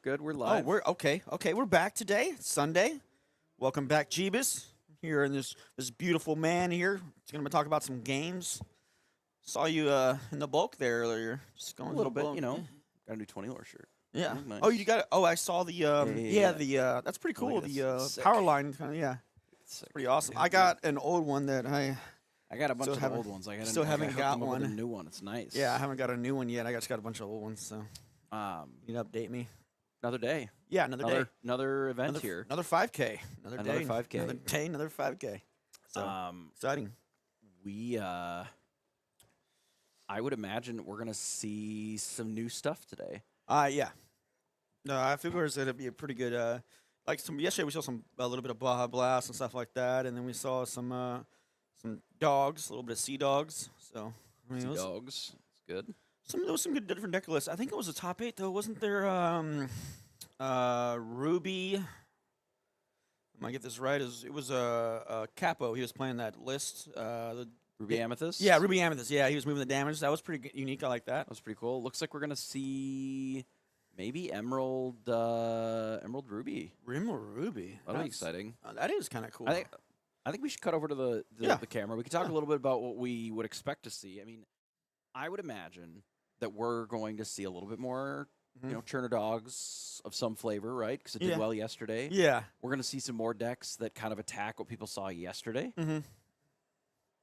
good. We're Oh, live. we're okay. Okay, we're back today. It's Sunday. Welcome back, Jeebus. Here in this beautiful man here. He's gonna talk about some games. Saw you in the bulk there earlier. Just a going little to the bit, bulk. Got a new 20 lore shirt. Yeah. Look nice. Oh, you got it. Oh, I saw the yeah. the that's pretty Oh, look cool. at this. The Sick. power line kind of It's sick. pretty awesome. Yeah, I got an old one that I got a bunch still of the haven't- old ones. I still haven't hooked got them up with one. a new one. It's nice. yeah, I haven't got a new one yet. I just got a bunch of old ones, so you can update me. Another day. Yeah, another day. Another event here. Another 5K. Another Another day. 5K. Another day. Another 5K. So exciting. We I would imagine we're gonna see some new stuff today. Yeah. No, I figure it'd be a pretty good. Like yesterday, we saw a little bit of Baja Blast and stuff like that, and then we saw some dogs, a little bit of sea dogs. So I mean, Sea it was, dogs. It's good. there was some good different deck lists. I think it was a top 8 though, wasn't there? Ruby. I might get this right. It was Capo. He was playing that list. Ruby Amethyst. Yeah, Ruby Amethyst. Yeah, he was moving the damage. That was pretty unique. I like that. That was pretty cool. Looks like we're gonna see maybe Emerald Ruby. Emerald Ruby. That'll be exciting. That is kind of cool. I think we should cut over to the camera. We can talk a little bit about what we would expect to see. I mean, I would imagine that we're going to see a little bit more, Churner dogs of some flavor, right? Because it did well yesterday. Yeah. We're going to see some more decks that kind of attack what people saw yesterday. Mm-hmm.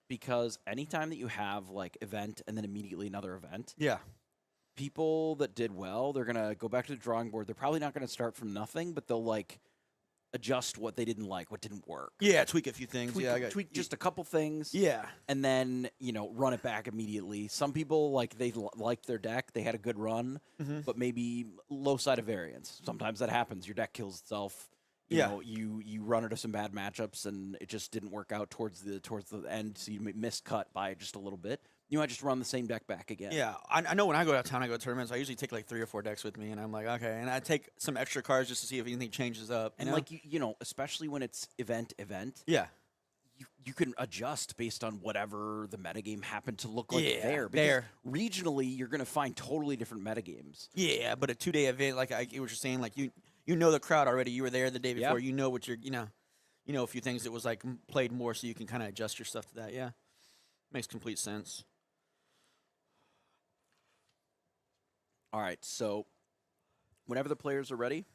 Because anytime that you have like event and then immediately another event, Yeah. people that did well, they're going to go back to the drawing board. They're probably not going to start from nothing, but they'll like adjust what they didn't like, what didn't work. Yeah, tweak a few things. Tweak just a couple things. Yeah. And then, run it back immediately. Some people, they liked their deck. They had a good run, but maybe low side of variance. Sometimes that happens. Your deck kills itself. You know, you run into some bad matchups, and it just didn't work out towards the end, so you missed cut by just a little bit. You might just run the same deck back again. Yeah, I know when I go out of town, I go to tournaments, I usually take like 3 or 4 decks with me, and I'm like, okay. And I take some extra cards just to see if anything changes up. And, especially when it's event, yeah. you can adjust based on whatever the metagame happened to look like there. Because there. regionally, you're going to find totally different metagames. Yeah, but a 2-day event, like what you're saying, like you know the crowd already. You were there the day before. You know what you're, a few things that was like played more, so you can kind of adjust your stuff to that. Yeah, makes complete sense. All right, so whenever the players are ready.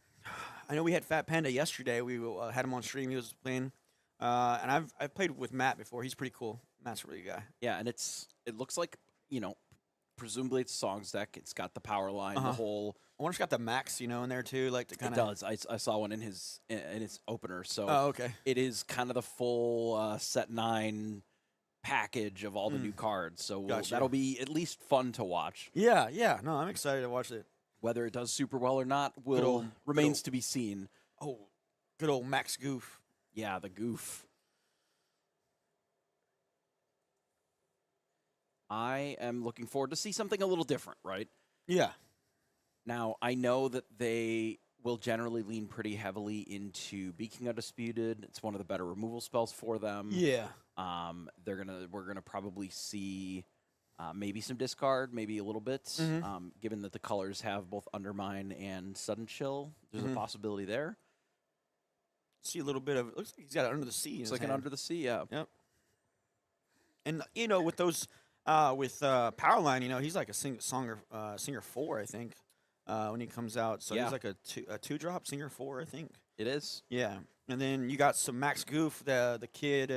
I know we had Fat Panda yesterday. We had him on stream. He was playing, and I've played with Matt before. He's pretty cool. Matt's a really good guy. Yeah, and it looks like presumably it's a songs deck. It's got the power line, the whole. I wonder if it's got the max, in there too, like to kind It of. does. I saw one in his opener. So Okay. it is kind of the full set 9 package of all the new cards. So Gotcha. that'll be at least fun to watch. Yeah. No, I'm excited to watch it. Whether it does super well or not good remains old- to be seen. Oh, good old Max Goof. Yeah, the goof. I am looking forward to see something a little different, right? Yeah. Now, I know that they will generally lean pretty heavily into Beaking Undisputed. It's one of the better removal spells for them. Yeah. We're gonna probably see maybe some discard, maybe a little bit. Given that the colors have both Undermine and Sudden Chill, there's a possibility there. See a little bit of it. Looks like he's got it under the sea. It's like an Under the Sea, yeah. Yep. And with those Powerline, he's like a singer 4, I think, when he comes out. So he's like a 2-drop singer 4, I think. It is. Yeah. And then you got some Max Goof, the kid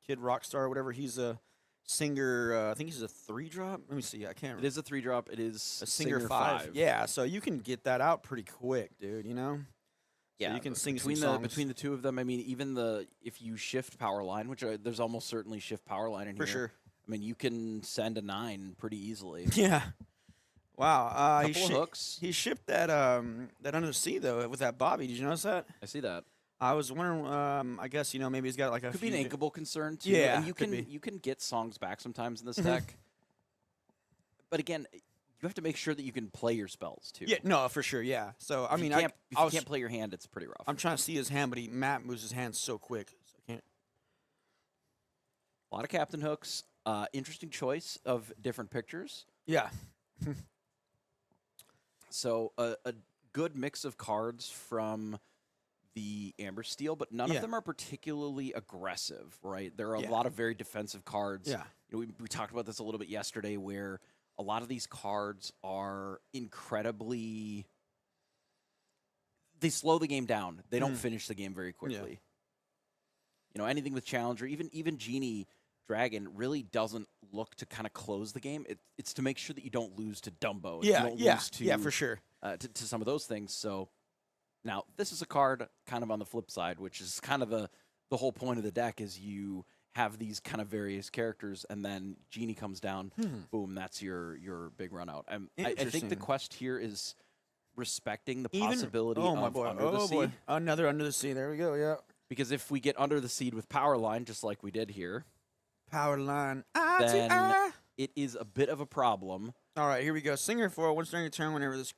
Rockstar, whatever. He's a singer. I think he's a 3-drop. Let me see. I can't remember. It is a 3-drop. It is A singer 5. Yeah. So you can get that out pretty quick, dude. Yeah, so you can sing between some songs. between the two of them. I mean, even if you shift power line, which there's almost certainly shift power line in For here. sure. I mean, you can send a 9 pretty easily. Yeah. Wow. Couple of hooks. He shipped that Under the Sea though with that Bobby. Did you notice that? I see that. I was wondering. I guess maybe he's got like a Could few be an inkable concern too. Yeah, and you could can be. you can get songs back sometimes in this deck. But again, you have to make sure that you can play your spells too. Yeah. No, for sure. Yeah. So I If mean, you can't, if I you was, can't play your hand, it's pretty rough. I'm trying to see his hand, but Matt moves his hand so quick. So I can't. A lot of captain hooks. Interesting choice of different pictures. Yeah. So a good mix of cards from the Amber Steel, but none of them are particularly aggressive, right? There are a lot of very defensive cards. Yeah. You know, we talked about this a little bit yesterday, where a lot of these cards are incredibly. They slow the game down. They don't finish the game very quickly. Yeah. You know, anything with Challenger, even Genie Dragon really doesn't look to kind of close the game. It's to make sure that you don't lose to Dumbo. Yeah, you don't yeah, lose to, yeah, for sure. To some of those things. So now this is a card kind of on the flip side, which is kind of the whole point of the deck is you have these kind of various characters, and then Genie comes down, boom, that's your big run out. I think the quest here is respecting the possibility of Under the Sea. Another Under the Sea. There we go, yeah. Because if we get Under the Sea with Power Line, just like we did here, Power Line, then it is a bit of a problem. All right, here we go. Singer 4. Once during your turn, whenever this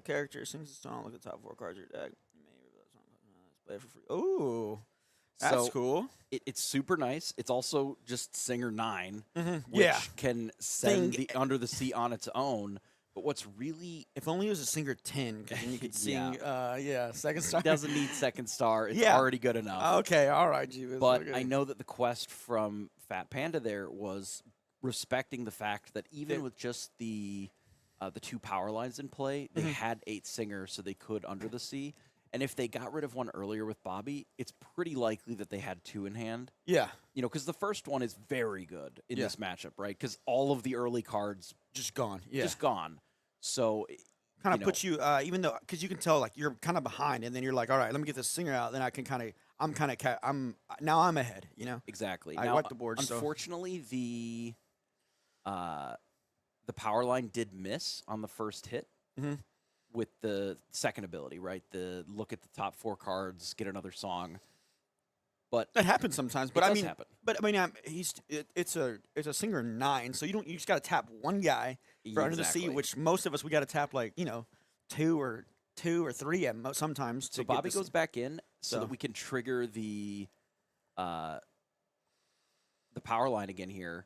character sings a song, look at the top 4 cards of your deck. You may reveal that song. Play it for free. Ooh, that's cool. It's super nice. It's also just Singer 9, which can send the Under the Sea on its own. But what's really... If only it was a Singer 10, because then you could sing, Second Star. It doesn't need Second Star. It's already good enough. Okay, all right, Jeebus. But I know that the quest from Fat Panda there was respecting the fact that even with just the 2 power lines in play, they had 8 Singers, so they could Under the Sea. And if they got rid of one earlier with Bobby, it's pretty likely that they had 2 in hand. Yeah. You know, because the first one is very good in this matchup, right? Because all of the early cards... Just gone. Yeah. Just gone. So... Kind of puts you, even though... Because you can tell, like, you're kind of behind, and then you're like, all right, let me get this Singer out, then I can kind of... Now I'm ahead, you know? Exactly. I wiped the board, unfortunately, the power line did miss on the first hit. With the second ability, right? The look at the top 4 cards, get another song. But that happens sometimes. But happen. But I mean, it's a Singer 9, so you just got to tap one guy for Under the Sea, which most of us we got to tap like 2 or 3 sometimes. So Bobby goes back in so that we can trigger the power line again here.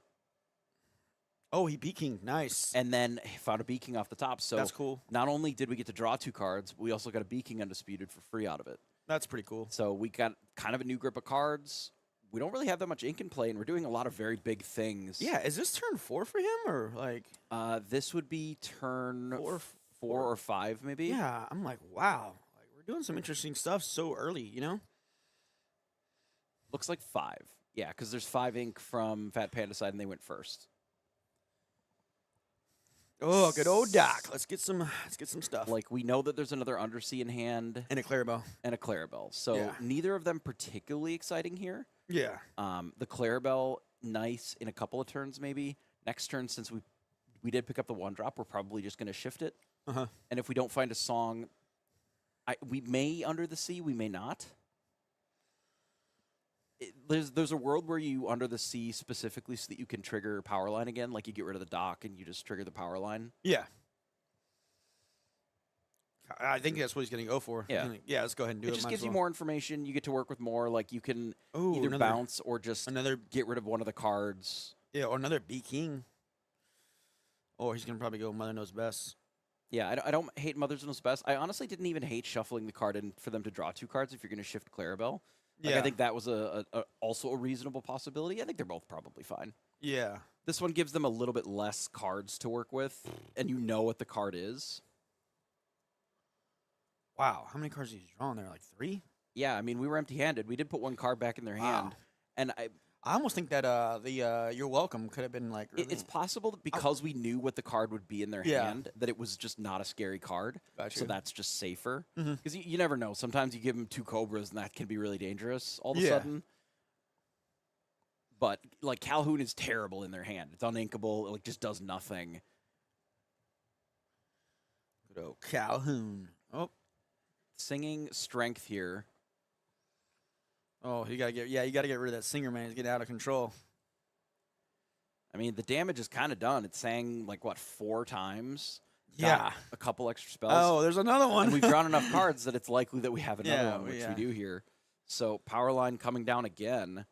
Oh, he Beat King. Nice. And then found a Beat King off the top. So that's cool. Not only did we get to draw 2 cards, we also got a Beat King Undisputed for free out of it. That's pretty cool. So we got kind of a new grip of cards. We don't really have that much ink in play, and we're doing a lot of very big things. Yeah, is this turn 4 for him, or like? This would be turn 4 or 5, maybe. Yeah, I'm like, wow. Like, we're doing some interesting stuff so early, you know? Looks like 5. Yeah, because there's 5 ink from Fat Panda side, and they went first. Oh, good old Doc. Let's get some stuff. Like, we know that there's another Undersea in hand. And a Clarabelle. And a Clarabelle. So neither of them particularly exciting here. Yeah. The Clarabelle, nice in a couple of turns maybe. Next turn, since we did pick up the 1-drop, we're probably just going to shift it. And if we don't find a song, we may Under the Sea, we may not. There's a world where you Under the Sea specifically so that you can trigger power line again, like you get rid of the dock and you just trigger the power line. Yeah. I think that's what he's going to go for. Yeah. Let's go ahead and do it. It just gives you more information. You get to work with more. Like, you can either bounce or just get rid of one of the cards. Yeah, or another Beat King. Or he's going to probably go Mother Knows Best. Yeah, I don't hate Mother Knows Best. I honestly didn't even hate shuffling the card in for them to draw 2 cards if you're going to shift Clarabelle. Like, I think that was also a reasonable possibility. I think they're both probably fine. Yeah. This one gives them a little bit less cards to work with, and you know what the card is. Wow, how many cards did you draw in there? Like 3? Yeah, I mean, we were empty-handed. We did put 1 card back in their hand, and I almost think that You're Welcome could have been like... Really it's possible that because we knew what the card would be in their hand, that it was just not a scary card. So that's just safer. Because you never know. Sometimes you give them 2 Cobras, and that can be really dangerous all of a sudden. But, like, Calhoun is terrible in their hand. It's uninkable. It, like, just does nothing. Good old Calhoun. Oh. Singing Strength here. Oh, you gotta get rid of that Singer, man. He's getting out of control. I mean, the damage is kind of done. It sang, like, what, 4 times? Yeah. A couple extra spells. Oh, there's another one. And we've drawn enough cards that it's likely that we have another one, which we do here. So, power line coming down again.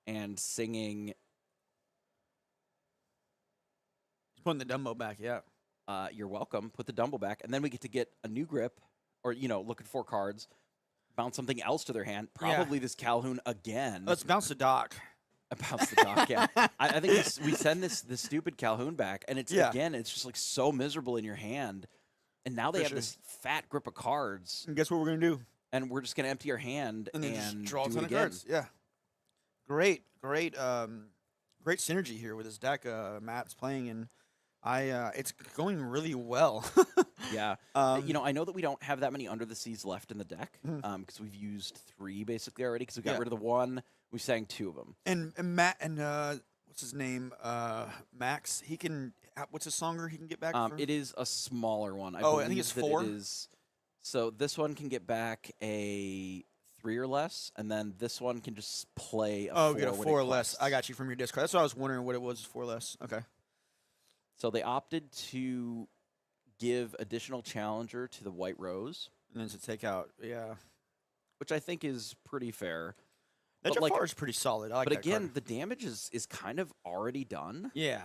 And singing. He's putting the Dumbo back, yeah. you're welcome. Put the Dumble back, and then we get to get a new grip, or look at 4 cards, bounce something else to their hand. Yeah. Probably this Calhoun again. Let's bounce the dock. Bounce the dock. Yeah, I think we send this stupid Calhoun back, and it's again, it's just like so miserable in your hand. And now they have this fat grip of cards. And guess what we're gonna do? And we're just gonna empty our hand and just draw do a ton it of again. cards. Yeah. Great synergy here with this deck Matt's playing, and it's going really well. Yeah. I know that we don't have that many Under the Seas left in the deck because we've used 3 basically already because we got rid of the 1. We sang 2 of them. And Matt and what's his name? Max. He can. What's his songer he can get back? It is a smaller one. I think it's 4. So this one can get back a 3 or less, and then this one can just play a 4. Get a 4 or less. I got you from your discard. That's what I was wondering what it was 4 less. Okay. So they opted to give additional challenger to the White Rose. And then to take out, which I think is pretty fair. That Jafar is pretty solid. I like but that again, card. the damage is kind of already done. Yeah.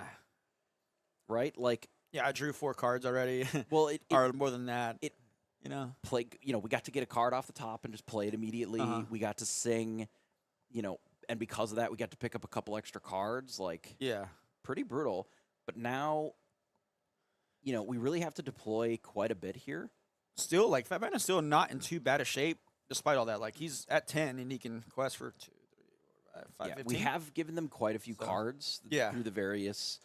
Right? Like, I drew 4 cards already. Well, or more than that. We got to get a card off the top and just play it immediately. We got to sing, and because of that, we got to pick up a couple extra cards. Like, pretty brutal. But now, we really have to deploy quite a bit here. Still, like, Fat Man is still not in too bad a shape, despite all that. Like, he's at 10, and he can quest for 2, 3, 4, 5, 15. We have given them quite a few cards through the various,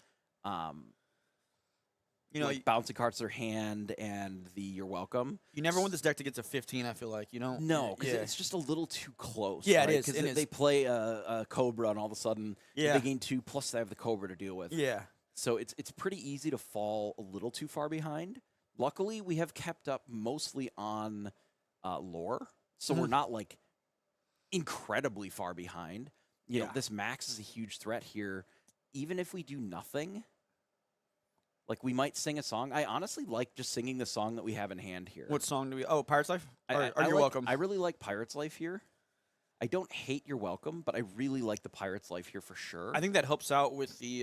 bouncing cards to their hand and the You're Welcome. You never want this deck to get to 15, I feel like, No, because it's just a little too close. Yeah, right? it is. Because they play a Cobra, and all of a sudden they gain 2, plus they have the Cobra to deal with. Yeah. So it's pretty easy to fall a little too far behind. Luckily, we have kept up mostly on lore, so we're not, like, incredibly far behind. This Max is a huge threat here. Even if we do nothing, like, we might sing a song. I honestly like just singing the song that we have in hand here. What song do we... Oh, Pirate's Life? You're welcome. I really like Pirate's Life here. I don't hate You're Welcome, but I really like the Pirate's Life here for sure. I think that helps out with the,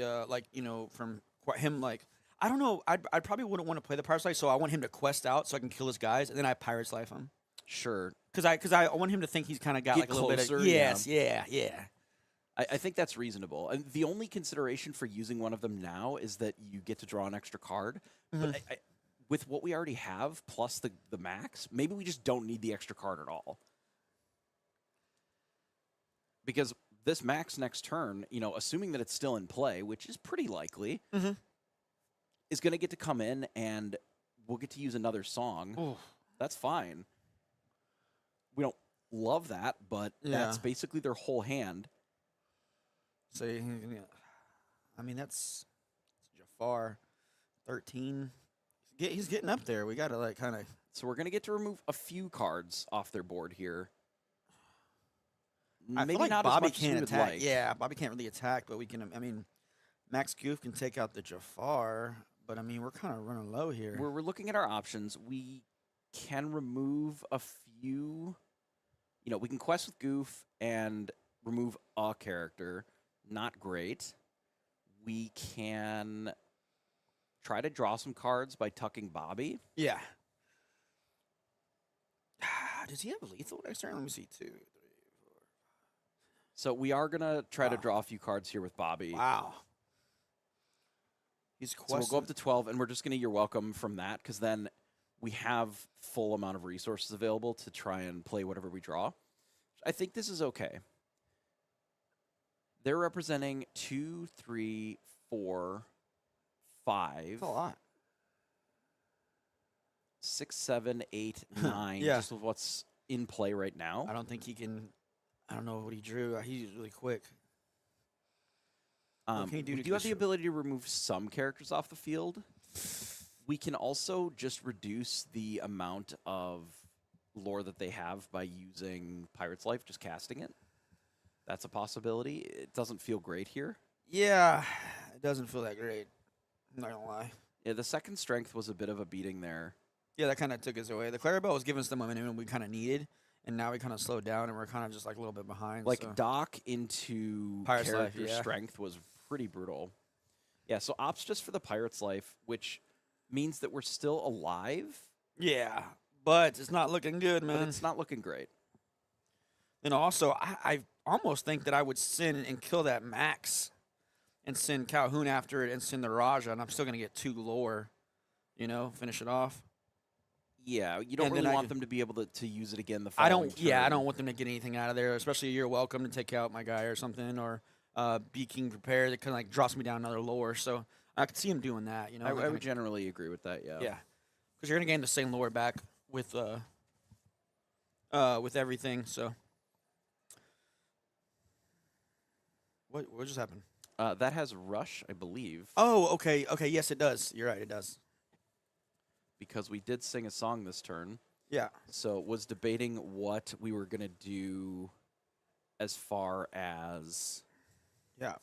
from him, like... I don't know. I probably wouldn't want to play the Pirate's Life, so I want him to quest out so I can kill his guys, and then I Pirate's Life him. Sure. Because I want him to think he's kind of got, Get like, a little closer, bit of... Yeah. I think that's reasonable. And the only consideration for using one of them now is that you get to draw an extra card. But with what we already have, plus the Max, maybe we just don't need the extra card at all. Because this Max next turn, assuming that it's still in play, which is pretty likely, is going to get to come in and we'll get to use another song. Oof. That's fine. We don't love that, but that's basically their whole hand. So, I mean, that's Jafar, 13. He's getting up there. We got to, like, kind of... So we're going to get to remove a few cards off their board here. I Maybe feel like not Bobby as much can't as we would attack. like. Yeah, Bobby can't really attack, but we can... I mean, Max Goof can take out the Jafar, but, I mean, we're kind of running low here. We're looking at our options. We can remove a few... we can quest with Goof and remove a character. Not great. We can try to draw some cards by tucking Bobby. Yeah. Does he have lethal next turn? Let me see. 2, 3, 4. So we are going to try to draw a few cards here with Bobby. Wow. He's questing. So we'll go up to 12, and we're just going to You're Welcome from that, because then we have full amount of resources available to try and play whatever we draw. I think this is okay. They're representing 2, 3, 4, 5. That's a lot. 6, 7, 8, 9. Just with what's in play right now. I don't think he can. I don't know what he drew. He's really quick. We do have the ability to remove some characters off the field. We can also just reduce the amount of lore that they have by using Pirate's Life, just casting it. That's a possibility. It doesn't feel great here. Yeah, it doesn't feel that great. I'm not going to lie. Yeah, the second strength was a bit of a beating there. Yeah, that kind of took us away. The Clarabelle was giving us the momentum we kind of needed, and now we kind of slowed down, and we're kind of just like a little bit behind. Like, so. Dock into Pirate's character Life, strength was pretty brutal. Yeah, so opts just for the Pirate's Life, which means that we're still alive, Yeah, but it's not looking good, but man. it's not looking great. And also, I almost think that I would send and kill that Max and send Calhoun after it and send the Raja, and I'm still going to get 2 lore, finish it off. Yeah, you don't And then really I want can- them to be able to use it again the I following don't. Yeah, I turn. don't want them to get anything out of there. Especially you're welcome to take out my guy or something, or Be King Prepare that kind of like drops me down another lore. So I could see him doing that. I would generally agree with that, yeah. yeah, because you're gonna gain the same lore back with everything. So what just happened? That has Rush, I believe, Oh, okay, yes, it does. You're right, it does. because we did sing a song this turn. Yeah. So was debating what we were going to do as far as... Yeah.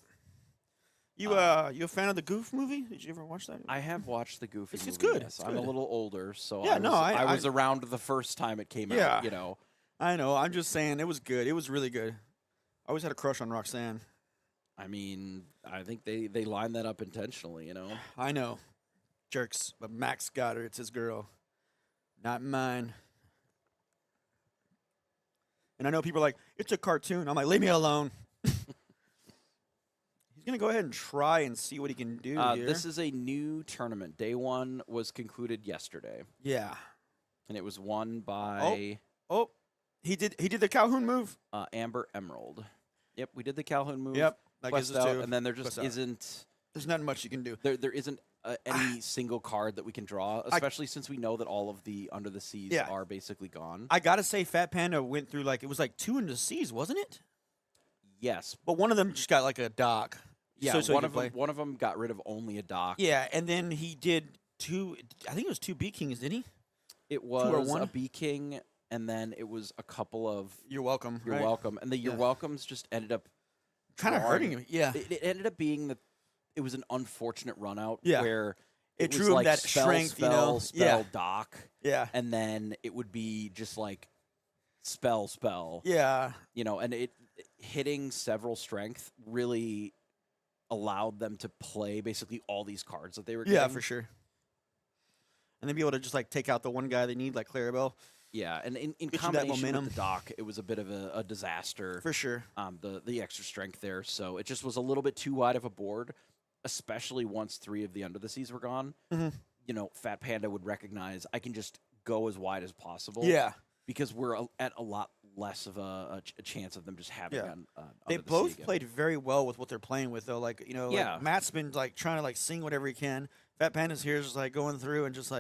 You you a fan of the Goof movie? Did you ever watch that? I have watched the Goofy It's movie, good, yes. it's I'm a good. little older, so Yeah, I was I- around the first time it came Yeah. out, I know. I'm just saying it was good. It was really good. I always had a crush on Roxanne. I mean, I think they lined that up intentionally. I know. Jerks. But Max got her. It's his girl. Not mine. And I know people are like, it's a cartoon. I'm like, leave me alone. He's going to go ahead and try and see what he can do here. This is a new tournament. Day 1 was concluded yesterday, Yeah. and it was won by Oh, he did the Calhoun move. Amber Emerald. Yep, we did the Calhoun move. Yep. That gives Quest us out, 2. and then there just Quest out. isn't There's not much you can do. there isn't any single card that we can draw, especially since we know that all of the Under the Seas Yeah. are basically gone. I got to say, Fat Panda went through it was like 2 into C's, wasn't it? Yes. But one of them just got like a dock. Yeah, so he one could of them play. one of them got rid of only a dock. Yeah, and then he did 2. I think it was 2 B Kings, did he? It or was one? a B King, and then it was a couple of You're welcome. You're right? Welcome, and the You're Yeah. Welcomes just ended up Kind of drawing- hurting him. Yeah. It ended up being that it was an unfortunate run out Yeah. where It was drew him like that spell, strength, spell, spell, Yeah. dock, Yeah. and then it would be just like spell, Yeah. and it hitting several strength really allowed them to play basically all these cards that they were getting. Yeah, for sure. And then be able to just take out the one guy they need, like Clarabelle. Yeah, and in Get you that combination momentum. with the dock, it was a bit of a disaster. For sure. The extra strength there, so it just was a little bit too wide of a board, especially once 3 of the Under the Seas were gone. Mhm. Fat Panda would recognize I can just go as wide as possible. Yeah. because we're at a lot less of a chance of them just having Yeah. on. They Under the Sea both again. played very well with what they're playing with, though. Yeah. Matt's been trying to sing whatever he can. Fat Panda's here just going through and just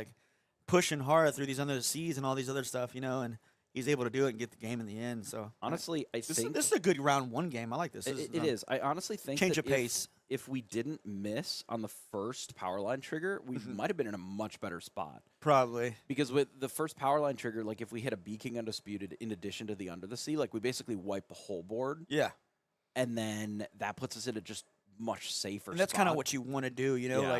pushing hard through these Under the Seas and all these other stuff, and he's able to do it and get the game in the end. So Honestly, I this think is a good round 1 game. I like this. it is. I honestly think Change that of pace. If we didn't miss on the first power line trigger, we Mm-hmm. might have been in a much better spot. Probably. Because with the first power line trigger, if we hit a B King Undisputed in addition to the Under the Sea, we basically wipe the whole board, Yeah. and then that puts us in a just much safer. And that's kind of spot. what you want to do, Yeah.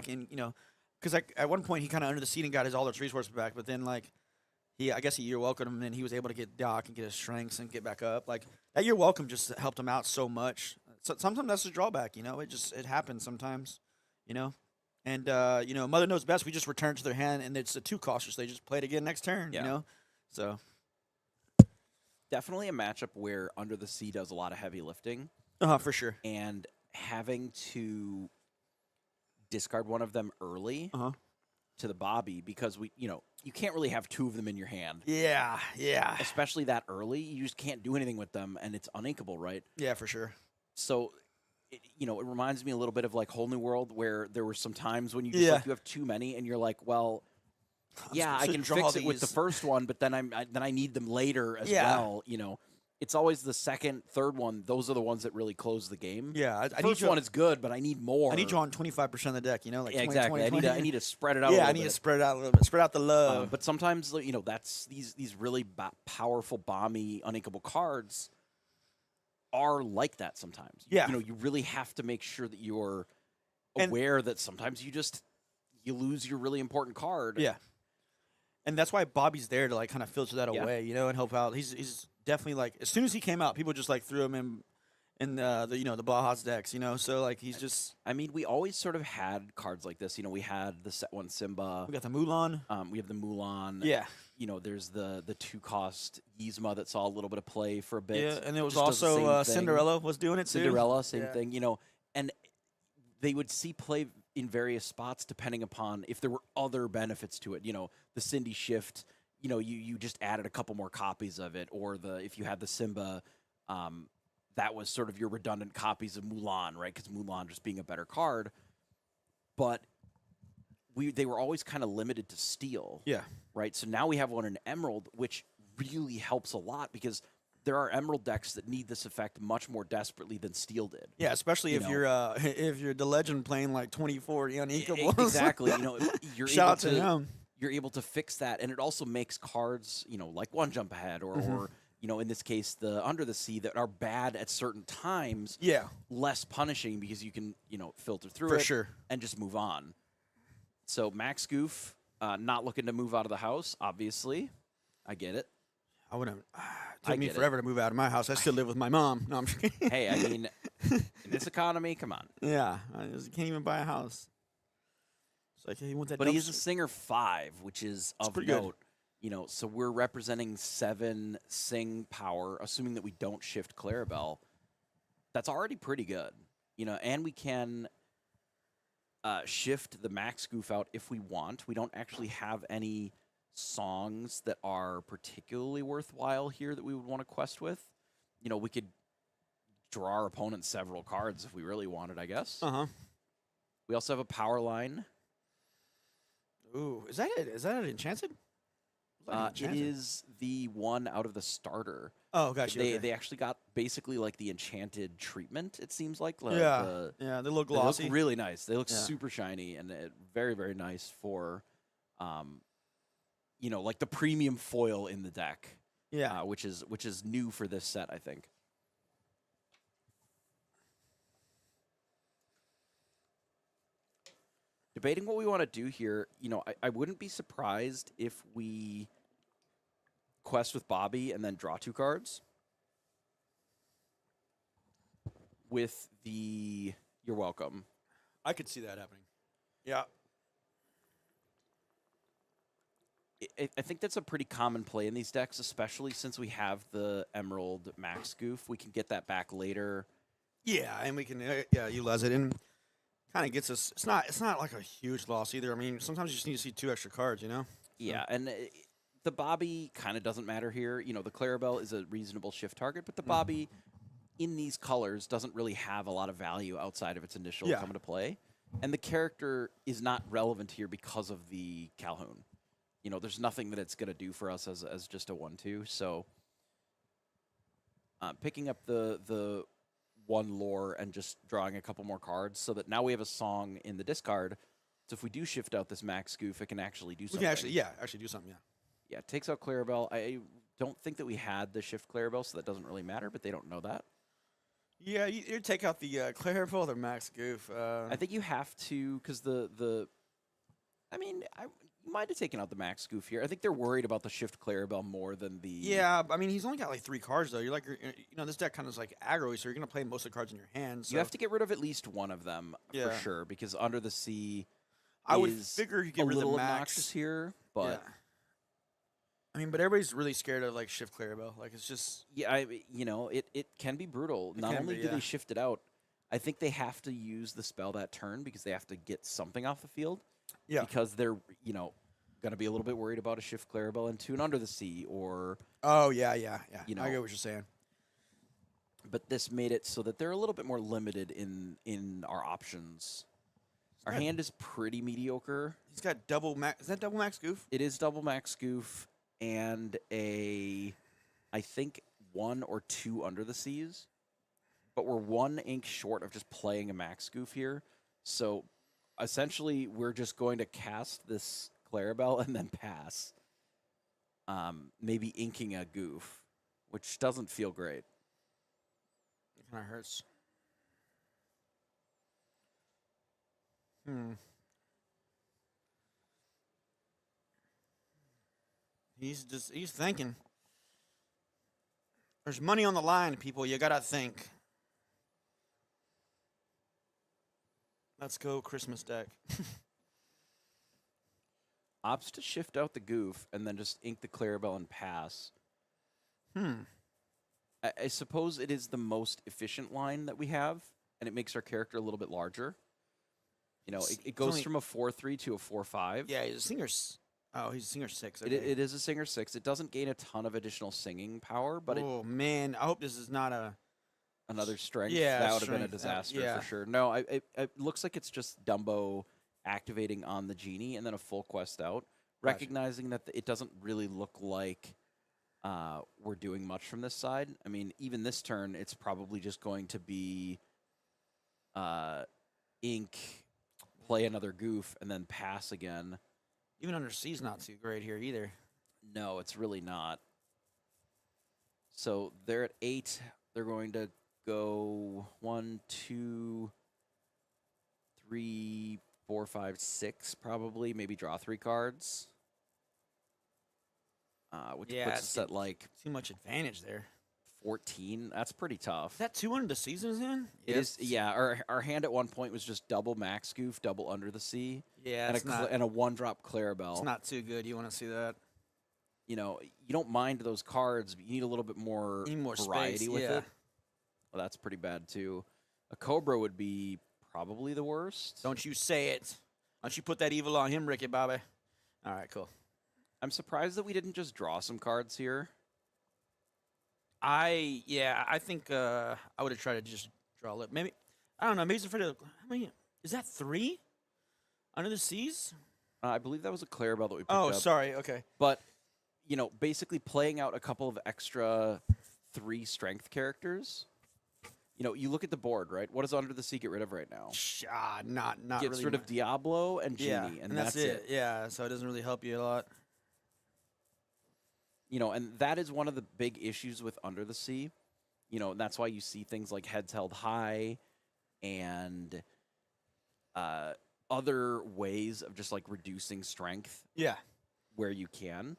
because at one point he kind of under the seat and got all his resources back, but then I guess you're welcome him, and he was able to get Doc and get his strengths and get back up. That you're welcome just helped him out so much. So sometimes that's his drawback, it happens sometimes, And Mother knows best. We just return to their hand, and it's a 2 cost, so they just play it again next turn, Yeah. So Definitely a matchup where Under the Sea does a lot of heavy lifting, for sure. and having to discard one of them early to the Bobby, because you can't really have 2 of them in your hand. Yeah, yeah, Especially that early, you just can't do anything with them, and it's uninkable, right? yeah, for sure. So, it reminds me a little bit of Whole New World, where there were some times when you Yeah. you have too many, and you're like, well, yeah, I supposed to can draw fix it with the these. first one, but then I need them later as Yeah. well. It's always the second, third one. Those are the ones that really close the game. Yeah, I need First you. one is good, but I need more. I need you on 25% of the deck. Yeah, 20, exactly. 20, 20. I need to spread it out. a Yeah, I little need to bit. spread it out a little bit. Spread out the love. But sometimes, that's these really powerful, bomby, uninkable cards are like that sometimes. Yeah. You really have to make sure that you're And- aware that sometimes you lose your really important card. Yeah. And that's why Bobby's there to kind of filter that Yeah. away, and help out. He's definitely as soon as he came out, people just threw him in in the Baja's decks. So like he's just I mean, we always sort of had cards like this. We had the set one Simba. we got the Mulan. We have the Mulan. Yeah, There's the 2-cost Yzma that saw a little bit of play for a bit. yeah, and it was Just does the same also thing. Cinderella was doing it too. Cinderella, same Yeah. thing. And they would see play in various spots depending upon if there were other benefits to it. The Cindy shift. You just added a couple more copies of it, or if you had the Simba, that was sort of your redundant copies of Mulan, right? Because Mulan just being a better card, but they were always kind of limited to steel. Yeah. Right. So now we have one in Emerald, which really helps a lot because there are Emerald decks that need this effect much more desperately than Steel did. Yeah, especially if you're the legend playing like 24 unequables. Exactly. You're Shout able out to him. You're able to fix that, and it also makes cards, like One Jump Ahead or in this case, the Under the Sea that are bad at certain times. Yeah, less punishing because you can filter through for it sure and just move on. So Max Goof, not looking to move out of the house. Obviously, I get it. I wouldn't. It took me forever to move out of my house. I still live with my mom. No, I'm just kidding. Hey, I mean, in this economy, come on. Yeah, I just can't even buy a house. It's like, hey, you want that? But he's a dumpster? Singer 5, which is of pretty good. note. So we're representing 7 Sing power, assuming that we don't shift Clarabelle. That's already pretty good. And we can shift the Max Goof out if we want. We don't actually have any songs that are particularly worthwhile here that we would want to quest with. We could draw our opponent several cards if we really wanted, I guess. We also have a power line. Ooh, is that it? Is that an enchanted? It is the one out of the starter. Oh, gotcha. They actually got basically like the enchanted treatment. It seems like. Yeah, they look glossy. They look really nice. They look Yeah. super shiny and very, very nice for, like the premium foil in the deck. Yeah. Which is new for this set, I think. Debating what we want to do here, I wouldn't be surprised if we quest with Bobby and then draw 2 cards. With the You're welcome. I could see that happening. Yeah. I think that's a pretty common play in these decks, especially since we have the Emerald Max Goof. We can get that back later. Yeah, and we can utilize it and kind of gets us. It's not like a huge loss either. I mean, sometimes you just need to see 2 extra cards. Yeah, and the Bobby kind of doesn't matter here. The Clarabelle is a reasonable shift target, but the Bobby in these colors doesn't really have a lot of value outside of its initial come into play. And the character is not relevant here because of the Calhoun. There's nothing that it's going to do for us as just a 1/2. So picking up the 1 lore and just drawing a couple more cards so that now we have a song in the discard. So if we do shift out this Max Goof, it can actually do something. We can actually do something, Yeah, it takes out Clarabelle. I don't think that we had the shift Clarabelle, so that doesn't really matter, but they don't know that. Yeah, you take out the Clarabelle or Max Goof. I think you have to, because you might have taken out the Max Goof here. I think they're worried about the shift Clarabelle more than the... Yeah, I mean, he's only got like 3 cards, though. This deck kind of is like aggro, so you're going to play most of the cards in your hand. So. You have to get rid of at least one of them, for sure, because Under the Sea I would figure you get rid of the Max. Obnoxious here, but... Yeah. I mean, but everybody's really scared of, like, shift Clarabelle. Like, it's just... Yeah, it can be brutal. Not only do they shift it out, I think they have to use the spell that turn because they have to get something off the field. Yeah. Because they're, going to be a little bit worried about a shift Clarabelle into an Under the Sea or... Oh, yeah. I get what you're saying. But this made it so that they're a little bit more limited in our options. Our hand is pretty mediocre. He's got double Max... Is that double Max Goof? It is double Max Goof and I think 1 or 2 Under the Seas. But we're 1 ink short of just playing a Max Goof here. So essentially, we're just going to cast this Clarabelle and then pass. Maybe inking a Goof, which doesn't feel great. It kind of hurts. He's thinking. There's money on the line, people. You gotta think. Let's go Christmas deck. Opts to shift out the goof and then just ink the Clarabelle and pass. I suppose it is the most efficient line that we have, and it makes our character a little bit larger. You know, it goes from a 4/3 to a 4/5. Yeah, he's a singer. Oh, he's a singer 6. Okay. It is a singer 6. It doesn't gain a ton of additional singing power, but man, I hope this is not another strength. Yeah, that would have been a strength. disaster Yeah. for sure. No, it looks like it's just Dumbo activating on the genie and then a full quest out, recognizing that it doesn't really look like we're doing much from this side. I mean, even this turn, it's probably just going to be ink, play another goof, and then pass again. Even under C's not too great here either. No, it's really not. So they're at 8. They're going to go 1, 2, 3, 4, 5, 6, probably. Maybe draw 3 cards. Which puts us at like too much advantage there. 14. That's pretty tough. Is that 2 under the seasons in? It is. Yeah, our hand at one point was just double max goof, double under the sea. Yeah, and a 1-drop Clarabelle. It's not too good. You want to see that? You know, you don't mind those cards, but you need a little bit more, variety space, with yeah. it. Well, that's pretty bad too. A Cobra would be probably the worst. Don't you say it. Why don't you put that evil on him, Ricky Bobby? All right, cool. I'm surprised that we didn't just draw some cards here. I think I would have tried to just draw a little. Maybe, I don't know. Maybe he's afraid of, how many, is that 3 under the seas? I believe that was a Clarabelle that we picked Oh, up. sorry. Okay. But, you know, basically playing out a couple of extra 3 strength characters. You know, you look at the board, right? What does Under the Sea get rid of right now? Not Gets really. rid of Diablo and Genie, Yeah, and that's it. Yeah, so it doesn't really help you a lot. You know, and that is one of the big issues with Under the Sea. You know, and that's why you see things like Heads Held High and other ways of just like reducing strength. Yeah. Where you can.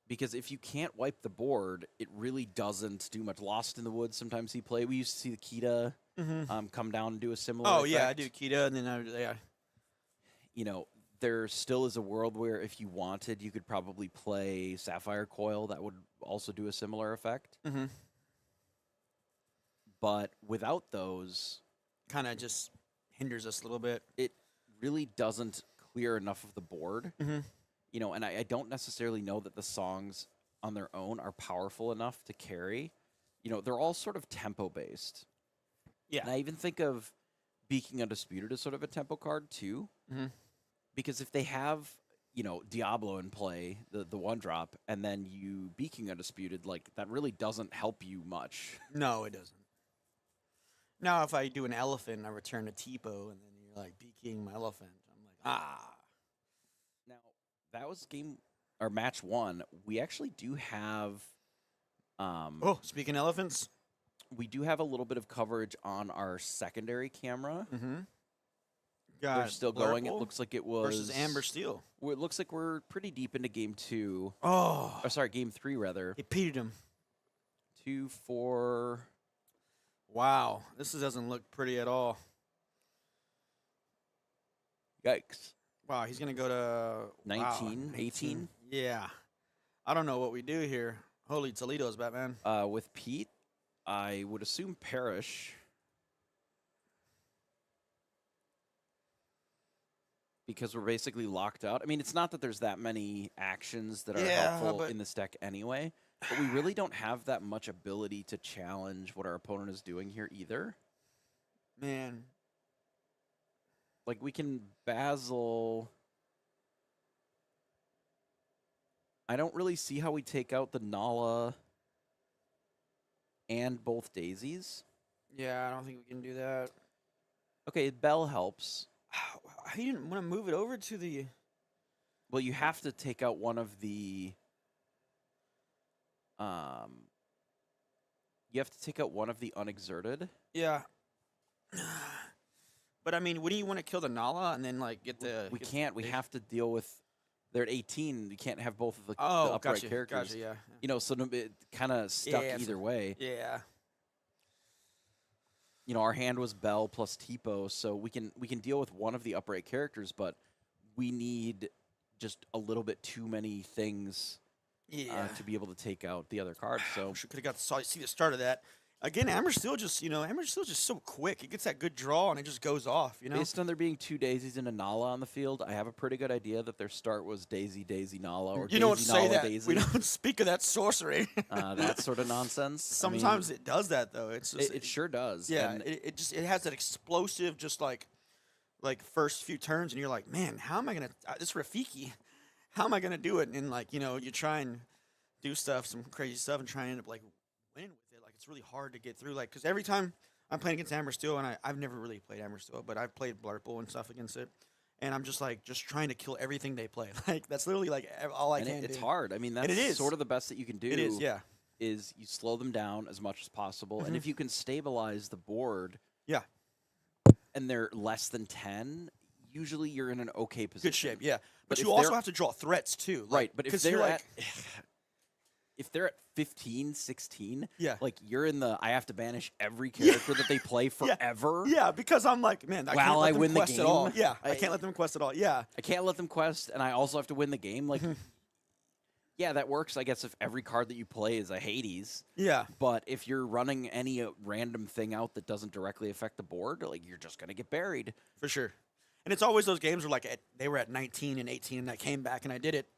Because if you can't wipe the board, it really doesn't do much. Lost in the Woods, sometimes he play. We used to see the Kita come down and do a similar effect. Yeah, I do Kita, and then You know, there still is a world where if you wanted, you could probably play Sapphire Coil. That would also do a similar effect. But without those... kind of just hinders us a little bit. It really doesn't clear enough of the board. You know, and I don't necessarily know that the songs on their own are powerful enough to carry. You know, they're all sort of tempo-based. Yeah. And I even think of Beaking Undisputed as sort of a tempo card, too. Because if they have, you know, Diablo in play, the 1-drop, and then you Beaking Undisputed, like, that really doesn't help you much. No, it doesn't. Now, if I do an elephant, I return a Tipo, and then you're like, Beaking my elephant. I'm like, Now, that was match 1. We actually do have... speaking of elephants. We do have a little bit of coverage on our secondary camera. They're still going. It looks like it was... versus Amber Steel. It looks like we're pretty deep into game 2. Oh. Sorry, game 3, rather. He peated him. 2, 4... Wow. This doesn't look pretty at all. Yikes. Wow, he's going to go to... 19, 18? Yeah. I don't know what we do here. Holy Toledo's, Batman. With Pete, I would assume Perish. Because we're basically locked out. I mean, it's not that there's that many actions that are helpful in this deck anyway, but we really don't have that much ability to challenge what our opponent is doing here either. Man. Like, we can Basil. I don't really see how we take out the Nala and both Daisies. Yeah, I don't think we can do that. Okay, Bell helps. He didn't want to move it over to the... Well, you have to take out one of the... You have to take out one of the unexerted. Yeah. But, I mean, wouldn't you want to kill the Nala and then, like, get the... We can't. We have to deal with... They're at 18. You can't have both of the Oh, upright gotcha, characters. gotcha, yeah. You know, so it kind of stuck either way. Yeah. our hand was Bell plus Tipo, so we can deal with one of the upright characters, but we need just a little bit too many things Yeah. to be able to take out the other cards. So Wish we could have got to see the start of that. Again, Amber's still just, Amber's still just so quick. It gets that good draw and it just goes off. based on there being 2 Daisies and a Nala on the field, I have a pretty good idea that their start was Daisy, Daisy, Nala, or You Daisy, don't say Nala, that. Daisy. We don't speak of that sorcery. That sort of nonsense. Sometimes it does that though. It's just, it sure does. yeah. And It has that explosive, just like first few turns, and you're like, man, how am I gonna this Rafiki? How am I gonna do it? And like you try and do stuff, some crazy stuff, and try and end up like winning with it. Like it's really hard to get through. Like because every time I'm playing against Amber Steel, and I've never really played Amber Steel, but I've played Blurple and stuff against it. And I'm just trying to kill everything they play. Like that's literally like all I can do. it's hard. I mean, that's it is. sort of the best that you can do. It is, yeah. Is you slow them down as much as possible, and Mhm. if you can stabilize the board, Yeah. and they're less than 10, usually you're in an okay position. Good shape, yeah. But But you if also they're- have to draw threats too. Like, Right, but if 'cause they're you're like, if they're at 15, 16, Yeah. like you're in the I have to banish every character that they play forever. yeah, because I'm like, man, I can't While let I them win the quest at all. game, Yeah, I I- can't let them quest at all. Yeah, I can't let them quest, and I also have to win the game. Like, Mm-hmm. yeah, that works, I guess, if every card that you play is a Hades. yeah, But if you're running any random thing out that doesn't directly affect the board, like you're just gonna get buried. for sure. And it's always those games where like they were at 19 and 18, and I came back and I did it.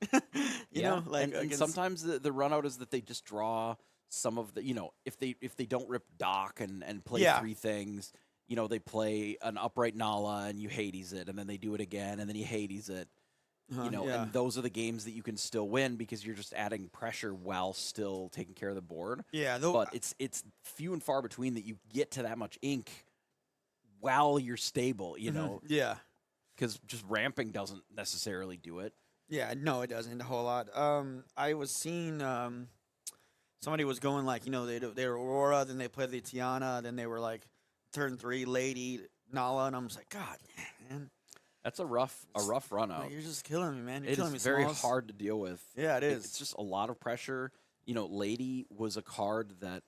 you know, like and against- sometimes the run out is that they just draw some of the if they don't rip Doc and play Yeah. 3 things, they play an upright Nala and you Hades it, and then they do it again and then you Hades it. yeah. And those are the games that you can still win because you're just adding pressure while still taking care of the board. Yeah, though, But it's few and far between that you get to that much ink while you're stable, yeah, because just ramping doesn't necessarily do it. yeah. No, it doesn't a whole lot. I was seeing somebody was going like they were Aurora, then they played the Tiana, then they were like turn 3 Lady Nala, and I'm just like, God, man. That's a rough run out. Like, you're just killing me, man. You're It killing me. is very Smalls. hard to deal with. Yeah, it is. It's just a lot of pressure. Lady was a card that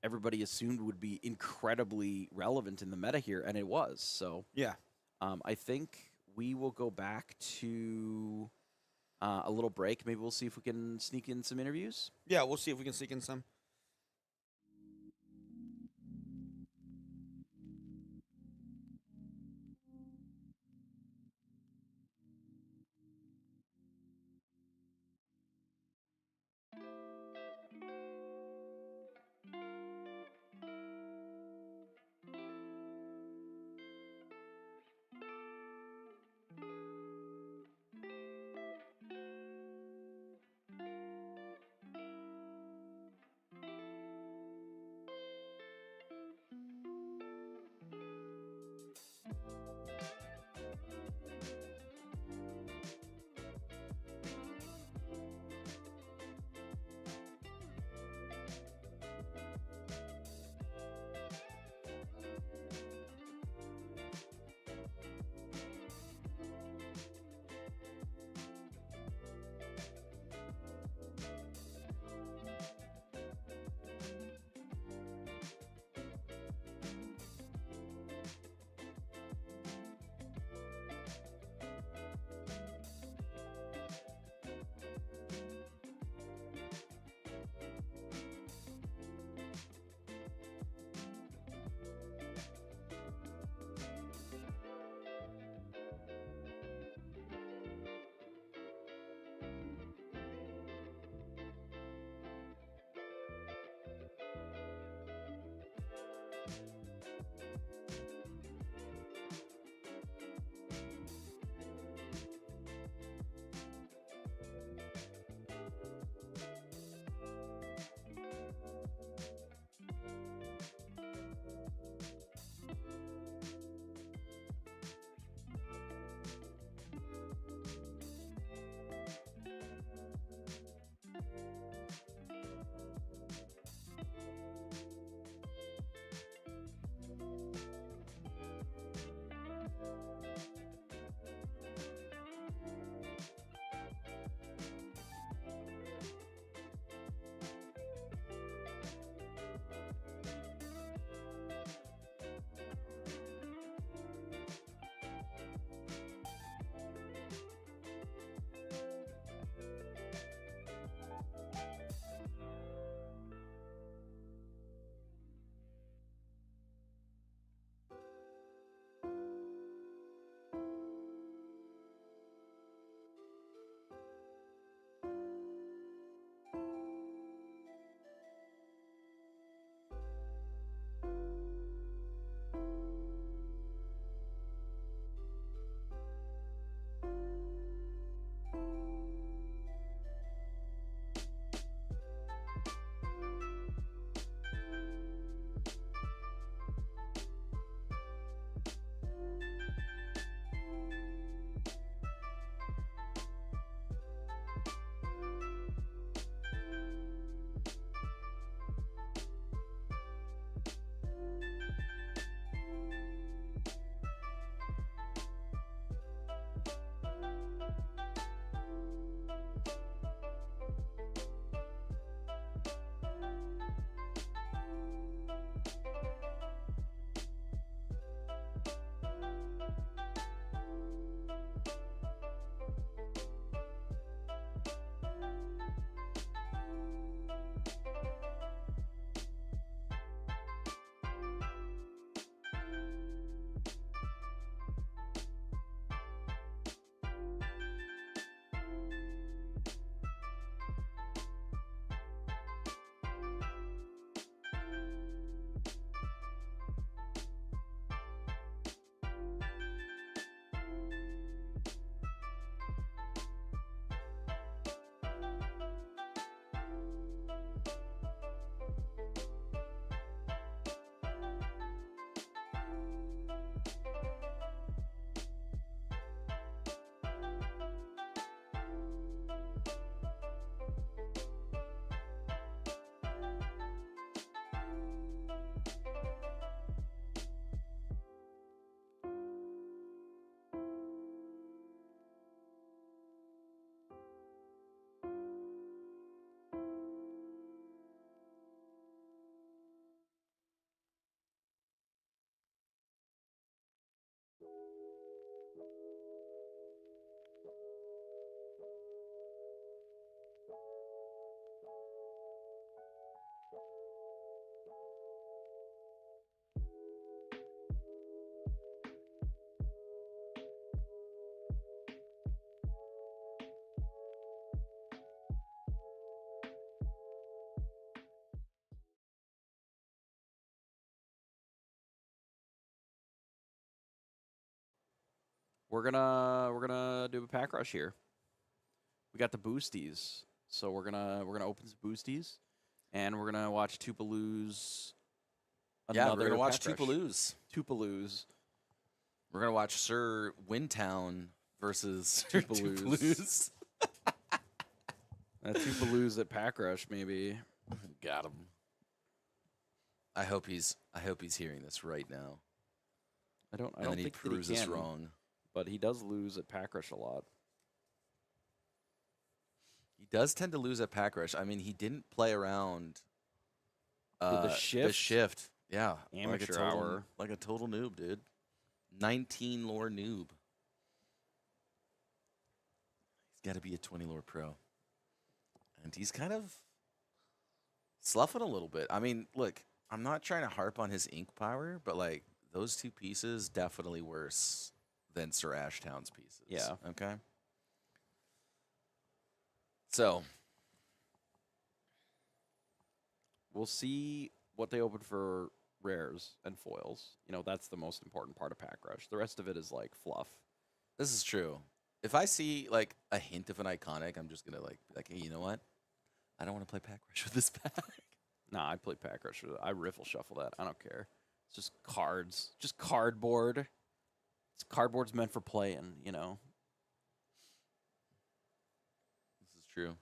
everybody assumed would be incredibly relevant in the meta here, and it was. So Yeah. I think we will go back to a little break. Maybe we'll see if we can sneak in some interviews. Yeah, we'll see if we can sneak in some. We're gonna do a pack rush here. We got the boosties, so we're gonna open some boosties, and we're gonna watch Tupaloos. Yeah, we're gonna watch pack rush. Tupaloos. Tupaloos. We're gonna watch Sir Windtown versus Tupaloos. Tupaloos. Tupaloos at pack rush, maybe. Got him. I hope he's hearing this right now. I don't And then he think that proves he us can, wrong. but he does lose at pack rush a lot. He does tend to lose at pack rush. I mean, he didn't play around. With the shift? The shift. Yeah. Amateur hour. Like a total noob, dude. 19 lore noob. He's got to be a 20 lore pro. And he's kind of sloughing a little bit. I mean, look, I'm not trying to harp on his ink power, but like those two pieces definitely worse than Sir Ashtown's pieces. Yeah. Okay. So We'll see what they open for rares and foils. That's the most important part of pack rush. The rest of it is like fluff. this is true. If I see like a hint of an iconic, I'm just gonna like be like, hey, you know what? I don't want to play pack rush with this pack. Nah, I play pack rush. I riffle shuffle that. I don't care. It's just cards. Just cardboard. Cardboard's meant for playing, This is true.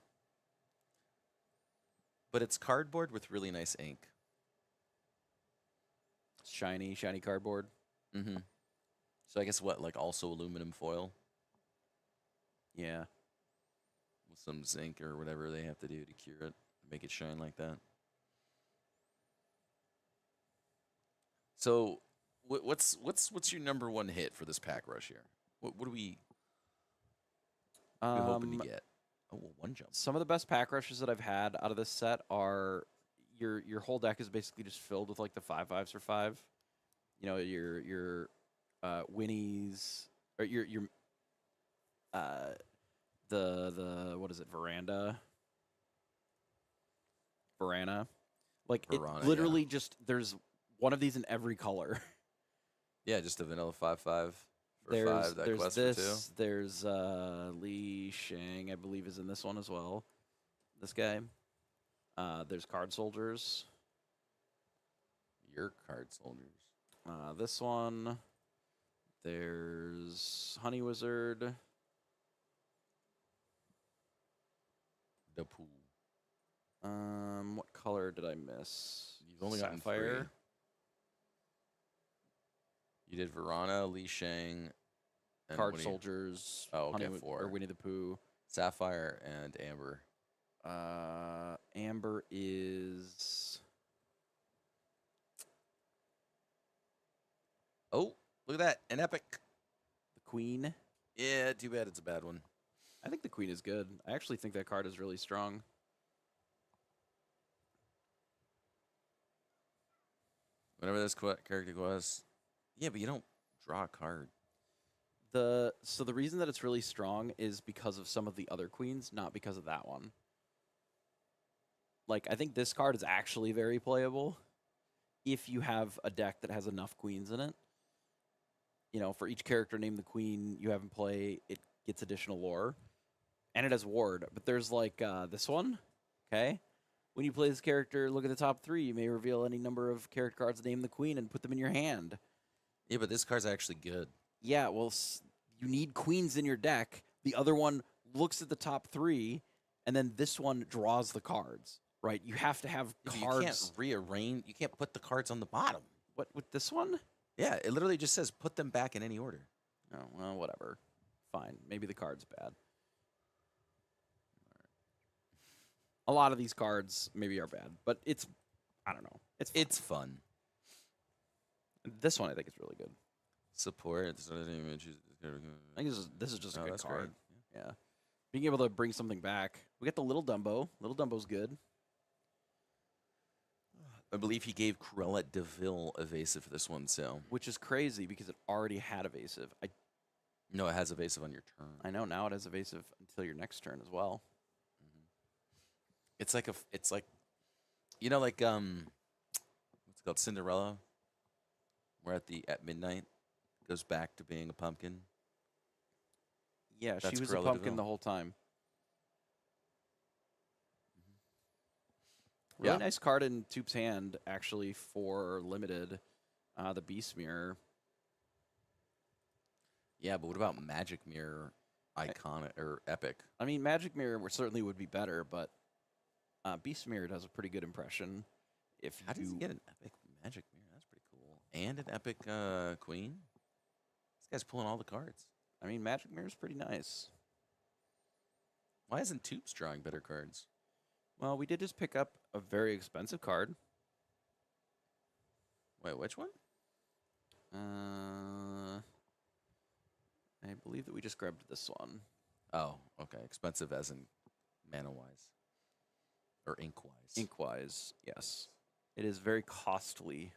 But it's cardboard with really nice ink. Shiny cardboard. Mm-hmm. So I guess what, like also aluminum foil Yeah. with some zinc or whatever they have to do to cure it, make it shine like that. So, what's your number one hit for this pack rush here? What are we hoping to get? Oh, well, one jump. Some of the best pack rushes that I've had out of this set are your whole deck is basically just filled with like the 5/5s for 5. Your Winnies or your the what is it, Veranda? Like Verana, it literally just there's one of these in every color. Yeah, just a vanilla 5/5 for There's 5. That there's quest this. for 2. There's Li Shang, I believe, is in this one as well. This guy. There's Card Soldiers. Your card soldiers. This one. There's Honey Wizard. The pool. What color did I miss? You've only gotten 3. Sapphire. You did Verana, Li Shang, and Card Winnie- Soldiers. Oh, okay, Honey 4. or Winnie the Pooh. Sapphire and Amber. Amber is. Oh, look at that. An epic. The Queen. Yeah, too bad it's a bad one. I think the Queen is good. I actually think that card is really strong. Whatever this character was. Yeah, but you don't draw a card. So the reason that it's really strong is because of some of the other queens, not because of that one. Like, I think this card is actually very playable if you have a deck that has enough queens in it. For each character named the queen you have in play, it gets additional lore. And it has ward. But there's like this one, okay? When you play this character, look at the top 3. You may reveal any number of character cards named the queen and put them in your hand. Yeah, but this card's actually good. Yeah, well, you need queens in your deck. The other one looks at the top 3, and then this one draws the cards, right? You have to have Yeah, cards. you can't rearrange. You can't put the cards on the bottom. What, with this one? Yeah, it literally just says put them back in any order. Oh, well, whatever. Fine. Maybe the card's bad. A lot of these cards maybe are bad, but I don't know. It's fun. This one I think is really good. Support. I think this is just a Oh, good that's card. great. Yeah. Being able to bring something back. We got the Little Dumbo. Little Dumbo's good. I believe he gave Cruella DeVille evasive for this one, so. Which is crazy because it already had evasive. No, it has evasive on your turn. I know now it has evasive until your next turn as well. It's like like what's it called, Cinderella, where at midnight goes back to being a pumpkin. Yeah, she That's was a Cruella de pumpkin Vil. the whole time. Really Yeah. nice card in Toop's hand, actually, for limited. The Beast Mirror. Yeah, but what about Magic Mirror iconic or epic? I mean, Magic Mirror certainly would be better, but Beast Mirror does a pretty good impression. If How does he you, get an epic Magic Mirror? That's pretty cool. And an epic Queen? This guy's pulling all the cards. I mean, Magic Mirror is pretty nice. Why isn't Toops drawing better cards? Well, we did just pick up a very expensive card. Wait, which one? I believe that we just grabbed this one. Oh, okay. Expensive as in mana-wise. Or ink-wise. Ink-wise, yes. It is very costly.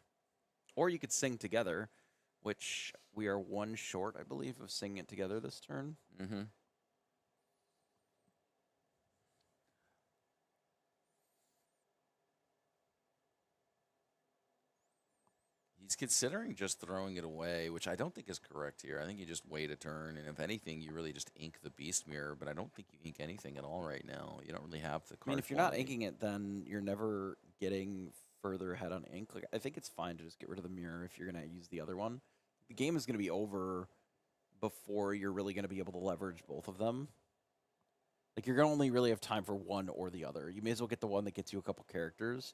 Or you could sing together, which we are one short, I believe, of singing it together this turn. Mm-hmm. He's considering just throwing it away, which I don't think is correct here. I think you just wait a turn, and if anything, you really just ink the Beast Mirror, but I don't think you ink anything at all right now. You don't really have the card I mean, if you're not quantity. inking it, then you're never getting further ahead on ink. Like, I think it's fine to just get rid of the mirror if you're going to use the other one. The game is going to be over before you're really going to be able to leverage both of them. Like, you're going to only really have time for one or the other. You may as well get the one that gets you a couple characters,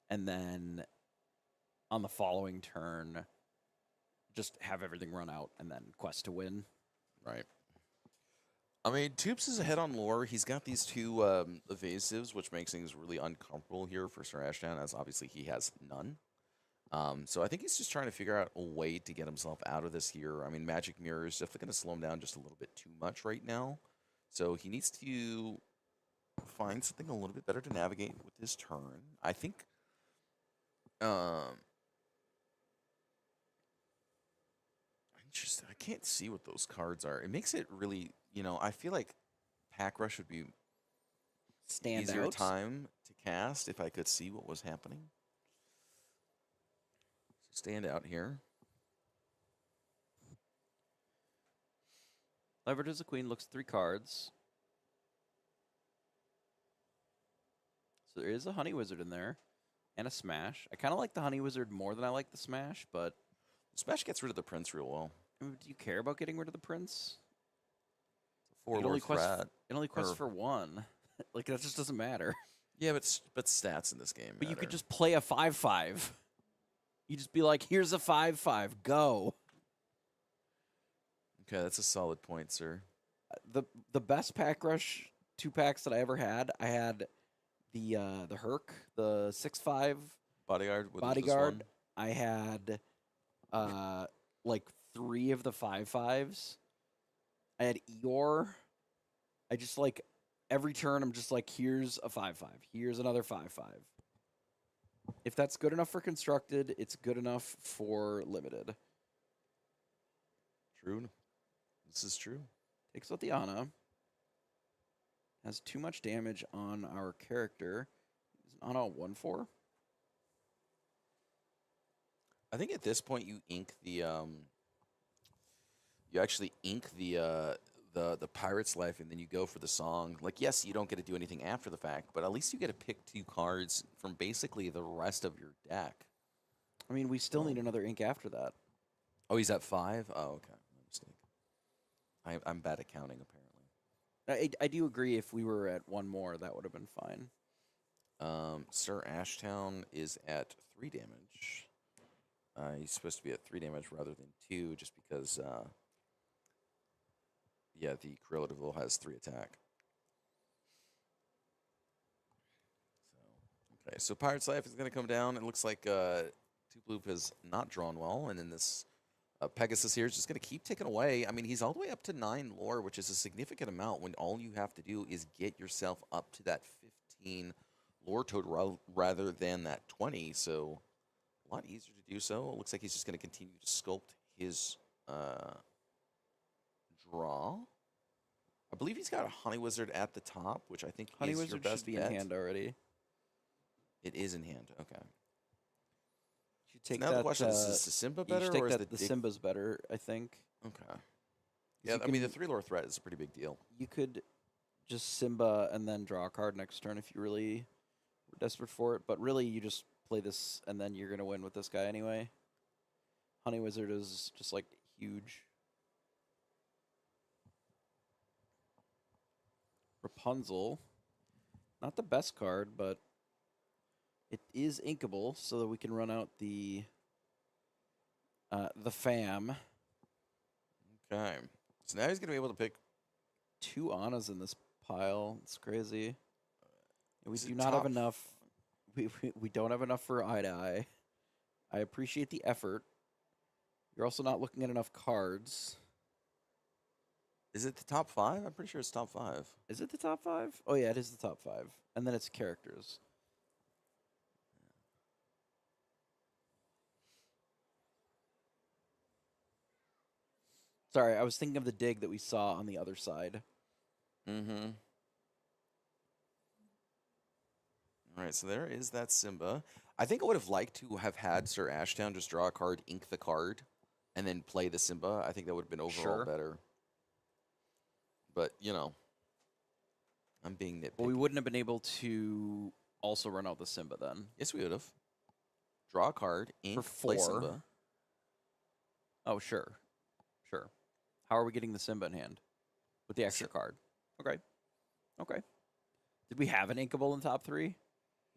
and then on the following turn, just have everything run out and then quest to win. Right. I mean, Toops is ahead on lore. He's got these two evasives, which makes things really uncomfortable here for Sir Ashdown, as obviously he has none. So I think he's just trying to figure out a way to get himself out of this here. I mean, Magic Mirror is definitely going to slow him down just a little bit too much right now. So he needs to find something a little bit better to navigate with his turn. I think I can't see what those cards are. It makes it really, I feel like Pack Rush would be Stand easier out. time to cast if I could see what was happening. So stand out here. Leverages the queen, looks 3 cards. So there is a Honey Wizard in there and a Smash. I kind of like the Honey Wizard more than I like the Smash, but Smash gets rid of the Prince real well. I mean, do you care about getting rid of the Prince? Four It Lord only quests. threat. It only quests or- for 1. Like, that just doesn't matter. Yeah, but stats in this game. But you could matter. just play a 5/5. You just be like, here's a 5/5, go. Okay, that's a solid point, sir. The best Pack Rush 2 packs that I ever had, I had the Herc, the 6/5 Bodyguard. With Bodyguard. I had like 3 of the 5/5s. I had Eeyore. I just like every turn I'm just like, here's a 5/5. Here's another 5/5. If that's good enough for constructed, it's good enough for limited. True. This is true. Takes out the Ana. Has too much damage on our character. Is Ana a 1/4? I think at this point you ink the you actually ink the pirate's life, and then you go for the song. Like, yes, you don't get to do anything after the fact, but at least you get to pick 2 cards from basically the rest of your deck. I mean, we still need another ink after that. Oh, he's at 5. Oh, okay, my mistake. I'm bad at counting apparently. I do agree if we were at 1 more, that would have been fine. Sir Ashtown is at 3 damage. He's supposed to be at 3 damage rather than 2, just because. Yeah, the Cruella de Vil has 3 attack. So Pirate's Life is going to come down. It looks like Tupeloop has not drawn well, and then this Pegasus here is just going to keep ticking away. I mean, he's all the way up to 9 lore, which is a significant amount when all you have to do is get yourself up to that 15 lore total rather than that 20. So a lot easier to do so. It looks like he's just going to continue to sculpt his draw. I believe he's got a Honey Wizard at the top, which I think Honey is your Wizard best should be bet. in hand already. It is in hand. Okay. You should take now that, the question is the Simba you better should take or is that, the the Simba's better, I think. Okay. Yeah, You I mean, the can- 3 lore threat is a pretty big deal. You could just Simba and then draw a card next turn if you really were desperate for it. But really, you just play this and then you're going to win with this guy anyway. Honey Wizard is just like huge. Rapunzel. Not the best card, but it is inkable so that we can run out the fam. Okay. So now he's going to be able to pick. 2 Annas in this pile. It's crazy. We Is do it not have top? enough. We don't have enough for eye to eye. I appreciate the effort. You're also not looking at enough cards. Is it the top 5? I'm pretty sure it's top 5. Is it the top 5? Oh yeah, it is the top 5. And then it's characters. Sorry, I was thinking of the dig that we saw on the other side. Mm-hmm. All right, so there is that Simba. I think I would have liked to have had Sir Ashdown just draw a card, ink the card, and then play the Simba. I think that would have been overall Sure. better. But, you know, I'm being nitpicky. Well, we wouldn't have been able to also run out the Simba then. Yes, we would have. Draw a card, ink, For play 4. Simba. Oh, sure. Sure. How are we getting the Simba in hand? With the extra card. Okay. Okay. Did we have an inkable in top 3?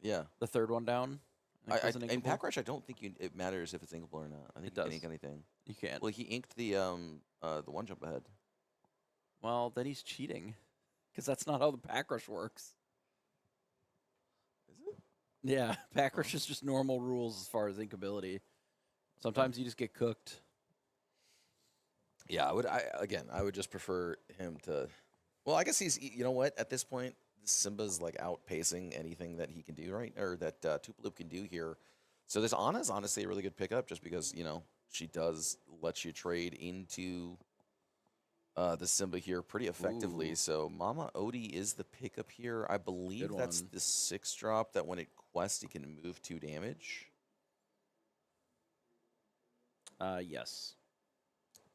Yeah. The third one down? think was an In inkable? Pack Rush, I don't think it matters if it's inkable or not. I think It you can does. ink anything. You can't. Well, he inked the one jump ahead. Well, then he's cheating. Because that's not how the Pack Rush works. Is it? Yeah, Pack Rush is just normal rules as far as inkability. Sometimes you just get cooked. Yeah, I would just prefer him to. Well, I guess he's. You know what? At this point, Simba's like outpacing anything that he can do, right? Or that Tupaloop can do here. So this Anna's honestly a really good pickup, just because she does let you trade into the Simba here pretty effectively. Ooh. So Mama Odie is the pickup here. I believe Good that's one. the 6-drop that when it quests, he can move 2 damage. Yes.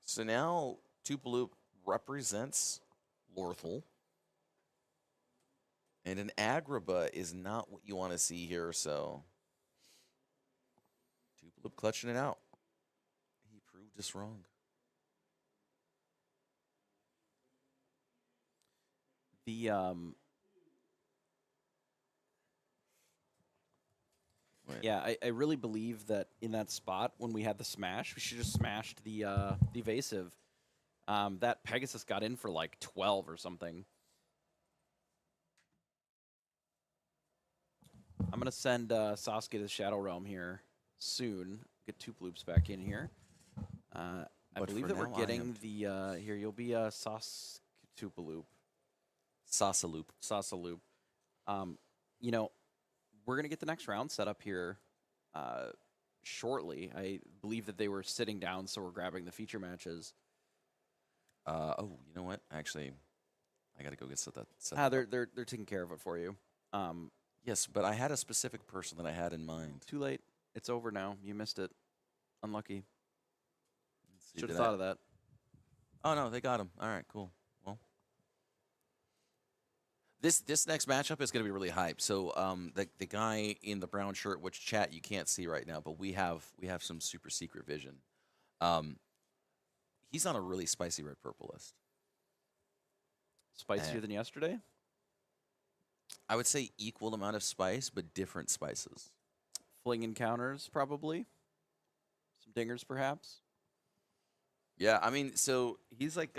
So now Tupaloop represents Lorthel. And an Agrabah is not what you want to see here, so Tupaloop clutching it out. He proved us wrong. The Right. Yeah, I really believe that in that spot when we had the smash, we should have smashed the evasive. That Pegasus got in for like 12 or something. I'm gonna send Sasuke to the Shadow Realm here soon. Get Tupaloops back in here. I But believe for that we're now, I getting am- the here. You'll be Sasuke Tupaloop. Sasaloop. Sasaloop. We're going to get the next round set up here shortly. I believe that they were sitting down, so we're grabbing the feature matches. Oh, you know what? Actually, I got to go get set that up. They're taking care of it for you. Yes, but I had a specific person that I had in mind. Too late. It's over now. You missed it. Unlucky. Let's see, Should have did I- thought of that. Oh no, they got him. All right, cool. Well, this next matchup is going to be really hype. So the guy in the brown shirt, which chat you can't see right now, but we have some super secret vision. He's on a really spicy red purple list. Spicier than yesterday? I would say equal amount of spice, but different spices. Fling encounters, probably. Some dingers, perhaps. Yeah, I mean, so he's like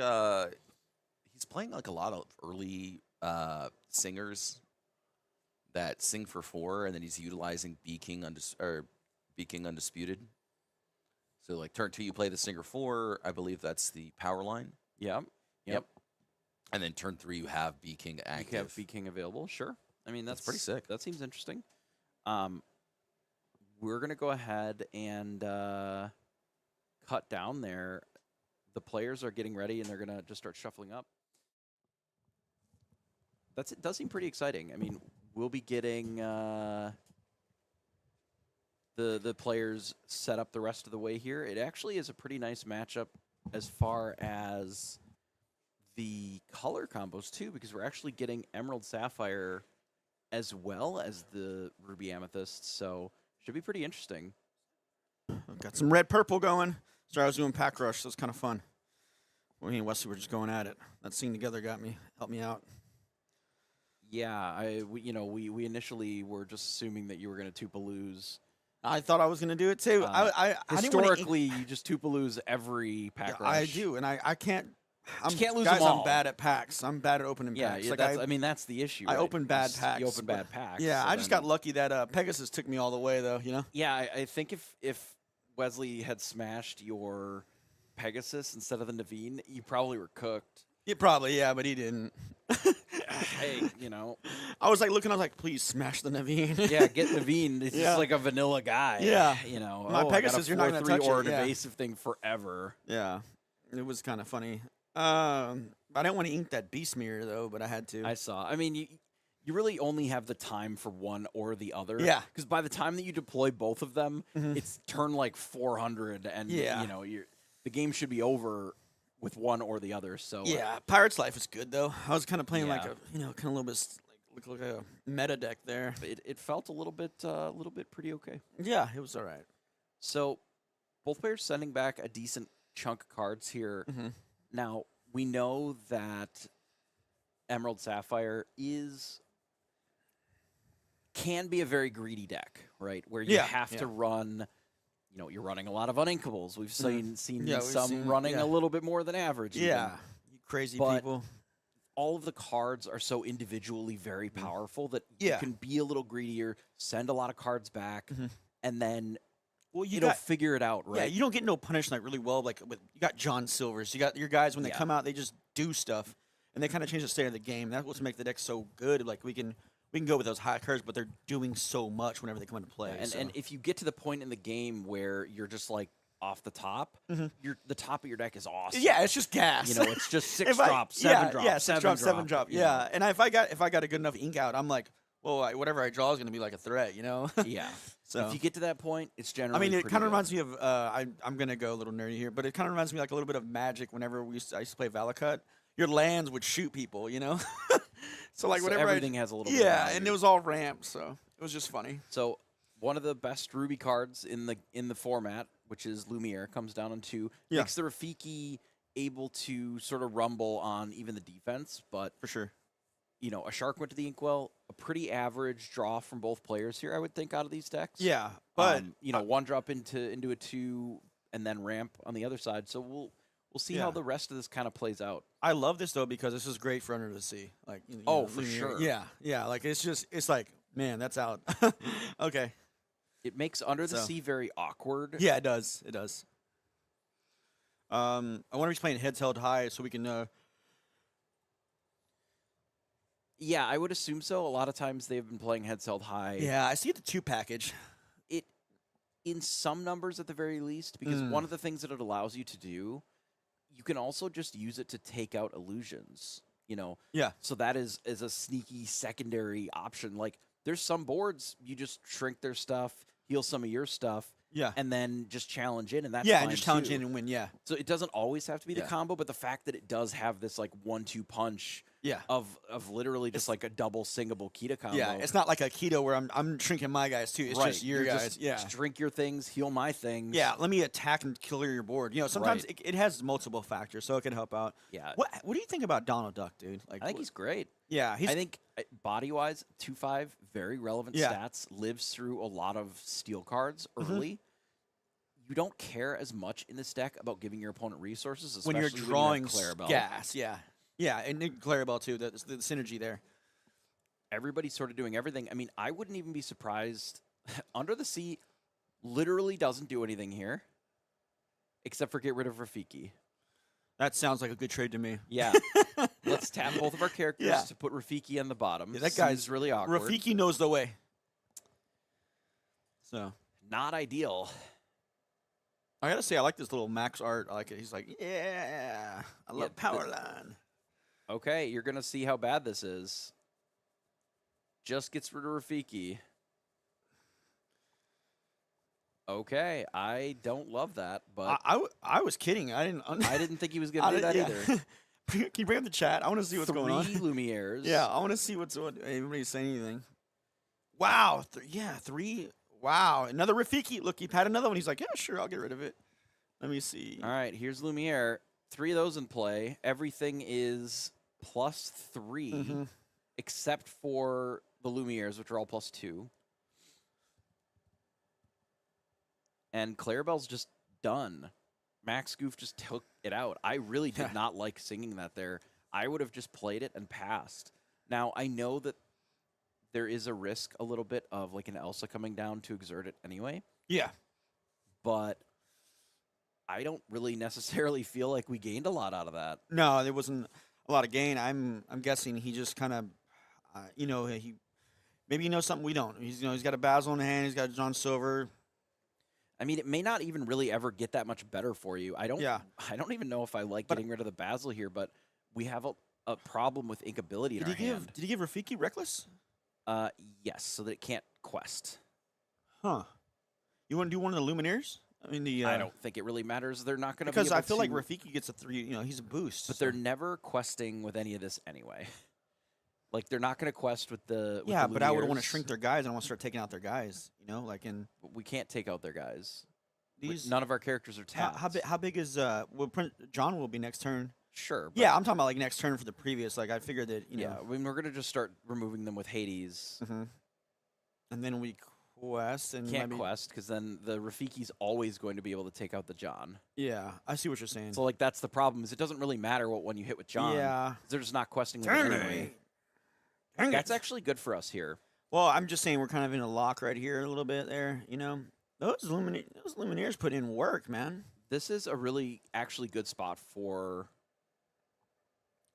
he's playing like a lot of early singers that sing for 4, and then he's utilizing B King Undisputed. So like turn 2, you play the singer 4. I believe that's the power line. Yep. And then turn 3, you have B King active. You have B King available, sure. I mean, that's pretty sick. That seems interesting. We're going to go ahead and cut down there. The players are getting ready, and they're going to just start shuffling up. It does seem pretty exciting. I mean, we'll be getting the players set up the rest of the way here. It actually is a pretty nice matchup as far as the color combos too, because we're actually getting Emerald Sapphire as well as the Ruby Amethyst, so should be pretty interesting. I've got some red purple going. Sorry, I was doing pack rush, so it's kind of fun. Me and Wesley were just going at it. That scene together helped me out. Yeah, we initially were just assuming that you were going to Tupaloose. I thought I was going to do it too. I Historically, you just Tupaloose every pack rush. I do, and I can't. You can't lose guys, them all. I'm bad at packs. I'm bad at opening packs. Yeah, like that's the issue. I right? open bad packs. You open bad packs. Yeah, so I just got lucky that Pegasus took me all the way, though. You know. Yeah, I think if Wesley had smashed your Pegasus instead of the Naveen, you probably were cooked. Yeah, probably, yeah, but he didn't. Hey, I was like looking, I was like, please smash the Naveen. Yeah, get Naveen. It's Yeah. just like a vanilla guy. Yeah. My Pegasus, you're not going to touch or it. an Yeah. evasive thing forever. Yeah, it was kind of funny. I didn't want to ink that beast mirror, though, but I had to. I saw. I mean, you really only have the time for one or the other. Yeah. Because by the time that you deploy both of them, Mhm. it's turn like 400, and Yeah. the game should be over with one or the other. So Yeah, Pirate's Life is good, though. I was kind of playing like Yeah. kind of a little bit look like a meta deck there. it felt a little bit pretty okay. Yeah, it was all right. So both players sending back a decent chunk of cards here. Mm-hmm. Now we know that Emerald Sapphire can be a very greedy deck, right? Where you Yeah, have yeah. to run. You're running a lot of uninkables. We've seen Yeah, we've some seen- running yeah. a little bit more than average. even. Yeah, you crazy But- people. All of the cards are so individually very powerful that Mm-hmm. Yeah. you can be a little greedier, send a lot of cards back, Mhm. and then Well, figure it out, yeah, right? you don't get no punish like really well. Like you got John Silvers, you got your guys when they Yeah. come out, they just do stuff, and they kind of change the state of the game. That's what's make the deck so good. Like we can go with those high cards, but they're doing so much whenever they come into play. and so. and if you get to the point in the game where you're just like off the top, Mhm. the top of your deck is awesome. yeah, it's just gas. It's just six If I- drop, seven yeah, drop, yeah, six drop, seven drop. drop. Yeah, and if I got a good enough ink out, I'm like, well, whatever I draw is going to be like a threat, you know. Yeah. So If you get to that point, it's generally. I mean, it pretty kind of good. reminds me of. I'm gonna go a little nerdy here, but it kind of reminds me like a little bit of Magic. Whenever I used to play Valakut, your lands would shoot people, you know. So like So whatever. everything has a little bit of Yeah, value. and it was all ramped, so it was just funny. So one of the best Ruby cards in the format, which is Lumiere, comes down into Yeah. makes the Rafiki able to sort of rumble on even the defense, but For sure. a Shark went to the Inkwell, a pretty average draw from both players here, I would think, out of these decks. Yeah, but one drop into a two and then ramp on the other side. So we'll see how Yeah. the rest of this kind of plays out. I love this though because this is great for Under the Sea. Like, For Lumiere. sure. Yeah. Like it's like, man, that's out. Okay. It makes Under the So- Sea very awkward. Yeah, it does. It does. I wonder if he's playing heads held high so we can. Yeah, I would assume so. A lot of times they've been playing heads held high. Yeah, I see the 2 package. It in some numbers at the very least, because one of the things that it allows you to do, you can also just use it to take out illusions. Yeah. So that is a sneaky secondary option. Like there's some boards you just shrink their stuff, heal some of your stuff, Yeah. and then just challenge in, and that's Yeah, fine and just challenge too. in and win. Yeah. So it doesn't always have to be the Yeah. combo, but the fact that it does have this like 1-2 punch Yeah. of literally just like a double singable Kita combo. Yeah. It's not like a keto where I'm shrinking my guys too. It's right. just your You're guys. Yeah. Just drink your things, heal my things. Yeah. Let me attack and clear your board. Sometimes Right. it has multiple factors, so it can help out. Yeah. What do you think about Donald Duck, dude? Like, I think he's great. yeah. I think body wise, 2/5, very relevant Yeah. stats, lives through a lot of steel cards Mm-hmm. early. You don't care as much in this deck about giving your opponent resources, especially when you're you drawing have Clarabelle. gas. Yeah. Yeah, and Clarabelle too. The synergy there. Everybody's sort of doing everything. I mean, I wouldn't even be surprised. Under the Sea literally doesn't do anything here, except for get rid of Rafiki. That sounds like a good trade to me. Yeah. Let's tap both of our characters Yeah. to put Rafiki on the bottom. Yeah, that Seems guy's really awkward. Rafiki knows the way. So Not ideal. I gotta say, I like this little Max art. I like it. He's like, yeah, I love Powerline. Okay, you're going to see how bad this is. Just gets rid of Rafiki. Okay, I don't love that, but I was kidding. I didn't. I didn't think he was going to do that either. Can you bring up the chat? I want to see what's going on. 3 Lumieres. Yeah, I want to see what everybody's saying anything. Wow. 3. Wow. Another Rafiki. Look, he had another one. He's like, yeah, sure, I'll get rid of it. Let me see. All right, here's Lumiere. 3 of those in play. Everything is +3, except for the Lumieres, which are all +2. And Clarabelle's just done. Max Goof just took it out. I really did not like singing that there. I would have just played it and passed. Now, I know that there is a risk a little bit of like an Elsa coming down to exert it anyway. Yeah. But I don't really necessarily feel like we gained a lot out of that. No, there wasn't a lot of gain. I'm guessing he just kind of, he maybe he knows something we don't. He's got a Basil in hand. He's got John Silver. I mean, it may not even really ever get that much better for you. I don't even know if I like getting rid of the Basil here, but we have a problem with inkability in our hand. Did he give Rafiki Reckless? Yes, so that it can't quest. Huh. You want to do one of the Lumineers? I mean, I don't think it really matters. They're not going to because I feel like Rafiki gets a 3. He's a boost. But they're never questing with any of this anyway. Like they're not going to quest with the but I would want to shrink their guys. I want to start taking out their guys. We can't take out their guys. These None of our characters are tapped. How big is John will be next turn? Sure. Yeah, I'm talking about like next turn for the previous. Like I figured that Yeah, I mean, we're going to just start removing them with Hades. And then we quest and can't quest because then the Rafiki's always going to be able to take out the John. Yeah, I see what you're saying. So like that's the problem is it doesn't really matter what one you hit with John. Yeah, they're just not questing with it anyway. That's actually good for us here. Well, I'm just saying we're kind of in a lock right here a little bit there. Those Lumineers put in work, man. This is a really actually good spot for.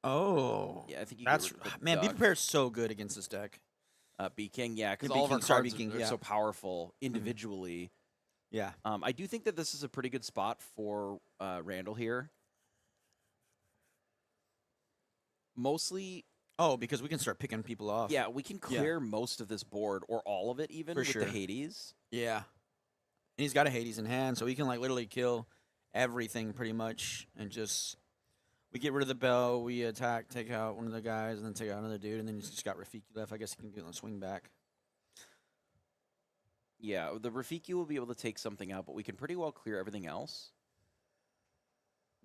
Oh, yeah, I think that's man. Be Prepared is so good against this deck. B King, yeah, because all of our cards are so powerful individually. Yeah. I do think that this is a pretty good spot for Randall here. Mostly. Oh, because we can start picking people off. Yeah, we can clear most of this board, or all of it even, with the Hades. Yeah. And he's got a Hades in hand, so he can like literally kill everything pretty much, and just we get rid of the bell, we attack, take out one of the guys, and then take out another dude, and then he's just got Rafiki left. I guess he can get on swing back. Yeah, the Rafiki will be able to take something out, but we can pretty well clear everything else.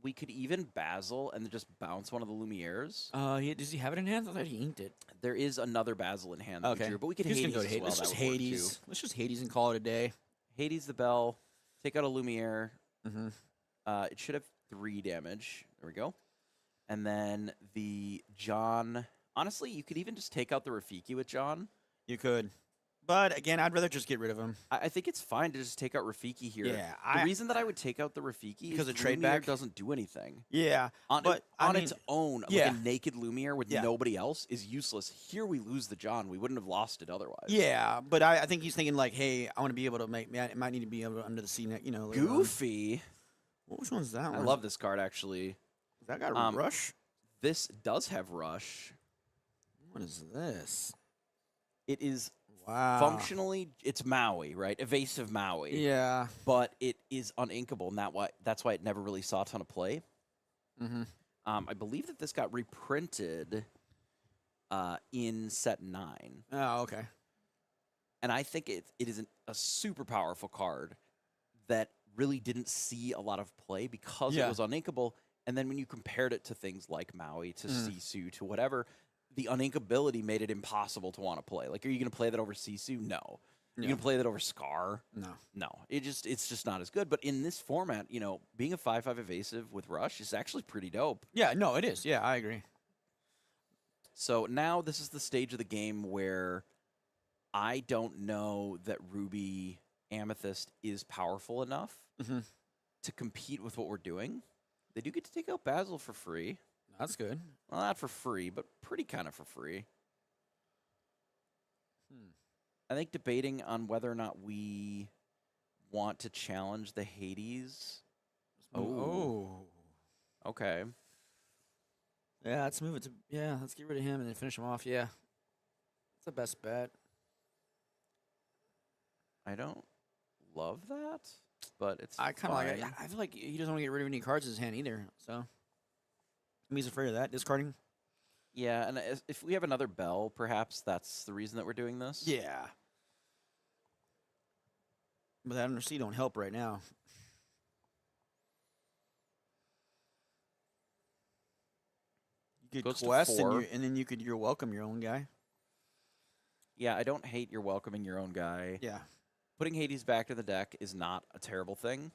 We could even Basil and just bounce one of the Lumieres. Does he have it in hand? I thought he inked it. There is another Basil in hand. Okay, but we could Hades go to Hades. Well. Let's just Hades. Let's just Hades and call it a day. Hades the bell. Take out a Lumiere. It should have 3 damage. There we go. And then the John. Honestly, you could even just take out the Rafiki with John. You could. But again, I'd rather just get rid of him. I think it's fine to just take out Rafiki here. Yeah, the reason that I would take out the Rafiki because is the trade Lumiere back doesn't do anything. Yeah, but on its own, like a naked Lumiere with nobody else is useless. Here we lose the John. We wouldn't have lost it otherwise. Yeah, but I think he's thinking like, hey, I want to be able to I might need to be able to under the sea net. Goofy. Which one's that one? I love this card actually. That got Rush. This does have Rush. What is this? It is. Wow. Functionally, it's Maui, right? Evasive Maui. Yeah. But it is uninkable, and that's why it never really saw a ton of play. I believe that this got reprinted in set 9. Oh, okay. And I think it is a super powerful card that really didn't see a lot of play because it was uninkable. And then when you compared it to things like Maui, to Sisu, to whatever, the uninkability made it impossible to want to play. Like, are you going to play that over Sisu? No. Are you going to play that over Scar? No. It's just not as good. But in this format, being a 5/5 evasive with Rush is actually pretty dope. Yeah, no, it is. Yeah, I agree. So now this is the stage of the game where I don't know that Ruby Amethyst is powerful enough to compete with what we're doing. They do get to take out Basil for free. That's good. Well, not for free, but pretty kind of for free. I think debating on whether or not we want to challenge the Hades. Oh. Okay. Yeah, let's move it to... Yeah, let's get rid of him and then finish him off. Yeah. That's the best bet. I don't love that, but it's I kind of like it. I feel like he doesn't want to get rid of any cards in his hand either, so... He's afraid of that. Discarding. Yeah, and if we have another bell, perhaps that's the reason that we're doing this. Yeah. But that under C don't help right now. You could Goes to quest and, 4. and then you're welcome your own guy. Yeah, I don't hate your welcoming your own guy. Yeah. Putting Hades back in the deck is not a terrible thing.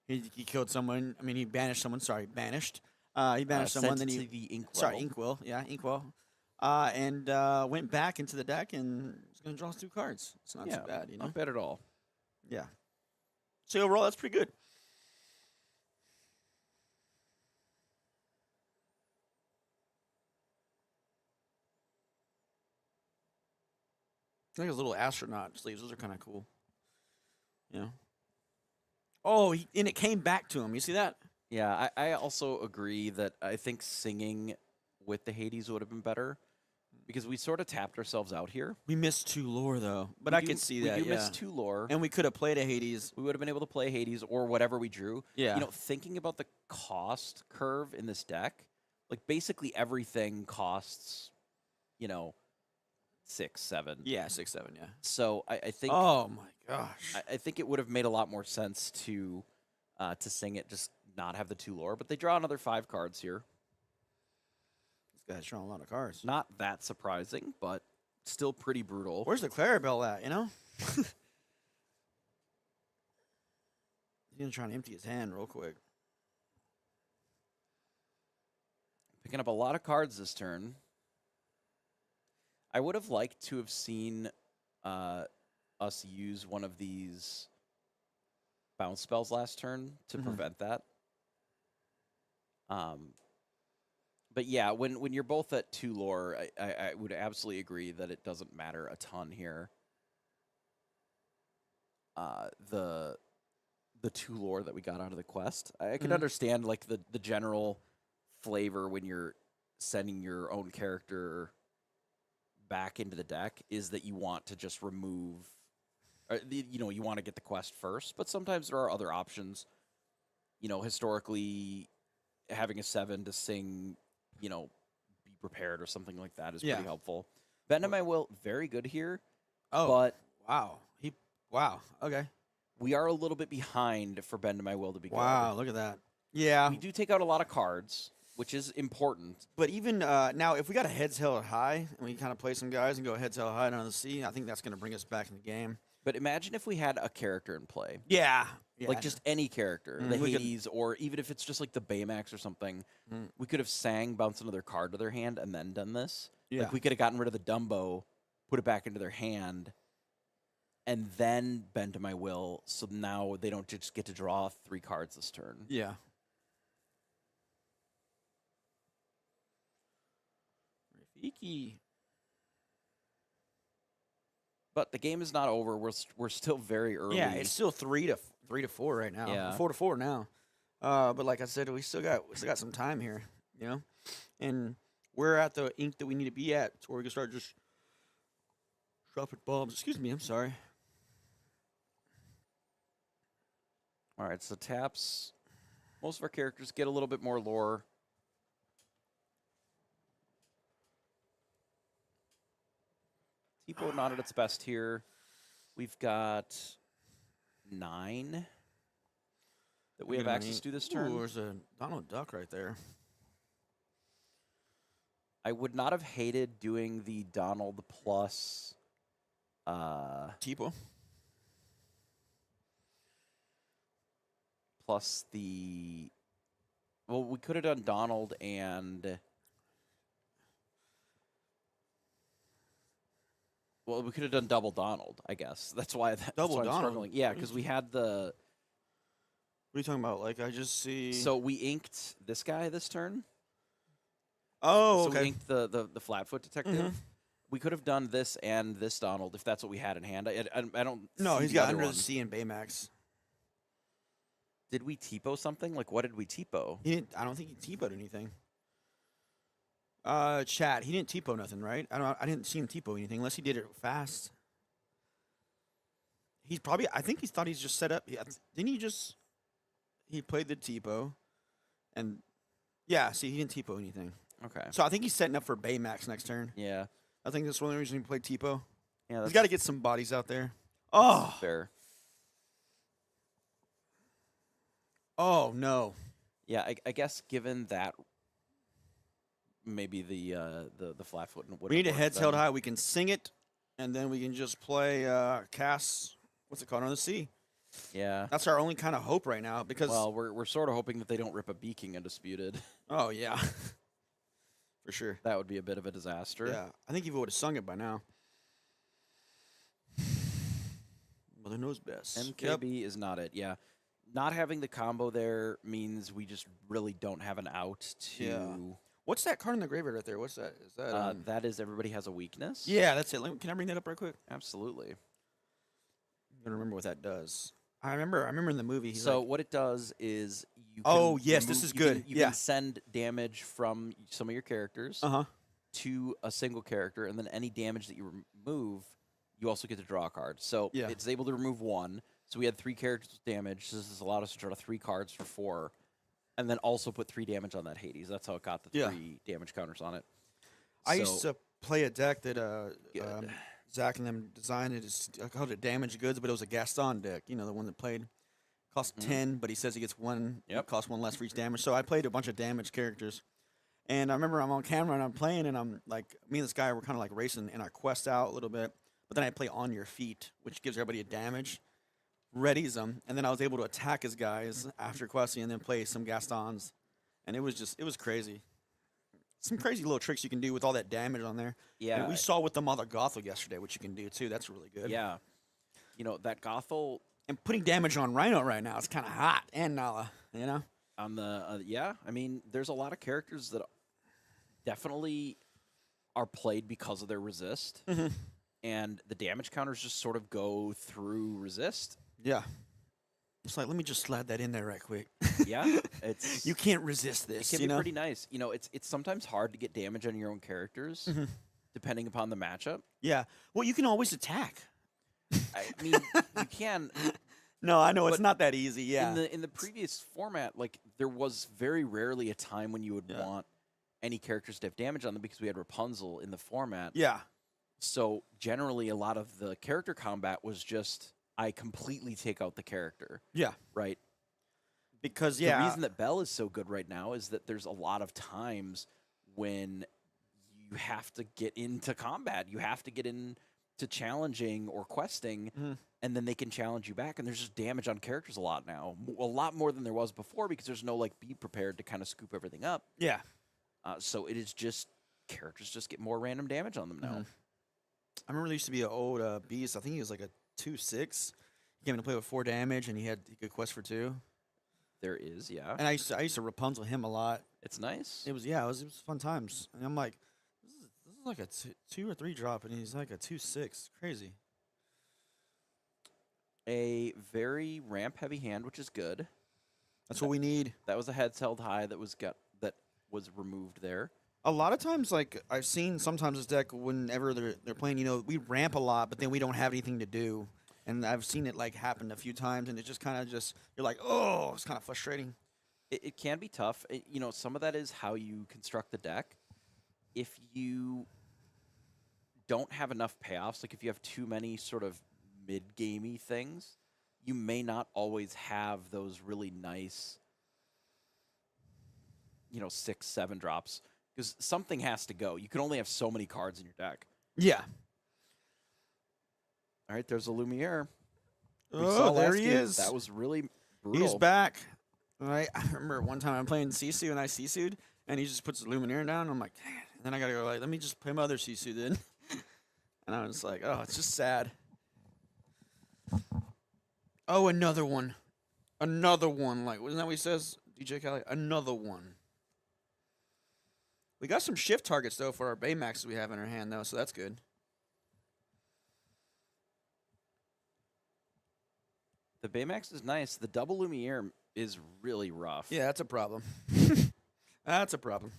He killed someone. I mean, he banished someone. Sorry, banished. He banished someone. Sent Then it he to the Inkwell. sorry, Inkwell. Yeah, Inkwell. And went back into the deck and is going to draw 2 cards. It's not too bad, you know. Not bad at all. Yeah. So overall, that's pretty good. I think his little astronaut sleeves. Those are kind of cool. You know. Oh, and it came back to him. You see that? Yeah, I also agree that I think singing with the Hades would have been better because we sort of tapped ourselves out here. We missed 2 lore though, but We I do- can see we that. do Yeah. miss 2 lore. And we could have played a Hades. We would have been able to play Hades or whatever we drew. Yeah. You know, thinking about the cost curve in this deck, like basically everything costs, 6, 7. Yeah, 6, 7. Yeah. So I think Oh my gosh. I think it would have made a lot more sense to sing it, just not have the 2 lore. But they draw another 5 cards here. This guy's drawing a lot of cards. Not that surprising, but still pretty brutal. Where's the Clarabelle at? You know. He's gonna try and empty his hand real quick. Picking up a lot of cards this turn. I would have liked to have seen us use one of these bounce spells last turn to prevent that. But yeah, when you're both at 2 lore, I would absolutely agree that it doesn't matter a ton here. The 2 lore that we got out of the quest, I can understand like the general flavor when you're sending your own character back into the deck is that you want to just remove, you want to get the quest first, but sometimes there are other options. Historically, having a 7 to sing, be prepared or something like that is pretty helpful. Bend to My Will, very good here. Oh, but wow. Wow. Okay. we are a little bit behind for Bend to My Will to be Wow. Look at that. Yeah. good. We do take out a lot of cards, which is important. But even now, if we got a heads held high and we kind of play some guys and go heads held high down the sea, I think that's going to bring us back in the game. But imagine if we had a character in play. Yeah. Like just any character, the we could- Hades, or even if it's just like the Baymax or something, we could have sang, bounced another card to their hand, and then done this. Yeah. Like we could have gotten rid of the Dumbo, put it back into their hand, and then Bend to My Will. So now they don't just get to draw 3 cards this turn. Yeah. Rafiki. But the game is not over. We're still very early. Yeah, it's still 3 to 4 right now. Yeah. 4 to 4 now. But like I said, we still got some time here, and we're at the ink that we need to be at, so we can start just dropping bombs. Excuse me, I'm sorry. All right, so taps. Most of our characters get a little bit more lore. Tipo not at its best here. We've got 9 that we have access to this turn. Ooh, there's a Donald Duck right there. I would not have hated doing the Donald plus Tipo. plus the. Well, we could have done Donald and. Well, we could have done double Donald, I guess. That's why Double I'm Donald? struggling. Yeah, because we had the. What are you talking about? Like, I just see. So we inked this guy this turn. Oh, So okay. we inked the Flatfoot Detective. We could have done this and this Donald if that's what we had in hand. I don't. No, see he's the got other Under one. the Sea and Baymax. Did we TPO something? Like, what did we TPO? He didn't. I don't think he TPO'd anything. Chat. He didn't TPO nothing, right? I didn't see him TPO anything unless he did it fast. He's probably. I think he thought he's just set up. Didn't he just? He played the TPO, and Yeah, see, he didn't T-Po anything. Okay. So I think he's setting up for Baymax next turn. Yeah. I think that's one of the reasons he played T-Po. Yeah. He's That's got to get some bodies out there. Oh, fair. oh no. Yeah. I guess given that maybe the flat foot would. We need a heads held high. We can sing it, and then we can just play cast. What's it called on the sea? Yeah. That's our only kind of hope right now because. Well, we're sort of hoping that they don't rip a B King Undisputed. Oh yeah, for sure. That would be a bit of a disaster. Yeah, I think he would have sung it by now. Mother knows best. MKB is not it. Yeah. Not having the combo there means we just really don't have an out to. Yeah. What's that card in the graveyard right there? What's that? Is that? That is everybody has a weakness. Yeah, that's it. Can I bring that up right quick? Absolutely. I'm gonna remember what that does. I remember in the movie. So what it does is you. Oh, can yes, this is good. You Yeah. can send damage from some of your characters Uh-huh. to a single character, and then any damage that you remove, you also get to draw a card. So Yeah. it's able to remove one. So we had 3 characters with damage. So this has allowed us to draw 3 cards for 4, and then also put 3 damage on that Hades. That's how it got the 3 damage counters on it. I So- used to play a deck that Good. Zach and them designed it. I called it Damage Goods, but it was a Gaston deck. You know, the one that played cost 10, but he says he gets 1. Yep. It costs 1 less for each damage. So I played a bunch of damage characters. And I remember I'm on camera and I'm playing, and I'm like, me and this guy were kind of like racing, and I quest out a little bit. But then I play On Your Feet, which gives everybody a damage, readies them, and then I was able to attack his guys after questing and then play some Gastons. And it was crazy. Some crazy little tricks you can do with all that damage on there. Yeah. And we saw with the Mother Gothel yesterday, what you can do too. That's really good. Yeah. You know, that Gothel And putting damage on Rhino right now, it's kind of hot. And Nala, you know? on the yeah, I mean, there's a lot of characters that definitely are played because of their resist, and the damage counters just sort of go through resist. Yeah. It's like, let me just slide that in there right quick. Yeah, it's You can't resist it this, can you be know? pretty nice. You know, it's sometimes hard to get damage on your own characters, depending upon the matchup. Yeah. Well, you can always attack. I mean, you can. No, I know it's But not that easy. Yeah. In the previous format, like there was very rarely a time when you would Yeah. want any characters to have damage on them because we had Rapunzel in the format. yeah. So generally, a lot of the character combat was just I completely take out the character, Yeah. right? Because, The yeah. reason that Bell is so good right now is that there's a lot of times when you have to get into combat. You have to get into challenging or questing, and then they can challenge you back. And there's just damage on characters a lot now, a lot more than there was before because there's no like be prepared to kind of scoop everything up. Yeah. So it is just characters just get more random damage on them now. I remember there used to be an old beast. I think he was like a 2/6. He came in to play with 4 damage, and he could quest for 2. There is, yeah, And I used to Rapunzel him a lot. it's nice. It was fun times. And I'm like, this is like a 2 or 3 drop, and he's like a 2/6. Crazy. A very ramp heavy hand, which is good. That's what we need. That was a heads held high that was removed there. A lot of times, like I've seen sometimes this deck whenever they're playing, you know, we ramp a lot, but then we don't have anything to do. And I've seen it like happen a few times, and it just kind of you're like, oh, it's kind of frustrating. It can be tough. You know, some of that is how you construct the deck. If you don't have enough payoffs, like if you have too many sort of mid-gamey things, you may not always have those really nice, 6, 7 drops. Because something has to go. You can only have so many cards in your deck. Yeah. All right, there's a Lumiere. We Oh, saw there last he game. is. That was really brutal. He's back. All right. I remember one time I'm playing Sisu, and I Sisu'd, and he just puts the Lumineer down. And I'm like, dang it. And then I got to go, like, let me just play my other Sisu then. And I was like, oh, it's just sad. Oh, another one. Another one. Like, wasn't that what he says, DJ Khaled? Another one. We got some shift targets, though, for our Baymaxes we have in our hand, though, so that's good. The Baymax is nice. The double Lumiere is really rough. Yeah, that's a problem. That's a problem.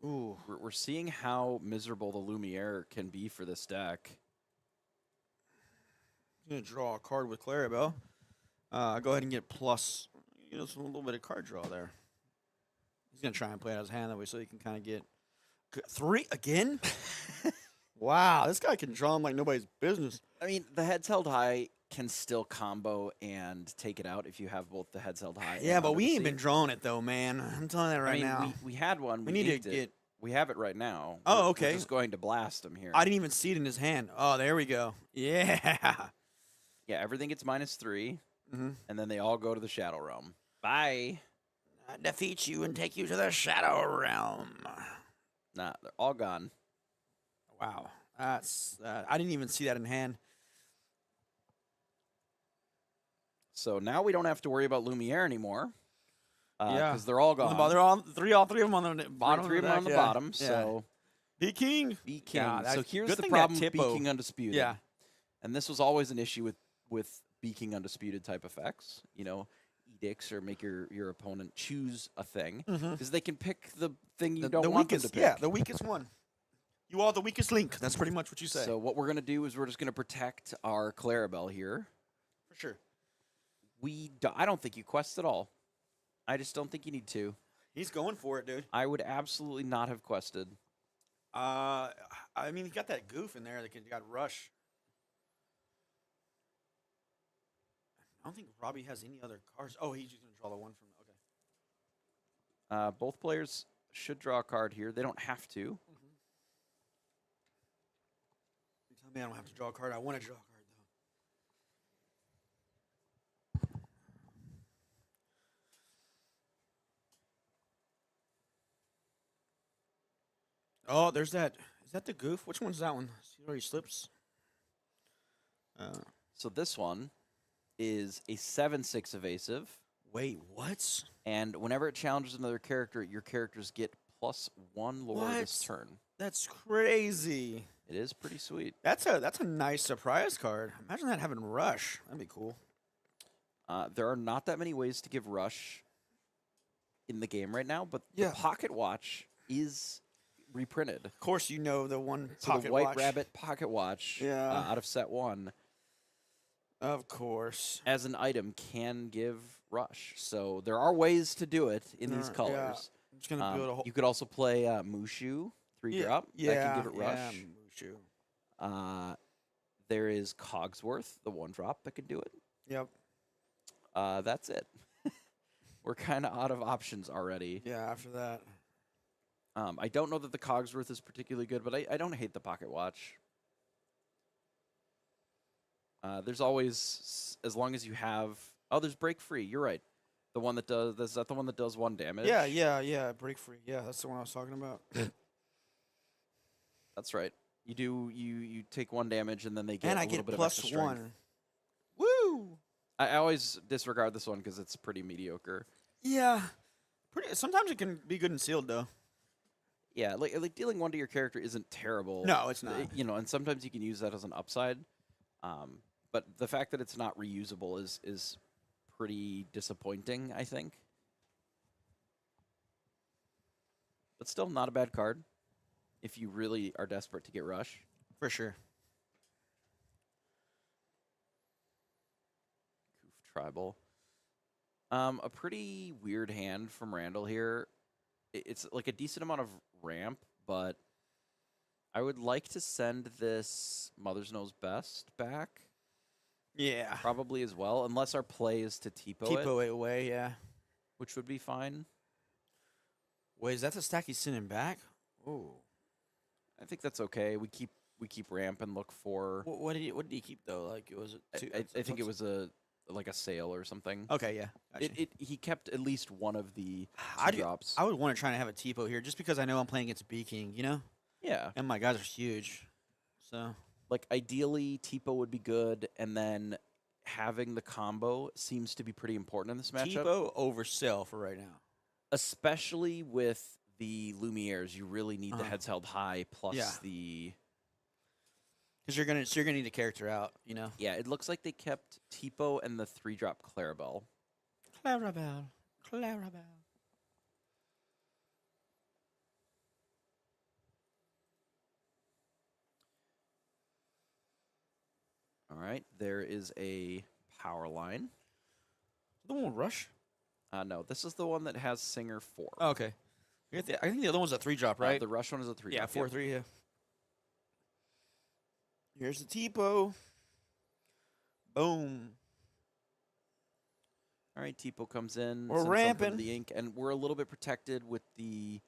Ooh. We're seeing how miserable the Lumiere can be for this deck. gonna draw a card with Clarabelle. Go ahead and get plus, some a little bit of card draw there. He's gonna try and play out his hand that way so he can kind of get 3 again. Wow, this guy can draw him like nobody's business. I mean, the heads held high can still combo and take it out if you have both the heads held high. Yeah, but under we the ain't been sea. drawing it though, man. I'm telling you that I right mean, now. we had one. We need to inked it. get. We have it right now. Oh, We're okay. just going to blast him here. I didn't even see it in his hand. Oh, there we go. Yeah. Yeah, everything gets -3, Mm-hmm. and then they all go to the Shadow Realm. Bye. I defeat you and take you to the Shadow Realm. Nah, they're all gone. Wow. That's. I didn't even see that in hand. So now we don't have to worry about Lumiere anymore. Yeah. Because they're all gone. They're all three of them on the bottom. Three of them on the yeah. bottom. Yeah. So Be king. be king. Yeah, So that's- here's good the thing that problem with Tipo- Be King Undisputed. Yeah. And this was always an issue with Be King Undisputed type effects. Edicts or make your opponent choose a thing. Because they can pick the thing you don't the want weakest, them to pick. Yeah, the weakest one. You are the weakest link. That's pretty much what you say. So what we're going to do is we're just going to protect our Clarabelle here. for sure. I don't think you quest at all. I just don't think you need to. He's going for it, dude. I would absolutely not have quested. I mean, he got that goof in there that got rush. I don't think Robbie has any other cards. Oh, he's just gonna draw the one from. Okay. Both players should draw a card here. They don't have to. You tell me I don't have to draw a card. I want to draw a card though. Oh, there's that. Is that the goof? Which one's that one? See where he slips? So this one is a 7/6 evasive, Wait, what? and whenever it challenges another character, your characters get +1 lore this What? turn. That's crazy. It is pretty sweet. That's a nice surprise card. Imagine that having rush. That'd be cool. There are not that many ways to give rush in the game right now, but Yeah. the Pocket Watch is reprinted. Of course, you know the one So pocket the White watch. Rabbit Pocket Watch Yeah. out of set 1 Of course. as an item can give rush. So there are ways to do it in these Yeah. colors. I'm just gonna build a whole. You could also play Mushu 3-drop. Yeah, That can give it rush. Yeah, Mushu. There is Cogsworth, the 1-drop that can do it. Yep. That's it. We're kind of out of options already. Yeah. After that. I don't know that the Cogsworth is particularly good, but I don't hate the Pocket Watch. There's always, as long as you have... Oh, there's Break Free. You're right. The one that does... Is that the one that does 1 damage? Yeah. Break free. Yeah, that's the one I was talking about. That's right. You take 1 damage, and then they get And a I little get bit of extra plus strength. 1. Woo! I always disregard this one because it's pretty mediocre. Yeah. Sometimes it can be good and sealed though. Yeah, like dealing 1 to your character isn't terrible. No, it's not. And sometimes you can use that as an upside. But the fact that it's not reusable is pretty disappointing, I think. But still, not a bad card if you really are desperate to get rush. For sure. Goof Tribal. A pretty weird hand from Randall here. It's like a decent amount of ramp, but I would like to send this Mother's Knows Best back. Yeah. Probably as well, unless our play is to Tipo it, Tipo it away. Yeah. which would be fine. Wait, is that the stack he's sending back? Oh. I think that's okay. We keep ramp and look for. What did he keep though? Like, was it? I think it was a sale or something. Okay, yeah. Gotcha. He kept at least one of the I drops. I would want to try to have a Tipo here just because I know I'm playing against B King, you know? Yeah, And my guys are huge. So like ideally Tipo would be good, and then having the combo seems to be pretty important in this matchup. Tipo over Cell for right now. Especially with the Lumieres, you really need the heads held high plus Yeah. the. Because you're gonna need a character out, you know. Yeah, it looks like they kept Tipo and the 3-drop Clarabelle. Clarabelle. All right, there is a power line. The one with Rush? No, this is the one that has Singer 4. Oh, okay. I think the other one's a 3-drop, right? The Rush one is a 3. Yeah, 4-3, yeah. Here's the Tipo. Boom. All right, Tipo comes in. We're sends something ramping. to the ink, and we're a little bit protected with the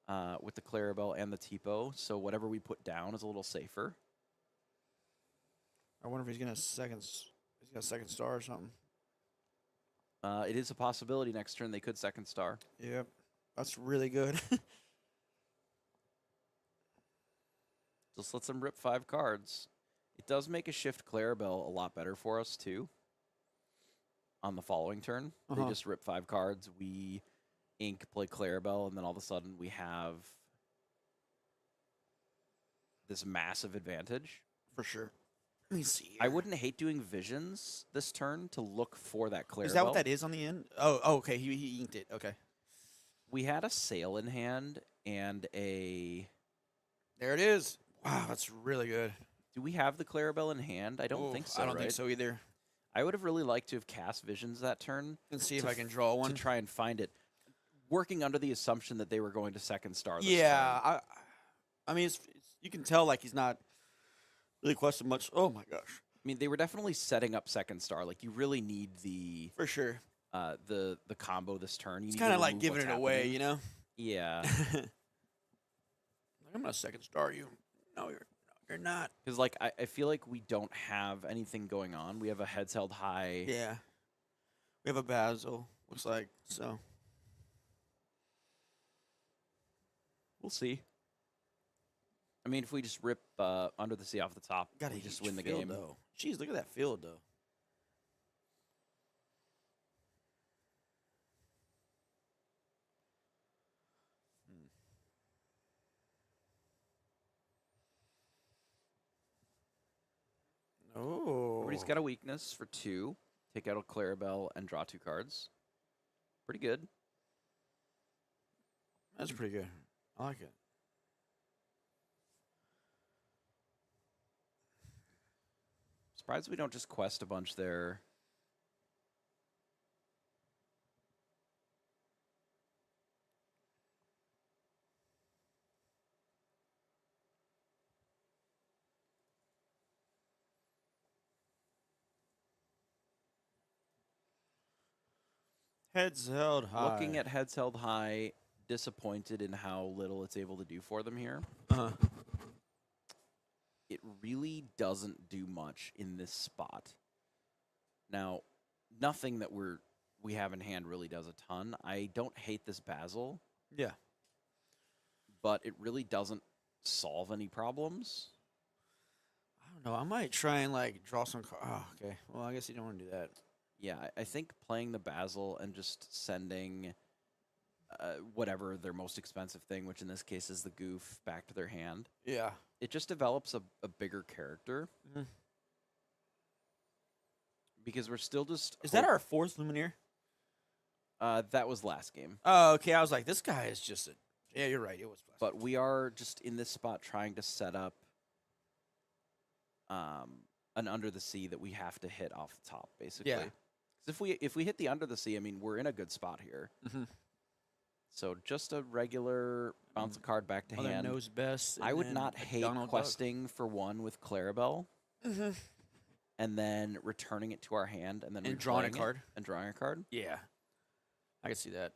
Clarabelle and the Tipo. So whatever we put down is a little safer. I wonder if he's gonna he's got a second star or something. It is a possibility next turn they could second star. Yep. That's really good. Just lets them rip 5 cards. It does make a shift Clarabelle a lot better for us too. On the following turn, they just rip 5 cards. We ink, play Clarabelle, and then all of a sudden we have this massive advantage. For sure. Let me see. I wouldn't hate doing visions this turn to look for that Clarabelle. Is that what that is on the end? Oh, okay. He inked it. Okay. We had a Sail in hand and a... There it is. Wow, that's really good. Do we have the Clarabelle in hand? I don't think so, I don't right? think so either. I would have really liked to have cast visions that turn. Let's see if I can draw one. To try and find it. Working under the assumption that they were going to second star this Yeah, turn. I mean, you can tell like he's not really questioning much. Oh my gosh. I mean, they were definitely setting up second star. Like, you really need the For sure. the combo this turn. You It's need kind to of like remove giving what's it away, happening. you know? Yeah. Like, I'm going to second star you. No, you're not. Because, like, I feel like we don't have anything going on. We have a heads held high. Yeah. We have a Basil, looks like, so. We'll see. I mean, if we just rip Under the Sea off the top, we just win the game. Though. Jeez, look at that field, though. Oh. Everybody's got a weakness for 2. Take out a Clarabelle and draw 2 cards. Pretty good. That's pretty good. I like it. Surprised we don't just quest a bunch there. Heads held high. Looking at heads held high, disappointed in how little it's able to do for them here. It really doesn't do much in this spot. Now, nothing that we have in hand really does a ton. I don't hate this Basil, Yeah. but it really doesn't solve any problems. I don't know. I might try and, like, draw some cards. Oh, okay. Well, I guess you don't want to do that. Yeah, I think playing the Basil and just sending whatever their most expensive thing, which in this case is the Goof, back to their hand. Yeah. It just develops a bigger character. Mhm. Because we're still just... Is that our 4th Lumineer? That was last game. Oh, okay. I was like, this guy is just a... Yeah, you're right. It was last But we are just in this spot trying to set up an Under the Sea that we have to hit off the top, basically. Yeah. 'Cause if we hit the Under the Sea, I mean, we're in a good spot here. Mhm. So just a regular bounce a card back to Mother hand. knows best. I and would then not a hate Donald Duck. questing for 1 with Clarabelle Mm-hmm. and then returning it to our hand and then And drawing a replaying it card. and drawing a card. Yeah. I can see that.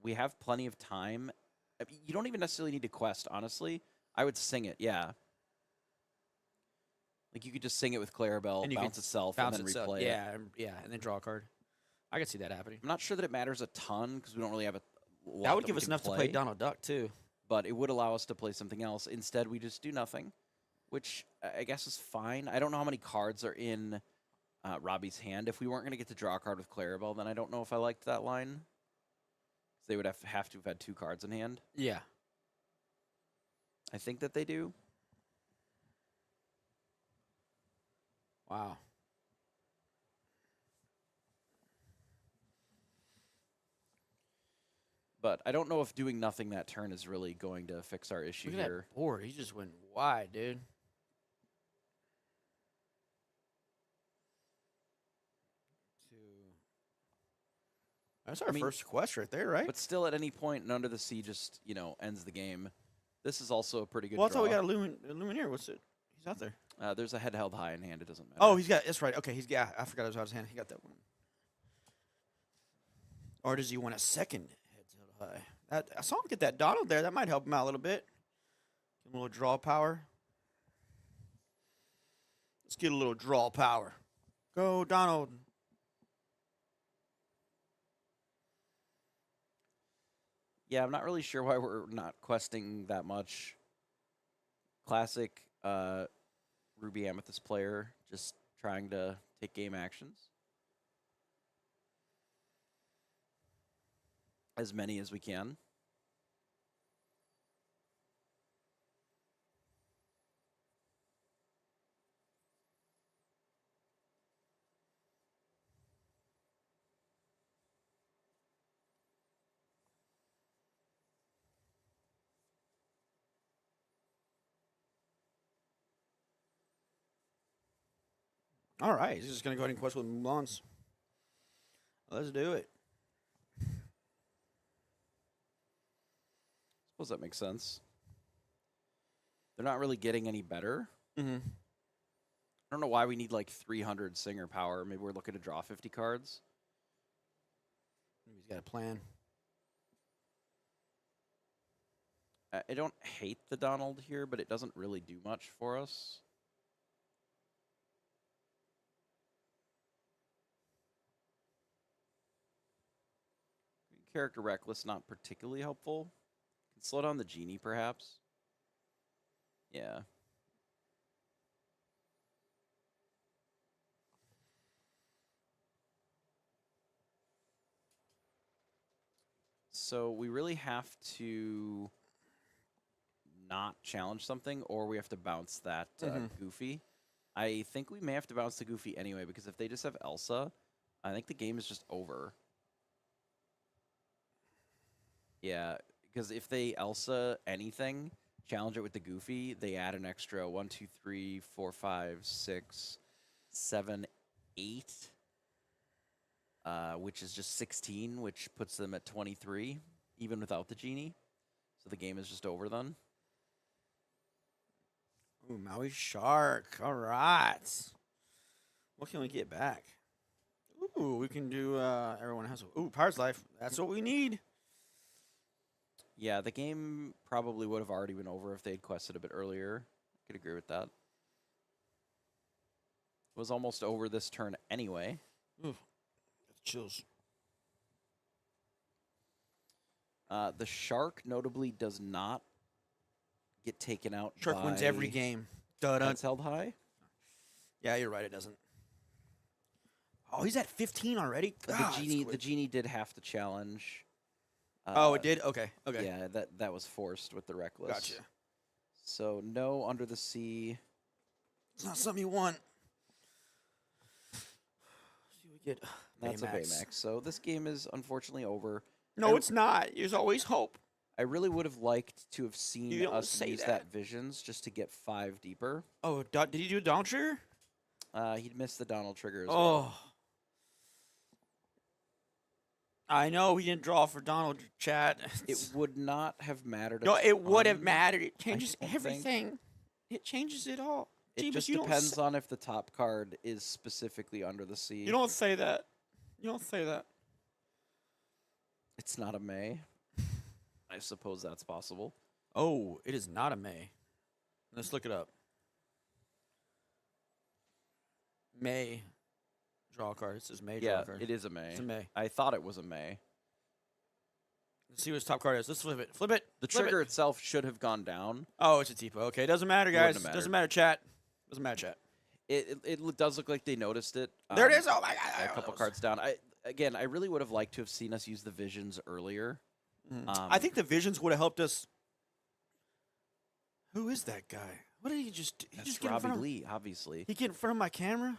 We have plenty of time. I mean, you don't even necessarily need to quest, honestly. I would sing it, yeah. Like, you could just sing it with Clarabelle, And you bounce could itself, Bounce and then itself. replay it. Yeah, and then draw a card. I can see that happening. I'm not sure that it matters a ton because we don't really have a lot That would give we us can enough to play Donald Duck, too. But it would allow us to play something else. Instead, we just do nothing, which I guess is fine. I don't know how many cards are in Robbie's hand. If we weren't going to get to draw a card with Clarabelle, then I don't know if I liked that line. They would have to have had 2 cards in hand. Yeah. I think that they do. Wow. But I don't know if doing nothing that turn is really going to fix our issue Look at here. that board. He just went wide, dude. That's our first quest right there, right? But still, at any point, and Under the Sea just, ends the game. This is also a pretty good Well, I draw. thought we got a Lumineer. What's it? He's out there. There's a head held high in hand. It doesn't matter. Oh, he's got. That's right. Okay, I forgot it was out of his hand. He got that one. Or does he want a second heads held high? I saw him get that Donald there. That might help him out a little bit. Give him a little draw power. Let's get a little draw power. Go, Donald. Yeah, I'm not really sure why we're not questing that much. Classic Ruby Amethyst player, just trying to take game actions. As many as we can. All right, he's just going to go ahead and quest with Mulans. Let's do it. Suppose that makes sense. They're not really getting any better. Mm-hmm. I don't know why we need like 300 Singer power. Maybe we're looking to draw 50 cards. He's got a plan. I don't hate the Donald here, but it doesn't really do much for us. Character Reckless, not particularly helpful. Can slow down the Genie, perhaps. Yeah. So we really have to not challenge something, or we have to bounce that Goofy. I think we may have to bounce the Goofy anyway, because if they just have Elsa, I think the game is just over. Yeah, because if they Elsa anything, challenge it with the Goofy, they add an extra 1, 2, 3, 4, 5, 6, 7, 8, which is just 16, which puts them at 23, even without the Genie. So the game is just over then. Ooh, Maui Shark. All right. What can we get back? Ooh, we can do, everyone has a, Power's Life. That's what we need. Yeah, the game probably would have already been over if they had quested a bit earlier. I could agree with that. It was almost over this turn anyway. Ooh, that's chills. The Shark notably does not get taken out. Shark wins every game. That's held high. Yeah, you're right. It doesn't. Oh, he's at 15 already. The Genie did have to challenge. Oh, it did? Okay. Okay. Yeah, that was forced with the Reckless. Gotcha. So no Under the Sea. It's not something you want. See, we get That's Baymax. a Baymax. So this game is unfortunately over. No, it's not. There's always hope. I really would have liked to have seen You don't us say use that Visions just to get 5 deeper. Oh, did he do a Donald trigger? He'd missed the Donald trigger as well. Oh. I know he didn't draw for Donald, chat. It would not have mattered. No, it would have ton. mattered. It changes don't everything. It changes it all. It Jeebus, just you don't depends say- on if the top card is specifically Under the Sea. You don't say that. You don't say that. It's not a May. I suppose that's possible. Oh, it is not a May. Let's look it up. May. Draw a card. It says May. Draw Yeah, a card. it is a May. It's a May. I thought it was a May. Let's see what his top card is. Let's flip it. Flip it. The Flip trigger it. itself should have gone down. Oh, it's a Tipo. Okay, doesn't matter, Wouldn't guys. have mattered. Doesn't matter, chat. Doesn't matter, chat. It does look like they noticed it. There it is. Oh my God. A couple cards down. I really would have liked to have seen us use the Visions earlier. I think the Visions would have helped us. Who is that guy? What did he just? He That's just get in Robbie front of, Lee, obviously. He get in front of my camera.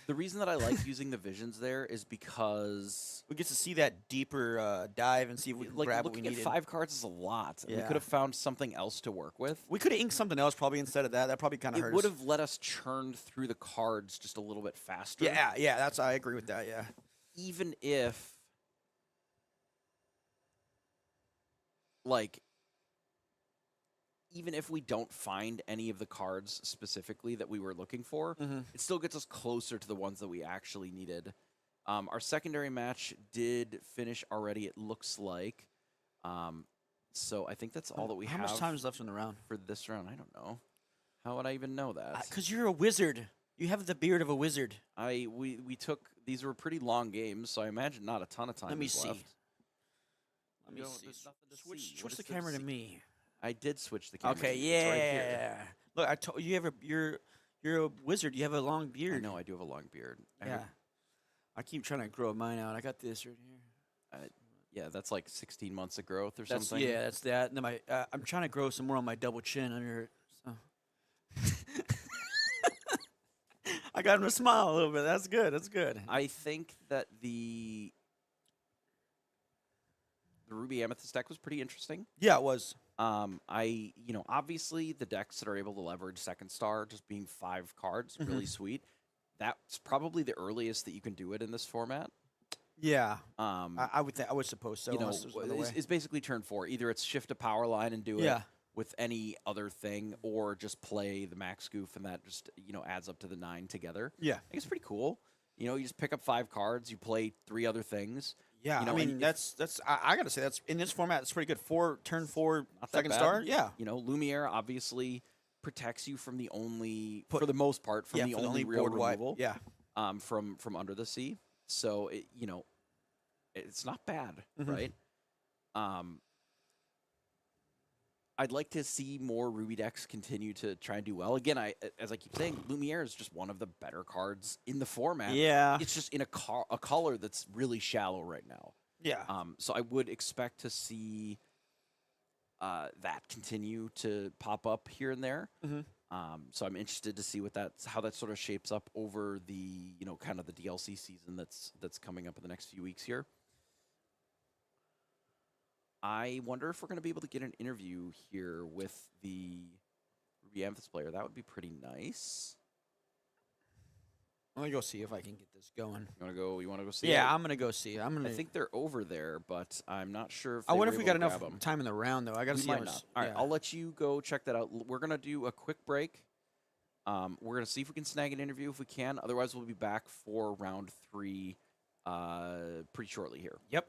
The reason that I like using the Visions there is because We get to see that deeper dive and see if we can grab what we looking at needed. 5 cards is a lot. And we Yeah. could have found something else to work with. We could have inked something else probably instead of that. That probably kind of hurt It would us. have let us churn through the cards just a little bit faster. Yeah, yeah. I agree with that. Yeah. Even if like even if we don't find any of the cards specifically that we were looking for, it still gets us closer to the ones that we actually needed. Our secondary match did finish already, it looks like. So I think that's all that we have. How much time is left in the round? For this round? I don't know. How would I even know that? Because you're a wizard. You have the beard of a wizard. We took these were pretty long games, so I imagine not a ton of time. Let me is see. left. Let me No, see. there's nothing to see. Switch What the is there to camera to see? me. I did switch the camera. Okay, to you. It's right here. yeah. Look, I told you you're a wizard. You have a long beard. I know I do have a long beard. Yeah. I keep trying to grow mine out. I got this right here. Yeah, that's like 16 months of growth or That's something. yeah, that's that. And then my I'm trying to grow some more on my double chin under it. So. I got him to smile a little bit. That's good. That's good. I think that the Ruby Amethyst deck was pretty interesting. Yeah, it was. Obviously the decks that are able to leverage second star just being 5 cards, really sweet. That's probably the earliest that you can do it in this format. Yeah. I would think. I would suppose so. Unless there's another way. It's basically turn 4. Either it's shift a power line and do it Yeah. with any other thing, or just play the max goof, and that just adds up to the 9 together. Yeah. I think it's pretty cool. You just pick up 5 cards, you play 3 other things. Yeah, I mean that's I gotta say that's in this format it's pretty good. Turn 4 Not that second bad. star. Yeah. Lumiere obviously protects you from the only, for the most part, from the for only real board wipe. removal. Yeah. From under the sea. So it's not bad, right? I'd like to see more Ruby decks continue to try and do well. Again, as I keep saying, Lumiere is just one of the better cards in the format. Yeah. It's just in a color that's really shallow right now. Yeah. So I would expect to see that continue to pop up here and there. So I'm interested to see how that sort of shapes up over the kind of the DLC season that's coming up in the next few weeks here. I wonder if we're going to be able to get an interview here with the Ruby Amethyst player. That would be pretty nice. Let me go see if I can get this going. You want to go see? Yeah, it? I'm gonna go see it. I think they're over there, but I'm not sure if I they wonder were if we able got to enough grab 'em. time in the round though. I gotta We see. might not. All right, I'll let you go check that out. We're gonna do a quick break. We're gonna see if we can snag an interview if we can. Otherwise, we'll be back for round 3 pretty shortly here. Yep.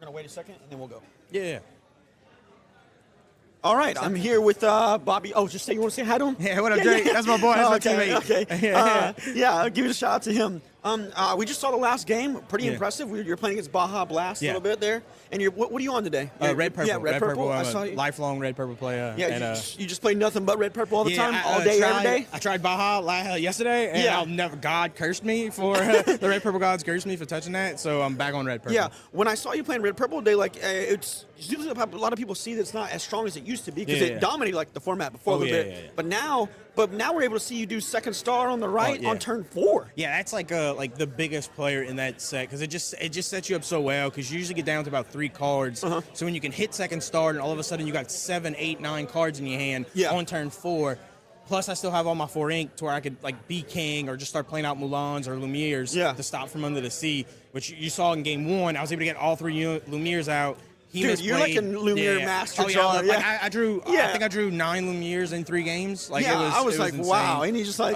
gonna wait a second and then we'll go. Yeah. All right, I'm here with Bobby. Oh, just say you want to say hi to him? Yeah, what up, Jake? That's my boy. That's my teammate. Okay. Yeah, I'll give it a shout out to him. We just saw the last game. Pretty impressive. You're playing against Baja Blast a little bit there. And what are you on today? Red Purple. Yeah, Red Purple. I'm I saw a you. lifelong Red Purple player. Yeah, and, you just play nothing but Red Purple all the time, all I day, tried, every day. I tried Baja yesterday, and God cursed me for the Red Purple gods cursed me for touching that. So I'm back on Red Purple. Yeah, when I saw you playing Red Purple, they it's usually a lot of people see that it's not as strong as it used to be because it dominated like the format before a little bit. Yeah. But now we're able to see you do second star on the right on turn 4. Yeah, that's like the biggest player in that set because it just sets you up so well because you usually get down to about 3 cards. So when you can hit second star and all of a sudden you got 7, 8, 9 cards in your hand on turn 4. Plus, I still have all my 4 ink to where I could like be king or just start playing out Mulans or Lumieres to stop from under the sea, which you saw in game 1. I was able to get all 3 Lumieres out. Dude, you're like a Lumiere master. Oh, yeah. Like, I drew. I think I drew 9 Lumieres in 3 games. Like, I was like, insane. wow. And he's just like.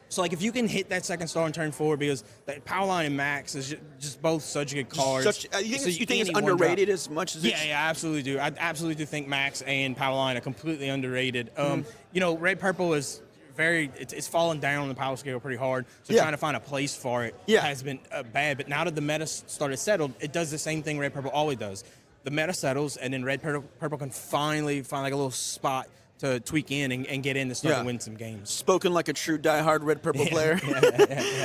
So, like, if you can hit that second star on turn 4, because that Power Line and Max is just both such good cards. You think it's underrated as much as I absolutely do. I absolutely do think Max and Power Line are completely underrated. You know, Red Purple is it's fallen down on the power scale pretty hard. So trying to find a place for it has been bad. But now that the meta started settled, it does the same thing Red Purple always does. The meta settles, and then Red Purple can finally find like a little spot to tweak in and get in to start to win some games. Spoken like a true diehard Red Purple player.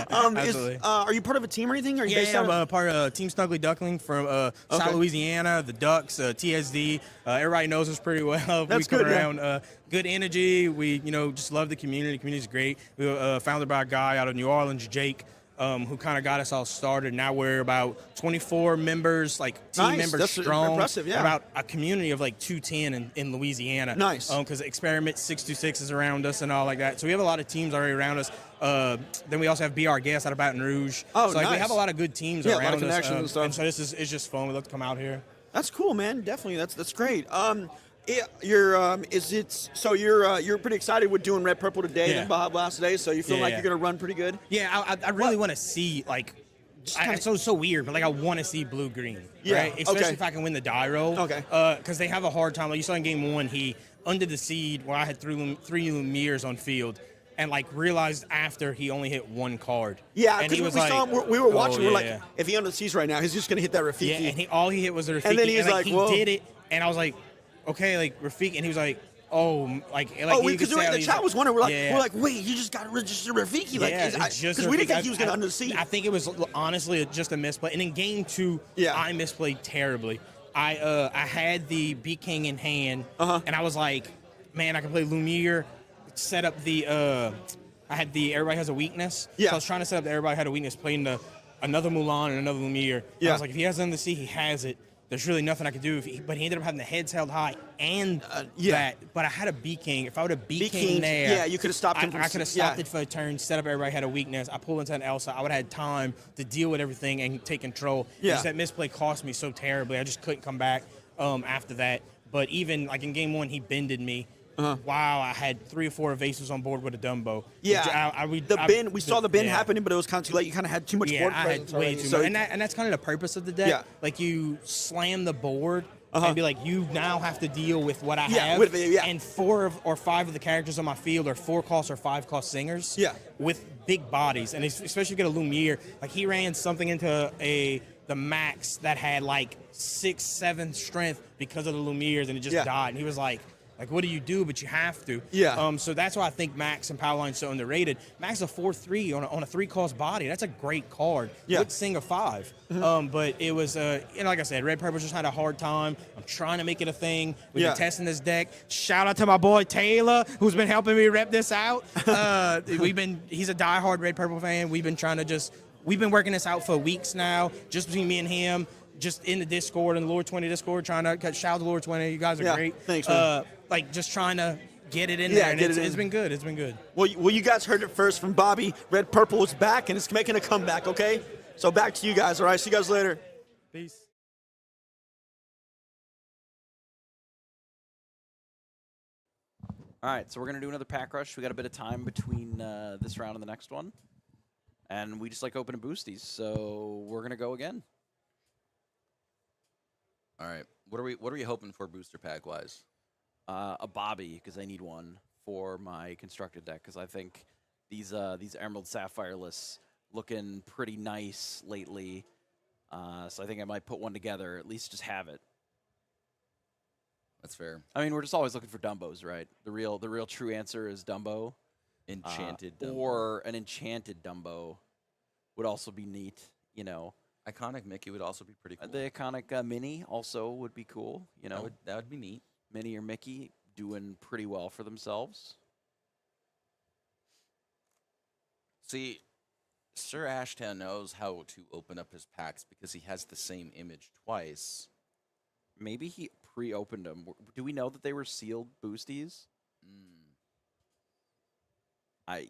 Absolutely. Are you part of a team or anything? Are you based I'm part of Team Snuggly Duckling from South Louisiana, the Ducks, TSD. Everybody knows us pretty well. That's we come good, around. Good energy. We just love the community. The community's great. We were founded by a guy out of New Orleans, Jake. Who kind of got us all started. Now we're about 24 members, like team members That's strong. Impressive, yeah. About a community of like 210 in Louisiana. Nice. Because Experiment 626 is around us and all like that. So we have a lot of teams already around us. Then we also have BR Guest out of Baton Rouge. Oh, so nice. we have a lot of good teams a around lot of us. connections and stuff. And so it's just fun. We love to come out here. That's cool, man. Definitely, that's great. You're pretty excited with doing Red Purple today and Baja Blast today. So you feel like you're gonna run pretty good. Yeah, I really want to see like. It's so weird, but like I want to see blue green, right? Especially if I can win the die roll. Okay. Because they have a hard time. Like you saw in game 1, he under the seed where I had three Lumieres on field, and like realized after he only hit 1 card. Yeah, and he was we like, saw him, we were watching. We're like, yeah. if he under the seas right now, he's just gonna hit that Rafiki. Yeah, and all he hit was the Rafiki. And then he's like, he whoa. did it, and I was like, okay, like Rafiki, and he was like. Because the chat was wondering, we're like, wait, you just got registered Rafiki, because we didn't think he was going to undersee. I think it was honestly just a misplay. And in game 2, I misplayed terribly. I had the B King in hand, and I was like, man, I can play Lumiere. Set up the I had the everybody has a weakness. Yeah. So I was trying to set up the everybody had a weakness, playing another Mulan and another Lumiere. Yeah. I was like, if he has undersea, he has it. There's really nothing I could do. But he ended up having the heads held high and that. But I had a B King. If I would have B King there, you could have stopped him. I could have stopped it for a turn, set up everybody had a weakness. I pulled into an Elsa. I would have had time to deal with everything and take control. Yeah. Just that misplay cost me so terribly. I just couldn't come back after that. But even like in game 1, he bended me. Wow, I had 3 or 4 evasives on board with a Dumbo. Yeah, we saw the bend happening, but it was kind of too late. You kind of had too much board presence. Way too much. And that's kind of the purpose of the deck. Yeah. Like you slam the board and be like, you now have to deal with what I have. And 4 or 5 of the characters on my field are 4-cost or 5-cost singers. Yeah. With big bodies, and especially if you get a Lumiere. Like he ran something into the Max that had like 6, 7 strength because of the Lumieres, and it just died. And he was like, what do you do? But you have to. Yeah. So that's why I think Max and Powerline's so underrated. Max is a 4/3 on a 3-cost body. That's a great card. Yeah. Would sing a 5. But it was, like I said, Red Purple just had a hard time. I'm trying to make it a thing. We've been testing this deck. Shout out to my boy Taylor, who's been helping me rep this out. He's a diehard Red Purple fan. We've been working this out for weeks now, just between me and him. Just in the Discord and the Lord 20 Discord, trying to shout out to Lord 20. You guys are great. Thanks, man. Just trying to get it in there, and it's been good. It's been good. Well, you guys heard it first from Bobby. Red Purple is back, and it's making a comeback, okay? So back to you guys, all right? See you guys later. Peace. All right, so we're going to do another pack rush. We got a bit of time between this round and the next one. And we just like opening boosties, so we're going to go again. All right. What are we hoping for booster pack wise? A Bobby, because I need one for my constructed deck, because I think these Emerald Sapphire lists looking pretty nice lately. So I think I might put one together, at least just have it. That's fair. I mean, we're just always looking for Dumbos, right? The real true answer is Dumbo. Enchanted Dumbo. Or an enchanted Dumbo would also be neat, you know. Iconic Mickey would also be pretty cool. The iconic Mini also would be cool, you know. That would be neat. Minnie or Mickey doing pretty well for themselves. See, Sir Ashtown knows how to open up his packs because he has the same image twice. Maybe he pre-opened them. Do we know that they were sealed boosties? We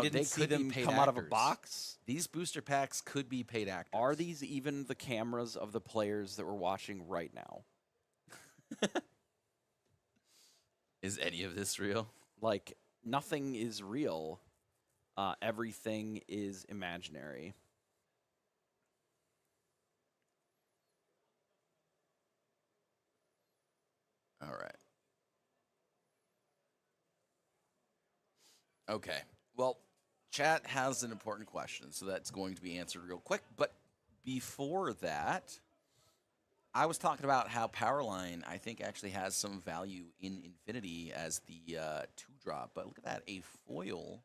didn't see them come out of a box. These booster packs could be paid actors. Are these even the cameras of the players that we're watching right now? Is any of this real? Like, nothing is real. Everything is imaginary. All right. Okay. Well, chat has an important question, so that's going to be answered real quick. But before that, I was talking about how Powerline, I think, actually has some value in Infinity as the 2-drop. But look at that, a foil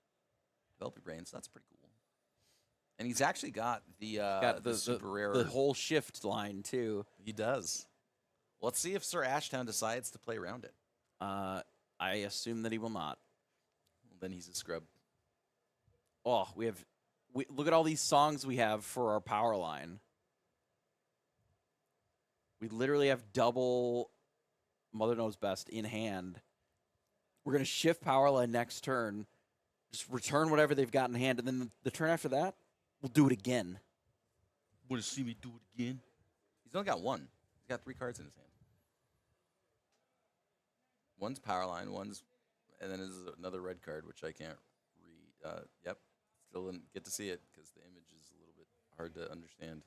Developing Brains. That's pretty cool. And he's actually got the super rare. The whole shift line, too. He does. Let's see if Sir Ashtown decides to play around it. I assume that he will not. Well, then he's a scrub. Oh, look at all these songs we have for our power line. We literally have double Mother Knows Best in hand. We're going to shift power line next turn. Just return whatever they've got in hand. And then the turn after that, we'll do it again. Want to see me do it again? He's only got one. He's got 3 cards in his hand. One's Powerline, and then there's another red card, which I can't read. Yep, still didn't get to see it because the image is a little bit hard to understand.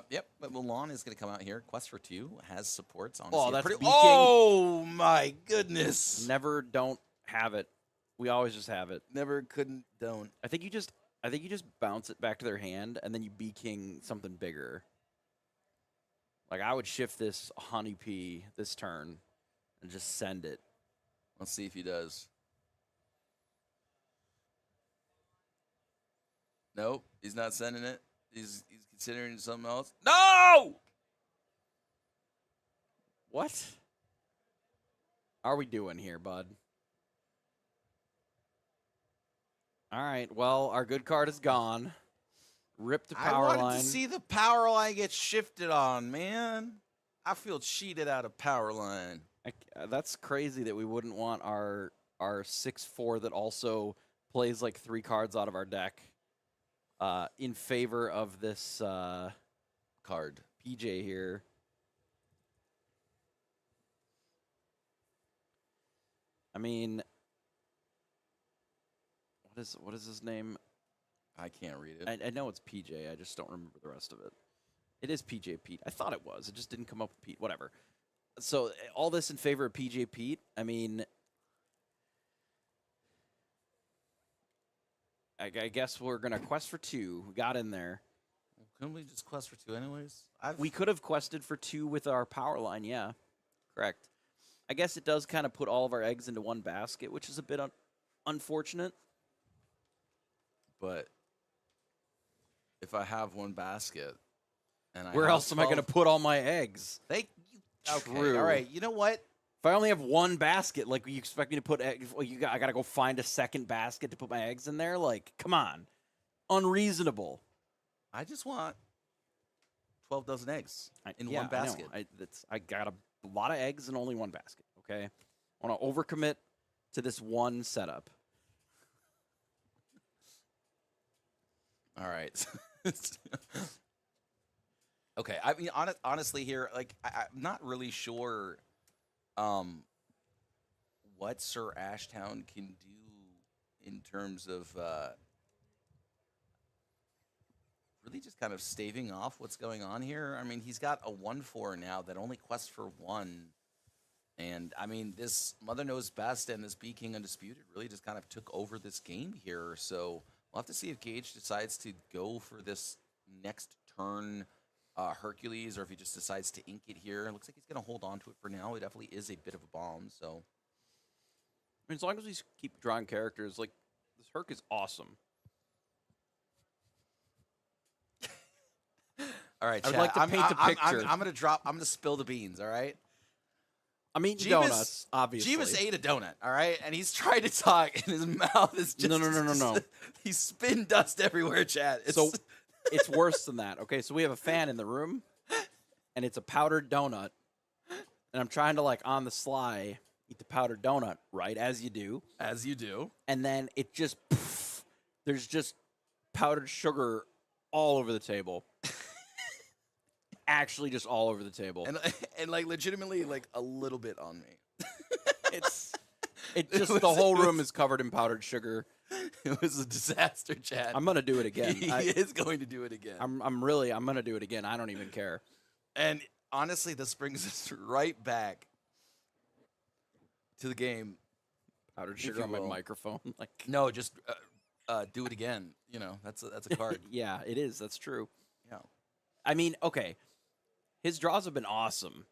Yep, but Mulan is going to come out here. Quest for 2 has supports. Honestly, Oh, that's beaking. Oh, my goodness. Never, don't, have it. We always just have it. Never, couldn't, don't. I think you just bounce it back to their hand, and then you B-King something bigger. Like, I would shift this Honeybee this turn and just send it. Let's see if he does. Nope, he's not sending it. He's considering something else. No! What are we doing here, bud? All right, well, our good card is gone. Rip the power I line. wanted to see the power line get shifted on, man. I feel cheated out of power line. That's crazy that we wouldn't want our 6/4 that also plays like 3 cards out of our deck in favor of this Card. PJ here. I mean, what is his name? I can't read it. I know it's PJ. I just don't remember the rest of it. It is PJ Pete. I thought it was. It just didn't come up with Pete. Whatever. So all this in favor of PJ Pete. I mean, I guess we're gonna quest for 2. We got in there. Well, couldn't we just quest for 2 anyways? We could have quested for 2 with our power line. Yeah, correct. I guess it does kind of put all of our eggs into one basket, which is a bit unfortunate. But if I have one basket, and where else am I going to put all my eggs? Okay, True. all right. You know what? If I only have one basket, like, you expect me to put eggs? Well, I got to go find a second basket to put my eggs in there? Like, come on. Unreasonable. I just want 12 dozen eggs in Yeah, one basket. I got a lot of eggs in only one basket, okay? I want to overcommit to this one setup. All right. Okay. I mean, honestly, here, like, I'm not really sure what Sir Ashtown can do in terms of really just kind of staving off what's going on here. I mean, he's got a 1/4 now that only quests for 1. And I mean, this Mother Knows Best and this Be King Undisputed really just kind of took over this game here. So we'll have to see if Gage decides to go for this next turn Hercules, or if he just decides to ink it here. It looks like he's going to hold on to it for now. It definitely is a bit of a bomb. So, I mean, as long as we keep drawing characters, like, this Herc is awesome. all right, I would chat, like to paint a picture. I'm going to spill the beans, all right? I'm eating Jeebus- donuts, obviously. Jeebus ate a donut, all right? And he's trying to talk, and his mouth is just... No. He's spitting dust everywhere, chat. So it's worse than that. Okay, so we have a fan in the room, and it's a powdered donut, and I'm trying to, like, on the sly, eat the powdered donut, right, as you do. As you do. And then it just... there's just powdered sugar all over the table. Actually just all over the table. And like, legitimately, like, a little bit on me. The whole room is covered in powdered sugar. It was a disaster, chat. I'm gonna do it again. He is going to do it again. I'm gonna do it again. I don't even care. And honestly, this brings us right back to the game. Powdered If sugar you on my will. microphone. Like, No, just do it again. You know, that's a card. yeah, it is. That's true. Yeah. I mean, okay. His draws have been awesome.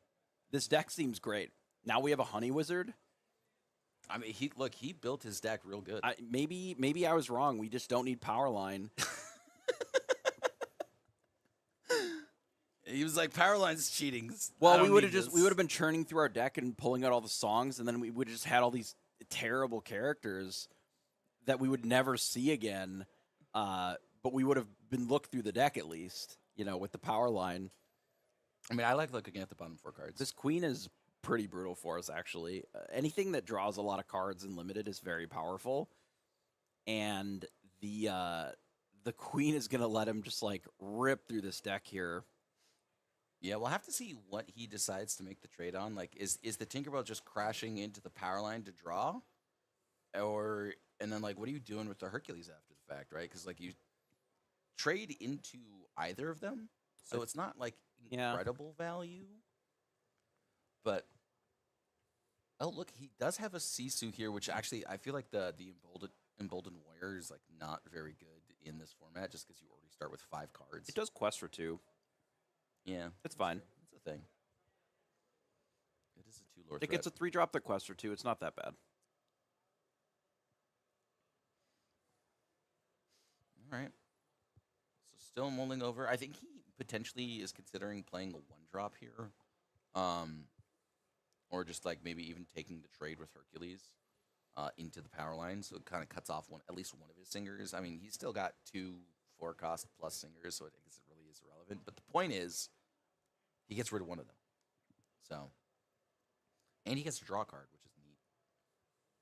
This deck seems great. Now we have a Honey Wizard. I mean, he built his deck real good. Maybe I was wrong. We just don't need Power Line. He was like, Power Line's cheating. Well, we would have been churning through our deck and pulling out all the songs, and then we would have just had all these terrible characters that we would never see again. But we would have been looked through the deck at least, with the Power Line. I mean, I like looking at the bottom 4 cards. This Queen is pretty brutal for us, actually. Anything that draws a lot of cards in Limited is very powerful. And the Queen is going to let him just, like, rip through this deck here. Yeah, we'll have to see what he decides to make the trade on. Like, is the Tinkerbell just crashing into the Power Line to draw? And then, like, what are you doing with the Hercules after the fact, right? Because, like, you trade into either of them. So it's not, like, incredible value. But, oh, look, he does have a Sisu here, which actually I feel like the Emboldened Warrior is, like, not very good in this format just because you already start with 5 cards. It does quest for 2. Yeah. It's fine. It's a thing. It is a 2-lore It gets a 3-drop that quest for 2. It's not that bad. All right. So still mulling over. I think he potentially is considering playing a 1-drop here. Or just like maybe even taking the trade with Hercules into the Power Line. So it kind of cuts off at least one of his singers. I mean, he's still got 2 4-cost plus singers, so I guess it really is irrelevant. But the point is, he gets rid of one of them. So, and he gets a draw card, which is neat.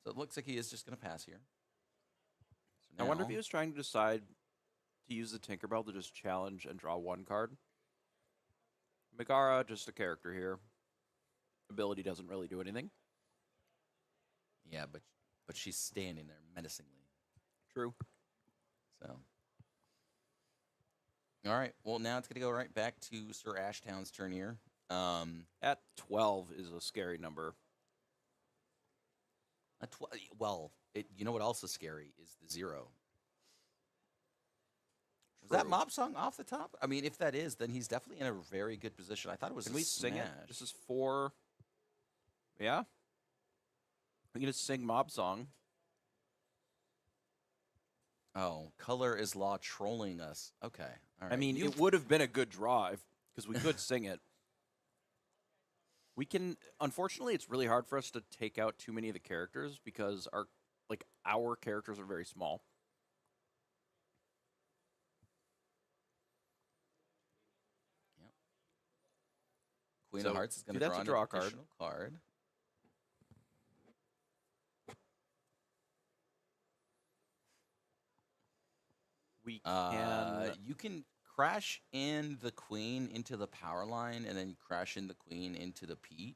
So it looks like he is just going to pass here. So I wonder if now- he was trying to decide to use the Tinkerbell to just challenge and draw 1 card. Megara, just a character here. Ability doesn't really do anything. Yeah, but she's standing there menacingly. True. So, all right. Well, now it's going to go right back to Sir Ashtown's turn here. At 12 is a scary number. You know what else is scary is the 0. Was that True. Mob Song off the top? I mean, if that is, then he's definitely in a very good position. I thought it was Can a we sing it? smash. This is 4. Yeah? We can just sing Mob Song. Oh, Color is Law trolling us. Okay. All right. I mean, it would have been a good draw because we could sing it. We can. Unfortunately, it's really hard for us to take out too many of the characters because our characters are very small. Yep. Queen So, of Hearts is going do to that draw to an draw a card. additional card. We can. You can crash in the Queen into the Power Line and then crash in the Queen into the Pete.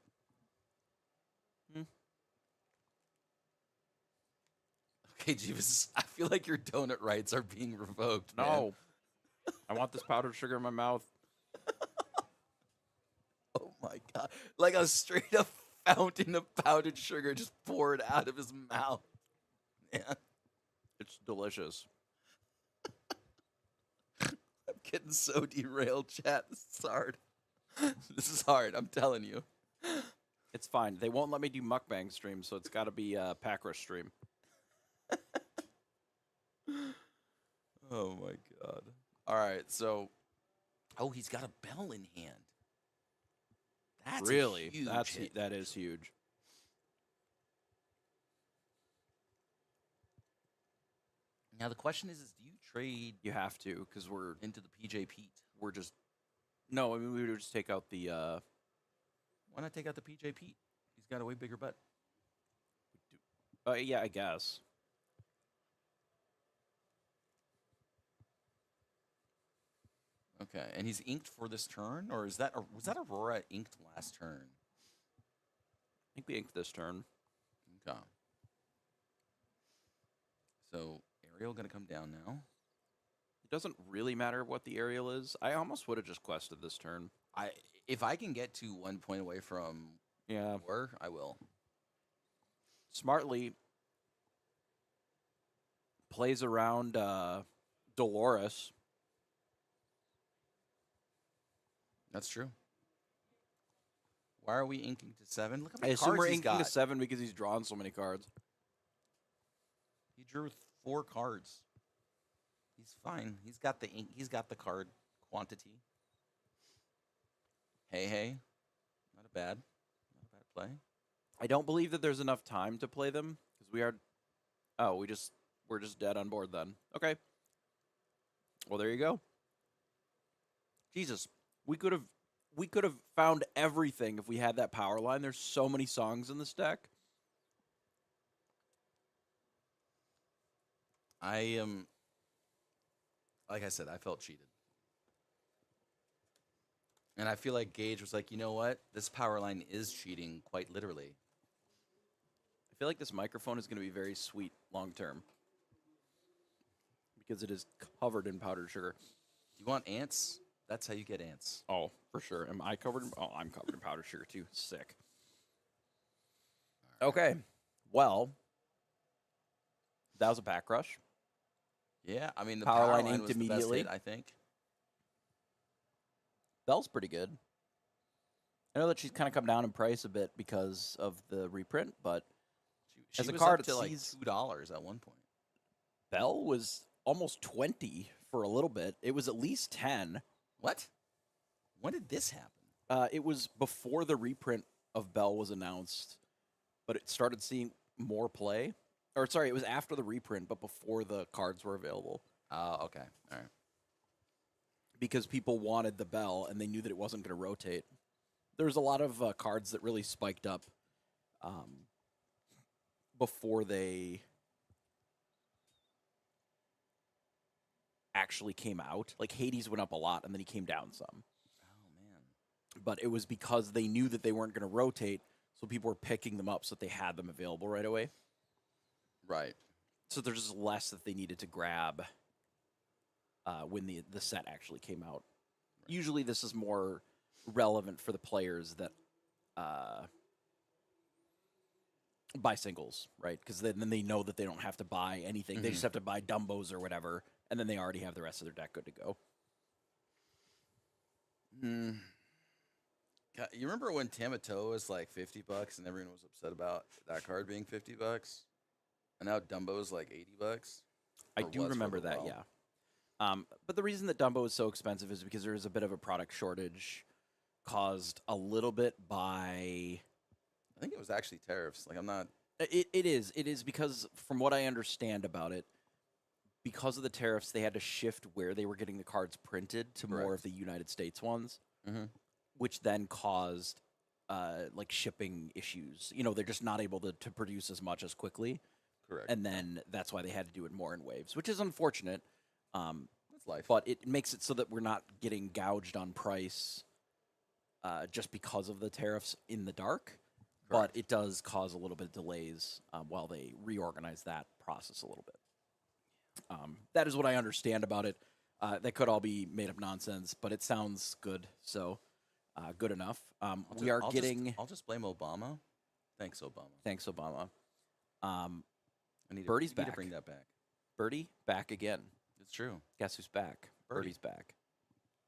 Okay, Jeeves, I feel like your donut rights are being revoked. Man. No. I want this powdered sugar in my mouth. Oh my god! Like a straight up fountain of powdered sugar just poured out of his mouth. Yeah, It's delicious. I'm getting so derailed, chat. This is hard. This is hard. I'm telling you. It's fine. They won't let me do mukbang streams, so it's got to be a pack rush stream. Oh my god! All right, so he's got a bell in hand. That's a Really? huge hit. That is huge. Now the question is do you trade You have to, because we're into the PJ Pete? just no. I mean, we would just take out the. Why not take out the PJ Pete? He's got a way bigger butt. Yeah, I guess. Okay, and he's inked for this turn, or was that Aurora inked last turn? I think we inked this turn. Okay. So Ariel gonna come down now. It doesn't really matter what the aerial is. I almost would have just quested this turn. If I can get to 1 point away from Yeah. war, I will. Smartly plays around Dolores. That's true. Why are we inking to 7? Look how I many assume cards we're he's inking got. to 7 because he's drawn so many cards. He drew 4 cards. He's fine. He's got the ink. He's got the card quantity. Hey, not a bad play. I don't believe that there's enough time to play them because we are. Oh, we're just dead on board then. Okay. Well, there you go. Jesus, we could have found everything if we had that power line. There's so many songs in this deck. I am, like I said, I felt cheated. And I feel like Gage was like, you know what? This power line is cheating, quite literally. I feel like this microphone is going to be very sweet long term because it is covered in powdered sugar. You want ants? That's how you get ants. Oh, for sure. Am I covered? Oh, I'm covered in powdered sugar too. Sick. Okay. Well, that was a back rush. Yeah, I mean, the Power power line line inked was the best immediately. hit, I think. Bell's pretty good. I know that she's kind of come down in price a bit because of the reprint, but She as a was card, up to it like sees- $2 at one point. Bell was almost 20 for a little bit. It was at least 10. What? When did this happen? It was before the reprint of Bell was announced, but it started seeing more play. Or sorry, it was after the reprint, but before the cards were available. Okay. All right. Because people wanted the Bell and they knew that it wasn't going to rotate. There was a lot of cards that really spiked up before they actually came out. Like Hades went up a lot and then he came down some. Oh, man. But it was because they knew that they weren't going to rotate, so people were picking them up so that they had them available right away. Right. So there's just less that they needed to grab when the set actually came out. Right. Usually this is more relevant for the players that buy singles, right? Because then they know that they don't have to buy anything. They just have to buy Dumbos or whatever, and then they already have the rest of their deck good to go. God, you remember when Tamato was like $50 and everyone was upset about that card being $50? And now Dumbo's like $80? I Or do was for a remember little that, while. yeah. But the reason that Dumbo is so expensive is because there is a bit of a product shortage caused a little bit by... I think it was actually tariffs. Like, I'm not... It is. It is because, from what I understand about it, because of the tariffs, they had to shift where they were getting the cards printed to more Correct. of the United States ones, Mm-hmm. which then caused like shipping issues. You know, they're just not able to produce as much as quickly, Correct. and then that's why they had to do it more in waves, which is unfortunate. That's life. But it makes it so that we're not getting gouged on price just because of the tariffs in the dark. But it does cause a little bit of delays while they reorganize that process a little bit. That is what I understand about it. That could all be made up nonsense, but it sounds good. So good enough. We are getting. I'll just blame Obama. Thanks, Obama. Thanks, Obama. I need Birdie's to, need to back. bring that back. Birdie back again. It's true. Guess who's back? Birdie. Birdie's back.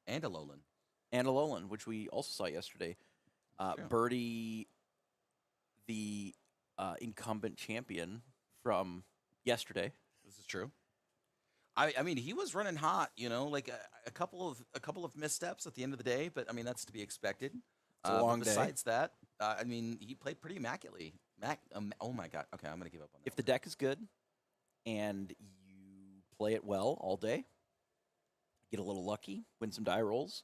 And Alolan. And Alolan, which we also saw yesterday. True. Birdie, the incumbent champion from yesterday. This is true. I mean, he was running hot, like a couple of missteps at the end of the day, but I mean that's to be expected. It's a long day. Besides that, I mean, he played pretty immaculately. Oh my God. Okay, I'm gonna give up on that. If the deck is good and you play it well all day, get a little lucky, win some die rolls.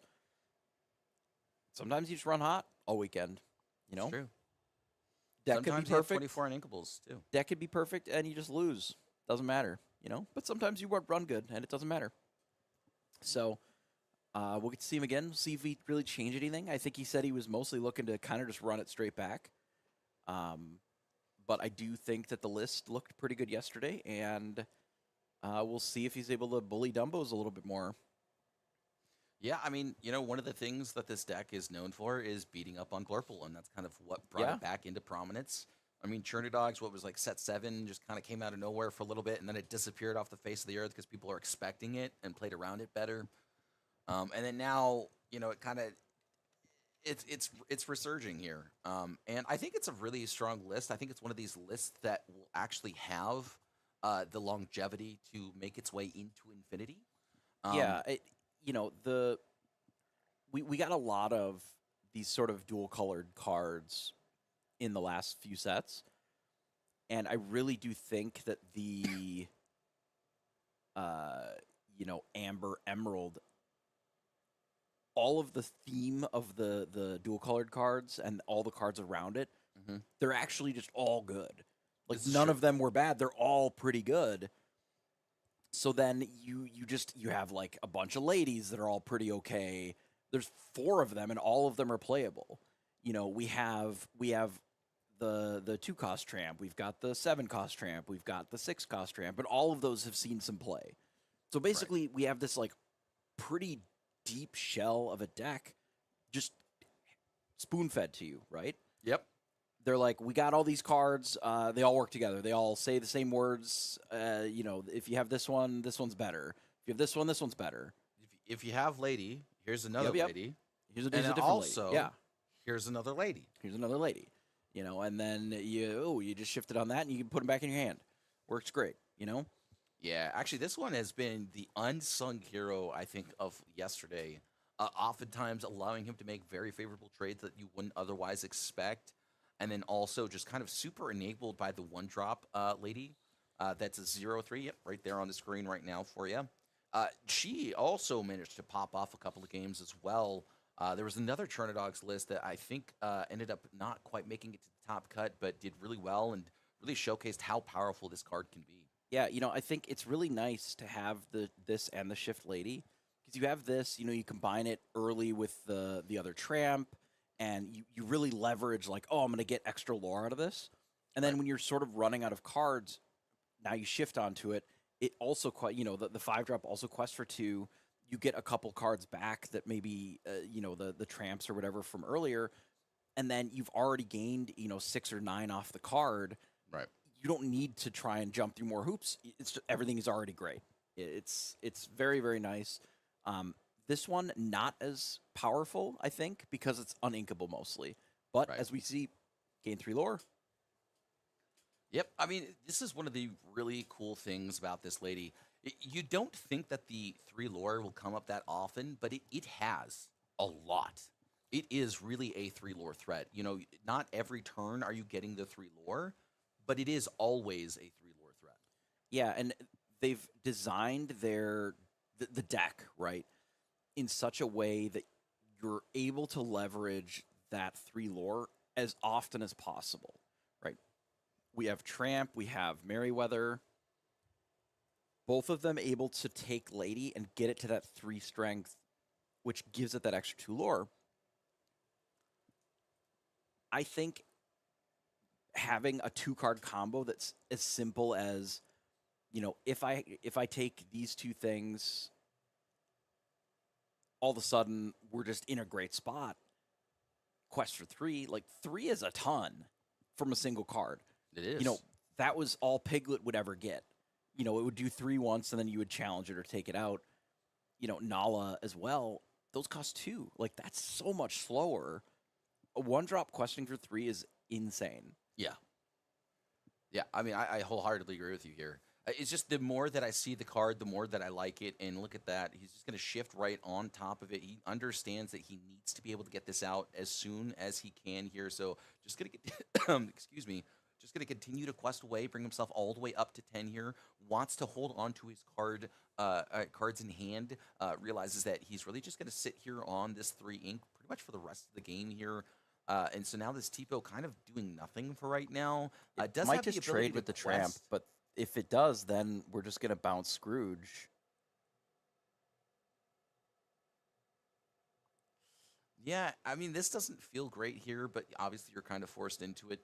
Sometimes you just run hot all weekend. It's true. Deck Sometimes could be you have perfect. 24 on inkables too. Deck could be perfect and you just lose. Doesn't matter, But sometimes you run good and it doesn't matter. So we'll get to see him again. See if he really changed anything. I think he said he was mostly looking to kind of just run it straight back. But I do think that the list looked pretty good yesterday, and we'll see if he's able to bully Dumbos a little bit more. Yeah, I mean, one of the things that this deck is known for is beating up on Glurple, and that's kind of what brought it back into prominence. I mean, Churnidogs, what was like set 7, just kind of came out of nowhere for a little bit, and then it disappeared off the face of the earth because people are expecting it and played around it better. And then now, it kind of it's resurging here. And I think it's a really strong list. I think it's one of these lists that will actually have the longevity to make its way into infinity. We got a lot of these sort of dual colored cards in the last few sets, and I really do think that the Amber Emerald, all of the theme of the dual colored cards and all the cards around it, they're actually just all good. Like none of them were bad. They're all pretty good. So then you have like a bunch of ladies that are all pretty okay. There's 4 of them and all of them are playable. We have the 2-cost tramp, we've got the 7-cost tramp, we've got the 6-cost tramp, but all of those have seen some play. So basically we have this like pretty deep shell of a deck just spoon-fed to you, right? Yep. They're like, we got all these cards. They all work together. They all say the same words. If you have this one, this one's better. If you have this one, this one's better. If you have lady, here's another lady. Here's a different also, lady. Yeah. Here's another lady. Here's another lady. And then you just shift it on that and you can put them back in your hand. Works great, Yeah, actually, this one has been the unsung hero, I think, of yesterday. Oftentimes allowing him to make very favorable trades that you wouldn't otherwise expect. And then also just kind of super enabled by the 1-drop lady. That's a 0-3, yep, right there on the screen right now for you. She also managed to pop off a couple of games as well. There was another Churnidogs list that I think ended up not quite making it to the top cut, but did really well and really showcased how powerful this card can be. Yeah, I think it's really nice to have this and the Shift Lady. Because you have this, you combine it early with the other Tramp, and you really leverage, like, oh, I'm going to get extra lore out of this. And then when you're sort of running out of cards, now you shift onto it. It also, the 5-drop also quests for 2. You get a couple cards back that maybe, the Tramps or whatever from earlier. And then you've already gained, 6 or 9 off the card. Right. You don't need to try and jump through more hoops. It's just, everything is already great. It's very, very nice. This one, not as powerful, I think, because it's uninkable mostly. But as we see, gain 3 lore. Yep. I mean, this is one of the really cool things about this lady. You don't think that the 3 lore will come up that often, but it has a lot. It is really a 3 lore threat. Not every turn are you getting the 3 lore, but it is always a 3 lore threat. Yeah, and they've designed the deck, right, in such a way that you're able to leverage that 3 lore as often as possible, right? We have Tramp, we have Merryweather, both of them able to take Lady and get it to that 3 strength, which gives it that extra 2 lore. I think having a 2-card combo that's as simple as, if I take these 2 things all of a sudden we're just in a great spot. Quest for 3, like 3 is a ton from a single card. It is. You know, that was all Piglet would ever get. You know, it would do 3 once and then you would challenge it or take it out. You know, Nala as well. Those cost 2. Like, that's so much slower. A 1-drop questing for 3 is insane. Yeah. Yeah, I mean, I wholeheartedly agree with you here. It's just the more that I see the card, the more that I like it. And look at that. He's just going to shift right on top of it. He understands that he needs to be able to get this out as soon as he can here. So just going to get, excuse me, just going to continue to quest away, bring himself all the way up to 10 here. Wants to hold on to his cards in hand. Realizes that he's really just going to sit here on this 3 ink pretty much for the rest of the game here. And so now this Tipo kind of doing nothing for right now. Does Might have the just ability trade to with the Tramp, quest. but if it does, then we're just going to bounce Scrooge. Yeah, I mean, this doesn't feel great here, but obviously you're kind of forced into it.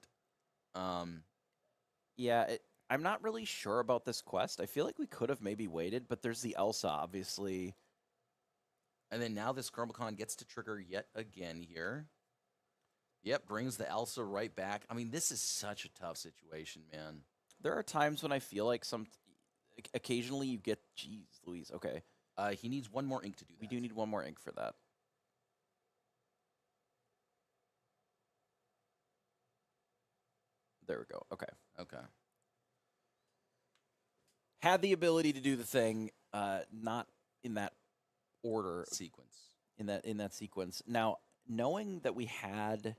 Yeah, I'm not really sure about this quest. I feel like we could have maybe waited, but there's the Elsa, obviously. And then now this Chromacon gets to trigger yet again here. Yep, brings the Elsa right back. I mean, this is such a tough situation, man. There are times when I feel like occasionally you get, geez, Louise, okay. He needs 1 more ink to do that. We do need 1 more ink for that. There we go. Okay. Okay. Had the ability to do the thing, not in that order, Sequence. in that sequence. Now, knowing that we had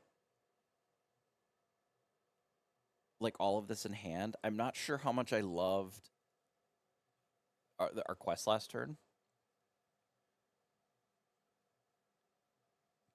like all of this in hand, I'm not sure how much I loved our quest last turn.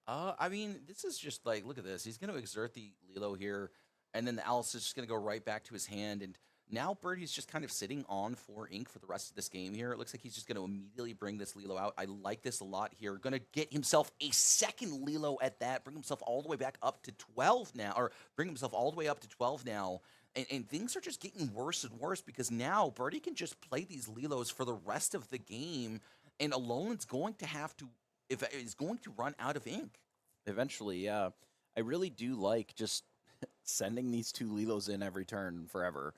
I mean, this is just like, look at this. He's going to exert the Lilo here, and then the Alice is just going to go right back to his hand. And now Birdie's just kind of sitting on 4 ink for the rest of this game here. It looks like he's just going to immediately bring this Lilo out. I like this a lot here. Going to get himself a second Lilo at that, bring himself all the way back up to 12 now, or bring himself all the way up to 12 now. And things are just getting worse and worse because now Birdie can just play these Lilos for the rest of the game, and Alone's going to have to, if is going to run out of ink. Eventually, yeah. I really do like just sending these 2 Lilos in every turn forever.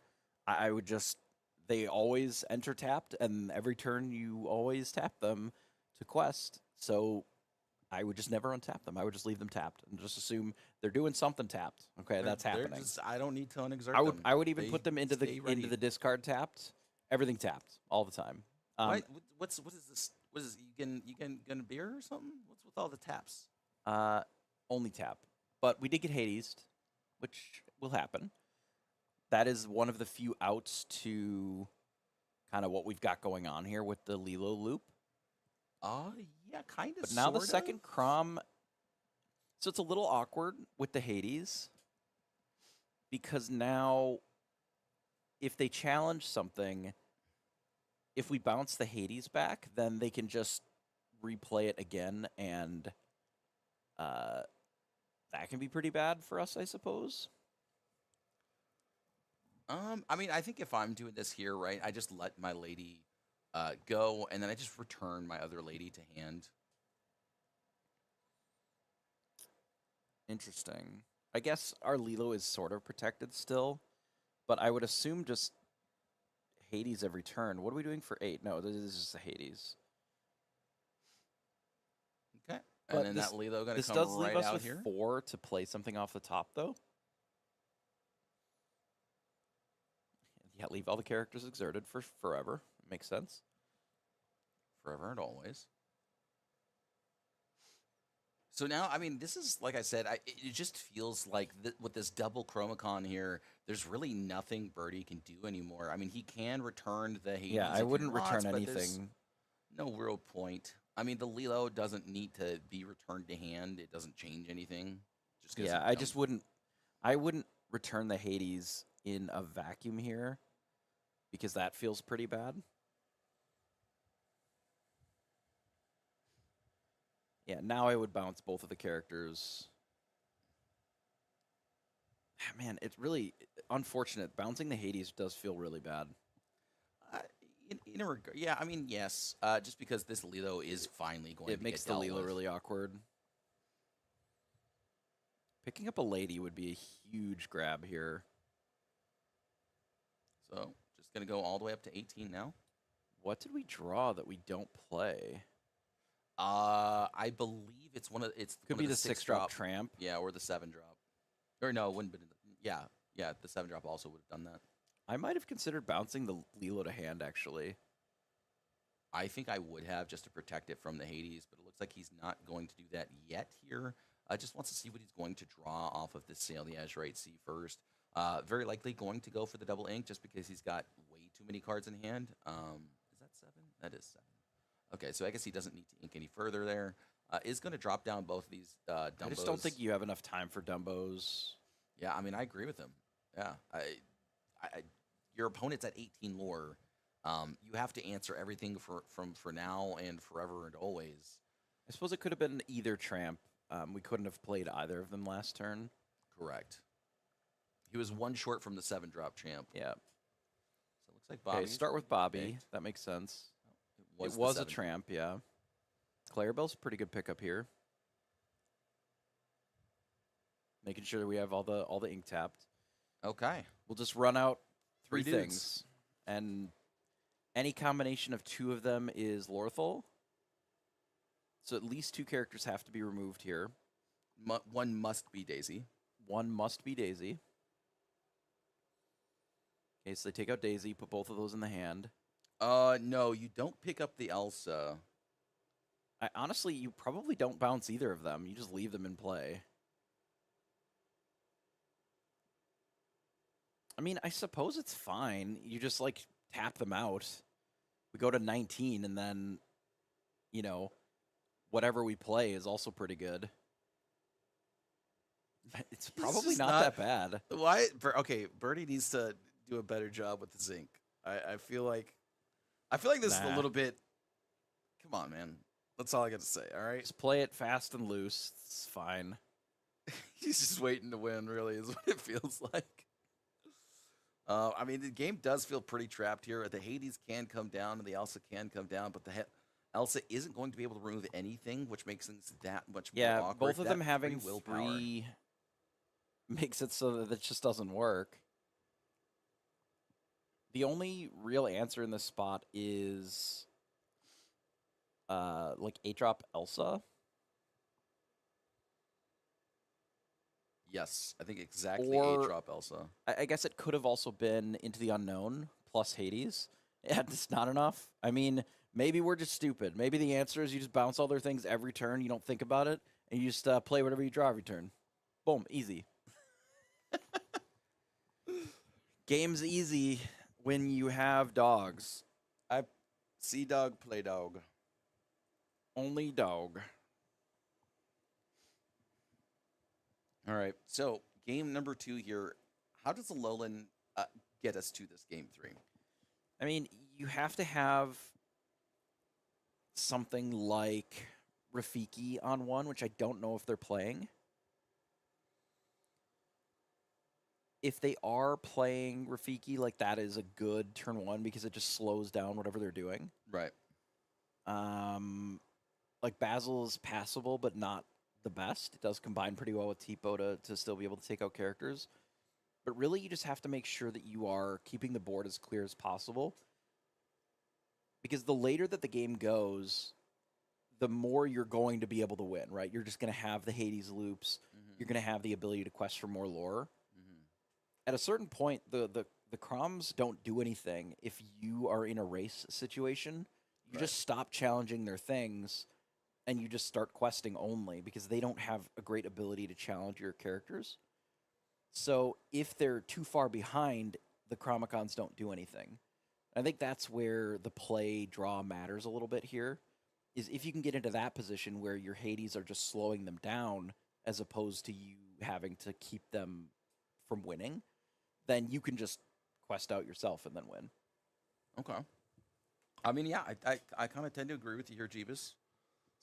I would just, they always enter tapped, and every turn you always tap them to quest. So I would just never untap them. I would just leave them tapped and just assume they're doing something tapped. Okay, that's happening. I don't need to unexert them. I would even They put them into stay ready. the discard tapped. Everything tapped all the time. What is this? What is this? You getting a beer or something? What's with all the taps? Only tap. But we did get Hades, which will happen. That is one of the few outs to kind of what we've got going on here with the Lilo loop. Yeah, kind of. But now the second Crom, so it's a little awkward with the Hades because now if they challenge something, if we bounce the Hades back, then they can just replay it again, and that can be pretty bad for us, I suppose. I mean, I think if I'm doing this here, right, I just let my lady go, and then I just return my other lady to hand. Interesting. I guess our Lilo is sort of protected still, but I would assume just Hades every turn. What are we doing for 8? No, this is just a Hades. Okay. But And then that Lilo going to This come does right leave us out with here. 4 to play something off the top, though. Yeah, leave all the characters exerted for forever. Makes sense. Forever and always. So now, I mean, this is, like I said, it just feels like with this double Chromacon here, there's really nothing Birdie can do anymore. I mean, he can return the Hades. Yeah, I if he wouldn't wants, return but there's anything. no real point. I mean, the Lilo doesn't need to be returned to hand. It doesn't change anything. Just 'cause Yeah, it I just comes- wouldn't. I wouldn't return the Hades in a vacuum here because that feels pretty bad. Yeah, now I would bounce both of the characters. Man, it's really unfortunate. Bouncing the Hades does feel really bad. in a regard, yeah. I mean, yes. Just because this Lilo is finally going It to makes get the dealt Lilo with. really awkward. Picking up a lady would be a huge grab here. So just gonna go all the way up to 18 now. What did we draw that we don't play? I believe it's Could one be of the 6-drop tramp. Yeah, or the 7-drop. Or no, it wouldn't be. Yeah, yeah, the 7-drop also would have done that. I might have considered bouncing the Lilo to hand, actually. I think I would have just to protect it from the Hades, but it looks like he's not going to do that yet here. Just wants to see what he's going to draw off of this Sail the Azurite Sea first. Very likely going to go for the double ink just because he's got way too many cards in hand. Is that 7? That is 7. Okay, so I guess he doesn't need to ink any further there. Is going to drop down both of these Dumbos. I just don't think you have enough time for Dumbos. Yeah, I mean, I agree with him. Yeah, your opponent's at 18 lore. You have to answer everything for now and forever and always. I suppose it could have been either tramp. We couldn't have played either of them last turn. Correct. He was one short from the 7-drop champ. Yeah. So it looks like Bobby. Okay, start with Bobby. picked. That makes sense. It It was the a 7. tramp, yeah. Clarabelle's a pretty good pickup here. Making sure that we have all the ink tapped. Okay. We'll just run out three Three dudes. things, and any combination of two of them is Lorthal. So at least two characters have to be removed here. One must be Daisy. One must be Daisy. Okay, so they take out Daisy, put both of those in the hand. No, you don't pick up the Elsa. Honestly, you probably don't bounce either of them. You just leave them in play. I mean, I suppose it's fine. You just, like, tap them out. We go to 19, and then, you know, whatever we play is also pretty good. It's probably just not not- that bad. Why? Okay, Birdie needs to do a better job with the zinc. I feel like this is a Nah. little bit. Come on, man. That's all I got to say. All right. Just play it fast and loose. It's fine. He's just waiting to win. Really, is what it feels like. I mean, the game does feel pretty trapped here. The Hades can come down, and the Elsa can come down, but the Elsa isn't going to be able to remove anything, which makes things that much more Yeah, awkward. both of them That having free willpower. 3 makes it so that it just doesn't work. The only real answer in this spot is like 8-drop Elsa. Yes, I think exactly Or- 8-drop Elsa. I guess it could have also been Into the Unknown plus Hades. Yeah, it's not enough. I mean, maybe we're just stupid. Maybe the answer is you just bounce all their things every turn, you don't think about it, and you just play whatever you draw every turn. Boom, easy. Game's easy when you have dogs. See dog, play dog. Only dog. All right. So game number 2 here. How does Alolan get us to this game 3? I mean, you have to have something like Rafiki on one, which I don't know if they're playing. If they are playing Rafiki, like that is a good turn 1 because it just slows down whatever they're doing. Right. Like Basil is passable, but not the best. It does combine pretty well with Tipo to still be able to take out characters. But really, you just have to make sure that you are keeping the board as clear as possible. Because the later that the game goes, the more you're going to be able to win, right? You're just going to have the Hades loops. Mm-hmm. You're going to have the ability to quest for more lore. Mm-hmm. At a certain point, the Croms don't do anything if you are in a race situation. You Right. just stop challenging their things, and you just start questing only because they don't have a great ability to challenge your characters. So if they're too far behind, the Chromicons don't do anything. I think that's where the play draw matters a little bit here, is if you can get into that position where your Hades are just slowing them down as opposed to you having to keep them from winning, then you can just quest out yourself and then win. Okay. I mean, yeah, I kind of tend to agree with you here, Jeebus.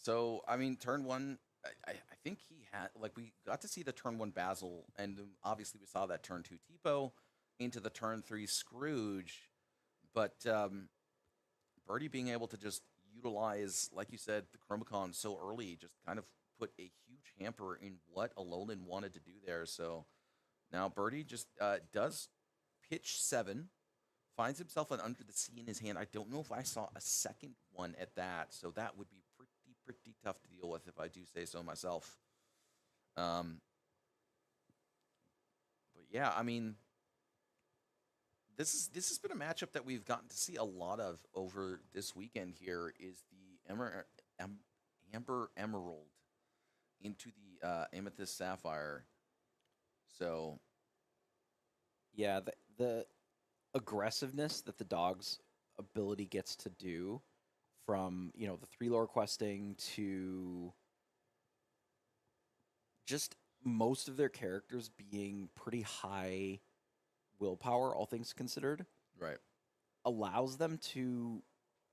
So, I mean, turn 1, I think he had, like, we got to see the turn 1 Basil, and obviously we saw that turn 2 Tipo into the turn 3 Scrooge. But Birdie being able to just utilize, like you said, the Chromacon so early, just kind of put a huge hamper in what Alolan wanted to do there. So now Birdie just does pitch 7, finds himself an Under the Sea in his hand. I don't know if I saw a second one at that, so that would be pretty tough to deal with if I do say so myself. But yeah, I mean, this has been a matchup that we've gotten to see a lot of over this weekend. Here is the Amber Emerald into the Amethyst Sapphire. So Yeah, the aggressiveness that the dog's ability gets to do, from the 3 lore questing to just most of their characters being pretty high willpower, all things considered, right, allows them to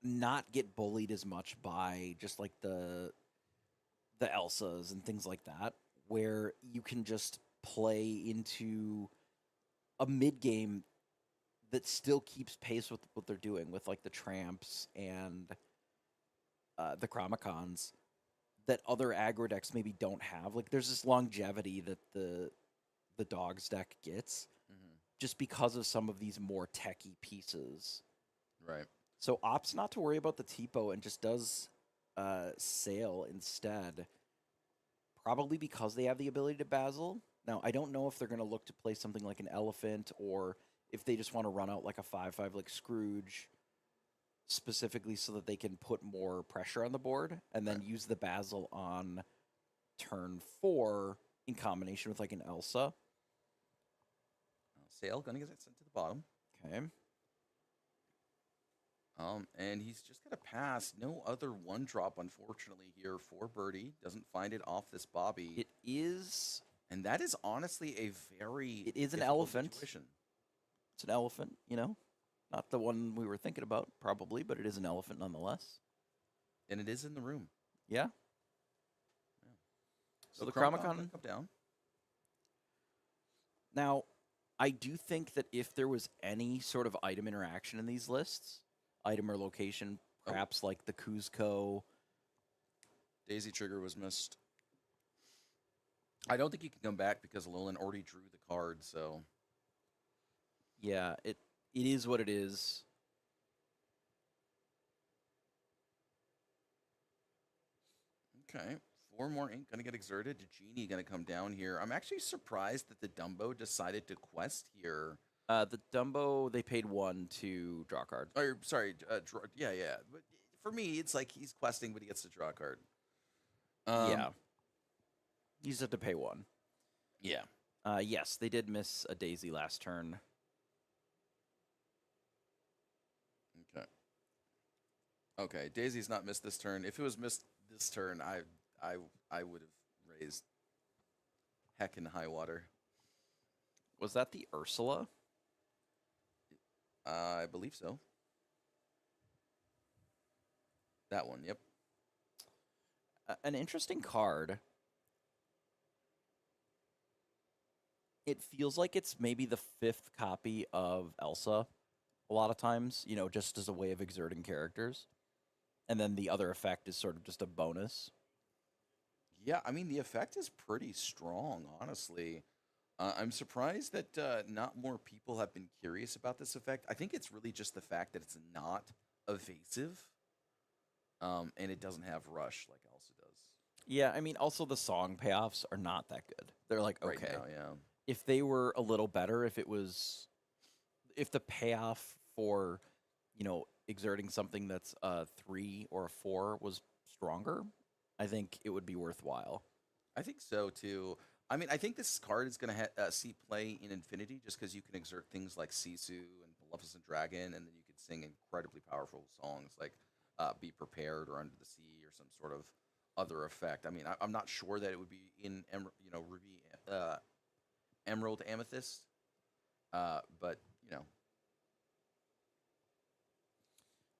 not get bullied as much by just like the Elsas and things like that, where you can just play into a mid game that still keeps pace with what they're doing with like the Tramps and the Chromacons that other aggro decks maybe don't have. Like there's this longevity that the dogs deck gets just because of some of these more techie pieces. right. So opts not to worry about the TPO and just does Sail instead, probably because they have the ability to Basil. Now, I don't know if they're going to look to play something like an Elephant, or if they just want to run out like a 5/5 like Scrooge, specifically so that they can put more pressure on the board and then use the Basil on turn 4 in combination with like an Elsa. Sail gonna get sent to the bottom. Okay. And he's just gonna pass. No other 1-drop, unfortunately, here for Birdie. Doesn't find it off this Bobby. It is. And that is honestly a very It is an difficult elephant. situation. It's an elephant, Not the one we were thinking about, probably, but it is an elephant nonetheless. And it is in the room. Yeah. So the Chromacon Chromacon come down. Now, I do think that if there was any sort of item interaction in these lists, item or location, perhaps like the Kuzco. Daisy Trigger was missed. I don't think he can come back because Alolan already drew the card, so. Yeah, it is what it is. Okay. 4 more ink going to get exerted. Genie going to come down here. I'm actually surprised that the Dumbo decided to quest here. The Dumbo, they paid 1 to draw a card. Or, sorry, yeah. But for me, it's like he's questing, but he gets to draw a card. Yeah. You just have to pay 1. Yeah. Yes, they did miss a Daisy last turn. Okay, Daisy's not missed this turn. If it was missed this turn, I would have raised heck in high water. Was that the Ursula? I believe so. That one, yep. An interesting card. It feels like it's maybe the 5th copy of Elsa a lot of times, just as a way of exerting characters. And then the other effect is sort of just a bonus. Yeah, I mean, the effect is pretty strong, honestly. I'm surprised that not more people have been curious about this effect. I think it's really just the fact that it's not evasive, and it doesn't have rush like Elsa does. Yeah, I mean, also the song payoffs are not that good. They're like, Right okay. now, yeah. If they were a little better, if the payoff for, exerting something that's a 3 or a 4 was stronger, I think it would be worthwhile. I think so, too. I mean, I think this card is going to see play in Infinity just because you can exert things like Sisu and Maleficent Dragon, and then you can sing incredibly powerful songs like Be Prepared or Under the Sea or some sort of other effect. I mean, I'm not sure that it would be in Ruby, Emerald, Amethyst, but,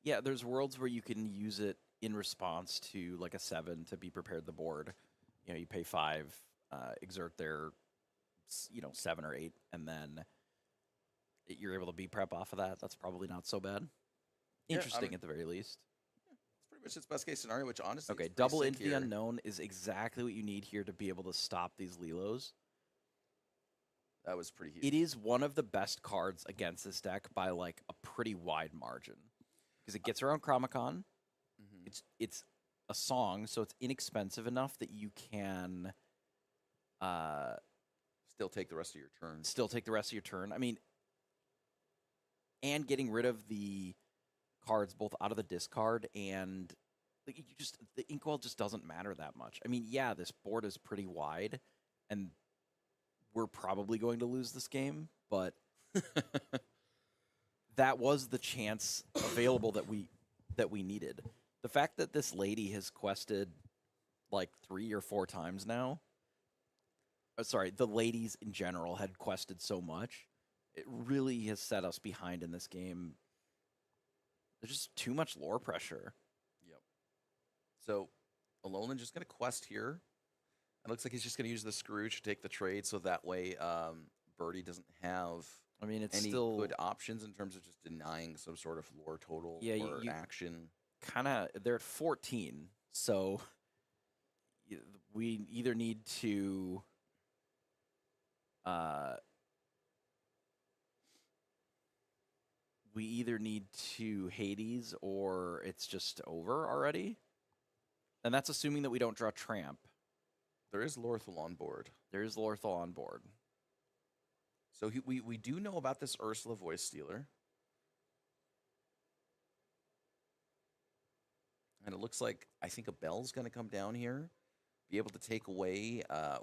Yeah, there's worlds where you can use it in response to like a 7 to be prepared the board. You pay 5, exert their 7 or 8, and then you're able to be prep off of that. That's probably not so bad. interesting at the very least. It's pretty much its best case scenario, which honestly, Okay, is pretty double sick into the here. unknown is exactly what you need here to be able to stop these Lilos. That was pretty huge. It is one of the best cards against this deck by like a pretty wide margin because it gets around Chromacon. Mhm. It's a song, so it's inexpensive enough that you can Still take the rest of your turn. still take the rest of your turn. I mean, and getting rid of the cards both out of the discard and like, the inkwell just doesn't matter that much. I mean, yeah, this board is pretty wide, and we're probably going to lose this game, but that was the chance available that we needed. The fact that this lady has quested like 3 or 4 times now. Sorry, the ladies in general had quested so much. It really has set us behind in this game. There's just too much lore pressure. Yep. So, Alolan just going to quest here. It looks like he's just going to use the Scrooge to take the trade, so that way Birdie doesn't have I mean, it's any still good options in terms of just denying some sort of lore total Yeah, or you- action. kind of they're at 14, so we either need to Hades or it's just over already. And that's assuming that we don't draw Tramp. There is Lorthal on board. There is Lorthal on board. So we do know about this Ursula Voice Stealer. And it looks like I think a Bell's going to come down here, be able to take away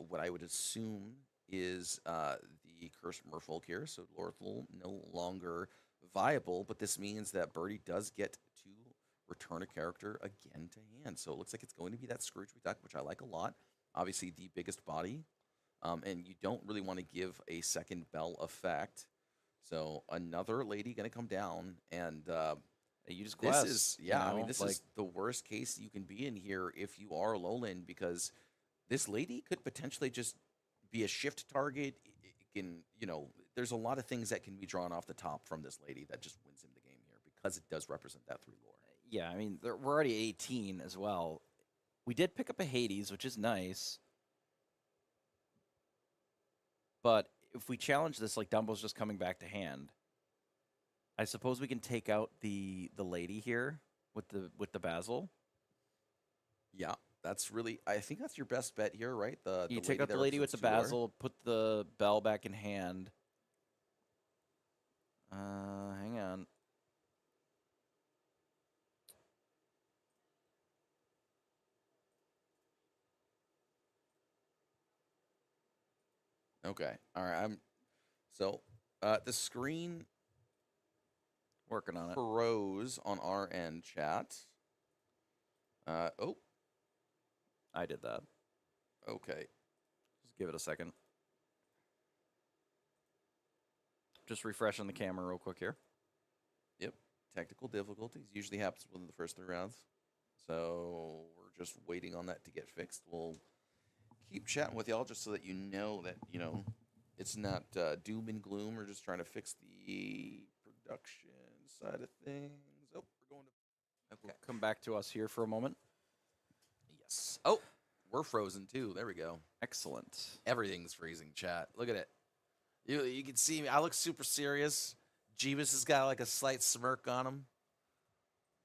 what I would assume is the Cursed Merfolk here. So Lorthal no longer viable, but this means that Birdie does get to return a character again to hand. So it looks like it's going to be that Scrooge we talked, which I like a lot. Obviously, the biggest body. And you don't really want to give a second Bell effect. So another lady going to come down, and You just this quest. is you I know, mean, this like, is the worst case you can be in here if you are Alolan, because this lady could potentially just be a shift target. It can, there's a lot of things that can be drawn off the top from this lady that just wins him the game here because it does represent that 3 lore. Yeah, I mean, we're already 18 as well. We did pick up a Hades, which is nice. But if we challenge this, like Dumbo's just coming back to hand, I suppose we can take out the lady here with the Basil. Yeah, that's really. I think that's your best bet here, right? You take out the that lady with the represents 2 lore. Basil, put the Bell back in hand. Hang on. Okay, all right. So the screen Working on it. froze on our end, chat. Oh, I did that. okay. Just give it a second. Just refreshing the camera real quick here. Yep. Technical difficulties usually happens within the first 3 rounds. So we're just waiting on that to get fixed. We'll keep chatting with y'all just so that you know that, it's not doom and gloom. We're just trying to fix the production side of things. Oh, we're going to... Okay. Come back to us here for a moment. Yes. Oh, we're frozen too. There we go. Excellent. Everything's freezing, chat. Look at it. You can see me. I look super serious. Jeebus has got like a slight smirk on him.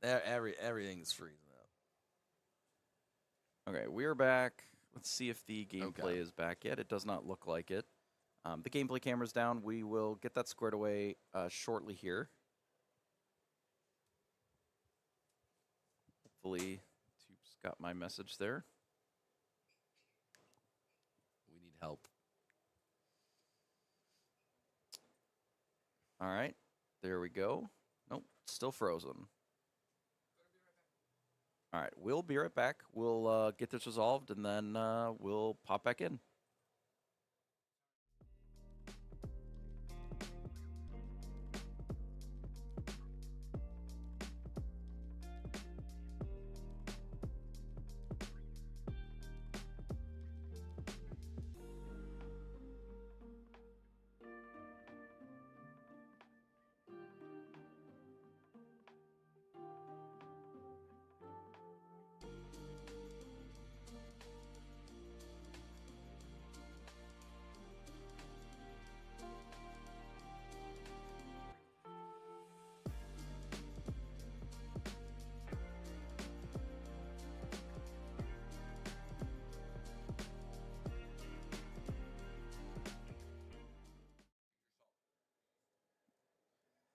Everything's freezing up. Okay, we're back. Let's see if the gameplay Okay. is back yet. It does not look like it. The gameplay camera's down. We will get that squared away shortly here. Hopefully, Toop's got my message there. We need help. All right, there we go. Nope, still frozen. All right, we'll be right back. We'll get this resolved, and then we'll pop back in.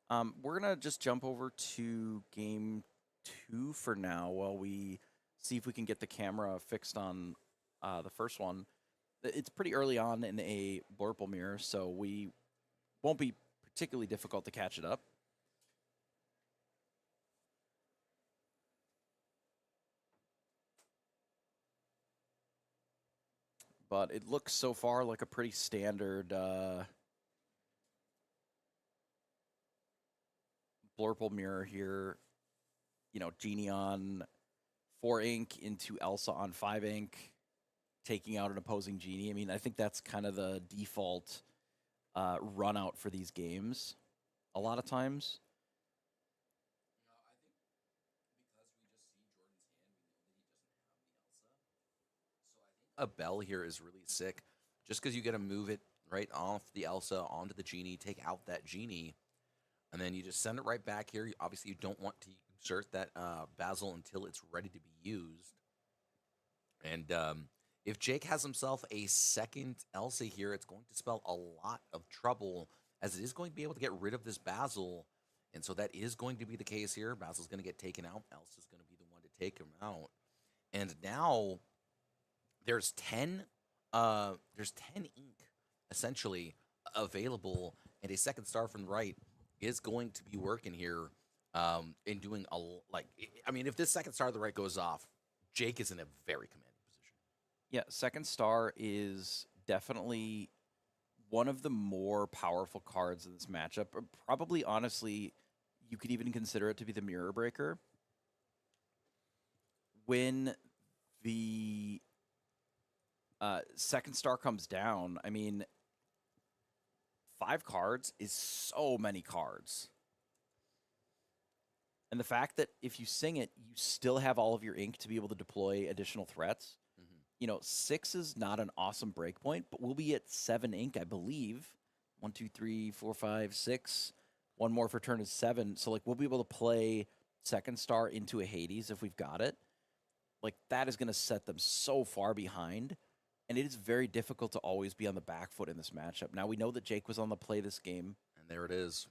We're gonna just jump over to game 2 for now while we see if we can get the camera fixed on the first one. It's pretty early on in a blurple mirror, so we won't be particularly difficult to catch it up. But it looks so far like a pretty standard blurple mirror here. You know, Genie on 4 ink into Elsa on 5 ink, taking out an opposing Genie. I mean, I think that's kind of the default run out for these games a lot of times. A bell here is really sick, just because you get to move it right off the Elsa onto the Genie, take out that Genie, and then you just send it right back here. Obviously, you don't want to insert that Basil until it's ready to be used. And if Jake has himself a second Elsa here, it's going to spell a lot of trouble, as it is going to be able to get rid of this Basil. And so that is going to be the case here. Basil's going to get taken out. Elsa's going to be the one to take him out. And now there's 10 ink essentially available, and a second star from the right is going to be working here in doing I mean, if this second star to the right goes off, Jake is in a very commanding position. Yeah, second star is definitely one of the more powerful cards in this matchup. Probably, honestly, you could even consider it to be the mirror breaker. When the second star comes down, I mean, 5 cards is so many cards. And the fact that if you sing it, you still have all of your ink to be able to deploy additional threats. You know, 6 is not an awesome breakpoint, but we'll be at 7 ink, I believe. 1, 2, 3, 4, 5, 6. One more for turn is 7. So, like, we'll be able to play second star into a Hades if we've got it. Like, that is going to set them so far behind. And it is very difficult to always be on the back foot in this matchup. Now, we know that Jake was on the play this game. And there it is.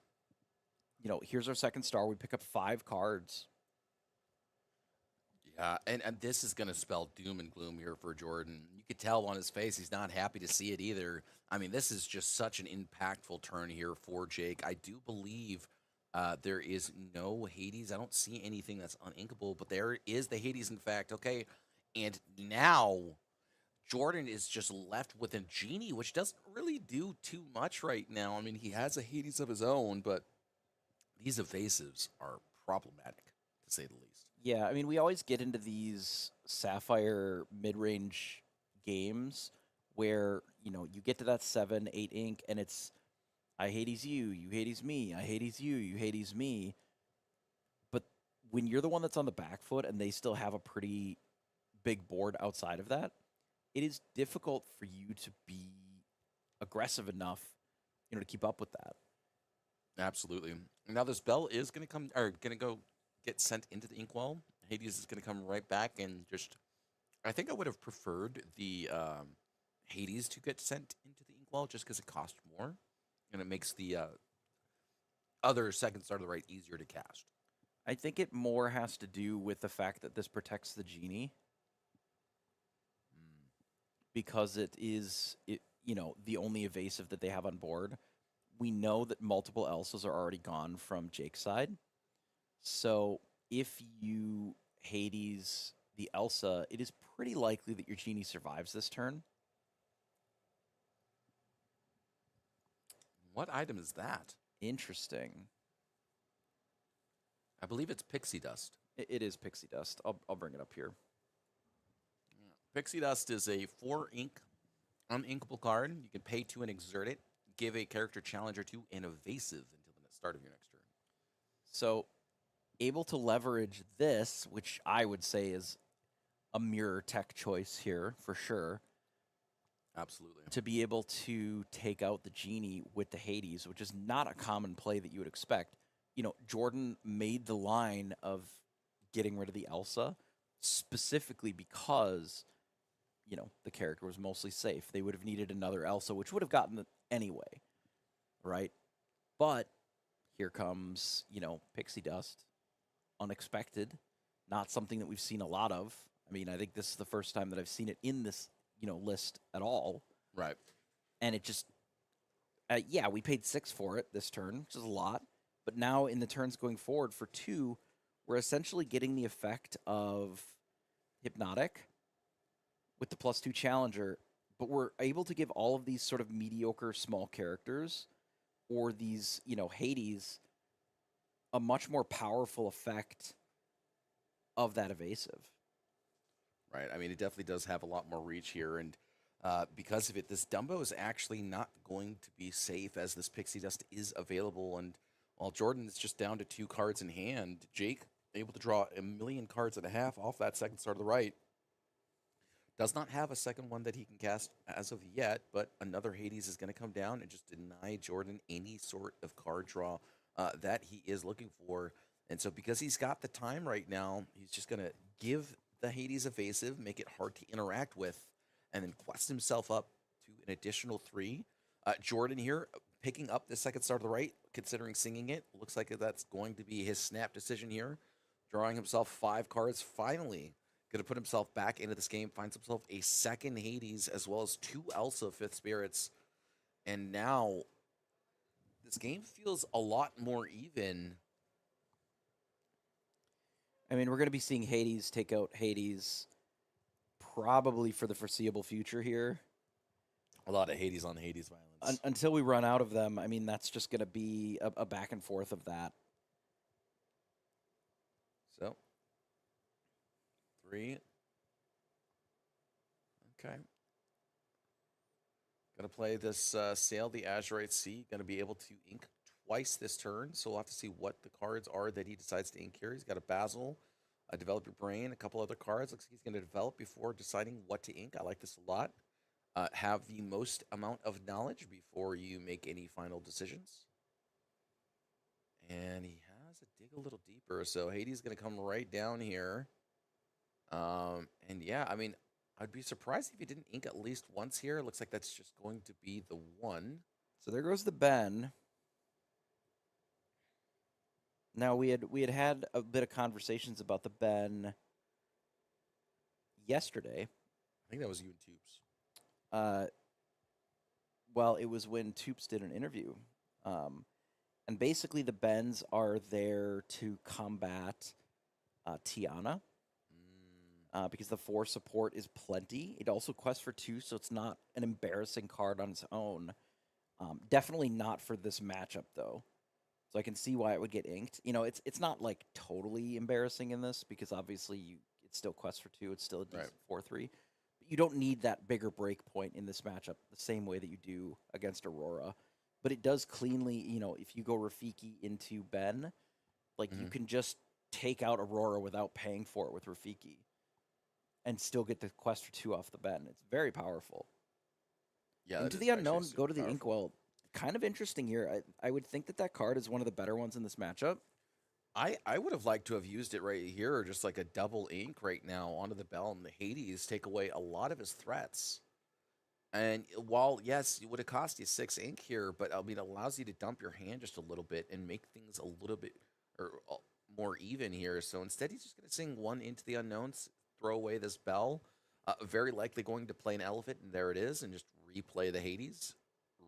You know, here's our second star. We pick up 5 cards. Yeah, and this is going to spell doom and gloom here for Jordan. You could tell on his face he's not happy to see it either. I mean, this is just such an impactful turn here for Jake. I do believe there is no Hades. I don't see anything that's uninkable, but there is the Hades, in fact. Okay, and now Jordan is just left with a Genie, which doesn't really do too much right now. I mean, he has a Hades of his own, but these evasives are problematic, to say the least. Yeah, I mean, we always get into these Sapphire mid-range games where, you know, you get to that 7, 8 ink, and it's, I Hades you, you Hades me, I Hades you, you Hades me. But when you're the one that's on the back foot and they still have a pretty big board outside of that, it is difficult for you to be aggressive enough, you know, to keep up with that. Absolutely. Now this bell is going to come, or going to go get sent into the inkwell. Hades is going to come right back and just, I think I would have preferred the Hades to get sent into the inkwell just because it costs more, and it makes the other second star to the right easier to cast. I think it more has to do with the fact that this protects the Genie. Because it is, you know, the only evasive that they have on board. We know that multiple Elsas are already gone from Jake's side. So if you Hades the Elsa, it is pretty likely that your Genie survives this turn. What item is that? Interesting. I believe it's Pixie Dust. It is Pixie Dust. I'll bring it up here. Pixie Dust is a 4 ink uninkable card. You can pay 2 and exert it. Give a character challenge or 2 an evasive until the start of your next turn. So, able to leverage this, which I would say is a mirror tech choice here for sure. Absolutely. To be able to take out the Genie with the Hades, which is not a common play that you would expect. You know, Jordan made the line of getting rid of the Elsa specifically because, you know, the character was mostly safe. They would have needed another Elsa, which would have gotten it anyway, right? But here comes, Pixie Dust. Unexpected. Not something that we've seen a lot of. I mean, I think this is the first time that I've seen it in this, list at all. Right. And it just, we paid 6 for it this turn, which is a lot. But now in the turns going forward for 2, we're essentially getting the effect of Hypnotic with the +2 Challenger, but we're able to give all of these sort of mediocre small characters or these, Hades a much more powerful effect of that evasive. Right. I mean, it definitely does have a lot more reach here, and because of it, this Dumbo is actually not going to be safe as this Pixie Dust is available. And while Jordan is just down to 2 cards in hand, Jake able to draw 1,000,000 cards and a half off that second star to the right. Does not have a second one that he can cast as of yet, but another Hades is going to come down and just deny Jordan any sort of card draw that he is looking for. And so because he's got the time right now, he's just going to give the Hades evasive, make it hard to interact with, and then quest himself up to an additional 3. Jordan here picking up the second star to the right, considering singing it. Looks like that's going to be his snap decision here. Drawing himself 5 cards, finally going to put himself back into this game, finds himself a second Hades as well as 2 Elsa 5th Spirits. And now this game feels a lot more even. I mean, we're going to be seeing Hades take out Hades probably for the foreseeable future here. A lot of Hades on Hades violence. Until we run out of them, I mean, that's just going to be a back and forth of that. So, 3. Okay. Going to play this Sail the Azurite Sea. Going to be able to ink twice this turn, so we'll have to see what the cards are that he decides to ink here. He's got a Basil, a Develop Your Brain, a couple other cards. Looks like he's going to develop before deciding what to ink. I like this a lot. Have the most amount of knowledge before you make any final decisions. And he has a dig a little deeper, so Hades is going to come right down here. And yeah, I mean, I'd be surprised if he didn't ink at least once here. It looks like that's just going to be the one. So there goes the Ben. Now we had a bit of conversations about the Ben yesterday. I think that was you and Tubes. Well, it was when Toops did an interview. And basically the Bens are there to combat Tiana. Because the 4 support is plenty. It also quests for 2, so it's not an embarrassing card on its own. Definitely not for this matchup, though. So I can see why it would get inked. It's not like totally embarrassing in this because obviously it's still quest for 2. It's still a decent 4/3. But you don't need that bigger break point in this matchup the same way that you do against Aurora. But it does cleanly, if you go Rafiki into Ben, you can just take out Aurora without paying for it with Rafiki and still get the quest for 2 off the Ben. It's very powerful. Yeah, Into the Unknown, go to the Inkwell. Kind of interesting here. I would think that card is one of the better ones in this matchup. I would have liked to have used it right here, or just like a double ink right now onto the Bell and the Hades, take away a lot of his threats. And while, yes, it would have cost you 6 ink here, but I mean, it allows you to dump your hand just a little bit and make things a little bit more even here. So instead, he's just going to sing 1 into the Unknowns, throw away this Bell. Very likely going to play an Elephant, and there it is, and just replay the Hades.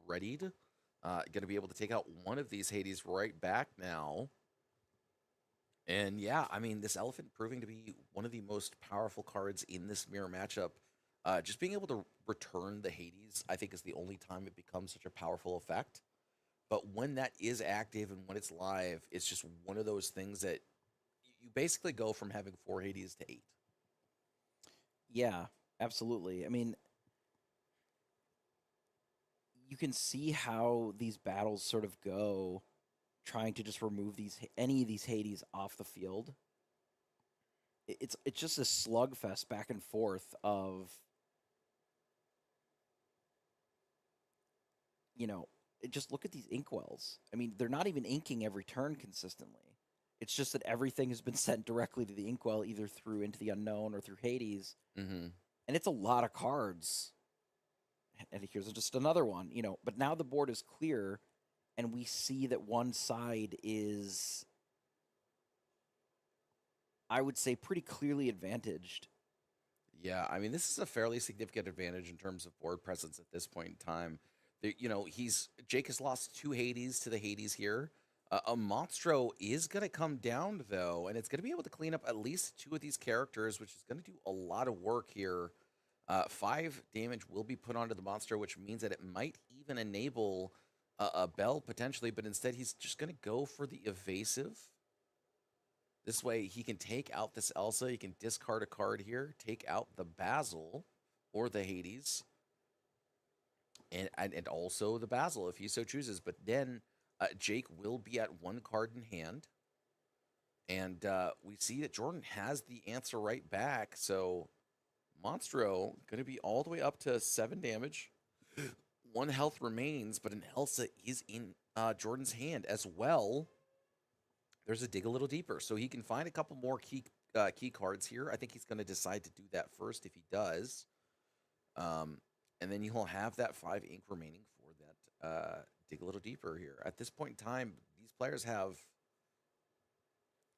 Readied. Going to be able to take out one of these Hades right back now. And yeah, I mean, this Elephant proving to be one of the most powerful cards in this mirror matchup. Just being able to return the Hades, I think, is the only time it becomes such a powerful effect. But when that is active and when it's live, it's just one of those things that you basically go from having 4 Hades to 8. Yeah, absolutely. I mean, you can see how these battles sort of go, trying to just remove any of these Hades off the field. It's just a slugfest back and forth of, just look at these inkwells. I mean, they're not even inking every turn consistently. It's just that everything has been sent directly to the inkwell, either through Into the Unknown or through Hades. Mm-hmm. And it's a lot of cards. And here's just another one, but now the board is clear. and we see that one side is, I would say, pretty clearly advantaged. Yeah, I mean, this is a fairly significant advantage in terms of board presence at this point in time. Jake has lost 2 Hades to the Hades here. A Monstro is going to come down though, and it's going to be able to clean up at least 2 of these characters, which is going to do a lot of work here. 5 damage will be put onto the Monstro, which means that it might even enable a Bell potentially, but instead he's just going to go for the evasive. This way, he can take out this Elsa. He can discard a card here, take out the Basil or the Hades, and also the Basil if he so chooses. But then Jake will be at 1 card in hand. And we see that Jordan has the answer right back. So Monstro going to be all the way up to 7 damage. 1 health remains, but an Elsa is in Jordan's hand as well. There's a dig a little deeper, so he can find a couple more key cards here. I think he's going to decide to do that first if he does, and then he'll have that 5 ink remaining for that dig a little deeper here. At this point in time, these players have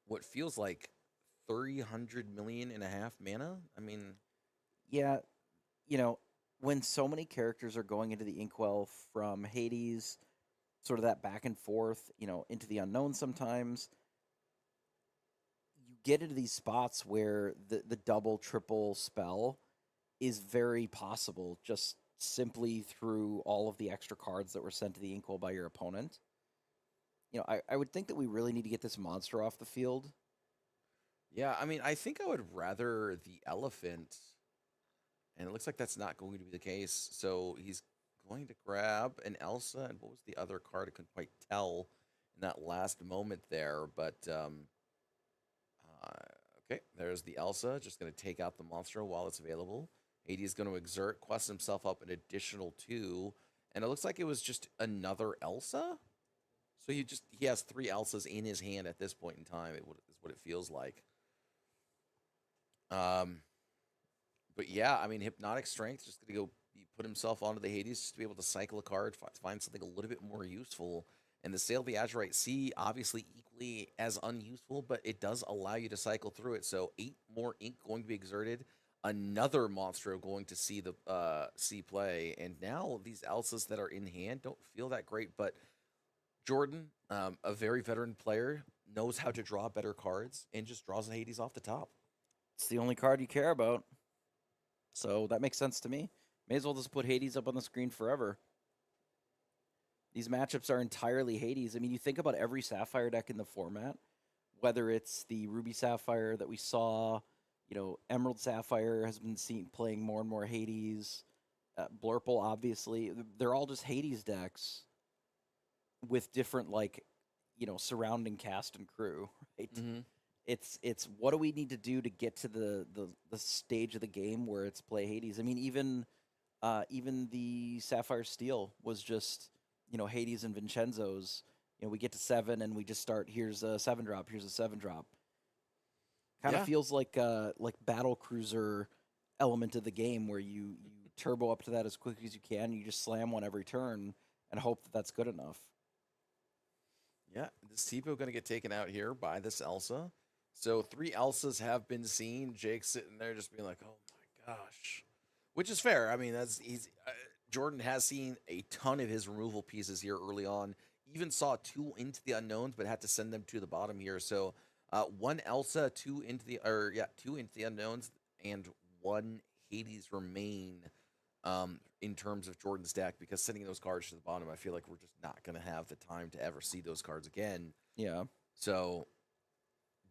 what feels like 300 million and a half mana. I mean, Yeah, when so many characters are going into the Inkwell from Hades, sort of that back and forth, into the unknown sometimes, you get into these spots where the double, triple spell is very possible just simply through all of the extra cards that were sent to the Inkwell by your opponent. I would think that we really need to get this monster off the field. yeah, I mean, I think I would rather the elephant, and it looks like that's not going to be the case. So he's going to grab an Elsa, and what was the other card? I couldn't quite tell in that last moment there, but okay, there's the Elsa, just going to take out the monster while it's available. Hades is going to exert, quest himself up an additional 2, and it looks like it was just another Elsa. So he has 3 Elsas in his hand at this point in time. Is what it feels like. But yeah, I mean, Hypnotic Strength just going to put himself onto the Hades just to be able to cycle a card, find something a little bit more useful. And the Sail of the Azurite Sea, obviously equally as unuseful, but it does allow you to cycle through it. So 8 more ink going to be exerted. Another Monstro going to see the play. And now these Elsas that are in hand don't feel that great. But Jordan, a very veteran player, knows how to draw better cards and just draws the Hades off the top. It's the only card you care about. So that makes sense to me. May as well just put Hades up on the screen forever. These matchups are entirely Hades. I mean, you think about every Sapphire deck in the format, whether it's the Ruby Sapphire that we saw, Emerald Sapphire has been seen playing more and more Hades, Blurple, obviously. They're all just Hades decks with different, surrounding cast and crew, right? Mm-hmm. It's what do we need to do to get to the stage of the game where it's play Hades? I mean, even the Sapphire Steel was just Hades and Vincenzo's. We get to 7 and we just start. Here's a 7-drop. Here's a 7-drop. Kind of feels like battle cruiser element of the game where you turbo up to that as quick as you can. You just slam one every turn and hope that that's good enough. Yeah, this Tipo going to get taken out here by this Elsa. So 3 Elsas have been seen. Jake's sitting there just being like, "Oh my gosh," which is fair. I mean, Jordan has seen a ton of his removal pieces here early on. Even saw 2 into the unknowns, but had to send them to the bottom here. So 1 Elsa, 2 into the unknowns, and 1 Hades remain in terms of Jordan's deck, because sending those cards to the bottom, I feel like we're just not going to have the time to ever see those cards again. Yeah. So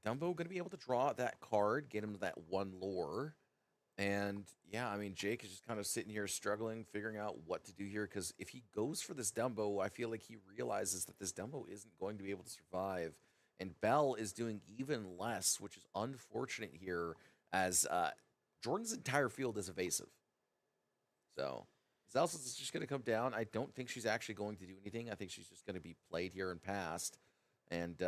Dumbo going to be able to draw that card, get him that 1 lore. And yeah, I mean, Jake is just kind of sitting here struggling, figuring out what to do here, because if he goes for this Dumbo, I feel like he realizes that this Dumbo isn't going to be able to survive. And Bell is doing even less, which is unfortunate here, as Jordan's entire field is evasive. So Zelsa's is just going to come down. I don't think she's actually going to do anything. I think she's just going to be played here and passed. And,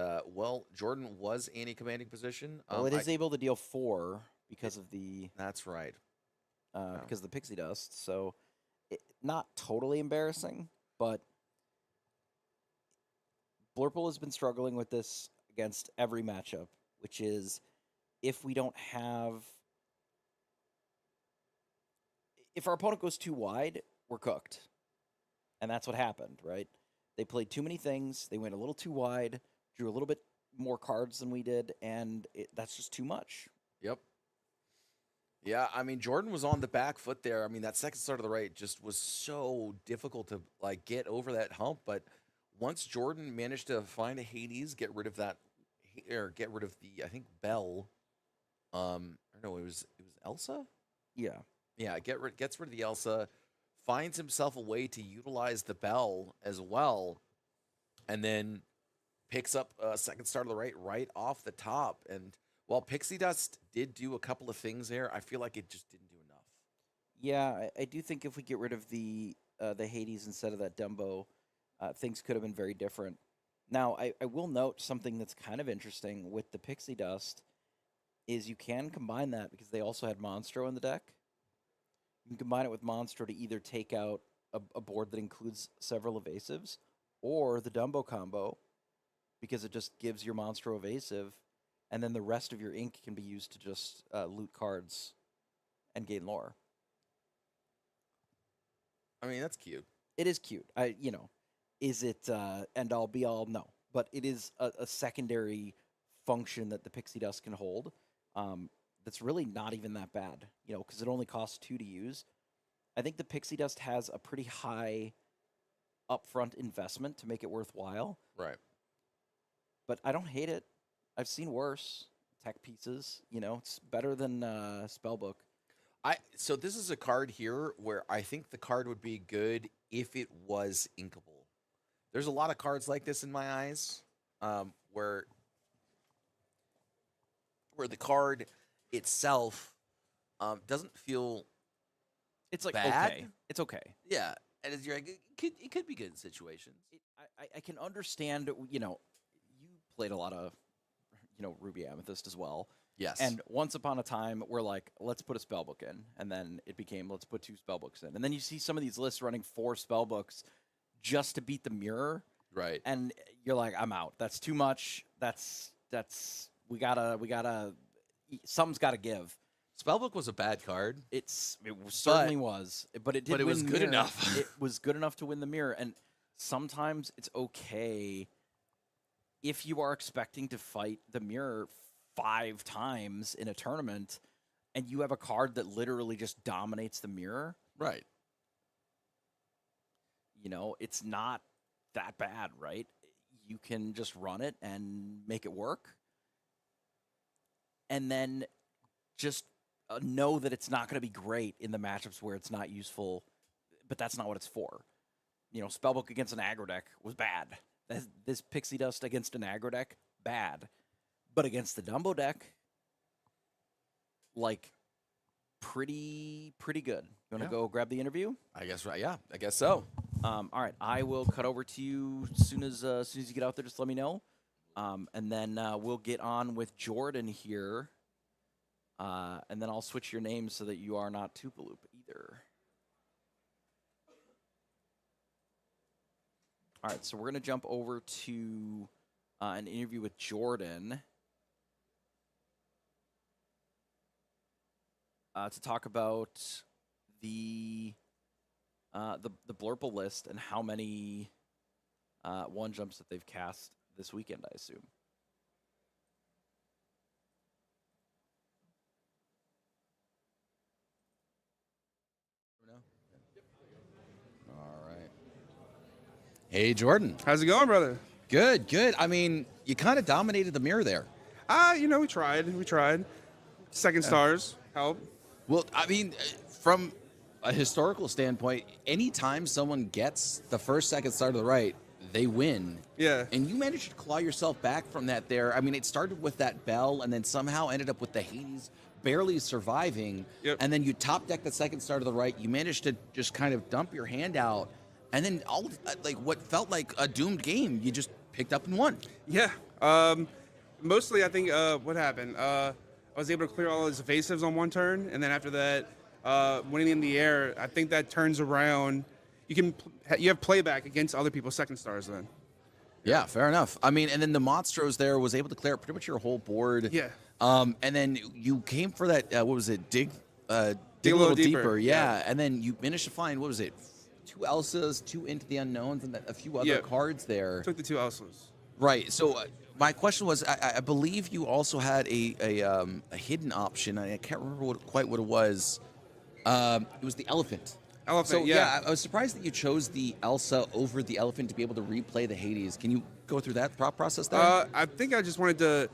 Jordan was in a commanding position. Well, it is able to deal 4 because of the... That's right. Because of the pixie dust. So, not totally embarrassing, but Blurple has been struggling with this against every matchup, which is if we don't have. If our opponent goes too wide, we're cooked. And that's what happened, right? They played too many things. They went a little too wide, drew a little bit more cards than we did, and that's just too much. Yep. Yeah, I mean, Jordan was on the back foot there. I mean, that second start of the right just was so difficult to like get over that hump. But once Jordan managed to find a Hades, get rid of that, or get rid of the, I think Bell. Or no, it was Elsa. Yeah. Yeah, gets rid of the Elsa, finds himself a way to utilize the Bell as well, and then picks up a second start of the right off the top. And while Pixie Dust did do a couple of things there, I feel like it just didn't do enough. Yeah, I do think if we get rid of the Hades instead of that Dumbo, things could have been very different. Now, I will note something that's kind of interesting with the Pixie Dust is you can combine that because they also had Monstro in the deck. You can combine it with Monstro to either take out a board that includes several evasives or the Dumbo combo because it just gives your Monstro evasive, and then the rest of your ink can be used to just loot cards and gain lore. I mean, that's cute. It is cute. Is it end all be all? No, but it is a secondary function that the Pixie Dust can hold. That's really not even that bad, because it only costs 2 to use. I think the Pixie Dust has a pretty high upfront investment to make it worthwhile. Right. But I don't hate it. I've seen worse tech pieces. It's better than Spellbook. So this is a card here where I think the card would be good if it was inkable. There's a lot of cards like this in my eyes, where the card itself doesn't feel It's like bad. okay. It's okay. Yeah, and you're like, it could be good in situations. I can understand. You played a lot of Ruby Amethyst as well. Yes. And once upon a time, we're like, let's put a spellbook in. And then it became, let's put 2 spellbooks in. And then you see some of these lists running 4 spellbooks just to beat the mirror. Right. And you're like, I'm out. That's too much. We gotta, something's gotta give. Spellbook was a bad card. It certainly was. But it did win was the good mirror. enough. It was good enough to win the mirror. And sometimes it's okay if you are expecting to fight the mirror 5 times in a tournament and you have a card that literally just dominates the mirror. Right. It's not that bad, right? You can just run it and make it work. And then just know that it's not going to be great in the matchups where it's not useful, but that's not what it's for. Spellbook against an aggro deck was bad. This Pixie Dust against an aggro deck, bad. But against the Dumbo deck, pretty good. You want to go grab the interview? I guess right. Yeah, I guess so. All right, I will cut over to you as soon as you get out there. Just let me know, and then we'll get on with Jordan here, and then I'll switch your name so that you are not Tupaloop either. All right, so we're gonna jump over to an interview with Jordan. To talk about the Blurple list and how many one jumps that they've cast this weekend, I assume. All right. Hey, Jordan. How's it going, brother? Good, good. I mean, you kind of dominated the mirror there. We tried. Second stars help. Well, I mean, from a historical standpoint, anytime someone gets the first, second start of the right, they win. Yeah. And you managed to claw yourself back from that there. I mean, it started with that Bell and then somehow ended up with the Hades barely surviving. Yep. And then you top deck the second start of the right. You managed to just kind of dump your hand out. And then all like what felt like a doomed game, you just picked up and won. Yeah. Mostly, I think what happened. I was able to clear all his evasives on one turn, and then after that, winning in the air. I think that turns around. You have playback against other people's second stars then. Yeah, fair enough. I mean, and then the Monstros there was able to clear up pretty much your whole board. Yeah. And then you came for that. What was it? Dig a little deeper. deeper, Yeah. yeah. And then you managed to find, what was it? 2 Elsas, 2 Into the Unknowns, and a few other cards there. Took the 2 Elsas. Right. So my question was, I believe you also had a hidden option. I can't remember quite what it was. It was the elephant. Elephant, So yeah. I was surprised that you chose the Elsa over the elephant to be able to replay the Hades. Can you go through that thought process there? I think I just wanted to.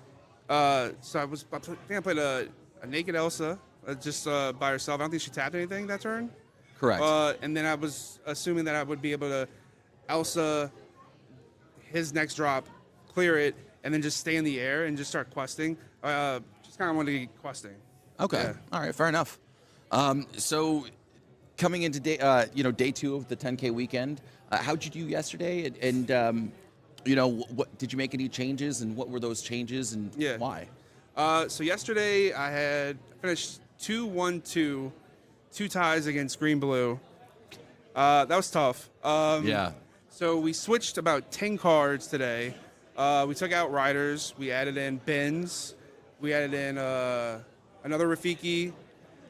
So I think I played a naked Elsa just by herself. I don't think she tapped anything that turn. Correct. And then I was assuming that I would be able to Elsa his next drop, clear it, and then just stay in the air and just start questing. Just kind of wanted to get questing. Okay. Yeah. All right. Fair enough. So coming into day 2 of the 10K weekend, how'd you do yesterday? And what did you make any changes? And what were those changes? And why? So yesterday I had finished 2-1-2, 2 ties against Green Blue. That was tough. Yeah. So we switched about 10 cards today. We took out Riders. We added in Bins. We added in another Rafiki.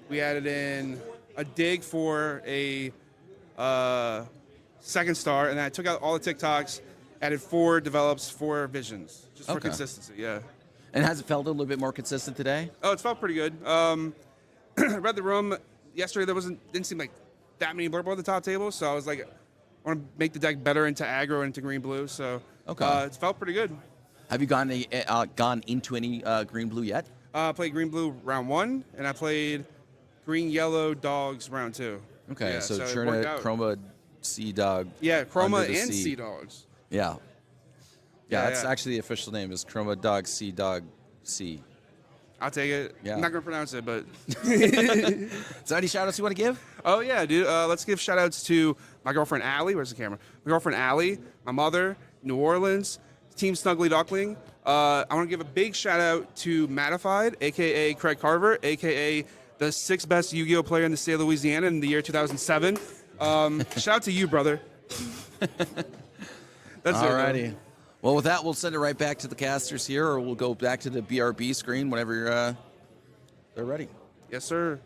We added in a Dig for a second star. And then I took out all the TikToks, added 4 Develops, 4 Visions, just for consistency, yeah. And has it felt a little bit more consistent today? Oh, it's felt pretty good. Read the room yesterday. Didn't seem like that many blurb on the top table, so I was like, I want to make the deck better into aggro and into green blue. So it's felt pretty good. Have you gone into any green blue yet? I played green blue round 1, and I played green yellow dogs round 2. Okay, Yeah, so it Cherna, worked out. Chroma, Sea Dog. Yeah, Chroma Under the and Sea. Sea Dogs. Yeah. Yeah, That's yeah. actually the official name is Chroma Dog Sea Dog Sea. I'll take it. Yeah. I'm not gonna pronounce it, but Is there any shout outs you want to give? oh yeah, dude. Let's give shout outs to my girlfriend Allie. Where's the camera? My girlfriend Allie, my mother, New Orleans, Team Snuggly Duckling. I want to give a big shout out to Matified, aka Craig Carver, aka the 6th best Yu-Gi-Oh player in the state of Louisiana in the year 2007. Shout out to you, brother. That's it. Alrighty. Man. Well, with that, we'll send it right back to the casters here, or we'll go back to the BRB screen whenever they're ready. Yes, sir.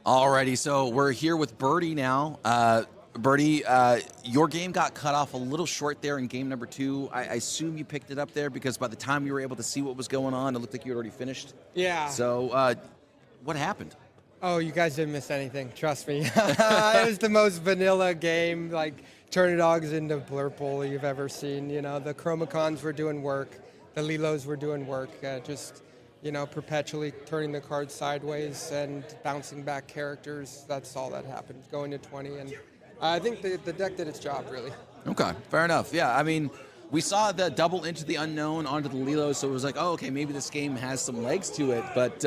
Alrighty, so we're here with Birdie now. Birdie, your game got cut off a little short there in game number 2. I assume you picked it up there because by the time you were able to see what was going on, it looked like you had already finished. Yeah. So, what happened? Oh, you guys didn't miss anything. Trust me. It was the most vanilla game, like turning dogs into Blurple you've ever seen. You know, the Chromacons were doing work. The Lilos were doing work. Perpetually turning the cards sideways and bouncing back characters. That's all that happened. Going to 20, and I think the deck did its job, really. Okay, fair enough. Yeah, I mean, we saw the double into the unknown onto the Lilo, so it was like, oh, okay, maybe this game has some legs to it, but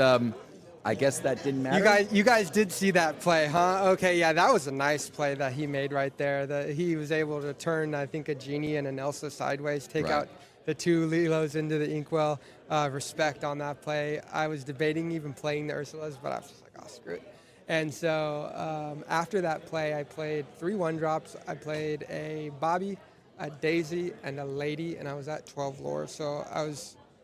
I guess that didn't matter. You guys did see that play, huh? Okay, yeah, that was a nice play that he made right there. That he was able to turn, I think, a Genie and an Elsa sideways, take out the 2 Lilos into the Inkwell. Respect on that play. I was debating even playing the Ursulas, but I was just like, oh, screw it. And so after that play, I played 3 1-drops. I played a Bobby, a Daisy, and a Lady, and I was at 12 lore. So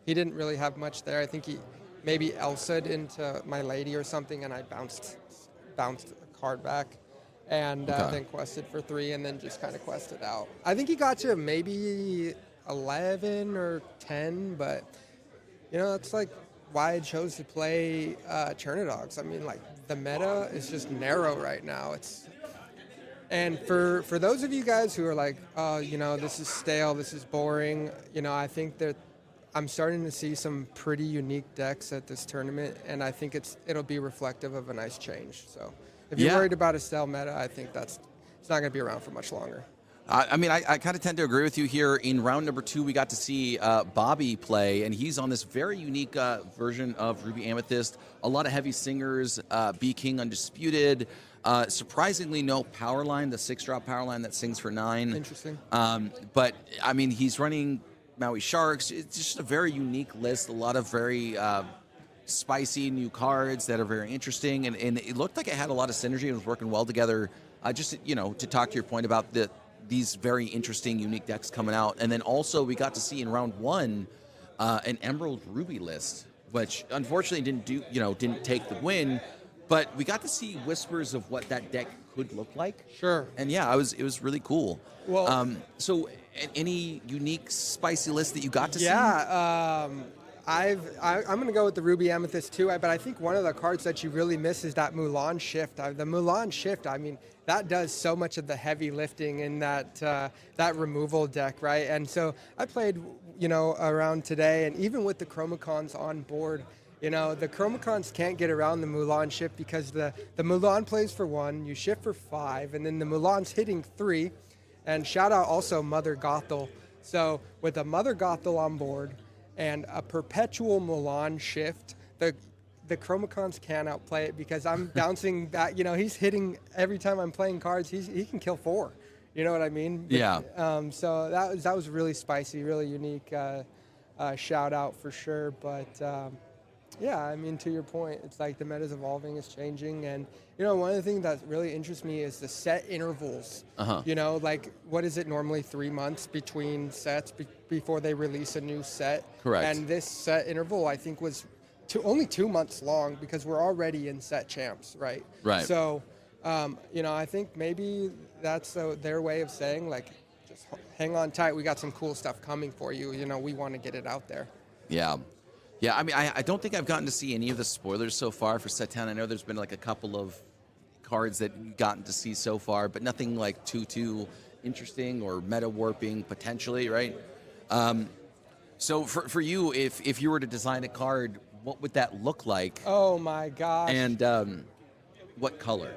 he didn't really have much there. I think he maybe Elsa'd into my Lady or something, and I bounced a card back. And then quested for 3, and then just kind of quested out. I think he got to maybe 11 or 10, but it's like why I chose to play Chernadogs. I mean, like the meta is just narrow right now. And for those of you guys who are like, oh, this is stale, this is boring, I think that I'm starting to see some pretty unique decks at this tournament, and I think it'll be reflective of a nice change. So if you're worried about a stale meta, I think it's not going to be around for much longer. I mean, I kind of tend to agree with you here. In round number 2, we got to see Bobby play, and he's on this very unique version of Ruby Amethyst. A lot of heavy singers, B King Undisputed. Surprisingly, no power line, the 6-drop power line that sings for 9. Interesting. But, I mean, he's running Maui Sharks. It's just a very unique list, a lot of very spicy new cards that are very interesting, and it looked like it had a lot of synergy and was working well together. Just, to talk to your point about these very interesting, unique decks coming out. And then also we got to see in round 1 an Emerald Ruby list, which unfortunately didn't take the win, but we got to see whispers of what that deck could look like. Sure. And yeah, it was really cool. Well, so any unique spicy list that you got to see? Yeah, I'm going to go with the Ruby Amethyst too, but I think one of the cards that you really miss is that Mulan Shift. The Mulan Shift, I mean, that does so much of the heavy lifting in that removal deck, right? And so I played, around today, and even with the Chromacons on board, the Chromacons can't get around the Mulan Shift because the Mulan plays for 1, you shift for 5, and then the Mulan's hitting 3. And shout out also Mother Gothel. So with a Mother Gothel on board and a perpetual Mulan Shift, the Chromacons can't outplay it because I'm bouncing back. He's hitting every time I'm playing cards. He can kill 4. You know what I mean? Yeah. So that was really spicy, really unique. Shout out for sure. But yeah, I mean, to your point, it's like the meta's evolving, it's changing, and one of the things that really interests me is the set intervals. Like what is it normally 3 months between sets before they release a new set? Correct. And this set interval, I think, was only 2 months long because we're already in set champs, right? Right. So, I think maybe that's their way of saying, like, just hang on tight. We got some cool stuff coming for you. We want to get it out there. Yeah. Yeah, I mean, I don't think I've gotten to see any of the spoilers so far for Set 10. I know there's been like a couple of cards that you've gotten to see so far, but nothing like too interesting or meta warping potentially, right? So for you, if you were to design a card, what would that look like? Oh my gosh. And what color?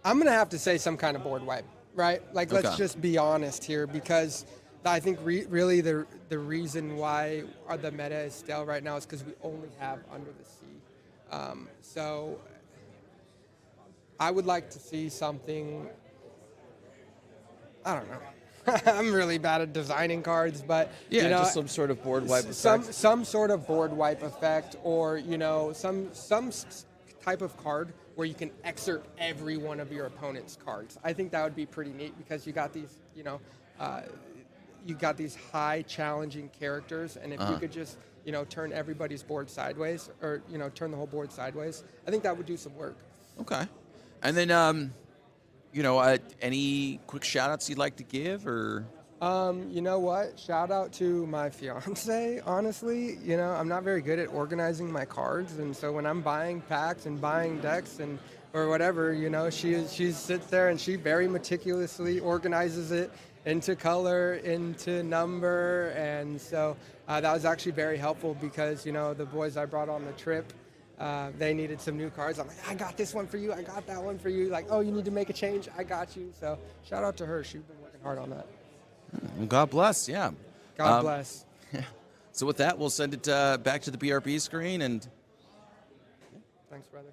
I'm going to have to say some kind of board wipe, right? Like, let's just be honest here, because I think really the reason why the meta is stale right now is because we only have Under the Sea. So I would like to see something, I don't know. I'm really bad at designing cards, but just some sort of board wipe effect. Some sort of board wipe effect, or some type of card where you can excerpt every one of your opponent's cards. I think that would be pretty neat because you got these, you got these high challenging characters, and if you could just turn everybody's board sideways, or turn the whole board sideways, I think that would do some work. Okay. And then any quick shout outs you'd like to give, or you know what, shout out to my fiance. Honestly, I'm not very good at organizing my cards, and so when I'm buying packs and buying decks and or whatever, she sits there and she very meticulously organizes it into color, into number, and so that was actually very helpful because the boys I brought on the trip, they needed some new cards. I'm like, I got this one for you, I got that one for you. Like, oh, you need to make a change, I got you. So shout out to her, she's been working hard on that. Well, God bless. Yeah. God bless. So with that, we'll send it back to the BRB screen, and Thanks, brother.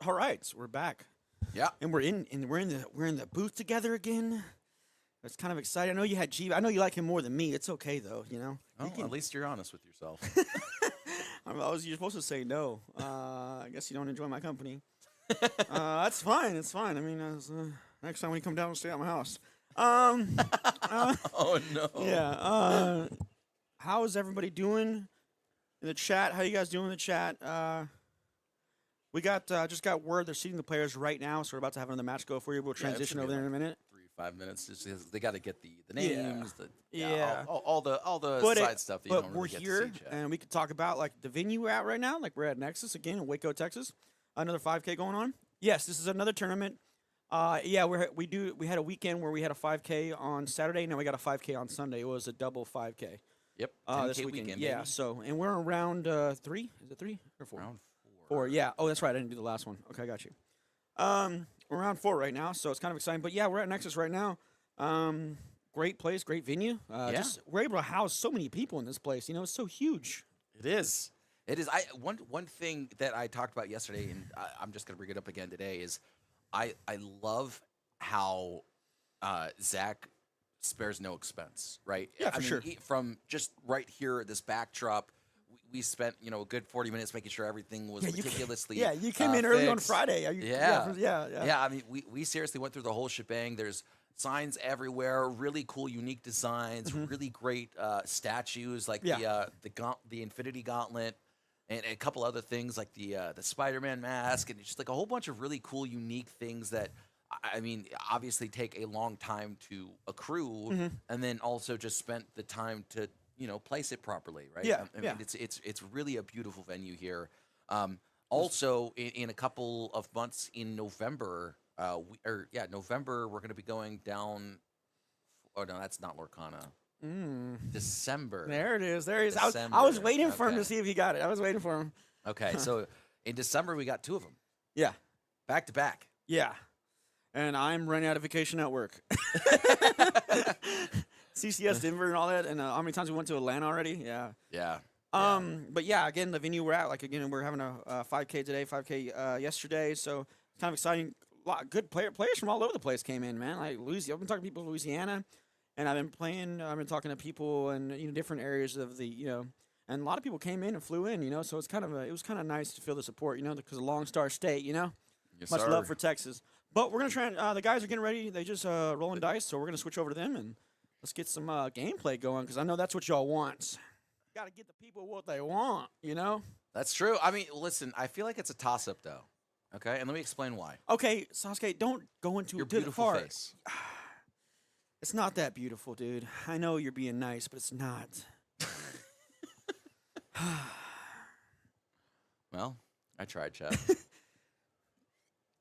All right, so we're back. Yeah. And we're in the booth together again. It's kind of exciting. I know you had G. I know you like him more than me. It's okay though, you know. Oh, at least you're honest with yourself. You're supposed to say no. I guess you don't enjoy my company. That's fine. It's fine. I mean, next time when you come down and stay at my house. Oh no. Yeah. How is everybody doing in the chat? How you guys doing in the chat? We got just got word they're seating the players right now, so we're about to have another match go for you. We'll transition over there in a minute. 3-5 minutes. Just because they got to get the names, Yeah. all the side stuff that you But don't we're really get here, to see. Chat. and we could talk about like the venue we're at right now. Like we're at Nexus again in Waco, Texas. Another 5K going on. Yes, this is another tournament. Yeah, we had a weekend where we had a 5K on Saturday. Now we got a 5K on Sunday. It was a double 5K. Yep. This 10K weekend. weekend, Yeah. baby. So and we're on round 3. Is it 3 or 4? Round 4. 4. Yeah. Oh, that's right. I didn't do the last one. Okay, I got you. We're around 4 right now, so it's kind of exciting. But yeah, we're at Nexus right now. Great place, great venue. We're able to house so many people in this place. You know, it's so huge. It is. It is. One thing that I talked about yesterday, and I'm just going to bring it up again today, is I love how Zach spares no expense, right? Yeah, for sure. From just right here at this backdrop, we spent a good 40 minutes making sure everything was meticulously. You came in early on fixed. Friday. Yeah. I mean, we seriously went through the whole shebang. There's signs everywhere, really cool, unique designs, really great statues like the Infinity Gauntlet, and a couple other things like the Spider-Man mask, and just like a whole bunch of really cool, unique things that, I mean, obviously take a long time to accrue, and then also just spent the time to place it properly, right? Yeah, I mean, it's really a beautiful venue here. Also, in a couple of months in November. November, we're going to be going down. Oh, no, that's not Lorcana. December. There it is. There he is. December. I was waiting for him Okay. to see if he got it. I was waiting for him. Okay, so in December, we got 2 of them. Yeah. Back to back. Yeah. And I'm running out of vacation at work. CCS Denver and all that. And how many times we went to Atlanta already? Yeah. Yeah. But yeah, again, the venue we're at, like, again, we're having a 5K today, 5K yesterday. So it's kind of exciting. A lot of good players from all over the place came in, man. Like Louisiana, I've been talking to people in Louisiana, and I've been talking to people in different areas of the, and a lot of people came in and flew in, so it's it was kind of nice to feel the support, because of LoneStar State, Yes, much sir. love for Texas. But we're gonna try. The guys are getting ready. They just rolling dice, so we're gonna switch over to them and let's get some gameplay going because I know that's what y'all want. Got to get the people what they want, That's true. I mean, listen, I feel like it's a toss-up, though. Okay, and let me explain why. Okay, Sasuke, don't go into Your it too beautiful hard. face. It's not that beautiful, dude. I know you're being nice, but it's not. Well, I tried, Chad.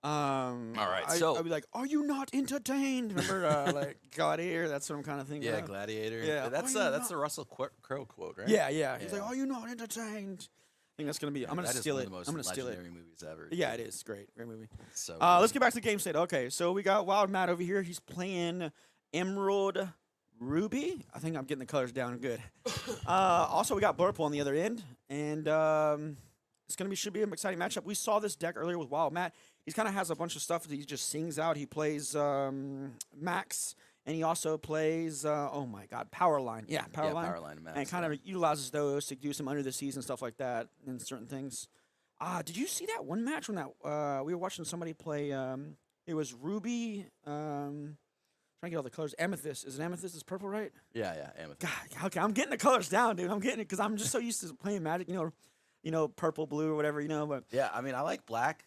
All right, I'd be like, "Are you not entertained?" Remember, like Gladiator? That's what I'm kind of thinking. Yeah, of. Gladiator. Yeah. That's Are you the Russell Crowe quote, right? Yeah. He's Yeah. like, "Are you not entertained?" I think that's gonna be. I'm gonna That is steal one it. of the most I'm gonna steal it. legendary movies ever. Yeah, it is great movie. So Let's get back to the game state. Okay, so we got Wild Matt over here. He's playing Emerald Ruby. I think I'm getting the colors down good. Also, we got Blurple on the other end, and should be an exciting matchup. We saw this deck earlier with Wild Matt. He kind of has a bunch of stuff that he just sings out. He plays Max, and he also plays Powerline. Yeah, Powerline. Powerline and Max, and kind of utilizes those to do some under the season stuff like that and certain things. Did you see that one match when we were watching somebody play? It was Ruby. Trying to get all the colors. Amethyst. Is it amethyst? It's purple, right? Yeah, Amethyst. God, okay, I'm getting the colors down, dude. I'm getting it because I'm just so used to playing Magic. Purple, blue, or whatever. But Yeah, I mean, I like black.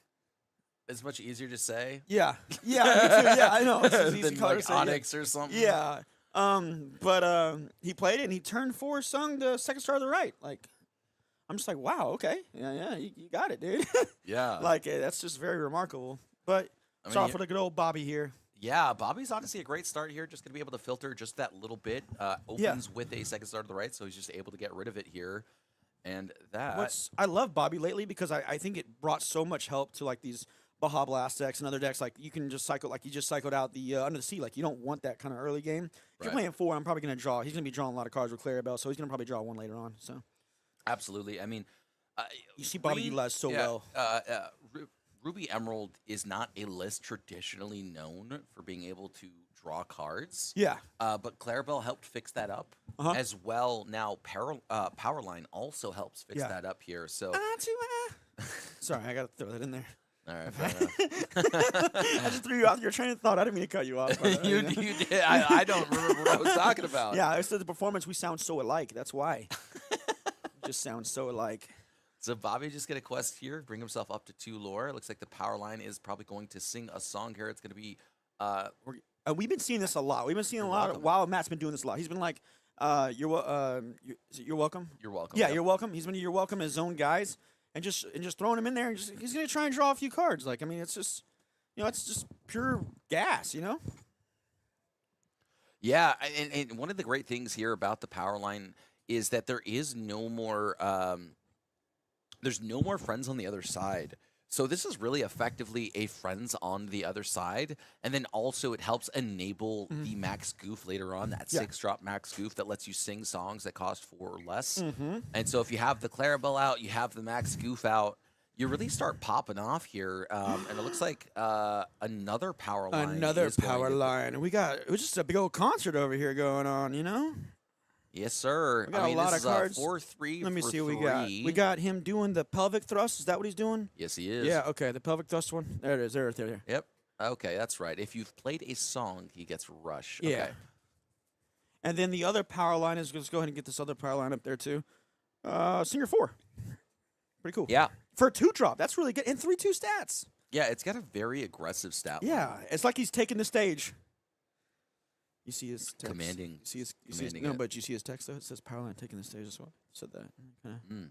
It's much easier to say yeah, me too. Yeah, I know. It's just easy than color like to say, yeah. Onyx or something. Yeah. But he played it and he turned 4, sung the second star to the right. Like, I'm just like, wow, okay. Yeah, you got it, dude. Yeah. Like, that's just very remarkable. But sorry for the good old Bobby here. Yeah, Bobby's honestly a great start here. Just going to be able to filter just that little bit. Opens with a second star to the right, so he's just able to get rid of it here. And that. I love Bobby lately because I think it brought so much help to like these Baja Blast decks and other decks. Like you can just cycle, like you just cycled out the Under the Sea. Like you don't want that kind of early game. If you're playing 4, I'm probably going to draw. He's going to be drawing a lot of cards with Clarabelle, so he's going to probably draw 1 later on. So Absolutely. I mean, you see Bobby utilized so well. Ruby Emerald is not a list traditionally known for being able to draw cards. Yeah. But Clarabelle helped fix that up as well. Now Powerline also helps fix Yeah. that up here. So Sorry, I gotta throw that in there. all right, fair enough. I just threw you off your train of thought. I didn't mean to cut you off. you did. I don't remember what I was talking about. Yeah, I said the performance. We sound so alike. That's why. Just sound so alike. So Bobby just get a quest here, bring himself up to 2 lore. It looks like the power line is probably going to sing a song here. It's going to be We've been seeing this a lot. We've been seeing a You're lot. welcome. While Matt's been doing this a lot, he's been like, "You're welcome." You're welcome. Yeah, Yep. you're welcome. He's been you're welcome his own guys, and just throwing him in there, and he's gonna try and draw a few cards. Like, I mean, it's just, it's just pure gas, Yeah, and one of the great things here about the power line is that there is no more there's no more friends on the other side. So this is really effectively a friends on the other side, and then also it helps enable the max goof later on, that 6-drop max goof that lets you sing songs that cost 4 or less. And so if you have the Clarabelle out, you have the max goof out, you really start popping off here, and it looks like another power line. Another is going power to- line. It was just a big old concert over here going on, Yes, sir. We got I mean, a lot this of cards. is 4-3 Let me for see what 3. we got. We got him doing the pelvic thrust. Is that what he's doing? Yes, he is. Yeah, okay, the pelvic thrust one. There it is. There. Yep. Okay, that's right. If you've played a song, he gets rush. Yeah. Okay. And then the other power line is, let's go ahead and get this other power line up there too. Singer 4. Pretty cool. Yeah. For a 2-drop, that's really good. And 3/2 stats. Yeah, it's got a very aggressive stat line. Yeah, it's like he's taking the stage. You see his text. Commanding- You see his commanding no, it. but you see his text though. It says power line taking the stage as well. Said that. Okay. Mm.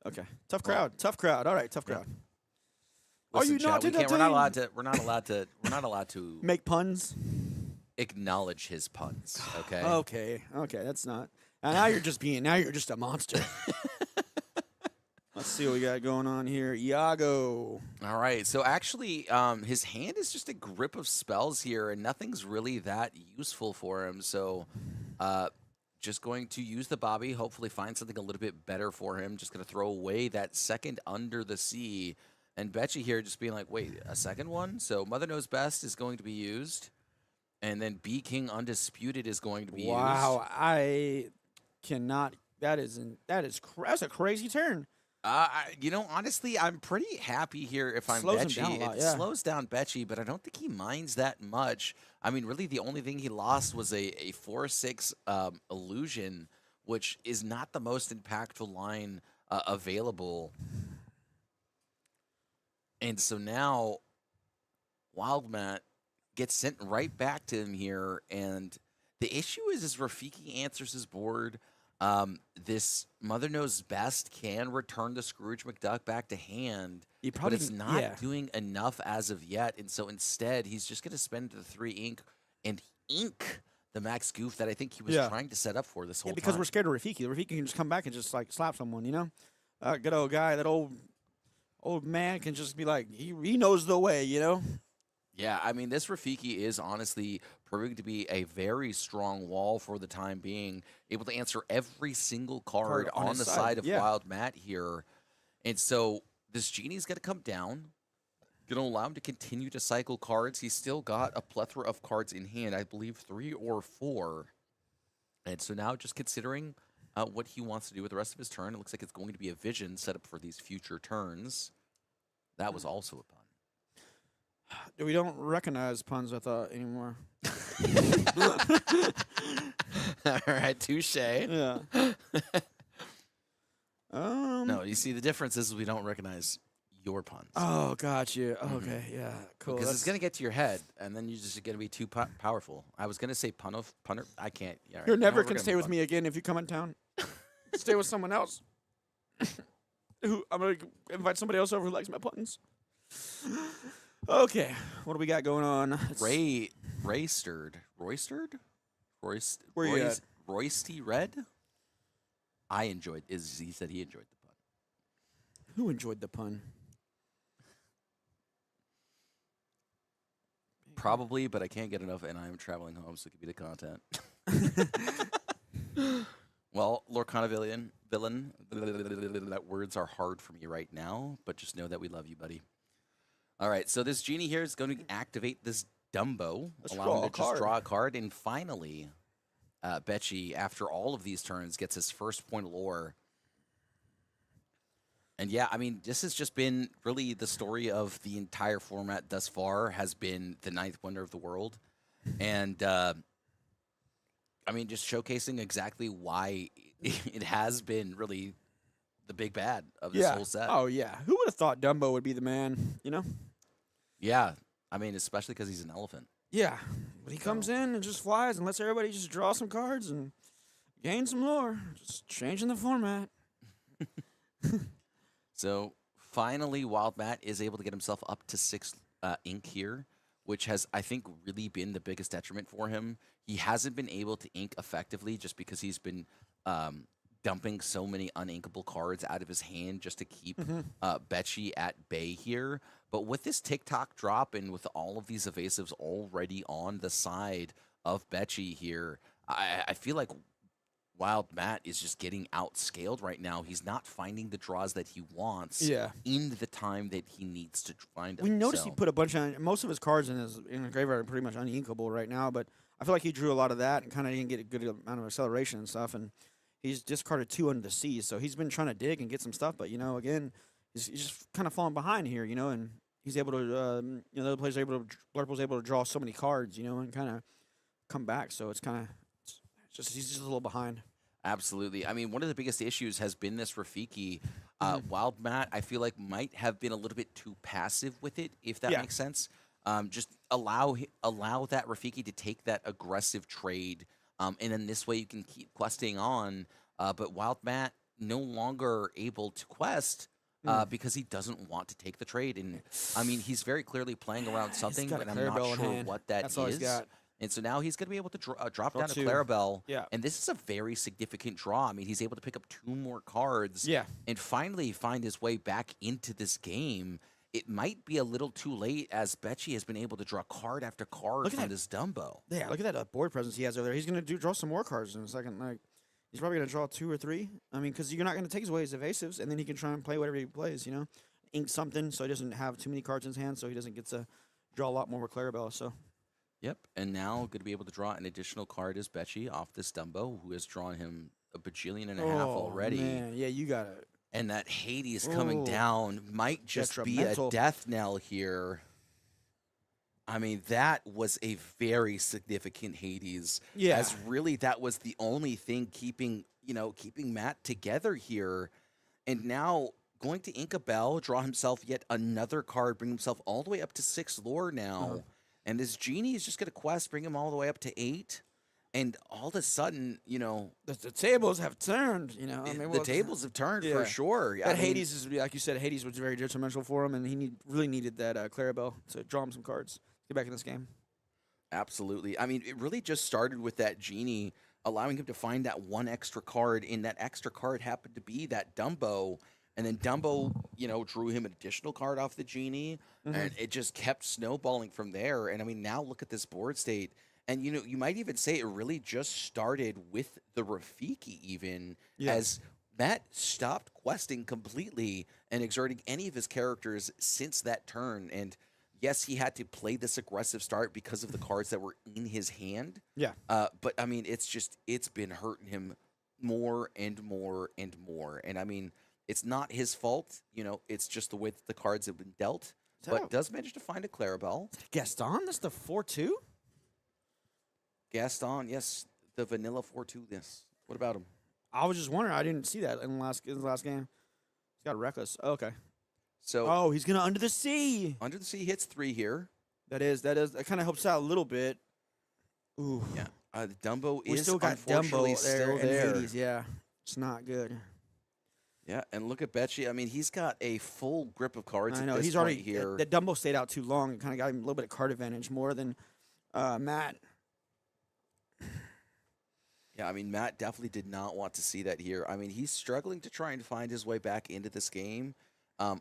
Okay. Tough crowd. Tough crowd. All right. Tough crowd. Are Listen, you chat, not we can't, entertained? we're not allowed to Make puns. acknowledge his puns. Okay. Okay. That's not. And now you're just a monster. Let's see what we got going on here. Iago. All right. So actually, his hand is just a grip of spells here, and nothing's really that useful for him. So, just going to use the Bobby. Hopefully, find something a little bit better for him. Just going to throw away that second Under the Sea, and Betchy here just being like, "Wait, a second one?" So Mother Knows Best is going to be used, and then B King Undisputed is going to be Wow, I cannot. That's a crazy turn. Honestly, I'm pretty happy here if I'm Slows him Betchy. down a lot, It yeah. slows down Betchy, but I don't think he minds that much. I mean, really, the only thing he lost was a 4/6 illusion, which is not the most impactful line available. And so now, Wildmat gets sent right back to him here, and the issue is Rafiki answers his board. This Mother Knows Best can return the Scrooge McDuck back to hand, but it's not doing enough as of yet. And so instead, he's just going to spend the 3 ink and ink the max goof that I think he was trying to set up for this whole Yeah, because time. we're scared of Rafiki. Rafiki can just come back and just like slap someone, Good old guy, that old man can just be like, he knows the way, Yeah, I mean, this Rafiki is honestly proving to be a very strong wall for the time being, able to answer every single card on on his the side, side of yeah. Wild Matt here. And so this Genie's going to come down, going to allow him to continue to cycle cards. He's still got a plethora of cards in hand, I believe 3 or 4. And so now just considering what he wants to do with the rest of his turn, it looks like it's going to be a vision set up for these future turns. That was also a pun. We don't recognize puns, I thought, anymore. All right, touche. Yeah. No, you see, the difference is we don't recognize your puns. Oh, got you. Okay, yeah, cool. Because it's going to get to your head, and then you're just going to be too powerful. I was going to say punner. I can't. Yeah, all right. You're You know never what, we're gonna stay move with on. me again if you come in town. Stay with someone else. Who I'm gonna invite somebody else over who likes my puns. Okay, what do we got going on? Roysty Where you at? Red. I enjoyed. He said he enjoyed the pun. Who enjoyed the pun? Probably, but I can't get enough, and I'm traveling home, so it could be the content. Well, Lorcana villain, that words are hard for me right now, but just know that we love you, buddy. All right, so this genie here is going to activate this Dumbo, Let's allow draw him a to just card. draw a card, and finally, Betchy, after all of these turns, gets his first point of lore. And yeah, I mean, this has just been really the story of the entire format thus far has been the 9th wonder of the world. And, I mean, just showcasing exactly why it has been really the big bad of this whole set. Oh yeah. Who would have thought Dumbo would be the man? You know. Yeah, I mean, especially because he's an elephant. Yeah. But he comes in and just flies and lets everybody just draw some cards and gain some lore. Just changing the format. So finally, Wild Matt is able to get himself up to 6 ink here, which has, I think, really been the biggest detriment for him. He hasn't been able to ink effectively just because he's been dumping so many uninkable cards out of his hand just to keep Betchy at bay here. But with this TikTok drop and with all of these evasives already on the side of Betchy here, I feel like Wild Matt is just getting outscaled right now. He's not finding the draws that he wants in the time that he needs to find them. We noticed he put a bunch of most of his cards in his graveyard are pretty much uninkable right now, but I feel like he drew a lot of that and kind of didn't get a good amount of acceleration and stuff. And he's discarded 2 under the sea, so he's been trying to dig and get some stuff. But again, he's just kind of falling behind here, and he's able to, the other players are able to, Blurple's able to draw so many cards, and kind of come back. So it's kind of he's just a little behind. Absolutely. I mean, one of the biggest issues has been this Rafiki. Wild Matt, I feel like, might have been a little bit too passive with it, if that makes sense. Just allow that Rafiki to take that aggressive trade, and then this way you can keep questing on. But Wild Matt no longer able to quest because he doesn't want to take the trade. And, I mean, he's very clearly playing around something, but I'm not sure what that That's all he's got. And so now he's going to be able to drop down to 2. Clarabelle. Yeah. And this is a very significant draw. I mean, he's able to pick up 2 more cards. Yeah. And finally find his way back into this game. It might be a little too late as Betchy has been able to draw card after card from this Dumbo. Yeah, look at that board presence he has over there. He's going to draw some more cards in a second. Like, he's probably going to draw 2 or 3. I mean, because you're not going to take away his evasives, and then he can try and play whatever he plays, Ink something so he doesn't have too many cards in his hand, so he doesn't get to draw a lot more with Clarabelle, so... Yep, and now going to be able to draw an additional card is Betchy off this Dumbo, who has drawn him a bajillion and a half already. Man. Yeah, you got it. And that Hades coming down might just be a death knell here. I mean, that was a very significant Hades. Yeah. As really that was the only thing keeping Matt together here. And now going to ink a bell, draw himself yet another card, bring himself all the way up to 6 lore now. And this genie is just going to quest, bring him all the way up to 8. And all of a sudden, the tables have turned, I mean, the tables have turned for sure. That Hades is, like you said, Hades was very detrimental for him, and he really needed that Clarabelle to draw him some cards. Get back in this game. Absolutely. I mean, it really just started with that genie allowing him to find that 1 extra card, and that extra card happened to be that Dumbo. And then Dumbo, drew him an additional card off the genie, and it just kept snowballing from there. And I mean, now look at this board state. And, you might even say it really just started with the Rafiki even, as Matt stopped questing completely and exerting any of his characters since that turn. And yes, he had to play this aggressive start because of the cards that were in his hand. Yeah. But, I mean, it's been hurting him more and more and more. And, I mean... It's not his fault, it's just the way that the cards have been dealt. But does manage to find a Clarabelle. Gaston? That's the 4-2? Gaston, yes. The vanilla 4-2, yes. What about him? I was just wondering. I didn't see that in the last game. He's got Reckless. Oh, okay. So he's going to Under the Sea. Under the Sea hits 3 here. That kind of helps out a little bit. Ooh. Yeah. The Dumbo We is still got unfortunately Dumbo still there. there. And Hades, yeah. It's not good. Yeah, and look at Betchy. I mean, he's got a full grip of cards I know. at this He's point already here. The Dumbo stayed out too long and kind of got him a little bit of card advantage more than Matt. Yeah, I mean, Matt definitely did not want to see that here. I mean, he's struggling to try and find his way back into this game.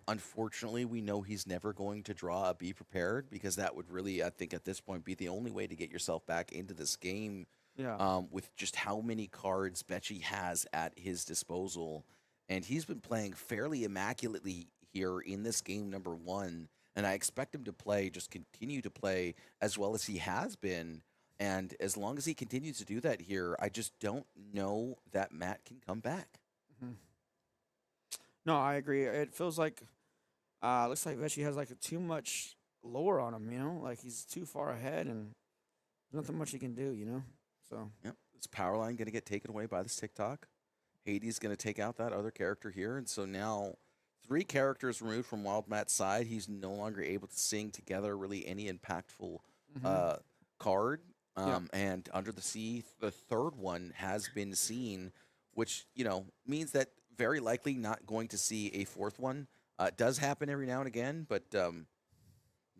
Unfortunately, we know he's never going to draw a Be Prepared because that would really, I think, at this point, be the only way to get yourself back into this game. Yeah. With just how many cards Betchy has at his disposal. And he's been playing fairly immaculately here in this game number 1. and I expect him to continue to play as well as he has been. And as long as he continues to do that here, I just don't know that Matt can come back. Mhm. No, I agree. It feels like looks like Vecchi has like too much lore on him. You know, like he's too far ahead, and there's nothing much he can do. You know, so Yep. Is Powerline going to get taken away by this TikTok? Hades going to take out that other character here, and so now 3 characters removed from Wild Matt's side. He's no longer able to sing together really any impactful card. And Under the Sea, the third one has been seen, which means that very likely not going to see a fourth one. It does happen every now and again, but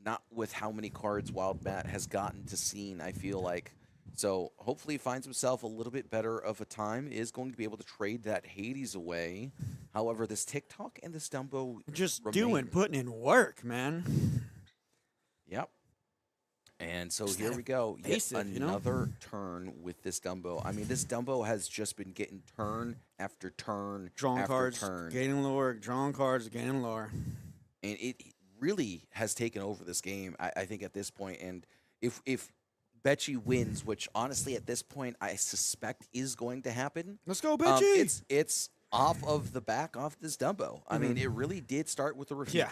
not with how many cards Wild Matt has gotten to seen, I feel like. So hopefully he finds himself a little bit better of a time, is going to be able to trade that Hades away. However, this TikTok and this Dumbo just remain. putting in work, man. Yep. And so Just here that we go. Yet evasive, you know? another turn with this Dumbo. I mean, this Dumbo has just been getting turn after turn Drawing after cards, turn. gaining lore, drawing cards, gaining lore. And it really has taken over this game, I think, at this point. And if Betchy wins, which honestly at this point I suspect is going to happen, Let's go, Betchy! it's off of the back off this Dumbo. I mean, it really did start with the Rafiki. Yeah.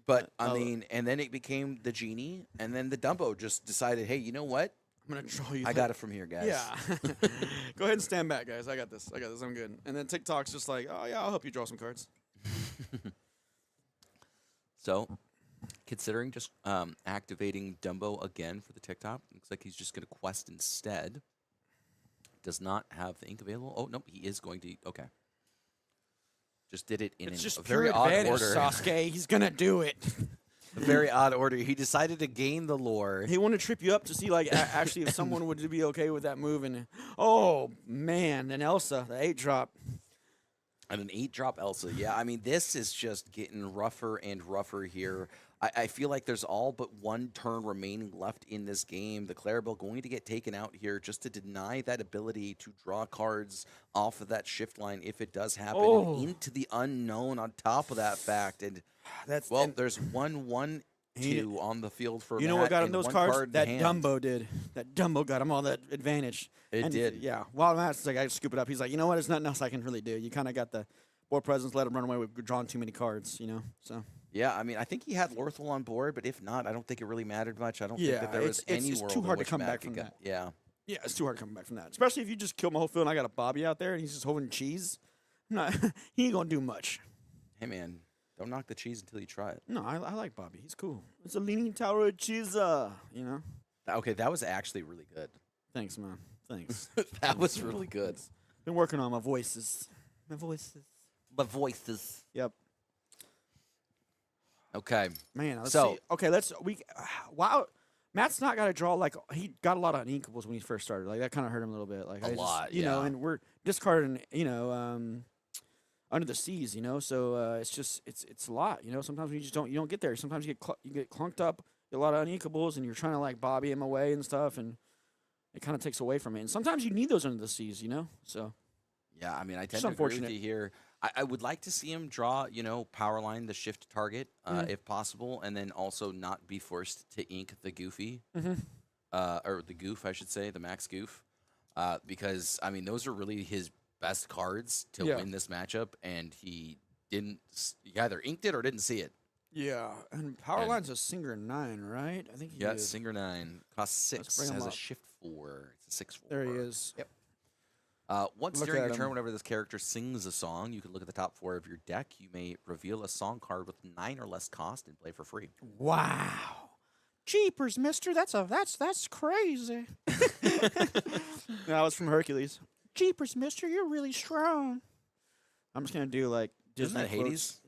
But, I mean, and then it became the Genie, and then the Dumbo just decided, hey, you know what? I'm going to draw you. I got it from here, guys. Yeah. Go ahead and stand back, guys. I got this. I'm good. And then TikTok's just like, oh, yeah, I'll help you draw some cards. So, considering just activating Dumbo again for the TikTok, looks like he's just going to quest instead. Does not have the ink available. Oh, nope, he is going to. Okay. Just did it in It's just a pure very odd advantage, order. Sasuke. He's going to do it. A very odd order. He decided to gain the lore. He wanted to trip you up to see, like, actually if someone would be okay with that move. And, oh, man. And Elsa, the 8-drop. And an 8-drop Elsa. Yeah, I mean, this is just getting rougher and rougher here. I feel like there's all but one turn remaining left in this game. The Clarabelle going to get taken out here just to deny that ability to draw cards off of that shift line if it does happen. Oh. And into the unknown on top of that fact. And, That's there's 1-1-2 on the field for You know Matt what got him and those one cards? card in That hand. Dumbo did. That Dumbo got him all that advantage. It And, did. Yeah. Wild Matt's like, I scoop it up. He's like, you know what? There's nothing else I can really do. You kind of got the board presence, let him run away with drawing too many cards, So. Yeah, I mean, I think he had Lorthal on board, but if not, I don't think it really mattered much. I don't think Yeah, that there was it's any too world in hard to which come Matt back could from go- that. Yeah. Yeah, it's too hard to come back from that. Especially if you just kill my whole field and I got a Bobby out there and he's just holding cheese. I'm not, he ain't going to do much. Hey, man, don't knock the cheese until you try it. No, I like Bobby. He's cool. It's a leaning tower of cheese, you know? Okay, that was actually really good. Thanks, man. Thanks. That was really good. Been working on my voices. My voices. The voices. Yep. Okay. Man, let's So- see. Okay, wow. Matt's not got to draw, like, he got a lot of uninkables when he first started. Like, that kind of hurt him a little bit. Like, A lot, you know, yeah. and we're discarding, Under the Seas, so it's just, it's a lot, Sometimes you don't get there. Sometimes you get clunked up, get a lot of uninkables, and you're trying to, like, Bobby him away and stuff, and it kind of takes away from it. And sometimes you need those Under the Seas, so. Yeah, I mean, I tend Just to agree with unfortunate. you here. I would like to see him draw, Powerline the shift target, if possible, and then also not be forced to ink the Goofy, or the Goof, I should say, the Max Goof, because, I mean, those are really his best cards to Yeah. win this matchup, and he either inked it or didn't see it. Yeah, and Powerline's a Singer 9, right? I think he Yeah, is. Singer 9 costs Let's 6, bring him has a up. shift 4. It's a 6/4. There he is. Yep. Once Look during at your turn, him. whenever this character sings a song, you can look at the top 4 of your deck. You may reveal a song card with 9 or less cost and play for free. Wow. Jeepers, mister. That's crazy. That was from Hercules. Jeepers, mister. You're really strong. I'm just going to do, like, Isn't Disney that Hades?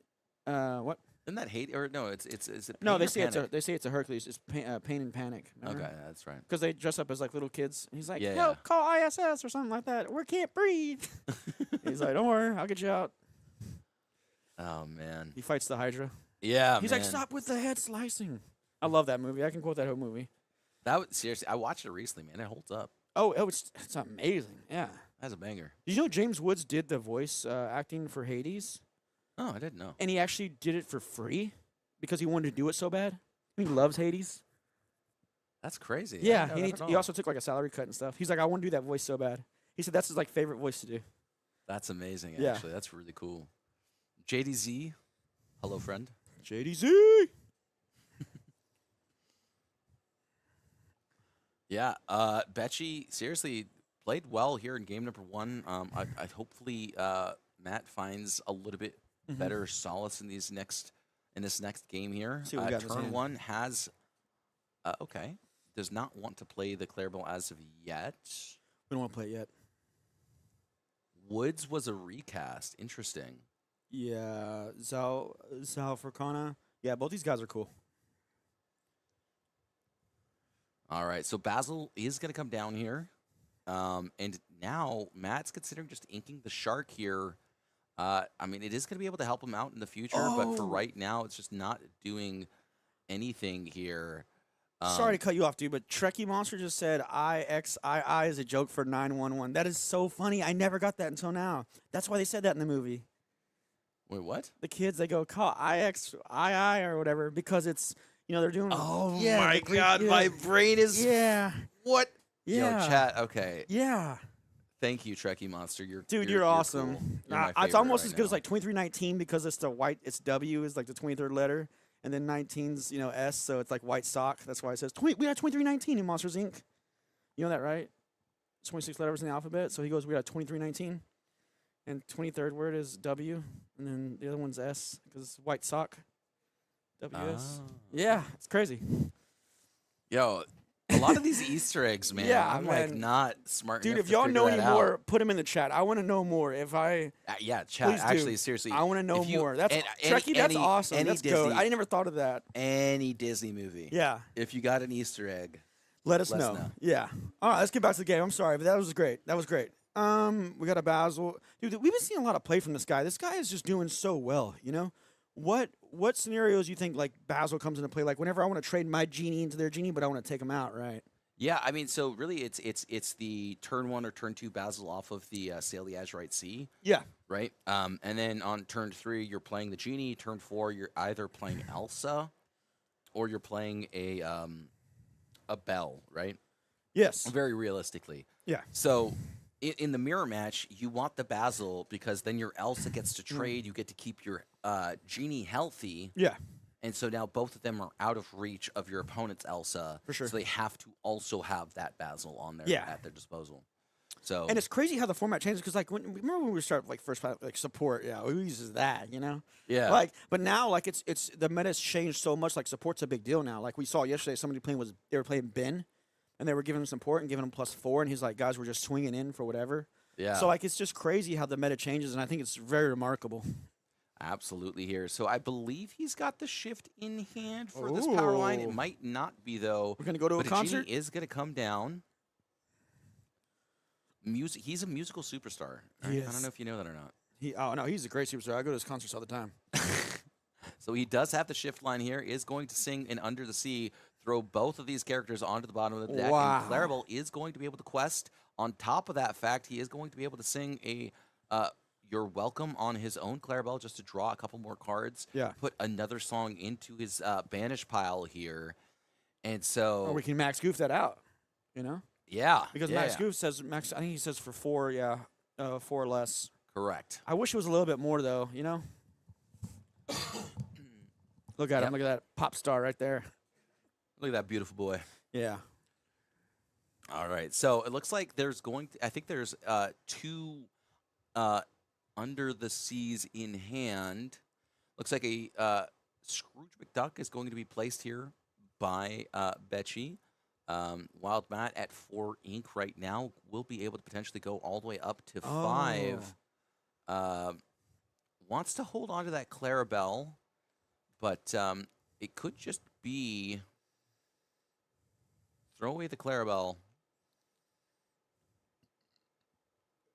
quotes. What? Isn't that Hades? Or no, it's it No, Pain they or say Panic? it's a Hercules. It's Pain and Panic. Okay, that's right. Because they dress up as, like, little kids. And he's like, Yeah. "Help, call ISS or something like that. We can't breathe." He's like, "Don't worry. I'll get you out." Oh man. He fights the Hydra. Yeah, He's man. like, "Stop with the head slicing." I love that movie. I can quote that whole movie. That was, seriously, I watched it recently, man. It holds up. Oh, it's amazing. Yeah. That's a banger. Did you know James Woods did the voice acting for Hades? Oh, I didn't know. And he actually did it for free because he wanted to do it so bad. He loves Hades. That's crazy. I Yeah, didn't know that at he all. also took like a salary cut and stuff. He's like, I want to do that voice so bad. He said that's his like favorite voice to do. That's amazing. Yeah. Actually, that's really cool. JDZ, hello friend. JDZ. Yeah, Betchy seriously played well here in game number 1. I hopefully Matt finds a little bit better solace in this next game here. See what we got in his Turn hand. 1 has does not want to play the Clarabelle as of yet. We don't want to play it yet. Woods was a recast. Interesting. Yeah, Zal Furcana. Yeah, both these guys are cool. All right, so Basil is going to come down here. And now Matt's considering just inking the shark here. I mean, it is going to be able to help him out in the future, but for right now, it's just not doing anything here. Sorry to cut you off, dude, but Trekkie Monster just said IXII is a joke for 911. That is so funny. I never got that until now. That's why they said that in the movie. Wait, what? The kids, they go, call IXII or whatever, because it's, they're doing. Oh yeah, my the Greek- God, yeah. my brain is Yeah. what? Yeah. Yo, chat. Okay, Yeah. thank you, Trekkie Monster. You're awesome. Cool. You're my It's favorite almost right as good as now. like 2319 because it's it's W is like the 23rd letter, and then 19's S, so it's like white sock. That's why it says we got 2319 in Monsters Inc. You know that, right? 26 letters in the alphabet. So he goes, we got 2319, and 23rd word is W, and then the other one's S because it's white sock. WS. Ah. Yeah, it's crazy. Yo, a lot of these Easter eggs, man. Yeah, I'm like man. not smart Dude, enough if to y'all figure know that any out. more, put them in the chat. I want to know more. Yeah, chat. Please do. Actually, seriously, I want to know if you- more. That's and- Trekkie. That's any- awesome. Any That's Disney, good. I never thought of that. any Disney movie. Yeah. If you got an Easter egg, Let us Let us know. know. Yeah. All right, let's get back to the game. I'm sorry, but that was great. That was great. We got a Basil. Dude, we've been seeing a lot of play from this guy. This guy is just doing so well, What scenarios you think like Basil comes into play? Like whenever I want to trade my genie into their genie, but I want to take them out, right? yeah. I mean, so really, it's the turn 1 or turn 2 Basil off of the Sail the Azurite Sea, Yeah. right? And then on turn 3, you're playing the genie. Turn 4, you're either playing Elsa, or you're playing a Belle, right? Yes. Very realistically. Yeah. So in the mirror match, you want the Basil because then your Elsa gets to trade. You get to keep your genie healthy. Yeah. And so now both of them are out of reach of your opponent's Elsa. For sure. So they have to also have that Basil on their Yeah. at their disposal. So And it's crazy how the format changes because, like, remember when we started like first like support? Yeah, who uses that? yeah. Like, but now like it's the meta's changed so much. Like, support's a big deal now. Like we saw yesterday, somebody they were playing Ben, and they were giving him support and giving him +4, and he's like, guys, we're just swinging in for whatever. yeah. So like, it's just crazy how the meta changes, and I think it's very remarkable. Absolutely here. So I believe he's got the shift in hand for this power line. It Ooh. might not be though. We're gonna go to but a concert. Genie is gonna come down. He's a musical superstar. Right? I Yes. don't know if you know that or not. He's a great superstar. I go to his concerts all the time. So he does have the shift line here, is going to sing in Under the Sea, throw both of these characters onto the bottom of the deck, Wow. and Clarabelle is going to be able to quest. On top of that fact, he is going to be able to sing a You're Welcome on his own Clarabelle just to draw a couple more cards, Yeah. put another song into his banish pile here. And so, Or we can max goof that out. yeah. Because yeah, max yeah. goof says max. I think he says for 4. Yeah, 4 or less. Correct. I wish it was a little bit more though. Look at Yep. him. Look at that pop star right there. Look at that beautiful boy. Yeah. All right. So it looks like there's I think there's 2 Under the Seas in hand. Looks like a Scrooge McDuck is going to be placed here by Betchy. Wild Matt at 4 ink right now will be able to potentially go all the way up to 5. Wants to hold on to that Clarabelle, but it could just be throw away the Clarabelle.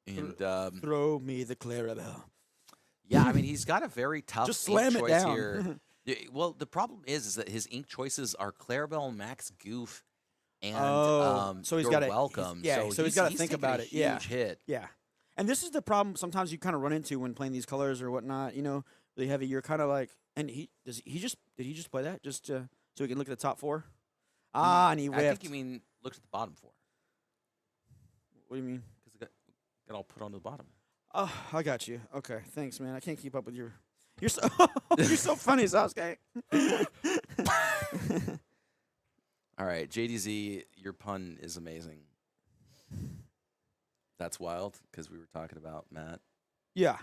And Throw me the Clarabelle. yeah, I mean he's got a very tough Just ink slam it choice down. here. Yeah, well, the problem is that his ink choices are Clarabelle, Max Goof, and so he's You're got to Welcome. so he's got to think taking about a it. Yeah. huge hit. Yeah. And this is the problem sometimes you kind of run into when playing these colors or whatnot. really heavy. You're kind of like, and did he just play that just so we can look at the top 4? And he I whiffed. think you mean look at the bottom 4 What do you mean? because it got all put on the bottom. Oh, I got you. Okay, thanks, man. I can't keep up with your. You're so you're so funny, Sasuke. All right, JDZ, your pun is amazing. That's wild because we were talking about Matt. Yeah,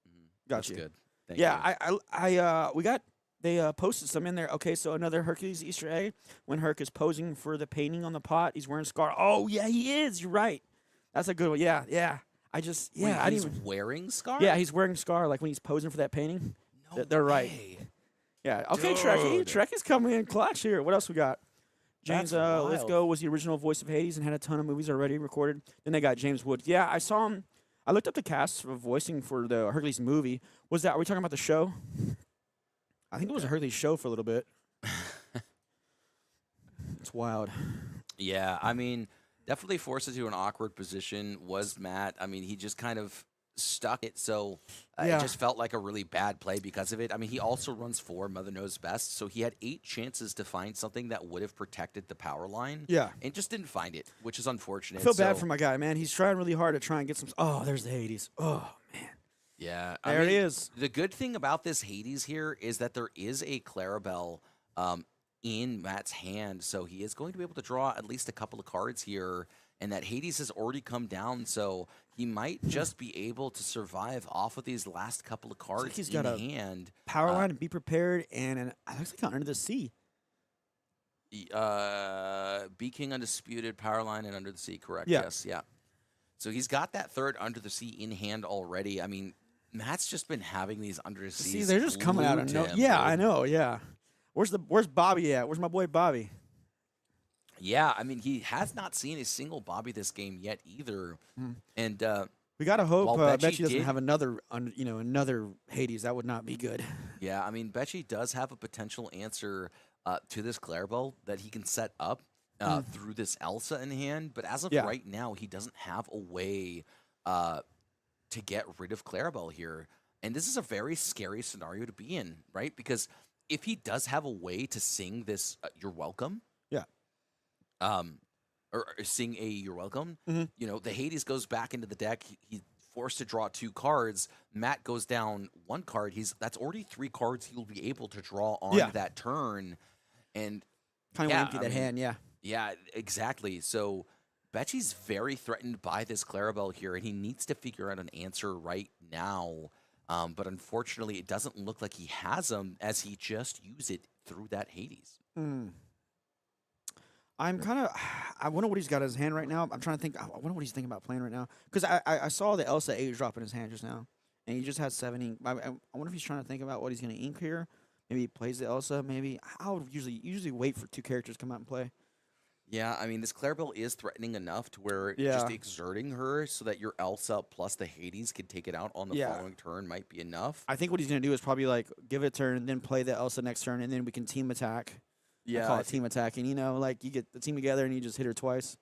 Mhm. got That's you. good. Thank Yeah, you. we got. They posted some in there. Okay, so another Hercules Easter egg. When Herc is posing for the painting on the pot, he's wearing Scar. Oh yeah, he is. You're right. That's a good one. Yeah. I just Wait, I he's didn't even. wearing Scar? Yeah, he's wearing Scar like when he's posing for that painting. No they're right. way. Yeah. Okay, Trekkie. Dude. Trekkie's coming in clutch here. What else we got? James That's wild. Lithgow was the original voice of Hades and had a ton of movies already recorded. Then they got James Woods. Yeah, I saw him. I looked up the cast of voicing for the Hercules movie. Are we talking about the show? I think it was a Hercules show for a little bit. It's wild. Yeah, I mean, definitely forced into an awkward position was Matt. I mean, he just kind of stuck it, so Yeah. it just felt like a really bad play because of it. I mean, he also runs 4, Mother Knows Best, so he had 8 chances to find something that would have protected the power line. Yeah. And just didn't find it, which is unfortunate. I feel bad So, for my guy, man. He's trying really hard to try and get some. Oh, there's the Hades. Oh, man. Yeah. There it is. The good thing about this Hades here is that there is a Clarabelle in Matt's hand, so he is going to be able to draw at least a couple of cards here, and that Hades has already come down, so he might just be able to survive off of these last couple of cards he's in got a hand. Power line, be prepared, and it looks like Under the Sea. Be King Undisputed, Power Line, and Under the Sea, correct? Yeah. Yes, yeah. So he's got that third Under the Sea in hand already. I mean, Matt's just been having these Under the Seas. See, they're just coming out of glued no. to him, Yeah, dude. I know. Yeah. Where's Bobby at? Where's my boy Bobby? Yeah, I mean, he has not seen a single Bobby this game yet either. And We gotta hope While Betchy Betchy doesn't did- have another Hades. That would not be good. yeah, I mean, Betchy does have a potential answer to this Clarabelle that he can set up through this Elsa in hand. But as of Yeah. right now, he doesn't have a way to get rid of Clarabelle here. And this is a very scary scenario to be in, right? Because if he does have a way to sing this You're Welcome, Yeah. or sing a You're Welcome, Mhm. you know, the Hades goes back into the deck. He's forced to draw 2 cards. Matt goes down 1 card. That's already 3 cards he'll be able to draw on Yeah. that turn. And Kind of yeah, empty I that mean, hand. Yeah. yeah, exactly. So Betchy's very threatened by this Clarabelle here, and he needs to figure out an answer right now. But unfortunately, it doesn't look like he has them, as he just used it through that Hades. I'm kind of. I wonder what he's got in his hand right now. I'm trying to think. I wonder what he's thinking about playing right now. Because I saw the Elsa 8 drop in his hand just now, and he just has 7 ink. I wonder if he's trying to think about what he's going to ink here. Maybe he plays the Elsa. Maybe I would usually wait for 2 characters to come out and play. Yeah, I mean, this Clarabelle is threatening enough to where Yeah. just exerting her so that your Elsa plus the Hades can take it out on the Yeah. following turn might be enough. I think what he's going to do is probably like give it a turn and then play the Elsa next turn, and then we can team attack. I call it team attacking. You know, like you get the team together and you just hit her twice.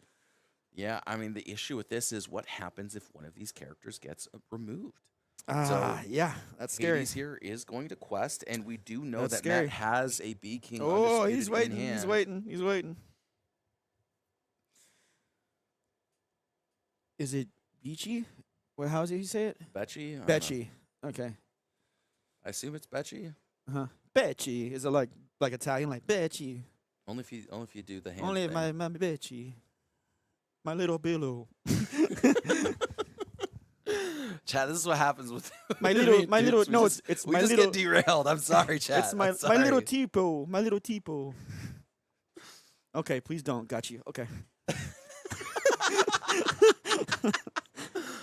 Yeah, I mean, the issue with this is what happens if one of these characters gets removed. Yeah, that's scary. Hades here is going to quest, and we do know That's that scary. Matt has a B King. Oh, Undisputed he's in waiting. hand. He's waiting. He's waiting. Is it Beachy? Well, how does he say it? Betchy? I don't know. Betchy. Okay. I assume it's Betchy. Betchy. Is it like Italian? Like Betchy. Only if you do the hand. Only thing. my Betchy. My little Billo. Chad, this is what happens with My with little- me, my dudes. little- We no, just- it's we my just little- get derailed. I'm sorry, Chad. It's my I'm sorry. little Tipo. My little Tipo. Okay, please don't. Got you. Okay.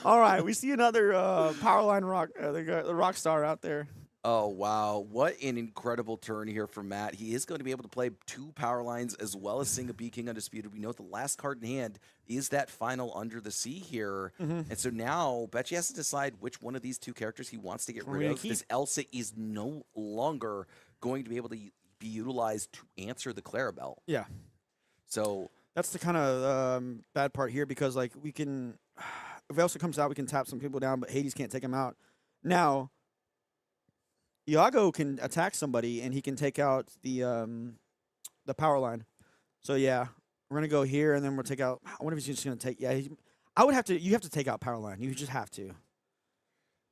All right, we see another Powerline rock, the rock star out there. Oh, wow. What an incredible turn here for Matt. He is going to be able to play 2 power lines as well as sing a B King Undisputed. We know the last card in hand is that final Under the Sea here. And so now Betchy has to decide which one of these 2 characters he wants to get We're rid gonna of. keep. This Elsa is no longer going to be able to be utilized to answer the Clarabelle. Yeah, So, that's the kind of bad part here because like we can, if Elsa comes out, we can tap some people down, but Hades can't take him out. Now, Iago can attack somebody and he can take out the power line. So yeah, we're gonna go here and then we'll take out. I wonder if he's just gonna take. Yeah, I would have to. You have to take out power line. You just have to.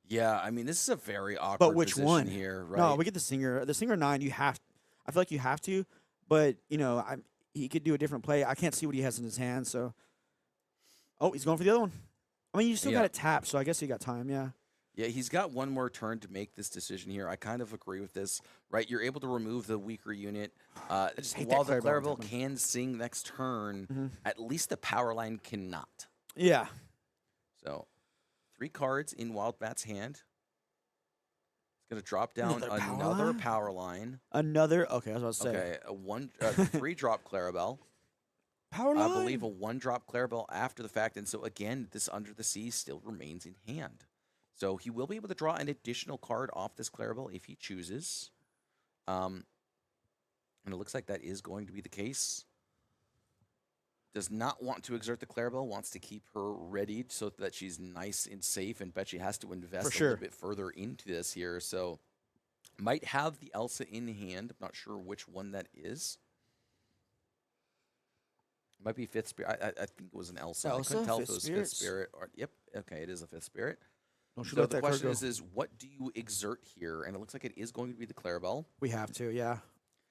Yeah, I mean, this is a very awkward But which position one? here, right? No, we get the Singer. The Singer 9. You have. I feel like you have to. But he could do a different play. I can't see what he has in his hand. So. Oh, he's going for the other one. I mean, you still got it tapped, so I guess he got time. Yeah. Yeah, he's got one more turn to make this decision here. I kind of agree with this, right? You're able to remove the weaker unit. just hate While that the Clarabelle Clarabelle can sing next turn, at least the power line cannot. Yeah. So, 3 cards in Wildbat's hand. It's going to drop down another power line. Another. Okay, I was about to say. Okay, a 3-drop Clarabelle. Power line. I believe a 1-drop Clarabelle after the fact. And so, again, this Under the Sea still remains in hand. So he will be able to draw an additional card off this Clarabelle if he chooses. And it looks like that is going to be the case. Does not want to exert the Clarabelle, wants to keep her ready so that she's nice and safe, and bet she has to invest a little bit further into this here. So might have the Elsa in hand. I'm not sure which one that is. Might be 5th Spirit. I think it was an Elsa. I couldn't tell if it was 5th Spirit. Or, yep, okay, it is a 5th Spirit. So the question is, what do you exert here? And it looks like it is going to be the Clarabelle. We have to, yeah.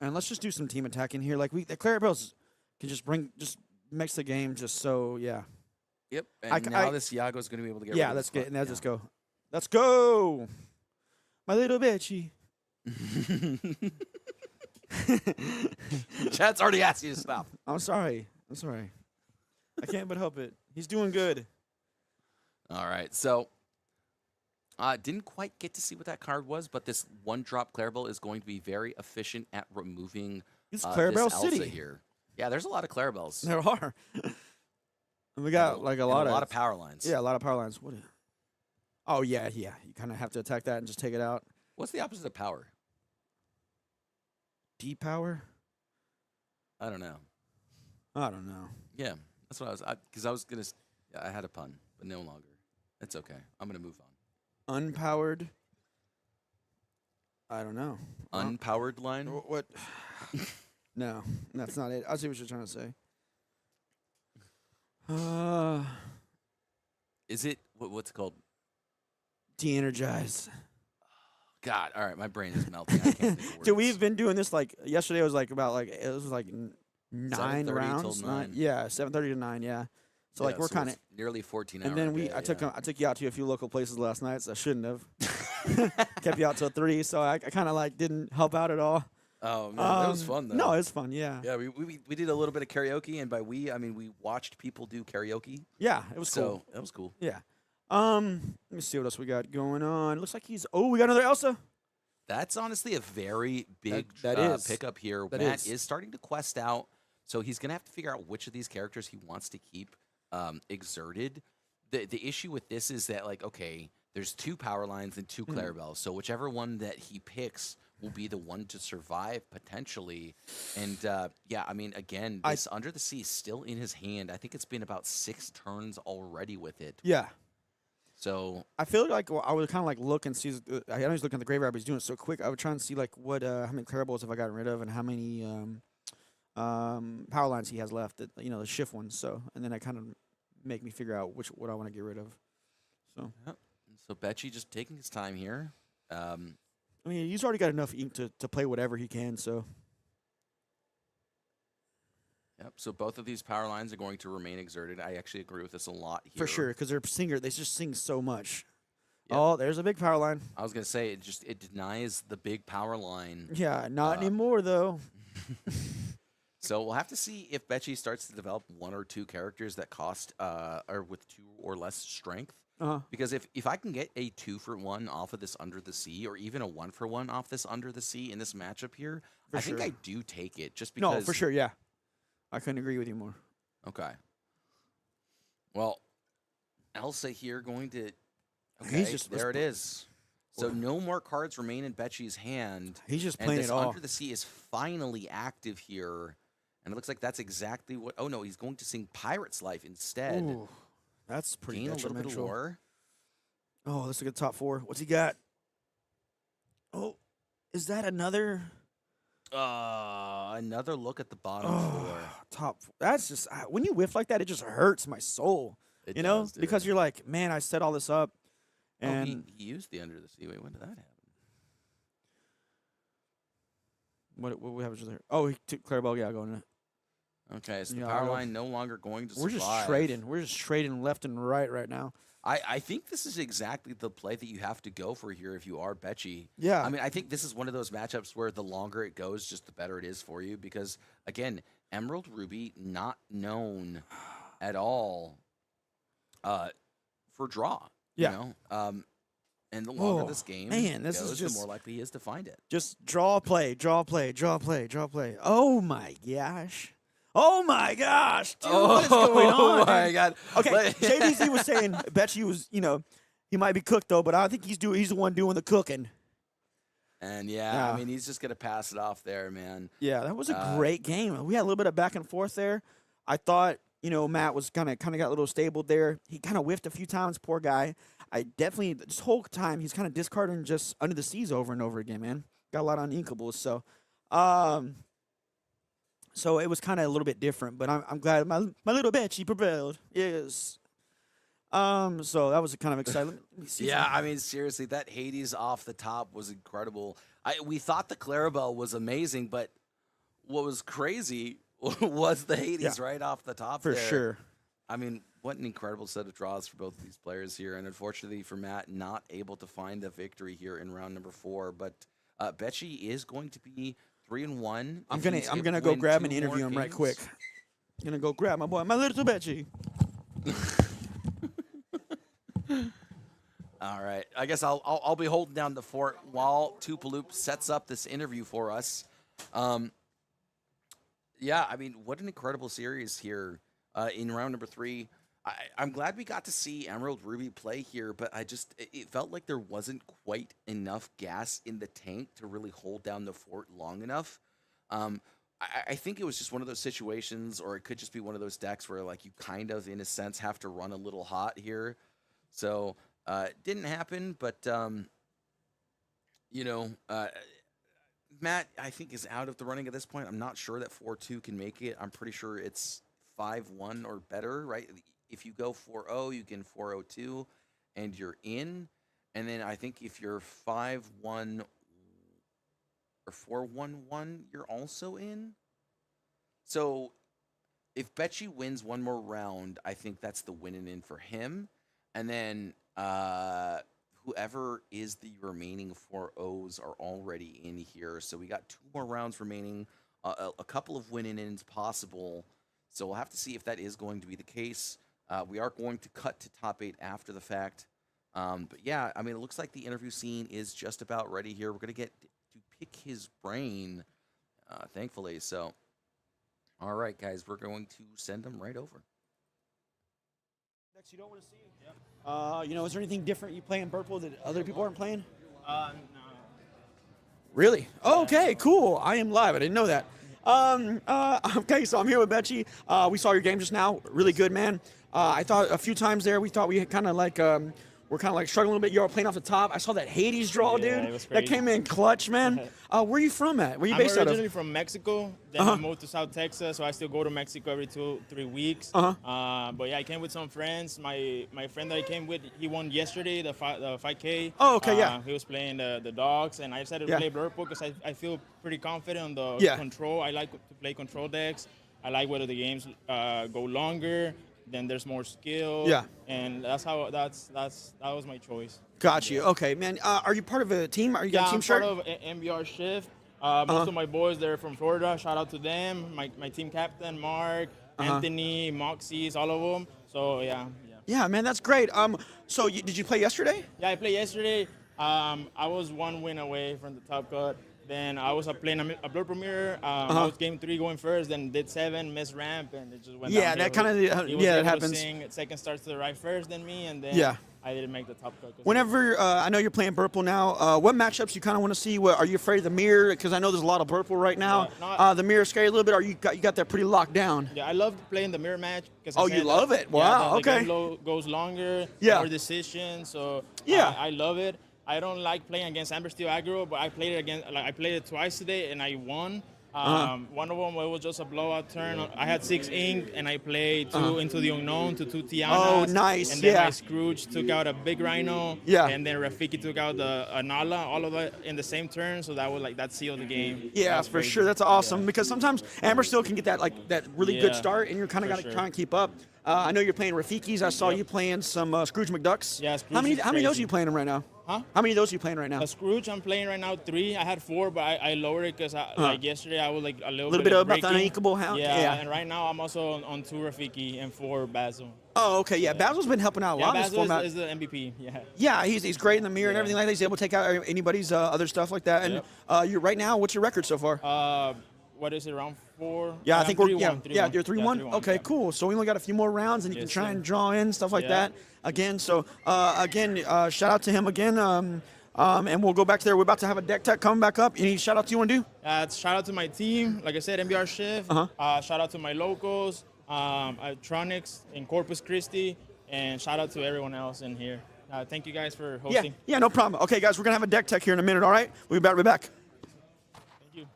And let's just do some team attacking here. Like the Clarabelles can just makes the game just so, yeah. Yep. And now this Iago is going to be able to get rid of let's get. Now just go. Let's go, my little bitchy. Chat's already asked you to stop. I'm sorry. I can't but help it. He's doing good. All right, so didn't quite get to see what that card was, but this 1-drop Clarabelle is going to be very efficient at removing It's Clarabelle this City Elsa here. Yeah, there's a lot of Clarabelles. There are. And we got like a lot of power lines. Yeah, a lot of power lines. Oh yeah. You kind of have to attack that and just take it out. What's the opposite of power? Depower? I don't know. Yeah, that's what I was. Because I was gonna. I had a pun, but no longer. It's okay. I'm gonna move on. Unpowered. I don't know. Unpowered line. What? No, that's not it. I see what you're trying to say. Is it what's it called? De-energize. God, all right, my brain is melting. I can't think of words. Dude, we've been doing this like yesterday. Was like about like it was like 9 till rounds. 9. Yeah, 7:30 to 9. Yeah. So like we're so kind of nearly 14 hours. And then I took you out to a few local places last night. So I shouldn't have kept you out till 3. So I kind of like didn't help out at all. Oh man, that was fun though. No, it was fun. Yeah. Yeah, we did a little bit of karaoke, and by I mean we watched people do karaoke. Yeah, it was cool. That was cool. Yeah. Let me see what else we got going on. Looks like we got another Elsa. That's honestly a very big that is. pickup here. That Matt is starting to quest out, so he's going to have to figure out which of these characters he wants to keep exerted. The issue with this is that, like, okay, there's 2 power lines and 2 Clarabelles, so whichever one that he picks will be the one to survive potentially. And yeah, I mean, again, this Under the Sea is still in his hand. I think it's been about 6 turns already with it. Yeah. So I feel like I would kind of like look and see. I know he's looking at the graveyard, but he's doing it so quick. I would try and see like what how many Clarabelles have I gotten rid of, and how many power lines he has left. That, the shift ones. So and then I kind of make me figure out what I want to get rid of. So so Betchy just taking his time here. I mean, he's already got enough ink to play whatever he can. So. Yep. So both of these power lines are going to remain exerted. I actually agree with this a lot here. For sure, because they're singer. They just sing so much. Yep. Oh, there's a big power line. I was gonna say it denies the big power line. Yeah, not anymore though. So we'll have to see if Betchy starts to develop 1 or 2 characters that cost or with 2 or less strength. Because if I can get a 2-for-1 off of this Under the Sea, or even a 1-for-1 off this Under the Sea in this matchup here, I think I do take it just because. No, for sure, yeah. I couldn't agree with you more. Okay. Well, Elsa here going to. Okay, there it is. So no more cards remain in Betchy's hand. He's just playing it off. Under the Sea is finally active here, and it looks like that's exactly what. Oh no, he's going to sing Pirate's Life instead. Ooh, that's pretty detrimental. A little bit of lore. Oh, let's look at the top 4. What's he got? Oh, Is that another Another look at the bottom four. top? That's just when you whiff like that, it just hurts my soul. It You know, does, dude. because you're like, man, I set all this up, and he used the under the sea. Wait, when did that happen? what we have there? Oh, he took Clarabelle. Yeah, going in. Okay, so the Yeah, power I don't- line no longer going to We're survive. just trading. We're just trading left and right now. I think this is exactly the play that you have to go for here if you are Betchy. Yeah. I mean, I think this is one of those matchups where the longer it goes, just the better it is for you because, again, Emerald Ruby not known at all for draw. Yeah. You know? And the longer Oh, this game man, this is goes, just- the more likely he is to find it. Just draw play. Oh my gosh. Oh my gosh, dude, what is going on? Oh my dude? God. Okay, But- JDZ was saying, bet you was, he might be cooked though, but I think he's the one doing the cooking. And yeah, Yeah. I mean, he's just gonna pass it off there, man. Yeah, that was a great game. We had a little bit of back and forth there. I thought, Matt was kind of got a little stable there. He kind of whiffed a few times, poor guy. I definitely this whole time he's kind of discarding just under the seas over and over again, man. Got a lot of uninkables, so it was kind of a little bit different, but I'm glad my little Betchy prevailed. Yes. So that was kind of exciting. Let me see Yeah, some- I mean, seriously, that Hades off the top was incredible. We thought the Clarabelle was amazing, but what was crazy was the Hades Yeah. right off the top for there. sure. I mean, what an incredible set of draws for both of these players here, and unfortunately for Matt, not able to find the victory here in round number 4. But Betchy is going to be 3-1. I'm if gonna he's able go to win grab 2 and interview more him right games. quick. I'm gonna go grab my boy, my little Betchy. All right. I guess I'll be holding down the fort while Tupaloop sets up this interview for us. Yeah, I mean, what an incredible series here in round number 3. I'm glad we got to see Emerald Ruby play here, but it felt like there wasn't quite enough gas in the tank to really hold down the fort long enough. I think it was just one of those situations, or it could just be one of those decks where, like, you kind of, in a sense, have to run a little hot here. So it didn't happen, but Matt, I think, is out of the running at this point. I'm not sure that 4-2 can make it. I'm pretty sure it's 5-1 or better, right? If you go 4-0, you can 4-0-2, and you're in. And then I think if you're 5-1 or 4-1-1, you're also in. So if Betchy wins one more round, I think that's the win and in for him. And then whoever is the remaining 4-0s are already in here. So we got 2 more rounds remaining, a couple of win and ins possible. So we'll have to see if that is going to be the case. We are going to cut to top 8 after the fact. But yeah, I mean, it looks like the interview scene is just about ready here. We're going to get to pick his brain, thankfully. So, all right, guys, we're going to send him right over. You don't want to see. Yeah. Is there anything different you play in Burple that other people aren't playing? No. Really? Okay, cool. I am live. I didn't know that. Okay, so I'm here with Betchy. We saw your game just now. Really good, man. I thought a few times there we thought we kind of like we're kind of like struggling a little bit. You were playing off the top. I saw that Hades draw, Yeah, dude. it was That crazy. came in clutch, man. Where are you from at? Where are you I'm based out originally of? from Mexico. Then I moved to South Texas, so I still go to Mexico every 2-3 weeks. But yeah, I came with some friends. My friend that I came with, he won yesterday the 5K. Oh, okay, yeah. He was playing the dogs, and I decided to Yeah. play Blurple because I feel pretty confident on the Yeah. control. I like to play control decks. I like whether the games go longer. Then there's more skill. Yeah. And that was my choice. Got you. Okay, man. Are you part of a team? Are you got a team I'm shirt? part of MBR Shift. Most of my boys, they're from Florida. Shout out to them. My team captain, Mark, Anthony, Moxies, all of them. So, yeah. Yeah, man, that's great. So did you play yesterday? Yeah, I played yesterday. I was 1 win away from the top cut. Then I was playing a Blur Premier. I was game 3 going first, then did 7, missed ramp, and it just went Yeah, downhill. that kinda- He was yeah, that able to happens. sing second starts to the right first than me, and then Yeah. I didn't make the top cut. 'Cause Whenever I know you're playing Burple now, what matchups you kind of want to see? Are you afraid of the mirror? Because I know there's a lot of Burple right now. The mirror scary a little bit. Or you got that pretty locked down? Yeah, I love playing the mirror match. Oh, you love it? Wow, the okay. game goes longer, Yeah. more decisions. So Yeah. I love it. I don't like playing against Amber Steel aggro, but I played it twice today and I won. One of them was just a blowout turn. I had 6 ink and I played 2 into the unknown to 2 Tianas. Oh, nice. And then Yeah. my Scrooge took out a big Rhino. Yeah. And then Rafiki took out a Nala, all of that in the same turn. So that sealed the game. Yeah, That's for crazy. sure. That's awesome because sometimes Amber still can get that really good Yeah, start, and you're kind of for got to sure. try and keep up. I know you're playing Rafikis. I saw you playing some Scrooge McDucks. Yeah, Scrooge How many is of those are crazy. you playing right now? Huh? How many of those are you playing right now? A Scrooge, I'm playing right now 3. I had 4, but I lowered it because like yesterday I was like a little bit bit about the breaking. uninkable hound. Yeah. And right now I'm also on 2 Rafiki and 4 Basil. Oh, okay. Yeah, Basil's been helping out a lot in this Basil format. is the MVP. Yeah. Yeah, he's great in the mirror and everything like that. He's able to take out anybody's other stuff like that. And you're right now. What's your record so far? What is it, round 4? Yeah, I think we're 3-1, you're 3-1. 3-1, Okay, yeah. cool. So we only got a few more rounds, and you can Yes, try sir. and draw in stuff like Yeah. that again. So shout out to him again. And we'll go back to there. We're about to have a deck tech coming back up. Any shout outs you want to do? Shout out to my team, like I said, MBR Shift. Shout out to my locals, Tronics in Corpus Christi, and shout out to everyone else in here. Thank you guys for hosting. Yeah, no problem. Okay, guys, we're gonna have a deck tech here in a minute. All right, we'll be back. Thank you.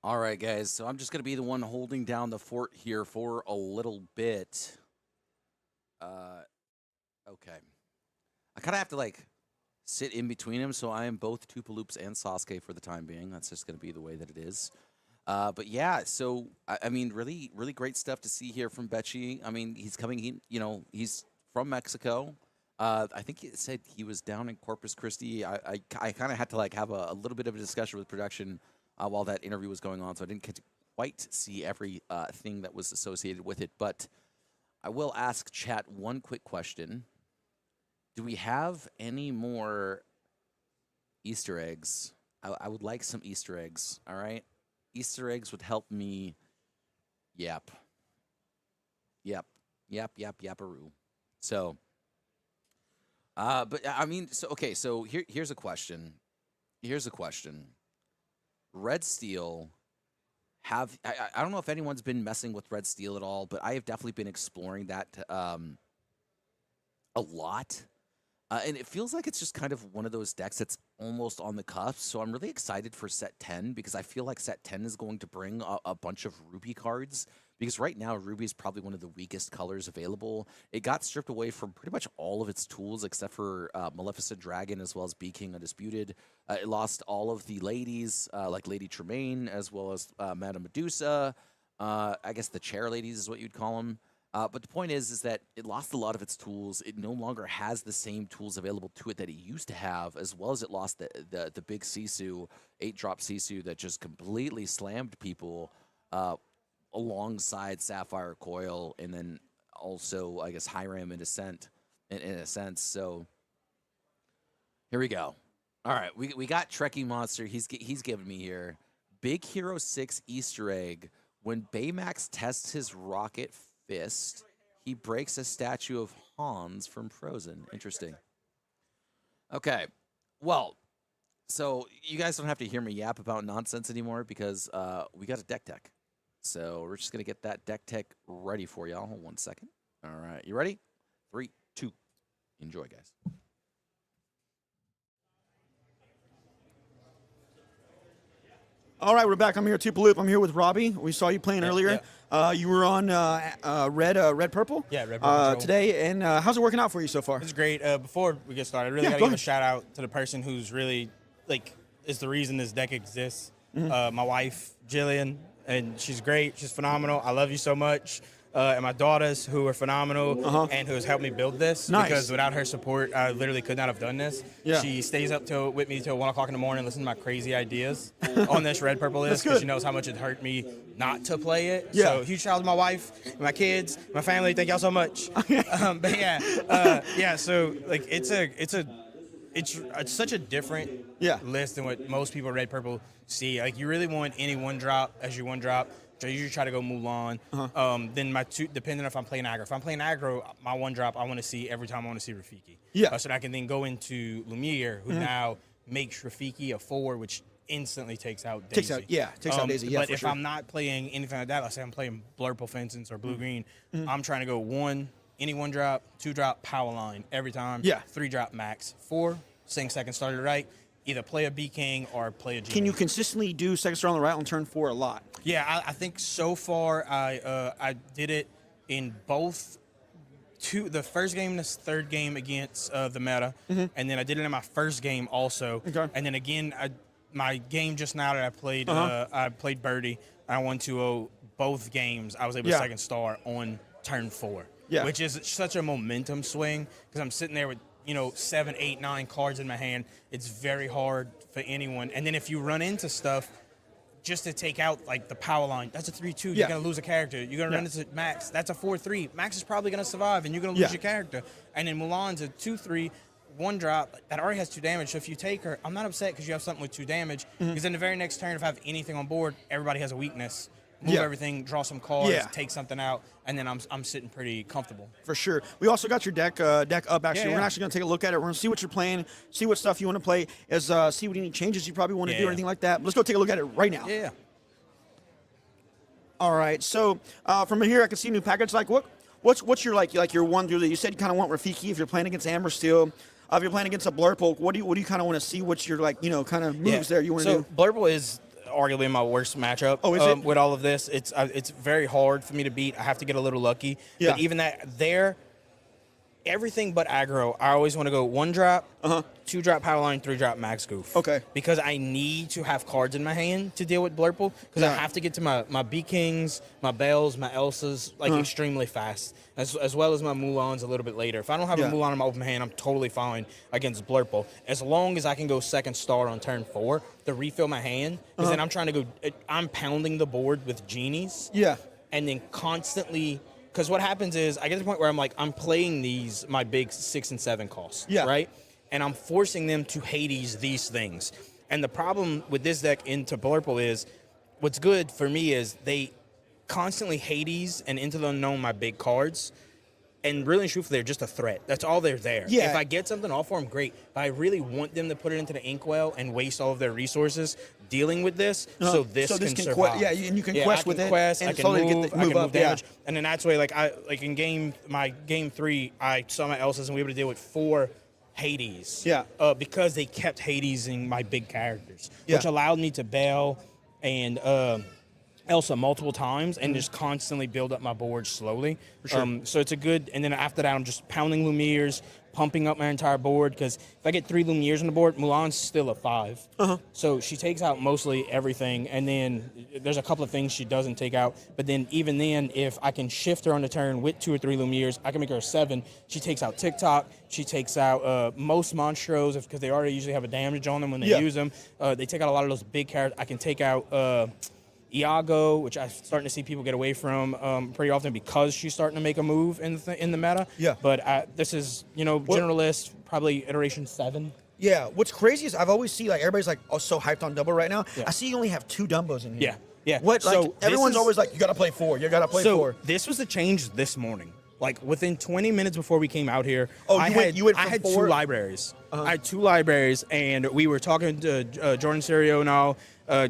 All right, guys. So I'm just going to be the one holding down the fort here for a little bit. Okay. I kind of have to, sit in between them, so I am both Tupaloops and Sasuke for the time being. That's just going to be the way that it is. But, yeah, so, I mean, really, really great stuff to see here from Becci. I mean, he's coming, he's from Mexico. I think he said he was down in Corpus Christi. I kind of had to, have a little bit of a discussion with production while that interview was going on, so I didn't get to quite see every thing that was associated with it. But I will ask chat one quick question. Do we have any more Easter eggs? I would like some Easter eggs, all right? Easter eggs would help me yap. Yapparoo. So, but I mean, so here's a question. Red Steel I don't know if anyone's been messing with Red Steel at all, but I have definitely been exploring that a lot. And it feels like it's just kind of one of those decks that's almost on the cusp. So I'm really excited for set 10 because I feel like set 10 is going to bring a bunch of Ruby cards. Because right now, Ruby is probably one of the weakest colors available. It got stripped away from pretty much all of its tools except for Maleficent Dragon as well as Bee King Undisputed. It lost all of the ladies, like Lady Tremaine, as well as Madame Medusa. I guess the chair ladies is what you'd call them. But the point is that it lost a lot of its tools. It no longer has the same tools available to it that it used to have, as well as it lost the big Sisu, 8-drop Sisu that just completely slammed people alongside Sapphire Coil, and then also, I guess, Hiram in Ascent, in a sense. So here we go. All right, we got Trekkie Monster. He's giving me here. Big Hero 6 Easter egg. When Baymax tests his rocket fist, he breaks a statue of Hans from Frozen. Interesting. Okay, well, so you guys don't have to hear me yap about nonsense anymore because we got a deck tech. So we're just going to get that deck tech ready for y'all. 1 second. All right, you ready? 3, 2, enjoy, guys. All right, we're back. I'm here at Tupaloop. I'm here with Robbie. We saw you playing earlier. You were on red purple. Yeah, red purple today. And how's it working out for you so far? It's great. Before we get started, I really got to go give a ahead. shout out to the person who's really, is the reason this deck exists. My wife, Jillian, and she's great. She's phenomenal. I love you so much. And my daughters, who are phenomenal and who has helped me build this. Nice. Because without her support, I literally could not have done this. Yeah. She stays up with me till 1 o'clock in the morning, listening to my crazy ideas on this red purple list good. because she knows how much it hurt me not to play it. Yeah. So huge shout out to my wife, my kids, my family. Thank y'all so much. But yeah, so it's such a different list than what most people red purple see. Like you really want any one drop as your one drop. So I usually try to go Mulan. Then my two, depending if I'm playing aggro. If I'm playing aggro, my one drop I want to see every time I want to see Rafiki. Yeah. So that I can then go into Lumiere, who now makes Rafiki a 4, which instantly takes out Daisy. Takes out Daisy. Yeah, but for if sure. I'm not playing anything like that, let's say I'm playing Blurple, for instance, or Blue Green, I'm trying to go 1 any 1-drop, 2-drop, power line every time. Yeah. 3-drop max. 4, sing second star to the right. Either play a B King or play a Genie. Can you consistently do second star on the right on turn 4 a lot? Yeah, I think so far I did it in both the first game and the third game against the meta, and then I did it in my first game also. Okay. And then again, my game just now that I played Birdie. I won 2-0 both games. I was able to second star on turn 4, which is such a momentum swing because I'm sitting there with 7, 8, 9 cards in my hand. It's very hard for anyone. And then if you run into stuff, just to take out like the power line, that's a 3-2. You're gonna lose a character. You're gonna run into Max. That's a 4-3. Max is probably gonna survive, and you're gonna lose your character. And then Mulan's a 2-3, 1-drop that already has 2 damage. So if you take her, I'm not upset because you have something with 2 damage. Because in the very next turn, if I have anything on board, everybody has a weakness. Move everything, draw some cards, take something out, and then I'm sitting pretty comfortable. For sure. We also got your deck up, actually. We're actually going to take a look at it. We're going to see what you're playing, see what stuff you want to play, see what any changes you probably want to do or anything like that. Let's go take a look at it right now. Yeah. All right. So from here, I can see new package. Like what's your like your one through that you said you kind of want Rafiki if you're playing against Amber Steel. If you're playing against a Blurple, what do you kind of want to see? What's your kind of moves there you want to do? So Blurple is arguably my worst matchup. Oh, is it? With all of this, it's very hard for me to beat. I have to get a little lucky. Yeah. But even everything but aggro, I always want to go 1-drop, 2-drop power line, 3-drop max goof. Okay. Because I need to have cards in my hand to deal with Blurple. Because I have to get to my B Kings, my Bells, my Elsas extremely fast, as well as my Mulans a little bit later. If I don't have a Mulan in my open hand, I'm totally fine against Blurple. As long as I can go second star on turn 4 to refill my hand, because then I'm pounding the board with Genies. Yeah. And then constantly. Because what happens is I get to the point where I'm playing my big 6 and 7 costs, right? And I'm forcing them to Hades these things. And the problem with this deck into Blurple is what's good for me is they constantly Hades and Into the Unknown my big cards. And really and truthfully, they're just a threat. That's all they're there. Yeah. If I get something off for them, great. But I really want them to put it into the Inkwell and waste all of their resources dealing with this, so this can survive. And you can quest with it. Quest, and I can slowly move, get I can move damage. Yeah. And then that's why, in game 3, I saw my Elsas and we were able to deal with 4 Hades. Yeah. Because they kept Hadesing my big characters, which allowed me to bail and Elsa multiple times and just constantly build up my board slowly. For sure. So it's a good, and then after that, I'm just pounding Lumieres, pumping up my entire board, because if I get 3 Lumieres on the board, Mulan's still a 5. So she takes out mostly everything, and then there's a couple of things she doesn't take out, but then even then, if I can shift her on the turn with 2 or 3 Lumieres, I can make her a 7. She takes out TikTok, she takes out most Monstros, because they already usually have a damage on them when they use them. They take out a lot of those big characters. I can take out Iago, which I'm starting to see people get away from pretty often because she's starting to make a move in the meta. Yeah. But this is, generalist, probably iteration 7. Yeah. What's crazy is I've always seen everybody's so hyped on double right now. I see you only have 2 Dumbos in here. Yeah. So everyone's always like, you got to play 4. You got to play 4. So this was the change this morning. Within 20 minutes before we came out here, I had 2 libraries. I had 2 libraries, and we were talking to Jordan Serio now.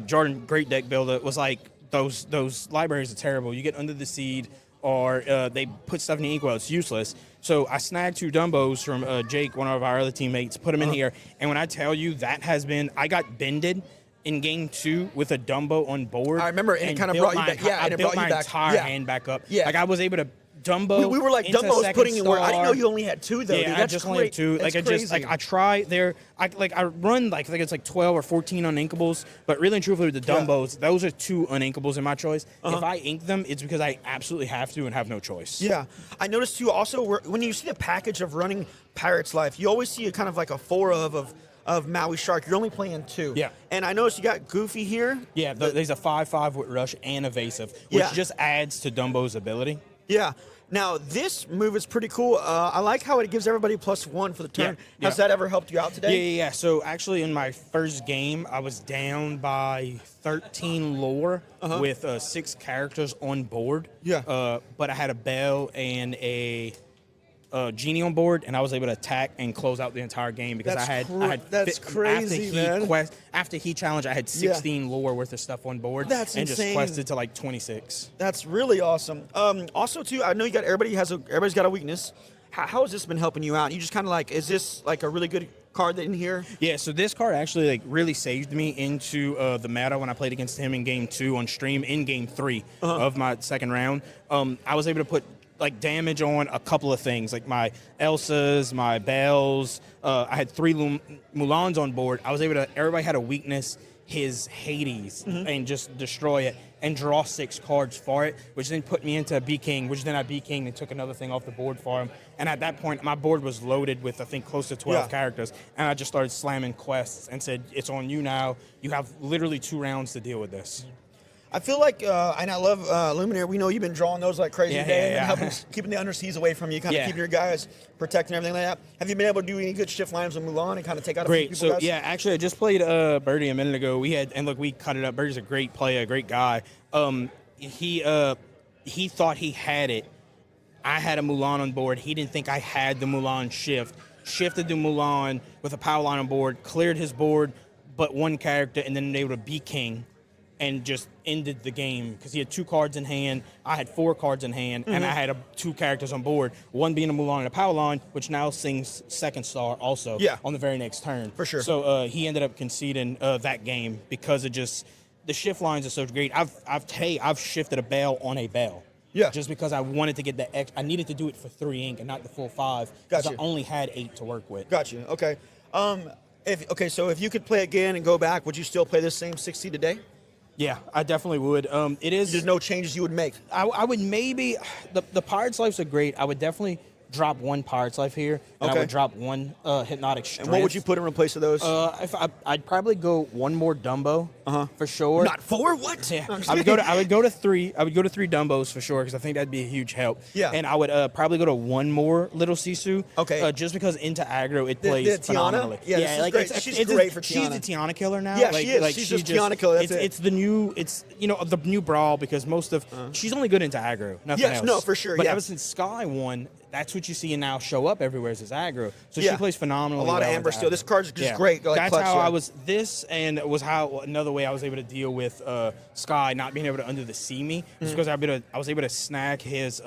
Jordan, great deck builder, was like, those libraries are terrible. You get Under the Seed, or they put stuff in the inkwell. It's useless. So I snagged 2 Dumbos from Jake, one of our other teammates, put them in here. And when I tell you I got bended in game 2 with a Dumbo on board. I remember, and it kind of brought you back. Yeah, I built my entire hand back up. Yeah. I was able to Dumbo. We were like Dumbo's putting in where I didn't know you only had 2 though. Yeah, dude. That's I just great. only have 2. That's crazy. I try there. I run I think it's 12 or 14 uninkables, but really and truthfully with the Dumbos, those are 2 uninkables in my choice. If I ink them, it's because I absolutely have to and have no choice. Yeah, I noticed too. Also, when you see the package of running Pirate's Life, you always see a kind of like a 4 of Maui Shark. You're only playing 2. Yeah. And I noticed you got Goofy here. Yeah, there's a 5/5 with Rush and Evasive, which just adds to Dumbo's ability. Yeah. Now, this move is pretty cool. I like how it gives everybody +1 for the turn. Yeah. Has that ever helped you out today? Yeah. So actually in my first game, I was down by 13 lore with 6 characters on board. Yeah. But I had a Bell and a Genie on board, and I was able to attack and close out the entire game because I had that's crazy, man. After he challenged, I had 16 lore worth of stuff on board. That's and insane. just quested to like 26. That's really awesome. Also, too, I know everybody's got a weakness. How has this been helping you out? You just kind of like, is this like a really good card in here? Yeah, so this card actually like really saved me into the meta when I played against him in game 2 on stream. In game 3 of my second round, I was able to put like damage on a couple of things, like my Elsas, my Bells. I had 3 Mulans on board. I was able to. Everybody had a weakness. His Hades and just destroy it and draw 6 cards for it, which then put me into B-King, which then I B-King and took another thing off the board for him. And at that point, my board was loaded with, I think, close to 12 characters. And I just started slamming quests and said, it's on you now. You have literally 2 rounds to deal with this. I feel like, and I love Luminaire. We know you've been drawing those like crazy today and helping keeping the underseas away from you, kind of keeping your guys protecting everything like that. Have you been able to do any good shift lines with Mulan and kind of take out a few people? Great. So, actually, I just played Birdie a minute ago. We cut it up. Birdie's a great player, a great guy. He thought he had it. I had a Mulan on board. He didn't think I had the Mulan shift. Shifted the Mulan with a power line on board, cleared his board, but 1 character, and then able to be king. And just ended the game because he had 2 cards in hand. I had 4 cards in hand, and I had 2 characters on board. One being a Mulan and a power line, which now sings second star also on the very next turn. For sure. So he ended up conceding that game because it just the shift lines are so great. I've shifted a Bale on a Bale. Yeah. Just because I wanted to get the X, I needed to do it for 3 ink and not the full 5 because Gotcha. I only had 8 to work with. Got you. Okay. So if you could play again and go back, would you still play this same 60 today? Yeah, I definitely would. There's no changes you would make. I would maybe the Pirate's Lives are great. I would definitely drop 1 Pirate's Life here, and I would drop 1 Hypnotic Strength. And what would you put in replace of those? I'd probably go 1 more Dumbo for sure. Not 4? What? Yeah, I would go to 3. I would go to 3 Dumbos for sure because I think that'd be a huge help. Yeah. And I would probably go to 1 more Little Sisu. Okay. Just because into aggro it plays the Tiana? phenomenally. Yeah, this is great. She's great for Tiana. She's the Tiana killer now. Yeah, she is. She's just Tiana killer. That's It's the new. It's the new brawl because most of she's only good into aggro. Nothing else. No, for sure. But yeah. ever since Sky won, that's what you see now show up everywhere is aggro. So she Yeah. plays phenomenally. A lot of well Amber into still. aggro. This card's just great. Like That's clutch, how yeah. I was. This and was how another way I was able to deal with Sky not being able to under the see me just because I was able to snag his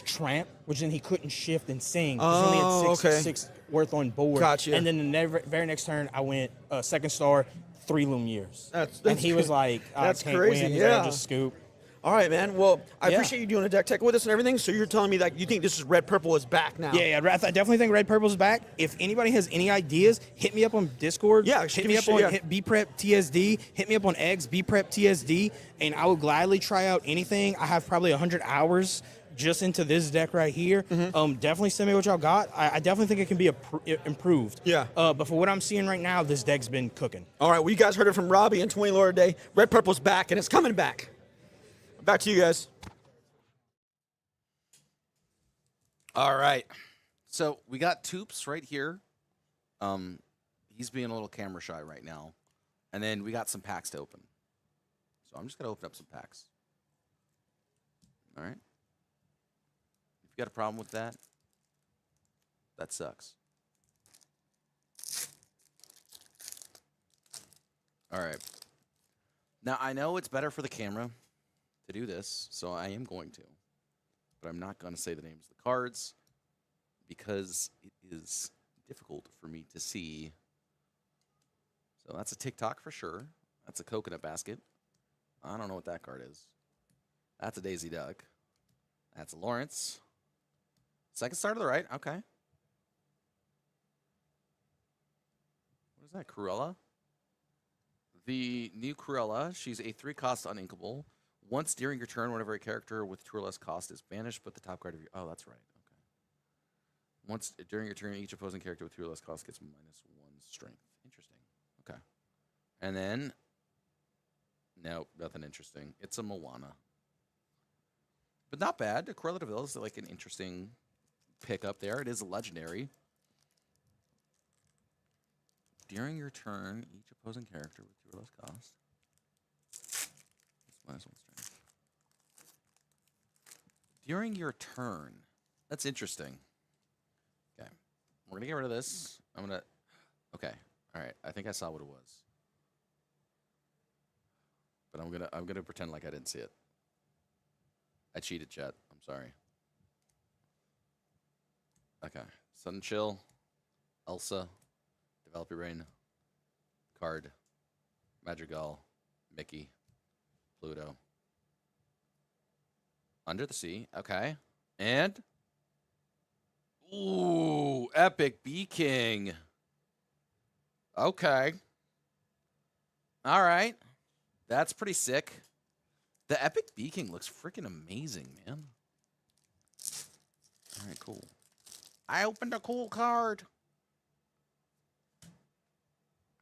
tramp, which then he couldn't shift and sing. He only had 6 worth on board. Gotcha. And then the very next turn, I went second star, 3 Lumieres. That's and he was like, that's can't crazy. win. He's like, Yeah. I'll just scoop. All right, man. Well, I Yeah. appreciate you doing a deck tech with us and everything. So you're telling me that you think this is Red Purple is back now? Yeah, I definitely think Red Purple's back. If anybody has any ideas, hit me up on Discord. Yeah, hit me up on BPrep TSD. Hit me up on Eggs BPrep TSD, and I will gladly try out anything. I have probably 100 hours just into this deck right here. Definitely send me what y'all got. I definitely think it can be improved. Yeah. But for what I'm seeing right now, this deck's been cooking. All right. Well, you guys heard it from Robbie and 20 Lore today. Red Purple's back, and it's coming back. Back to you guys. All right. So we got Toops right here. He's being a little camera shy right now. And then we got some packs to open. So I'm just going to open up some packs. All right. If you got a problem with that, that sucks. All right. Now, I know it's better for the camera to do this, so I am going to. But I'm not going to say the names of the cards because it is difficult for me to see. So that's a TikTok for sure. That's a coconut basket. I don't know what that card is. That's a Daisy Duck. That's a Lawrence. Second star to the right. Okay. What is that? Cruella? The new Cruella. She's a 3-cost uninkable. Once during your turn, whenever a character with 2 or less cost is banished, put the top card of your... Oh, that's right. Okay. Once during your turn, each opposing character with 2 or less cost gets -1 strength. Interesting. Okay. And then... Nope, nothing interesting. It's a Moana. But not bad. The Cruella de Vil is like an interesting pick up there. It is a legendary. During your turn, each opposing character with 2 or less cost... -1 strength. During your turn, That's interesting. Okay. We're going to get rid of this. Okay. All right. I think I saw what it was. But I'm gonna pretend like I didn't see it. I cheated, chat. I'm sorry. Okay. Sudden Chill, Elsa, Developer Rain, Card, Madrigal, Mickey, Pluto. Under the Sea. Okay. And ooh, Epic Bee King. Okay. All right. That's pretty sick. The Epic Bee King looks freaking amazing, man. All right, cool. I opened a cool card.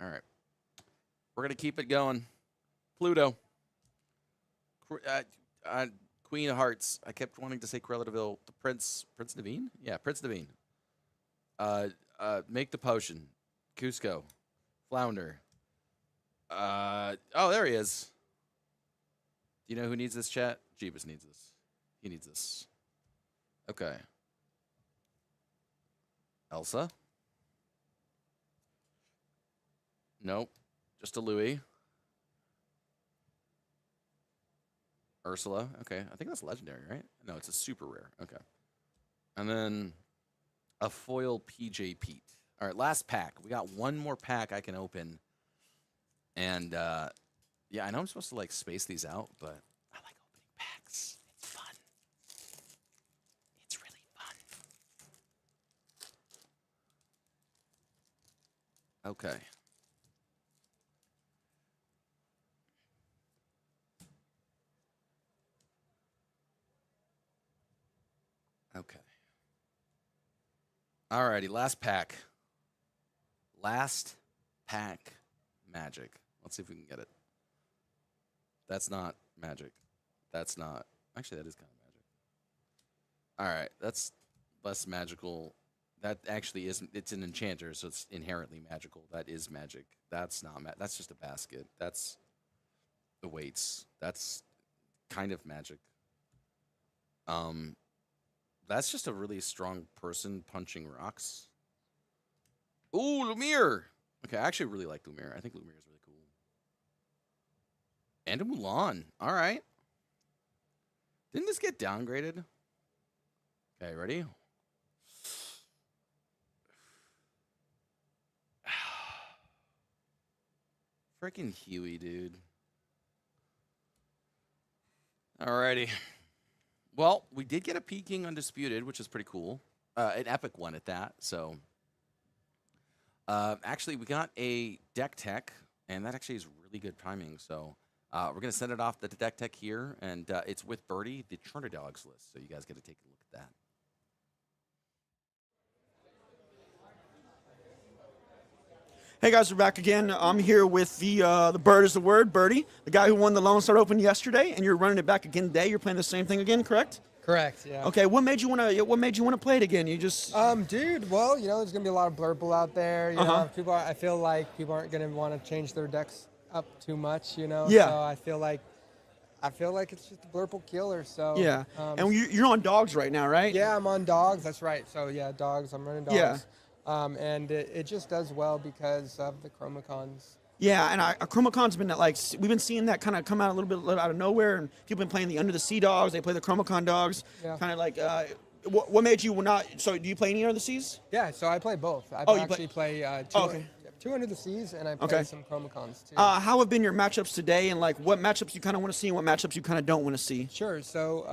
All right. We're going to keep it going. Pluto. Queen of Hearts. I kept wanting to say Cruella de Vil. The Prince Naveen? Yeah, Prince Naveen. Make the Potion. Cusco. Flounder. Oh, there he is. Do you know who needs this, chat? Jeebus needs this. He needs this. Okay. Elsa? Nope. Just a Louis. Ursula. Okay. I think that's legendary, right? No, it's a super rare. Okay. And then a foil PJ Pete. All right, last pack. We got one more pack I can open. And, yeah, I know I'm supposed to, like, space these out, but I like opening packs. It's fun. It's really fun. Okay. Okay. Alrighty, last pack. Last pack magic. Let's see if we can get it. That's not magic. That's not. Actually, that is kind of magic. All right, that's less magical. That actually isn't. It's an enchanter, so it's inherently magical. That is magic. That's not. That's just a basket. That's the weights. That's kind of magic. That's just a really strong person punching rocks. Ooh, Lumiere. Okay, I actually really like Lumiere. I think Lumiere is really cool. And a Mulan. All right. Didn't this get downgraded? Okay, ready? Freaking Huey, dude. Alrighty. Well, we did get a Peking Undisputed, which is pretty cool. An epic one at that. So, actually, we got a deck tech, and that actually is really good timing. So, we're going to send it off the deck tech here, and it's with Birdie, the Turnidogs list. So, you guys get to take a look at that. Hey guys, we're back again. I'm here with the Bird is the Word, Birdie, the guy who won the LoneStar Open yesterday, and you're running it back again today. You're playing the same thing again, correct? Correct. Yeah. Okay. What made you want to play it again? You just Dude. Well, there's gonna be a lot of blurple out there. You know, I feel like people aren't gonna want to change their decks up too much. Yeah. So I feel like it's just a blurple killer. So yeah. And you're on dogs right now, right? Yeah, I'm on dogs. That's right. So yeah, dogs. I'm running dogs. Yeah. And it just does well because of the Chromacons. Yeah, and Chromacon's been we've been seeing that kind of come out a little bit out of nowhere, and people been playing the Under the Sea dogs. They play the Chromacon dogs. Yeah. Kind of what made you not? So do you play any Under the Seas? Yeah, so I play both. I actually play two Under the Seas, and I play some Chromacons too. How have been your matchups today, and what matchups you kind of want to see, and what matchups you kind of don't want to see? Sure. So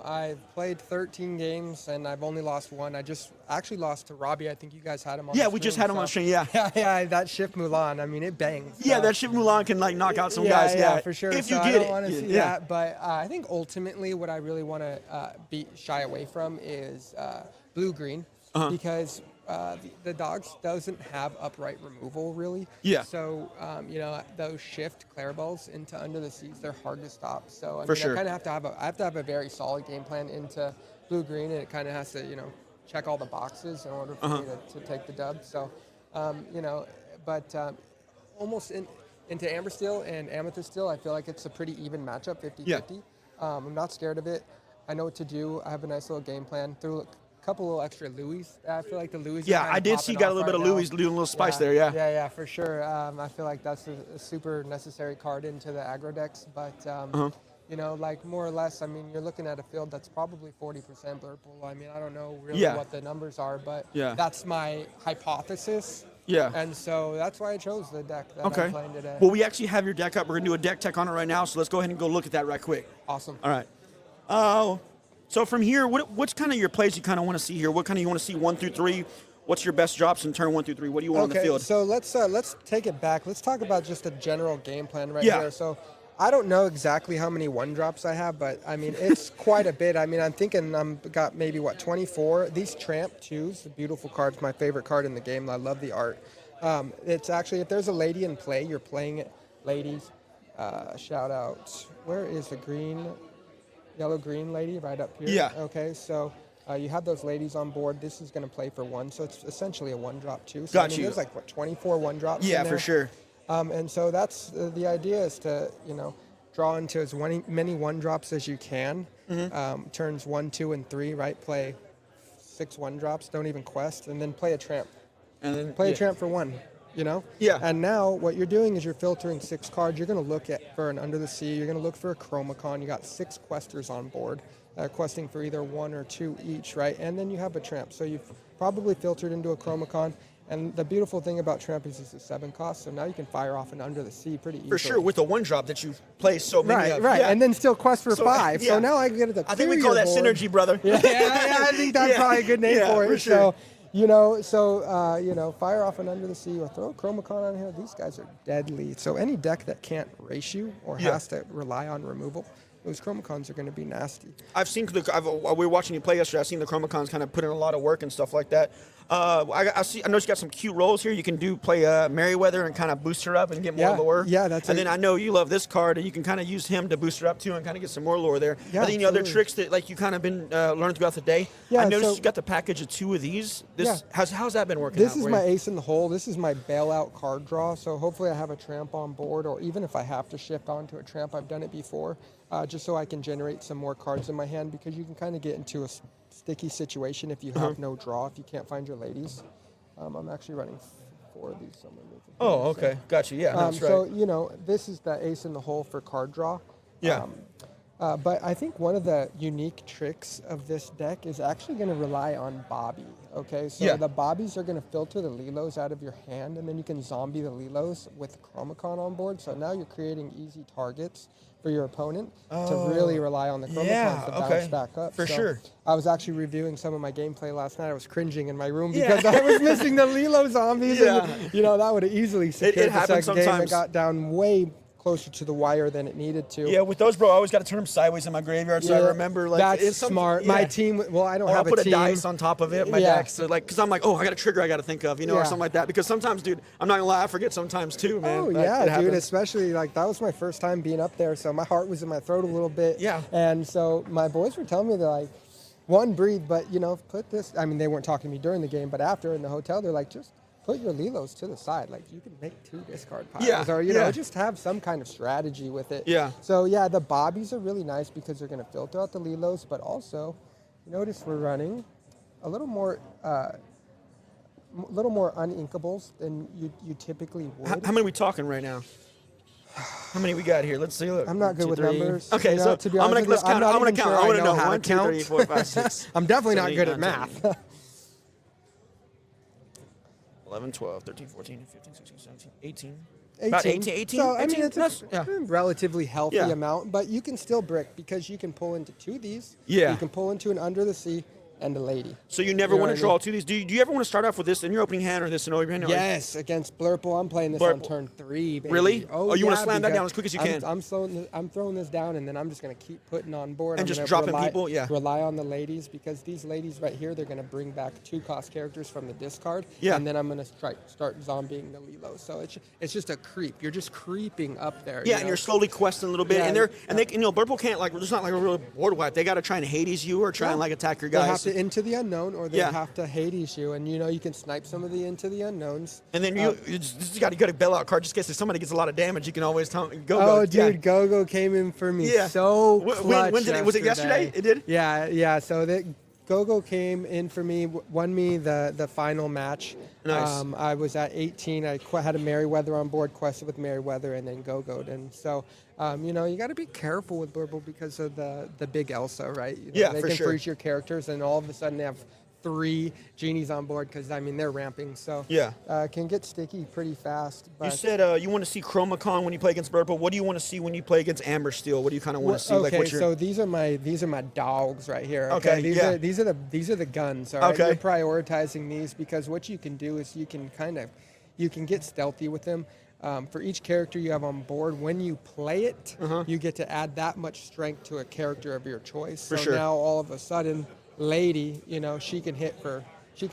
I've played 13 games, and I've only lost one. I just actually lost to Robbie. I think you guys had him on. Yeah, the we just stream, had him on the stream. Yeah. Yeah. That Shift Mulan. I mean, it bangs. Yeah, so. that Shift Mulan can knock out some guys. Yeah, for sure. If so you I get don't want to it. see that, but I think ultimately what I really want to shy away from is blue green because. The dogs doesn't have upright removal really. Yeah. So those shift Clarabelles into Under the Seas, they're hard to stop. So For sure. I kind of have to have a very solid game plan into blue green, and it kind of has to check all the boxes in order for me to take the dub. So almost into Amber Steel and Amethyst Steel, I feel like it's a pretty even matchup, 50-50. Yeah. I'm not scared of it. I know what to do. I have a nice little game plan. Threw a couple little extra Louis. I feel like the Louis. Yeah, I did see you got a little bit of Louis, doing a little spice there. Yeah. Yeah, for sure. I feel like that's a super necessary card into the aggro decks. But you know, like more or less, I mean, you're looking at a field that's probably 40% Blurple. I mean, I don't know really what the numbers are, but that's my hypothesis. Yeah. And so that's why I chose the deck that I'm playing today. Well, we actually have your deck up. We're going to do a deck tech on it right now, so let's go ahead and go look at that right quick. Awesome. All right. So from here, what's kind of your plays you kind of want to see here? What kind of you want to see 1 through 3? What's your best drops in turn 1 through 3? What do you want on the field? So let's take it back. Let's talk about just a general game plan right here. So I don't know exactly how many 1-drops I have, but I mean, it's quite a bit. I mean, I'm thinking got maybe 24. These Tramp 2s, the beautiful cards, my favorite card in the game. I love the art. It's actually, if there's a lady in play, you're playing it. Ladies, shout out. Where is the yellow-green lady? Right up here. Yeah. Okay, so you have those ladies on board. This is going to play for 1, so it's essentially a 1-drop too. So, Got I mean, you. There's like, 24 1-drops Yeah, in there. for sure. And so that's the idea is to, draw into as many 1-drops as you can. Turns 1, 2, and 3, right? Play 6 1-drops, don't even quest, and then play a Tramp. And then Play a Tramp for 1, Yeah. And now what you're doing is you're filtering 6 cards. You're going to look for an Under the Sea. You're going to look for a Chromacon. You got 6 questers on board, questing for either 1 or 2 each, right? And then you have a Tramp. So you've probably filtered into a Chromacon. And the beautiful thing about Tramp is it's a 7 cost, so now you can fire off an Under the Sea pretty easily. For sure, with the 1-drop that you play so many of. Right, Yeah. and then still quest for So, 5. yeah. So now I get it to I think we clear call your that board. synergy, brother. Yeah, I think that's probably a good name for it. For sure. So, fire off an Under the Sea or throw a Chromacon on here. These guys are deadly. So any deck that can't race you or has to rely on removal, those Chromacons are going to be nasty. I've seen we were watching you play yesterday. I've seen the Chromacons kind of put in a lot of work and stuff like that. I noticed you got some cute rolls here. You can play Merryweather and kind of boost her up and get more lore. Yeah, then I know you love this card, and you can kind of use him to boost her up too and kind of get some more lore there. Yeah, Are there any other absolutely. tricks that like you kind of been learning throughout the day? Yeah, I noticed so- you got the package of 2 of these. How's that been working This out is for my you? ace in the hole. This is my bailout card draw. So hopefully I have a Tramp on board, or even if I have to shift onto a Tramp, I've done it before, just so I can generate some more cards in my hand, because you can kind of get into a sticky situation if you have no draw, if you can't find your ladies. I'm actually running 4 of these. So I'm gonna move them here. Oh, okay. Got you. Yeah, that's right. So, this is the ace in the hole for card draw. Yeah. But I think one of the unique tricks of this deck is actually going to rely on Bobby. Okay, so the Bobbies are going to filter the Lilos out of your hand, and then you can zombie the Lilos with Chromacon on board. So now you're creating easy targets for your opponent to really rely on the Chromacons to bounce back up. For So sure. I was actually reviewing some of my gameplay last night. I was cringing in my room because I was missing the Lilo zombies. Yeah. And, that would have easily secured the happens second game. It sometimes. got down way closer to the wire than it needed to. Yeah, with those, bro, I always got to turn them sideways in my graveyard. So I remember, like, that's it's something- smart. yeah. My team, well, I don't Or I'll have a put team. a dice on top of it, my Yeah. deck. So like, because I'm like, oh, I got a trigger I got to think of, or something like that. Because sometimes, dude, I'm not gonna lie, I forget sometimes too, man. Oh Like, yeah, it dude! happens. Especially like that was my first time being up there, so my heart was in my throat a little bit. Yeah. And so my boys were telling me they're like, one, breathe, but put this. I mean, they weren't talking to me during the game, but after in the hotel, they're like, just put your Lilos to the side. Like you can make 2 discard piles, Yeah, or yeah. just have some kind of strategy with it. Yeah. So yeah, the Bobbies are really nice because they're going to filter out the Lilos, but also, notice we're running a little more uninkables than you typically would. How many are we talking right now? How many we got here? Let's see. Look, I'm not good 1, 2, with 3. numbers. Okay, so to be I'm honest gonna with let's you, count. I'm I'm not gonna even count. sure I I want to know know how to 1, 2, 3, count. 4, 5, 6. I'm definitely not 7, 8, good at 9, 10, math. 11, 12, 13, 14, 15, 16, 17, 18. About 18. So, I mean, 18? it's a relatively healthy Yeah. amount, but you can still brick because you can pull into 2 of these. Yeah. You can pull into an Under the Sea and a lady. So you never You know want what to I draw mean? 2 of these. Do you ever want to start off with this in your opening hand or this in your hand? Or- Yes, against Blurple. I'm playing this on Blurple. turn 3, baby. Really? Oh, Oh, you wanna yeah, slam that because down as quick as you can. I'm throwing this down, and then I'm just going to keep putting on board. And I'm just gonna dropping rely, people? Yeah. Rely on the ladies, because these ladies right here, they're going to bring back 2-cost characters from the discard. Yeah. And then I'm going to start zombieing the Lilo. So it's just a creep. You're just creeping up there. Yeah, and you're slowly questing a little bit, Yeah, and they, Burple can't like. There's not like a real board wipe. They got to try and Hades you or try and like attack your They guys. have to Into the Unknown, or they Yeah. have to Hades you, and you can snipe some of the Into the Unknowns. And then you just got to get a bailout card just in case if somebody gets a lot of damage. You can always go. Oh, dude, Go-Go came in for me so clutch. When did it? Was it yesterday? It did. Yeah. So Go-Go came in for me, won me the final match. Nice. I was at 18. I had a Merryweather on board, quested with Merryweather, and then Go-Go'd. And so, you got to be careful with Burble because of the big Elsa, right? Yeah, they for can sure. freeze your characters, and all of a sudden they have 3 genies on board because, they're ramping. So, Yeah. Can get sticky pretty fast. But You said you want to see Chromacon when you play against Burple. What do you want to see when you play against Amber Steel? What do you kind of want to see? Okay, what's your... so these are my dogs right here. Okay, these are the guns. All right, Okay. you're prioritizing these because what you can do is you can get stealthy with them. For each character you have on board, when you play it, you get to add that much strength to a character of your choice. So sure. now all of a sudden, Lady, she can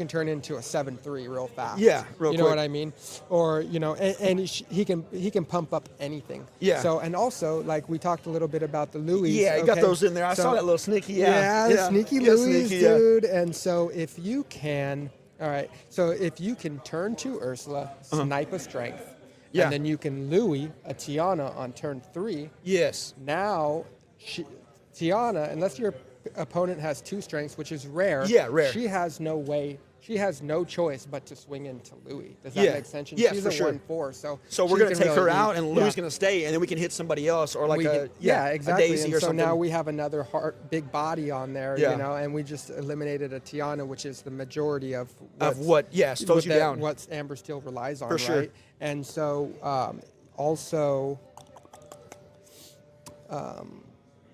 turn into a 7-3 real fast. Yeah, real You know quick. what I mean? Or and he can pump up anything. Yeah. So and also like we talked a little bit about the Louis. Yeah, you got those in there. I saw that little sneaky. Yeah, sneaky Yeah, Louis, sneaky, yeah. dude. And so if you can, all right. So if you can turn to Ursula, snipe a strength, Yeah. and then you can Louis a Tiana on turn 3. Yes. Now, Tiana, unless your opponent has 2 strengths, which is rare. Yeah, rare. She has no way. She has no choice but to swing into Louis. Does that Yeah. make sense? And Yeah, she's for a sure. 1/4. So So we're she gonna can take her really out, eat. and Louis Yeah. gonna stay, and then we can hit somebody else, or like We a can- exactly. a Daisy and or so something. now we have another big body on there, Yeah. and we just eliminated a Tiana, which is the majority of what slows you down. What Amber Steel relies on, For sure. right? And so also,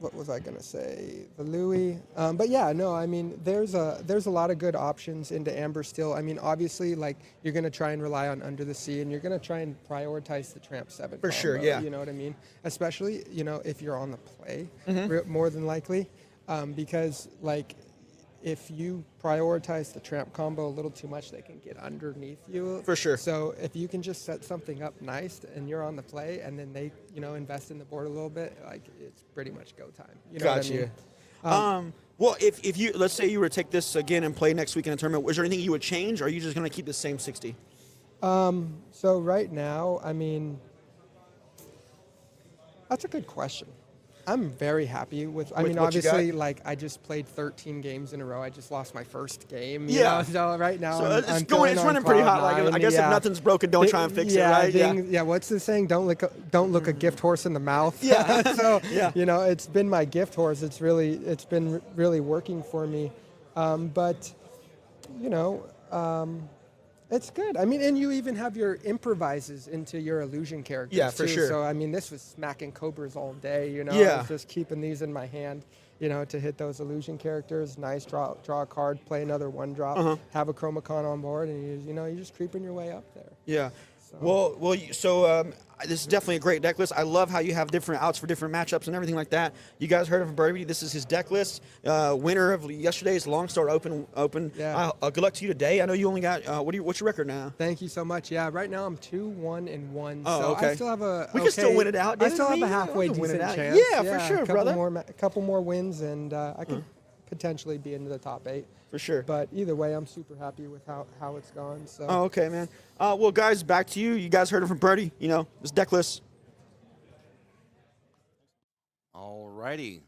what was I gonna say? The Louis, but yeah, no, I mean, there's a lot of good options into Amber Steel. I mean, obviously, like you're gonna try and rely on Under the Sea, and you're gonna try and prioritize the Tramp 7. For sure, combo, yeah. You know what I mean? Especially, if you're on the play, Mm-hmm. more than likely, because like if you prioritize the Tramp combo a little too much, they can get underneath you. For sure. So if you can just set something up nice and you're on the play, and then they, invest in the board a little bit, like it's pretty much go time. You know Got what I you. mean? Well, if you let's say you were to take this again and play next week in a tournament, is there anything you would change, or are you just gonna keep the same 60? So right now, I mean, that's a good question. I'm very happy with. I With mean, what you got? obviously, like I just played 13 games in a row. I just lost my first game. you Yeah. know, So right now, So I'm it's feeling it's on running pretty cloud hot. Like I nine, guess yeah. if nothing's broken, don't try and fix it, right? Yeah. What's the saying? Don't look a gift horse in the mouth. Yeah. So Yeah. it's been my gift horse. It's been really working for me. But it's good. I mean, and you even have your improvises into your illusion characters. Yeah, for too. sure. So I mean, this was smacking cobras all day. I Yeah. was just keeping these in my hand. To hit those illusion characters. Nice, draw a card, play another 1-drop, have a Chromacon on board, and you're just creeping your way up there. Yeah. So- So this is definitely a great deck list. I love how you have different outs for different matchups and everything like that. You guys heard of Birdie? This is his deck list. Winner of yesterday's LoneStar Open. Yeah. Good luck to you today. I know you only got what's your record now? Thank you so much. Yeah, right now I'm 2-1-1. Oh, so okay. I still have We can still win it out, I didn't still have we? a halfway We can win it decent out. chance. Yeah, for sure, brother. A couple more wins, and I could potentially be into the top 8. For sure. But either way, I'm super happy with how it's gone. So. Oh, okay, man. Well, guys, back to you. You guys heard it from Birdie. This deck list. Alrighty.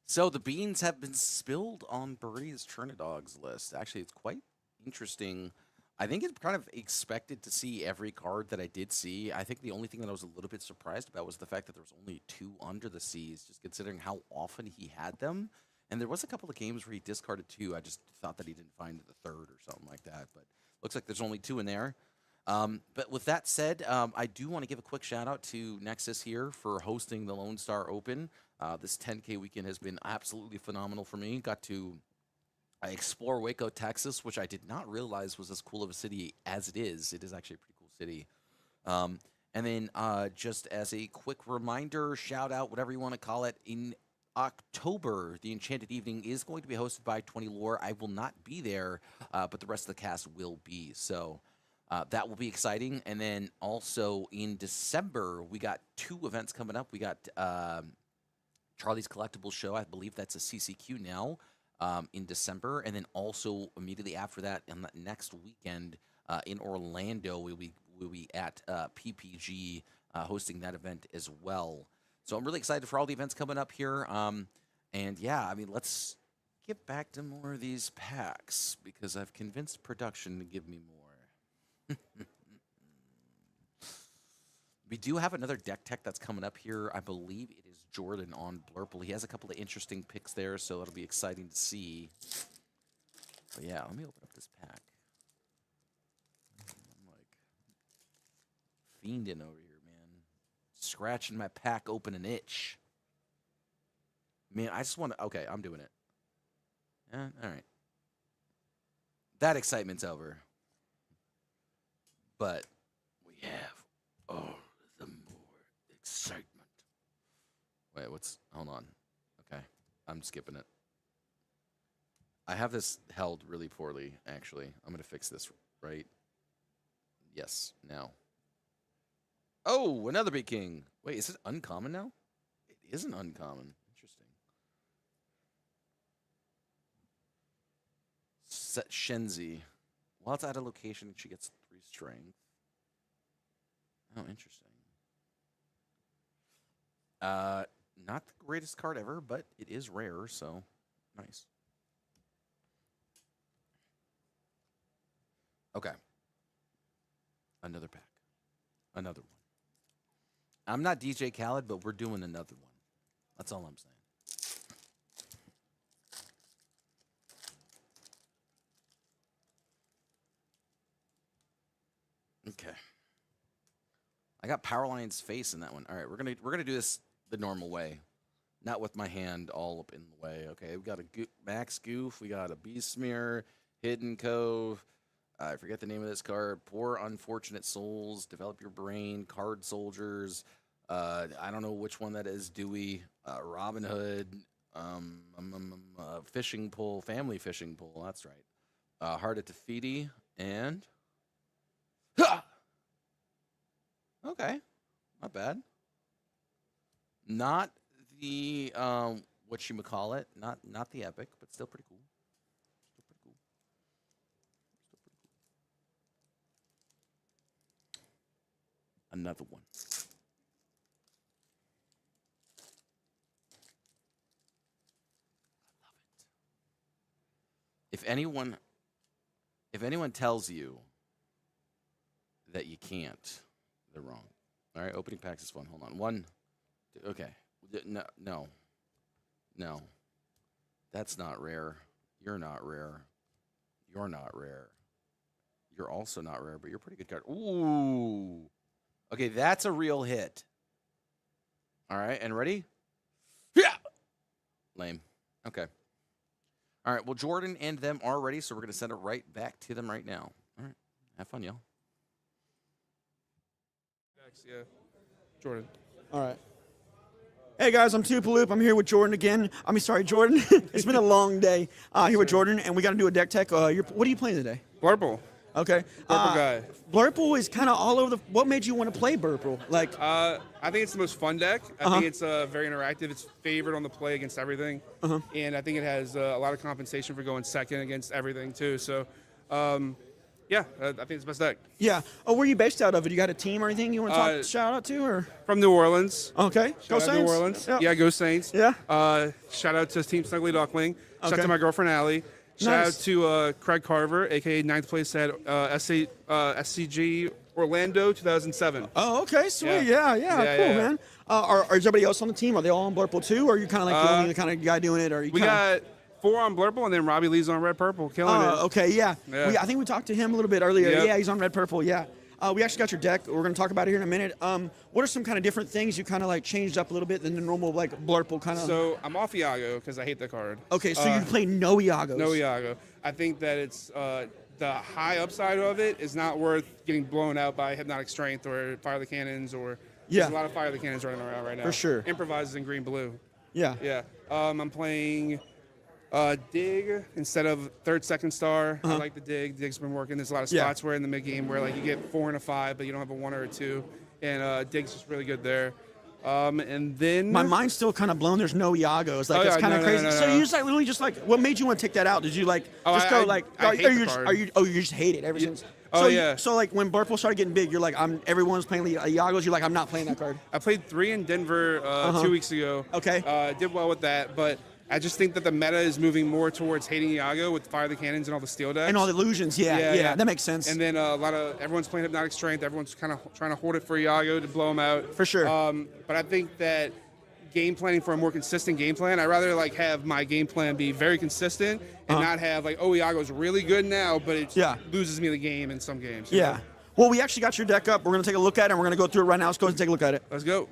So the beans have been spilled on Birdie's Trinidogs list. Actually, it's quite interesting. I think it's kind of expected to see every card that I did see. I think the only thing that I was a little bit surprised about was the fact that there was only 2 Under the Seas, just considering how often he had them. And there was a couple of games where he discarded 2. I just thought that he didn't find the 3rd or something like that. But looks like there's only 2 in there. But with that said, I do want to give a quick shout out to Nexus here for hosting the LoneStar Open. This 10K weekend has been absolutely phenomenal for me. Got to explore Waco, Texas, which I did not realize was as cool of a city as it is. It is actually a pretty cool city. And then just as a quick reminder, shout out, whatever you want to call it, in October, the Enchanted Evening is going to be hosted by 20 Lore. I will not be there, but the rest of the cast will be. So that will be exciting. And then also in December, we got 2 events coming up. We got Charlie's Collectibles Show. I believe that's a CCQ now. in December, and then also immediately after that, on that next weekend in Orlando, we'll be at PPG hosting that event as well. So I'm really excited for all the events coming up here. And yeah, I mean, let's get back to more of these packs because I've convinced production to give me more. We do have another deck tech that's coming up here. I believe it is Jordan on Blurple. He has a couple of interesting picks there, so it'll be exciting to see. But yeah, let me open up this pack. I'm like fiending over here, man. Scratching my pack open an itch. Man, I just want to... Okay, I'm doing it. Yeah, all right. That excitement's over. But we have all the more excitement. Wait, hold on. Okay, I'm skipping it. I have this held really poorly, actually. I'm going to fix this, right? Yes, now. Oh, another Big King. Wait, is it uncommon now? It isn't uncommon. Interesting. Set Shenzi. While it's at a location, she gets 3 strength. Oh, interesting. Not the greatest card ever, but it is rare, so nice. Okay. Another pack. Another one. I'm not DJ Khaled, but we're doing another one. That's all I'm saying. Okay. I got Powerline's face in that one. All right, we're gonna do this the normal way, not with my hand all up in the way. Okay, we got a Max Goof, we got a Beast Smear, Hidden Cove. I forget the name of this card. Poor Unfortunate Souls, Develop Your Brain, Card Soldiers. I don't know which one that is. Dewey, Robin Hood, Fishing Pole, Family Fishing Pole. That's right. Heart at Tafiti, and okay, not bad. Not the whatchamacallit, not the epic, but still pretty cool. Still pretty cool. Still pretty cool. Another one. I love it. If anyone tells you that you can't, they're wrong. All right, opening packs is fun. Hold on. 1, 2, okay. No. That's not rare. You're not rare. You're not rare. You're also not rare, but you're a pretty good card. Ooh. Okay, that's a real hit. All right, and ready? Yeah. Lame. Okay. All right, well, Jordan and them are ready, so we're going to send it right back to them right now. All right, have fun, y'all. Yeah, Jordan. All right. Hey guys, I'm Tupaloop. I'm here with Jordan again. Jordan. It's been a long day. Here with Jordan, and we got to do a deck tech. What are you playing today? Blurple. Okay. Blurple guy. Blurple is kind of all over the. What made you want to play Blurple? Like, I think it's the most fun deck. I think it's very interactive. It's favored on the play against everything, and I think it has a lot of compensation for going second against everything too. So, yeah, I think it's the best deck. yeah. Oh, where are you based out of? You got a team or anything you want to shout out to, or? From New Orleans. Okay. Go Shout out Saints. New Orleans. Yep. Yeah, go Saints. Yeah. Shout out to Team Snuggly Duckling. Shout out Okay. to my girlfriend Allie. Shout Nice. out to Craig Carver, aka 9th place at SCG Orlando 2007. Oh, okay, sweet. Yeah. Yeah, cool, man. Is everybody else on the team? Are they all on Blurple too, or are you kind of like the only kind of guy doing it? Or you We got 4 on Blurple, and then Robbie Lee's on Red Purple, killing it. Okay, yeah. Yeah. I think we talked to him a little bit earlier. Yep. Yeah, he's on Red Purple. Yeah. We actually got your deck. We're going to talk about it here in a minute. What are some kind of different things you kind of like changed up a little bit than the normal like Blurple kind of? So I'm off Iago because I hate the card. Okay, so you play no Iagos. No Iago. I think that it's the high upside of it is not worth getting blown out by Hypnotic Strength or Fire the Cannons or Yeah. there's a lot of Fire the Cannons running around right now. For sure. Improvises in green blue. Yeah. Yeah. I'm playing Dig instead of 3rd, 2nd star. I like the Dig. Dig's been working. There's a lot of Yeah. spots where in the mid game where like you get 4 and a 5, but you don't have a 1 or a 2, and Dig's just really good there. And then My mind's still kind of blown. There's no Iagos. Like Oh, it's yeah, kind of no, crazy. no, So no. you just like literally just like what made you want to take that out? Did you like Oh, just go like I hate the card. you just hate it ever since? Oh, So yeah. So like when Blurple started getting big, you're like everyone's playing Iagos. You're like I'm not playing that card. I played 3 in Denver 2 weeks ago. Okay. Did well with that, but I just think that the meta is moving more towards hating Iago with Fire the Cannons and all the steel decks. And all the illusions. Yeah. That makes sense. And then everyone's playing Hypnotic Strength. Everyone's kind of trying to hold it for Iago to blow him out. For sure. But I think that game planning for a more consistent game plan, I'd rather like have my game plan be very consistent and not have like, oh, Iago's really good now, but it loses me the game in some games. Yeah. Well, we actually got your deck up. We're going to take a look at it, and we're going to go through it right now. Let's go ahead and take a look at it. Let's go.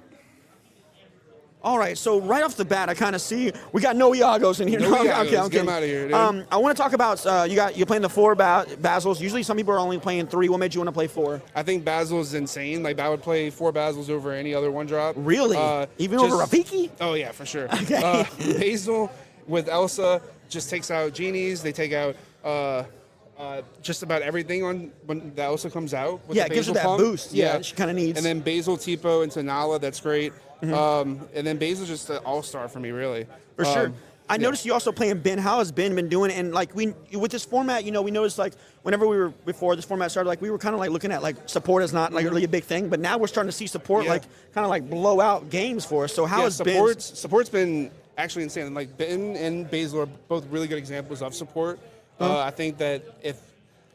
All right, so right off the bat, I kind of see we got no Iagos in here. No Iagos. Okay, Get 'em out of here, dude. I want to talk about you're playing the 4 Basils. Usually, some people are only playing 3. What made you want to play 4? I think Basil is insane. Like, I would play 4 Basils over any other one drop. Really? Even over Rafiki? Oh, yeah, for sure. Okay. Basil with Elsa just takes out genies. They take out just about everything on when the Elsa comes out. With Yeah, the it gives her Basil that pump. boost. Yeah, that she kind of needs. And then Basil, Tipo, into Nala. That's great. And then Basil's just an all-star for me, really. For sure. I noticed you also playing Ben. How has Ben been doing? And like with this format, we noticed like whenever we were before this format started, like we were kind of like looking at like support is not like really a big thing, but now we're starting to see support like kind of like blow out games for us. So how has Ben? Support's been actually insane. And like Ben and Basil are both really good examples of support. I think that if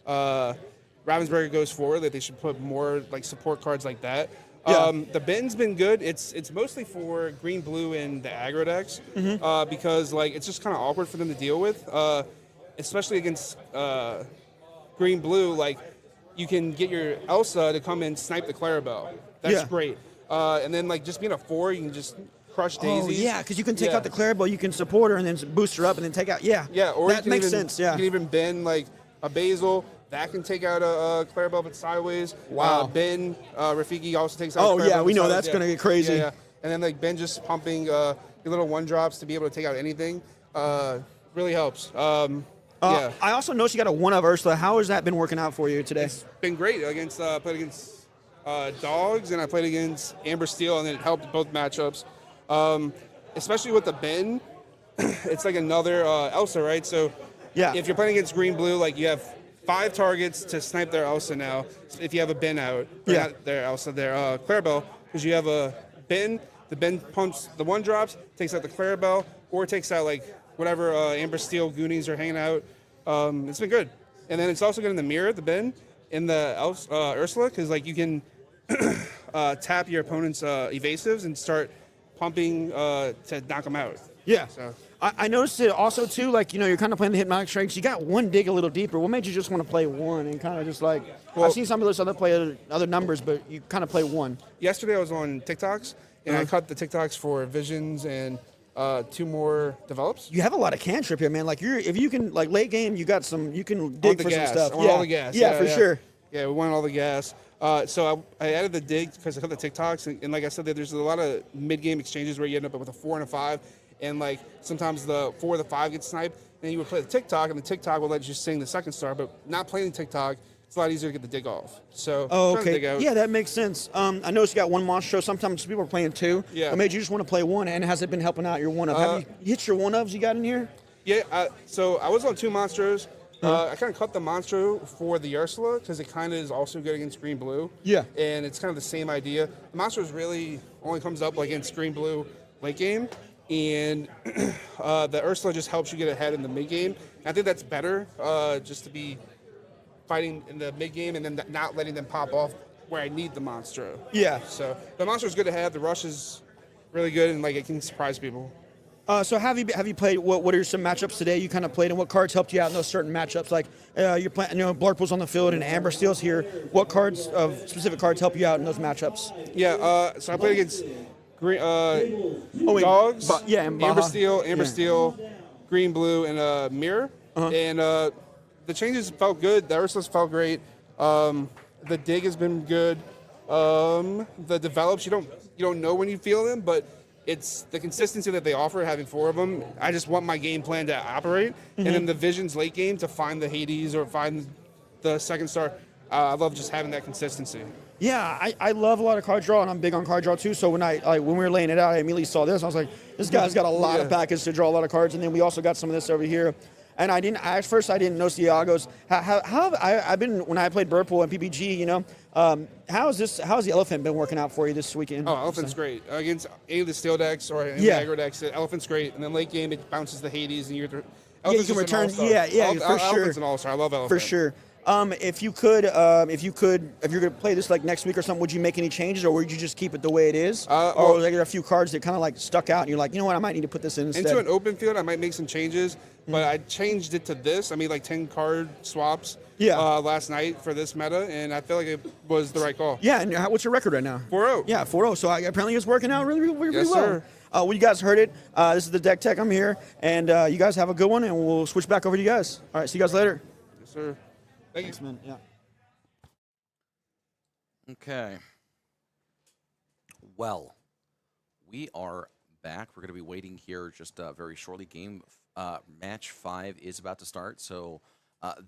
Ravensburger goes forward, that they should put more like support cards like that. The Ben's been good. It's mostly for green, blue, and the aggro decks because like it's just kind of awkward for them to deal with, especially against green, blue. Like you can get your Elsa to come and snipe the Clarabelle. That's great. And then like just being a 4, you can just crush daisies. Oh yeah, because you can take out the Clarabelle, you can support her and then boost her up and then take out. Yeah. Or that makes sense. Yeah. You can even bend like a Basil. That can take out a Clarabelle but sideways. Wow. Ben, Rafiki also takes out Oh, yeah, Clarabelle we know sideways. that's gonna get crazy. Yeah. And then like Ben just pumping your little 1-drops to be able to take out anything really helps. I also noticed you got a 1 of Ursula. How has that been working out for you today? It's been great against played against Dogs and I played against Amber Steel and it helped both matchups. Especially with the Ben, it's like another Elsa, right? So if you're playing against green blue, like you have 5 targets to snipe their Elsa now. If you have a Ben out, not their Elsa, their Clarabelle, because you have a Ben. The Ben pumps the 1-drops, takes out the Clarabelle, or takes out like whatever Amber Steel Goonies are hanging out. It's been good, and then it's also good in the mirror, the Ben, in the Ursula, because like you can tap your opponent's evasives and start pumping to knock them out. Yeah. So. I noticed it also too, like, you're kind of playing the Hypnotic Strengths. You got 1 dig a little deeper. What made you just want to play 1 and kind of just like, I've seen some of those other play other numbers, but you kind of play 1. Yesterday I was on TikToks and I cut the TikToks for Visions and 2 more develops. You have a lot of cantrip here, man. Like if you can, like late game, you got some, you can dig for gas. some stuff. I want all the gas. Yeah, for sure. Yeah, we want all the gas. So I added the dig because I cut the TikToks, and like I said, there's a lot of mid-game exchanges where you end up with a 4 and a 5, and like sometimes the 4 or the 5 gets sniped, and you would play the TikTok, and the TikTok will let you sing the 2nd star, but not playing TikTok, it's a lot easier to get the dig off. So trying to dig out. Yeah, that makes sense. I noticed you got 1 monster show. Sometimes people are playing 2. Yeah. What made you just want to play 1, and has it been helping out your 1-of? Have you hit your 1-ofs you got in here? Yeah, so I was on 2 monsters. I kind of cut the Monstro for the Ursula because it kind of is also good against green blue. Yeah. And it's kind of the same idea. The Monstro really only comes up like against green blue late game, and the Ursula just helps you get ahead in the mid game. I think that's better, just to be fighting in the mid game and then not letting them pop off where I need the Monstro. Yeah. So the Monstro is good to have. The Rush is really good and like it can surprise people. So have you played? What are some matchups today you kind of played, and what cards helped you out in those certain matchups? Like you're playing, Blurple's on the field and Amber Steel's here. What specific cards help you out in those matchups? Yeah, so I played against Dogs, and Amber Baja. Steel, Green Blue, and Mirror. And the changes felt good. The Ursula's felt great. The dig has been good. The develops, you don't know when you feel them, but it's the consistency that they offer, having 4 of them. I just want my game plan to operate. And then the Visions late game to find the Hades or find the 2nd star. I love just having that consistency. Yeah, I love a lot of card draw, and I'm big on card draw too. So when we were laying it out, I immediately saw this. I was like, this guy's got a lot of package to draw a lot of cards, and then we also got some of this over here. And at first I didn't know Thiago's. I've been when I played Burple and PPG, you know. How's the elephant been working out for you this weekend? Oh, elephant's great against any of the steel decks or any aggro decks. The elephant's great, and then late game it bounces the Hades, and you can return. For sure. Elephant's an all-star. I love elephant. For sure. If you're gonna play this like next week or something, would you make any changes, or would you just keep it the way it is? Or like there are a few cards that kind of like stuck out, and you're like, you know what, I might need to put this in instead. Into an open field, I might make some changes, but I changed it to this. I made like 10 card swaps last night for this meta, and I feel like it was the right call. Yeah, and what's your record right now? 4-0. Yeah, 4-0. So apparently it's working out really well. Yes, sir. Well, you guys heard it. This is the Deck Tech. I'm here, and you guys have a good one, and we'll switch back over to you guys. All right, see you guys later. Yes, sir. Thank you. Thanks, man. Yeah. Okay. Well, we are back. We're going to be waiting here just very shortly. Match 5 is about to start, so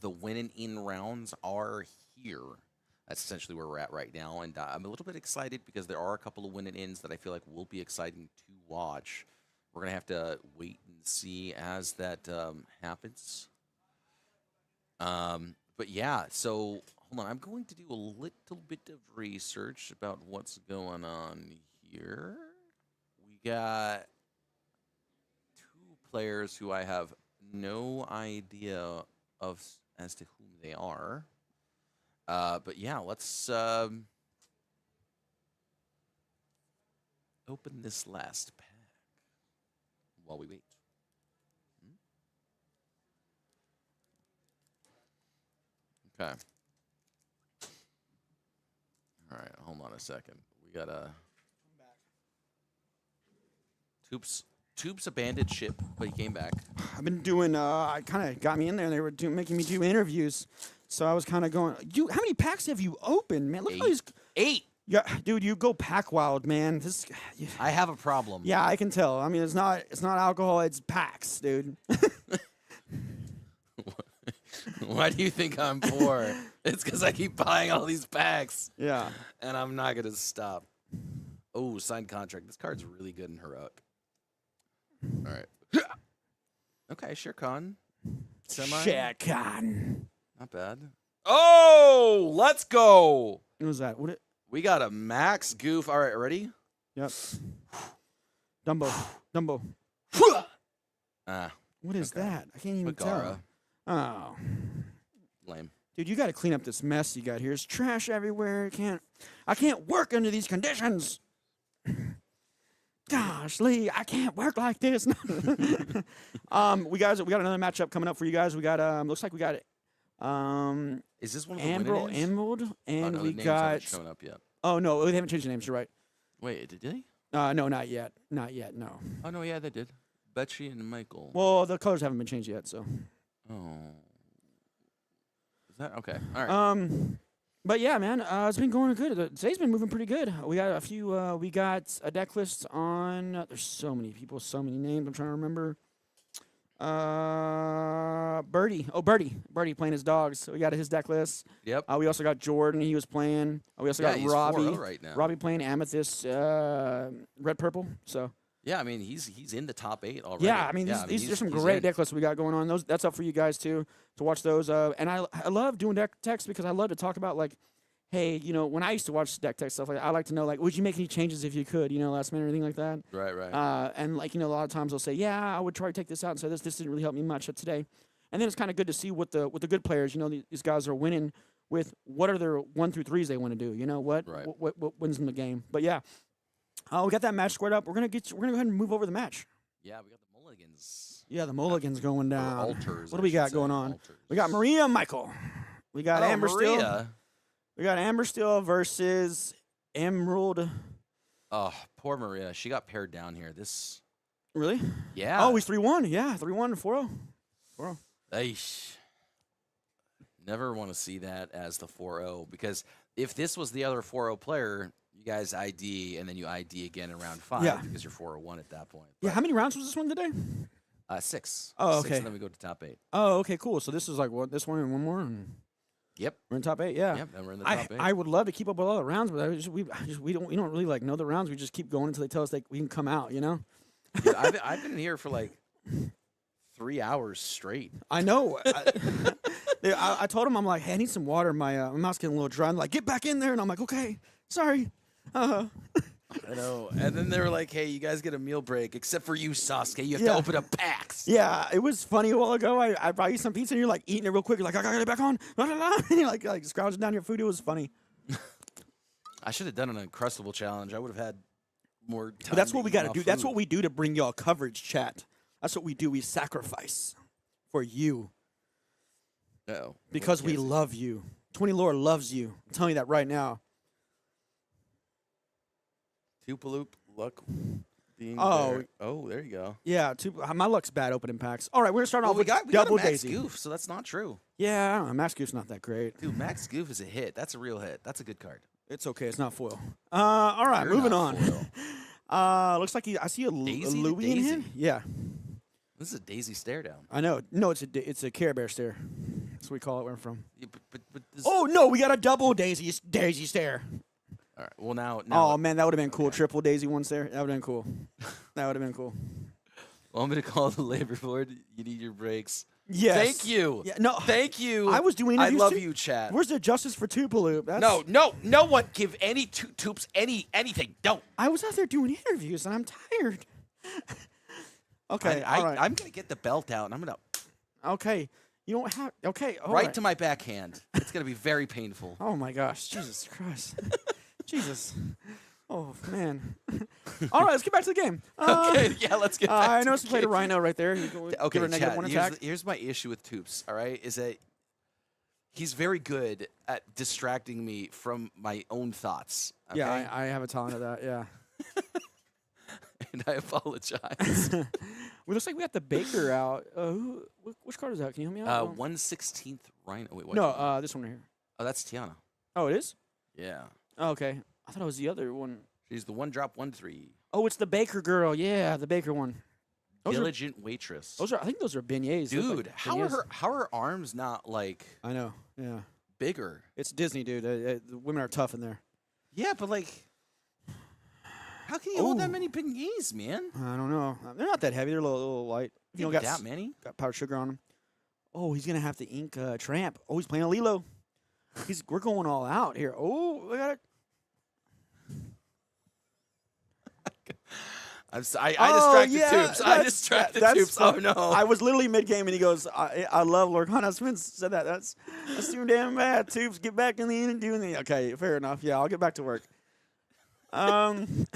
the win and in rounds are here. That's essentially where we're at right now, and I'm a little bit excited because there are a couple of win and ins that I feel like will be exciting to watch. We're going to have to wait and see as that happens. But yeah, so hold on. I'm going to do a little bit of research about what's going on here. We got 2 players who I have no idea of as to whom they are. But yeah, let's open this last pack while we wait. Okay. All right, hold on a second. We got a Tubes abandoned ship, but he came back. I've been doing. I kind of got me in there. And they were making me do interviews, so I was kind of going. How many packs have you opened, man? Look at all these. 8. Yeah, dude, you go pack wild, man. I have a problem. Yeah, I can tell. I mean, it's not alcohol. It's packs, dude. Why do you think I'm poor? It's because I keep buying all these packs. Yeah. And I'm not going to stop. Oh, signed contract. This card's really good in Heroic. All right. Okay, Shere Khan. Shere Khan. Not bad. Oh, let's go. What was that? We got a max goof. All right, ready? Yep. Dumbo. What is that? I can't even tell. Oh. Lame. Dude, you got to clean up this mess you got here. There's trash everywhere. I can't work under these conditions. Gosh, Lee, I can't work like this. We got another matchup coming up for you guys. We got looks like we got is this one of the Emerald, and no, we the names got aren't showing up yet. Oh no, they haven't changed the names. You're right. Wait, did they? No, not yet. Not yet. No. Oh no, yeah, they did. Betsy and Michael. Well, the colors haven't been changed yet, so. Oh. Is that okay? All right. But yeah, man, it's been going good. Today's been moving pretty good. We got a few. We got a deck list on. There's so many people, so many names. I'm trying to remember. Birdie. Oh, Birdie playing his dogs. So we got his deck list. Yep. We also got Jordan. He was playing. We also got he's Robbie. 4-0 right now. Robbie playing Amethyst, red purple. So. Yeah, I mean he's in the top 8 already. Yeah, I mean these are some great deck lists we got going on. That's up for you guys too to watch those. And I love doing deck techs because I love to talk about like, hey, you know, when I used to watch deck tech stuff, like I like to know like, would you make any changes if you could, you know, last minute or anything like that. Right. And like, you know, a lot of times they'll say, yeah, I would try to take this out and say this didn't really help me much today. And then it's kind of good to see what the good players, you know, these guys are winning with what are their 1 through 3s they want to do. You know what wins them the game. But yeah. We got that match squared up. We're gonna go ahead and move over the match. Yeah, we got the mulligans. Yeah, the mulligans going down. Altars. What do we got going on? Altars. We got Maria Michael. We got Amber Maria. Steel. We got Amber Steel versus Emerald. Oh, poor Maria. She got paired down here. This. Really? Yeah. Oh, he's 3-1. Yeah, 3-1 and 4-0. 4-0. Aish. Never want to see that as the 4-0 because if this was the other 4-0 player, you guys ID and then you ID again in round 5 because you're 4-1 at that point. Yeah, how many rounds was this one today? 6. Oh, 6 okay. and then we go to top 8. Oh, okay, cool. So this is like what? This one and one more. And... Yep. We're in top 8. Yeah. Yep. And we're in the top 8. I would love to keep up with all the rounds, but we don't really like know the rounds. We just keep going until they tell us we can come out. You know. Dude, I've been here for like 3 hours straight. I know. I told him, I'm like, hey, I need some water. My mouth's getting a little dry. I'm like, get back in there. And I'm like, okay, sorry. I know. And then they were like, hey, you guys get a meal break, except for you, Sasuke. You have to open up packs. Yeah, it was funny a while ago. I brought you some pizza, and you're like eating it real quick. You're like, I gotta get it back on. And you're like scrounging down your food. It was funny. I should have done an Uncrustable challenge. I would have had more time. But that's what we got to eat do. raw That's food. what we do to bring y'all coverage, chat. That's what we do. We sacrifice for you Uh-oh. because we love you. 20 Lore loves you. I'm telling you that right now. Tupaloop luck being Oh. there. Oh, there you go. Yeah, my luck's bad opening packs. All right, we're gonna start Well, off we with got Double a Max Daisy. Goof, so that's not true. Yeah, I don't know. Max Goof's not that great. Dude, Max Goof is a hit. That's a real hit. That's a good card. It's okay. It's not foil. All right, You're moving not on. foil. Looks like I see a Daisy to Louis in here. Daisy. Yeah, This is a Daisy stare down. I know. No, it's a Care Bear stare. That's what we call it where I'm from. Yeah, but this, Oh no, we got a double Daisy stare. all right. Well, now Oh man, that would have been cool. Triple Daisy one stare. That would have been cool. That would have been cool. well, I'm gonna call the labor board. You need your breaks. Yes. Thank you. Yeah, no. Thank you. I was doing I interviews love too. you, chat. Where's the justice for Tupaloop? That's, No one give any toops anything. Don't. I was out there doing interviews and I'm tired. Okay, all right. I'm gonna get the belt out and I'm gonna Okay, you don't have. Okay, all right to my backhand. It's gonna be very painful. Oh my gosh, Jesus Christ, Jesus. Oh man. All right, let's get back to the game. Okay, yeah, let's get back I to noticed the you played a game. Rhino right there. You go, Okay, give her a negative chat, one here's, attack. here's my issue with Toops, all right, is that he's very good at distracting me from my own thoughts. Okay? Yeah, I have a talent of that. Yeah. And I apologize. Well, looks like we got the Baker out. Which card is that? Can you help me out? 1/16th Rhino. Wait, what? No, this one right here. Oh, that's Tiana. Oh, it is? Yeah. Oh, okay. I thought it was the other one. She's the 1-drop 1/3. Oh, it's the Baker girl. Yeah, the Baker one. Diligent waitress. I think those are beignets. They look Dude, like how beignets. are her arms not like I know. Yeah. bigger? It's Disney, dude. The women are tough in there. Yeah, but like, how can you hold that Ooh. many beignets, man? I don't know. They're not that heavy. They're a little light. You know, Got got that many? got powdered sugar on them. Oh, he's gonna have to ink Tramp. Oh, he's playing a Lilo. We're going all out here. Oh, look at it. I distracted yeah, Toops. I distracted that's Toops. Oh no! I was literally mid game and he goes, I love Lorcana Spence said that. That's too damn bad. Toops, get back in the end and doing the okay, fair enough. Yeah, I'll get back to work. I'm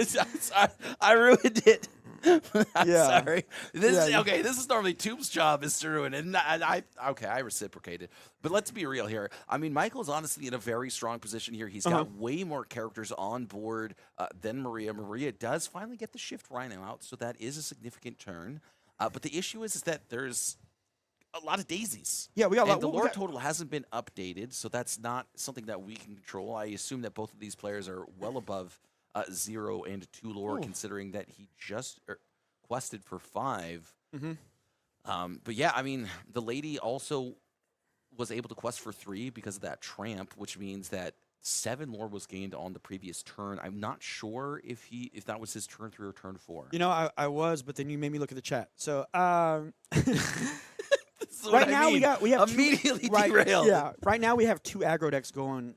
sorry. I ruined it. I'm Yeah. sorry. This Yeah, is, you- okay. This is normally Toops' job is to ruin it. And I reciprocated. But let's be real here. I mean, Michael's honestly in a very strong position here. He's got way more characters on board than Maria. Maria does finally get the Shift Rhino out, so that is a significant turn. But the issue is that there's a lot of daisies. Yeah, we got a lot. And the we lore got- total hasn't been updated, so that's not something that we can control. I assume that both of these players are well above 0 and 2 lore, considering that he just quested for 5. But yeah, I mean, the lady also was able to quest for 3 because of that tramp, which means that 7 lore was gained on the previous turn. I'm not sure if that was his turn 3 or turn 4. You know, I was, but then you made me look at the chat. So This is what right I now mean. we have immediately right, derailed. Yeah, right now we have 2 aggro decks going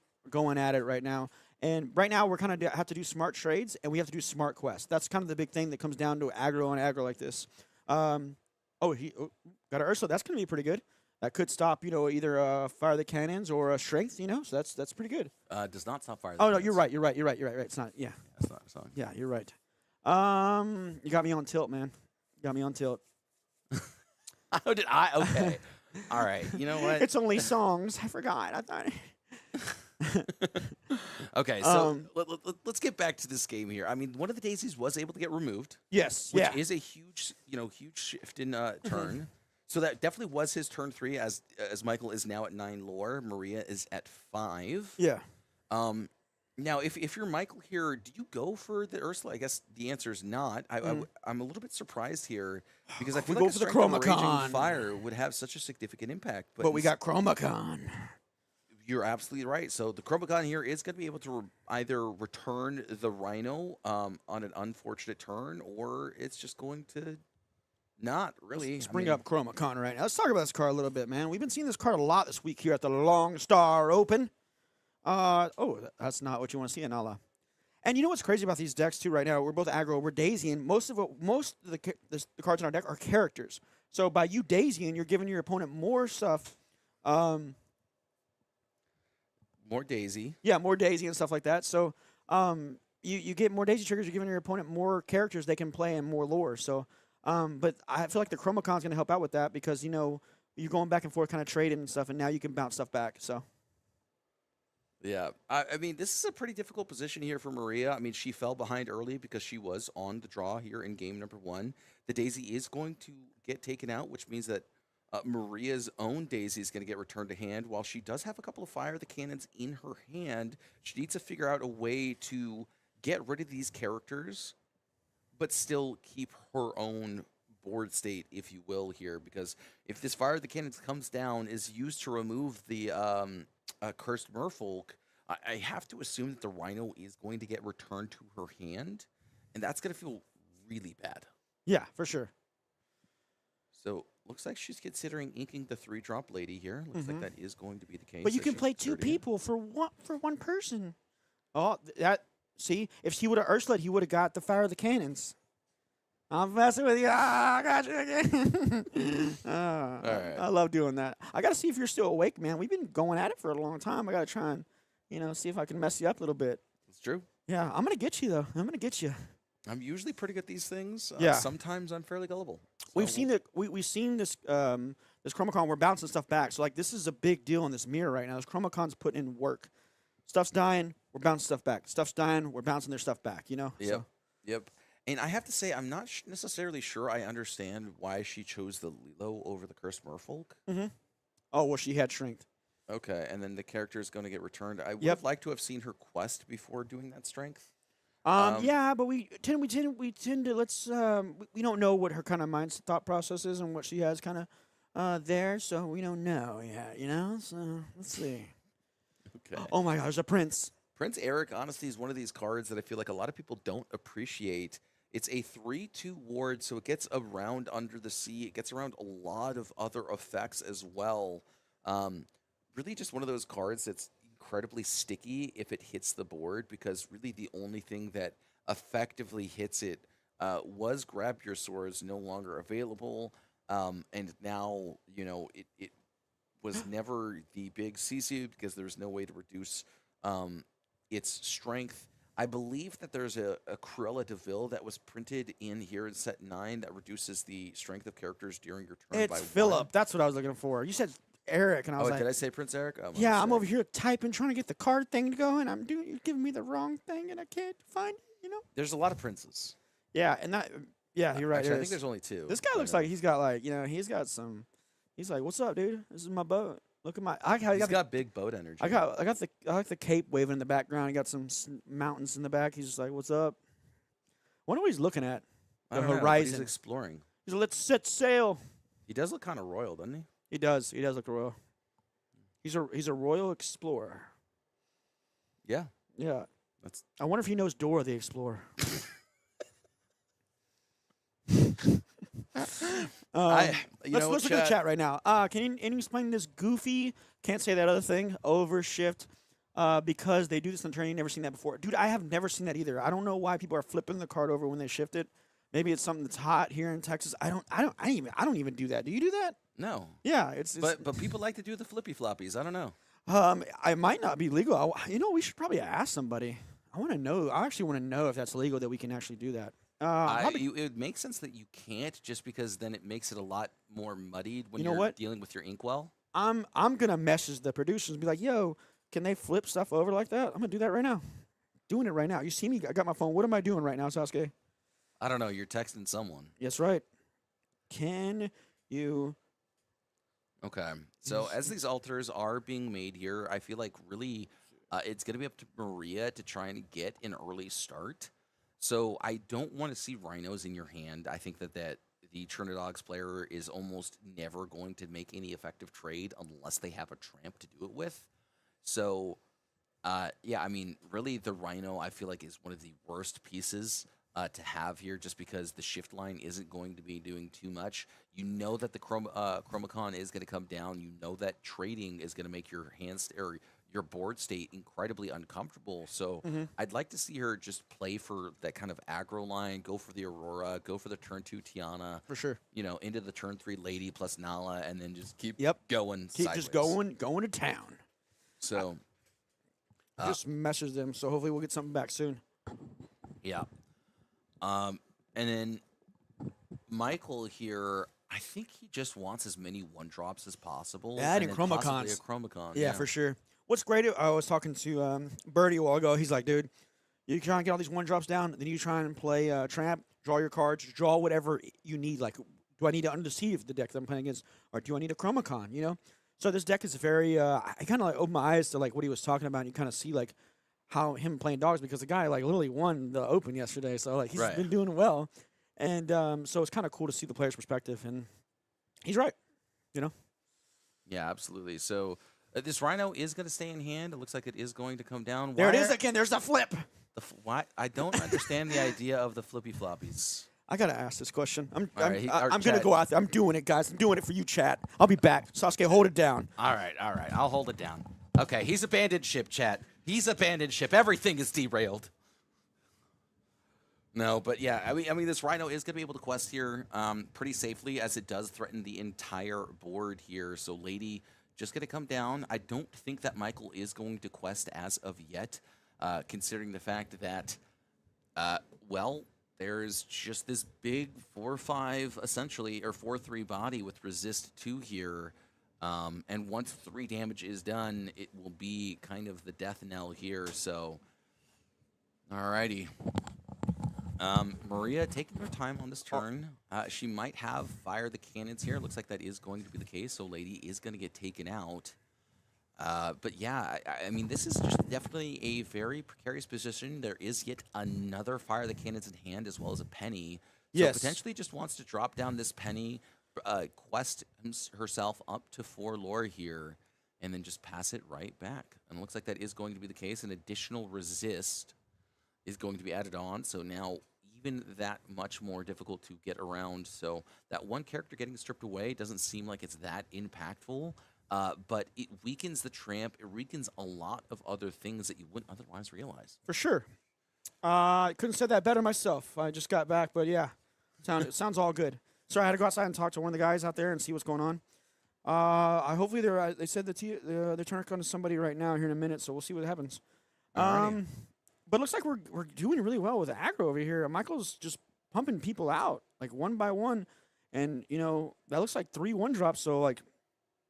at it right now. And right now we're kind of have to do smart trades and we have to do smart quests. That's kind of the big thing that comes down to aggro and aggro like this. He got an Ursula. That's going to be pretty good. That could stop, either fire the cannons or strength. So that's pretty good. Does not stop fire. Oh no, you're right. It's not. Yeah, That's not a song. yeah, you're right. You got me on tilt, man. Got me on tilt. How did I? Okay. All right. You know what? It's only songs. I forgot. I thought. Okay, so let's get back to this game here. I mean, one of the daisies was able to get removed, Yes. which Yeah. is a huge shift in turn. So that definitely was his turn 3, as Michael is now at 9 lore. Maria is at 5. Yeah. Now, if you're Michael here, do you go for the Ursula? I guess the answer is not. I'm a little bit surprised here because I feel We like go a for the Strength and a Chromacon. Raging Fire would have such a significant impact. But we got Chromacon. You're absolutely right. So the Chromacon here is going to be able to either return the Rhino on an unfortunate turn, or it's just going to not really. Let's bring up Chromacon right now. Let's talk about this card a little bit, man. We've been seeing this card a lot this week here at the LoneStar Open. That's not what you want to see in Nala. And you know what's crazy about these decks too? Right now, we're both aggro, we're Daisying. Most of the cards in our deck are characters. So by you Daisying, you're giving your opponent more stuff. More Daisy. Yeah, more Daisy and stuff like that. So you get more Daisy triggers. You're giving your opponent more characters they can play and more lore. So, but I feel like the Chromacon's going to help out with that because you're going back and forth, kind of trading and stuff, and now you can bounce stuff back. So. Yeah, I mean, this is a pretty difficult position here for Maria. I mean, she fell behind early because she was on the draw here in game number 1. The Daisy is going to get taken out, which means that Maria's own Daisy is going to get returned to hand. While she does have a couple of Fire the Cannons in her hand, she needs to figure out a way to get rid of these characters, but still keep her own board state, if you will, here. Because if this Fire the Cannons comes down, is used to remove the Cursed Merfolk, I have to assume that the Rhino is going to get returned to her hand, and that's going to feel really bad. Yeah, for sure. So looks like she's considering inking the 3-drop lady here. Looks like that is going to be the case. But you so can she's play 2 converting it. people for one person. Oh, see, if he would have Ursula, he would have got the Fire of the Cannons. I'm messing with you. I got you again. right. I love doing that. I got to see if you're still awake, man. We've been going at it for a long time. I got to try and, see if I can mess you up a little bit. It's true. Yeah, I'm going to get you, though. I'm going to get you. I'm usually pretty good at these things. Yeah. Sometimes I'm fairly gullible. We've So- seen we've seen this this Chromacon. We're bouncing stuff back. So like this is a big deal in this mirror right now. This Chromacon's putting in work. Stuff's dying. We're bouncing stuff back. Stuff's dying. We're bouncing their stuff back. Yep. So, Yep. And I have to say, I'm not necessarily sure I understand why she chose the Lilo over the Cursed Merfolk. oh well, she had strength. Okay, and then the character is going to get returned. I would Yep. have liked to have seen her quest before doing that strength. Yeah, but we tend to we don't know what her kind of thought process is and what she has kind of there, so we don't know yet. So let's see. Okay. Oh my gosh, there's a prince. Prince Eric, honestly, is one of these cards that I feel like a lot of people don't appreciate. It's a 3/2 ward, so it gets around Under the Sea. It gets around a lot of other effects as well. Really just one of those cards that's incredibly sticky if it hits the board, because really the only thing that effectively hits it was Grab Your Swords, no longer available. And now, it was never the big CC because there's no way to reduce its strength. I believe that there's a Cruella de Vil that was printed in here in set 9 that reduces the strength of characters during your turn by It's 1. Philip. That's what I was looking for. You said Eric, and I was like, did I say Prince Eric? Oh, my yeah, I'm mistake. over here typing, trying to get the card thing to go, and you're giving me the wrong thing, and I can't find it. There's a lot of princes. Yeah, and yeah, you're right. Actually, there I think is. there's only 2. This guy looks like he's got he's got some. He's like, what's up, dude? This is my boat. Look at my. He's got big boat energy. I like the cape waving in the background. He got some mountains in the back. He's just like, what's up? Wonder what he's looking at. I The don't know, but horizon. he's exploring. He's like, let's set sail. He does look kind of royal, doesn't he? He does. He does look royal. He's a royal explorer. Yeah. Yeah. That's I wonder if he knows Dora the Explorer. let's Let's look at the chat right now. Can you explain this goofy? Can't say that other thing. Overshift. Because they do this in the training. Never seen that before, dude. I have never seen that either. I don't know why people are flipping the card over when they shift it. Maybe it's something that's hot here in Texas. I don't even do that. Do you do that? No. Yeah, it's But people like to do the flippy floppies. I don't know. I might not be legal. We should probably ask somebody. I want to know. I actually want to know if that's legal that we can actually do that. It would make sense that you can't, just because then it makes it a lot more muddied when You know you're what? dealing with your inkwell. I'm gonna message the producers and be like, yo, can they flip stuff over like that? I'm gonna do that right now. Doing it right now. You see me? I got my phone. What am I doing right now, Sasuke? I don't know. You're texting someone. Yes, right. Can you? Okay. So as these altars are being made here, I feel like really it's going to be up to Maria to try and get an early start. So I don't want to see rhinos in your hand. I think that the Trinidogs player is almost never going to make any effective trade unless they have a tramp to do it with. So, yeah, I mean, really, the Rhino I feel like is one of the worst pieces to have here, just because the shift line isn't going to be doing too much. You know that the Chromacon is going to come down. You know that trading is going to make your or your board state incredibly uncomfortable. So I'd like to see her just play for that kind of aggro line, go for the Aurora, go for the turn 2 Tiana, For sure. into the turn 3 Lady plus Nala, and then just keep Yep. going Keep sideways. just going to town. So, Just message them, so hopefully we'll get something back soon. yeah. And then Michael here, I think he just wants as many 1-drops as possible. That and and then possibly Chromacons. a Chromacon. Yeah, for sure. What's great, I was talking to Birdie a while ago. He's like, dude, you try and get all these 1-drops down, then you try and play Tramp, draw your cards, draw whatever you need. Like, do I need to undeceive the deck that I'm playing against, or do I need a Chromacon, So this deck is very, I kind of like opened my eyes to like what he was talking about, and you kind of see like how him playing dogs, because the guy like literally won the Open yesterday, so like he's Right. been doing well. And so it's kind of cool to see the player's perspective, and he's right, Yeah, absolutely. So this Rhino is going to stay in hand. It looks like it is going to come down. There it Why is are- again. There's the flip. Why? I don't understand the idea of the flippy floppies. I gotta ask this question. I'm All right, I'm gonna chat. go out there. I'm doing it, guys. I'm doing it for you, chat. I'll be back. Sasuke, hold it down. All right. I'll hold it down. Okay, he's abandoned ship, chat. He's abandoned ship. Everything is derailed. No, but yeah, I mean, this Rhino is going to be able to quest here pretty safely, as it does threaten the entire board here. So Lady just going to come down. I don't think that Michael is going to quest as of yet, considering the fact that, well, there's just this big 4/5 essentially, or 4/3 body with resist 2 here. And once 3 damage is done, it will be kind of the death knell here. So, alrighty. Maria taking her time on this turn. She might have fire the cannons here. Looks like that is going to be the case. So Lady is going to get taken out. But yeah, I mean, this is just definitely a very precarious position. There is yet another fire the cannons in hand, as well as a penny. So Yes. potentially just wants to drop down this penny, quest herself up to 4 lore here, and then just pass it right back. And it looks like that is going to be the case. An additional resist is going to be added on. So now even that much more difficult to get around. So that one character getting stripped away doesn't seem like it's that impactful. But it weakens the Tramp. It weakens a lot of other things that you wouldn't otherwise realize. For sure. I couldn't say that better myself. I just got back, but yeah, it sounds all good. Sorry, I had to go outside and talk to one of the guys out there and see what's going on. Hopefully they said they're turning on to somebody right now here in a minute, so we'll see what happens. Alrighty. But it looks like we're doing really well with the aggro over here. Michael's just pumping people out like one by one, and that looks like 3 1-drops. So like,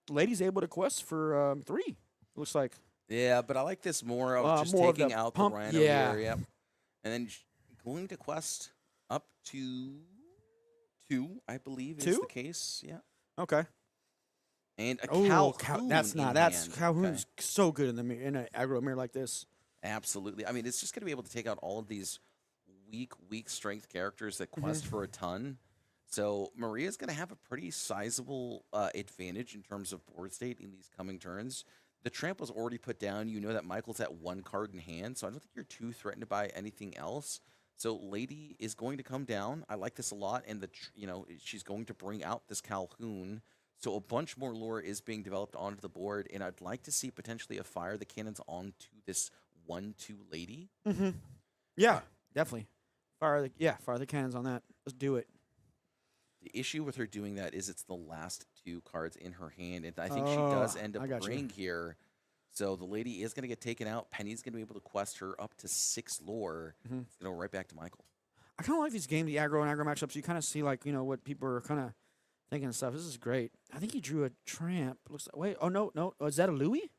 Lady's able to quest for 3. It looks like. Yeah, but I like this more of just more of taking the out pump- the Rhino yeah. here. Yep. And then going to quest up to 2, I believe is 2? the case. Yeah. Okay. And a Oh, Calhoun that's in not. That's hand. Calhoun's Okay. so good in in an aggro mirror like this. Absolutely. I mean, it's just going to be able to take out all of these weak strength characters that quest for a ton. So Maria's going to have a pretty sizable advantage in terms of board state in these coming turns. The Tramp was already put down. You know that Michael's at 1 card in hand, so I don't think you're too threatened by anything else. So Lady is going to come down. I like this a lot, and she's going to bring out this Calhoun. So a bunch more lore is being developed onto the board, and I'd like to see potentially a fire the cannons onto this 1/2 Lady. Mm-hmm. Yeah, definitely. Fire the cannons on that. Let's do it. The issue with her doing that is it's the last 2 cards in her hand, and I think she does end I up got you. bringing here. So the Lady is going to get taken out. Penny's going to be able to quest her up to 6 lore. Mhm. It's going to go right back to Michael. I kind of like these games, the aggro and aggro matchups. You kind of see what people are kind of thinking and stuff. This is great. I think he drew a Tramp. Looks like, wait, oh no, oh, is that a Louis?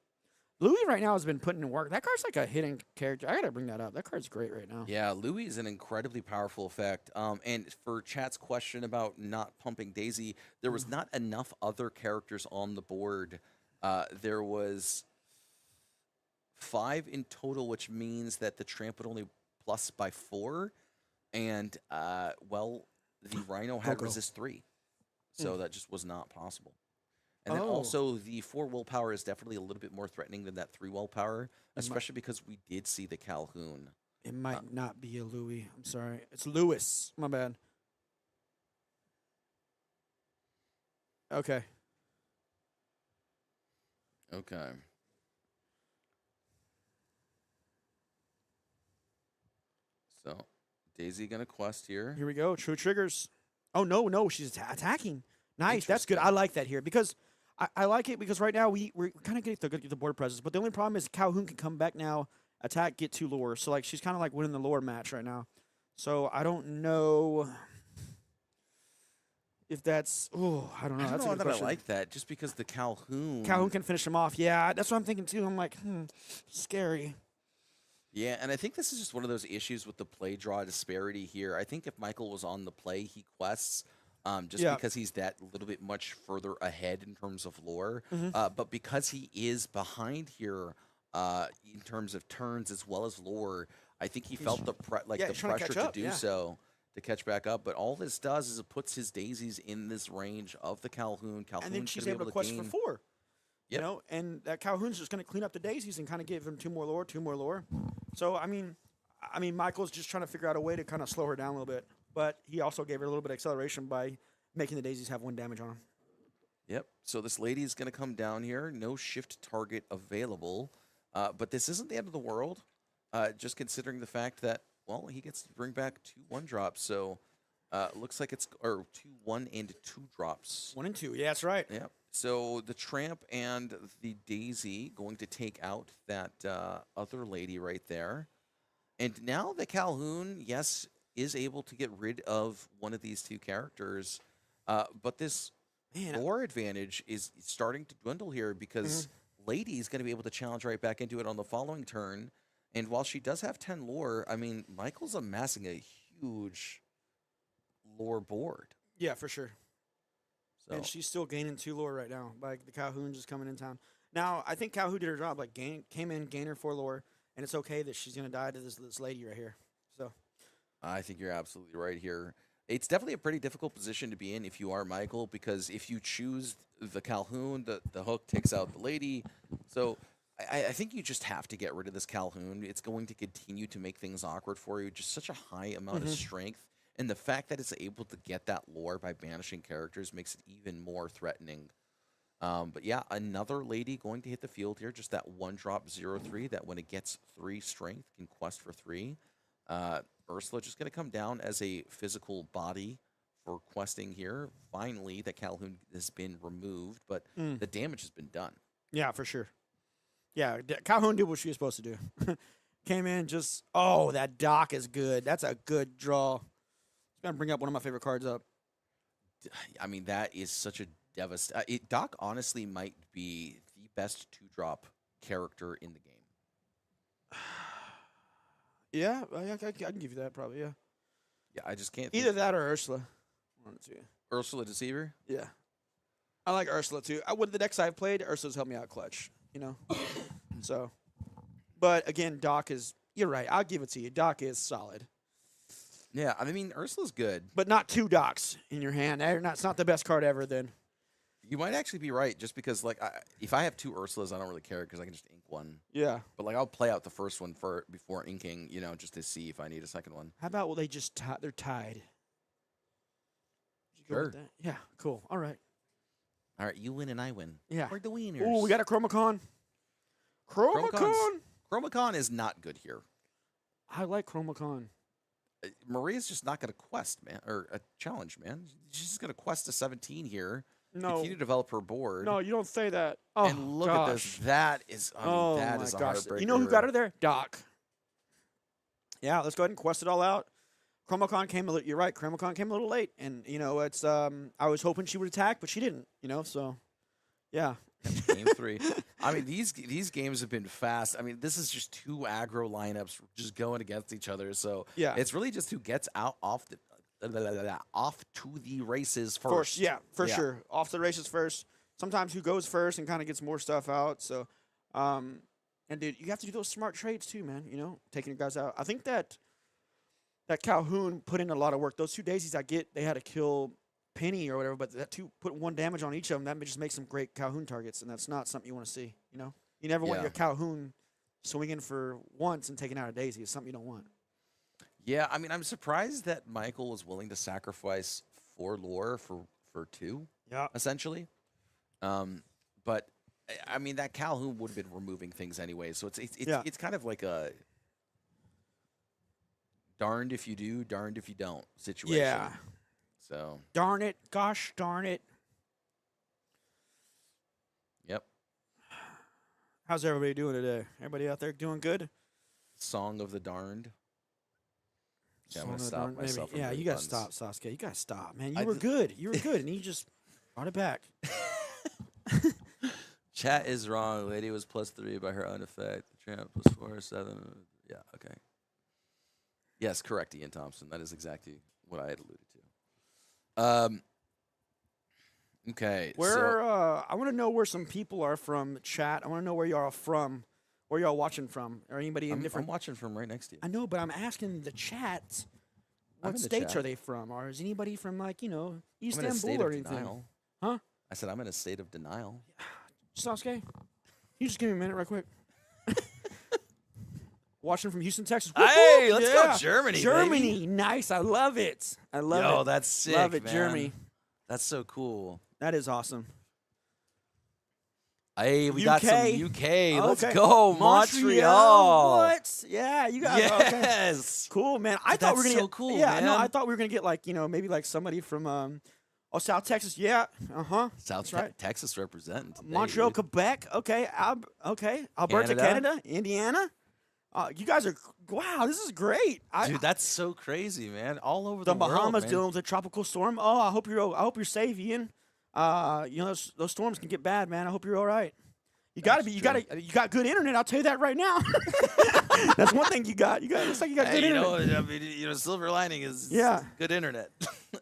Louis right now has been putting in work. That card's like a hidden character. I gotta bring that up. That card's great right now. Yeah, Louis is an incredibly powerful effect. And for Chat's question about not pumping Daisy, there was not enough other characters on the board. There was 5 in total, which means that the Tramp would only plus by 4. And, the Rhino had Go. resist 3. So that just was not possible. And then Oh. also the 4 willpower is definitely a little bit more threatening than that 3 willpower, especially because we did see the Calhoun. It might not be a Louis. I'm sorry. It's Lewis. My bad. Okay. Okay. So Daisy gonna quest here. Here we go. True triggers. Oh, no. She's attacking. Nice. That's good. I Interesting. like that here because I like it because right now we're kind of getting the board presence. But the only problem is Calhoun can come back now, attack, get 2 lore. So, like, she's kind of like winning the lore match right now. So, I don't know if that's. Oh, I don't know. I don't That's a know good that question. I like that just because the Calhoun. Calhoun can finish him off. Yeah, that's what I'm thinking too. I'm like, scary. Yeah, and I think this is just one of those issues with the play draw disparity here. I think if Michael was on the play, he quests just Yeah. because he's that little bit much further ahead in terms of lore. Mm-hmm. But because he is behind here in terms of turns as well as lore, I think he felt the yeah, the he's trying to pressure catch to up, do yeah. so, to catch back up. But all this does is it puts his daisies in this range of the Calhoun. Calhoun's And then she's gonna be able to quest gain. for 4. You Yep. know, and that Calhoun's just going to clean up the daisies and kind of give him 2 more lore. So I mean, Michael's just trying to figure out a way to kind of slow her down a little bit, but he also gave her a little bit of acceleration by making the daisies have 1 damage on them. Yep. So this lady is going to come down here. No shift target available. But this isn't the end of the world. Just considering the fact that, well, he gets to bring back 2 1-drops. So looks like it's, or 2 1 and 2 drops. 1 and 2. Yeah, that's right. Yep. So the tramp and the daisy going to take out that other lady right there. And now the Calhoun, yes, is able to get rid of one of these 2 characters. But this Man, lore advantage is starting to dwindle here because Lady is going to be able to challenge right back into it on the following turn. And while she does have 10 lore, I mean, Michael's amassing a huge lore board. yeah, for sure. So And she's still gaining 2 lore right now. Like the Calhoun just coming in town. Now I think Calhoun did her job. Like came in, gained her 4 lore, and it's okay that she's gonna die to this lady right here. So I think you're absolutely right here. It's definitely a pretty difficult position to be in if you are Michael, because if you choose the Calhoun, the hook takes out the lady. So I think you just have to get rid of this Calhoun. It's going to continue to make things awkward for you. Just such a high amount of strength. And the fact that it's able to get that lore by banishing characters makes it even more threatening. But yeah, another lady going to hit the field here. Just that 1-drop 0/3 that when it gets 3 strength can quest for 3. Ursula just going to come down as a physical body for questing here. Finally, the Calhoun has been removed, but the damage has been done. yeah, for sure. Yeah, Calhoun did what she was supposed to do. Came in just that Doc is good. That's a good draw. It's gonna bring up one of my favorite cards up. I mean, that is such a devastating. Doc honestly might be the best 2-drop character in the game. Yeah, I can give you that probably. Yeah, Yeah, I just can't. either that or Ursula. One of the two. Ursula Deceiver. Yeah, I like Ursula too. With the decks I've played, Ursula's helped me out clutch. You know, so. But again, Doc is. You're right. I'll give it to you. Doc is solid, Yeah, I mean, Ursula's good. but not 2 Docs in your hand. It's not the best card ever. Then. You might actually be right, just because like if I have 2 Ursulas, I don't really care because I can just ink one. Yeah. But like I'll play out the first one before inking, just to see if I need a second one. How about they just they're tied? Did you go with Sure. that? Yeah. Cool. All right. All right, you win and I win. Yeah. We're the winners. Ooh, we got a Chromacon. Chromacon. Chromacon is not good here. I like Chromacon. Maria's just not going to quest, man, or a challenge, man. She's just going to quest a 17 here. No. Continue to develop her board. No, you don't say that. Oh, And look at this. That is, I mean, that is a heartbreaker. You know who got her there? Doc. Yeah, let's go ahead and quest it all out. Chromacon came you're right. Chromacon came a little late, and it's I was hoping she would attack, but she didn't. So yeah. Game 3. I mean, these games have been fast. I mean, this is just 2 aggro lineups just going against each other. So Yeah. it's really just who gets off to the races first. Yeah, for sure. Off the races first. Sometimes who goes first and kind of gets more stuff out. So, and dude, you have to do those smart trades too, man. Taking your guys out. I think that Calhoun put in a lot of work. Those 2 daisies they had to kill penny or whatever, but that put 1 damage on each of them, that just makes them great Calhoun targets, and that's not something you want to see. You know, you never want Yeah. your Calhoun swinging for once and taking out a Daisy. It's something you don't want. Yeah, I mean, I'm surprised that Michael was willing to sacrifice 4 lore for 2, Yeah. essentially. But I mean, that Calhoun would have been removing things anyway, so it's kind of like a darned if you do, darned if you don't situation. Yeah. So. Darn it! Gosh darn it! Yep. How's everybody doing today? Everybody out there doing good? Song of the Darned. Yeah, I'm Song gonna of the stop darn- maybe- myself. from Yeah, doing you gotta puns. stop, Sasuke. You gotta stop, man. You I were just- good. You were good, and you just brought it back. Chat is wrong. Lady was +3 by her own effect. The tramp was 4, 7. Yeah, okay. Yes, correct, Ian Thompson. That is exactly what I had alluded to. Okay. Where I want to know where some people are from. Chat. I want to know where y'all are from. Where y'all watching from? Or anybody in I'm different? watching from right next to you. I know, but I'm asking the chat. I'm What in the states chat. are they from? Or is anybody from I'm in a state Istanbul or of anything? denial. Huh? I said I'm in a state of denial. Sasuke, you just give me a minute, right quick. Watching from Houston, Texas. Hey, Woo-hoo! let's go Yeah. Germany, Germany, baby. nice. I love it. I love Yo, it. that's sick, Love it, man. Germany. That's so cool. That is awesome. Hey, we got some UK. UK. Let's Okay. go, Montreal. What? Yeah, you got okay. Yes. Cool, man. I Dude, thought we were that's gonna so get, cool, Yeah, no, man. I thought we were gonna get like maybe like somebody from South Texas. Yeah, South That's right. Texas representing. today, Montreal, dude. Quebec. Okay, okay. Alberta, Canada. Indiana. You guys are wow. This is great. Dude, that's so crazy, man. All over the the, world, Bahamas man. dealing with a tropical storm. Oh, I hope you're safe, Ian. Those storms can get bad, man. I hope you're all right. You got good internet. I'll tell you that right now. That's one thing you got. Looks like you got Hey, good you internet. know, I mean, silver lining is Yeah. good internet,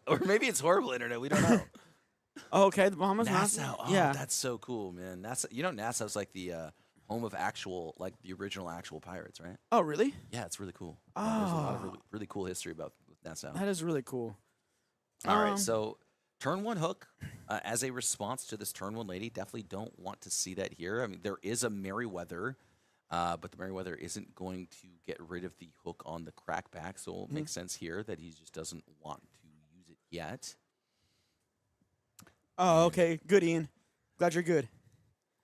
or maybe it's horrible internet. We don't know. Oh, okay, the Bahamas. NASA. Oh, yeah. that's so cool, man. NASA. You know, NASA's like the home of the original actual pirates, right? Oh, really? Yeah, it's really cool. There's a lot of Oh. really cool history about NASA. That is really cool. All right, so turn 1 hook as a response to this turn 1 lady. Definitely don't want to see that here. I mean, there is a Merryweather, but the Merryweather isn't going to get rid of the hook on the crackback, so it makes sense here that he just doesn't want to use it yet. Oh, okay. Good, Ian. Glad you're good.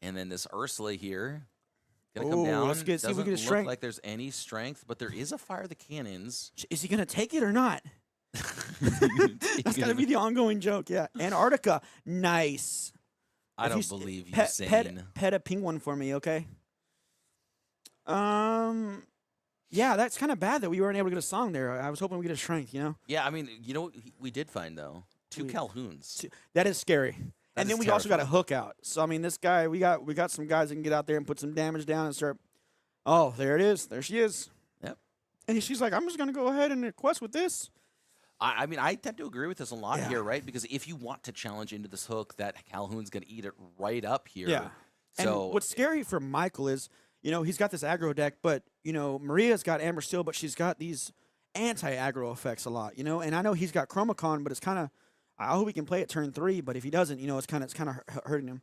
And then this Ursula here, gonna come Ooh, down. let's see if we Doesn't get a look strength. like there's any strength, but there is a fire the cannons. Is he gonna take it or not? That's gotta be the ongoing joke. Yeah. Antarctica. Nice. I If don't s- believe you, pet, Sane. pet a penguin for me, okay? Yeah, that's kind of bad that we weren't able to get a song there. I was hoping we get a strength, you know? Yeah, I mean, you know what we did find though? 2 We- Calhouns. That is scary. That And then is we also got a terrifying. hook out. So I mean, this guy, we got some guys that can get out there and put some damage down and start. Oh, there it is. There she is. Yep. And she's like, I'm just gonna go ahead and quest with this. I mean, I tend to agree with this a lot Yeah. here, right? Because if you want to challenge into this hook, that Calhoun's going to eat it right up here. Yeah. So And what's scary for Michael is, he's got this aggro deck, but Maria's got Amber Steel, but she's got these anti-aggro effects a lot, And I know he's got Chromacon, but it's kind of. I hope he can play it turn 3, but if he doesn't, it's kind of hurting him.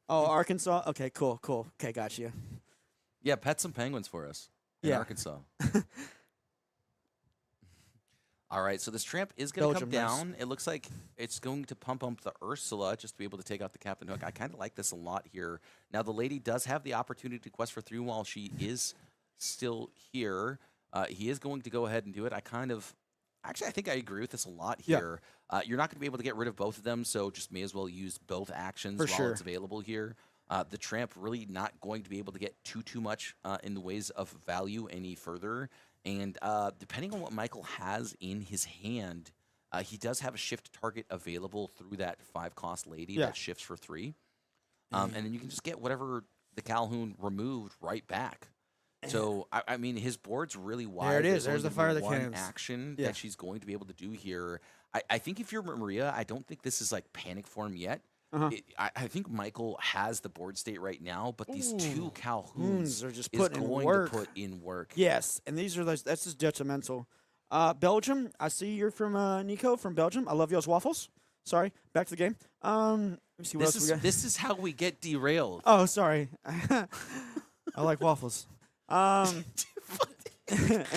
Oh, Arkansas. Okay, cool. Okay, got you. yeah, pet some penguins for us in Yeah. Arkansas. All right, so this tramp is going to come Belgium, nice. down. It looks like it's going to pump up the Ursula just to be able to take out the Captain Hook. I kind of like this a lot here. Now, the lady does have the opportunity to quest for 3 while she is still here. He is going to go ahead and do it. Actually, I think I agree with this a lot Yeah. here. You're not going to be able to get rid of both of them, so just may as well use both actions For while sure. it's available here. The tramp really not going to be able to get too much in the ways of value any further. And depending on what Michael has in his hand, he does have a shift target available through that 5-cost lady Yeah. that shifts for 3. And then you can just get whatever the Calhoun removed right back. So, I mean, his board's really wide. There it is. There's There's only the gonna be fire of the one cannons. action Yeah. that she's going to be able to do here. I think if you're Maria, I don't think this is like panic form yet. Uh-huh. I think Michael has the board state right now, but these 2 Calhouns Hoons are just is putting in going work. to put in work. Yes, and that's just detrimental. Belgium, I see you're from Nico from Belgium. I love y'all's waffles. Sorry. Back to the game. Let me see what else we got. This is how we get derailed. Oh, sorry. I like waffles. And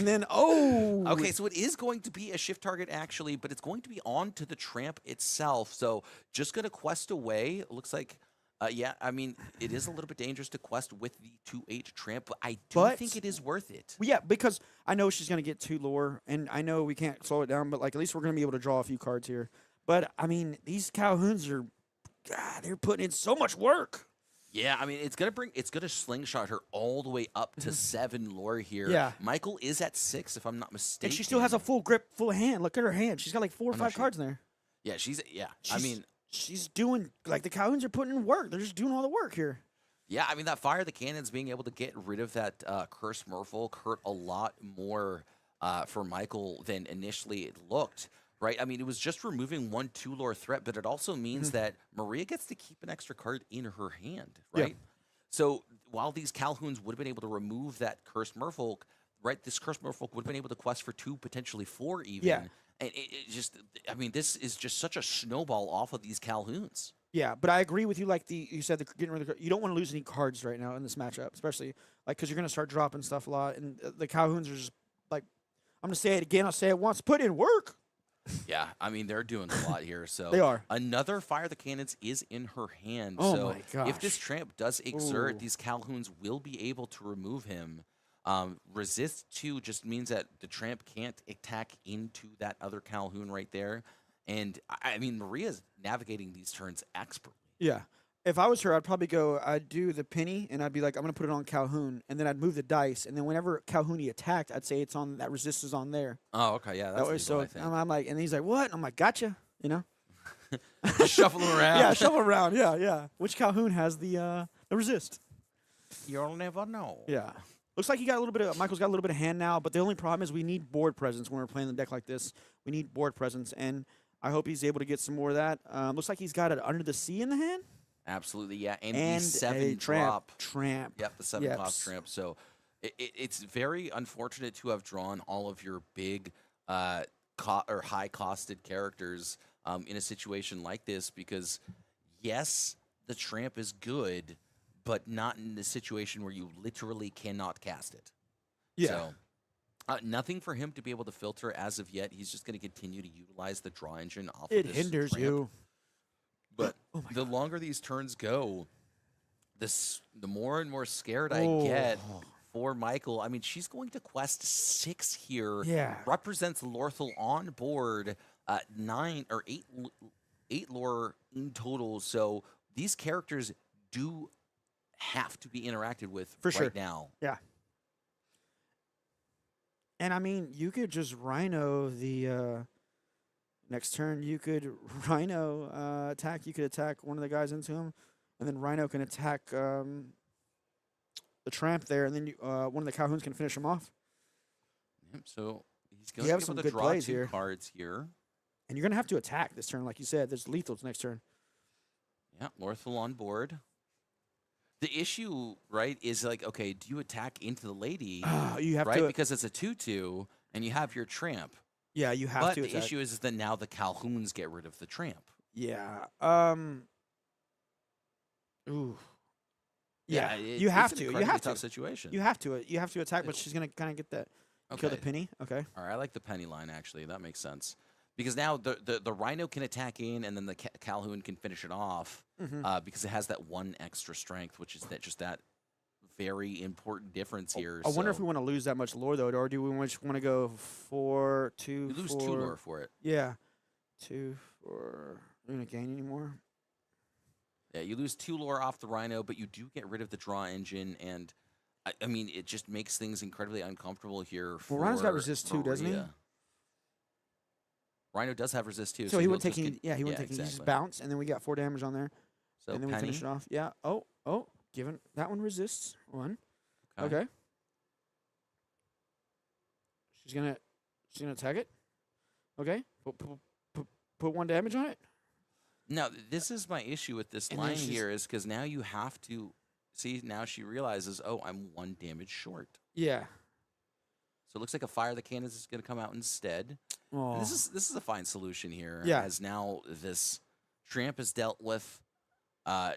then, Okay, so it is going to be a shift target actually, but it's going to be on to the tramp itself. So just going to quest away. It looks like, yeah, I mean, it is a little bit dangerous to quest with the 2/8 tramp, but I do think it is worth it. Well, yeah, because I know she's going to get 2 lore, and I know we can't slow it down, but like at least we're going to be able to draw a few cards here. But I mean, these Calhouns are, God, they're putting in so much work. Yeah, I mean, it's gonna slingshot her all the way up to 7 lore here. Yeah. Michael is at 6, if I'm not mistaken. And she still has a full grip, full hand. Look at her hand. She's got like 4 or 5 cards in there. Yeah, I mean, she's doing, like, the Calhouns are putting in work. They're just doing all the work here. yeah, I mean, that Fire the Cannons being able to get rid of that Cursed Merfolk hurt a lot more for Michael than initially it looked. Right, I mean, it was just removing 1 2-lore threat, but it also means that Maria gets to keep an extra card in her hand, right? Yeah. So while these Calhouns would have been able to remove that Cursed Merfolk, right, this Cursed Merfolk would have been able to quest for 2, potentially 4 even. Yeah. And it just, I mean, this is just such a snowball off of these Calhouns. Yeah, but I agree with you. Like you said, getting rid of you don't want to lose any cards right now in this matchup, especially like because you're going to start dropping stuff a lot, and the Calhouns are just like, I'm going to say it again. I'll say it once. Put in work. Yeah, I mean, they're doing a lot here. So They are. Another Fire the Cannons is in her hand. Oh so my gosh. if this tramp does exert, Ooh. these Calhouns will be able to remove him. Resist 2 just means that the tramp can't attack into that other Calhoun right there. And I mean, Maria's navigating these turns expertly. Yeah. If I was her, I'd probably go, I'd do the penny, and I'd be like, I'm going to put it on Calhoun, and then I'd move the dice, and then whenever Calhoun he attacked, I'd say it's on, that resist is on there. Oh, okay, yeah, that's That way, legal, so I think. I'm like, and he's like, what? And I'm like, gotcha, you know? Just shuffle them around. Yeah, shuffle around, yeah. Which Calhoun has the resist? You'll never know. Yeah. Looks like Michael's got a little bit of hand now, but the only problem is we need board presence when we're playing the deck like this. We need board presence, and I hope he's able to get some more of that. Looks like he's got it Under the Sea in the hand. Absolutely, yeah. And And the 7 a drop. Tramp. Yep, the 7 Yes. cost tramp. So it's very unfortunate to have drawn all of your big or high-costed characters in a situation like this because, yes, the tramp is good, but not in the situation where you literally cannot cast it. Yeah. So nothing for him to be able to filter as of yet. He's just going to continue to utilize the draw engine off It of this hinders tramp. you. But Oh my the longer these turns go, the more and more scared I Oh. get for Michael. I mean, she's going to quest 6 here. Yeah. Represents Lorthal on board, 9 or 8 lore in total. So these characters do have to be interacted with For right sure. now. Yeah. And I mean, you could just Rhino the next turn. You could Rhino attack. You could attack one of the guys into him, and then Rhino can attack the tramp there, and then one of the Calhouns can finish him off. Yep, so he's You going have to be some able to good draw plays 2 here. cards here. And you're gonna have to attack this turn, like you said. There's lethals next turn. Yeah, Lorthal on board. The issue, right, is like, okay, do you attack into the lady? You have right? to. Because it's a 2/2, and you have your tramp. Yeah, you have But to. the attack. issue is that now the Calhouns get rid of the tramp. Yeah. Ooh. Yeah, you have it's to. an You incredibly have tough to. situation. You have to. You have to attack, but she's gonna kind of get that. Kill the Okay. penny. Okay. All right, I like the penny line, actually. That makes sense. Because now the Rhino can attack in, and then the Calhoun can finish it off because it has that 1 extra strength, which is that very important difference here. I wonder if so we want to lose that much lore though, or do we just want to go 4, 2, you lose 4? 2 lore for it. Yeah, 2, 4. Are we gonna gain any more? Yeah, you lose 2 lore off the Rhino, but you do get rid of the draw engine, and I mean, it just makes things incredibly uncomfortable here. Well, For Rhino's got resist too, doesn't he? Maria. Rhino does have resist too, So he he'll wouldn't take just any. get- Yeah, he wouldn't take any. He just exactly. bounce, and then we got 4 damage on there, So and then we penny. finish it off. Yeah. Oh. Given that one resists 1. Okay. She's gonna attack it. Okay. Put 1 damage on it. Now, this is my issue with this And then line she's- here is because now you have to see. Now she realizes, oh, I'm 1 damage short. Yeah. So it looks like a Fire the Cannons is going to come out instead. Oh. This is a fine solution here. Yeah. As now this Tramp is dealt with.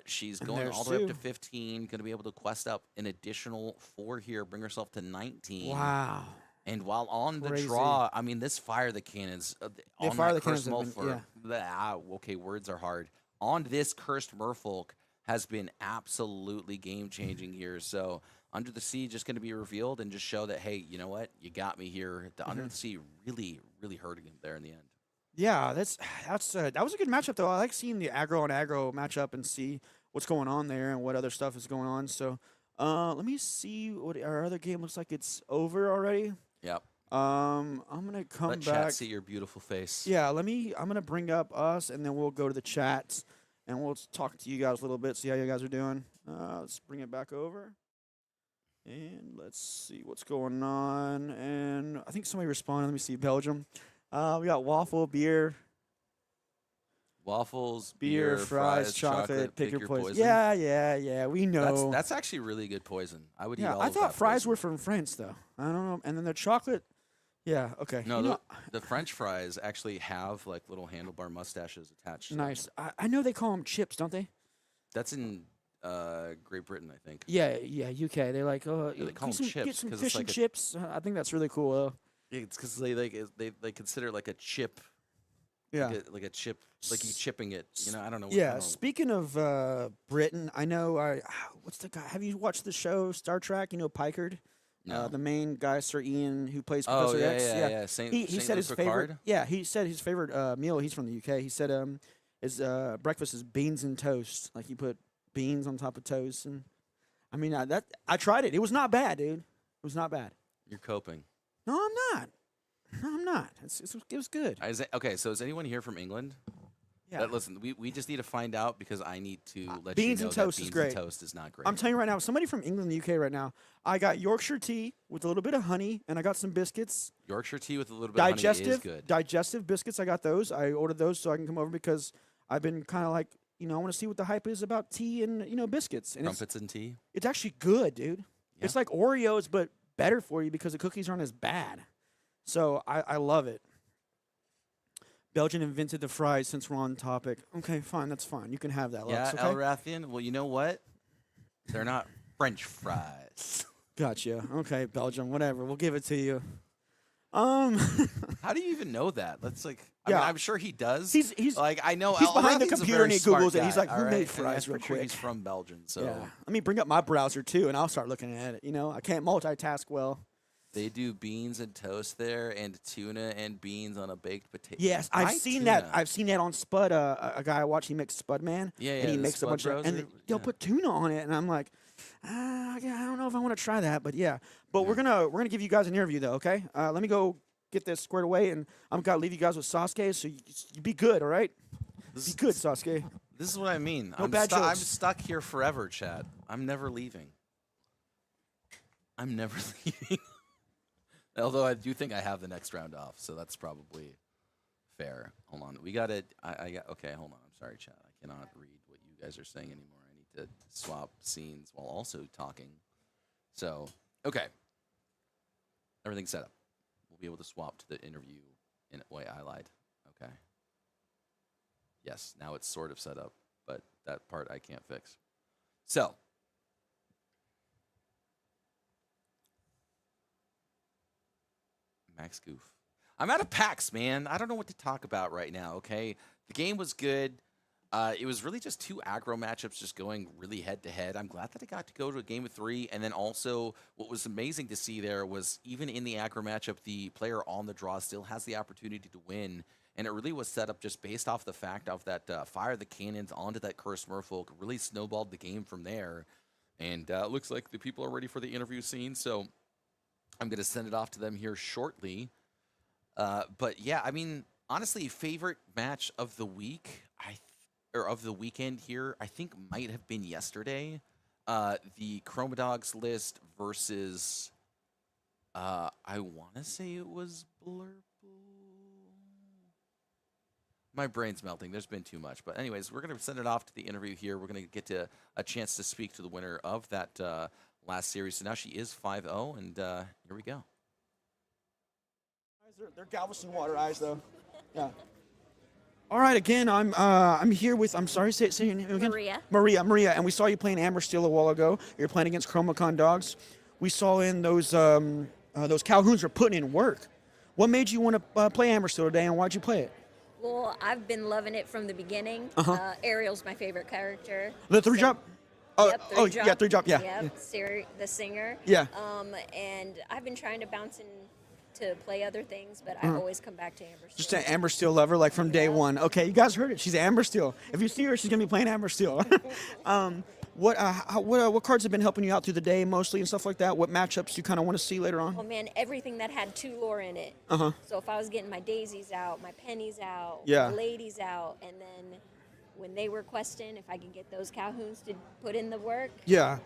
She's And going there's all the way up to Sue. 15. Going to be able to quest up an additional 4 here, bring herself to 19. Wow. And while on the Crazy. draw, I mean, this fire the cannons Yeah, on fire that the cannons cursed have been- merfolk. Okay, words are hard. On this cursed merfolk has been absolutely game changing here. So Under the Sea just going to be revealed and just show that, hey, you know what, you got me here. The Under the Sea really, really hurting him there in the end. Yeah, that was a good matchup though. I like seeing the aggro on aggro matchup and see what's going on there and what other stuff is going on. So, let me see what our other game looks like. It's over already. Yep. I'm gonna come Let back. chat see your beautiful face. Yeah, I'm gonna bring up us and then we'll go to the chats and we'll talk to you guys a little bit, see how you guys are doing. Let's bring it back over. And let's see what's going on. And I think somebody responded. Let me see, Belgium. We got waffle, beer, Waffles, beer, fries, chocolate. Pick your poison. Yeah. We know. That's actually really good poison. I would eat yeah, all I of thought that fries poison. were from France though. I don't know. And then the chocolate. Yeah. Okay. No, You know, the French fries actually have like little handlebar mustaches attached. to them. nice. I know they call them chips, don't they? That's in Great Britain, I think. Yeah. UK. They're like, Yeah, they call get 'em some, get chips some 'cause fish it's and like a- chips. I think that's really cool. It's because they consider it like a chip. Yeah. Like a chip, like you chipping it. You know, I don't know. I Yeah, don't know. speaking of Britain, I know. What's the guy? Have you watched the show Star Trek? You know Picard, No. the main guy, Sir Ian, who plays Oh Professor X. yeah. Saint, He Saint said Louis his favorite. Picard? Yeah, he said his favorite meal. He's from the UK. He said his breakfast is beans and toast. Like you put beans on top of toast, and I mean I tried it. It was not bad, dude. It was not bad. You're coping. No, I'm not. No, I'm not. It was good. Okay, so is anyone here from England? Yeah. Listen, we just need to find out because I need to let beans you know and toast that is beans great. and toast is not great. I'm telling you right now, somebody from England, the UK, right now. I got Yorkshire tea with a little bit of honey, and I got some biscuits. Yorkshire tea with a little bit of honey is good. Digestive biscuits. I got those. I ordered those so I can come over because I've been kind of like, I want to see what the hype is about tea and biscuits. And Crumpets and tea. it's actually good, dude. Yeah. It's like Oreos, but better for you because the cookies aren't as bad. So I love it. Belgium invented the fries since we're on topic. Okay, fine, that's fine. You can have that. Yeah, Lux, okay? El Rathian. Well, you know what? They're not French fries. Gotcha. Okay, Belgium, whatever. We'll give it to you. How do you even know that? That's like, I Yeah. mean, I'm sure he does. He's like, I know he's El behind the Rathian's a computer very and he smart Googles it. He's guy, like, who all made right? fries And real I'm pretty sure quick? He's from Belgium, so Yeah. Let me bring up my browser too, and I'll start looking at it. I can't multitask well. they do beans and toast there, and tuna and beans on a baked potato. Yes, Why I've seen that. tuna? I've seen that on Spud. A guy I watch, he makes Spud Man. Yeah, And he the makes a Spud bunch of, Bros and are- they'll yeah. put tuna on it, and I'm like, I don't know if I want to try that, but yeah. But we're gonna give you guys an interview though, okay? Let me go get this squared away, and I'm gonna leave you guys with Sasuke, so you be good, all right? Be good, Sasuke. This is what I mean. No I'm, bad I'm jokes. stuck here forever, Chad. I'm never leaving. I'm never leaving. Although I do think I have the next round off, so that's probably fair. Hold on. We got it. I got. Okay, hold on. I'm sorry, Chad. I cannot read what you guys are saying anymore. I need to swap scenes while also talking. So, okay. Everything's set up. We'll be able to swap to the interview in wait, I lied. Okay. Yes, now it's sort of set up, but that part I can't fix. So, Max Goof. I'm out of packs, man. I don't know what to talk about right now, okay? The game was good. It was really just 2 aggro matchups just going really head-to-head. I'm glad that I got to go to a game of 3. And then also what was amazing to see there was even in the aggro matchup, the player on the draw still has the opportunity to win. And it really was set up just based off the fact of that fire the cannons onto that cursed merfolk. Really snowballed the game from there. And it looks like the people are ready for the interview scene. So I'm going to send it off to them here shortly. But yeah, I mean, honestly, favorite match of the week, or of the weekend here, I think might have been yesterday. The Chromadogs list versus, I want to say it was Blurple. My brain's melting. There's been too much. But anyways, we're going to send it off to the interview here. We're going to get to a chance to speak to the winner of that last series. So now she is 5-0, and here we go. They're Galveston water eyes, though. Yeah. All right, again, I'm here with, I'm sorry, say your name again. Maria, and we saw you playing Amber Steel a while ago. You're playing against Chromacon dogs. We saw in those Calhouns are putting in work. What made you want to play Amber Steel today, and why'd you play it? Well, I've been loving it from the beginning. Ariel's my favorite character. The three drop? Oh, Yep, oh, yeah, three drop, yeah. Yep, the singer. Yeah. And I've been trying to bounce in to play other things, but I always come back to Amber Steel. Just an Amber Steel lover, like from day one. Okay, you guys heard it. She's Amber Steel. If you see her, she's gonna be playing Amber Steel. What cards have been helping you out through the day mostly and stuff like that? What matchups do you kind of want to see later on? Oh man, everything that had 2 lore in it. So if I was getting my daisies out, my pennies out, Yeah. my ladies out, and then when they were questing if I could get those Calhouns to put in the work, Yeah.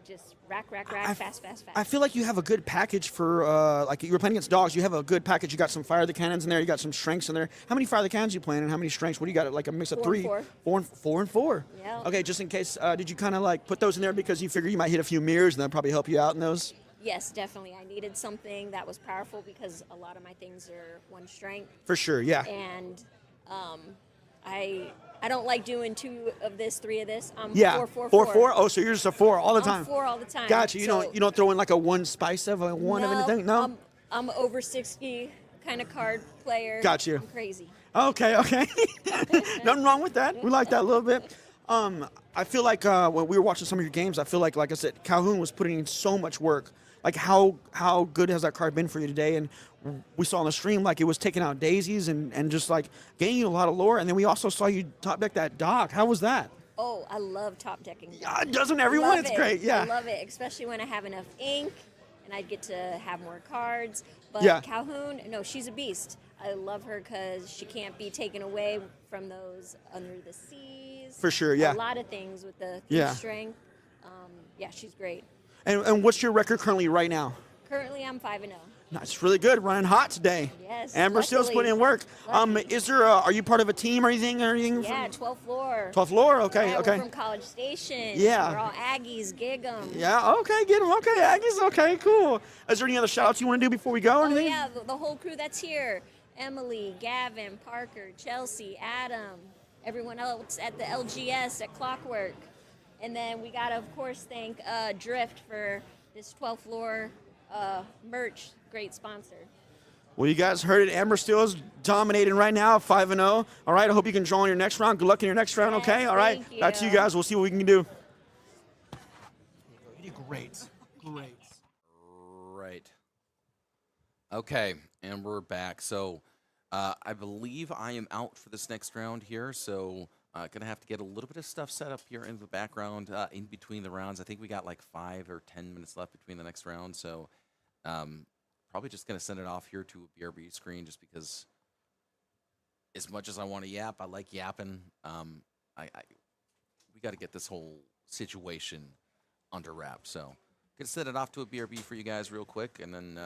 just rack, fast. I feel like you have a good package for, like you were playing against dogs. You have a good package. You got some fire the cannons in there. You got some strengths in there. How many fire the cannons you playing, and how many strengths? What do you got? Like a mix of 4 and 3, 4. 4 and 4. Yeah. Okay, just in case, did you kind of like put those in there because you figure you might hit a few mirrors and that'll probably help you out in those? Yes, definitely. I needed something that was powerful because a lot of my things are 1 strength. For sure, yeah. And I don't like doing 2 of this, 3 of this. I'm Yeah. 4. 4. Oh, so you're just a 4 all the I'm time. 4 all the time. Gotcha. You So- don't throw in like a 1 spice of a 1 of anything? No. I'm over 60 kind of card player. Got you. I'm crazy. Okay. Nothing wrong with that. We like that a little bit. I feel like when we were watching some of your games, I feel like I said, Calhoun was putting in so much work. Like how good has that card been for you today? And we saw on the stream like it was taking out daisies and just like gaining a lot of lore. And then we also saw you top deck that dog. How was that? Oh, I love top decking. Yeah, doesn't everyone? Love It's it. great. Yeah. I love it, especially when I have enough ink and I get to have more cards. But Yeah. Calhoun, no, she's a beast. I love her because she can't be taken away from those under the seas. For sure, yeah. A lot of things with the Yeah. strength. Yeah, she's great. And what's your record currently right now? Currently, I'm 5-0. That's really good. Running hot today. Yes, Amber Steele's luckily. putting in work. Lucky. Is there? Are you part of a team or anything? Yeah, 12th floor. 12th floor. Okay. Yeah, okay. We're from College Station. Yeah. We're all Aggies, gig 'em. Yeah. Okay. Get him. Okay. Aggies. Okay. Cool. Is there any other shout outs you want to do before we go or Oh, anything? yeah, the whole crew that's here. Emily, Gavin, Parker, Chelsea, Adam, everyone else at the LGS, at Clockwork. And then we got to, of course, thank Drift for this 12th floor merch. Great sponsor. Well, you guys heard it. Amber Steele is dominating right now, 5-0. All right. I hope you can join your next round. Good luck in your next round. Yes, Okay. All right. thank Back to you you. guys. We'll see what we can do. You did great. Great. Right. Okay, and we're back. So I believe I am out for this next round here, so gonna have to get a little bit of stuff set up here in the background in between the rounds. I think we got like 5 or 10 minutes left between the next round, so probably just gonna send it off here to a BRB screen just because as much as I want to yap, I like yapping. We got to get this whole situation under wraps, so gonna send it off to a BRB for you guys real quick, and then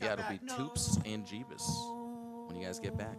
yeah, it'll be Toops and Jeebus when you guys get back.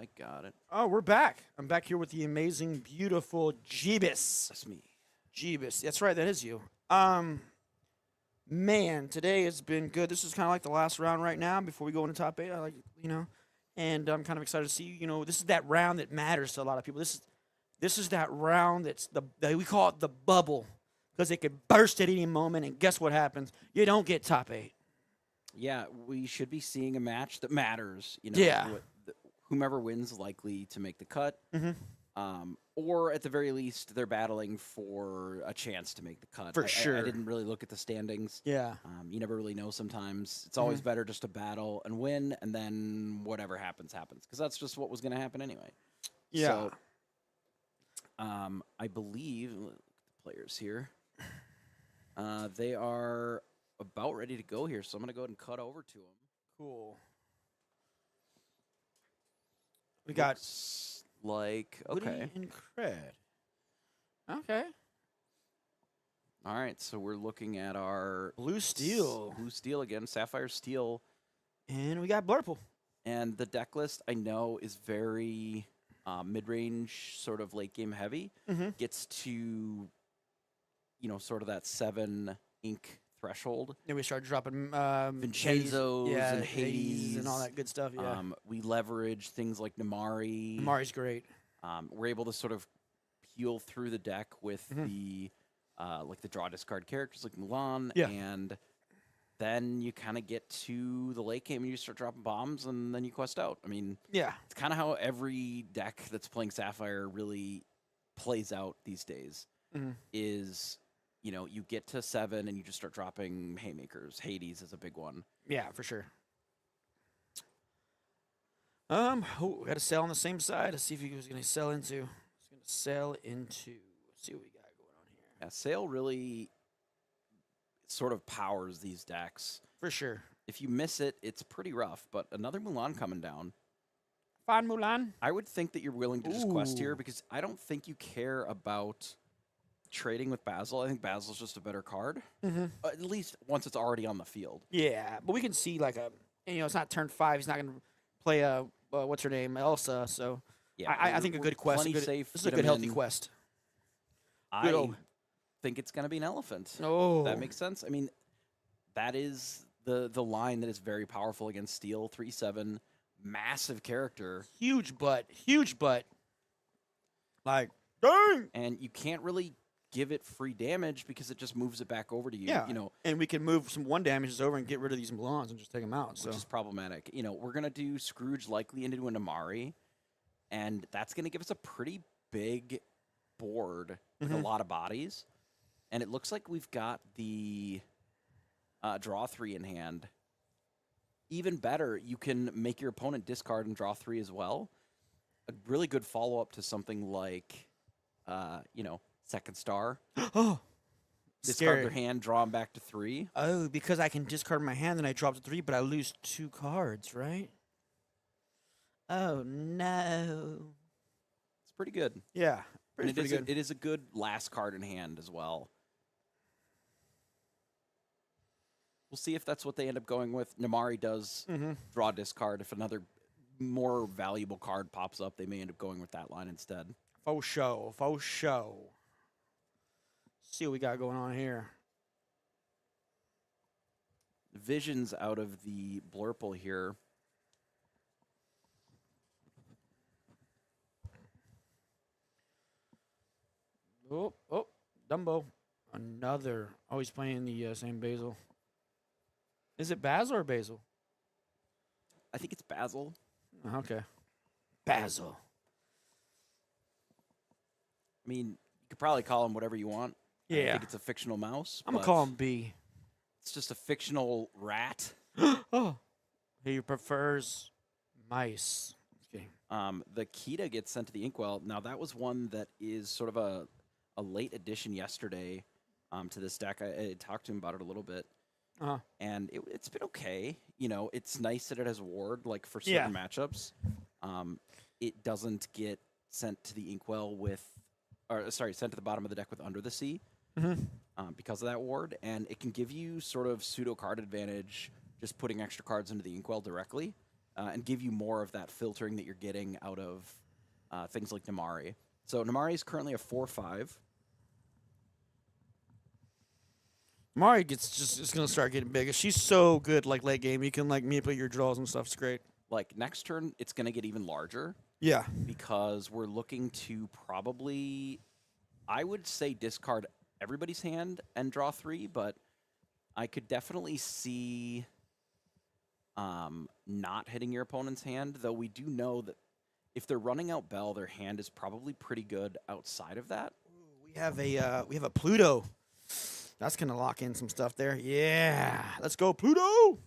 I got it. Oh, we're back. I'm back here with the amazing, beautiful Jeebus. That's me. Jeebus. That's right. That is you. Man, today has been good. This is kind of like the last round right now before we go into top 8. I like, and I'm kind of excited to see, this is that round that matters to a lot of people. This is that round we call it the bubble because it could burst at any moment, and guess what happens? You don't get top 8. Yeah, we should be seeing a match that matters. Yeah. Whomever wins likely to make the cut. Or at the very least, they're battling for a chance to make the cut. For sure. I didn't really look at the standings. Yeah. You never really know sometimes. It's always better just to battle and win, and then whatever happens, happens. Because that's just what was going to happen anyway. Yeah. So, I believe, look at the players here, they are about ready to go here, so I'm going to go ahead and cut over to them. Cool. We got like, Woody okay. and Cred. Okay. All right, so we're looking at our Blue Steel. Blue Steel again, Sapphire Steel. And we got Blurple. And the deck list, I know, is very mid-range, sort of late-game heavy. Gets to, sort of that 7 ink threshold. Then we start dropping Vincenzo's Hades, and Hades. and all that good stuff. Yeah. We leverage things like Namari. Namari's great. We're able to sort of peel through the deck with the draw discard characters like Mulan, and then you kind of get to the late game and you start dropping bombs, and then you quest out. I mean, it's kind of how every deck that's playing Sapphire really plays out these days. Is you get to 7 and you just start dropping haymakers. Hades is a big one. Yeah, for sure. We got to sell on the same side. Let's see if he was going to sell into. He's going to sell into. Let's see what we got going on here. Yeah, Sale really sort of powers these decks. For sure. If you miss it, it's pretty rough. But another Mulan coming down. Fine, Mulan. I would think that you're willing to just quest here Ooh. because I don't think you care about trading with Basil. I think Basil's just a better card. At least once it's already on the field. Yeah, but we can see it's not turn 5. He's not going to play what's her name, Elsa. So Yeah, I think a good quest. plenty safe, This is a get good 'em healthy in. quest. I Good old- think it's going to be an elephant. Oh, That makes sense. I mean, that is the line that is very powerful against Steel. 3/7, massive character. huge butt. Like, dang. And you can't really give it free damage because it just moves it back over to you. Yeah, and we can move some 1 damages over and get rid of these Mulans and just take them out. So Which is problematic. We're going to do Scrooge likely into a Namari, and that's going to give us a pretty big board with a lot of bodies. And it looks like we've got the draw 3 in hand. Even better, you can make your opponent discard and draw 3 as well. A really good follow-up to something like, Second Star. oh, Discard scary. their hand, draw them back to 3. Oh, because I can discard my hand and I drop to 3, but I lose 2 cards, right? Oh no. It's pretty good. Yeah, And pretty good. it is a good last card in hand as well. We'll see if that's what they end up going with. Namari does draw discard. If another more valuable card pops up, they may end up going with that line instead. Faux show. See what we got going on here. Visions out of the Blurple here. Oh, Dumbo. Another. Oh, he's playing the same Basil. Is it Basil or Basil? I think it's Basil. Okay. Basil. I mean, you could probably call him whatever you want. I Yeah. think it's a fictional mouse. I'm going but to call him B. It's just a fictional rat. Oh. He prefers mice. Okay. The Kita gets sent to the Inkwell. Now, that was one that is sort of a late addition yesterday to this deck. I talked to him about it a little bit. And it's been okay. It's nice that it has ward, like for certain matchups. It doesn't get sent to the Inkwell sent to the bottom of the deck with Under the Sea because of that ward. And it can give you sort of pseudo card advantage just putting extra cards into the Inkwell directly. and give you more of that filtering that you're getting out of things like Namari. So Namari is currently a 4/5. Mari is gonna start getting big. She's so good like late game. You can like manipulate your draws and stuff. It's great. Like next turn, it's going to get even larger Yeah. because we're looking to probably, I would say, discard everybody's hand and draw 3, but I could definitely see not hitting your opponent's hand, though we do know that if they're running out Bell, their hand is probably pretty good outside of that. We have a Pluto. That's gonna lock in some stuff there. Yeah. Let's go, Pluto.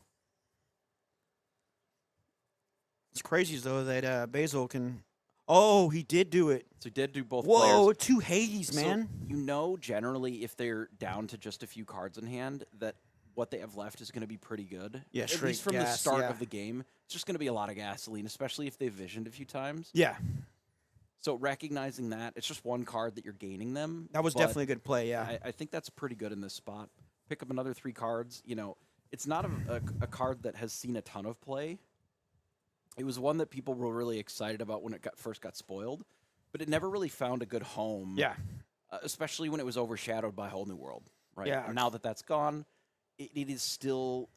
It's crazy though that Basil can. Oh, he did do it. So he did do both Whoa, players. 2 Hades, So man. you know generally if they're down to just a few cards in hand that what they have left is going to be pretty good. Yeah, At straight least from the gas, start yeah. of the game. It's just going to be a lot of gasoline, especially if they've visioned a few times. Yeah, So recognizing that, it's just one card that you're gaining them. that was but definitely a good play. Yeah. I think that's pretty good in this spot. Pick up another 3 cards. You know, it's not a card that has seen a ton of play. It was one that people were really excited about when it first got spoiled, but it never really found a good home. Yeah. Especially when it was overshadowed by Whole New World, right? Yeah. And now that that's gone, it is still,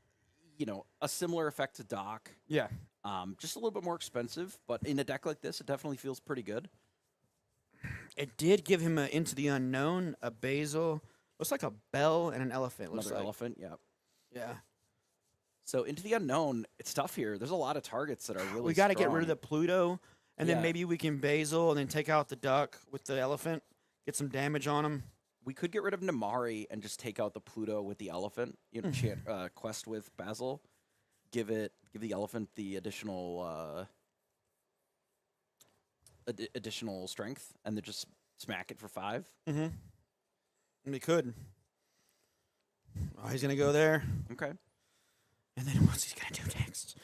you know, a similar effect to Doc. Yeah. Just a little bit more expensive, but in a deck like this, it definitely feels pretty good. It did give him a Into the Unknown, a Basil. Looks like a Bell and an Elephant. Looks Another like. elephant, yeah. Yeah. So Into the Unknown, it's tough here. There's a lot of targets that are really We got to get strong. rid of the Pluto, and Yeah. then maybe we can Basil, and then take out the Duck with the Elephant, get some damage on him. We could get rid of Namari and just take out the Pluto with the elephant. You know, quest with Basil. Give the elephant the additional additional strength, and then just smack it for 5. Mm-hmm. We could. Oh, he's gonna go there, Okay. and then what's he gonna do next?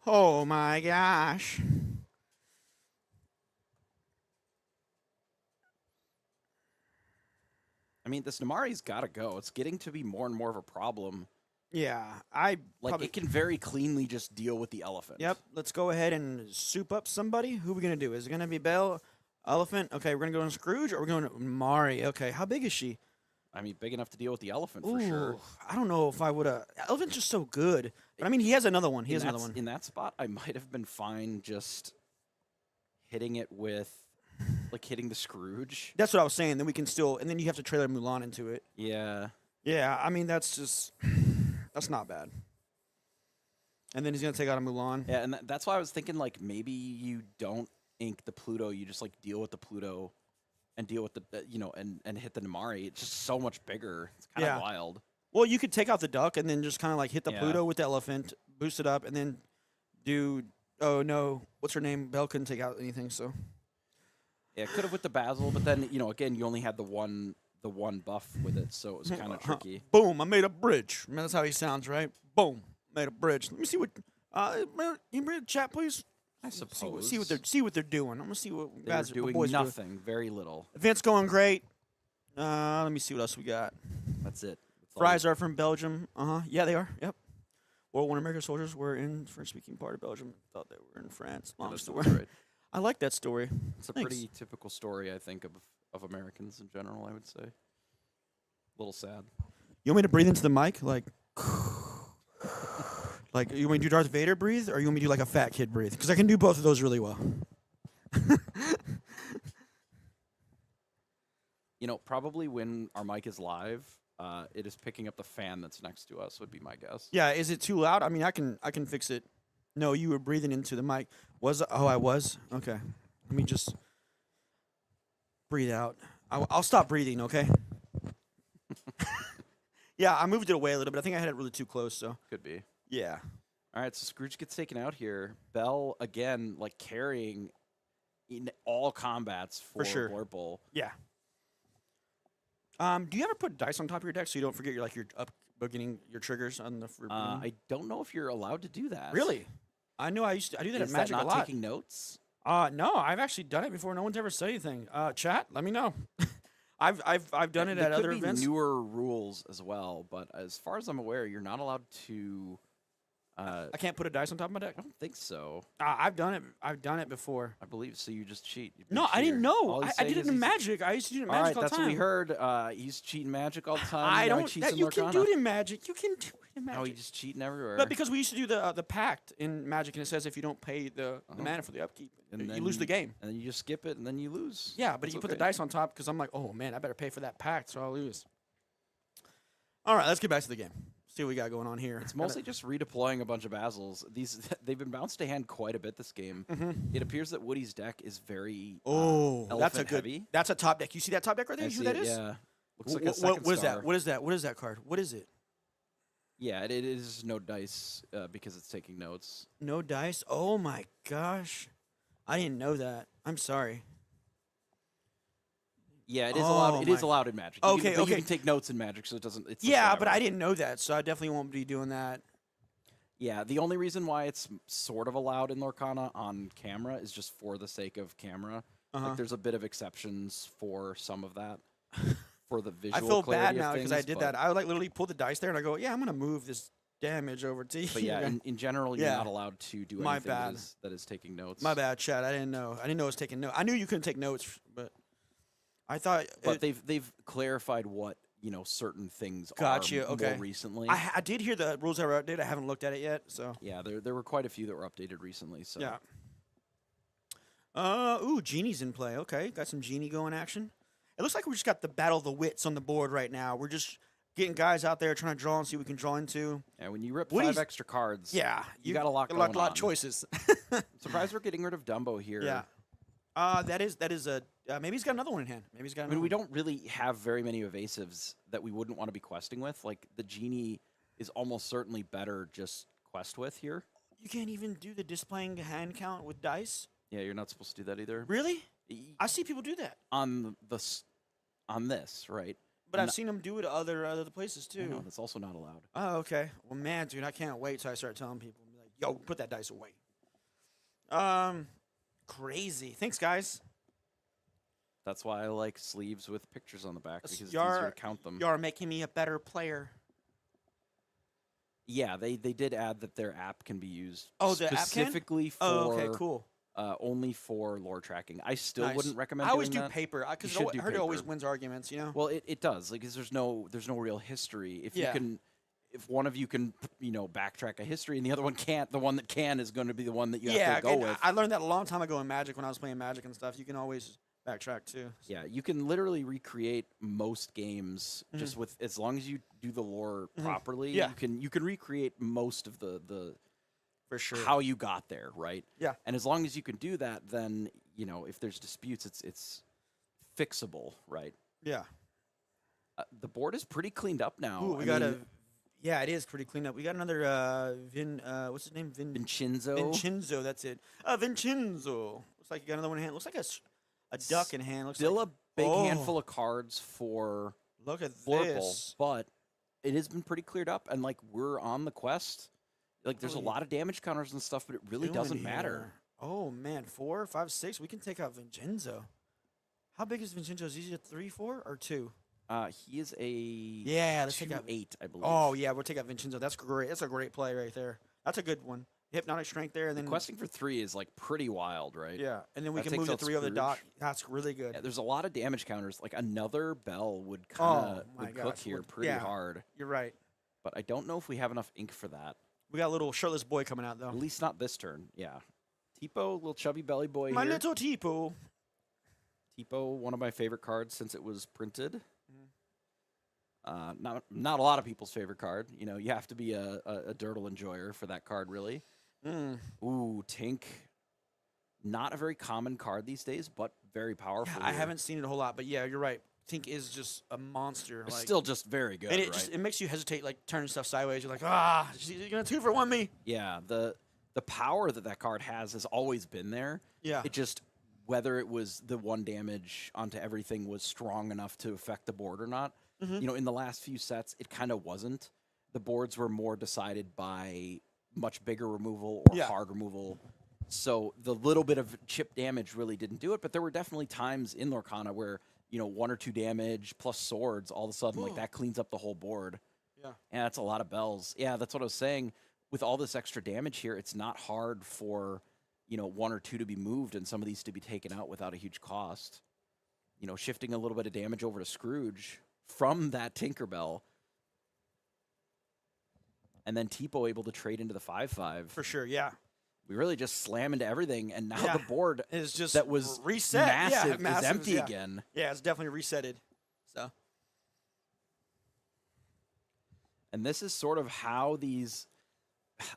Oh my gosh! I mean, this Namari's got to go. It's getting to be more and more of a problem. Yeah, I Like, probably. it can very cleanly just deal with the elephant. Yep. Let's go ahead and soup up somebody. Who are we gonna do? Is it gonna be Bell, Elephant? Okay, we're gonna go on Scrooge, or we're going to Mari. Okay, how big is she? I mean, big enough to deal with the elephant for sure. I don't know if I would have. Elephant's just so good. But I mean, he has another one. He has another one. In that spot, I might have been fine just hitting it with, like, hitting the Scrooge. That's what I was saying. Then we can still, and then you have to trailer Mulan into it. Yeah. Yeah, I mean that's just that's not bad. And then he's gonna take out a Mulan. Yeah, and that's why I was thinking, like, maybe you don't ink the Pluto. You just, like, deal with the Pluto and deal with the, you know, and hit the Namari. It's just so much bigger. It's kind Yeah. of wild. Well, you could take out the Duck and then just kind of like hit the Yeah. Pluto with the Elephant, boost it up, and then do. Oh no, what's her name? Belle couldn't take out anything, so. Yeah, could have with the Basil, but then, you know, again, you only had the one buff with it, so it was kind of tricky. Boom! I made a bridge. I mean, that's how he sounds, right? Boom! Made a bridge. Let me see what. You read the chat, please. I See suppose. what they're doing. I'm gonna see what They're guys doing boys doing. nothing, very little. Event's going great. Let me see what else we got. That's it. That's all Fries are from Belgium. Yeah, they are. Yep. World War American soldiers were in French-speaking part of Belgium. Thought they were in France. Yeah, Long that story. sounds right. I like that story. It's a Thanks. pretty typical story, I think, of Americans in general, I would say. A little sad. You want me to breathe into the mic, like you want me to do Darth Vader breathe, or you want me to do like a fat kid breathe? Because I can do both of those really well. You know, probably when our mic is live, it is picking up the fan that's next to us, would be my guess. Yeah, is it too loud? I mean, I can fix it. No, you were breathing into the mic. Oh, I was? Okay. Let me just breathe out. I'll stop breathing, okay? Yeah, I moved it away a little bit. I think I had it really too close, so. Could be. Yeah. All right, so Scrooge gets taken out here. Bell, again, like carrying in all combats for sure. Blurple. Yeah. Do you ever put dice on top of your deck so you don't forget your beginning your triggers on the I don't know if you're allowed to do that. Really? I know I do that Is at that Magic not a lot. taking notes? No, I've actually done it before. No one's ever said anything. Chat, let me know. I've done it There at could other be events. newer rules as well, but as far as I'm aware, you're not allowed to I can't put a dice on top of my deck. I don't think so. I've done it. I've done it before. I believe so. You just cheat. You're a No, big I didn't cheater. know. All he's I saying did it is in he's- Magic. I used to do it in All Magic right, all the that's time. what we heard. He's cheating Magic all the time. I now he don't. cheats That, in you can Lorcana. do it in Magic. You can do it in Magic. Now he's just cheating everywhere. But because we used to do the pact in Magic, and it says if you don't pay the mana for the upkeep, And you then lose the game. And then you just skip it, and then you lose. Yeah, but That's you put the okay. dice on top because I'm like, oh man, I better pay for that pact, so I'll lose. All right, let's get back to the game. See what we got going on here. It's mostly just redeploying a bunch of Basils. They've been bounced to hand quite a bit this game. It appears that Woody's deck is very oh, that's a elephant good. heavy. That's a top deck. You see that top deck right there? I You see who that it, is? Yeah. Looks like a What second is star. that? What is that? What is that card? What is it? Yeah, it is no dice because it's taking notes. No dice. Oh my gosh, I didn't know that. I'm sorry. Yeah, it is Oh allowed. It is my- allowed in Magic. Okay, but okay. You can take notes in Magic, so it doesn't. It's just Yeah, but whatever. I didn't know that, so I definitely won't be doing that. Yeah, the only reason why it's sort of allowed in Lorcana on camera is just for the sake of camera. Like, there's a bit of exceptions for some of that, for the visual. I feel bad clarity of now because I things, did but- that. I would like literally pull the dice there and I go, yeah, I'm gonna move this damage over to you. But yeah, in general, you're Yeah. not allowed to do My anything bad. that is taking notes. My bad, Chad. I didn't know. I didn't know it was taking notes. I knew you couldn't take notes, but I thought. But they've clarified what certain things Gotcha, are okay. more recently. I did hear the rules that were updated. I haven't looked at it yet, so Yeah, there were quite a few that were updated recently. So yeah. Ooh, Genie's in play. Okay, got some Genie going action. It looks like we just got the Battle of the Wits on the board right now. We're just getting guys out there trying to draw and see what we can draw into. And when you rip Woody's- 5 extra cards, Yeah, you got a lot a lot going on. of choices. I'm surprised we're getting rid of Dumbo here. Yeah. That is a maybe he's got another one in hand. Maybe he's got. I mean, we don't really have very many evasives that we wouldn't want to be questing with. Like the Genie is almost certainly better just quest with here. You can't even do the displaying hand count with dice. Yeah, you're not supposed to do that either. Really? I see people do that, On this, right? but No. I've seen them do it other places I know, too. that's also not allowed. Oh, okay. Well, man, dude, I can't wait till I start telling people, like, "Yo, put that dice away." Crazy. Thanks, guys. That's why I like sleeves with pictures on the back That's- because it's easier to count them. You are making me a better player. Yeah, they did add that their app can be used Oh, the app can? specifically for Oh, okay, cool. Only for lore tracking. I still Nice. wouldn't recommend I always doing do that. paper because You I should do heard it always paper. wins arguments. You know. Well, it does. Like 'cause there's no real history. If Yeah. you can if one of you can, backtrack a history and the other one can't, the one that can is going to be the one that you have to go and with. I learned that a long time ago in Magic when I was playing Magic and stuff. You can always backtrack too. Yeah, you can literally recreate most games just with as long as you do the lore properly. Mm-hmm. Yeah. You can recreate most of the For sure. how you got there, right? Yeah. And as long as you can do that, then if there's disputes, it's fixable, right? Yeah. The board is pretty cleaned up now. Ooh, we got Yeah, it is pretty cleaned up. We got another what's his name? Vincenzo. Vincenzo, that's it. Vincenzo. Looks like you got another one in hand. Looks like a duck in hand. Looks Still like, a big Oh. handful of cards for look at Flurple, this. but it has been pretty cleared up, and we're on the quest. There's a Holy lot of damage counters and stuff, but it really Doing doesn't matter. here. Oh man, 4, 5, 6. We can take out Vincenzo. How big is Vincenzo? Is he a 3, 4, or 2? He is a Yeah, let's take out 2/8, I believe. Oh yeah, we'll take out Vincenzo. That's great. That's a great play right there. That's a good one. Hypnotic strength there, and then Questing for 3 is pretty wild, right? yeah, and then we That can move takes the out 3 over the dot. Scrooge. That's really good. Yeah, there's a lot of damage counters. Like another bell would kind of my cook gosh, here would- pretty yeah. hard, You're right. but I don't know if we have enough ink for that. We got a little shirtless boy coming out though. At least not this turn. Yeah, Tipo, little chubby belly boy My here. little Tipo. Tipo, one of my favorite cards since it was printed. Not a lot of people's favorite card. You have to be a Dirtle enjoyer for that card, really. Ooh, Tink. Not a very common card these days, but very powerful. Yeah, I here. haven't seen it a whole lot, but yeah, you're right. Tink is just a monster. It's like, still just very good, and it right? just it makes you hesitate, like turning stuff sideways. You're like, you're gonna 2-for-1 me. Yeah, the power that card has always been there. Yeah. It just whether it was the 1 damage onto everything was strong enough to affect the board or not. In the last few sets, it kind of wasn't. The boards were more decided by much bigger removal or Yeah. hard removal. So the little bit of chip damage really didn't do it, but there were definitely times in Lorcana where 1 or 2 damage plus swords, all of a sudden that cleans up the whole board. Yeah. Yeah, that's a lot of bells. Yeah, that's what I was saying. with all this extra damage here, it's not hard for, one or two to be moved and some of these to be taken out without a huge cost. Shifting a little bit of damage over to Scrooge from that Tinkerbell. And then Tipo able to trade into the 5/5. For sure, yeah. We really just slam into everything, and now Yeah. the board It's just that was reset. massive, Yeah, is empty yeah. again. Yeah, it's definitely resetted. So And this is sort of how these,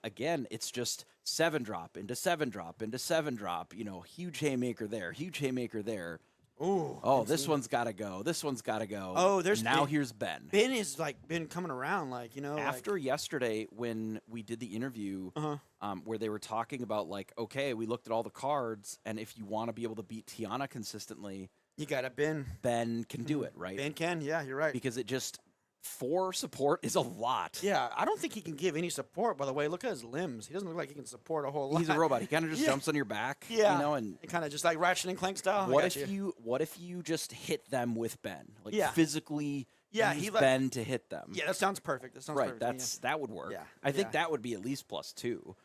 again, it's just 7-drop into 7-drop into 7-drop. Huge haymaker there, huge haymaker there. ooh. Oh, this one's got to go. This one's got to go. Oh, there's now. Ben. Here's Ben. Ben is been coming around After yesterday, when we did the interview, where they were talking about okay, we looked at all the cards, and if you want to be able to beat Tiana consistently, you got a Ben. Ben can do it, right? Ben can, yeah, you're right. Because it just 4 support is a lot. Yeah, I don't think he can give any support. By the way, look at his limbs. He doesn't look like he can support a whole lot. He's a robot. He kind of just Yeah. jumps on your back, Yeah, and kind of just like Ratchet and Clank style. what if you just hit them with Ben, Yeah. physically Yeah, use he Ben to hit them? Yeah, that sounds perfect. That sounds right. perfect. That would work. Yeah, I think yeah. that would be at least +2.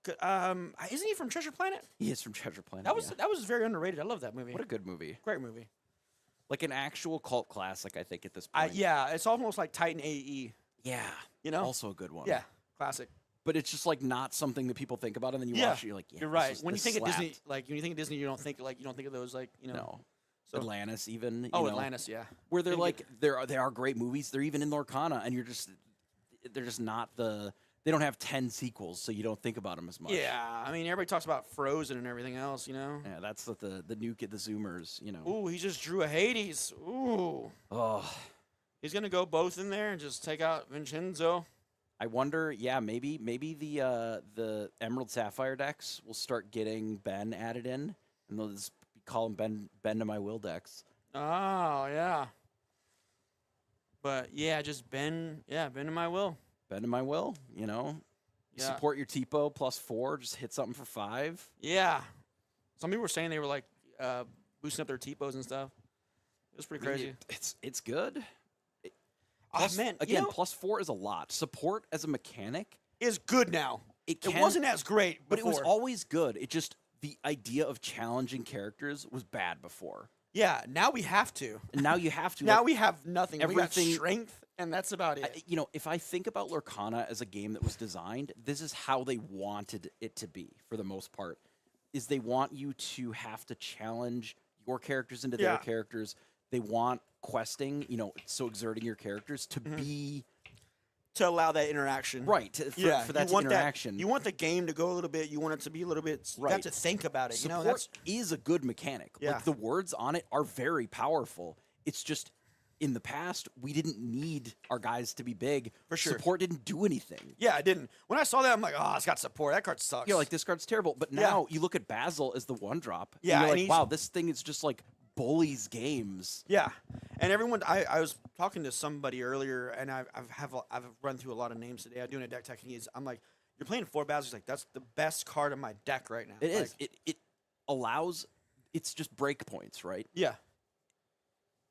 Isn't he from Treasure Planet? He is from Treasure Planet. That was very underrated. I love that movie. What a good movie. Great movie. Like an actual cult classic, I think, at this point. Yeah, it's almost like Titan AE. Yeah. Also a good one. Yeah, classic. But it's just not something that people think about, and then you Yeah, watch it, you're like, yeah, you're right. this When you think slapped. of Disney, when you think of Disney, you don't think of those No. So- Atlantis, even. you Oh, know, Atlantis, yeah. Where they're Didn't get- they are great movies. They're even in Lorcana, and they're just not they don't have 10 sequels, so you don't think about them as much. Yeah, I mean everybody talks about Frozen and everything else, Yeah, that's what the nuke at the Zoomers, Ooh, he just drew a Hades. Ooh, Oh, he's gonna go both in there and just take out Vincenzo. I wonder. Yeah, maybe the Emerald Sapphire decks will start getting Ben added in, and they'll just call them Ben to my will decks. Oh yeah. But yeah, just Ben. Yeah, Ben to my will. Ben to my will. Yeah. Support your Tipo +4. Just hit something for 5. Yeah. Some people were saying they were boosting up their Tipos and stuff. It was pretty crazy. It's good. Oh man, Again, +4 is a lot. Support as a mechanic, is good now. it It wasn't as great, but it was before. always good. It just the idea of challenging characters was bad before, Yeah, now we have to. and now you have to. Now like, we have nothing. We got everything- strength, and that's about it. if I think about Lorcana as a game that was designed, this is how they wanted it to be for the most part. Is they want you to have to challenge your characters into their Yeah. characters. They want questing, so exerting your characters to Mm-hmm. be to allow that interaction. right for that you want interaction. you want the game to go a little bit. You want it to be a little bit. You Right. have to think about it. Support That's is a good mechanic. Yeah. Like the words on it are very powerful. It's just in the past we didn't need our guys to be big. For sure. Support didn't do anything. yeah. I didn't. When I saw that, I'm like, oh, it's got support. That card sucks. You're like, this card's terrible. But Yeah. now you look at Basil as the 1-drop. and Yeah, you're and like, he's- wow, this thing is just like bullies games. Yeah, and everyone. I was talking to somebody earlier, and I've run through a lot of names today. I'm doing a deck technique. I'm like, you're playing 4 Basil. He's like, that's the best card in my deck right now. It is. Like, It allows. It's just break points, right? Yeah.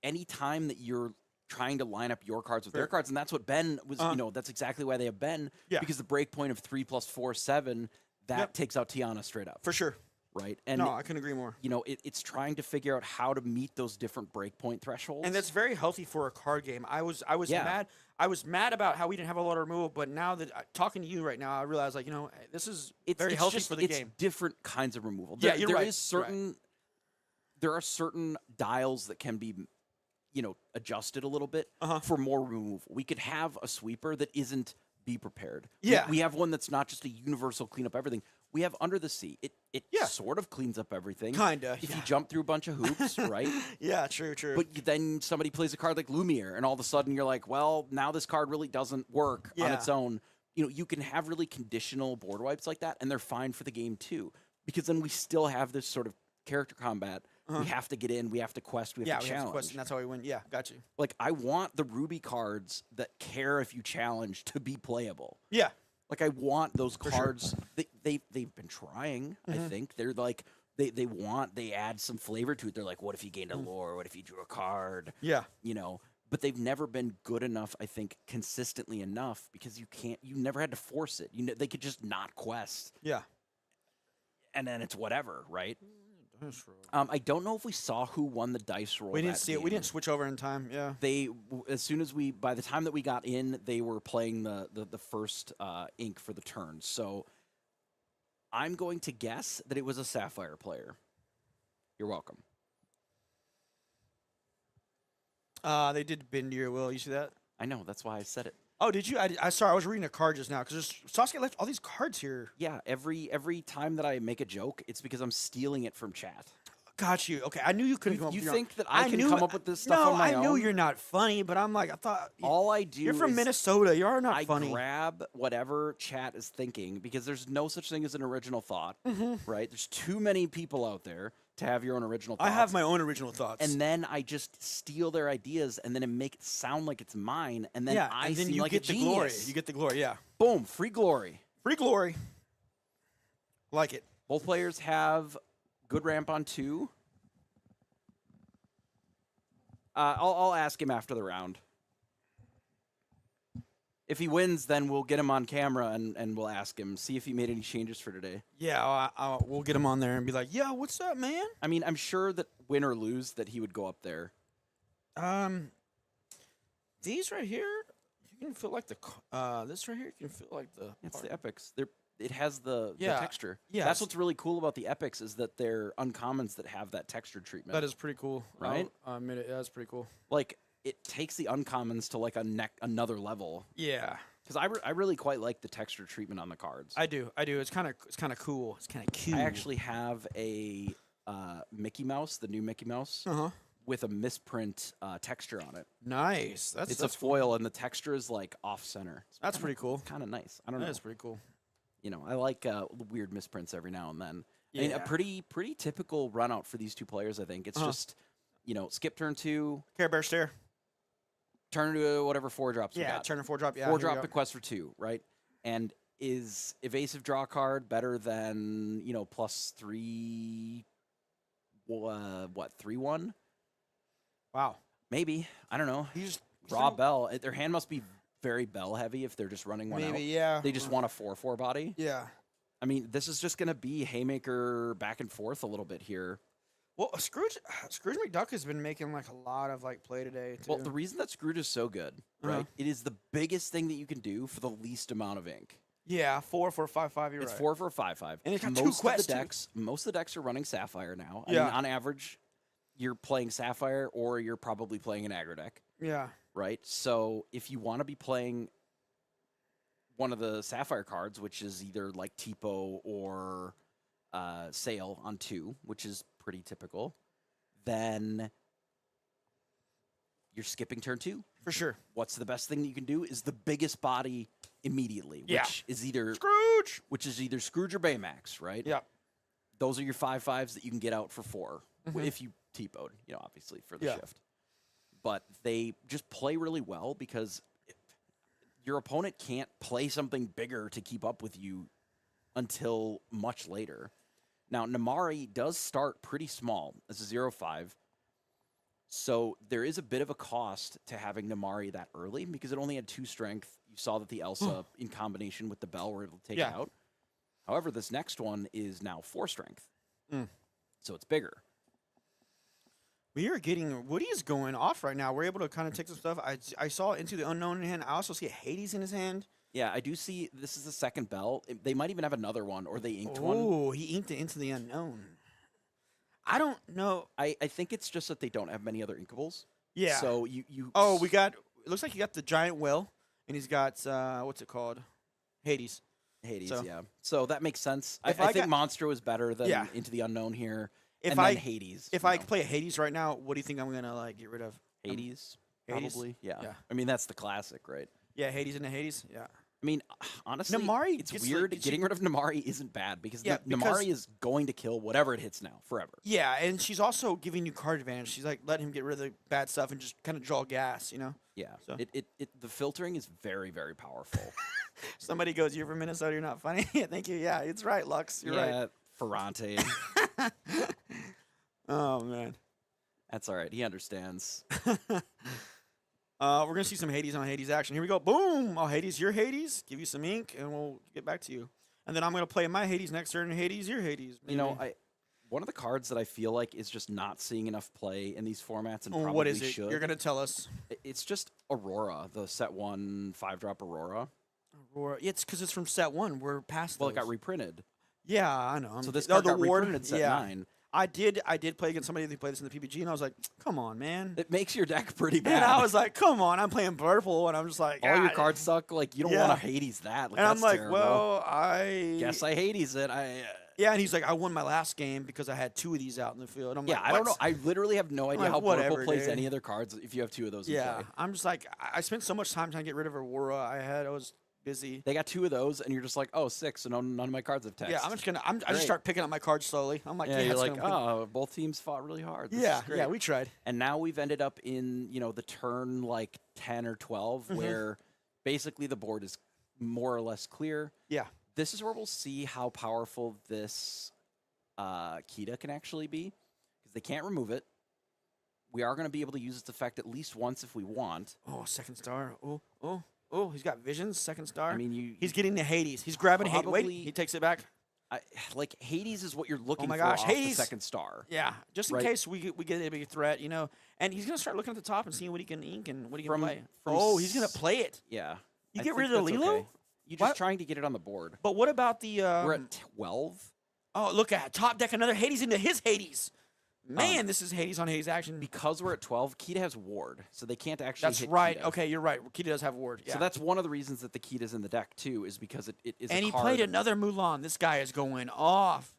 Anytime that you're trying to line up your cards with their Sure. cards, and that's what Ben was. That's exactly why they have Ben. Yeah. Because the break point of 3 + 4 7 that Yep. takes out Tiana straight up. For sure. Right. And No, I couldn't agree more. it's trying to figure out how to meet those different breakpoint thresholds. And that's very healthy for a card game. I was Yeah. mad. I was mad about how we didn't have a lot of removal, but now that talking to you right now, I realize this is very healthy for the it's game. different kinds of removal. Yeah, you're there right, is there are certain dials that can be adjusted a little bit for more removal. We could have a sweeper that isn't be prepared. Yeah. We have one that's not just a universal clean up everything. We have Under the Sea. It Yeah. sort of cleans up everything. Kinda, If yeah. you jump through a bunch of hoops, right? Yeah, true. But then somebody plays a card like Lumiere, and all of a sudden you're like, well, now this card really doesn't work on Yeah. its own. You can have really conditional board wipes like that, and they're fine for the game too, because then we still have this sort of character combat. We have to get in, we have to quest, we have Yeah, to we challenge. have to question. That's how we win. Yeah, got you. Like, I want the Ruby cards that care if you challenge to be playable. Yeah. Like, I want those sure. cards. They've been trying, I think. They're like, they add some flavor to it. They're like, what if you gained a lore? What if you drew a card? Yeah. but they've never been good enough, I think, consistently enough because you never had to force it. They could just not quest, Yeah. and then it's whatever, right? I don't know if we saw who won the dice roll. We didn't that see it. We game. didn't switch over in time. Yeah. As soon as by the time that we got in, they were playing the first ink for the turn. So I'm going to guess that it was a Sapphire player. You're welcome. They did bend your will. You see that? I know. That's why I said it. Oh, did you? I sorry. I was reading a card just now because Sasuke left all these cards here. Yeah. Every time that I make a joke, it's because I'm stealing it from chat. Got you. Okay, I knew you couldn't come up You with your think own. that I can come up with this stuff no, on my I knew own? you're not funny, but I'm like, I thought All I do you're from is Minnesota. You're not I funny. grab whatever chat is thinking because there's no such thing as an original thought, right? There's too many people out there to have your own original thoughts. I have my own original thoughts. And then I just steal their ideas and then make it sound like it's mine, and then yeah, I and then seem you like get a the glory. genius. You get the glory. Yeah, Boom, free glory. free glory. Like it. Both players have good ramp on 2. I'll ask him after the round. If he wins, then we'll get him on camera and we'll ask him, see if he made any changes for today. Yeah, we'll get him on there and be like, "Yeah, what's up, man?" I mean, I'm sure that win or lose, that he would go up there. These right here, you can feel like the. This right here, you can feel like the. It's the epics. It has the Yeah, texture. yeah, That's it's- what's really cool about the epics is that they're uncommons that have that texture treatment. That is pretty cool, Right? I admit it. That's pretty cool. Like it takes the uncommons to like another level. Yeah, Because I really quite like the texture treatment on the cards. I do. It's kind of cool. It's kind of cute. I actually have a Mickey Mouse, the new Mickey Mouse, with a misprint texture on it. Nice. It's That's a foil, and the texture is like off center. That's pretty cool. Kind of nice. I don't know. That's pretty cool. You know, I like weird misprints every now and then. I mean, a Yeah. pretty typical run out for these two players. I think it's just skip turn 2, Care Bear stare. turn to whatever 4 drops. we Yeah, got. turn and 4 drop. Yeah, 4 here we drop go. to quest for 2, right? And is evasive draw card better than +3? 3/1? Wow. Maybe, I don't know. He's Raw Bell. Their hand must be very Bell heavy if they're just running one maybe out. yeah. They just want a 4/4 body. Yeah. I mean, this is just going to be haymaker back and forth a little bit here. Well, Scrooge McDuck has been making like a lot of like play today too. Well, the reason that Scrooge is so good, right? It is the biggest thing that you can do for the least amount of ink. yeah, 4 for 5/5. You're It's right. 4 for a 5/5. And it's got two most quests, of too. the decks. Most of the decks are running Sapphire now. I Yeah. mean, on average, you're playing Sapphire or you're probably playing an aggro deck, Yeah. right? So if you want to be playing one of the Sapphire cards, which is either like Tipo or Sail on 2, which is pretty typical, then you're skipping turn 2. For sure. What's the best thing that you can do is the biggest body immediately, Yeah. which is either Scrooge. Scrooge or Baymax, right? Yeah. Those are your 5/5s that you can get out for 4 if you T-Po'd, obviously for the Yeah. shift. But they just play really well because your opponent can't play something bigger to keep up with you until much later. Now, Namari does start pretty small as a 0/5. So there is a bit of a cost to having Namari that early because it only had 2 strength. You saw that the Elsa in combination with the Bell were able to take it out. However, this next one is now 4 strength. So it's bigger. We are getting Woody is going off right now. We're able to kind of take some stuff. I saw Into the Unknown in hand. I also see a Hades in his hand. Yeah, I do see this is the second Bell. They might even have another one or they inked one. Oh, he inked it Into the Unknown. I don't know. I think it's just that they don't have many other inkables. Yeah. So you Oh, we got. It looks like he got the giant whale, and he's got what's it called? Hades. Hades, so- yeah. So that makes sense. I If I think got- Monster was better than Yeah. Into the Unknown here. If and I then Hades. If I play a Hades right now, what do you think I'm gonna like get rid of? Hades, Hades? probably. Yeah. Yeah. I mean that's the classic, right? Yeah, Hades into Hades. Yeah. I mean, honestly, Namari it's gets, weird. like, Getting rid of Namari isn't bad because Yeah, Namari because- is going to kill whatever it hits now forever. Yeah, and she's also giving you card advantage. She's like letting him get rid of the bad stuff and just kind of draw gas. Yeah. So- The filtering is very, very powerful. Somebody goes, "You're from Minnesota. You're not funny." Thank you. Yeah, it's right, Lux. You're right. yeah, Ferrante. Oh man. That's all right. He understands. We're gonna see some Hades on Hades action. Here we go. Boom! Oh, Hades, your Hades. Give you some ink, and we'll get back to you. And then I'm gonna play my Hades next turn. Hades, your Hades. You know, maybe. one of the cards that I feel like is just not seeing enough play in these formats, and Oh, probably what is it? should. You're gonna tell us. It's just Aurora, the set 1 5-drop Aurora. Aurora. Yeah, it's because it's from set 1. We're past. Well, it those. got reprinted. Yeah, I know. So this Oh, card the got ward. reprinted in set Yeah. 9. I did play against somebody that played this in the PPG, and I was like, "Come on, man!" It makes your deck pretty bad. And I was like, "Come on!" I'm playing purple, and I'm just like, all your "God." cards suck. Like you don't Yeah. want to Hades that. Like, And I'm that's like, terrible. "Well, I guess I Hades it. Yeah, and he's like, "I won my last game because I had 2 of these out in the field." And I'm Yeah, like, I don't know. "What?" I literally have no idea like, how whatever, purple plays dude. any other cards if you have 2 of those in Yeah, play. I'm just like, I spent so much time trying to get rid of Aurora. I was busy. They got 2 of those, and you're just like, oh, 6, so none of my cards have text. Yeah, I'm just gonna. I just Great. start picking up my cards slowly. I'm like, Yeah, yeah, you're it's like, gonna- oh, both teams fought really hard. This yeah, is great. yeah. We tried. And now we've ended up in, the turn like 10 or 12, Mm-hmm. where basically the board is more or less clear. Yeah, This is where we'll see how powerful this Kita can actually be, because they can't remove it. We are going to be able to use its effect at least once if we want. Oh, second star. Oh, he's got visions. Second star. I mean, he's getting the Hades. He's grabbing Hades. Wait, probably- he takes it back. like Hades is what you're looking my for gosh, off Hades! the second star. Yeah, just in Right. case we get a big threat, And he's gonna start looking at the top and seeing what he can ink and what he can From- play. from Oh, he's gonna play it. Yeah. You I get think rid of the that's Lilo? okay. You're just What? trying to get it on the board. But what about the? We're at 12. Oh, look at top deck another Hades into his Hades. Man, this is Hades on Hades action. Because we're at 12, Kita has ward, so they can't actually That's hit right. Kita. Okay, you're right. Kita does have ward. Yeah. So that's one of the reasons that the Kita's in the deck, too, is because it is and a he card. played another Mulan. This guy is going off.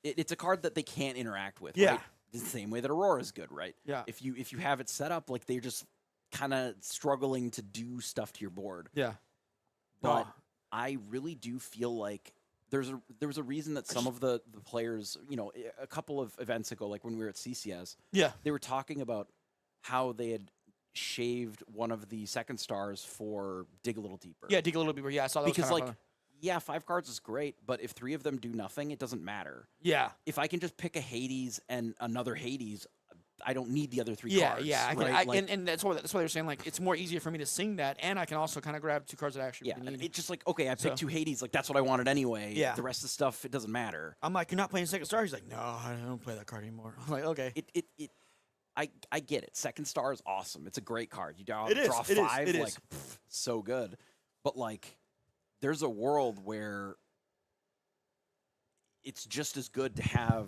It's a card that they can't interact with. Yeah. Right? The same way that Aurora is good, right? Yeah. If you have it set up, like they're just kind of struggling to do stuff to your board. Yeah. But Oh. I really do feel like there was a reason that some of the players, a couple of events ago, like when we were at CCS, Yeah. they were talking about how they had shaved one of the second stars for dig a little deeper. Yeah, dig a little bit. Yeah, I saw that. Because was kinda fun. yeah, 5 cards is great, but if 3 of them do nothing, it doesn't matter. Yeah. If I can just pick a Hades and another Hades, I don't need the other 3 Yeah, cards. yeah, I can, right? Like, and that's why they're saying like it's more easier for me to sing that, and I can also kind of grab 2 cards that I actually yeah, really need. it's just like, okay, I picked So- 2 Hades, like that's what I wanted anyway. Yeah. The rest of the stuff, it doesn't matter. I'm like, you're not playing second star. He's like, no, I don't play that card anymore. I'm like, okay. I get it. Second star is awesome. It's a great card. You draw, It is, draw it is, 5, it like is. so good. But like, there's a world where it's just as good to have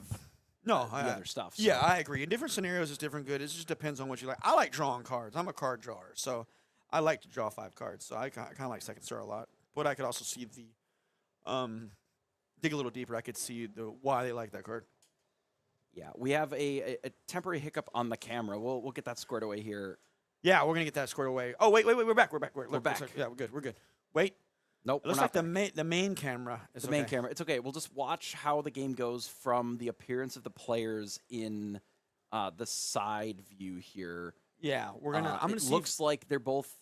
No, the other stuff. So. Yeah, I agree. In different scenarios, it's different good. It just depends on what you like. I like drawing cards. I'm a card drawer, so I like to draw 5 cards. So I kind of like second star a lot. But I could also see the dig a little deeper. I could see the why they like that card. Yeah, we have a temporary hiccup on the camera. We'll get that squared away here. Yeah, we're gonna get that squared away. Oh wait, we're back. We're back. We're back. Yeah, we're good. Wait, Nope, it looks we're like not the main camera is the main okay. camera. It's okay. We'll just watch how the game goes from the appearance of the players in the side view here. Yeah, we're gonna. I'm gonna it see. looks like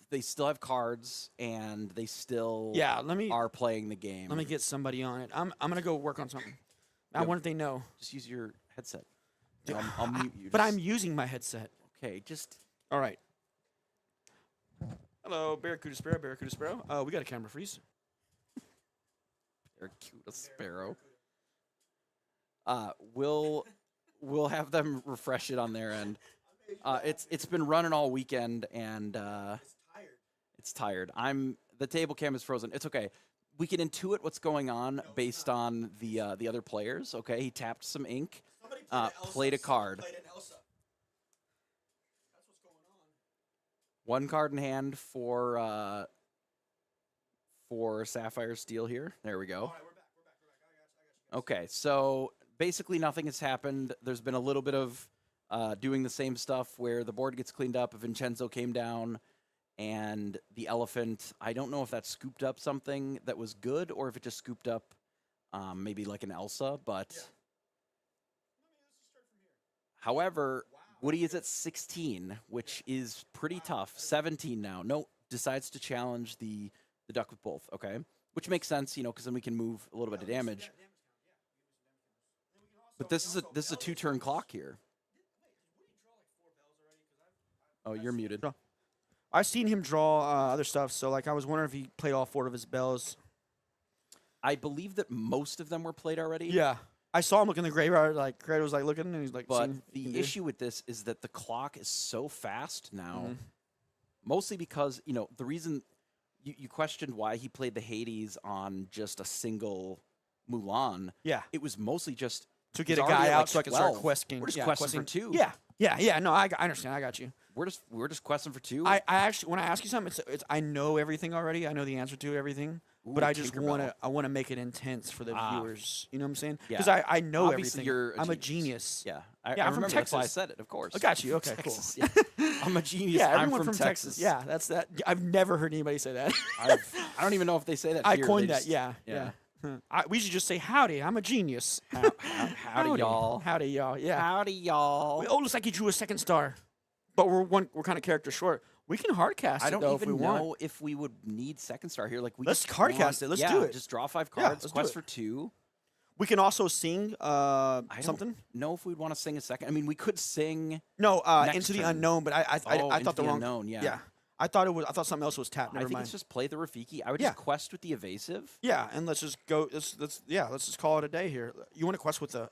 they still have cards and they still Yeah, let me are playing the game. get somebody on it. I'm gonna go work on something. I Yep. wonder if they know. Just use your headset. I'll mute you. But just- I'm using my headset. okay. Just All right. Hello, Barracuda Sparrow. Barracuda Sparrow. We got a camera freeze. Barracuda Sparrow. We'll have them refresh it on their end. It's been running all weekend and it's tired. The table cam is frozen. It's okay. We can intuit what's going on based on the other players. Okay, he tapped some ink, played a card. One card in hand for Sapphire Steel here. There we go. Okay, so basically nothing has happened. There's been a little bit of doing the same stuff where the board gets cleaned up. Vincenzo came down, and the elephant, I don't know if that scooped up something that was good or if it just scooped up maybe like an Elsa, but... However, Woody is at 16, which is pretty tough. 17 now. No, decides to challenge the duck with both, okay? Which makes sense, because then we can move a little bit of damage. But this is a 2-turn clock here. Oh, you're muted. I've seen him draw other stuff, so like I was wondering if he played all 4 of his bells. I believe that most of them were played already. Yeah. I saw him look in the graveyard, like Credo was like looking, and he's like, But seeing what he can the do. issue with this is that the clock is so fast now, Mhm. mostly because, the reason you questioned why he played the Hades on just a single Mulan. Yeah. It was mostly just To get he's a guy already at, out like, so I can start 12. questing. We're just yeah, questing for 2. Yeah. No, I understand. I got you. We're just questing for 2. I actually, when I ask you something, it's I know everything already. I know the answer to everything. But Ooh, I just Tinkerbell. want to make it intense for the viewers. You know what I'm saying? Yeah. Because I know Obviously, everything. you're I'm a genius. Yeah, Yeah, I I'm from remember that's why I Texas. said it. Of course, I got you. Okay, cool. Texas, yeah. I'm a genius. Yeah, I'm everyone from Texas. Yeah, that's that. I've never heard anybody say that. I don't even know if they say that. I here. coined They that. just- Yeah. We should just say howdy. I'm a genius. Howdy, y'all. Howdy, y'all. Yeah. Howdy, y'all. Oh, looks like he drew a 2nd star, but we're kind of character short. We can hard cast I it don't though if we even want. know if we would need 2nd star here. Like we Let's just hard want- cast it. Let's yeah, do it. Just draw 5 Yeah, cards. let's do quest it. for 2. We can also sing I something. don't know if we'd want to sing a second. I mean, we could sing. No, Next into the turn. unknown. But I Oh, I Into thought the the wrong. Unknown, yeah. Yeah. I thought something else was tapped. I Never think mind. it's just play the Rafiki. I would Yeah. just quest with the evasive. Yeah, and let's just go. Let's just call it a day here. You want to quest with the?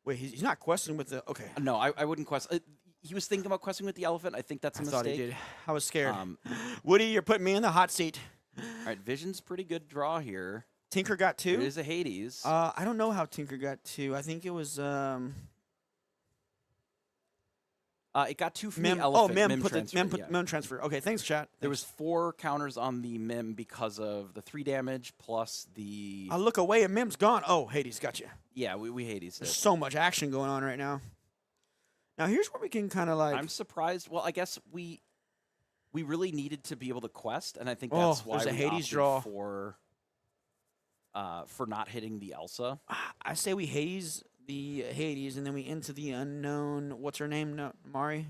Wait, he's not questing with the. Okay, No, I wouldn't quest. He was thinking about questing with the elephant. I think that's a I mistake. thought he did. I was scared. Um, Woody, you're putting me in the hot seat. all right, Vision's pretty good draw here. Tinker got It 2. is a Hades. I don't know how Tinker got 2. I think it was It got 2 from Mem. the elephant. Mem Mem put transfer, the Mem put yeah. Mem transfer. Okay, thanks, chat. There was 4 counters on the Mem because of the 3 damage plus the. I look away and Mem's gone. Oh, Hades got you. Yeah, we Hades. There's It. so much action going on right now. Now here's where we can kind of like. I'm surprised. Well, I guess we really needed to be able to quest, and I think Oh, that's why there's a we Hades opted draw. for not hitting the Elsa. I say we Hades the Hades and then we into the unknown. What's her name? No, Mari.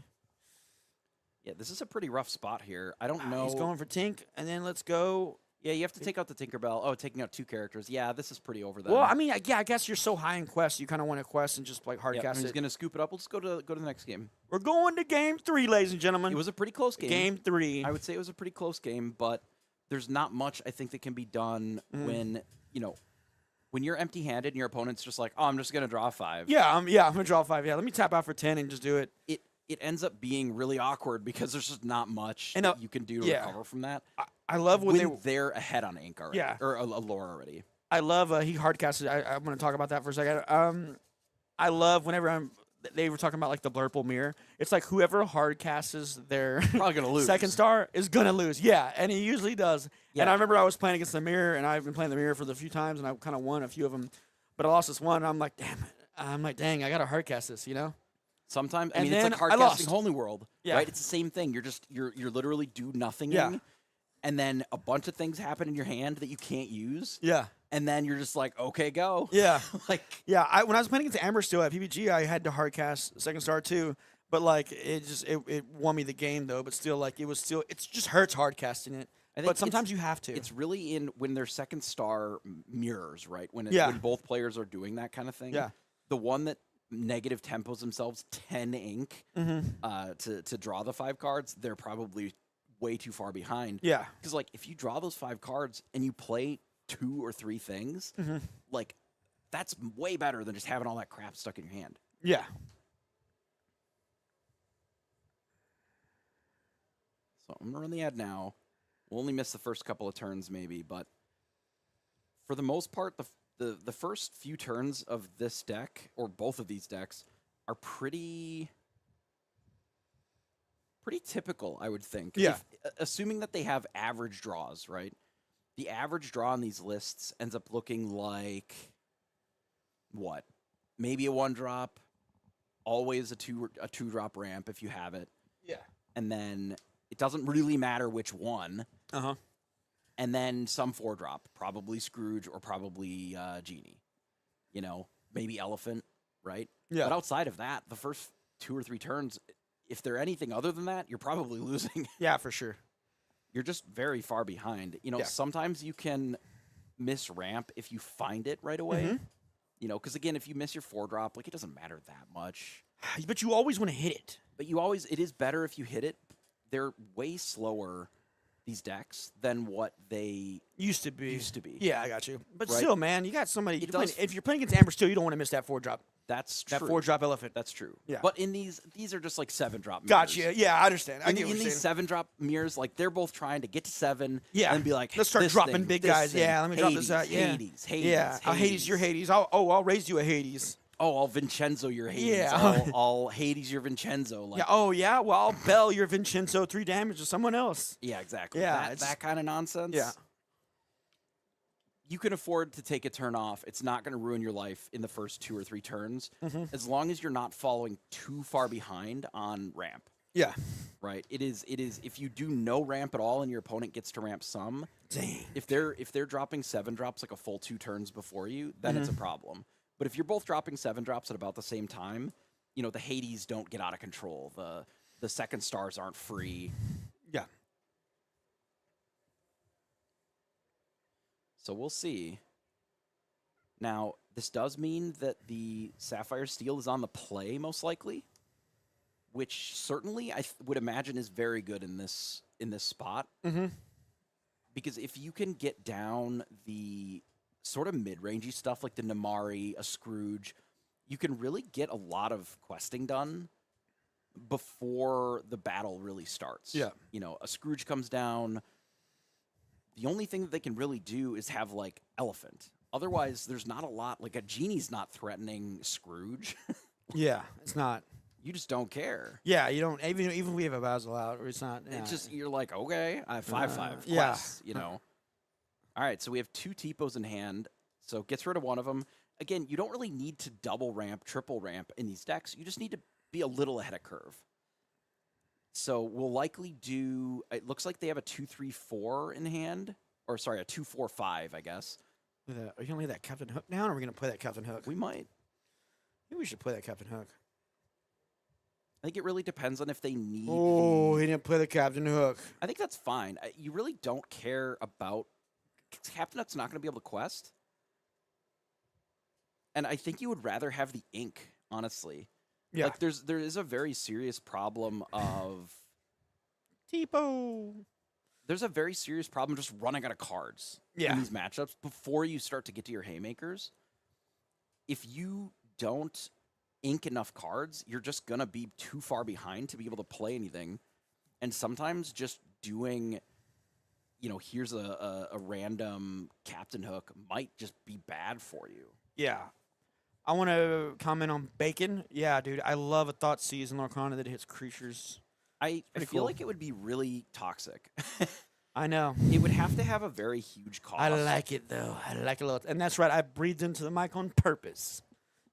Yeah, this is a pretty rough spot here. I don't know. He's going for Tink, and then let's go. Yeah, you have to take out the Tinkerbell. Oh, taking out 2 characters. Yeah, this is pretty over then. Well, I mean, yeah, I guess you're so high in quest, you kind of want to quest and just like hard Yep, cast he's it. gonna scoop it up. Let's go to the next game. We're going to game 3, ladies and gentlemen. It was a pretty close game. game 3. I would say it was a pretty close game, but there's not much I think that can be done when you're empty-handed and your opponent's just like, oh, I'm just gonna draw 5. Yeah, I'm gonna draw 5. Yeah, let me tap out for 10 and just do it. It ends up being really awkward because there's just not much And, that you can do to yeah. recover from that. I love when they're ahead on ink already. Yeah. Or a lore already. I love he hard casted. I'm gonna talk about that for a second. I love whenever they were talking about like the blurple mirror. It's like whoever hard casts their Probably gonna lose. 2nd star is gonna lose. Yeah, and he usually does. Yeah. And I remember I was playing against the mirror, and I've been playing the mirror for the few times, and I kind of won a few of them, but I lost this one. And I'm like, damn it. I'm like, dang, I gotta hard cast this, you know? Sometimes I And mean it's then like I hard casting lost. Holy World. Yeah. Right? It's the same thing. You're literally do nothing. Yeah. And then a bunch of things happen in your hand that you can't use. Yeah. And then you're just like, okay, go. Yeah. like Yeah, when I was playing against Amber still at PBG, I had to hard cast 2nd star too. But like it won me the game though. But still, like it just hurts hard casting it. I think But sometimes you have to. It's really in when they're 2nd star mirrors, right? When Yeah. when both players are doing that kind of thing. Yeah. The one that negative tempos themselves 10 ink Mm-hmm. to draw the 5 cards, they're probably way too far behind. Yeah. Because like if you draw those 5 cards and you play 2 or 3 things, Mm-hmm. like that's way better than just having all that crap stuck in your hand. Yeah. So I'm gonna run the ad now. We'll only miss the first couple of turns maybe, but for the most part, the first few turns of this deck or both of these decks are pretty typical, I would think. Yeah. Assuming that they have average draws, right? The average draw on these lists ends up looking like what? Maybe a 1-drop, always a 2-drop ramp if you have it. Yeah. And then it doesn't really matter which one. Uh-huh. And then some 4-drop, probably Scrooge or probably Genie. You know, maybe Elephant, right? Yeah. But outside of that, the first 2 or 3 turns, if they're anything other than that, you're probably losing. Yeah, for sure. You're just very far behind. You know, Yeah. sometimes you can miss ramp if you find it right away. Mm-hmm. You know, because again, if you miss your 4-drop, like it doesn't matter that much. But you always want to hit it. But it is better if you hit it they're way slower, these decks, than what they Used to be. used to be. Yeah, I got you. But Right. still, man, you got somebody. does- If you're playing against Amber Steel, you don't want to miss that 4-drop. That's true. That 4-drop elephant. That's true. Yeah. But in these are just like 7-drop mirrors. Gotcha. Yeah, I understand. I In, get what in you're these saying. 7-drop mirrors, like they're both trying to get to 7. Yeah. And be like, Let's start this dropping thing, big this guys. thing, Yeah, let me drop this out. Yeah. Hades. Yeah. Hades, your Hades. I'll raise you a Hades. Oh, I'll Vincenzo your Hades. Yeah. I'll Hades your Vincenzo. Like, Yeah. Oh, yeah. Well, I'll bell your Vincenzo 3 damage to someone else. yeah, exactly. Yeah, That, it's- that kind of nonsense. Yeah. You can afford to take a turn off. It's not going to ruin your life in the first 2 or 3 turns, as long as you're not following too far behind on ramp. Yeah. Right. It is. If you do no ramp at all and your opponent gets to ramp some, Dang. if they're dropping 7-drops like a full 2 turns before you, then it's a problem. But if you're both dropping 7-drops at about the same time, the Hades don't get out of control. The second stars aren't free. Yeah. So we'll see. Now, this does mean that the Sapphire Steel is on the play, most likely, which certainly I would imagine is very good in this spot. Mm-hmm. Because if you can get down the sort of mid-rangey stuff like the Namari, a Scrooge, you can really get a lot of questing done before the battle really starts. Yeah. A Scrooge comes down. The only thing that they can really do is have, like, Elephant. Otherwise, there's not a lot. Like, a Genie's not threatening Scrooge. Yeah. It's not. You just don't care. Yeah. You don't. Even if we have a Basil out, or it's not. Yeah. It's just, you're like, okay, I have 5/5 yeah. quests, All right, so we have 2 T-Pos in hand, so gets rid of one of them. Again, you don't really need to double ramp, triple ramp in these decks. You just need to be a little ahead of curve. So we'll likely do, it looks like they have a 2-3-4 in hand. Or sorry, a 2-4-5, I guess. Are you going to lay that Captain Hook down, or are we going to play that Captain Hook? We might. Maybe we should play that Captain Hook. I think it really depends on if they need Oh, he didn't play the Captain Hook. I think that's fine. You really don't care about... Captain Hook's not going to be able to quest. And I think you would rather have the ink, honestly. Yeah. Like, there is a very serious problem of... Tipo. There's a very serious problem just running out of cards Yeah. in these matchups before you start to get to your haymakers. If you don't ink enough cards, you're just going to be too far behind to be able to play anything. And sometimes just doing, here's a random Captain Hook might just be bad for you. Yeah. I want to comment on Bacon. Yeah, dude. I love a Thought Seize in Lorcana that hits creatures. I Pretty feel cool. like it would be really toxic. I know. It would have to have a very huge cost. I like it, though. I like it a lot. And that's right. I breathed into the mic on purpose.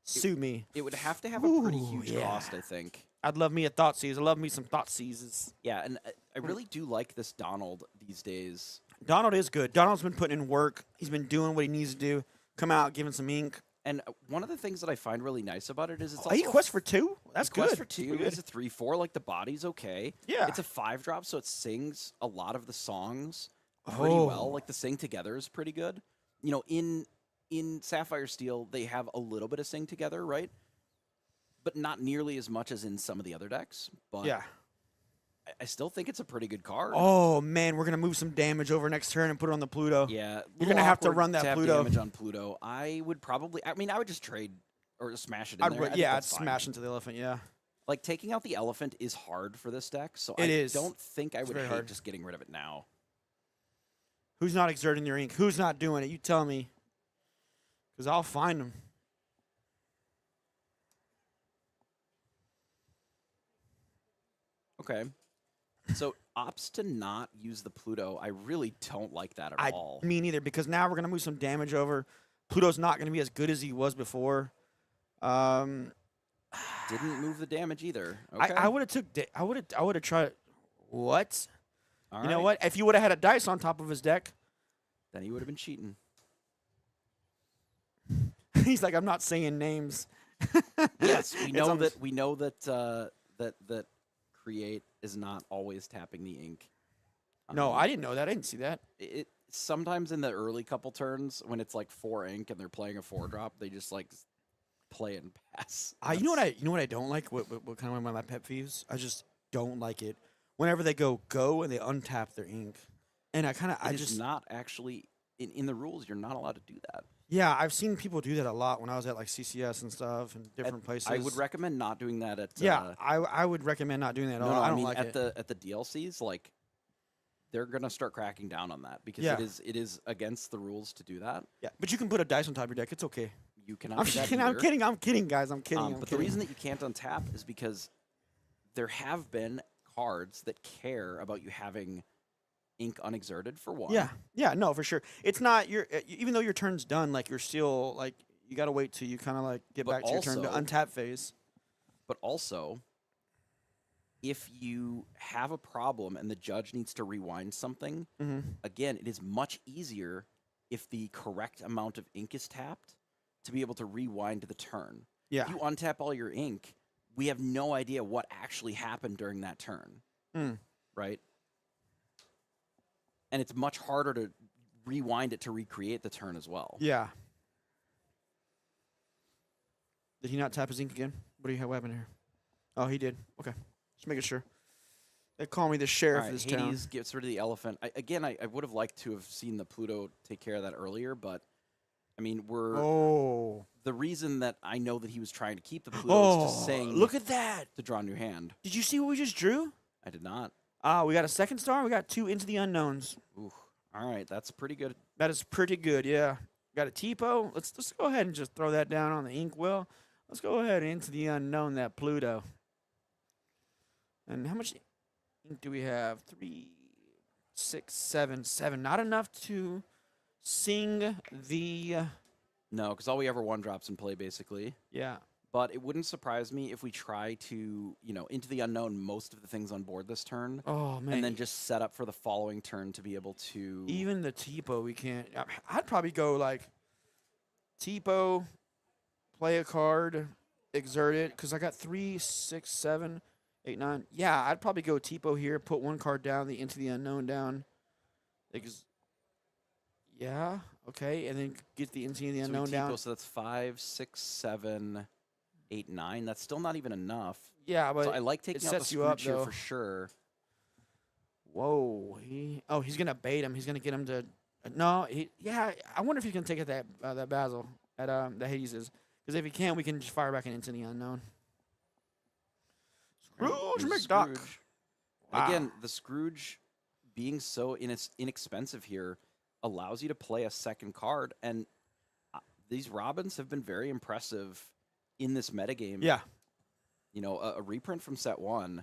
Sue me. It would have to have a pretty Ooh, huge yeah. cost, I think. I'd love me a Thought Seize. I love me some Thought Seizes. Yeah, and I really do like this Donald these days. Donald is good. Donald's been putting in work. He's been doing what he needs to do. Come out, giving some ink. And one of the things that I find really nice about it is it's Oh, he also quest for 2? That's Quest good. for That's 2. pretty It's good. a 3/4. Like the body's okay. Yeah. It's a 5-drop, so it sings a lot of the songs pretty Oh. well. Like the sing together is pretty good. In Sapphire Steel, they have a little bit of sing together, right? But not nearly as much as in some of the other decks. But Yeah. I still think it's a pretty good card. Oh, man. We're going to move some damage over next turn and put it on the Pluto. Yeah, You're gonna have to awkward run that have Pluto. damage on Pluto. I would probably. I would just trade or smash it in there. I think I'd that's fine. smash into the elephant, yeah. Like taking out the elephant is hard for this deck, so It I is. don't think I would very hate hard. just getting rid of it now. Who's not exerting their ink? Who's not doing it? You tell me. Because I'll find them. Okay. So opts to not use the Pluto. I really don't like that at all. Me neither, because now we're going to move some damage over. Pluto's not going to be as good as he was before. Didn't move the damage either. Okay. I would have took. I would have tried. What? All You know right. what? If you would have had a dice on top of his deck, Then he would have been cheating. he's like, I'm not saying names. Yes, we It's know on the- that. We know that. That create is not always tapping the ink. No, I didn't know that. I didn't see that. It sometimes in the early couple turns when it's like 4 ink and they're playing a 4-drop, they just like play it and pass. You know what I don't like? What kind of one of my pet peeves? I just don't like it whenever they go and they untap their ink, and I It's just not actually in the rules. You're not allowed to do that. yeah, I've seen people do that a lot when I was at like CCS and stuff and different places. I would recommend not doing that at. Yeah, I would recommend not doing that at all. No, I don't mean like at it. the DLCs, like they're gonna start cracking down on that because Yeah. it is against the rules to do that. Yeah, but you can put a dice on top of your deck. It's okay. You cannot. I'm do that kidding. here. I'm kidding, guys. I'm kidding. I'm But kidding. the reason that you can't untap is because there have been cards that care about you having ink unexerted for one. yeah, no, for sure. It's not your even though your turn's done, like you're still like you gotta wait till you kind of like get But back to your turn to also- untap phase. But also, if you have a problem and the judge needs to rewind something, again, it is much easier if the correct amount of ink is tapped to be able to rewind the turn. Yeah. If you untap all your ink, we have no idea what actually happened during that turn. Right? And it's much harder to rewind it to recreate the turn as well. Yeah. Did he not tap his ink again? What happened here? Oh, he did. Okay. Just making sure. They call me the sheriff All right, of this town. Hades gets rid of the elephant. I would have liked to have seen the Pluto take care of that earlier, but I mean, Oh. the reason that I know that he was trying to keep the Pluto is to Oh, saying look at that. to draw a new hand. Did you see what we just drew? I did not. We got a second star. We got 2 Into the Unknowns. Ooh, all right, that's pretty good. That is pretty good, yeah. Got a Tipo. Let's go ahead and just throw that down on the inkwell. Let's go ahead and Into the Unknown, that Pluto. And how much ink do we have? 3, 6, 7, 7. Not enough to sing the No, because all we ever one drops in play basically. yeah. But it wouldn't surprise me if we try to, into the unknown most of the things on board this turn, Oh man. and then just set up for the following turn to be able to. Even the Tipo, we can't. I'd probably go like Tipo, play a card, exert it, because I got 3, 6, 7, 8, 9. Yeah, I'd probably go Tipo here, put 1 card down, the Into the Unknown down. Yeah, okay, and then get the Into the So we Unknown Tipo, down. so that's 5, 6, 7, 8, 9. That's still not even enough. Yeah, but So I like taking out the sets you up, Scrooge here though. for sure. Whoa, he's gonna bait him. He's gonna get him to. No, I wonder if he's gonna take it that Basil at that Hades is, because if he can't, we can just fire back Into the Unknown. Scrooge Here's McDuck. Scrooge. Wow. Again, the Scrooge being so inexpensive here allows you to play a second card, and these Robins have been very impressive in this metagame. Yeah, A reprint from set 1,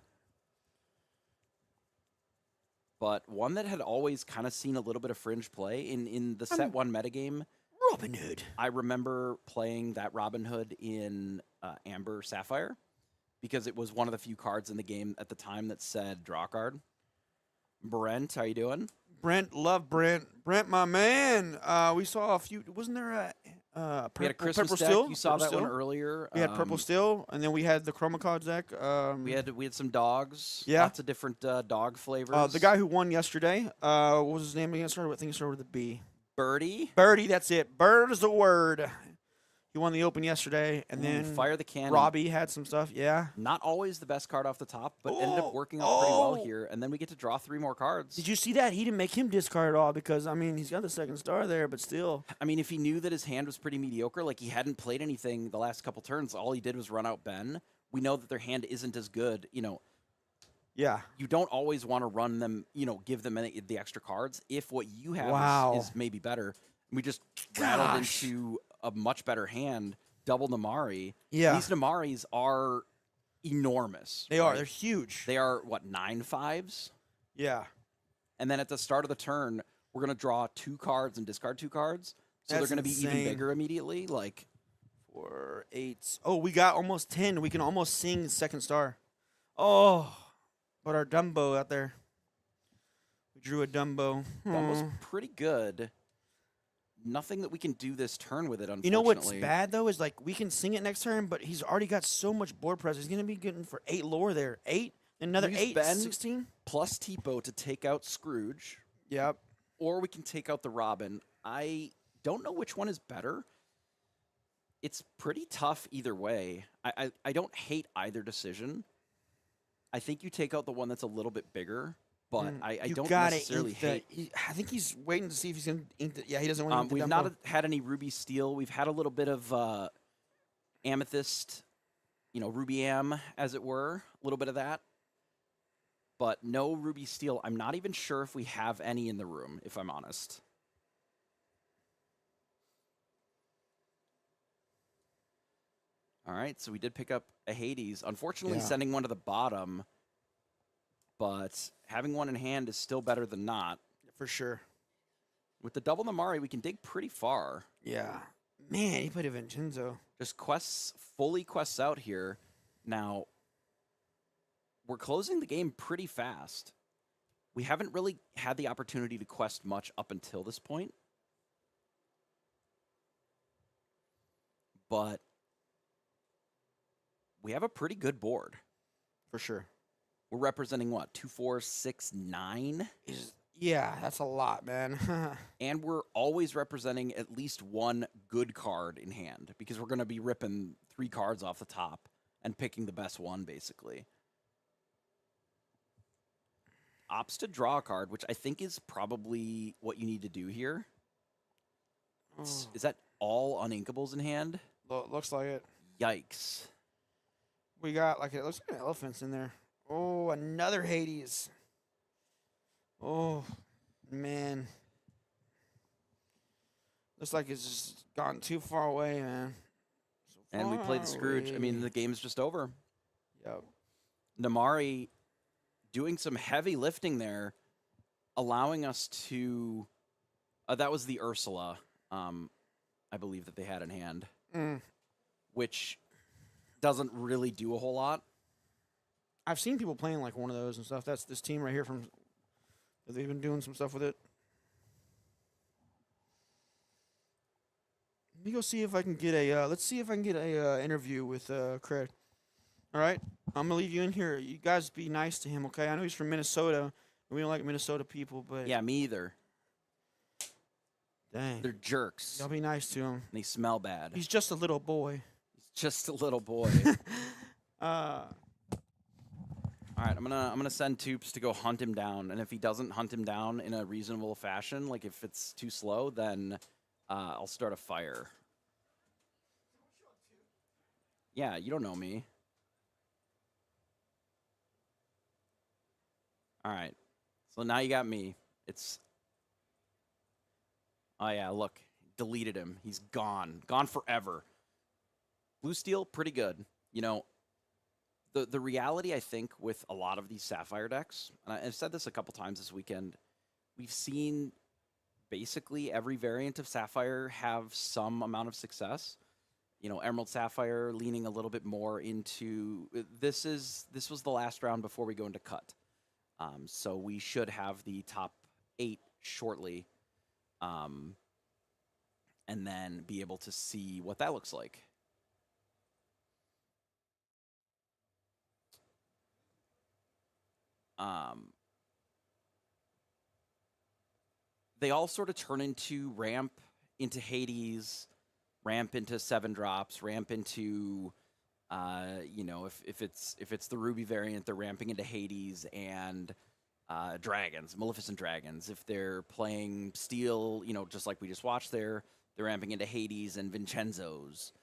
but one that had always kind of seen a little bit of fringe play in the set 1 metagame. Robin Hood. I remember playing that Robin Hood in Amber Sapphire because it was one of the few cards in the game at the time that said draw card. Brent, how you doing? Brent, love Brent. Brent, my man. We saw a few. Wasn't there a purple, We had a Christmas purple deck. Steel? You saw Purple that one Steel? earlier. We had Purple Steel, and then we had the Chroma Cards deck. We had some dogs. Yeah. Lots of different dog flavors. The guy who won yesterday. What was his name again? I think it started with a B. Birdie. Birdie, that's it. Bird is the word. He won the Open yesterday, and Ooh, then Fire the Cannon. Robbie had some stuff. Yeah. Not always the best card off the top, but ended up working out pretty well here. And then we get to draw 3 more cards. Did you see that? He didn't make him discard at all because, I mean, he's got the second star there, but still. I mean, if he knew that his hand was pretty mediocre, like he hadn't played anything the last couple turns, all he did was run out Ben. We know that their hand isn't as good. Yeah. You don't always want to run them, give them the extra cards if what you have Wow. is maybe better. We just rattled Gosh. into a much better hand, double Namari. Yeah. These Namaris are enormous. They are. right? They're huge. They are, 9/5s? Yeah. And then at the start of the turn, we're going to draw 2 cards and discard 2 cards. So That's they're going to be even insane. bigger immediately. 4, 8. Oh, we got almost 10. We can almost sing second star. Oh, but our Dumbo out there. We drew a Dumbo. That was Hmm. pretty good. Nothing that we can do this turn with it, unfortunately. You know what's bad, though, is like we can sing it next turn, but he's already got so much board pressure. He's going to be getting for 8 lore there. 8? Another Use 8? Ben. 16? Plus Tipo to take out Scrooge, Yep. or we can take out the Robin. I don't know which one is better. It's pretty tough either way. I don't hate either decision. I think you take out the one that's a little bit bigger, but I You don't gotta necessarily ink the- hate. I think he's waiting to see if he's gonna ink the. Yeah, he doesn't want to ink the We've Dumbo. not had any ruby steel. We've had a little bit of amethyst, ruby am, as it were, a little bit of that. But no ruby steel. I'm not even sure if we have any in the room, if I'm honest. All right, so we did pick up a Hades. Unfortunately, Yeah. sending one to the bottom, but having one in hand is still better than not. For sure. With the double Namari, we can dig pretty far. Yeah. Man, he played a Vincenzo. Just fully quests out here. Now, we're closing the game pretty fast. We haven't really had the opportunity to quest much up until this point. But we have a pretty good board. For sure. We're representing what? 2, 4, 6, 9? Yeah, that's a lot, man. And we're always representing at least one good card in hand because we're going to be ripping 3 cards off the top and picking the best one, basically. Opts to draw a card, which I think is probably what you need to do here. Is that all uninkables in hand? Looks like it. Yikes. We got it looks like elephants in there. Oh, another Hades. Oh, man. Looks like it's just gone too far away, man. So And we played the Scrooge. I mean, away. the game's just over. Yep. Namari doing some heavy lifting there, allowing us to... that was the Ursula, I believe, that they had in hand, which doesn't really do a whole lot. I've seen people playing like one of those and stuff. That's this team right here from... They've been doing some stuff with it. Let me go see if I can get a... let's see if I can get a interview with Craig. All right? I'm going to leave you in here. You guys be nice to him, okay? I know he's from Minnesota. We don't like Minnesota people, but... Yeah, me either. Dang. They're jerks. Y'all be nice to him. And they smell bad. He's just a little boy. He's just a little boy. All right, I'm gonna send Toops to go hunt him down, and if he doesn't hunt him down in a reasonable fashion, like if it's too slow, then I'll start a fire. Yeah, you don't know me. All right, so now you got me. Oh yeah, look, deleted him. He's gone forever. Blue steel, pretty good. The reality, I think, with a lot of these Sapphire decks, and I've said this a couple times this weekend, we've seen basically every variant of Sapphire have some amount of success. Emerald Sapphire leaning a little bit more into this was the last round before we go into cut. So we should have the top 8 shortly, and then be able to see what that looks like. They all sort of turn into ramp into Hades, ramp into 7 drops, ramp into, if it's the Ruby variant, they're ramping into Hades and dragons, Maleficent dragons. If they're playing Steel, just like we just watched there, they're ramping into Hades and Vincenzo's.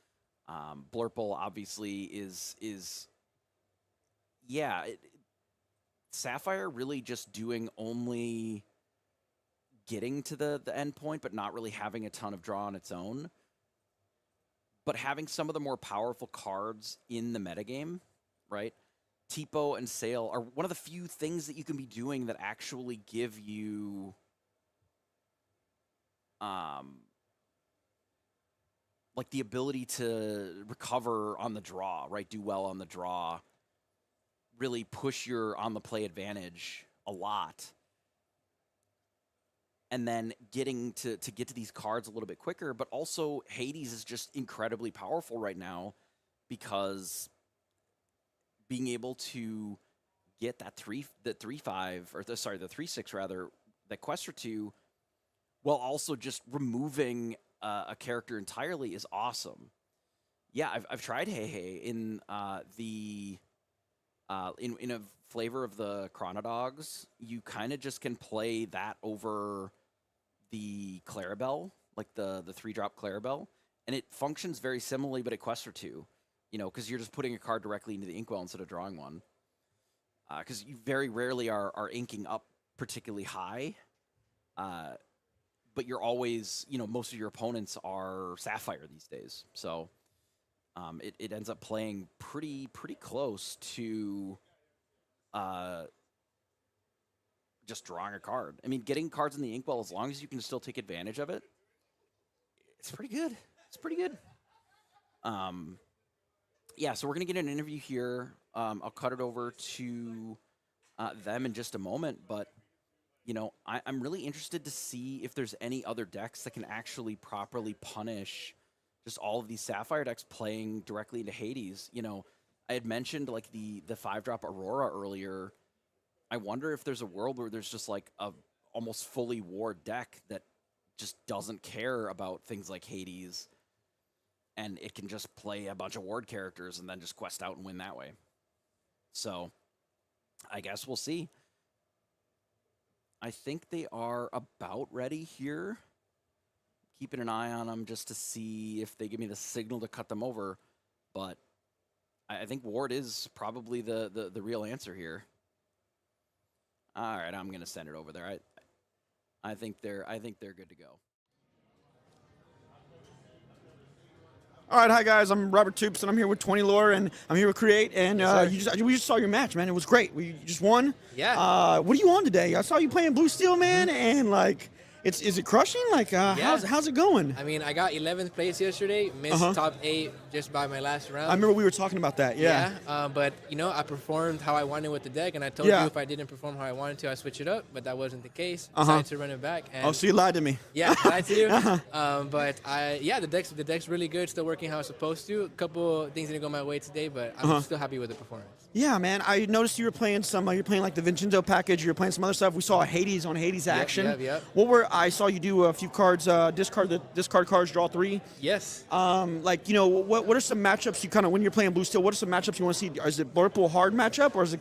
Blurple obviously is Sapphire really just doing only getting to the end point, but not really having a ton of draw on its own. But having some of the more powerful cards in the metagame, right? Tipo and Sail are one of the few things that you can be doing that actually give you like the ability to recover on the draw, right? Do well on the draw. Really push your on the play advantage a lot. And then getting to get to these cards a little bit quicker, but also Hades is just incredibly powerful right now because being able to get that 3/6 rather, that quest or 2, while also just removing a character entirely is awesome. Yeah, I've tried Hey Hey in the in a flavor of the Chronodogs, you kind of just can play that over the Clarabelle, like the 3-drop Clarabelle, and it functions very similarly, but it quests for 2. Because you're just putting a card directly into the inkwell instead of drawing one. Because you very rarely are inking up particularly high. But you're always, most of your opponents are Sapphire these days. So it ends up playing pretty close to just drawing a card. I mean, getting cards in the inkwell, as long as you can still take advantage of it, it's pretty good. It's pretty good. Yeah, so we're going to get an interview here. I'll cut it over to them in just a moment, but I'm really interested to see if there's any other decks that can actually properly punish just all of these Sapphire decks playing directly into Hades. I had mentioned like the 5-drop Aurora earlier. I wonder if there's a world where there's just like a almost fully ward deck that just doesn't care about things like Hades, and it can just play a bunch of ward characters and then just quest out and win that way. So I guess we'll see. I think they are about ready here. Keeping an eye on them just to see if they give me the signal to cut them over. But I think ward is probably the real answer here. All right, I'm going to send it over there. I think they're good to go. All right, hi guys. I'm Robert Toops, and I'm here with 20 Lore, and I'm here with Create. And we just saw your match, man. It was great. You just won. Yeah. What are you on today? I saw you playing Blue Steel, man, and like, is it crushing? Like, how's it going? I mean, I got 11th place yesterday. Missed top 8 just by my last round. I remember we were talking about that. Yeah. But I performed how I wanted with the deck, and I told you if I didn't perform how I wanted to, I switch it up. But that wasn't the case. Decided to run it back. And so you lied to me. Yeah, lied to you. But the deck's really good. Still working how it's supposed to. A couple things didn't go my way today, but I'm still happy with the performance. Yeah, man. I noticed you were playing you're playing like the Vincenzo package. You were playing some other stuff. We saw a Hades on Hades action. Yep. I saw you do a few cards, discard cards, draw 3. Yes. What are some matchups you kind of, when you're playing Blue Steel, what are some matchups you want to see? Is it Blurple hard matchup, or is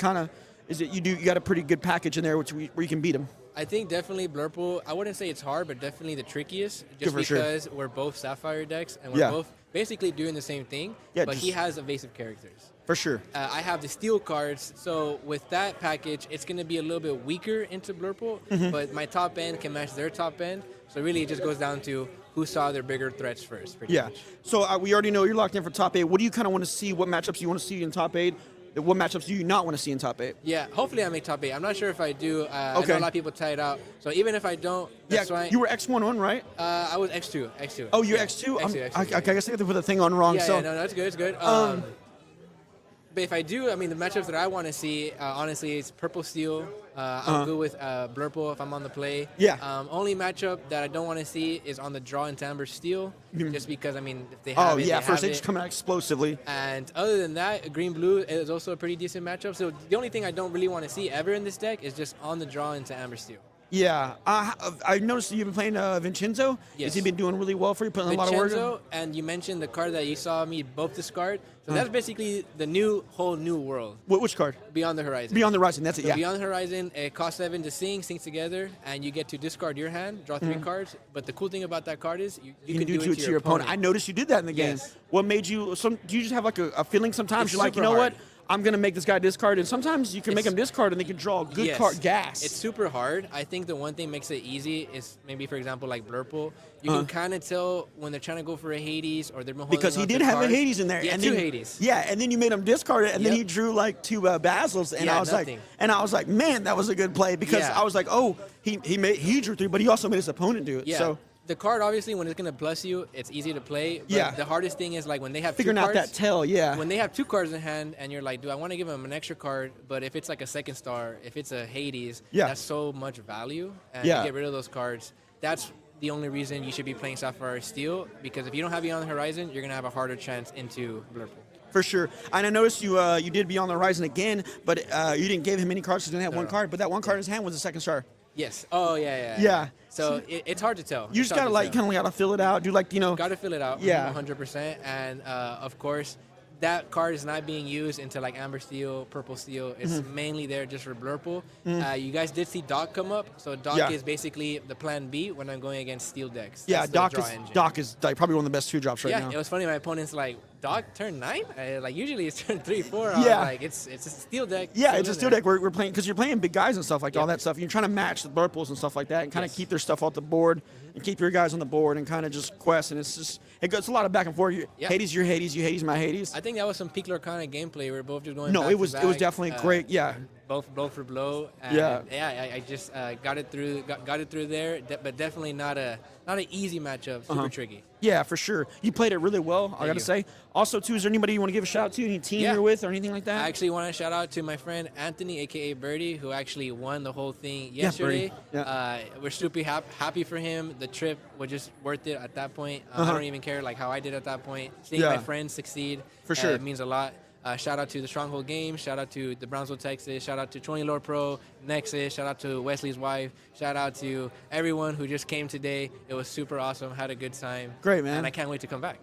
it you got a pretty good package in there where you can beat them? I think definitely Blurple, I wouldn't say it's hard, but definitely the trickiest, just because we're both Sapphire decks, and we're both basically doing the same thing, but he has evasive characters. For sure. I have the steel cards, so with that package, it's going to be a little bit weaker into Blurple, but my top end can match their top end, so really it just goes down to who saw their bigger threats first. Pretty much. So we already know you're locked in for top 8. What do you kind of want to see? What matchups you want to see in top 8? What matchups do you not want to see in top 8? Yeah, hopefully I make top 8. I'm not sure if I do. I know a lot of people tie it out. So even if I don't, that's fine. You were X1, right? I was X2. Oh, you're X2? X2. I guess I got to put the thing on wrong. No, it's good. It's good. But if I do, the matchups that I want to see, honestly, is Purple Steel. I'm good with Blurple if I'm on the play. Yeah. Only matchup that I don't want to see is on the draw into Amber Steel, just because, if they have it, first they just come out explosively. And other than that, Green-Blue is also a pretty decent matchup. So the only thing I don't really want to see ever in this deck is just on the draw into Amber Steel. Yeah, I noticed that you've been playing Vincenzo. Yes. Has he been doing really well for you, putting a lot of work in? Vincenzo, and you mentioned the card that you saw me both discard. So that's basically the whole new world. Which card? Beyond the Horizon. Beyond the Horizon, that's it, So Beyond the Horizon, it costs 7 to sync together, and you get to discard your hand, draw 3 cards. But the cool thing about that card is you can do it to your opponent. I noticed you did that in the game. Yes. What made you, do you just have like a feeling sometimes? It's You're like, you super know hard. what? I'm going to make this guy discard, and sometimes you can make him discard and they can draw a good card gas. It's super hard. I think the one thing makes it easy is maybe, for example, like Blurple. You can kind of tell when they're trying to go for a Hades or they're holding because he on did to have cards. a Hades in there. Yeah, and 2 then, Hades. Yeah, and then you made him discard it, and then he drew like 2 Basils, and I was like, man, that was a good play because I was like, oh, he drew 3, but he also made his opponent do it. Yeah. So the card, obviously, when it's going to bless you, it's easy to play. But the hardest thing is like when they have figuring 2 cards. out that tell, When they have 2 cards in hand and you're like, do I want to give them an extra card? But if it's like a 2nd star, if it's a Hades, that's so much value. And you get rid of those cards. That's the only reason you should be playing Sapphire Steel, because if you don't have Beyond the Horizon, you're going to have a harder chance into Blurple. For sure. And I noticed you did Beyond the Horizon again, but you didn't give him any cards because he only had 1 card. But that 1 card in his hand was a 2nd star. Yes. Oh, yeah. Yeah. So it's hard to tell. You just gotta gotta fill it out. Do Gotta fill it out. Yeah. 100%. And of course, that card is not being used into like Amber Steel, Purple Steel. It's mainly there just for Blurple. You guys did see Doc come up, so Doc is basically the plan B when I'm going against Steel decks. Yeah, That's Doc is like probably one of the best 2-drops right now. Yeah, it was funny. My opponent's like, Doc turn 9? Like usually it's turn 3, 4. I Yeah. was like, it's a Steel deck. Yeah, it's a in Steel there. deck. We're playing because you're playing big guys and stuff like all that stuff. You're trying to match the Blurples and stuff like that, and kind of keep their stuff off the board and keep your guys on the board and kind of just quest. And it goes a lot of back and forth. Hades, your Hades, you Hades, my Hades. I think that was some peak Lorcana gameplay. We were both just going. No, back it was to back, definitely great. Yeah. Both blow for blow. And I just got it through there, but definitely not an easy matchup. Super tricky. Yeah, for sure. You played it really well, I got to say. Also, too, is there anybody you want to give a shout out to? Any team you're with or anything like that? I actually want to shout out to my friend Anthony, a.k.a. Birdie, who actually won the whole thing yesterday. We're super happy for him. The trip was just worth it at that point. I don't even care like how I did at that point. Seeing my friends succeed for sure. It means a lot. Shout out to the Stronghold Games. Shout out to the Brownsville, Texas. Shout out to 20 Lore Pro, Nexus. Shout out to Wesley's wife. Shout out to everyone who just came today. It was super awesome. Had a good time. Great, man. And I can't wait to come back.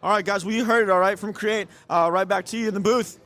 All right, guys. Well, you heard it, all right, from Create. Right back to you in the booth.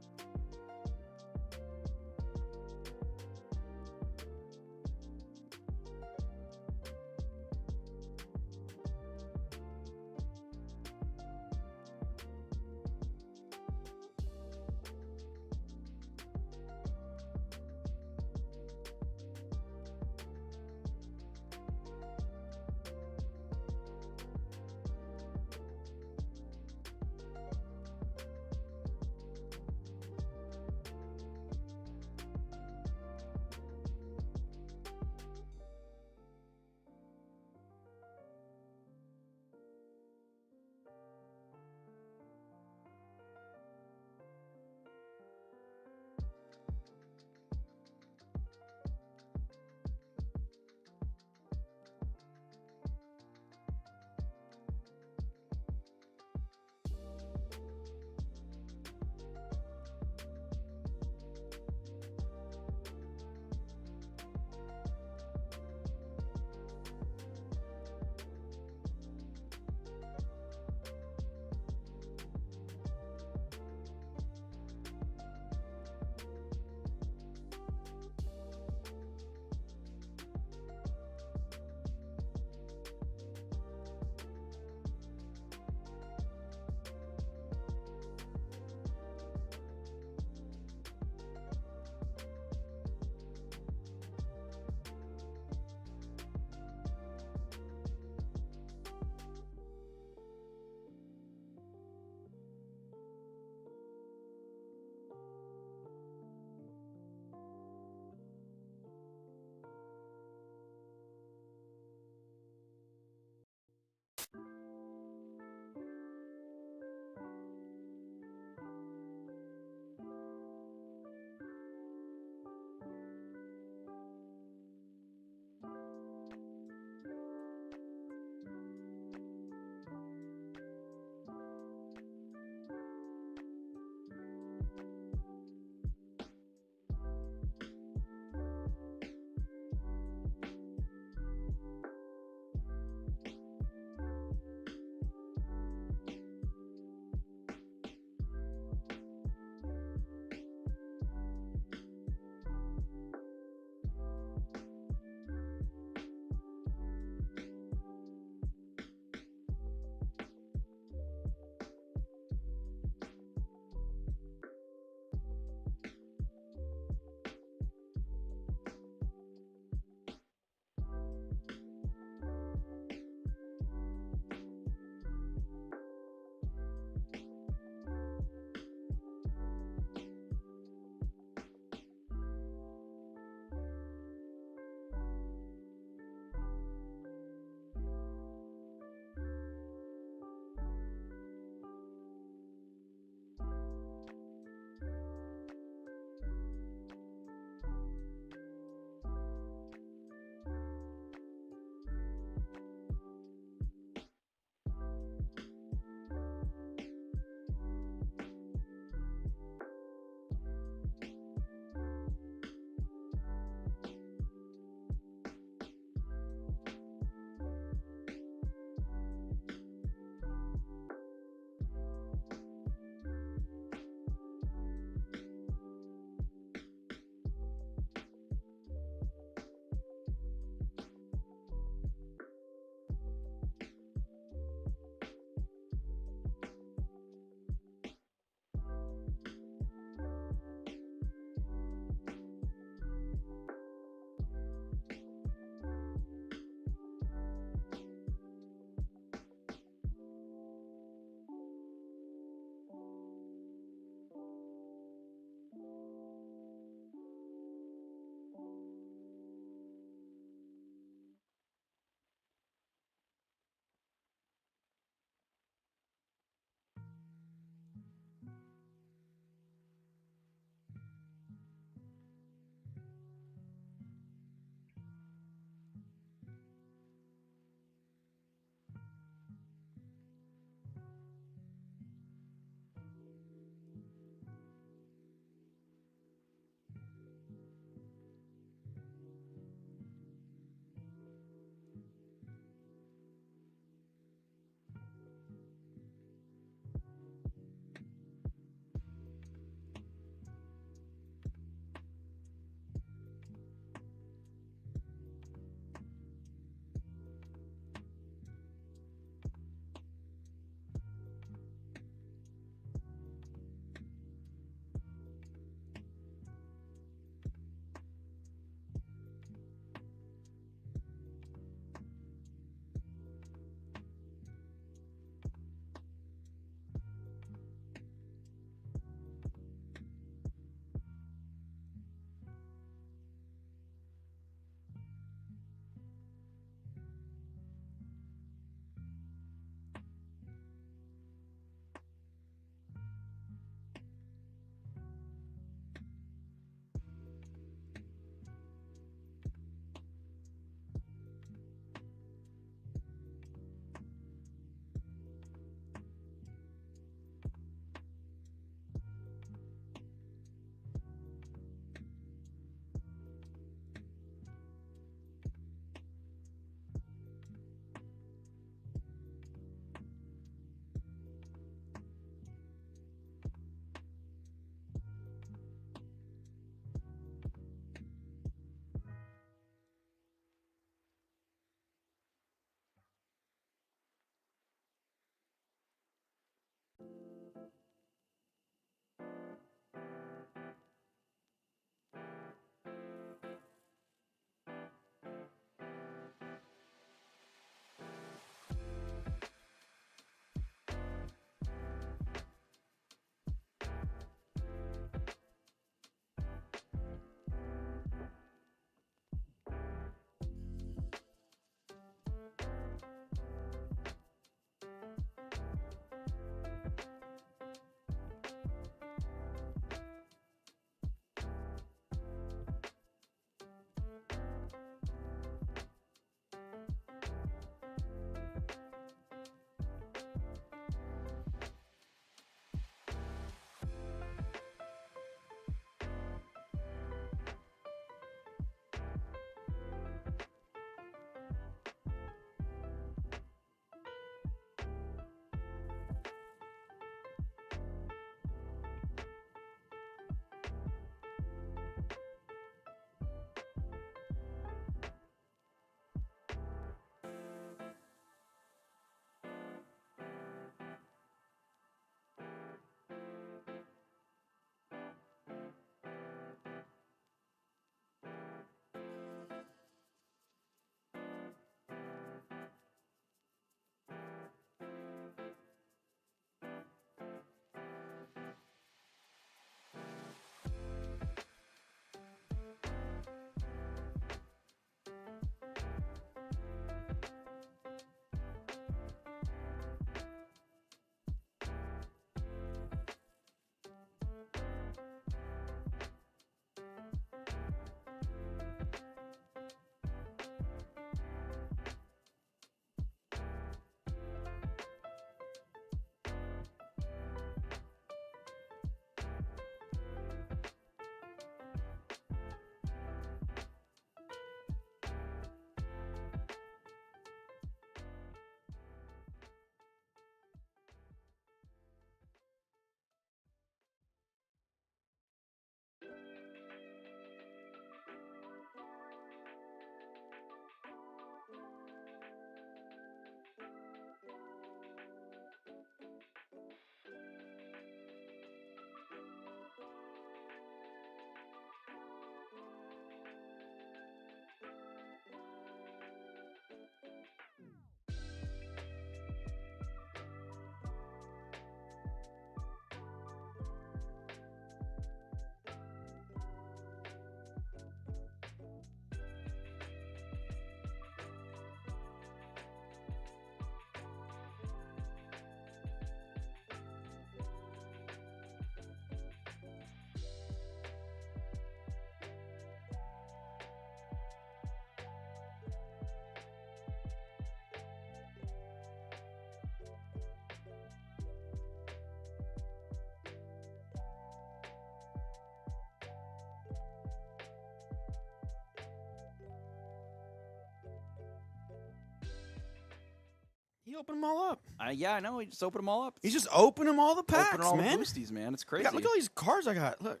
opened them all up. Yeah, I know. He just opened them all up. He's just opening all the packs, opening all man. the boosties, man. It's crazy. Look at all these cards I got. Look.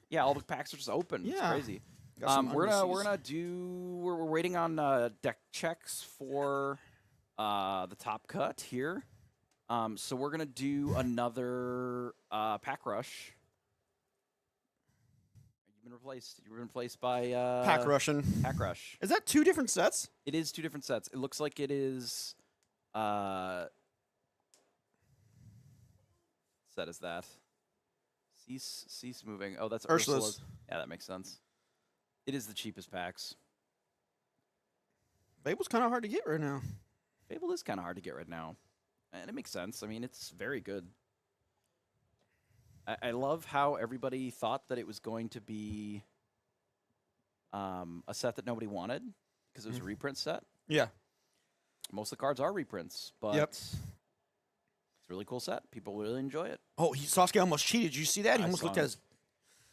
Yeah, all the packs are just open. It's Yeah. crazy. Got some We're waiting on deck checks for the top cut here. So we're gonna do another pack rush. You've been replaced. You've been replaced by Pack Russian. Pack rush. Is that 2 different sets? It is 2 different sets. It looks like it is. Set is that? Cease moving. Oh, that's Ursula's. Yeah, that makes sense. It is the cheapest packs. Fable's kind of hard to get right now. Fable is kind of hard to get right now, and it makes sense. I mean, it's very good. I love how everybody thought that it was going to be a set that nobody wanted because it was a reprint set. Yeah. Most of the cards are reprints, but it's a really cool set. People really enjoy it. Oh, Sasuke almost cheated. Did you see that? He I almost saw looked him. at his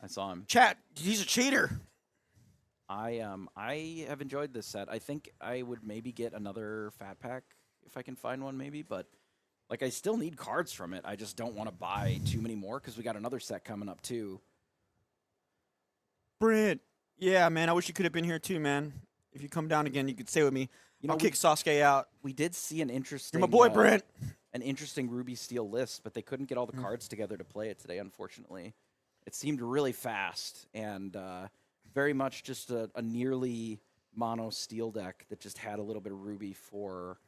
I saw him. chat. He's a cheater. I have enjoyed this set. I think I would maybe get another fat pack if I can find one, maybe. But like, I still need cards from it. I just don't want to buy too many more because we got another set coming up too. Brent. Yeah, man. I wish you could have been here too, man. If you come down again, you could stay with me. You know, I'll kick Sasuke out. We did see an interesting. You're my boy, Brent. An interesting Ruby Steel list, but they couldn't get all the cards together to play it today. Unfortunately, it seemed really fast and very much just a nearly mono steel deck that just had a little bit of Ruby for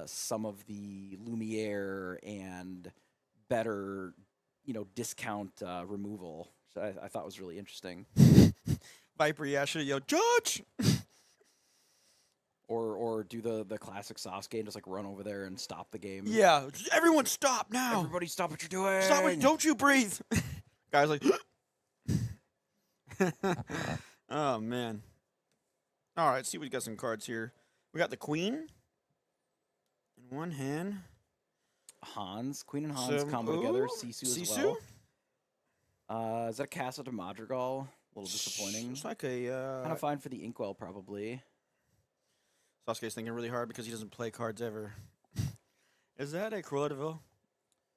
some of the Lumiere and better, discount removal. So I thought was really interesting. Viper, yeah, I should have yelled, Judge! Or do the classic Sasuke and just like run over there and stop the game. Yeah, everyone stop now. Everybody stop what you're doing. Stop it. Don't you breathe. Guys like, oh, man. All right, see, we got some cards here. We got the Queen in one hand. Queen and Hans combo together. Sisu as Sisu? well. Is that a Casa de Madrigal? A little disappointing. It's like a... Kind of fine for the Inkwell, probably. Sasuke's thinking really hard because he doesn't play cards ever. Is that a Cruella de Vil?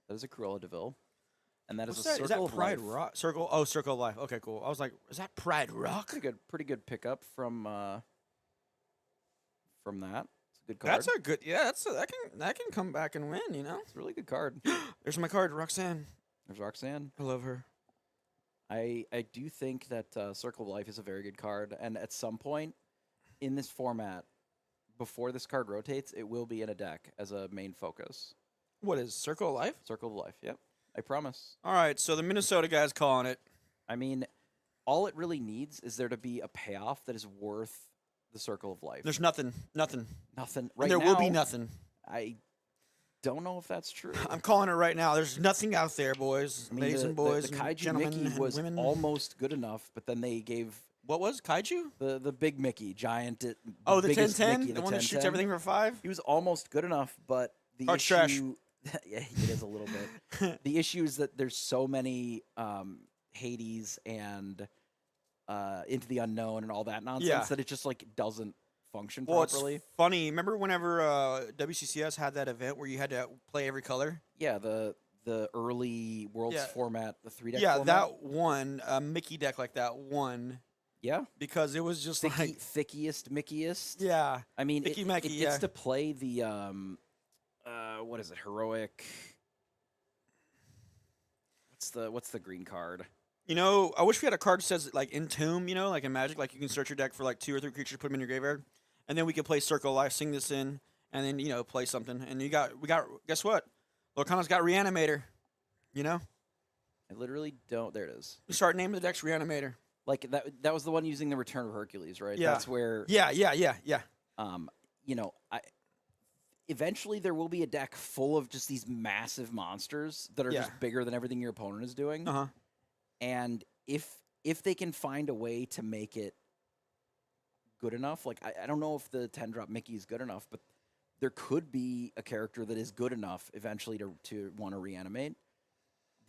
That is a Cruella de Vil. And that is What's a that? Circle Is that of Pride Life. Rock? Circle? Oh, Circle of Life. Okay, cool. I was like, is that Pride Rock? Pretty good pickup from that. It's a good card. That's a good... Yeah, that can come back and win, you know? It's a really good card. There's my card, Roxanne. There's Roxanne. I love her. I do think that Circle of Life is a very good card, and at some point in this format, before this card rotates, it will be in a deck as a main focus. What is Circle of Life? Circle of Life, yep. I promise. All right, so the Minnesota guy's calling it. I mean, all it really needs is there to be a payoff that is worth the Circle of Life. There's nothing. Nothing. Right And there now, will be nothing. I don't know if that's true. I'm calling it right now. There's nothing out there, boys, I mean, ladies and boys, the and Kaiju gentlemen Mickey and was women. almost good enough, but then they gave What was Kaiju? the big Mickey, giant. Oh, the biggest 1010, Mickey, the one that shoots 1010. everything for 5. He was almost good enough, but the Card's issue, trash. yeah, it is a little bit. The issue is that there's so many Hades and Into the Unknown and all that nonsense Yeah. that it just like doesn't function Well, properly. it's funny. Remember whenever WCCS had that event where you had to play every color? Yeah, the early Worlds Yeah. format, the 3-deck Yeah, format. that one, Mickey deck like that won Yeah, because it was just like, thickiest, Mickiest. yeah. I mean, Mickey it Mackey, gets yeah. to play the what is it? Heroic. What's the green card? You know, I wish we had a card that says like Entomb, you know, like in Magic, like you can search your deck for like 2 or 3 creatures, put them in your graveyard, and then we could play Circle of Life, sing this in, and then play something. And we got guess what? Lorcana's got Reanimator. You know, I literally don't. There it is. we start naming the decks Reanimator. Like that was the one using the Return of Hercules, right? Yeah. That's where Yeah. eventually there will be a deck full of just these massive monsters that are Yeah. just bigger than everything your opponent is doing. Uh huh. And if they can find a way to make it good enough, like I don't know if the 10-drop Mickey is good enough, but there could be a character that is good enough eventually to want to reanimate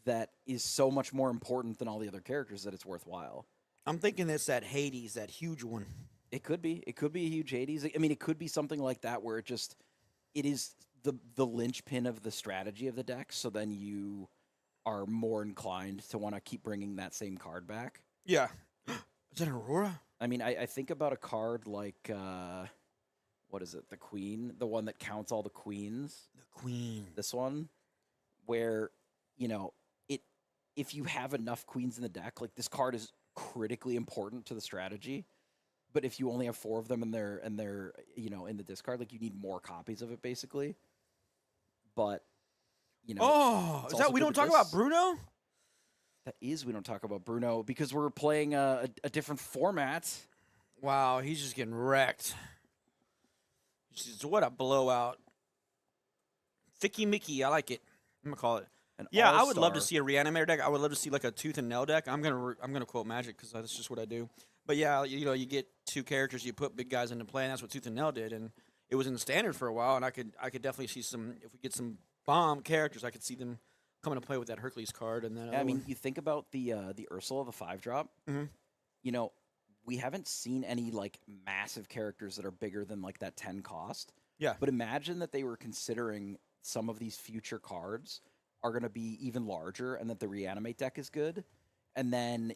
that is so much more important than all the other characters that it's worthwhile. I'm thinking it's that Hades, that huge one. It could be. It could be a huge Hades. I mean, it could be something like that where it just it is the linchpin of the strategy of the deck. So then you are more inclined to want to keep bringing that same card back. Yeah. Is that Aurora? I mean, I think about a card like what is it? The Queen, the one that counts all the queens. The Queen. This one, where if you have enough queens in the deck, like this card is critically important to the strategy. But if you only have 4 of them and they're in the discard, like you need more copies of it basically. But oh, is that we don't talk about Bruno? That is we don't talk about Bruno because we're playing a different format. Wow, he's just getting wrecked. What a blowout. Thicky Mickey, I like it. I'm gonna call it. Yeah, I would love to see a reanimator deck. I would love to see like a tooth and nail deck. I'm gonna quote Magic because that's just what I do. But yeah, you get 2 characters, you put big guys into play, and that's what Tooth and Nail did. And it was in the standard for a while, and I could definitely see some. If we get some bomb characters, I could see them coming to play with that Hercules card. And then I mean, you think about the Ursula, the 5-drop. Mm-hmm. We haven't seen any like massive characters that are bigger than like that 10 cost. Yeah. But imagine that they were considering some of these future cards are going to be even larger, and that the reanimate deck is good, and then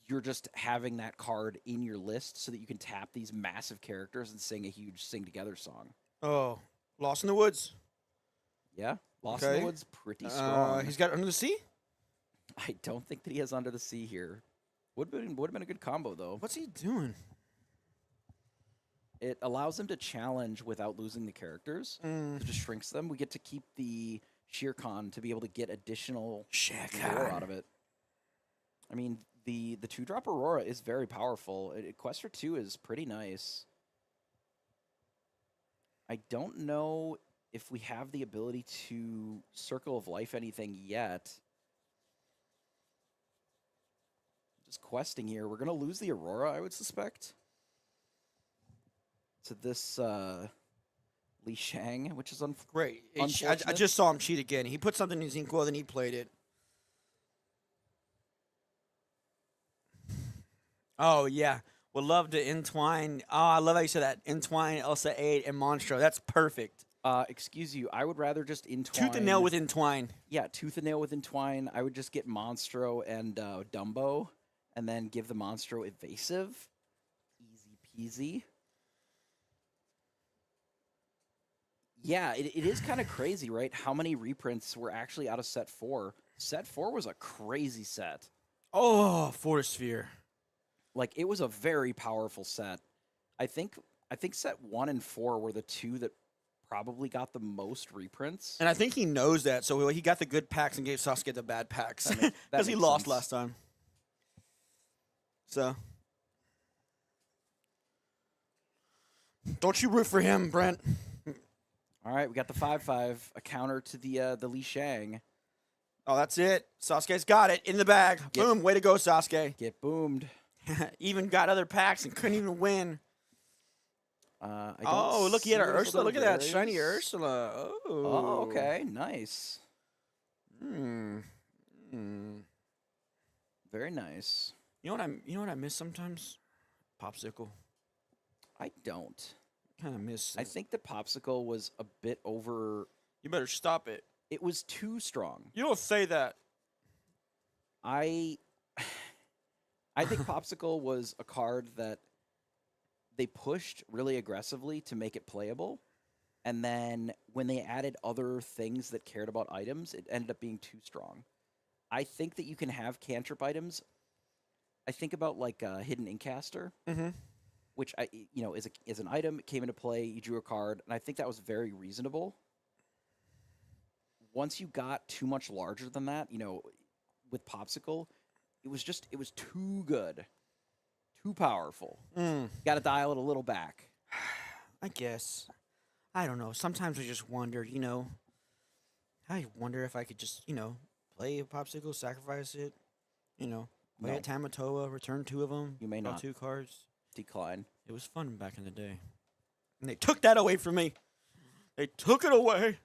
you're just having that card in your list so that you can tap these massive characters and sing a huge Sing Together song. Oh, Lost in the Woods. Yeah, Lost in the Woods, pretty strong. He's got Under the Sea? I don't think that he has Under the Sea here. Would have been a good combo, though. What's he doing? It allows him to challenge without losing the characters. It just shrinks them. We get to keep the Shere Khan to be able to get additional lore out of it. I mean, the 2-drop Aurora is very powerful. Quest for 2 is pretty nice. I don't know if we have the ability to Circle of Life anything yet. Just questing here. We're going to lose the Aurora, I would suspect, to this Li Shang, which is great. unfortunate. I just saw him cheat again. He put something in his inkwell, then he played it. Oh, yeah. Would love to entwine. Oh, I love how you said that. Entwine Elsa 8 and Monstro. That's perfect. Excuse you. I would rather just entwine. Tooth and Nail with Entwine. Yeah, Tooth and Nail with Entwine. I would just get Monstro and Dumbo, and then give the Monstro Evasive. Easy peasy. Yeah, it is kind of crazy, right? How many reprints were actually out of set 4? Set 4 was a crazy set. Oh, Forest Sphere. Like, it was a very powerful set. I think set 1 and 4 were the 2 that probably got the most reprints. And I think he knows that, so he got the good packs and gave Sasuke the bad packs. Because he lost last time. So. Don't you root for him, Brent. All right, we got the 5/5, a counter to the Li Shang. Oh, that's it. Sasuke's got it in the bag. Boom, way to go, Sasuke. Get boomed. Even got other packs and couldn't even win. I look, he had an see Ursula. Look at that berries. shiny Ursula. Oh, okay, nice. Very nice. You know what I miss sometimes? Popsicle. I don't. Kind of miss. I think the Popsicle was a bit over. You better stop it. It was too strong. You don't say that. I think Popsicle was a card that they pushed really aggressively to make it playable. And then when they added other things that cared about items, it ended up being too strong. I think that you can have cantrip items. I think about like Hidden Inkcaster, which is an item. It came into play, you drew a card, and I think that was very reasonable. Once you got too much larger than that, with Popsicle, it was too good, too powerful. Got to dial it a little back. I guess. I don't know. Sometimes I just wonder, I wonder if I could just, play a Popsicle, sacrifice it, play a Tamatoa, return 2 of them. You may draw not. 2 cards. Decline. It was fun back in the day. And they took that away from me. They took it away.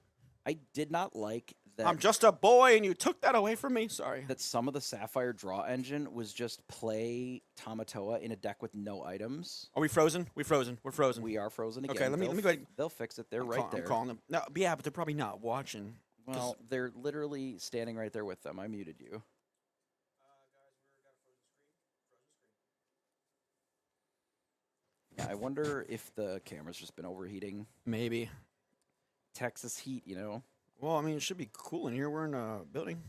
I did not like I'm just a boy, and you took that away from me. Sorry. that some of the Sapphire draw engine was just play Tamatoa in a deck with no items. Are we frozen? We're frozen. We are frozen again. Okay, let me go ahead. They'll fix it. They're right there. I'm calling them. No, yeah, but they're probably not watching. Well, they're literally standing right there with them. I muted you. Yeah, I wonder if the camera's just been overheating. Maybe. Texas heat, you know. Well, I mean, it should be cool in here. We're in a building.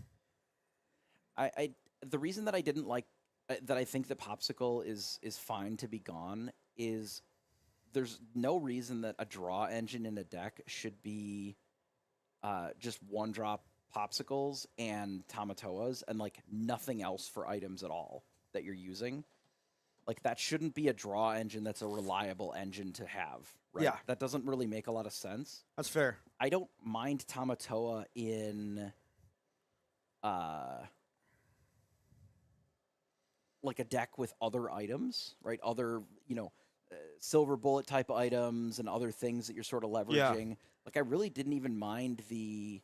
The reason that I didn't like that I think the popsicle is fine to be gone is there's no reason that a draw engine in a deck should be just one drop popsicles and Tamatoas and like nothing else for items at all that you're using. Like that shouldn't be a draw engine that's a reliable engine to have, right? Yeah. That doesn't really make a lot of sense. That's fair. I don't mind Tamatoa in like a deck with other items, right? Other, silver bullet type items and other things that you're sort of leveraging. Yeah. Like I really didn't even mind the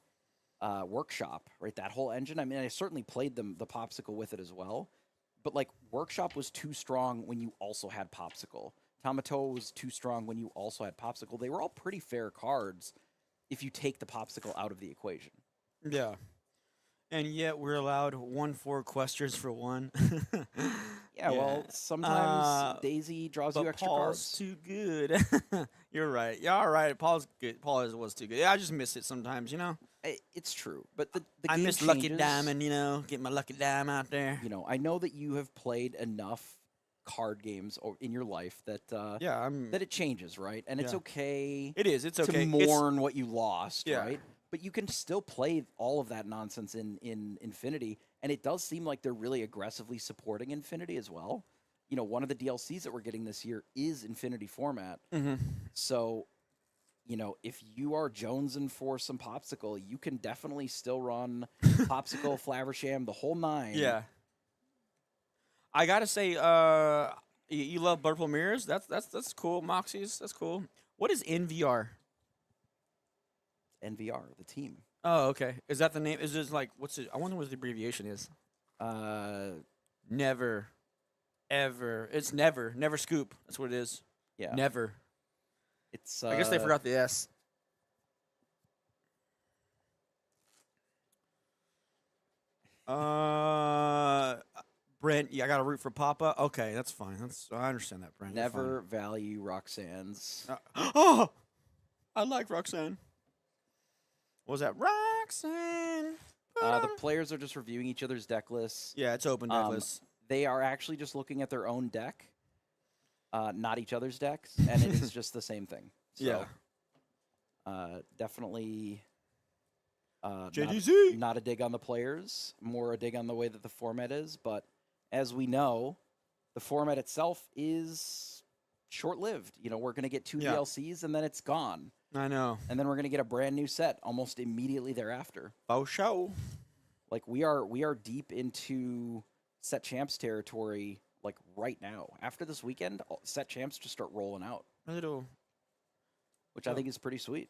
workshop, right? That whole engine. I mean, I certainly played the popsicle with it as well. But like workshop was too strong when you also had popsicle. Tamatoa was too strong when you also had popsicle. They were all pretty fair cards if you take the popsicle out of the equation. Yeah. And yet we're allowed 1/4 questions for one. Yeah, well, sometimes Daisy draws you But extra Paul's cards. too good. You're right. Yeah, all right. Paul's good. Was too good. Yeah, I just miss it sometimes, It's true, but the I game miss Lucky changes. Diamond, get my Lucky Diamond out there. I know that you have played enough card games in your life that Yeah, that it changes, right? And it's Yeah. okay. It is. It's okay. to mourn what you lost, Yeah. right? But you can still play all of that nonsense in Infinity, and it does seem like they're really aggressively supporting Infinity as well. One of the DLCs that we're getting this year is Infinity format. So, if you are jonesing for some popsicle, you can definitely still run popsicle, Flaversham, the whole nine. Yeah. I gotta say, you love purple mirrors. That's cool. Moxies. That's cool. What is NVR? NVR, the team. Oh, okay. Is that the name? Is it like what's it? I wonder what the abbreviation is. Never, ever. It's never scoop. That's what it is. Yeah. Never. It's. I guess they forgot the S. Brent, I got to root for Papa. Okay, that's fine. I understand that, Brent. You're Never value Roxanne's. fine. Oh, I like Roxanne. What was that? Roxanne. The players are just reviewing each other's deck lists. Yeah, it's open deck list. They are actually just looking at their own deck, not each other's decks, and it is just the same thing. So, definitely JDZ. not a dig on the players, more a dig on the way that the format is. But as we know, the format itself is short-lived. We're going to get 2 DLCs, and then it's gone. I know. And then we're going to get a brand new set almost immediately thereafter. Oh, show. Like we are deep into set champs territory like right now. After this weekend, set champs just start rolling out, A little. which I think is pretty sweet.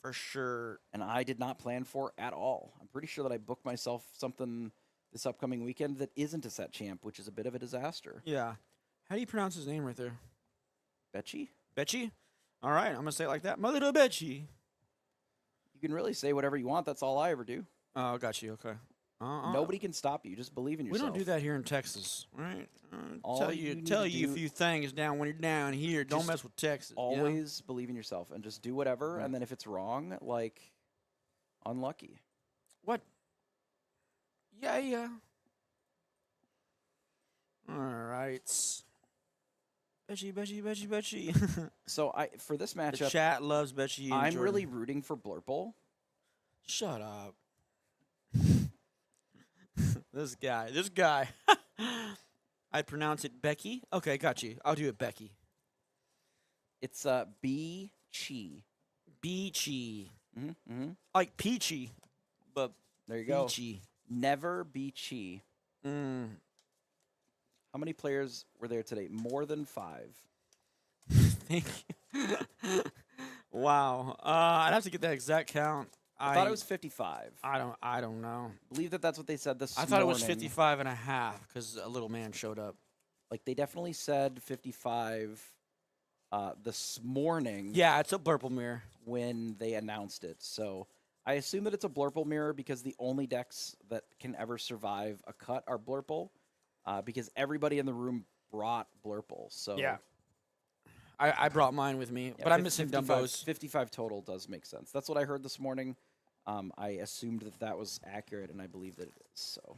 For sure. And I did not plan for at all. I'm pretty sure that I booked myself something this upcoming weekend that isn't a set champ, which is a bit of a disaster. Yeah. How do you pronounce his name right there? Betchy? Betchy? All right, I'm going to say it like that. My little Betchy. You can really say whatever you want. That's all I ever do. Oh, got you. Okay. Nobody can stop you. Just believe in We yourself. don't do that here in Texas, right? All Tell you you, need tell to you a do- few things down when you're down here. Don't Just mess with Texas. you know? Always believe in yourself and just do whatever. And then if it's wrong, like, unlucky. What? Yeah. All right. Betchy. So for this The matchup, chat loves Betchy. and I'm Jordan. really rooting for Blurple. Shut up. This guy. I pronounce it Becky. Okay, got you. I'll do it Becky. It's B-Chi. Beachy. Mm-hmm. Like peachy, but There you go. beachy. Never B-Chi. Mm. How many players were there today? More than 5. Thank you. Wow. I'd have to get that exact count. I thought it was 55. I don't know. I believe that's what they said this I morning. thought it was 55 and a half because a little man showed up. Like, they definitely said 55 this morning. Yeah, it's a blurple mirror. When they announced it. So I assume that it's a blurple mirror because the only decks that can ever survive a cut are blurple because everybody in the room brought blurple. So Yeah. I brought mine with me, yeah, but I'm missing Dumbos. 55 total does make sense. That's what I heard this morning. I assumed that was accurate, and I believe that it is. So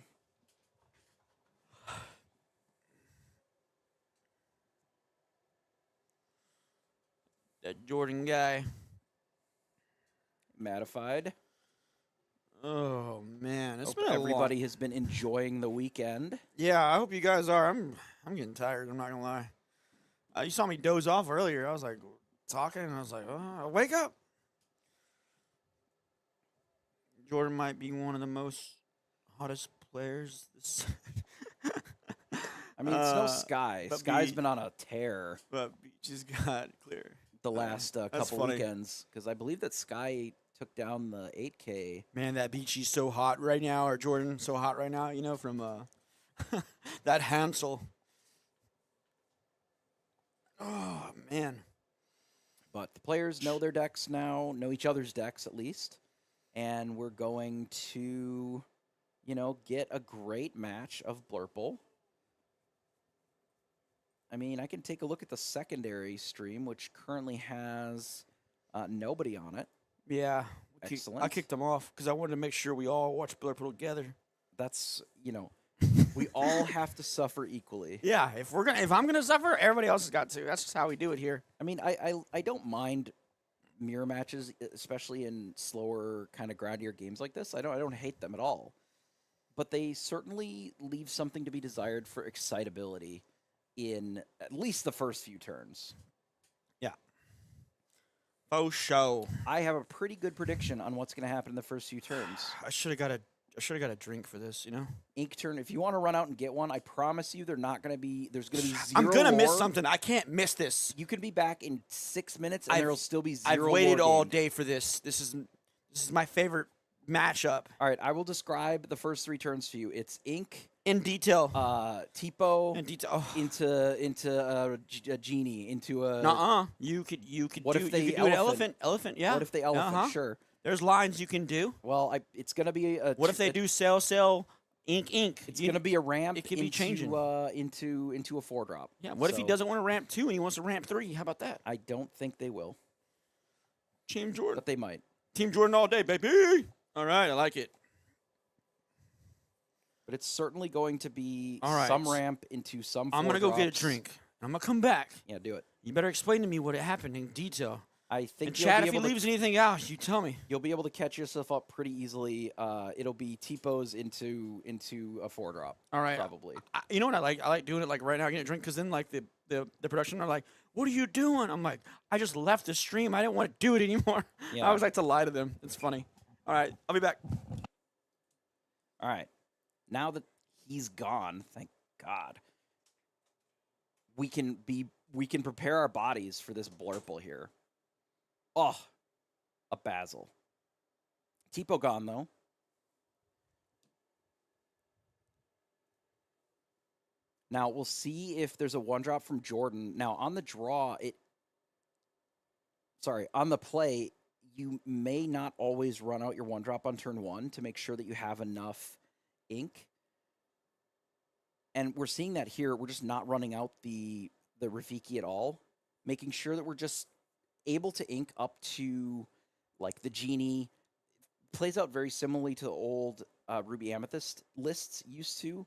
That Jordan guy. Matified. Oh man, it's Hope been everybody has been enjoying the weekend. Yeah, I hope you guys are. I'm getting tired. I'm not gonna lie. You saw me doze off earlier. I was like talking, and I was like, oh, wake up. Jordan might be one of the most hottest players. I mean, it's no Sky. Sky's been on a tear. But Beaches got clear. The last couple funny. weekends, because I believe that Sky took down the 8K. Man, that Beachy's so hot right now, or Jordan so hot right now, you know, from that Hansel. Oh, man. But the players know their decks now, know each other's decks at least, and we're going to, get a great match of Blurple. I mean, I can take a look at the secondary stream, which currently has nobody on it. Yeah. Excellent. I kicked them off because I wanted to make sure we all watch Blurple together. That's, we all have to suffer equally. Yeah, if I'm gonna suffer, everybody else has got to. That's just how we do it here. I mean, I don't mind mirror matches, especially in slower, kind of grindier games like this. I don't hate them at all, but they certainly leave something to be desired for excitability in at least the first few turns. Yeah. Oh, show. I have a pretty good prediction on what's going to happen in the first few turns. I should have got a drink for this, Ink turn. If you want to run out and get one, I promise you, there's going to be zero. I'm gonna miss lore. something. I can't miss this. You can be back in 6 minutes, and there'll still be zero. I've waited lore all gained. day for this. This is my favorite matchup. All right, I will describe the first 3 turns for you. It's Ink, in detail. Tipo, In detail. Oh. into a genie, into a. Nuh-uh. You could What do, if they you could do an elephant? elephant. Yeah. What if they elephant? Uh-huh. Sure. There's lines you can do. Well, it's gonna be a. What if they do sell, ink? It's gonna be a ramp. It could be changing. into a 4-drop. Yeah. What if he So, doesn't want to ramp 2 and he wants to ramp 3? How about that? I don't think they will, Team Jordan. but they might. Team Jordan all day, baby. All right, I like it. But it's certainly going to be All right. some ramp into some. I'm gonna go get a 4-drops. drink. I'm gonna come back. Yeah, do it. You better explain to me what happened in detail. I think And you'll Chad, be if he able to leaves anything out, you tell me. You'll be able to catch yourself up pretty easily. It'll be T-pose into a 4-drop. All right. Probably. You know what I like? I like doing it like right now, getting a drink, because then like the production are like, "What are you doing?" I'm like, "I just left the stream. I didn't want to do it anymore." Yeah. I always like to lie to them. It's funny. All right, I'll be back. All right. Now that he's gone, thank God, we can prepare our bodies for this blurple here. Oh, a Basil. Tipo gone though. Now we'll see if there's a 1-drop from Jordan. Now on the draw, on the play, you may not always run out your 1-drop on turn 1 to make sure that you have enough ink. And we're seeing that here. We're just not running out the Rafiki at all, making sure that we're just able to ink up to like the genie. It plays out very similarly to the old Ruby Amethyst lists used to,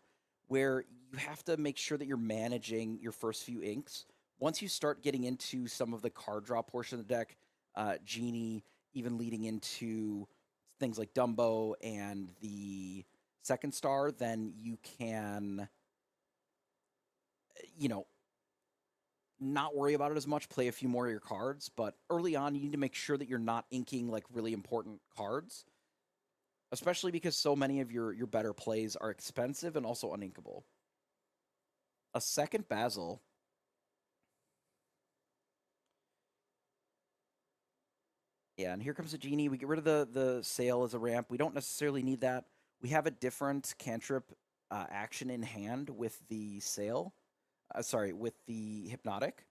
where you have to make sure that you're managing your first few inks. Once you start getting into some of the card draw portion of the deck, genie, even leading into things like Dumbo and the second star, then you can, not worry about it as much, play a few more of your cards. But early on, you need to make sure that you're not inking like really important cards, especially because so many of your better plays are expensive and also uninkable. A second Basil. Yeah, and here comes a genie. We get rid of the sail as a ramp. We don't necessarily need that. We have a different cantrip action in hand with the sail. With the hypnotic.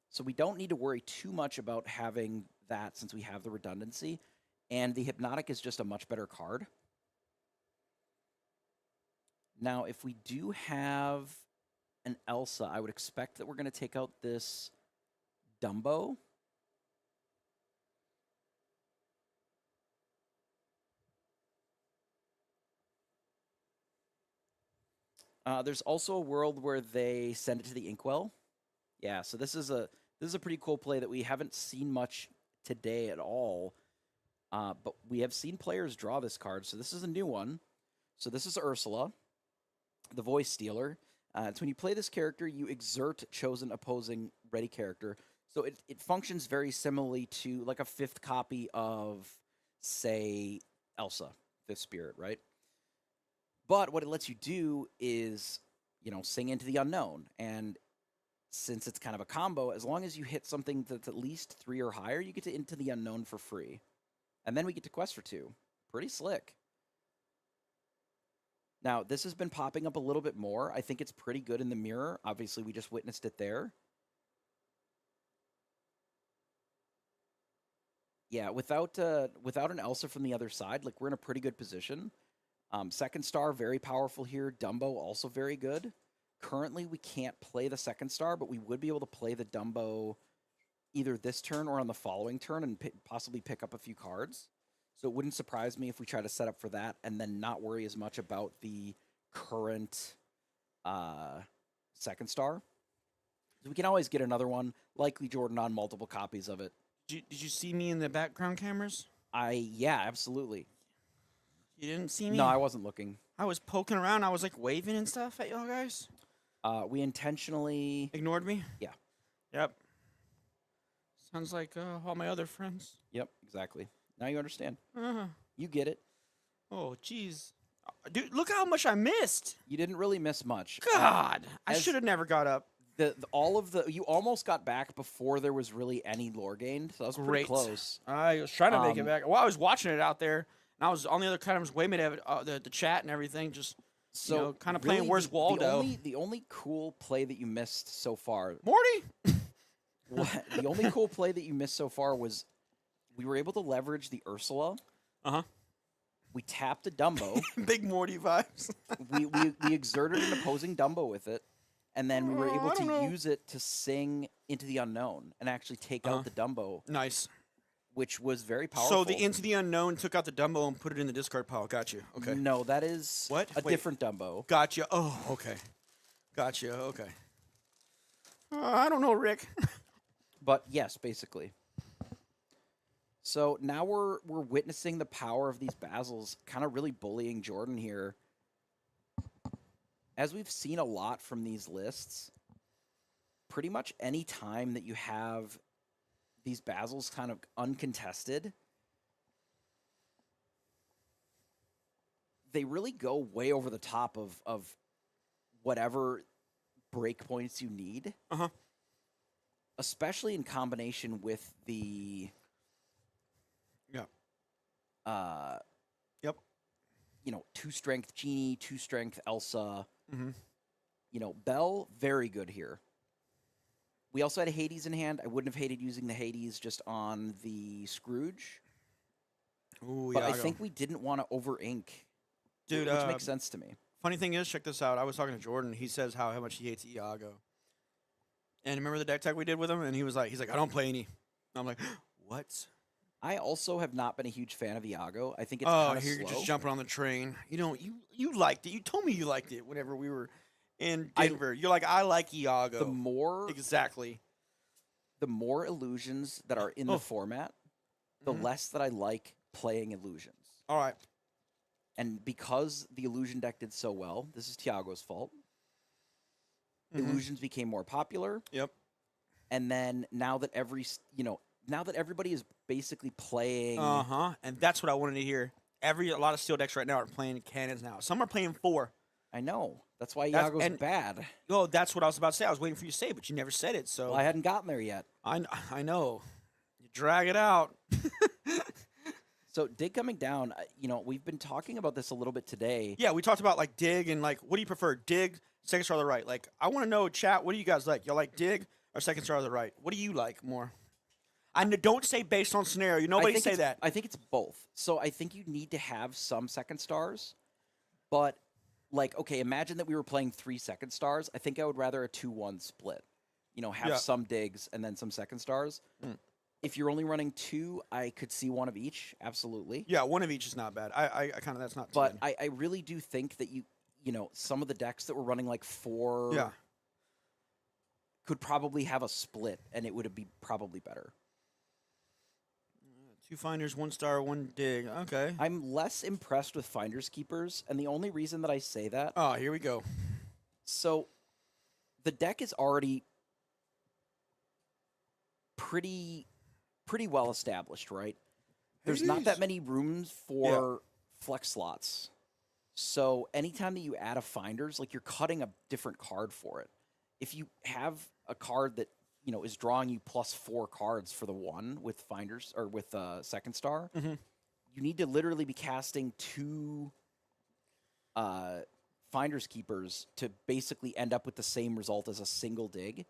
So we don't need to worry too much about having that since we have the redundancy. And the hypnotic is just a much better card. Now, if we do have an Elsa, I would expect that we're going to take out this Dumbo. There's also a world where they send it to the Inkwell. Yeah, so this is a pretty cool play that we haven't seen much today at all. But we have seen players draw this card, so this is a new one. So this is Ursula, the voice stealer. So when you play this character, you exert chosen opposing ready character. So it functions very similarly to like a 5th copy of, say, Elsa, 5th Spirit, right? But what it lets you do is, sing into the unknown. And since it's kind of a combo, as long as you hit something that's at least 3 or higher, you get to into the unknown for free. And then we get to quest for 2. Pretty slick. Now, this has been popping up a little bit more. I think it's pretty good in the mirror. Obviously, we just witnessed it there. Yeah, without an Elsa from the other side, like we're in a pretty good position. Second star, very powerful here. Dumbo, also very good. Currently, we can't play the second star, but we would be able to play the Dumbo either this turn or on the following turn and possibly pick up a few cards. So it wouldn't surprise me if we try to set up for that and then not worry as much about the current second star. So we can always get another one, likely Jordan on multiple copies of it. Did you see me in the background cameras? Yeah, absolutely. You didn't see me? No, I wasn't looking. I was poking around. I was like waving and stuff at y'all guys. We intentionally ignored me? Yeah. Yep. Sounds like all my other friends. Yep, exactly. Now you understand. Uh-huh. You get it. Oh, jeez. Dude, look how much I missed. You didn't really miss much. God, I should have never got up. You almost got back before there was really any lore gained, so that was pretty close. I was trying to make it back. Well, I was watching it out there, and I was on the other kind of was waving at the chat and everything, just kind of really playing Where's Waldo. The only cool play that you missed so far, Morty. The only cool play that you missed so far was we were able to leverage the Ursula. We tapped a Dumbo. Big Morty vibes. we exerted an opposing Dumbo with it, and then we were able to use it to sing into the unknown and actually take out the Dumbo. Nice. Which was very powerful. So the Into the Unknown took out the Dumbo and put it in the discard pile. Got you. Okay. No, that is a different Dumbo. Gotcha. Oh, okay. Gotcha. Okay. I don't know, Rick. But yes, basically. So now we're witnessing the power of these Basils kind of really bullying Jordan here. As we've seen a lot from these lists, pretty much any time that you have these Basils kind of uncontested, they really go way over the top of whatever breakpoints you need. Especially in combination with the Yep. 2-strength Genie, 2-strength Elsa. Belle, very good here. We also had a Hades in hand. I wouldn't have hated using the Hades just on the Scrooge. Ooh, but I think we didn't want to over-ink, dude, which makes sense to me. Funny thing is, check this out. I was talking to Jordan. He says how much he hates Iago. And remember the deck tech we did with him? And he's like, I don't play any. I'm like, what? I also have not been a huge fan of Iago. I think it's kind of slow. You're just jumping on the train. You liked it. You told me you liked it whenever we were in Denver. You're like, I like Iago. The more illusions that are in the format, the less that I like playing illusions. All right. And because the illusion deck did so well, this is Tiago's fault. Illusions became more popular. Yep. And then now that everybody is basically playing. And that's what I wanted to hear. A lot of steel decks right now are playing cannons now. Some are playing 4. I know. That's why Iago's bad. Oh, that's what I was about to say. I was waiting for you to say it, but you never said it. So I hadn't gotten there yet. I know. You drag it out. So dig coming down, we've been talking about this a little bit today. Yeah, we talked about like dig and like what do you prefer, dig, second star to the right? Like I want to know, chat, what do you guys like? Y'all like dig or second star to the right? What do you like more? Don't say based on scenario. Nobody say that. I think it's both. So I think you need to have some second stars, but like, okay, imagine that we were playing 3 second stars. I think I would rather a 2-1 split. Have some digs and then some second stars. If you're only running 2, I could see one of each. Absolutely. Yeah, one of each is not bad. I kind of that's not. But too bad. I really do think that some of the decks that were running like 4 could probably have a split, and it would be probably better. 2 finders, 1 star, 1 dig. Okay. I'm less impressed with finders keepers, and the only reason that I say that. Oh, here we go. So, the deck is already pretty well established, right? There's not that many rooms for flex slots. So anytime that you add a finders, like you're cutting a different card for it. If you have a card that, is drawing you +4 cards for the 1 with finders or with second star, you need to literally be casting 2 finders keepers to basically end up with the same result as a single dig.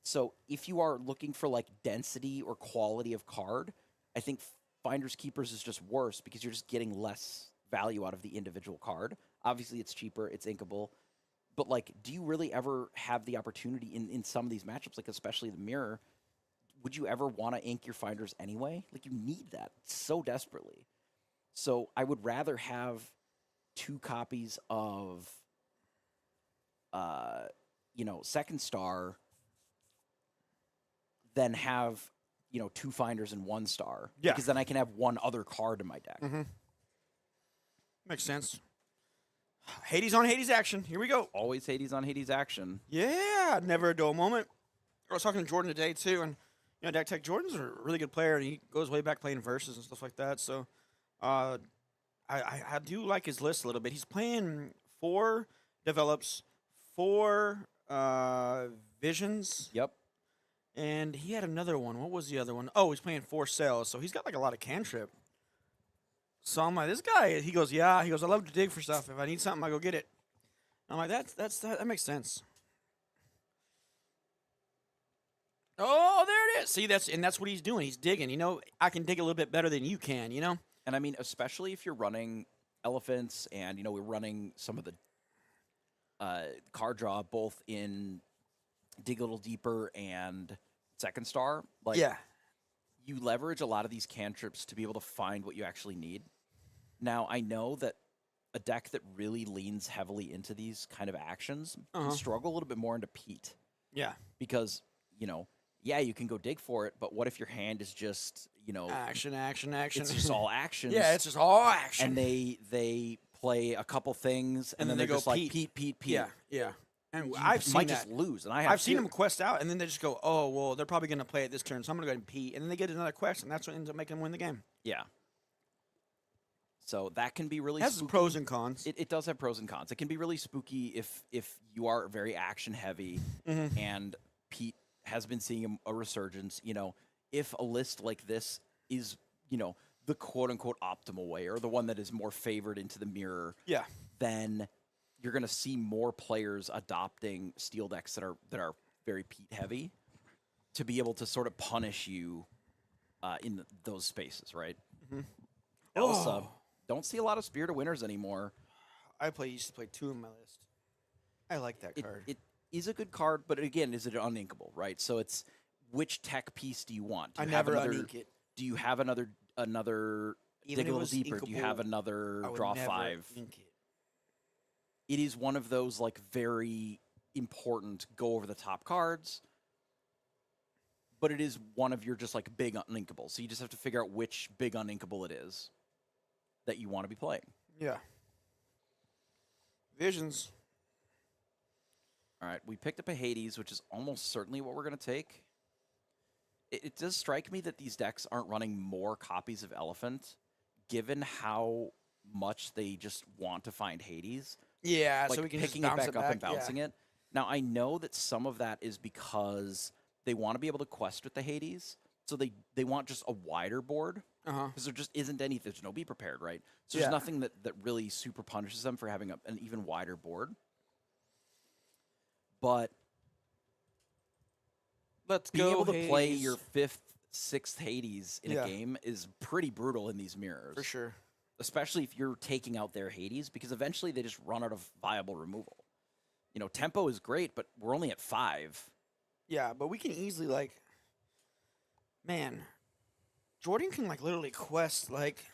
So if you are looking for like density or quality of card, I think Finders Keepers is just worse because you're just getting less value out of the individual card. Obviously, it's cheaper, it's inkable. But like, do you really ever have the opportunity in some of these matchups, like especially the mirror, would you ever want to ink your Finders anyway? Like you need that so desperately. So I would rather have 2 copies of, second star than have, 2 finders and 1 star. Yeah. Because then I can have one other card in my deck. Makes sense. Hades on Hades action. Here we go. Always Hades on Hades action. Yeah, never a dull moment. I was talking to Jordan today too, and Deck Tech Jordan's a really good player, and he goes way back playing verses and stuff like that. So, I do like his list a little bit. He's playing 4 develops, 4 visions. Yep. And he had another one. What was the other one? Oh, he's playing 4 cells. So he's got like a lot of cantrip. So I'm like, this guy, he goes, yeah. He goes, I love to dig for stuff. If I need something, I go get it. I'm like, that makes sense. Oh, there it is. See, that's what he's doing. He's digging. I can dig a little bit better than you can, And I mean, especially if you're running elephants and, we're running some of the card draw both in Dig a Little Deeper and second star. Like, you leverage a lot of these cantrips to be able to find what you actually need. Now, I know that a deck that really leans heavily into these kind of actions can struggle a little bit more into Pete. Yeah. Because, you can go dig for it, but what if your hand is just, action. It's just all actions. Yeah, it's just all action. And they play a couple things, and then they go just like Pete. Yeah. And You I've seen might that. just lose, and I've seen them quest out, and then they just go, oh, well, they're probably going to play it this turn, so I'm going to go ahead and Pete. And then they get another quest, and that's what ends up making them win the game. Yeah. So that can be really It has spooky. pros and cons. It does have pros and cons. It can be really spooky if you are very action heavy, and Pete has been seeing a resurgence. If a list like this is, the quote unquote optimal way, or the one that is more favored into the mirror, then you're going to see more players adopting steel decks that are very Pete heavy to be able to sort of punish you in those spaces, right? Elsa, don't see a lot of Spirit of Winners anymore. I used to play 2 on my list. I like that card. It is a good card, but again, is it uninkable, right? So it's which tech piece do you want? Do you have never another, unink it. Do you have another Even dig if a it little was deeper? Do you inkable, have another I would draw never 5? ink it. It is one of those like very important go over the top cards, but it is one of your just like big uninkables. So you just have to figure out which big uninkable it is that you want to be playing. Yeah. Visions. All right, we picked up a Hades, which is almost certainly what we're going to take. It does strike me that these decks aren't running more copies of Elephant, given how much they just want to find Hades. Yeah, Like so we can picking just it bounce back up and yeah. bouncing it. Now, I know that some of that is because they want to be able to quest with the Hades, So they want just a wider board because there just isn't any. There's no Be Prepared, right? So there's nothing that really super punishes them for having an even wider board. But being able to play your 5th, 6th Hades in a game is pretty brutal in these mirrors. For sure. Especially if you're taking out their Hades, because eventually they just run out of viable removal. You know, tempo is great, but we're only at 5. Yeah, but we can easily, like, man, Jordan can, like, literally quest, like,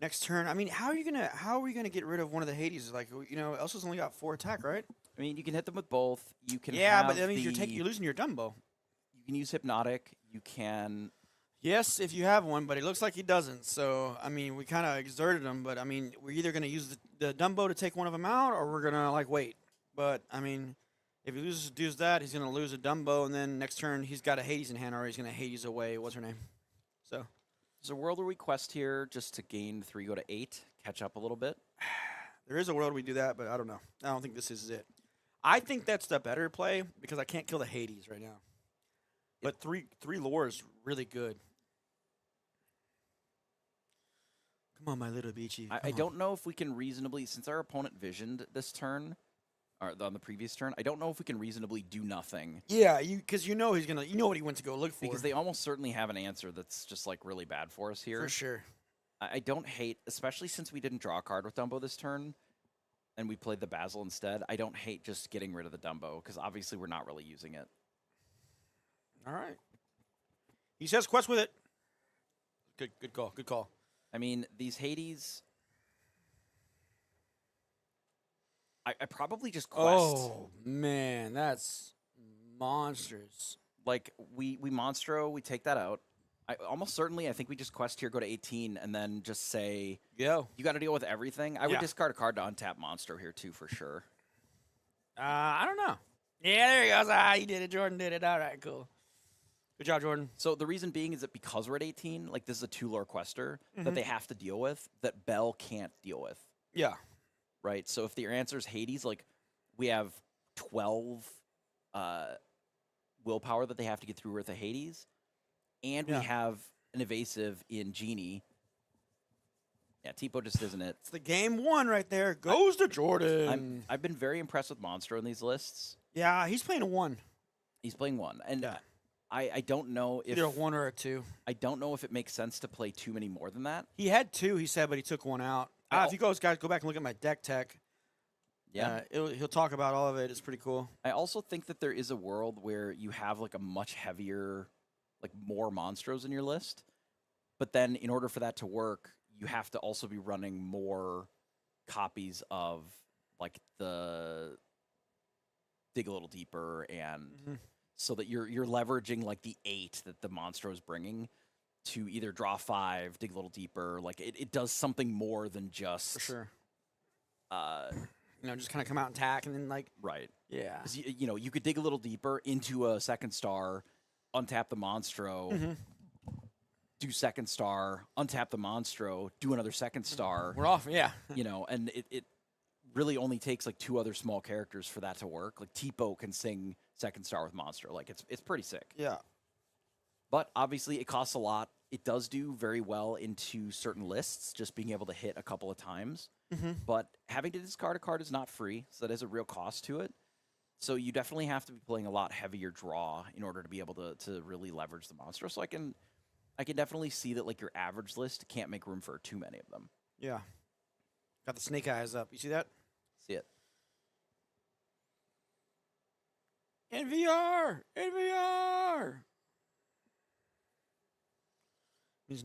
next turn. I mean, how are we gonna get rid of one of the Hades? Like, you know, Elsa's only got 4 attack, right? I mean, you can hit them with both. You can but that means you're losing your Dumbo. You can use Hypnotic. You can. Yes, if you have one, but it looks like he doesn't. So, I mean, we kind of exerted him, but, I mean, we're either going to use the Dumbo to take one of them out, or we're going to, like, wait. But, I mean, if he does that, he's going to lose a Dumbo, and then next turn he's got a Hades in hand, or he's going to Hades away. What's her name? So, there's a world where we quest here just to gain 3, go to 8, catch up a little bit. There is a world we do that, but I don't know. I don't think this is it. I think that's the better play because I can't kill the Hades right now. But three lore is really good. Come on, my little beachy. I don't know if we can reasonably, since our opponent visioned this turn, or on the previous turn, I don't know if we can reasonably do nothing. Yeah, because you know he's gonna, you know what he went to go look for. Because they almost certainly have an answer that's just like really bad for us here. For sure. I don't hate, especially since we didn't draw a card with Dumbo this turn, and we played the Basil instead. I don't hate just getting rid of the Dumbo because obviously we're not really using it. All right. He says quest with it. Good call. Good call. I mean, these Hades, I probably just quest. Oh, man, that's monsters. Like, we Monstro, we take that out. Almost certainly, I think we just quest here, go to 18, and then just say, Go. You got to deal with everything. I would discard a card to untap Monstro here, too, for sure. I don't know. Yeah, there he goes. You did it. Jordan did it. All right, cool. Good job, Jordan. So the reason being is that because we're at 18, like, this is a 2-lore quester that they have to deal with that Bell can't deal with. Yeah. Right? So if your answer is Hades, like, we have 12 willpower that they have to get through with a Hades, and we have an evasive in Genie. Yeah, Tipo just isn't it. It's the game one right there. Goes to Jordan. I've been very impressed with Monstro in these lists. Yeah, he's playing a 1. He's playing 1. And I don't know if... Either a 1 or a 2. I don't know if it makes sense to play too many more than that. He had 2, he said, but he took 1 out. If you guys go back and look at my deck tech, he'll talk about all of it. It's pretty cool. I also think that there is a world where you have like a much heavier, like more Monstros in your list. But then in order for that to work, you have to also be running more copies of like the Dig a Little Deeper and so that you're leveraging like the 8 that the Monstro is bringing to either draw 5, dig a little deeper. Like it does something more than just for sure. Just kind of come out and tack and then like yeah. You could dig a little deeper into a 2nd star, untap the Monstro, do 2nd star, untap the Monstro, do another 2nd star. We're off, yeah. And it really only takes like 2 other small characters for that to work. Like Tipo can sing 2nd star with Monstro. Like it's pretty sick. Yeah. But obviously it costs a lot. It does do very well into certain lists, just being able to hit a couple of times. But having to discard a card is not free, so that is a real cost to it. So you definitely have to be playing a lot heavier draw in order to be able to really leverage the Monstro. So I can definitely see that like your average list can't make room for too many of them. Yeah. Got the snake eyes up. You see that? See it. NVR! NVR!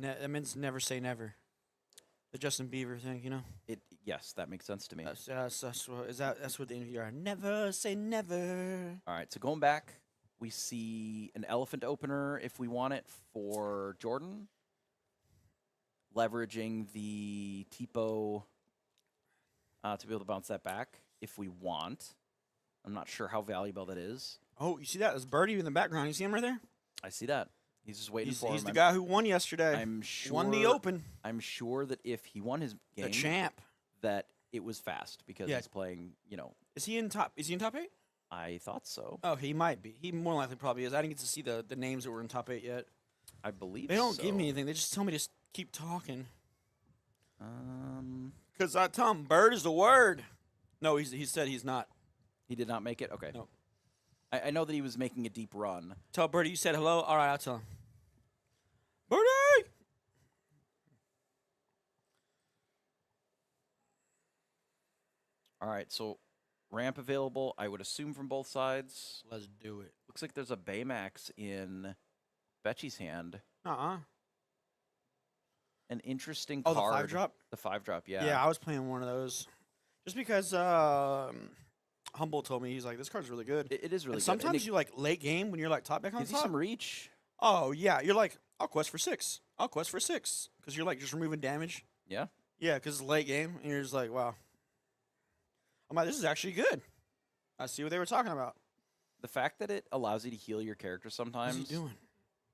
That means never say never. The Justin Bieber thing, Yes, that makes sense to me. That's what the NVR. Never say never. All right, so going back, we see an elephant opener if we want it for Jordan. Leveraging the Tipo to be able to bounce that back if we want. I'm not sure how valuable that is. Oh, you see that? There's Birdie in the background. You see him right there? I see that. He's just waiting for him. He's the guy who won yesterday. I'm sure. Won the Open. I'm sure that if he won his game, the champ, that it was fast because he's playing. Is he in top? Is he in top 8? I thought so. Oh, he might be. He more likely probably is. I didn't get to see the names that were in top 8 yet. I believe They don't so. give me anything. They just tell me to keep talking. Um, Because I tell him, bird is the word. No, he said he's not. he did not make it? Okay. No. I know that he was making a deep run. Tell Birdie you said hello. All right, I'll tell him. Birdie! All right, so ramp available, I would assume from both sides. Let's do it. Looks like there's a Baymax in Betchy's hand. Uh-uh. An interesting Oh, card. the 5-drop? The 5-drop, yeah. Yeah, I was playing one of those. Just because Humble told me, he's like, this card's really good. It is really And good. sometimes you like late game when you're like top deck on gives you top. some reach. Oh, yeah. You're like, I'll quest for 6. I'll quest for 6. Because you're like just removing damage. Yeah. Yeah, because it's late game. And you're just like, wow. I'm like, this is actually good. I see what they were talking about. The fact that it allows you to heal your character What's sometimes he doing?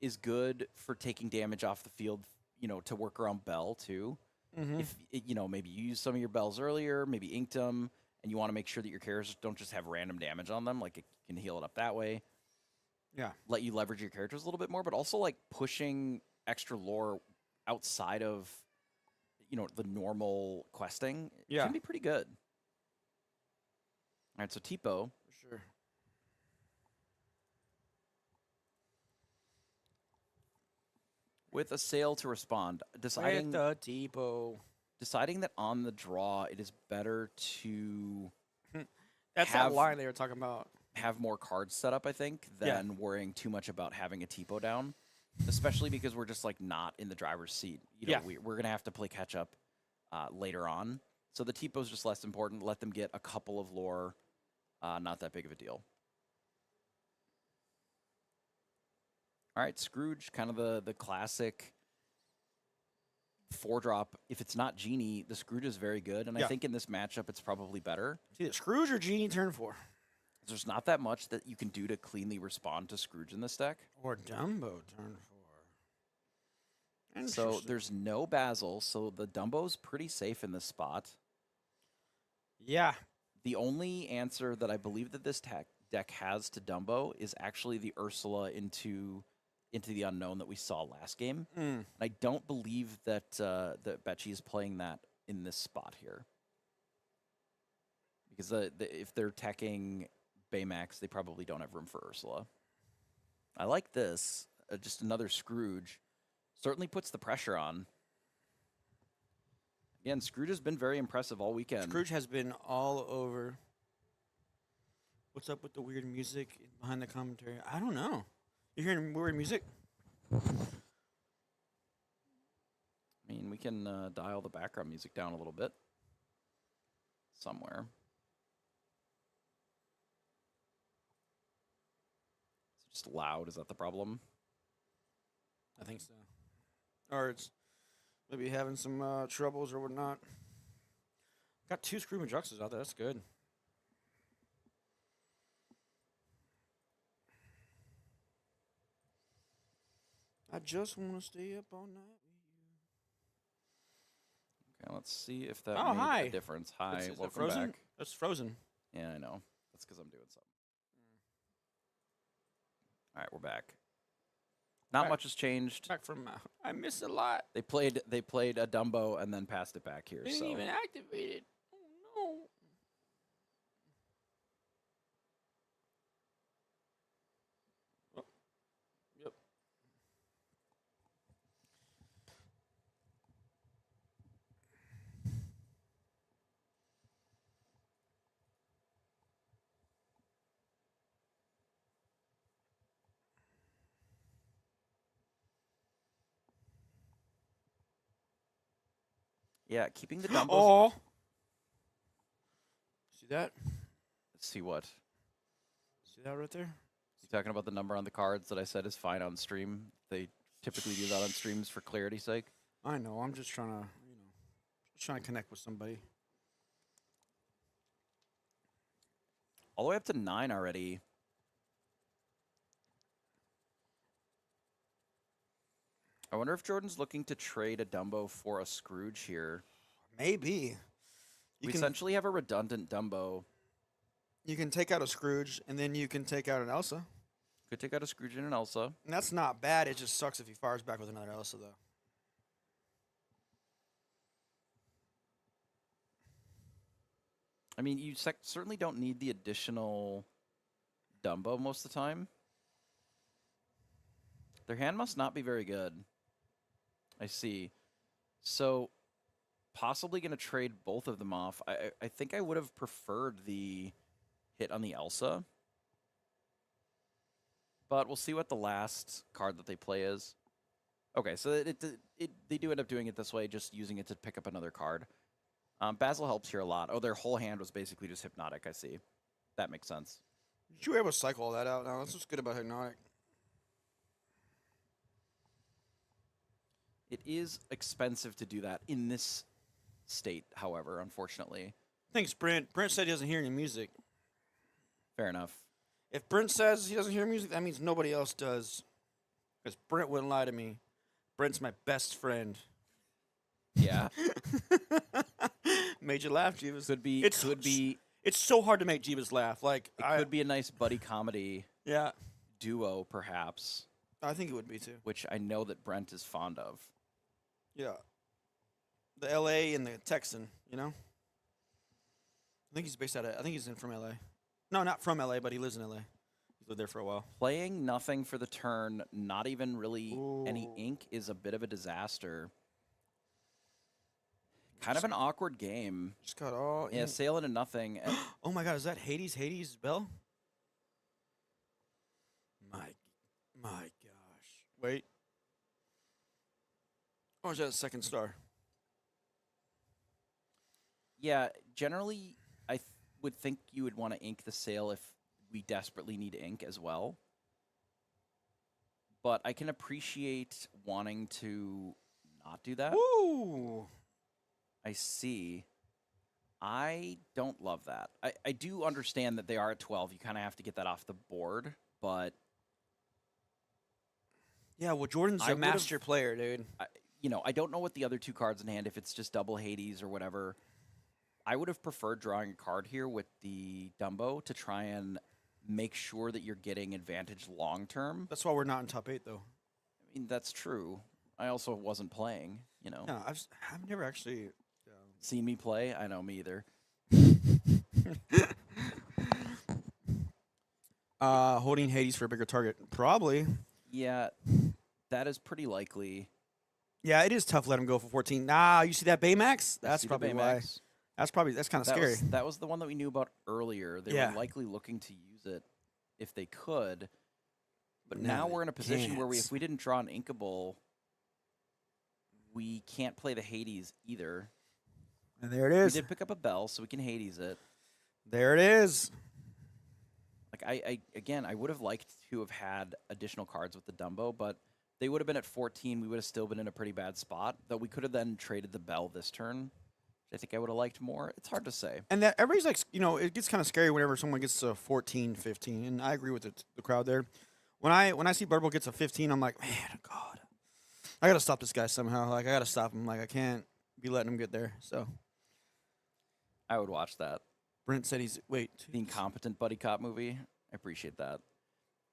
is good for taking damage off the field, to work around Bell too. Mm-hmm. If maybe you use some of your bells earlier, maybe inked them, and you want to make sure that your characters don't just have random damage on them, like it can heal it up that way. Yeah. Let you leverage your characters a little bit more, but also like pushing extra lore outside of the normal questing. Yeah. Can be pretty good. All right, so Tipo. For sure. With a sail to respond, deciding With the Tipo. that on the draw it is better to That's have- that line they were talking about. have more cards set up, I think, Yeah. than worrying too much about having a Tipo down, especially because we're just like not in the driver's seat. Yeah. We're gonna have to play catch up later on, so the Tipo's just less important. Let them get a couple of lore, not that big of a deal. All right, Scrooge, kind of the classic 4-drop. If it's not Genie, the Scrooge is very good, and I Yeah. think in this matchup it's probably better. It's either Scrooge or Genie turn 4. There's not that much that you can do to cleanly respond to Scrooge in this deck. Or Dumbo turn 4. So there's no Basil, so the Dumbo's pretty safe in this spot. Yeah. The only answer that I believe that this deck has to Dumbo is actually the Ursula into the unknown that we saw last game. And I don't believe that that Betchy is playing that in this spot here. Because if they're teching Baymax, they probably don't have room for Ursula. I like this. Just another Scrooge. Certainly puts the pressure on. Again, Scrooge has been very impressive all weekend. Scrooge has been all over. What's up with the weird music behind the commentary? I don't know. You hearing weird music? I mean, we can dial the background music down a little bit. Somewhere. Is it just loud? Is that the problem? I think so. Or it's maybe having some troubles or whatnot. Got 2 Screaming Juxes out there. That's good. I just want to stay up all night with you. Okay, let's see if that Oh, made hi. a difference. Hi, Is it welcome frozen? back. That's frozen. Yeah, I know. That's because I'm doing something. All right, we're back. Not Back. much has changed. Back from I missed a lot. They played a Dumbo and then passed it back here. Didn't So even activate it. Oh no. Oh, yep. yeah, keeping the Dumbos. Oh. See that? Let's see what. See that right there? You talking about the number on the cards that I said is fine on stream? They typically do that on streams for clarity's sake. I know. I'm just trying to, just trying to connect with somebody. All the way up to 9 already. I wonder if Jordan's looking to trade a Dumbo for a Scrooge here. Maybe. We essentially have a redundant Dumbo. You can take out a Scrooge, and then you can take out an Elsa. Could take out a Scrooge and an Elsa. And that's not bad. It just sucks if he fires back with another Elsa, though. I mean, you certainly don't need the additional Dumbo most of the time. Their hand must not be very good. I see. So, possibly going to trade both of them off. I think I would have preferred the hit on the Elsa. But we'll see what the last card that they play is. Okay, so they do end up doing it this way, just using it to pick up another card. Basil helps here a lot. Oh, their whole hand was basically just Hypnotic, I see. That makes sense. You were able to cycle all that out. Now, that's what's good about Hypnotic. It is expensive to do that in this state, however, unfortunately. Thanks, Brent. Brent said he doesn't hear any music. Fair enough. If Brent says he doesn't hear music, that means nobody else does. Because Brent wouldn't lie to me. Brent's my best friend. Yeah. Made you laugh, Jeebus. Could be. It's so hard to make Jeebus laugh. Like It could be a nice buddy comedy Yeah, duo, perhaps, I think it would be too. which I know that Brent is fond of. Yeah. The L.A. and the Texan, you know? I think he's based out of, I think he's from L.A. No, not from L.A., but he lives in L.A. He's lived there for a while. Playing nothing for the turn, not even really any Ooh. ink, is a bit of a disaster. Kind of an awkward game. Just got all... Yeah, sail into nothing. Oh my god, is that Hades' bell? My gosh. Wait. Or is that a second star? Yeah, generally, I would think you would want to ink the sail if we desperately need ink as well. But I can appreciate wanting to not do that. Woo! I see. I don't love that. I do understand that they are at 12. You kind of have to get that off the board, but... Yeah, well, Jordan's I a would've- master player, dude. I don't know what the other two cards in hand, if it's just double Hades or whatever. I would have preferred drawing a card here with the Dumbo to try and make sure that you're getting advantage long term. That's why we're not in top 8, though. I mean, that's true. I also wasn't playing, No, I've never actually... Seen me play? I know, me either. Holding Hades for a bigger target. Probably. Yeah, that is pretty likely. Yeah, it is tough to let him go for 14. Nah, you see that Baymax? I That's see the probably why. Baymax. That's kind of That scary. that was the one that we knew about earlier. They Yeah. were likely looking to use it if they could. But Now now they we're in a position where can't. if we didn't draw an Inkable, we can't play the Hades either. And there it We is. did pick up a bell, so we can Hades it. There it is. Like I would have liked to have had additional cards with the Dumbo, but they would have been at 14. We would have still been in a pretty bad spot. Though we could have then traded the bell this turn, which I think I would have liked more. It's hard to say. And that everybody's like, it gets kind of scary whenever someone gets to 14, 15. And I agree with the crowd there. When I see Burble gets a 15, I'm like, man, God, I gotta stop this guy somehow. Like I gotta stop him. Like I can't be letting him get there. So I would watch that. Brent said The incompetent buddy cop movie. I appreciate that.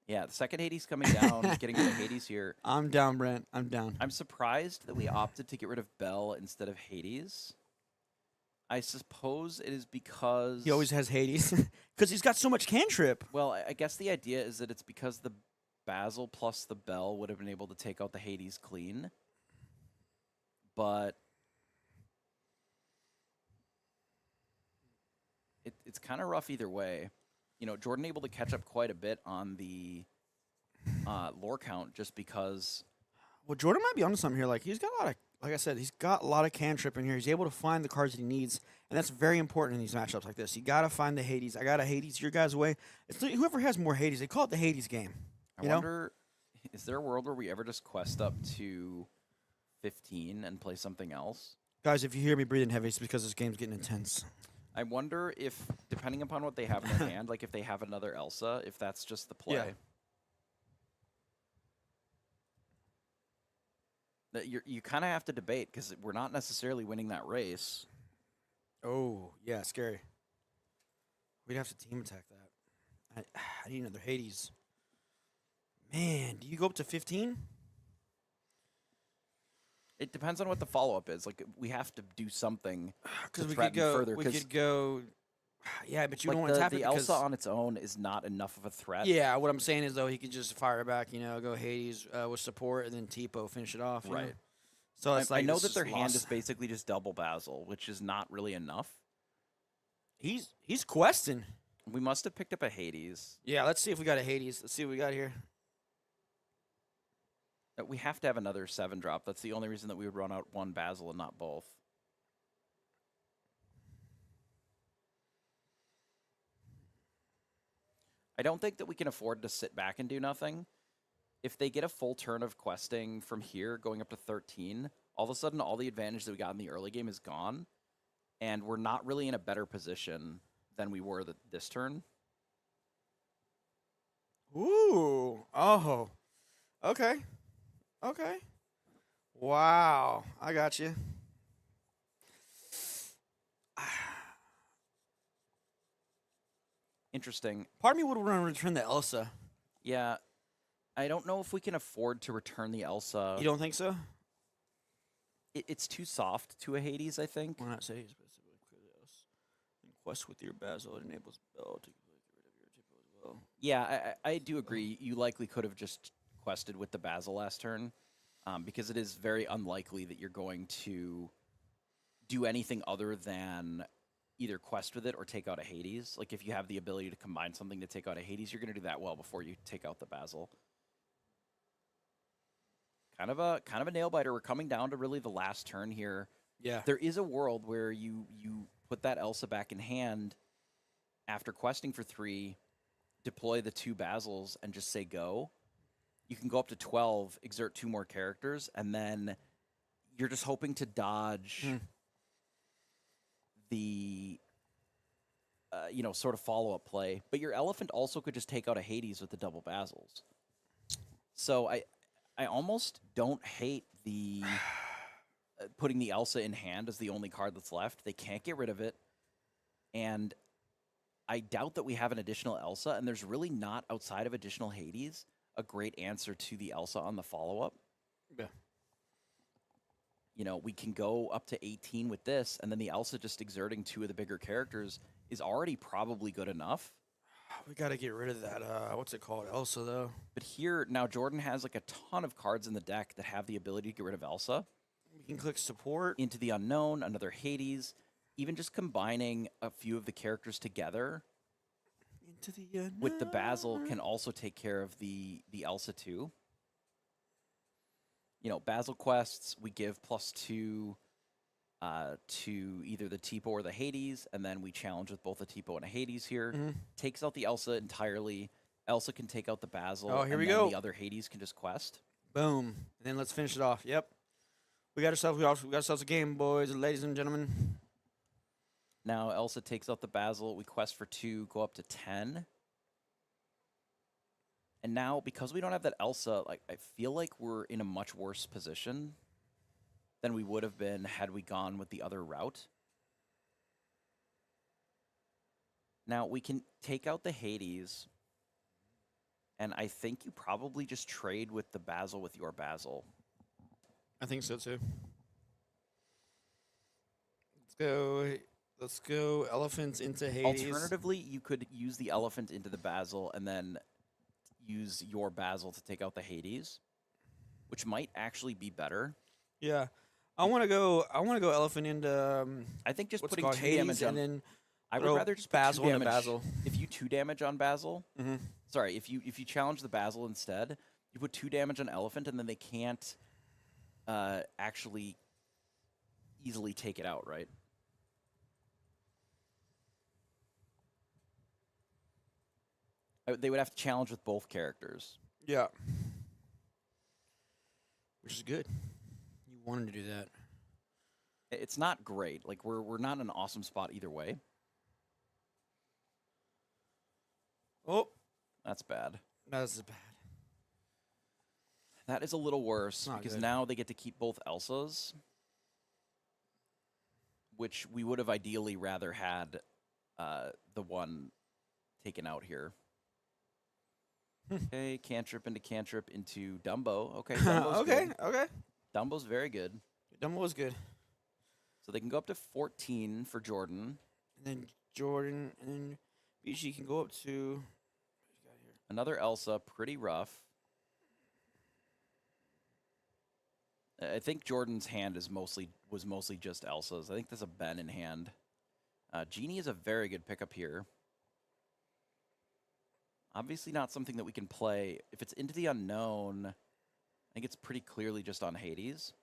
Yeah, the second Hades coming down, getting rid of Hades here. I'm down, Brent. I'm down. I'm surprised that we opted to get rid of Bell instead of Hades. I suppose it is because... He always has Hades because he's got so much cantrip. Well, I guess the idea is that it's because the Basil plus the Bell would have been able to take out the Hades clean. But... It's kind of rough either way. Jordan able to catch up quite a bit on the lore count just because... Well, Jordan might be onto something here. Like he's got a lot of, like I said, he's got a lot of cantrip in here. He's able to find the cards that he needs, and that's very important in these matchups like this. You got to find the Hades. I got a Hades. Your guys' way. It's whoever has more Hades. They call it the Hades game. I wonder, is there a world where we ever just quest up to 15 and play something else? Guys, if you hear me breathing heavy, it's because this game's getting intense. I wonder if, depending upon what they have in their hand, like if they have another Elsa, if that's just the play. Yeah. That you kind of have to debate because we're not necessarily winning that race. Oh, yeah, scary. We'd have to team attack that. I need another Hades. Man, do you go up to 15? It depends on what the follow up is. Like we have to do something Because to we could threaten go. further. We 'Cause, could go. Yeah, but you like don't want to tap the it because. Elsa on its own is not enough of a threat. Yeah, what I'm saying is though he could just fire it back. Go Hades with support and then Tipo finish it off. you know? Right. So it's I like know this that their is hand lost. is basically just double Basil, which is not really enough. He's questing. We must have picked up a Hades. Yeah, let's see if we got a Hades. Let's see what we got here. We have to have another 7-drop. That's the only reason that we would run out one Basil and not both. I don't think that we can afford to sit back and do nothing. If they get a full turn of questing from here, going up to 13, all of a sudden all the advantage that we got in the early game is gone, and we're not really in a better position than we were this turn. Ooh. Oh. Okay. Okay. Wow. I got you. Interesting. Part of me would want to return the Elsa. Yeah, I don't know if we can afford to return the Elsa. You don't think so? It's too soft to a Hades, I think. Why not say specifically clear the Elsa? Quest with your Basil. It enables Bell to get rid of your Tipo as well. Yeah, I do agree. You likely could have just quested with the Basil last turn, because it is very unlikely that you're going to do anything other than either quest with it or take out a Hades. Like if you have the ability to combine something to take out a Hades, you're going to do that well before you take out the Basil. Kind of a nail biter. We're coming down to really the last turn here. Yeah. There is a world where you put that Elsa back in hand after questing for 3, deploy the 2 Basils, and just say go. You can go up to 12, exert 2 more characters, and then you're just hoping to dodge the sort of follow-up play. But your Elephant also could just take out a Hades with the double Basils. So I almost don't hate the putting the Elsa in hand as the only card that's left. They can't get rid of it. And I doubt that we have an additional Elsa, and there's really not, outside of additional Hades, a great answer to the Elsa on the follow-up. Yeah. We can go up to 18 with this, and then the Elsa just exerting 2 of the bigger characters is already probably good enough. We got to get rid of that. What's it called? Elsa, though. But here, now Jordan has like a ton of cards in the deck that have the ability to get rid of Elsa. We can click support. Into the Unknown, another Hades. Even just combining a few of the characters together Into the with the Basil can also take care of the Elsa too. Basil quests, we give +2 to either the Tipo or the Hades, and then we challenge with both a Tipo and a Hades here. Takes out the Elsa entirely. Elsa can take out the Basil. Oh, here and we then go. The other Hades can just quest. Boom. And then let's finish it off. Yep. We got ourselves a game, boys and ladies and gentlemen. Now Elsa takes out the Basil. We quest for 2, go up to 10. And now, because we don't have that Elsa, I feel like we're in a much worse position than we would have been had we gone with the other route. Now, we can take out the Hades, and I think you probably just trade with the Basil with your Basil. I think so, too. Let's go Elephants into Hades. Alternatively, you could use the Elephant into the Basil and then use your Basil to take out the Hades, which might actually be better. Yeah. I want to go Elephant into I think just what's putting called 2 Hades damage on, and then I would throw rather just Basil put 2 into damage. Basil. If you 2 damage on Basil, Mhm. sorry, if you challenge the Basil instead, you put 2 damage on Elephant, and then they can't actually easily take it out, right? They would have to challenge with both characters. Yeah. Which is good. You wanted to do that. It's not great. Like we're not in an awesome spot either way. Oh, That's bad. that's bad. That is a little worse Not because good. now they get to keep both Elsas, which we would have ideally rather had the one taken out here. Okay, cantrip into Dumbo. Okay, Dumbo's okay, good. okay. Dumbo's very good. Dumbo was good. So they can go up to 14 for Jordan. And then Jordan and then BG can go up to. What you got here? Another Elsa, pretty rough. I think Jordan's hand was mostly just Elsa's. I think there's a Ben in hand. Genie is a very good pickup here. Obviously not something that we can play. If it's into the unknown, I think it's pretty clearly just on Hades.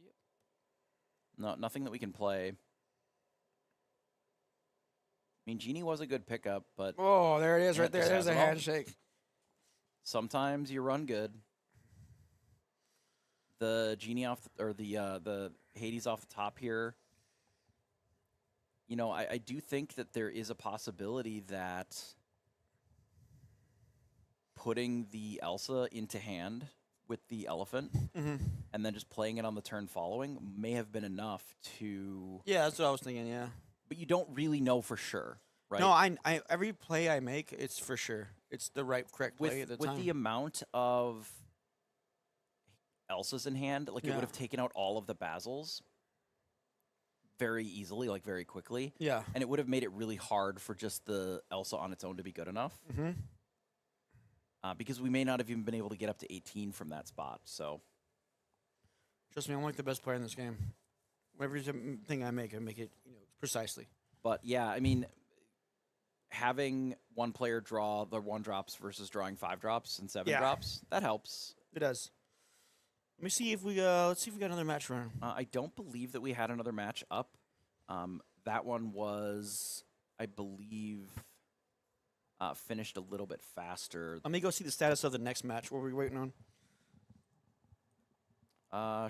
Yep. No, nothing that we can play. I mean, Genie was a good pickup, but... Oh, there it is Yeah, right there. just There's has a it all. handshake. Sometimes you run good. The Genie off, the Hades off the top here. You know, I do think that there is a possibility that putting the Elsa into hand with the elephant and then just playing it on the turn following may have been enough to... Yeah, that's what I was thinking, yeah. But you don't really know for sure, right? No, I every play I make, it's for sure. It's the correct play at the with time. the amount of Elsa's in hand, like it Yeah. would have taken out all of the Basils very easily, like very quickly. Yeah. And it would have made it really hard for just the Elsa on its own to be good enough. Mm-hmm. Because we may not have even been able to get up to 18 from that spot. So Trust me, I'm like the best player in this game. Everything I make it precisely. But yeah, I mean, having one player draw the 1-drops versus drawing 5-drops and 7-drops, that helps. It does. Let me see if we let's see if we got another match run. I don't believe that we had another match up. That one was, I believe, finished a little bit faster. Let me go see the status of the next match. What are we waiting on?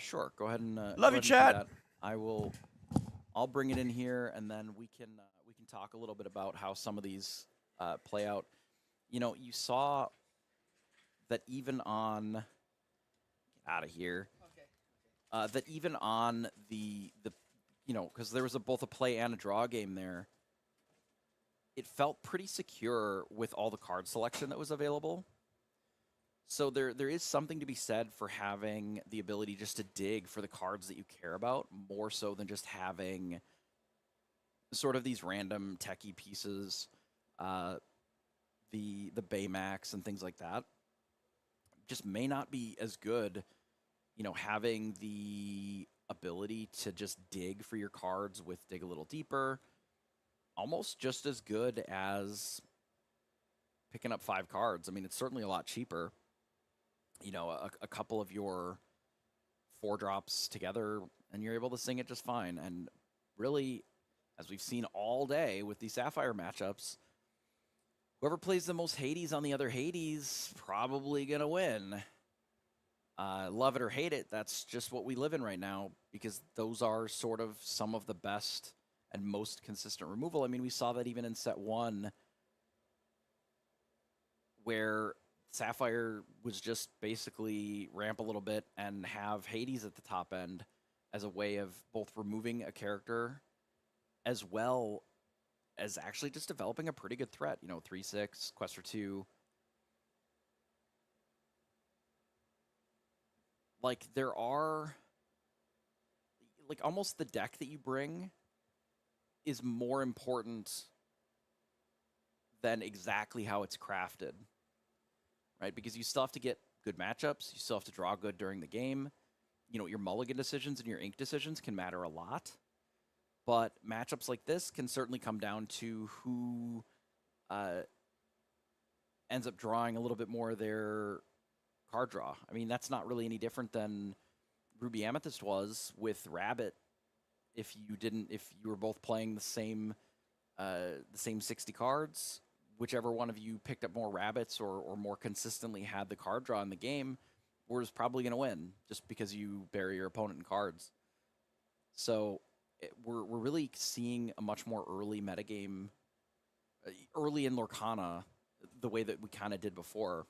Sure, go ahead and Love go you, ahead and do Chad. that. I'll bring it in here, and then we can talk a little bit about how some of these play out. You know, you saw that even on get out of here. That even on the you know, because there was both a play and a draw game there. It felt pretty secure with all the card selection that was available. So there is something to be said for having the ability just to dig for the cards that you care about, more so than just having sort of these random techie pieces, the Baymax and things like that. Just may not be as good, you know, having the ability to just dig for your cards with Dig a Little Deeper. Almost just as good as picking up 5 cards. I mean, it's certainly a lot cheaper. You know, a couple of your 4-drops together, and you're able to sing it just fine. And really, as we've seen all day with these Sapphire matchups, whoever plays the most Hades on the other Hades probably going to win. Love it or hate it, that's just what we live in right now, because those are sort of some of the best and most consistent removal. I mean, we saw that even in set 1, where Sapphire was just basically ramp a little bit and have Hades at the top end as a way of both removing a character as well as actually just developing a pretty good threat. You know, 3/6, Quest for 2. Like, there are... Like, almost the deck that you bring is more important than exactly how it's crafted. Right? Because you still have to get good matchups. You still have to draw good during the game. You know, your mulligan decisions and your ink decisions can matter a lot. But matchups like this can certainly come down to who ends up drawing a little bit more of their card draw. I mean, that's not really any different than Ruby Amethyst was with Rabbit. If you were both playing the same 60 cards, whichever one of you picked up more rabbits or more consistently had the card draw in the game was probably going to win, just because you bury your opponent in cards. So we're really seeing a much more early metagame, early in Lorcana, the way that we kind of did before.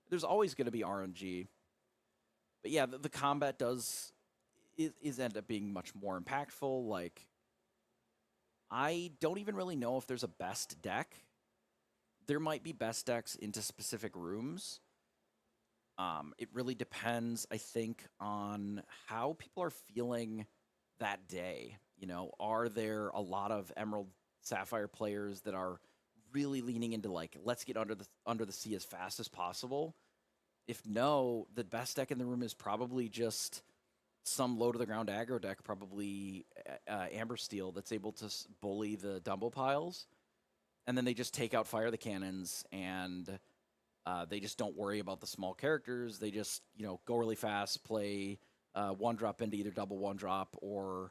There's always going to be RNG. But yeah, the combat is end up being much more impactful. Like, I don't even really know if there's a best deck. There might be best decks into specific rooms. It really depends, I think, on how people are feeling that day. You know, are there a lot of Emerald Sapphire players that are really leaning into like, let's get under the sea as fast as possible? If no, the best deck in the room is probably just some low to the ground aggro deck, probably Amber Steel, that's able to bully the Dumbo piles, and then they just take out Fire the Cannons, and they just don't worry about the small characters. They just go really fast, play one drop into either double one drop or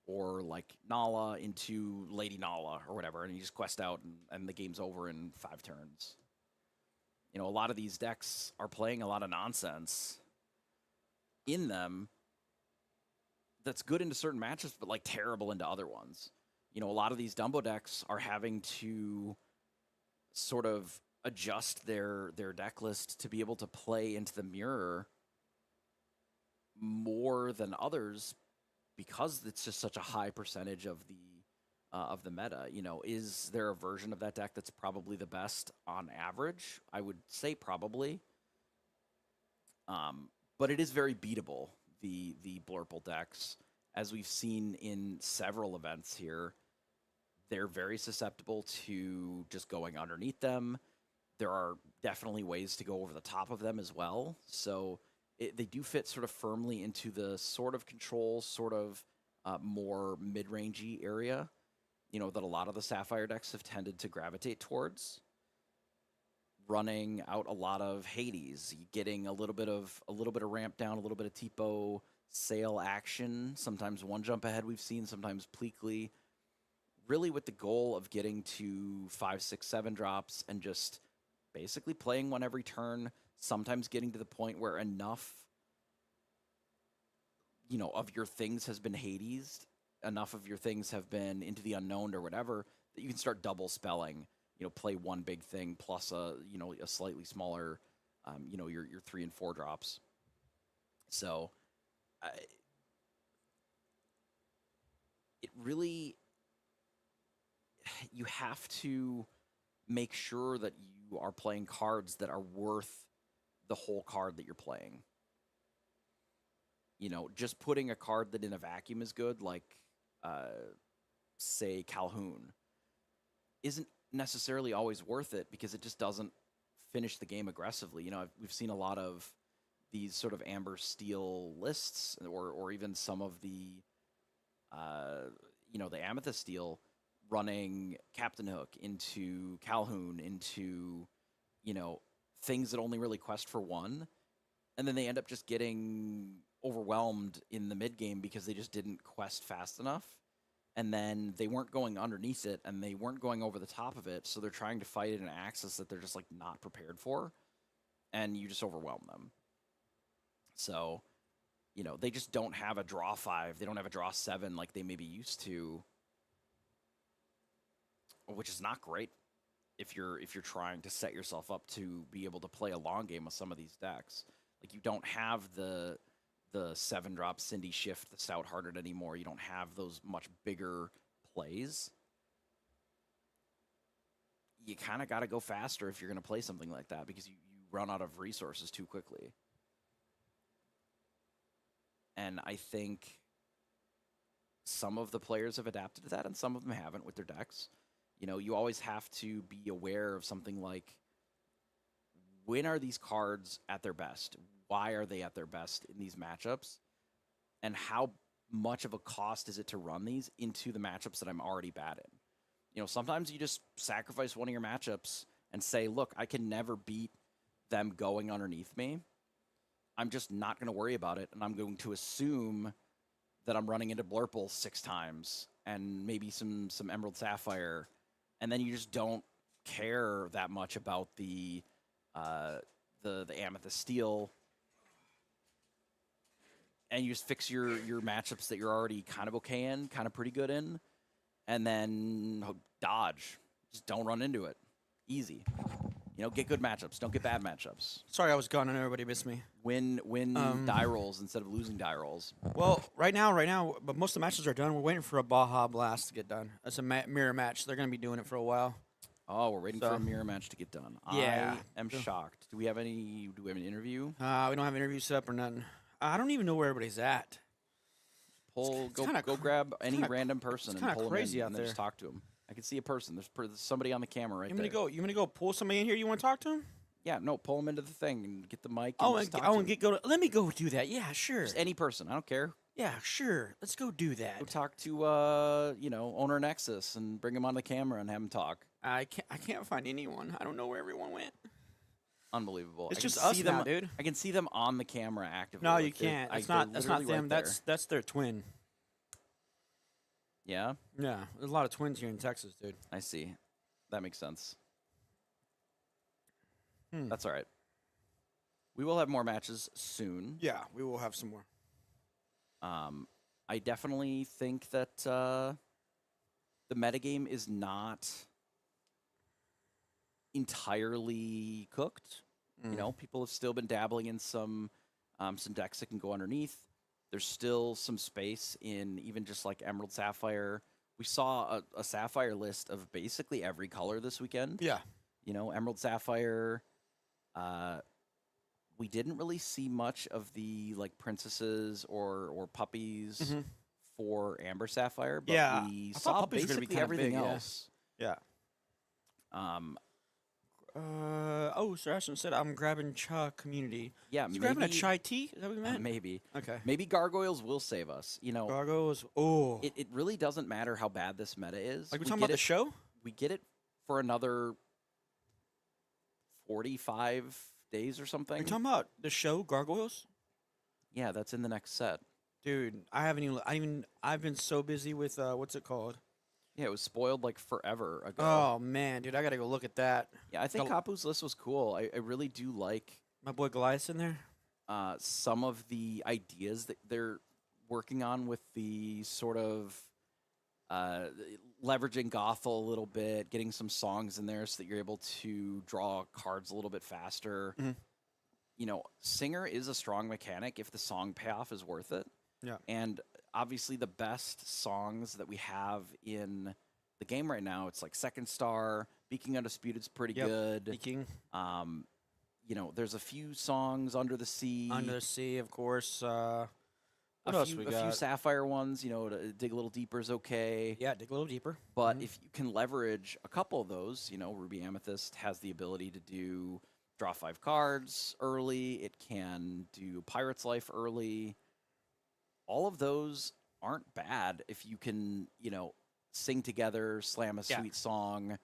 like Nala into Lady Nala or whatever, and you just quest out and the game's over in 5 turns. A lot of these decks are playing a lot of nonsense in them that's good into certain matches, but like terrible into other ones. A lot of these Dumbo decks are having to sort of adjust their deck list to be able to play into the mirror more than others because it's just such a high percentage of the meta. Is there a version of that deck that's probably the best on average? I would say probably. But it is very beatable, the Blurple decks. As we've seen in several events here, they're very susceptible to just going underneath them. There are definitely ways to go over the top of them as well. So they do fit sort of firmly into the sort of control, sort of more mid-rangey area, that a lot of the Sapphire decks have tended to gravitate towards. Running out a lot of Hades, getting a little bit of ramp down, a little bit of Tipo sail action, sometimes one jump ahead we've seen, sometimes Pleakley, really with the goal of getting to 5, 6, 7 drops and just basically playing one every turn, sometimes getting to the point where enough of your things has been Hades, enough of your things have been into the unknown or whatever, that you can start double spelling, play one big thing plus a slightly smaller, your 3 and 4 drops. So it really, you have to make sure that you are playing cards that are worth the whole card that you're playing. Just putting a card that in a vacuum is good, like, say, Calhoun, isn't necessarily always worth it because it just doesn't finish the game aggressively. We've seen a lot of these sort of Amber Steel lists, or even some of the, the Amethyst Steel running Captain Hook into Calhoun into, things that only really quest for one, and then they end up just getting overwhelmed in the mid game because they just didn't quest fast enough, and then they weren't going underneath it and they weren't going over the top of it, so they're trying to fight in an axis that they're just like not prepared for, and you just overwhelm them. So, they just don't have a draw 5, they don't have a draw 7 like they maybe used to, which is not great if you're trying to set yourself up to be able to play a long game with some of these decks. Like, you don't have the 7-drop Cindy Shift, the Stout Hearted anymore. You don't have those much bigger plays. You kind of got to go faster if you're going to play something like that because you run out of resources too quickly. And I think some of the players have adapted to that and some of them haven't with their decks. You always have to be aware of something like, when are these cards at their best? Why are they at their best in these matchups? And how much of a cost is it to run these into the matchups that I'm already bad in? Sometimes you just sacrifice one of your matchups and say, look, I can never beat them going underneath me. I'm just not going to worry about it, and I'm going to assume that I'm running into Blurple 6 times and maybe some Emerald Sapphire, and then you just don't care that much about the Amethyst Steel, and you just fix your matchups that you're already kind of okay in, kind of pretty good in, and then dodge. Just don't run into it. Easy. get good matchups. Don't get bad matchups. Sorry, I was gone and everybody missed me. Win die rolls instead of losing die rolls. Well, right now, but most of the matches are done. We're waiting for a Baja Blast to get done. It's a mirror match. They're going to be doing it for a while. Oh, we're waiting for a mirror match to get done. Yeah. I am shocked. Do we have an interview? We don't have interviews set up or nothing. I don't even know where everybody's at. Go grab any random person and pull crazy them in out and then just there. talk to them. I can see a person. There's somebody on the camera right You there. want to go pull somebody in here? You want to talk to him? Yeah, no, pull them into the thing and get the mic. Let me go do that. Yeah, sure. Just any person. I don't care. Yeah, sure. Let's go do that. Go talk to owner Nexus and bring him on the camera and have him talk. I can't find anyone. I don't know where everyone went. Unbelievable. It's I just can us see now, them, dude. I can see them on the camera actively. No, like you can't. they're That's not literally them. right That's their twin. Yeah, Yeah, there's a lot of twins here in Texas, dude. I see. That makes sense. That's all right. We will have more matches soon. Yeah, we will have some more. I definitely think that the metagame is not entirely cooked. People have still been dabbling in some decks that can go underneath. There's still some space in even just like Emerald Sapphire. We saw a Sapphire list of basically every color this weekend. Yeah. Emerald Sapphire. We didn't really see much of the like princesses or puppies for Amber Sapphire, but Yeah, we I thought saw puppies were gonna be basically kinda everything big, yeah. else. Yeah. Sir Ashton said I'm grabbing chai community. Yeah, He's grabbing a maybe- chai tea? Is that what you meant? Maybe. Okay. Maybe Gargoyles will save us. Gargoyles. Oh. It really doesn't matter how bad this meta is. Like we're We talking get about the it- show? We get it for another 45 days or Are something. you talking about the show Gargoyles? Yeah, that's in the next set. Dude, I've been so busy with what's it called? Yeah, it was spoiled like forever ago. Oh man, dude, I gotta go look at that. Yeah, I think Gal- Kapu's list was cool. I really do like My boy Goliath's in there. some of the ideas that they're working on with the sort of leveraging Gothel a little bit, getting some songs in there so that you're able to draw cards a little bit faster. Singer is a strong mechanic if the song payoff is worth it. Yeah. And obviously the best songs that we have in the game right now, it's like Second Star, Beaking Undisputed's pretty good. Speaking There's a few songs, Under the Sea. Under the Sea, of course. What a else few, we a got? few Sapphire ones, to dig a little deeper is okay. Yeah, dig a little deeper. But if you can leverage a couple of those, Ruby Amethyst has the ability to do draw 5 cards early. It can do Pirate's Life early. All of those aren't bad if you can, sing together, slam a sweet song. Kind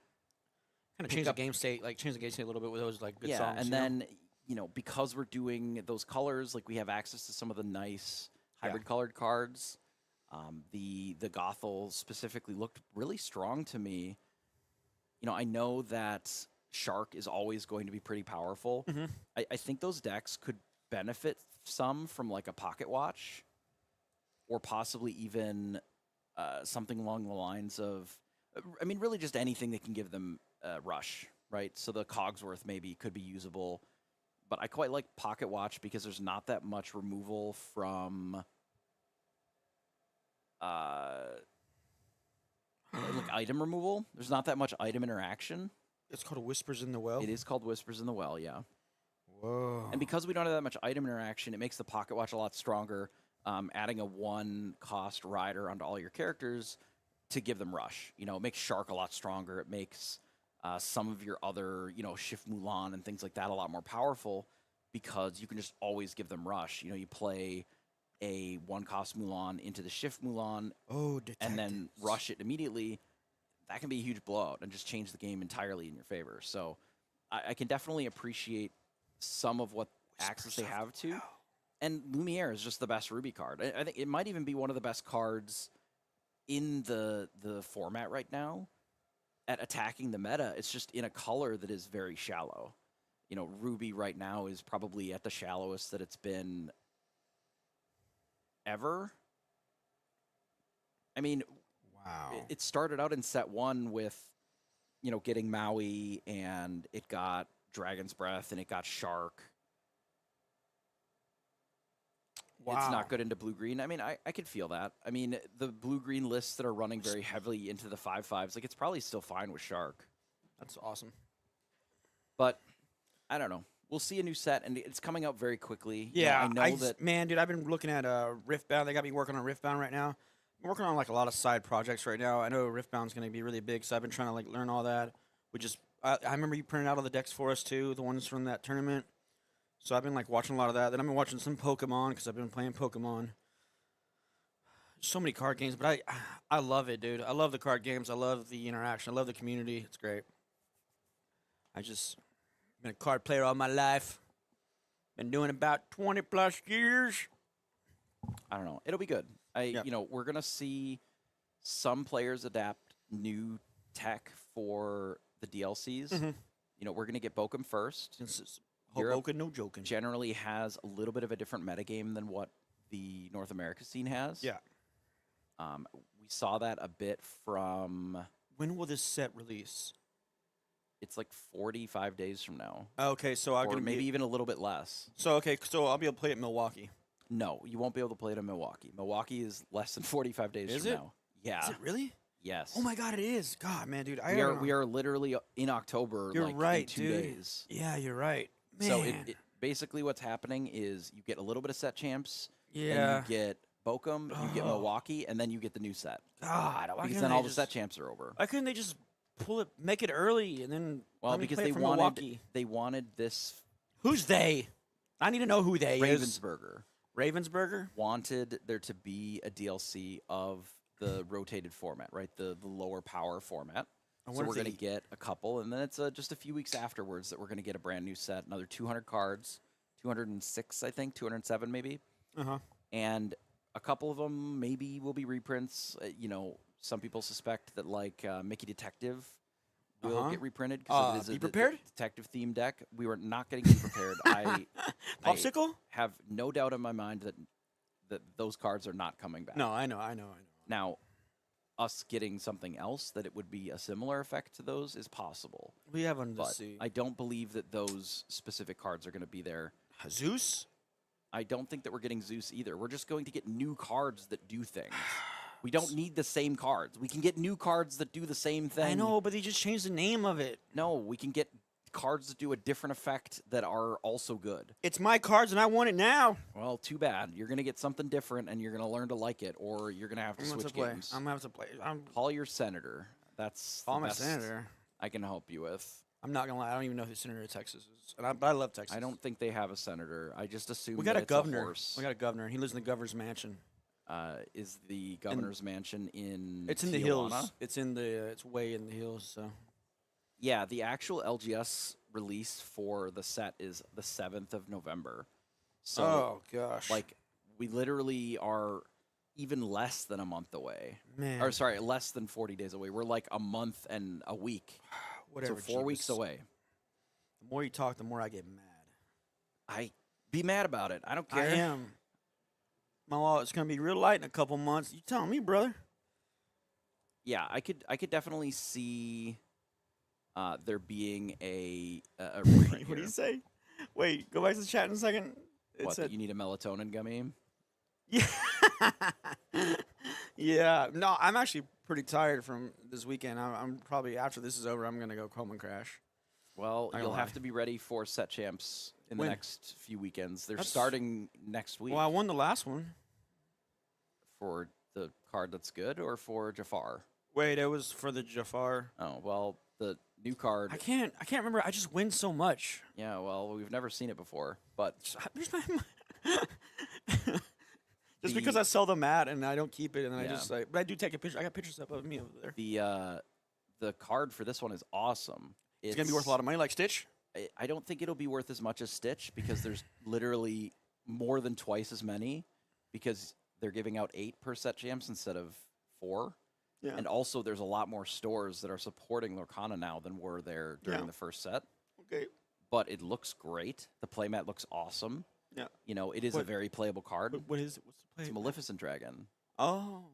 of pick change up- the game state, a little bit with those like good yeah, songs. and you know? then, because we're doing those colors, like we have access to some of the nice hybrid colored cards. The Gothel specifically looked really strong to me. I know that Shark is always going to be pretty powerful. I think those decks could benefit some from like a Pocket Watch, or possibly even something along the lines of, really just anything that can give them rush, right? So the Cogsworth maybe could be usable. But I quite like Pocket Watch because there's not that much removal from like item removal. There's not that much item interaction. It's called Whispers in the Well. It is called Whispers in the Well, yeah. Whoa. And because we don't have that much item interaction, it makes the Pocket Watch a lot stronger. Adding a 1-cost rider onto all your characters to give them rush. It makes Shark a lot stronger. It makes some of your other, Shift Mulan and things like that a lot more powerful because you can just always give them rush. You play a 1-cost Mulan into the Shift Mulan and then rush it immediately. That can be a huge blowout and just change the game entirely in your favor. So I can definitely appreciate some of what access they have to. And Lumiere is just the best Ruby card. I think it might even be one of the best cards in the format right now at attacking the meta. It's just in a color that is very shallow. Ruby right now is probably at the shallowest that it's been ever. Wow. It started out in set 1 with, getting Maui, and it got Dragon's Breath and it got Shark. Wow. It's not good into blue-green. I mean, I could feel that. I mean, the blue-green lists that are running very heavily into the 5/5s, like, it's probably still fine with Shark. That's awesome. But, I don't know. We'll see a new set, and it's coming out very quickly. Yeah, I know that... Man, dude, I've been looking at Riftbound. They got me working on Riftbound right now. I'm working on, like, a lot of side projects right now. I know Riftbound's going to be really big, so I've been trying to, like, learn all that. I remember you printed out all the decks for us, too, the ones from that tournament. So I've been, like, watching a lot of that. Then I've been watching some Pokemon because I've been playing Pokemon. So many card games, but I love it, dude. I love the card games. I love the interaction. I love the community. It's great. Been a card player all my life. Been doing about 20+ years. I don't know. It'll be good. We're going to see some players adapt new tech for the DLCs. Mm-hmm. We're going to get Bokum first. Hoboken, no joking. Generally has a little bit of a different metagame than what the North America scene has. Yeah. We saw that a bit from... When will this set release? It's like 45 days from now. Okay, so I'm or gonna maybe even a little bit less. So I'll be able to play it in Milwaukee. No, you won't be able to play it in Milwaukee. Milwaukee is less than 45 days Is from it? now. Yeah. Is it really? Yes. Oh my God, it is. God, man, dude, we are literally in October. You're like, right, in 2 dude. days. Yeah, you're right. Man. So basically what's happening is you get a little bit of set champs. Yeah. And you get Bokum, you get Milwaukee, and then you get the new set. God, why because couldn't then all they the set champs are over. Why couldn't they just make it early and then? Well, because they wanted this. Who's they? I need to know who they is. Ravensburger. Ravensburger Wanted there to be a DLC of the rotated format, right? The lower power format. So we're going to get a couple, and then it's just a few weeks afterwards that we're going to get a brand new set, another 200 cards, 206, I think, 207 maybe. And a couple of them maybe will be reprints. Some people suspect that like Mickey Detective will get reprinted because it is Be Prepared? a detective theme deck. We were not getting Be Prepared. Popsicle? I have no doubt in my mind that those cards are not coming back. No, I know. Now, us getting something else that it would be a similar effect to those is possible. We haven't to But see. I don't believe that those specific cards are going to be there. Zeus? I don't think that we're getting Zeus either. We're just going to get new cards that do things. We don't need the same cards. We can get new cards that do the same thing. I know, but they just changed the name of it. No, we can get cards that do a different effect that are also good. It's my cards, and I want it now. Well, too bad. You're going to get something different, and you're going to learn to like it, or you're going to have to switch games. I'm going to have to play. Call your senator. That's Call the my best senator. I can help you with. I'm not going to lie. I don't even know who Senator of Texas is. But I love Texas. I don't think they have a senator. I just assume We got that a it's governor. A horse. We got a governor. He lives in the governor's mansion. Is the governor's mansion in It's in the Tijuana? hills. It's way in the hills, so. Yeah, the actual LGS release for the set is the 7th of November. So, oh, gosh. like, we literally are even less than a month away. Man. Or, sorry, less than 40 days away. We're like a month and a week. Whatever. So 4 weeks away. The more you talk, the more I get mad. Be mad about it. I don't care. I am. My wallet's going to be real light in a couple months. You telling me, brother? Yeah, I could definitely see there being a What do you say? Wait, go back to the chat in a second. What, that you need a melatonin gummy? Yeah. Yeah. No, I'm actually pretty tired from this weekend. I'm probably, after this is over, I'm going to go home and crash. Well, I you'll lie. have to be ready for set champs in the When? next few weekends. They're That's- starting next week. Well, I won the last one. For the card that's good or for Jafar? Wait, it was for the Jafar. Oh, well, the new card. I can't remember. I just win so much. Yeah, well, we've never seen it before. But There's just because I sell the mat and I don't keep it, and then I Yeah. just like, but I do take a picture. I got pictures up of me over there. the card for this one is awesome. It's gonna be worth a lot of money, like Stitch. I don't think it'll be worth as much as Stitch because there's literally more than twice as many because they're giving out 8 per set champs instead of 4. Yeah. And also there's a lot more stores that are supporting Lorcana now than were there during Yeah. the first set. Okay. But it looks great. The playmat looks awesome. Yeah. It is a What- very playable card. What is it? What's the It's play? a Maleficent Dragon. Oh,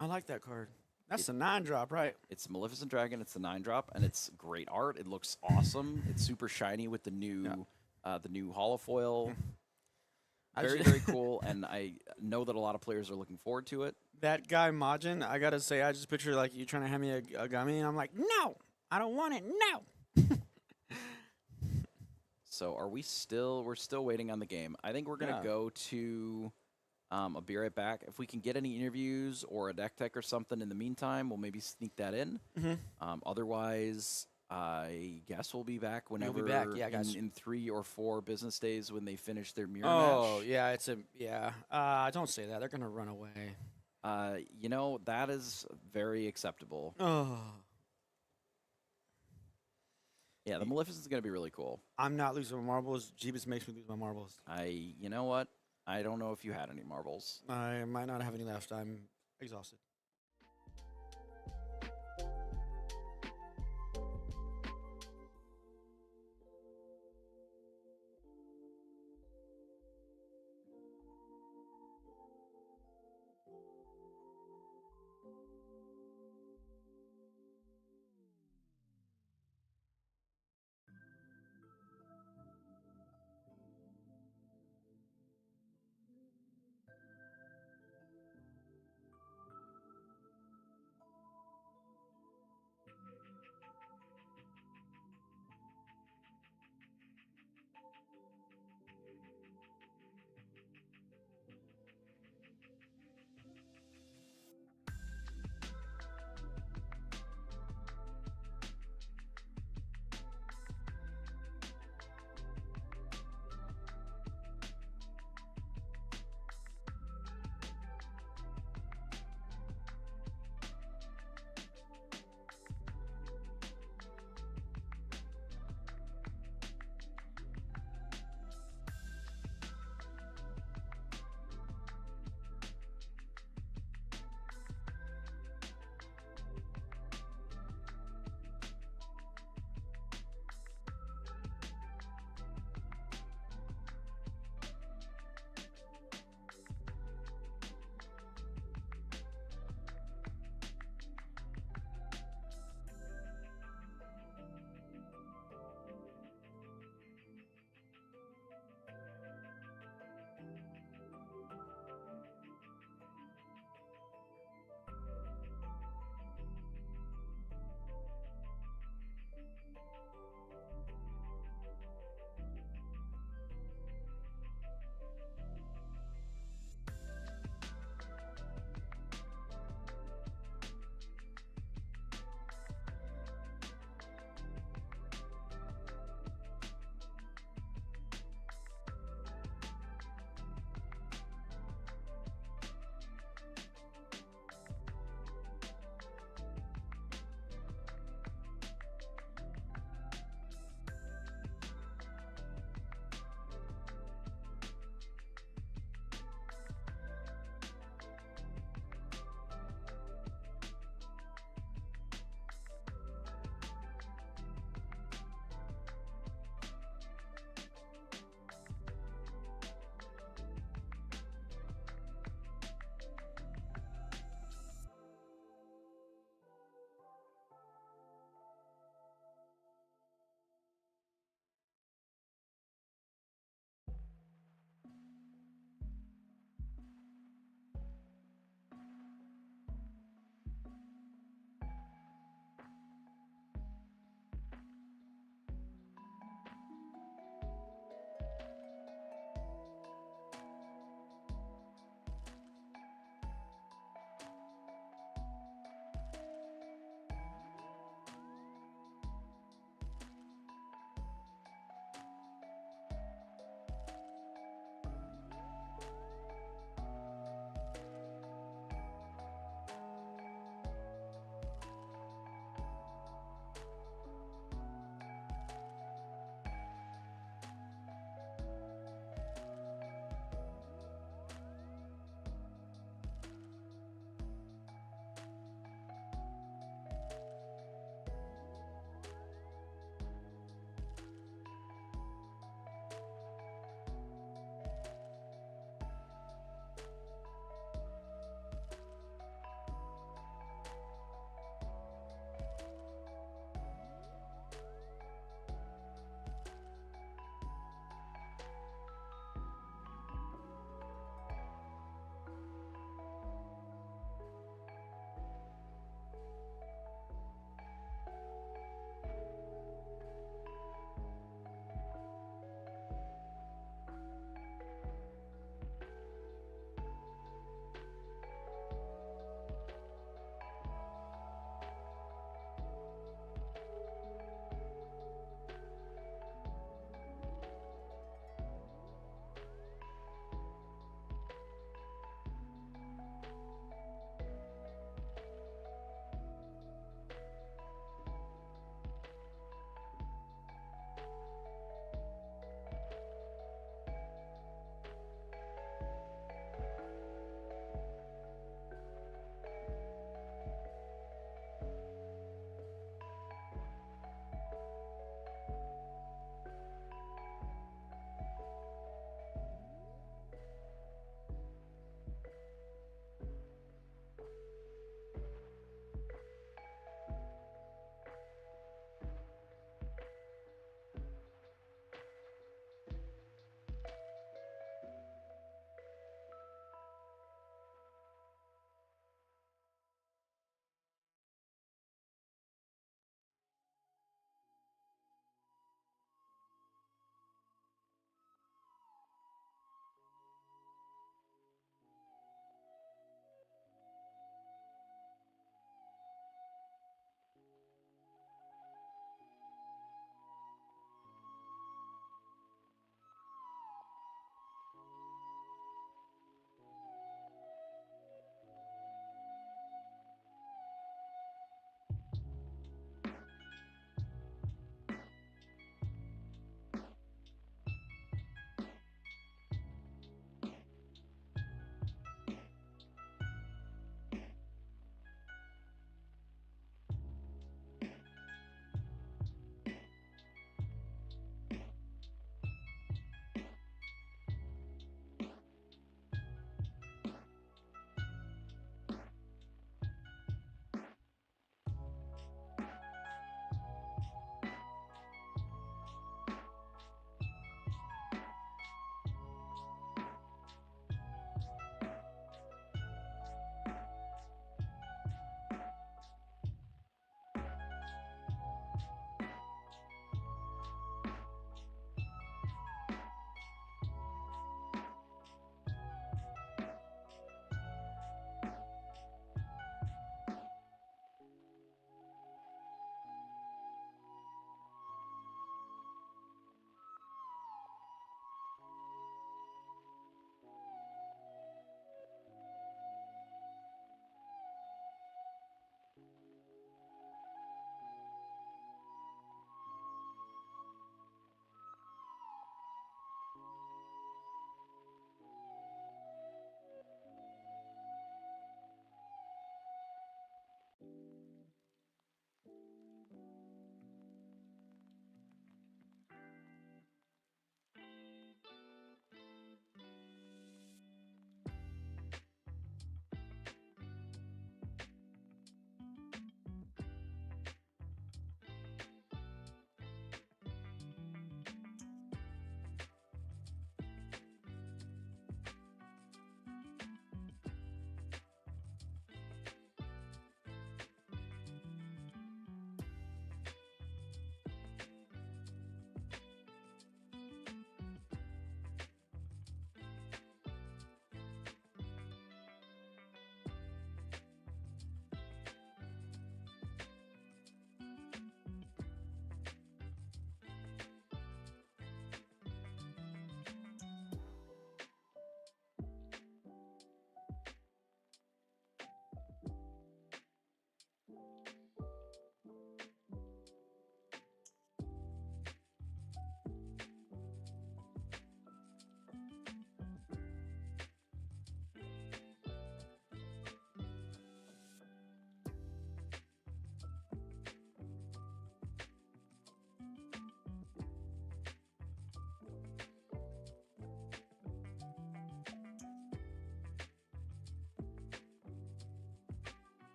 I like that card. That's a 9-drop, right? It's Maleficent Dragon. It's the 9-drop, and it's great art. It looks awesome. It's super shiny with the new holofoil. Very, very cool, and I know that a lot of players are looking forward to it. That guy Majin, I gotta say, I just picture like you trying to hand me a gummy, and I'm like, no, I don't want it, no. So we're still waiting on the game. I think we're gonna go to I'll be right back. If we can get any interviews or a deck tech or something in the meantime, we'll maybe sneak that in. Otherwise, I guess we'll be back whenever in 3 or 4 business days when they finish their mirror match. Oh, yeah, don't say that. They're going to run away. That is very acceptable. Oh. Yeah, the Maleficent's going to be really cool. I'm not losing my marbles. Jeebus makes me lose my marbles. You know what? I don't know if you had any marbles. I might not have any left. I'm exhausted.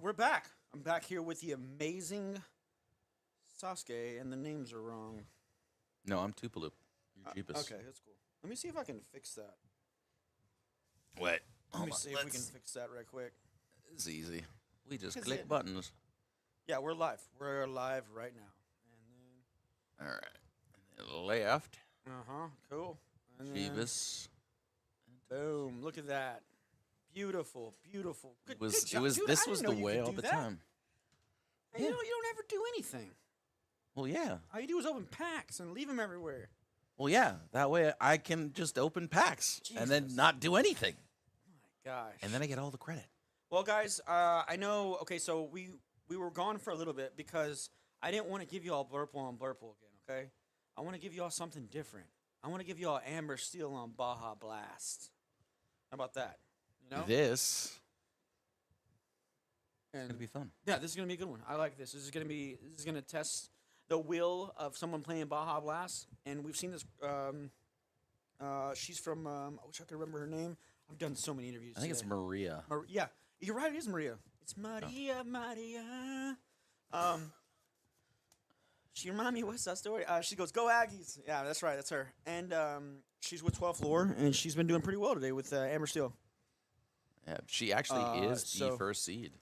we're back. I'm back here with the amazing Sasuke, and the names are wrong. No, I'm Tupaloop. You're Jeebus. Okay, that's cool. Let me see if I can fix that. Wait. Let me see if we can fix that right quick. It's easy. We just Is click it? buttons. Yeah, we're live. We're live right now. All right. And then left. Cool. And then, Jeebus. boom! Look at that. Beautiful, beautiful. Good, It was. good job. It was. Dude, This I was didn't the know you way could all do the that. time. Hey, you don't ever do anything. Well, yeah. All you do is open packs and leave them everywhere. Well, yeah. That way I can just open packs and then Jesus. not do anything, Gosh. and then I get all the credit. Well, guys, I know. Okay, so we were gone for a little bit because I didn't want to give you all Blurple on Blurple again. Okay, I want to give you all something different. I want to give you all Amber Steel on Baja Blast. How about that? You know, This and is gonna be fun. yeah, this is gonna be a good one. I like this. This is gonna test the will of someone playing Baja Blast, and we've seen this. She's from. I wish I could remember her name. I've done so many interviews. I think it's today. Maria. Yeah, you're right. It is Maria. It's Maria, Maria. She reminded me. What's that story? She goes, "Go Aggies!" Yeah, that's right. That's her. And she's with 12th Floor, and she's been doing pretty well today with Amber Steel. Yeah, she actually is so- the first seed.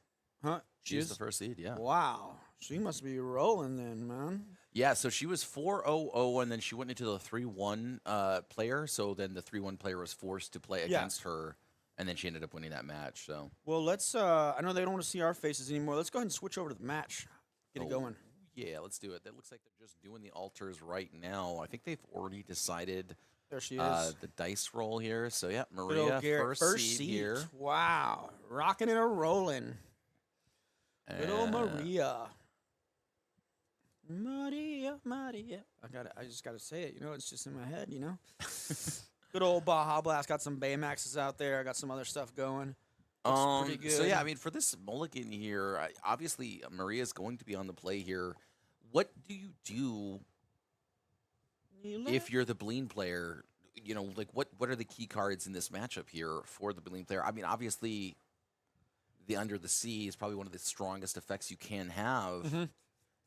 Huh? She is the first seed. Yeah. Wow. She must be rolling then, man. Yeah, so she was 4-0-0, and then she went into the 3-1 player. So then the 3-1 player was forced to play Yeah. against her, and then she ended up winning that match. So Well, let's. I know they don't want to see our faces anymore. Let's go ahead and switch over to the match. Get it Oh, going. Yeah, let's do it. That looks like they're just doing the altars right now. I think they've already decided There she is. the dice roll here. So yeah, Good old Maria Garrett, first seed here. Wow, rocking and a rolling. Good old Uh, Maria. Maria, Maria. I just gotta say it. You know, it's just in my head. You know. Good old Baja Blast. Got some Baymaxes out there. I got some other stuff going. Looks pretty So good. yeah, I mean, for this mulligan here, obviously Maria's going to be on the play here. What do you do if you're the Bleen player? You know, like what are the key cards in this matchup here for the Bleen player? I mean, obviously, the Under the Sea is probably one of the strongest effects you can have,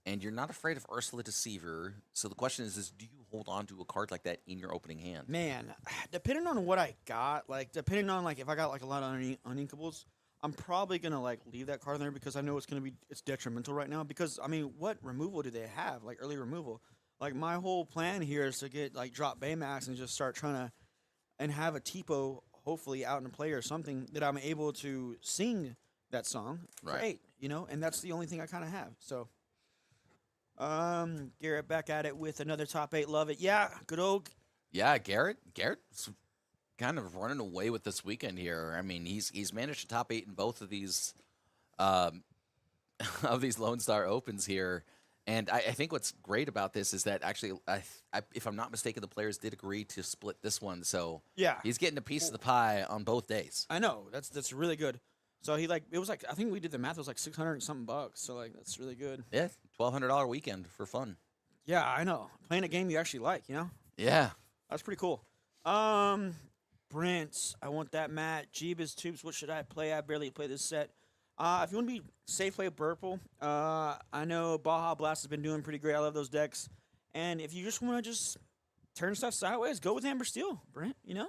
and you're not afraid of Ursula Deceiver. So the question is do you hold on to a card like that in your opening hand? Man, depending on what I got, like depending on like if I got like a lot of uninkables, I'm probably gonna like leave that card there because I know it's detrimental right now. Because I mean, what removal do they have? Like early removal. Like my whole plan here is to get like drop Baymax and just start trying to and have a Tipo hopefully out in play or something that I'm able to sing that song. Right. Great, you know, and that's the only thing I kind of have. So. Garrett back at it with another top 8. Love it. Yeah, good old. Yeah, Garrett's kind of running away with this weekend here. I mean, he's managed to top 8 in both of these of these Lone Star Opens here. And I think what's great about this is that actually, if I'm not mistaken, the players did agree to split this one. So Yeah. he's getting a piece of the pie on both days. I know that's really good. So he it was like I think we did the math. It was like $600 and something bucks. So like that's really good. Yeah, $1,200 weekend for fun. Yeah, I know. Playing a game you actually like, you know, Yeah. that's pretty cool. Brent, I want that Matt. Jeebus Tubes, what should I play? I barely play this set. If you want to be safe, play Burple. I know Baja Blast has been doing pretty great. I love those decks. And if you just want to just turn stuff sideways, go with Amber Steel, Brent. You know.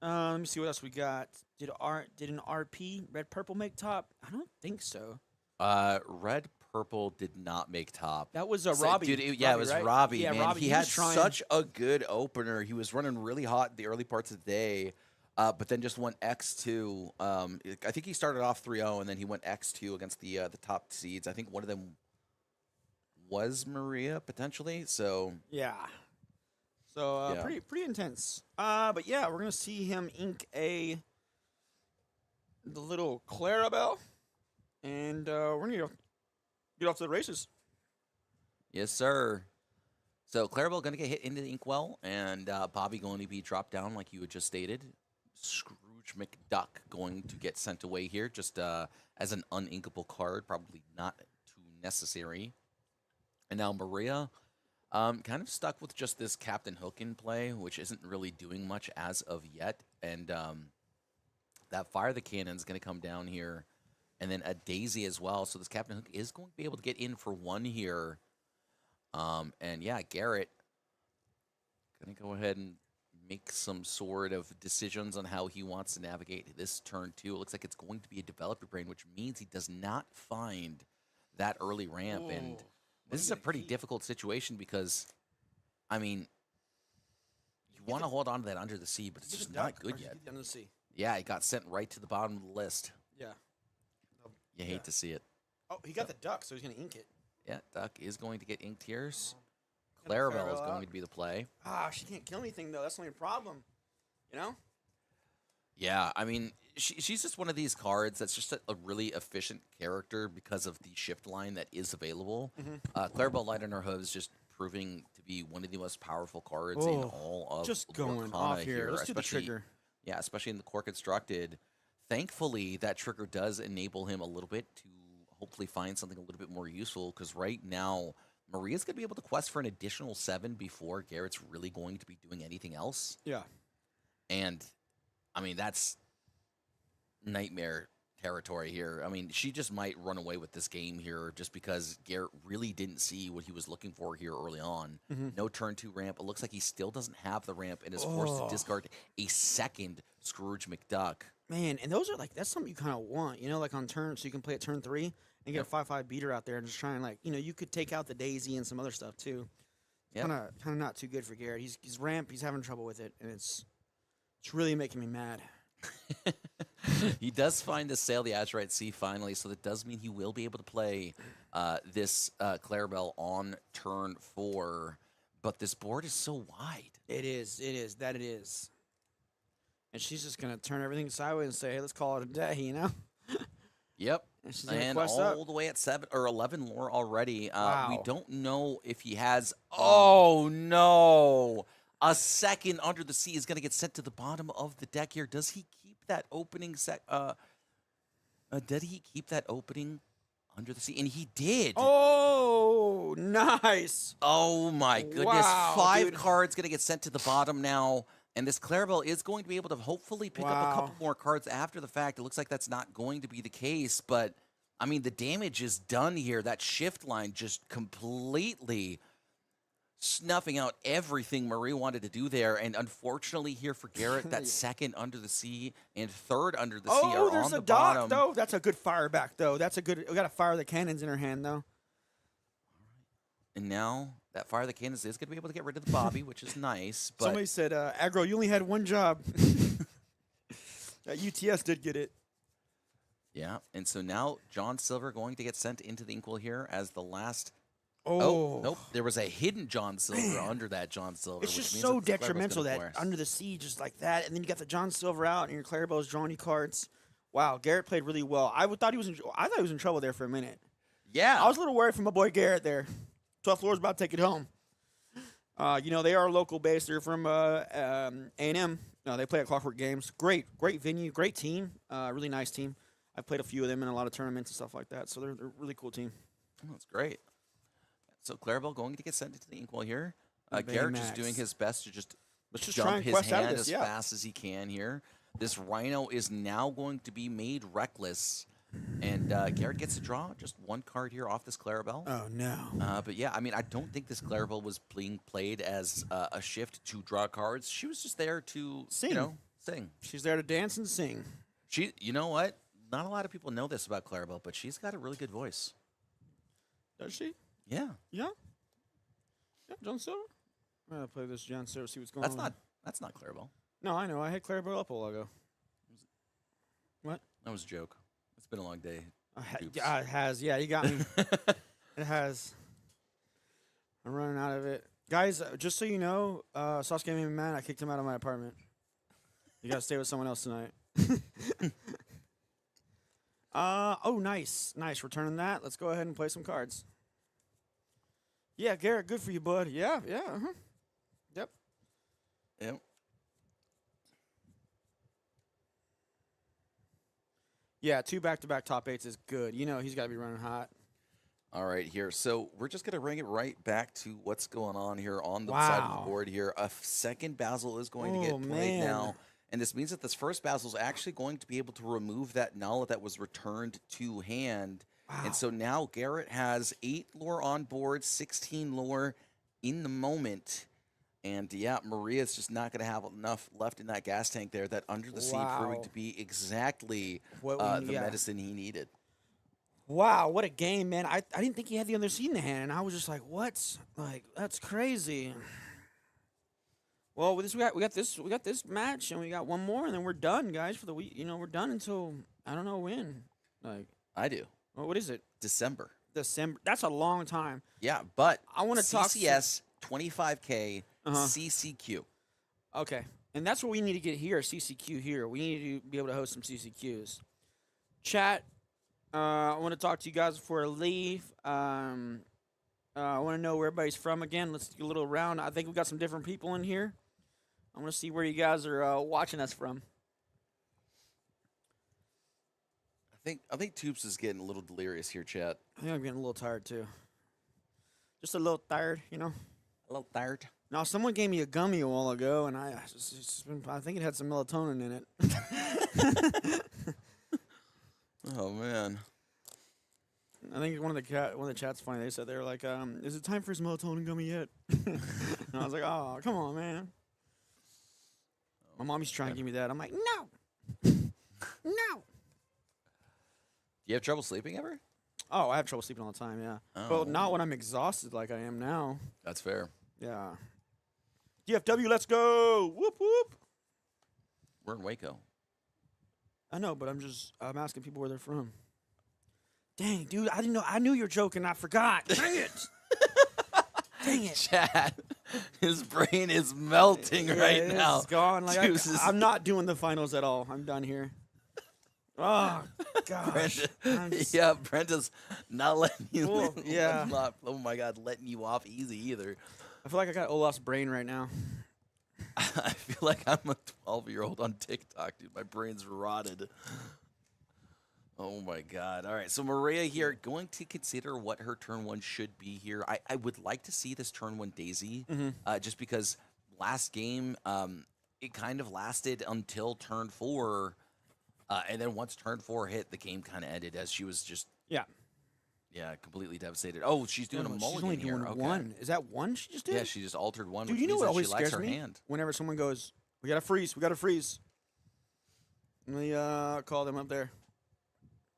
Let me see what else we got. Did an RP Red Purple make top? I don't think so. Red Purple did not make top. That was So, Robbie. dude, it Robbie, was right? Robbie, Yeah, man. Robbie. He was had trying. such a good opener. He was running really hot in the early parts of the day, but then just went X2. I think he started off 3-0, and then he went X2 against the top seeds. I think one of them was Maria, potentially. So, Yeah. So Yeah. pretty intense. But yeah, we're gonna see him ink the little Clarabelle, and we're gonna get off to the races. yes, sir. So, Clarabelle going to get hit into the inkwell, and Bobby going to be dropped down, like you had just stated. Scrooge McDuck going to get sent away here, just as an uninkable card, probably not too necessary. And now Maria, kind of stuck with just this Captain Hook in play, which isn't really doing much as of yet. And that Fire the Cannon is going to come down here and then a Daisy as well. So this Captain Hook is going to be able to get in for 1 here. And yeah, Garrett going to go ahead and make some sort of decisions on how he wants to navigate this turn 2. It looks like it's going to be a developer brain, which means he does not find that early ramp. And this is a pretty difficult situation because, I mean, you want to hold on to that under the sea, but it's just not good yet. Under the sea. Yeah, it got sent right to the bottom of the list. Yeah. You hate to see it. Oh, he got the duck, so he's going to ink it. Yeah, Duck is going to get inked here. Clarabelle is going to be the play. Ah, she can't kill anything, though. That's the only problem. You know? Yeah, I mean, she's just one of these cards that's just a really efficient character because of the shift line that is available. Clarabelle Light on her Hooves just proving to be one of the most powerful cards in all of just going Lorcana off here. Let's do the especially- trigger. Yeah, especially in the core constructed. Thankfully, that trigger does enable him a little bit to hopefully find something a little bit more useful, because right now, Maria's going to be able to quest for an additional 7 before Garrett's really going to be doing anything else. Yeah. And, I mean, that's nightmare territory here. I mean, she just might run away with this game here just because Garrett really didn't see what he was looking for here early on. No turn 2 ramp. It looks like he still doesn't have the ramp and is forced to discard a second Scrooge McDuck. Man, and those are like, that's something you kind of want, you know, like on turn, so you can play at turn 3 and get a 5/5 beater out there and just try and, like, you know, you could take out the Daisy and some other stuff too. Yep. Kind of not too good for Garrett. He's ramp, he's having trouble with it, and it's really making me mad. He does find the Sail the Azurite Sea finally, so that does mean he will be able to play this Clarabelle on turn 4. But this board is so wide. It is. And she's just going to turn everything sideways and say, hey, let's call it a day, you know? Yep. And she's gonna And quest all up. the way at 7 or 11 lore already. We Wow. don't know if he has. Oh, no. A second Under the Sea is going to get sent to the bottom of the deck here. Does he keep that opening did he keep that opening Under the Sea? And he did. Oh, nice. Oh my goodness. Wow, 5 dude. cards going to get sent to the bottom now. And this Clarabelle is going to be able to hopefully pick up a Wow. couple more cards after the fact. It looks like that's not going to be the case. But, I mean, the damage is done here. That shift line just completely snuffing out everything Marie wanted to do there. And unfortunately here for Garrett, that second Under the Sea and third Under the Sea Oh, are there's on a the dock, bottom. though. That's a good fire back, though. That's a good. We got to fire the cannons in her hand, though. And now that Fire the Cannons is going to be able to get rid of the Bobby, which is nice. But Somebody said, Aggro, you only had one job. That UTS did get it. yeah, and so now John Silver going to get sent into the Inkwell here as the last. Oh, Oh, nope. There was a hidden John Silver under that John Silver. It's which just means so that the Clarabelle's detrimental gonna that force. under the sea, just like that, and then you got the John Silver out, and your Clarabelle's drawing you cards. Wow, Garrett played really well. I thought he was in trouble there for a minute. Yeah. I was a little worried for my boy Garrett there. 12th floor is about to take it home. You know, they are local based. They're from A&M. They play at Clockwork Games. Great venue, great team. Really nice team. I've played a few of them in a lot of tournaments and stuff like that. So they're a really cool team. Oh, that's great. So Clarabelle going to get sent into the Inkwell here. Baymax. Garrett just doing his best to just Let's just try jump and his quest out of hand this, as yeah. fast as he can here. This Rhino is now going to be made reckless. And Garrett gets to draw just one card here off this Clarabelle. Oh, no. But yeah, I mean, I don't think this Clarabelle was being played as a shift to draw cards. She was just there to, Sing. sing. She's there to dance and sing. You know what? Not a lot of people know this about Clarabelle, but she's got a really good voice. Does she? Yeah. Yeah. Yeah, John Silver? I'm going to play this John Silver, see what's going on. That's not Clarabelle. No, I know. I had Clarabelle up a while ago. What? That was a joke. It's been a long day. Oops. Yeah, it has. Yeah, you got me. It has. I'm running out of it. Guys, just so you know, Sauce made me mad. I kicked him out of my apartment. You got to stay with someone else tonight. Oh, nice. Nice. Returning that. Let's go ahead and play some cards. Yeah, Garrett, good for you, bud. Yeah. Yep. Yep. Yeah, 2 back-to-back top 8s is good. You know he's got to be running hot. All right, here. So we're just going to bring it right back to what's going on here on the side of the Wow. board here. A second Basil is going to get Oh, played man. now. And this means that this first Basil is actually going to be able to remove that null that was returned to hand. Wow. And so now Garrett has 8 lore on board, 16 lore in the moment. And yeah, Maria's just not going to have enough left in that gas tank there. That Under the Sea proving Wow. to be exactly What we- the yeah. medicine he needed. Wow, what a game, man! I didn't think he had the Under Sea in the hand, and I was just like, "What? Like that's crazy." Well, with this we got this match, and we got one more, and then we're done, guys, for the week. You know, we're done until I don't know when. Like, I do. well, what is it? December. December. That's a long time. Yeah, but I wanna talk CCS 25K Uh-huh. CCQ. Okay, and that's what we need to get here. CCQ here. We need to be able to host some CCQs. Chat. I want to talk to you guys before I leave. I want to know where everybody's from again. Let's do a little round. I think we got some different people in here. I want to see where you guys are watching us from. I think Tubes is getting a little delirious here, chat. I think I'm getting a little tired too. Just a little tired, you know. A little tired. Now, someone gave me a gummy a while ago, and I think it had some melatonin in it. Oh man. I think one of the chats funny. They said they were like, "Is it time for his melatonin gummy yet?" And I was like, "Oh, come on, man." My mommy's trying to give me that. I'm like, "No, no." Do you have trouble sleeping ever? Oh, I have trouble sleeping all the time. Yeah, Oh. but not when I'm exhausted like I am now. That's fair. Yeah. DFW, let's go! Whoop whoop. We're in Waco. I know, but I'm asking people where they're from. Dang, dude, I didn't know. I knew you were joking. I forgot. Dang it. Dang it. Chat. His brain is melting right now. It's gone. Like Juice is- I'm not doing the finals at all. I'm done here. Oh gosh. I'm just- Yeah, Brenta's not letting you. Oh, yeah. Oh my God, letting you off easy either. I feel like I got Olaf's brain right now. I feel like I'm a 12-year-old on TikTok, dude. My brain's rotted. Oh my God. All right. So Maria here going to consider what her turn 1 should be here. I would like to see this turn 1 Daisy, just because last game it kind of lasted until turn 4. And then once turn 4 hit, the game kind of ended as she was just completely devastated. Oh, she's doing a mulligan She's only here. doing Okay. one. Is that one she just did? Yeah, she just altered one. Dude, which you know means what that always she likes scares her me? hand. Whenever someone goes, "We gotta freeze. We gotta freeze." Let me call them up there.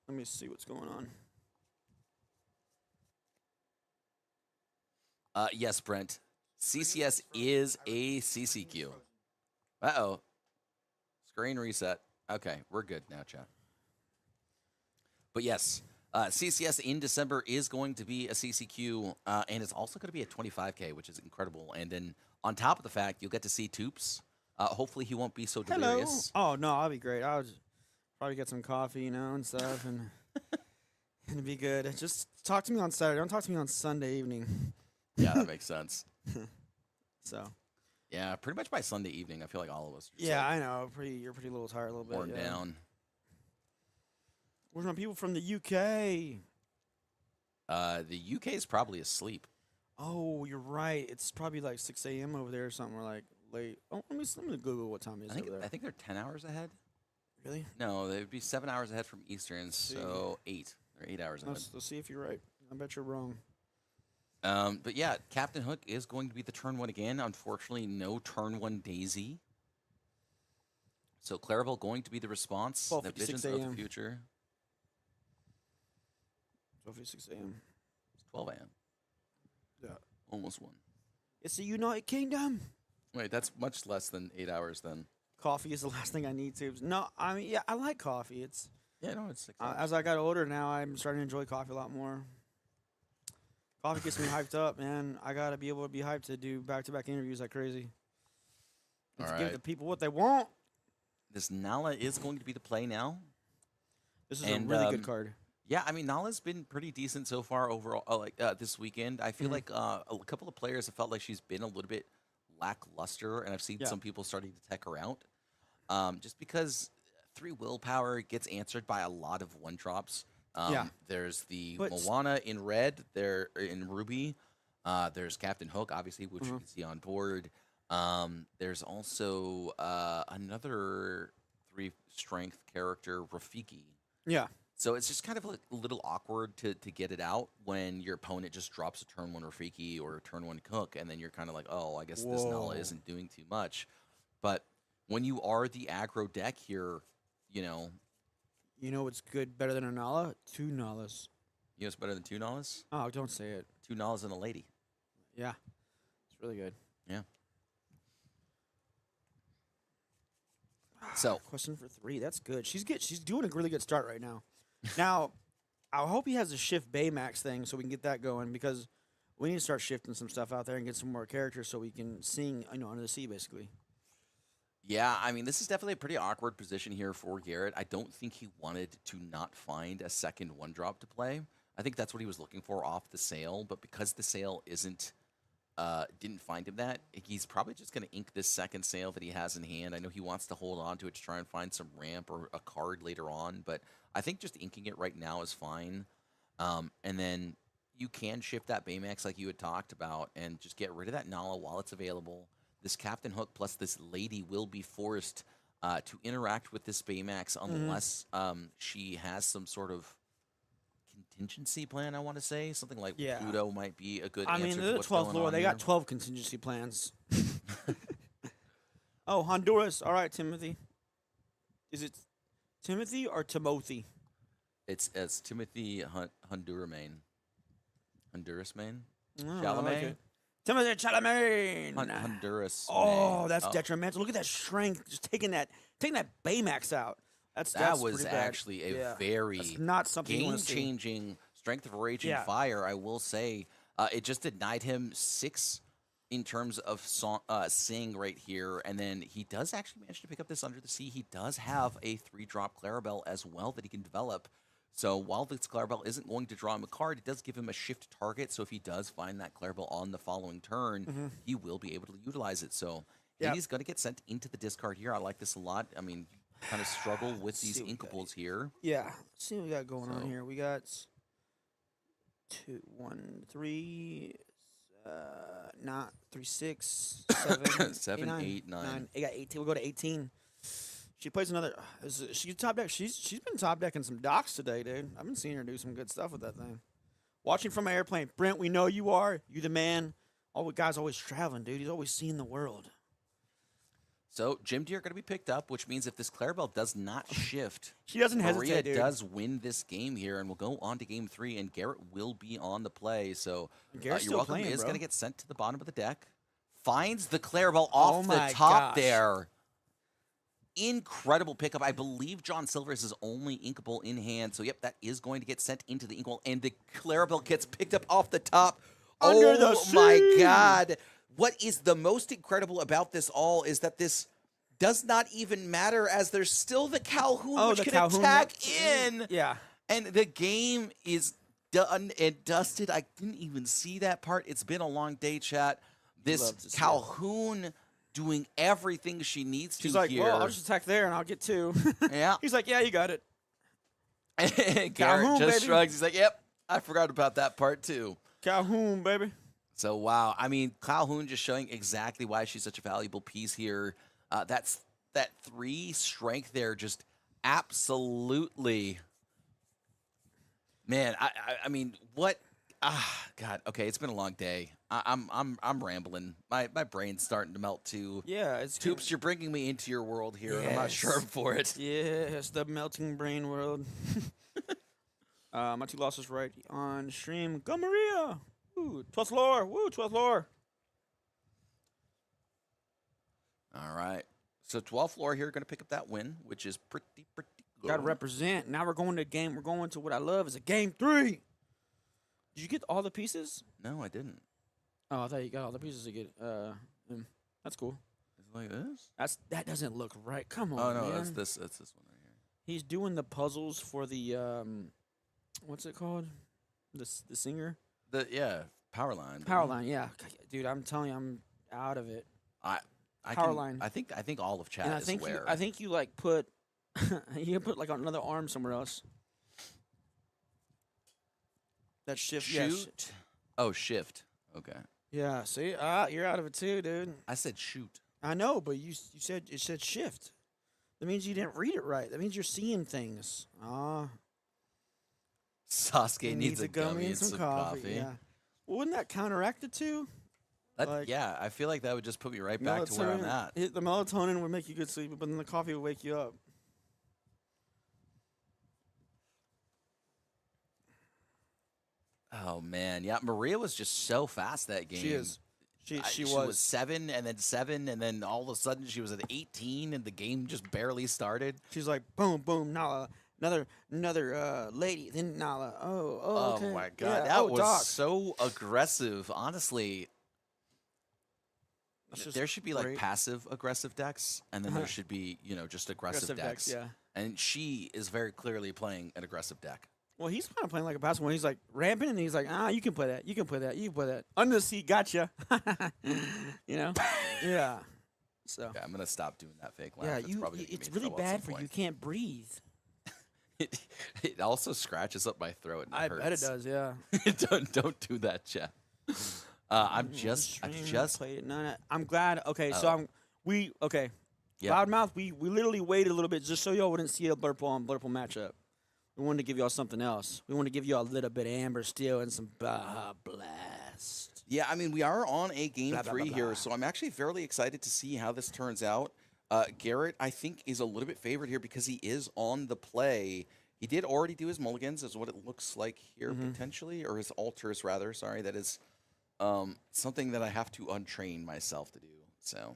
Let me see what's going on. Yes, Brent. CCS is a CCQ. Uh-oh. Screen reset. Okay, we're good now, chat. But yes, CCS in December is going to be a CCQ, and it's also going to be a 25K, which is incredible. And then on top of the fact, you'll get to see Toops. Hopefully he won't be so delirious. Oh no, I'll be great. I'll just probably get some coffee, you know, and stuff, and it'd be good. Just talk to me on Saturday. Don't talk to me on Sunday evening. Yeah, that makes sense. So. Yeah, pretty much by Sunday evening, I feel like all of us are just, Yeah, I know. You're pretty a little tired, a little bit. worn Yeah. down. Where's my people from the UK? The UK is probably asleep. Oh, you're right. It's probably like 6 a.m. over there or something. Or like late. Oh, let me Google what time it is over there. I think they're 10 hours ahead. Really? No, they'd be 7 hours ahead from Eastern, so 8. They're 8 hours ahead. Let's see if you're right. I bet you're wrong. But yeah, Captain Hook is going to be the turn 1 again. Unfortunately, no turn 1 Daisy. So Clarabelle going to be the response. The 12:56 visions of the a.m.. future. 12:56 a.m. It's 12 a.m. Yeah. Almost 1. It's the United Kingdom. Wait, that's much less than 8 hours then. Coffee is the last thing I need to. No, I mean, yeah, I like coffee. It's Yeah, no, it's 6 hours. as I got older now, I'm starting to enjoy coffee a lot more. Coffee gets me hyped up, man. I gotta be able to be hyped to do back-to-back interviews like crazy. And All to give right. the people what they want. This Nala is going to be the play now. This is And, a really good card. Yeah, I mean, Nala's been pretty decent so far overall. This weekend, I feel like a couple of players have felt like she's been a little bit lackluster, and I've seen Yeah. some people starting to tech her out. Just because 3 willpower gets answered by a lot of 1-drops. Yeah. There's the But Moana in red, there in Ruby. There's Captain Hook, obviously, which you can see on board. There's also another 3 strength character, Rafiki. Yeah. So it's just kind of a little awkward to get it out when your opponent just drops a turn 1 Rafiki or a turn 1 Cook, and then you're kind of like, oh, I guess this Nala isn't doing too much. But when you are the aggro deck here, you know. You know what's good, better than a Nala? 2 Nalas. You know what's better than 2 Nalas? Oh, don't say it. 2 Nalas and a lady. Yeah. It's really good. Yeah. So question for 3. That's good. She's good. She's doing a really good start right now. Now, I hope he has a shift Baymax thing so we can get that going because we need to start shifting some stuff out there and get some more characters so we can sing, under the sea basically. yeah, I mean, this is definitely a pretty awkward position here for Garrett. I don't think he wanted to not find a second 1-drop to play. I think that's what he was looking for off the sale, but because the sale didn't find him that, he's probably just going to ink this second sale that he has in hand. I know he wants to hold on to it to try and find some ramp or a card later on, but I think just inking it right now is fine. And then you can shift that Baymax like you had talked about and just get rid of that Nala while it's available. This Captain Hook plus this lady will be forced to interact with this Baymax unless she has some sort of contingency plan, I want to say. Something like Pluto might be a good answer. I mean, to they're the what's 12th going floor. on They here. got 12 contingency plans. Oh, Honduras. All right, Timothy. Is it Timothy or Timothy? It's Timothy Honduras, Maine. Oh, Chalamet? I like it. Timothy Chalamet. Honduras. Oh, Maine. that's detrimental. Look at that strength. Just taking that Baymax out. That was pretty bad. actually a Yeah. very That's not something you wanna see. game-changing Strength of Raging Fire, I will say. It just denied him 6 in terms of Sing right here, and then he does actually manage to pick up this Under the Sea. He does have a 3-drop Clarabelle as well that he can develop. So while this Clarabelle isn't going to draw him a card, it does give him a shift target, so if he does find that Clarabelle on the following turn, he will be able to utilize it. So he's going to get sent into the discard here. I like this a lot. I mean, kind of struggle with these inkables here. Yeah. Let's see what we got going on here. We got 2, 1, 3, not 3, 6, 7, 7, 8, 9. They got 18. We'll go to 18. She plays another. She's top deck. She's been top decking some docks today, dude. I've been seeing her do some good stuff with that thing. Watching from an airplane. Brent, we know you are. You the man. All the guy's always traveling, dude. He's always seeing the world. So Jim Deere going to be picked up, which means if this Clarabelle does not shift, she doesn't Maria hesitate, dude. does win this game here, and we'll go on to game 3, and Garrett will be on the play. So Garrett's You're still Welcome playing, is bro. going to get sent to the bottom of the deck. Finds the Clarabelle off the my top gosh. there. Incredible pickup. I believe John Silver is his only inkable in hand. So, yep, that is going to get sent into the inkable, and the Clarabelle gets picked up off the top. Under the my sea. God. What is the most incredible about this all is that this does not even matter, as there's still the Calhoun, which the can Calhoun, attack yep. in. Yeah. And the game is done and dusted. I didn't even see that part. It's been a long day, chat. This Love to see Calhoun doing everything she needs She's to like, here. well, I'll just attack there and I'll get 2. Yeah. He's like, yeah, you got it. Garrett Calhoun, just baby. shrugs. He's like, yep, I forgot about that part too. Calhoun, baby. So, wow. I mean, Calhoun just showing exactly why she's such a valuable piece here. That 3 strength there, just absolutely. Man, I mean, what? God. Okay, it's been a long day. I'm rambling. My brain's starting to melt too. Yeah, it's Toops, you're bringing me into your world here. I'm not sure for it. Yes, the melting brain world. My 2 losses right on stream. Go Maria! Woo, 12th floor. Woo, 12th floor. All right. So 12th floor here, going to pick up that win, which is pretty good. Got to represent. Now we're going to game. We're going to what I love is a game 3. Did you get all the pieces? No, I didn't. Oh, I thought you got all the pieces to get. That's cool. Is it like this? That doesn't look right. Come on, Oh no, man. that's this one right here. He's doing the puzzles for the what's it called? The singer. Powerline. Powerline, yeah. Dude, I'm telling you, I'm out of it. Powerline. I think all of chat And I is think aware. I think you like put you put like another arm somewhere else. That shift. Shoot. Oh, shift. Okay. Yeah, see? You're out of it too, dude. I said shoot. I know, but you said it said shift. That means you didn't read it right. That means you're seeing things. Sasuke needs a gummy and some coffee. Yeah. Well, wouldn't that counteract the two? Yeah, I feel like that would just put me right back to where I'm at. The melatonin would make you good sleep, but then the coffee would wake you up. Oh man, yeah, Maria was just so fast that game. She is. She was 7 and then 7 and then all of a sudden she was at 18 and the game just barely started. She's like boom, boom, Nala, another lady, then Nala. Oh, okay. Oh my god, Yeah. that was Doc. so aggressive. Honestly, That's just there should be like great. passive aggressive decks, and then there should be just aggressive decks. Yeah. And she is very clearly playing an aggressive deck. Well, he's kind of playing like a passive one. He's like ramping, and he's like, you can play that. You can play that. You can play that. Under the seat, gotcha. Yeah. So. Yeah, I'm gonna stop doing that fake laugh. Yeah, It's probably gonna get it's me in really trouble at bad some for you. You point. can't breathe. It also scratches up my throat. And I hurts. bet it does. Yeah. don't do that, Jeff. I'm just. Played it. No. I'm glad. Okay, so Oh. okay. Yep. Loudmouth. We literally waited a little bit just so y'all wouldn't see a Blurple on Blurple matchup. We wanted to give y'all something else. We wanted to give you a little bit of Amber Steel and some Baja Blast. Yeah, I mean, we are on a game Blah, blah, 3 blah, here, blah. so I'm actually fairly excited to see how this turns out. Garrett, I think, is a little bit favored here because he is on the play. He did already do his mulligans, is what it looks like here, potentially, or his alters, rather. Sorry, that is something that I have to untrain myself to do. So,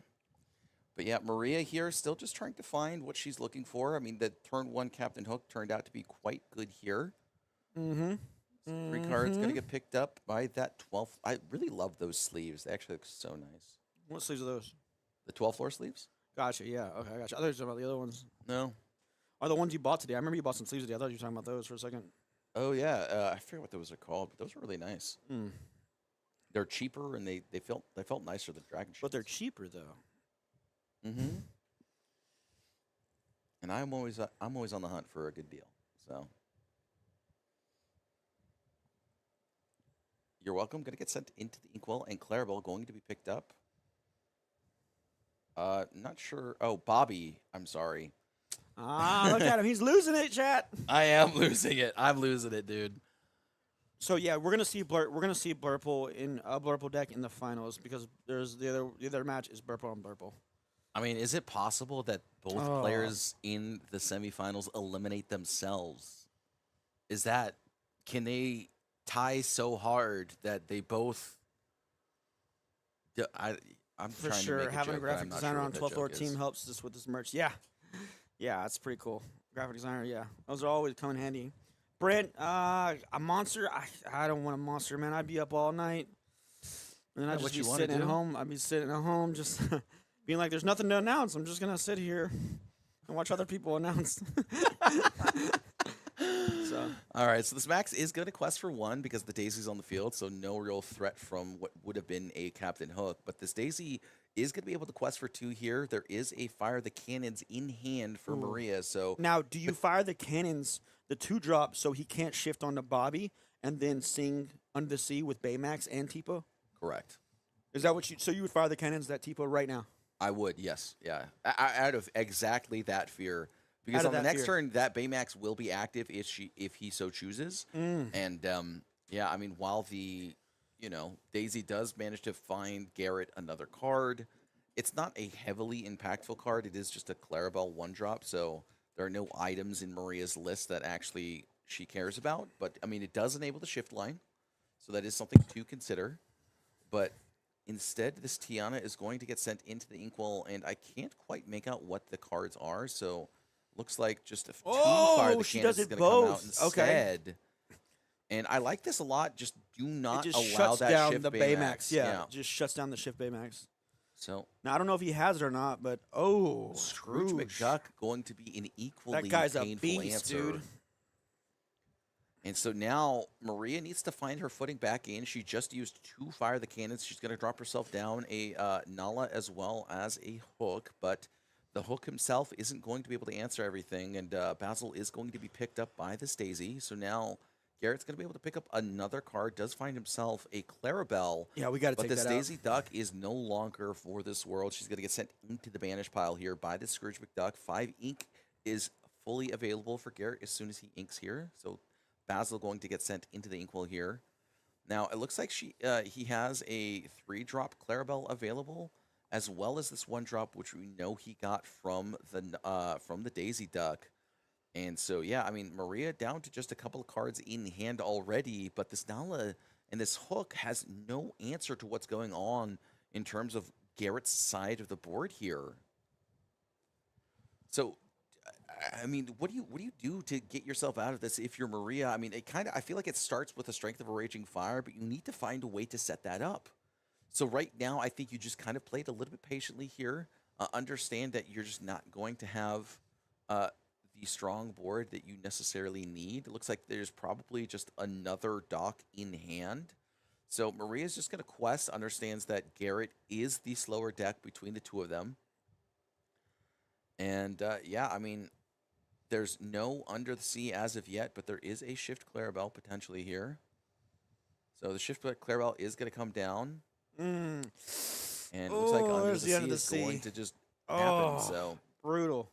but yeah, Maria here still just trying to find what she's looking for. I mean, the turn 1 Captain Hook turned out to be quite good here. Mm-hmm. 3 cards going to get picked up by that 12th. I really love those sleeves. They actually look so nice. What sleeves are those? The 12th floor sleeves? Gotcha. Yeah. Okay. I gotcha. I thought you were talking about the other ones. No. Are the ones you bought today? I remember you bought some sleeves today. I thought you were talking about those for a second. Oh, yeah. I forget what those are called, but those are really nice. Mm. They're cheaper, and they felt nicer than Dragon Shields. But they're cheaper though. Mm-hmm. And I'm always on the hunt for a good deal. So you're welcome. Going to get sent into the Inkwell, and Clarabelle going to be picked up. Not sure. Oh, Bobby. I'm sorry. Look at him. He's losing it, chat. I am losing it. I'm losing it, dude. So yeah, we're gonna see Blurple in a Blurple deck in the finals because there's the other match is Blurple on Blurple. I mean, is it possible that both players in the semifinals eliminate themselves? Can they tie so hard that they both? I'm For trying sure, to make having a a joke, but I'm graphic not designer sure on what that 12th floor joke team is. helps us with this merch. Yeah, that's pretty cool. Graphic designer, yeah, those are always come in handy. Brent, a monster. I don't want a monster, man. I'd be up all night, and then I'd what just you be wanna sitting at do? home. I'd be sitting at home, just being like, "There's nothing to announce. I'm just gonna sit here and watch other people announce." So. All right, so this Max is going to quest for 1 because the Daisy's on the field, so no real threat from what would have been a Captain Hook. But this Daisy is going to be able to quest for 2 here. There is a Fire the Cannons in hand for Maria. So Now, do you fire the cannons, the 2-drop, so he can't shift onto Bobby and then sing Under the Sea with Baymax and Tipo? correct. Is that what you? So you would fire the cannons that Tipo right now? I would, yes, yeah. Out of exactly that fear. Because Out of on the that next fear. turn, that Baymax will be active if he so chooses. And yeah, I mean, while the Daisy does manage to find Garrett another card, it's not a heavily impactful card. It is just a Clarabelle 1-drop, so there are no items in Maria's list that actually she cares about. But I mean, it does enable the shift line, so that is something to consider. But instead, this Tiana is going to get sent into the Inkwell, and I can't quite make out what the cards are, so looks like just a 2 Fire the she Cannons does is it going to come out both. Okay. instead. And I like this a lot. Just do not It just allow shuts that down shift the Baymax. Yeah, it just shuts down the shift Baymax. So Now I don't know if he has it or not, but Scrooge McDuck going to be an equally That guy's a painful beast, answer. dude. And so now Maria needs to find her footing back in. She just used 2 Fire the Cannons. She's going to drop herself down a Nala as well as a Hook, but the Hook himself isn't going to be able to answer everything, and Basil is going to be picked up by this Daisy. So now Garrett's going to be able to pick up another card. Does find himself a Clarabelle. Yeah, we got to But take this that out. Daisy Duck is no longer for this world. She's going to get sent into the banish pile here by the Scrooge McDuck. 5 ink is fully available for Garrett as soon as he inks here. So Basil going to get sent into the inkwell here. Now, it looks like he has a 3-drop Clarabelle available, as well as this 1-drop, which we know he got from the Daisy Duck. And so, yeah, I mean, Maria down to just a couple of cards in hand already, but this Nala and this Hook has no answer to what's going on in terms of Garrett's side of the board here. So, I mean, what do you do to get yourself out of this if you're Maria? I mean, I feel like it starts with the strength of a raging fire, but you need to find a way to set that up. So right now, I think you just kind of played a little bit patiently here. Understand that you're just not going to have the strong board that you necessarily need. It looks like there's probably just another dock in hand. So Maria's just going to quest, understands that Garrett is the slower deck between the two of them. And yeah, I mean, there's no Under the Sea as of yet, but there is a Shift Clarabelle potentially here. So the Shift Clarabelle is going to come down. And it looks like Under the Sea is going to just happen. So brutal.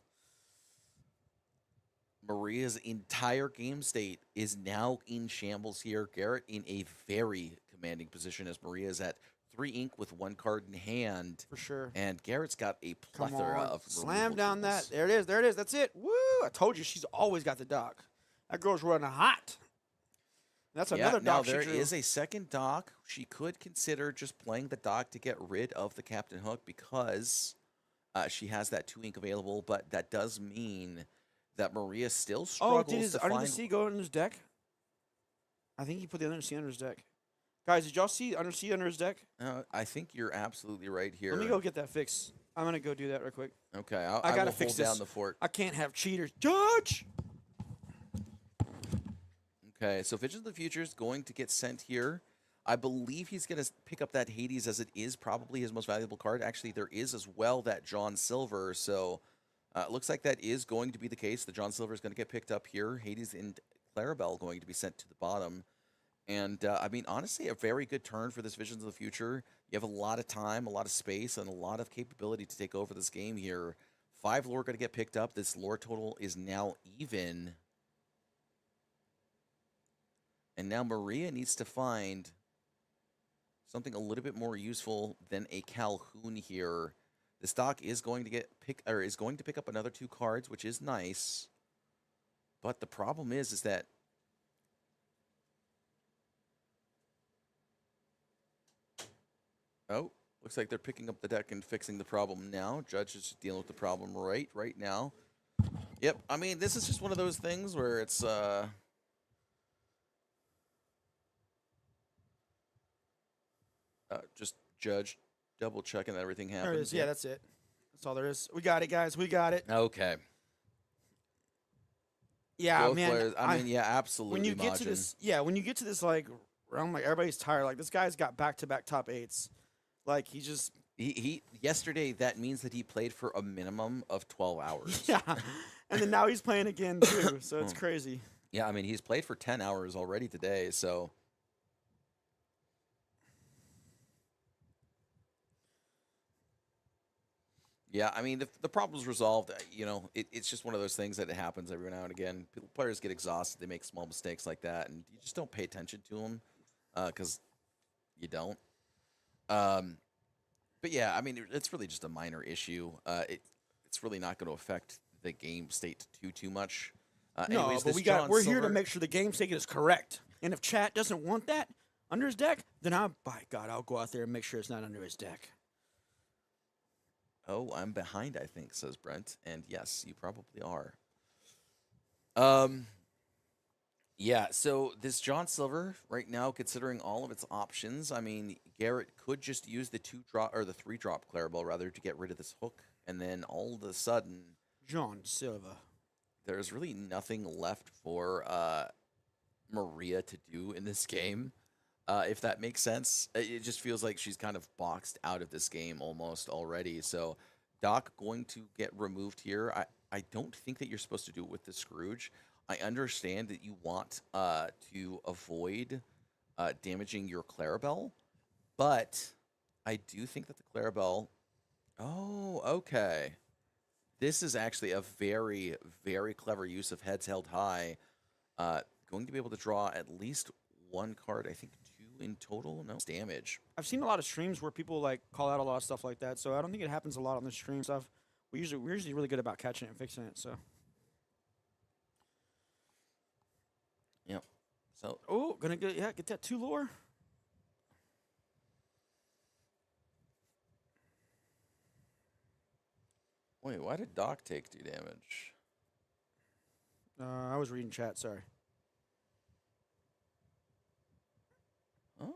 Maria's entire game state is now in shambles here. Garrett in a very commanding position as Maria's at 3 ink with 1 card in hand. For sure. And Garrett's got a plethora of slam removal down tools. that. There it is. There it is. That's it. Woo! I told you she's always got the dock. That girl's running hot. That's another now dock she there drew. is a second dock. She could consider just playing the dock to get rid of the Captain Hook because she has that 2 ink available, but that does mean that Maria still struggles did his to Under find... the Sea go in his deck? I think he put the Under the Sea under his deck. Guys, did y'all see Under the Sea under his deck? I think you're absolutely right here. Let me go get that fixed. I'm going to go do that real quick. Okay, I gotta will fix hold down this. the fort. I can't have cheaters. Judge! Okay, so Vision of the Future is going to get sent here. I believe he's going to pick up that Hades as it is probably his most valuable card. Actually, there is as well that John Silver, so it looks like that is going to be the case. The John Silver is going to get picked up here. Hades and Clarabelle going to be sent to the bottom. And, I mean, honestly, a very good turn for this Visions of the Future. You have a lot of time, a lot of space, and a lot of capability to take over this game here. 5 lore going to get picked up. This lore total is now even. And now Maria needs to find something a little bit more useful than a Calhoun here. This dock is going to pick up another 2 cards, which is nice. But the problem is that looks like they're picking up the deck and fixing the problem now. Judge is dealing with the problem right now. Yep, I mean, this is just one of those things where it's just Judge double checking that everything happens. There it is. Yeah, that's it. That's all there is. We got it, guys. We got it. Okay. Yeah, Both man. players, I mean, yeah, absolutely. When you get to this, when you get to this like round, like everybody's tired. Like this guy's got back-to-back top 8s. Like he just he yesterday that means that he played for a minimum of 12 hours. yeah, and then now he's playing again too. So it's crazy. Yeah, I mean he's played for 10 hours already today. So. Yeah, I mean, the problem's resolved. You know, it's just one of those things that it happens every now and again. Players get exhausted. They make small mistakes like that, and you just don't pay attention to them because you don't. But yeah, I mean, it's really just a minor issue. It's really not going to affect the game state too much. No, anyways, but we're here to make sure the game state is correct. And if chat doesn't want that under his deck, then by God, I'll go out there and make sure it's not under his deck. Oh, I'm behind, I think, says Brent. And yes, you probably are. Yeah, so this John Silver, right now, considering all of its options, I mean, Garrett could just use the 2-drop, or the 3-drop Clarabelle, rather, to get rid of this Hook. And then all of a sudden, John Silver. There's really nothing left for Maria to do in this game. If that makes sense. It just feels like she's kind of boxed out of this game almost already. So Doc going to get removed here. I don't think that you're supposed to do it with the Scrooge. I understand that you want to avoid damaging your Clarabelle, but I do think that the Clarabelle. Oh, okay. This is actually a very, very clever use of heads held high. Going to be able to draw at least one card. I think two in total. No damage. I've seen a lot of streams where people like call out a lot of stuff like that, so I don't think it happens a lot on the stream stuff. We're usually really good about catching it and fixing it. So. Yep. So Gonna get that 2 lore. wait, why did Doc take 2 damage? I was reading chat. Sorry. Huh?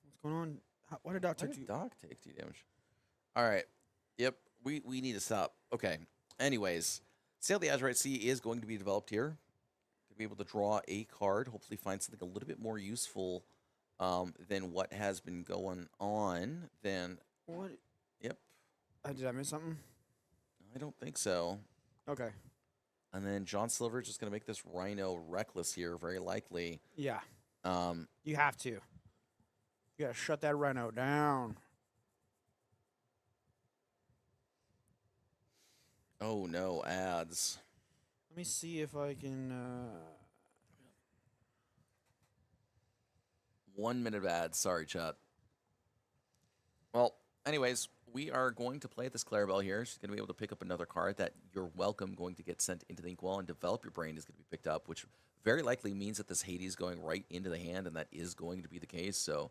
What's going on? Why did Doc Why take did 2? Doc take 2 damage? All right. Yep. We need to stop. Okay. Anyways, Sail the Azurite Sea is going to be developed here. Going to be able to draw a card. Hopefully find something a little bit more useful than what has been going on. What? Yep. Did I miss something? I don't think so. Okay. And then John Silver is just going to make this Rhino reckless here, very likely. Yeah. Um, You have to. You gotta shut that Rhino down. oh, no, ads. Let me see if I can. 1 minute of ads. Sorry, chat. Well, anyways, we are going to play this Clarabelle here. She's going to be able to pick up another card that you're welcome going to get sent into the inkwell, and Develop Your Brain is going to be picked up, which very likely means that this Hades is going right into the hand, and that is going to be the case. So,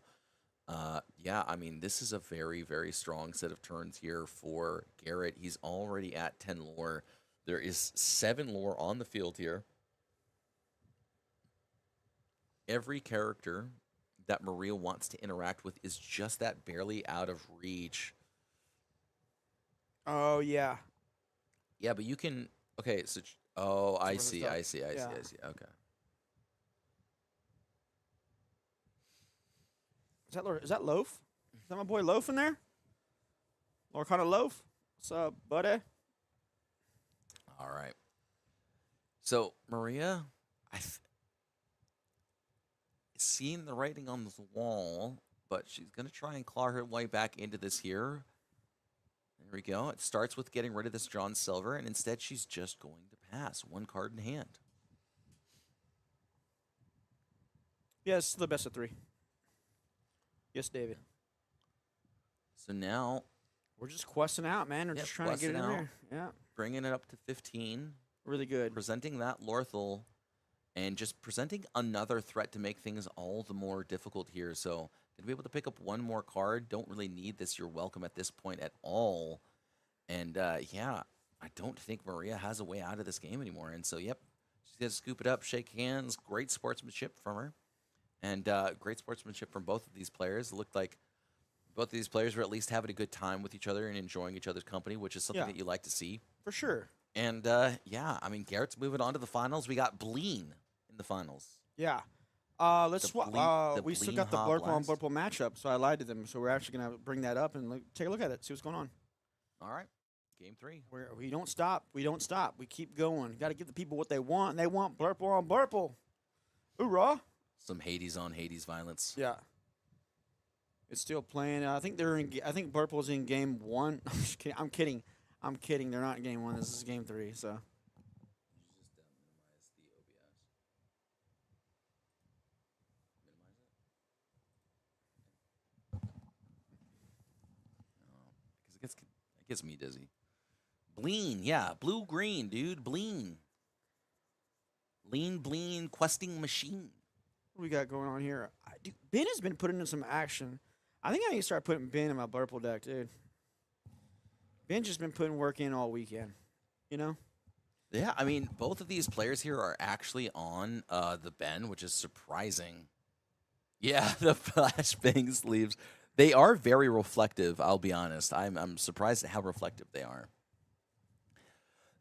yeah, I mean, this is a very, very strong set of turns here for Garrett. He's already at 10 lore. There is 7 lore on the field here. Every character that Maria wants to interact with is just that barely out of reach. Oh yeah. Yeah, but you can. Okay, so. Oh, I other see, stuff. I see, I see, Yeah. I see. Okay. Is that Loaf? Is that my boy Loaf in there? Lord kind of Loaf. What's up, buddy? All right. So, Maria, seen the writing on the wall, but she's going to try and claw her way back into this here. There we go. It starts with getting rid of this John Silver, and instead she's just going to pass. 1 card in hand. Yes, the best of 3. Yes, David. So now, We're just questing out, man. We're Yep, just trying to get it in questing there. Yeah, bringing it up to 15. really good. Presenting that Lorthal, and just presenting another threat to make things all the more difficult here. So, going to be able to pick up 1 more card. Don't really need this. You're welcome at this point at all. And, yeah, I don't think Maria has a way out of this game anymore. And so, yep, she's going to scoop it up, shake hands. Great sportsmanship from her. And great sportsmanship from both of these players. It looked like both of these players were at least having a good time with each other and enjoying each other's company, which is something that you like to see. For sure. And, yeah, I mean, Garrett's moving on to the finals. We got Bleen in the finals. Yeah. Let's The we still Bleen got the Hob Blurple on Blast. Blurple matchup, so I lied to them. So we're actually gonna bring that up and take a look at it, see what's going on. All right. Game 3. We don't stop. We don't stop. We keep going. Got to give the people what they want. And they want Blurple on Blurple. Hoorah! Some Hades on Hades violence. Yeah. It's still playing. I think they're in. I think Blurple's in game 1. I'm just kidding. I'm kidding. I'm kidding. They're not in game 1. This is game 3. So. Because it gets me dizzy. Bleen, yeah. Blue-green, dude. Bleen. Lean Bleen questing machine. What do we got going on here? Dude, Ben has been putting in some action. I think I need to start putting Ben in my Blurple deck, dude. Ben's just been putting work in all weekend. You know? Yeah, I mean, both of these players here are actually on the Ben, which is surprising. Yeah, the flashbang sleeves. They are very reflective, I'll be honest. I'm surprised at how reflective they are.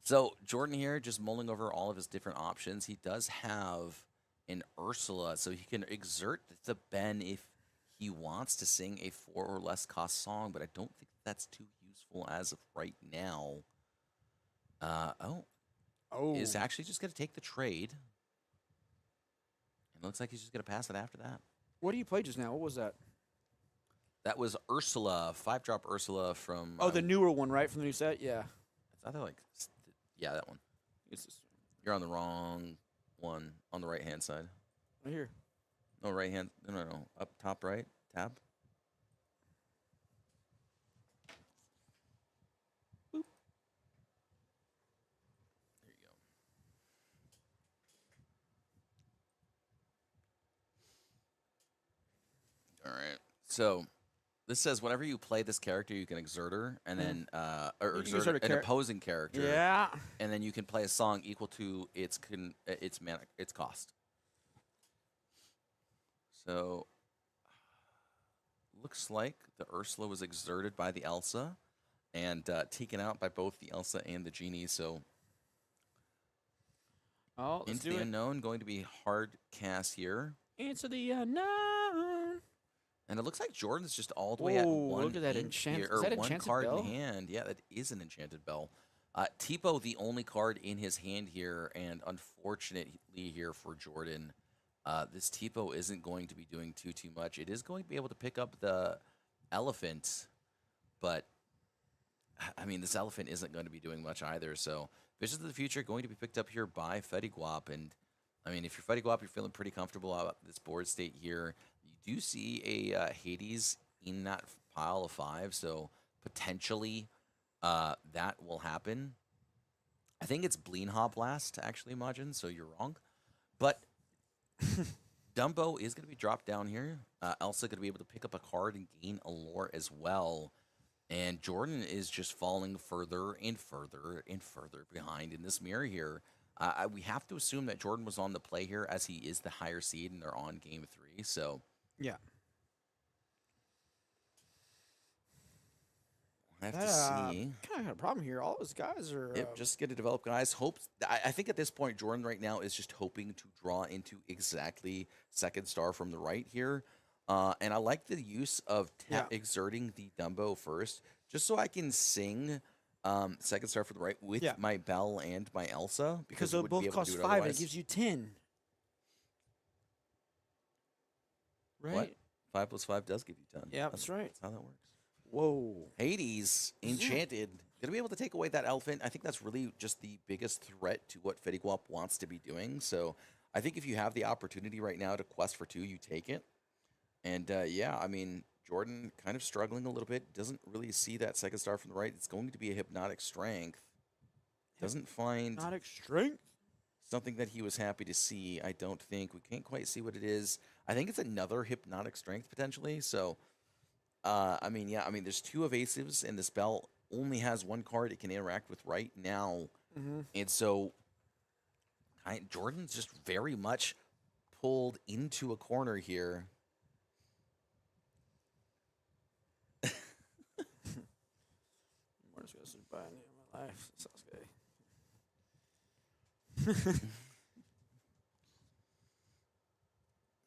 So Jordan here just mulling over all of his different options. He does have an Ursula, so he can exert the Ben if he wants to sing a 4 or less cost song, but I don't think that's too useful as of right now. Is actually just going to take the trade. It looks like he's just going to pass it after that. What do you play just now? What was that? That was Ursula, 5-drop Ursula from. Oh, the newer one, right? From the new set? Yeah. It's either like, yeah, that one. You're on the wrong one on the right hand side. Right here. No, right hand. No. Up top right. Tab. Boop. There you go. All right. So this says whenever you play this character, you can exert her, and then or exert an opposing character. Yeah. And then you can play a song equal to its cost. So looks like the Ursula was exerted by the Elsa and taken out by both the Elsa and the Genie. So into the unknown, going to be hard cast here. Into the unknown. And it looks like Jordan's just all the way at one. Look at that enchanted. Or Is that one enchanted card bell? in hand. Yeah, that is an enchanted bell. Tipo, the only card in his hand here, and unfortunately here for Jordan, this Tipo isn't going to be doing too much. It is going to be able to pick up the elephant, but I mean, this elephant isn't going to be doing much either. So Visions of the Future going to be picked up here by Fetiguap, and I mean, if you're Fetiguap, you're feeling pretty comfortable about this board state here. You do see a Hades in that pile of 5, so potentially that will happen. I think it's Bleenha Blast, actually, Majin, so you're wrong. But Dumbo is going to be dropped down here. Elsa going to be able to pick up a card and gain a lore as well. And Jordan is just falling further and further and further behind in this mirror here. We have to assume that Jordan was on the play here as he is the higher seed and they're on game 3. So yeah. I have to see. Kind of got a problem here. All those guys are. Yep, just get to develop guys. I think at this point, Jordan right now is just hoping to draw into exactly second star from the right here. And I like the use of exerting the Dumbo first, just so I can sing second star for the right with my Belle and my Elsa. Because they'll both cost 5 and it gives you 10. Right? What? 5 plus 5 does give you 10. Yeah, that's right. That's how that works. Whoa. Hades, enchanted. Going to be able to take away that elephant. I think that's really just the biggest threat to what Fetiguap wants to be doing. So I think if you have the opportunity right now to quest for 2, you take it. And yeah, I mean, Jordan kind of struggling a little bit. Doesn't really see that second star from the right. It's going to be a Hypnotic Strength. Doesn't find Hypnotic Strength? Something that he was happy to see, I don't think. We can't quite see what it is. I think it's another Hypnotic Strength, potentially. So, I mean, yeah, I mean, there's 2 evasives, and this Bell only has 1 card it can interact with right now. And so, Jordan's just very much pulled into a corner here. I'm just going to sit by in my life. That sounds good.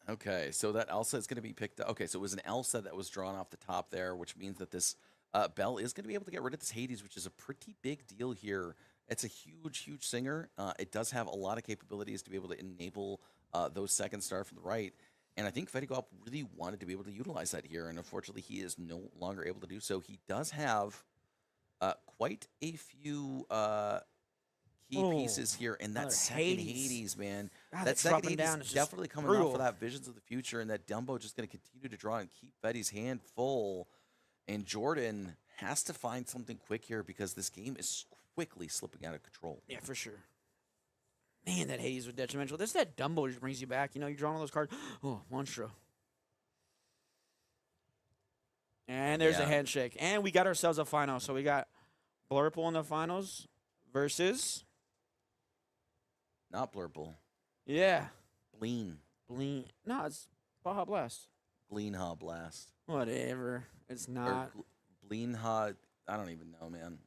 Okay, so that Elsa is going to be picked up. Okay, so it was an Elsa that was drawn off the top there, which means that this Belle is going to be able to get rid of this Hades, which is a pretty big deal here. It's a huge, huge singer. It does have a lot of capabilities to be able to enable those second star from the right. And I think Fetiguap really wanted to be able to utilize that here, and unfortunately he is no longer able to do so. He does have quite a few key pieces here, and that second Hades, man. That second Hades is definitely coming off of that Visions of the Future, and that Dumbo just going to continue to draw and keep Fetty's hand full. And Jordan has to find something quick here because this game is quickly slipping out of control. Yeah, for sure. Man, that Hades was detrimental. This that Dumbo just brings you back. You know, you're drawing all those cards. Oh, Monstro. And there's a handshake. And we got ourselves a final. So we got Blurple in the finals versus... Not Blurple. Yeah. Bleen. No, it's Baja Blast. Bleenha Blast. Whatever. It's not. Bleenha. I don't even know, man.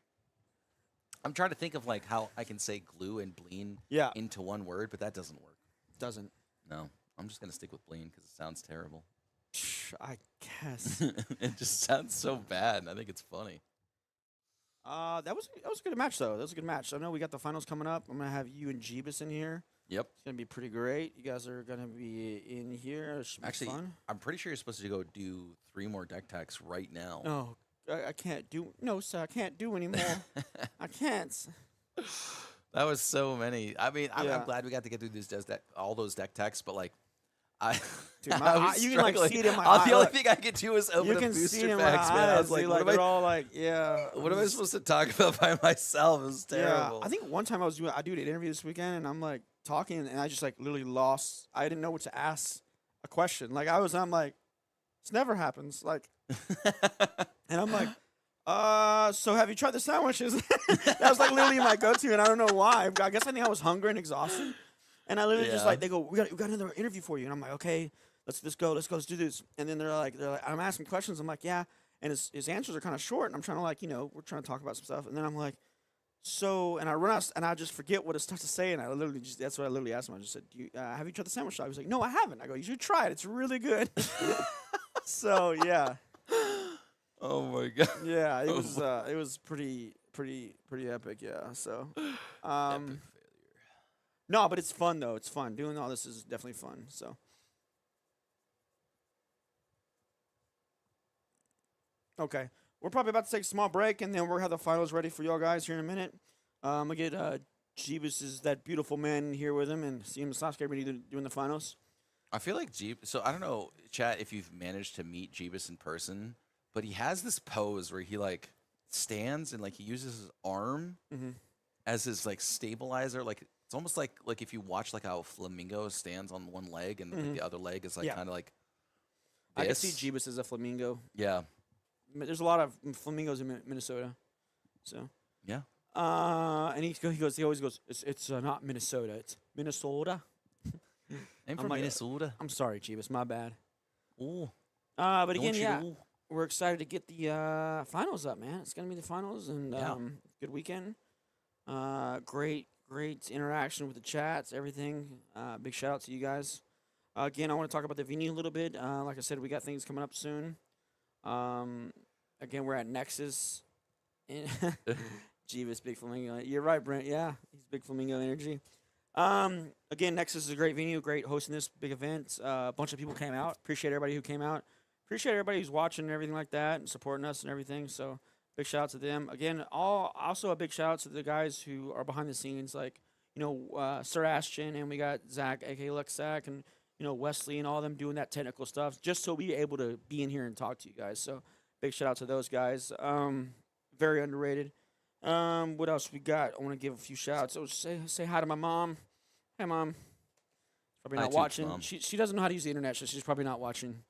I'm trying to think of like how I can say glue and bleen into one word, but that doesn't work. Doesn't. No. I'm just going to stick with bleen because it sounds terrible. I guess. It just sounds so bad. I think it's funny. That was a good match though. That was a good match. I know we got the finals coming up. I'm gonna have you and Jeebus in here. Yep. It's gonna be pretty great. You guys are gonna be in here. It should be Actually, fun. I'm pretty sure you're supposed to go do 3 more deck techs right now. No, I can't do. No, sir, I can't do anymore. I can't. That was so many. I mean, I'm Yeah. glad we got to get through all those deck techs, but like, I, Dude, I was you can like struggling. see it in my The eye. only Look, thing I could do was you open up can see it booster in my packs, man. I was eyes. like, See, what am they're I? all like, yeah. What am I supposed to talk about by myself? It was terrible. Yeah, I think one time I do an interview this weekend, and I'm like talking, and I just like literally lost. I didn't know what to ask a question. Like I'm like, this never happens. Like, and I'm like, so have you tried the sandwiches? That was like literally my go-to, and I don't know why. I guess I think I was hungry and exhausted, and I literally just like they go, we got another interview for you, and I'm like, okay, let's go, let's do this, and then they're like, I'm asking questions, I'm like, yeah, and his answers are kind of short, and I'm trying to like, we're trying to talk about some stuff, and then I'm like, so, and I run out, and I just forget what it starts to say, and I literally that's what I literally asked him. I just said, have you tried the sandwich shop? He was like, no, I haven't. I go, you should try it. It's really good. So yeah. Oh my god. Yeah, it was pretty epic. Yeah. So, Epic failure. no, but it's fun though. It's fun. Doing all this is definitely fun. So. Okay, we're probably about to take a small break, and then we'll have the finals ready for y'all guys here in a minute. I'm gonna get Jeebus is that beautiful man here with him, and see him Sasuke doing the finals. I feel like so I don't know, chat, if you've managed to meet Jeebus in person, but he has this pose where he like stands and like he uses his arm as his like stabilizer. Like it's almost like if you watch like how a flamingo stands on one leg and like, the other leg is like kind of like this. I can see Jeebus as a flamingo. Yeah. There's a lot of flamingos in Minnesota, so Yeah. and he always goes, it's not Minnesota, it's Minnesota. I'm from like, Minnesota. I'm sorry, Jeebus, my bad. Ooh. But again, Don't you yeah, know? we're excited to get the finals up, man. It's gonna be the finals, and good weekend. Great interaction with the chats, everything. Big shout out to you guys. Again, I want to talk about the venue a little bit. Like I said, we got things coming up soon. Again, we're at Nexus. Jeebus, Big Flamingo. You're right, Brent. Yeah, he's Big Flamingo energy. Again, Nexus is a great venue, great hosting this big event. A bunch of people came out. Appreciate everybody who came out. Appreciate everybody who's watching and everything like that and supporting us and everything. So big shout out to them. Again, also a big shout out to the guys who are behind the scenes, like Sir Ashton, and we got Zach, aka Luxac, and Wesley and all of them doing that technical stuff, just so we're able to be in here and talk to you guys. So big shout out to those guys. Very underrated. What else we got? I want to give a few shouts. So say hi to my mom. Hey, Mom. Probably Hi, not Toots, watching. Mom. She doesn't know how to use the internet, so she's probably not watching.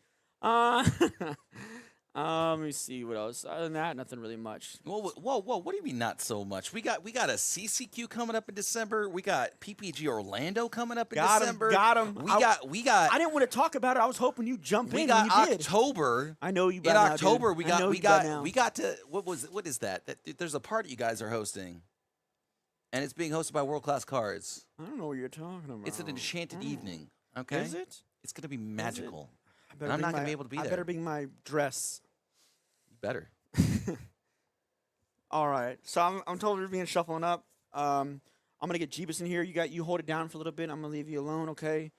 Let me see what else. Other than that, nothing really much. Whoa! What do you mean not so much? We got a CCQ coming up in December. We got PPG Orlando coming up in December. Got him. We got. I didn't want to talk about it. I was hoping you'd jump We in. got and you did. October. I know you. In October, we got to. to what is that? There's a party you guys are hosting, and it's being hosted by World Class Cards. I don't know what you're talking about. It's an enchanted evening. Okay, Is it? It's gonna be magical. I And I'm not gonna be able to be I there. better bring my dress. You better. All right. So I'm told we're being shuffling up. I'm gonna get Jeebus in here. You hold it down for a little bit. I'm gonna leave you alone, okay?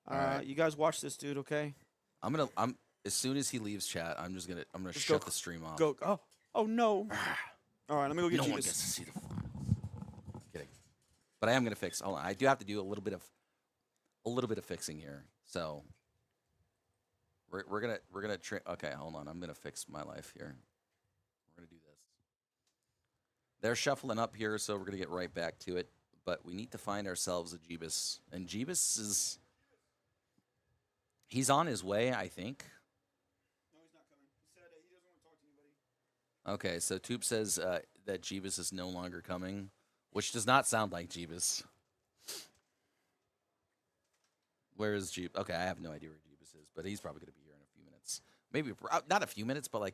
All right. You guys watch this dude, okay? I'm as soon as he leaves chat, I'm gonna Just shut go- the stream off. Go. Oh no. All right, let me go get No Jeebus. one gets to see the finals. Kidding. But I am gonna fix. Hold on. I do have to do a little bit of fixing here. So we're gonna okay, hold on. I'm gonna fix my life here. We're gonna do this. They're shuffling up here, so we're gonna get right back to it. But we need to find ourselves a Jeebus, and Jeebus he's on his way, I think. No, he's not coming. He said he doesn't want to talk to anybody. Okay, so Toop says that Jeebus is no longer coming, which does not sound like Jeebus. Where is Jeebus? Okay, I have no idea where Jeebus is, but he's probably going to be here in a few minutes. Maybe, not a few minutes, but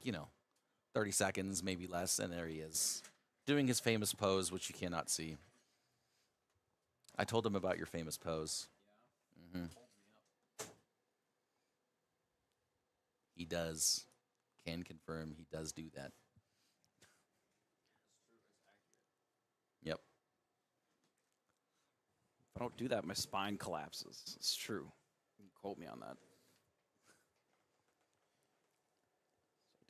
30 seconds, maybe less, and there he is. Doing his famous pose, which you cannot see. I told him about your famous pose. Yeah. He does. Can confirm he does do that. I don't do that, my spine collapses. It's true. You can quote me on that.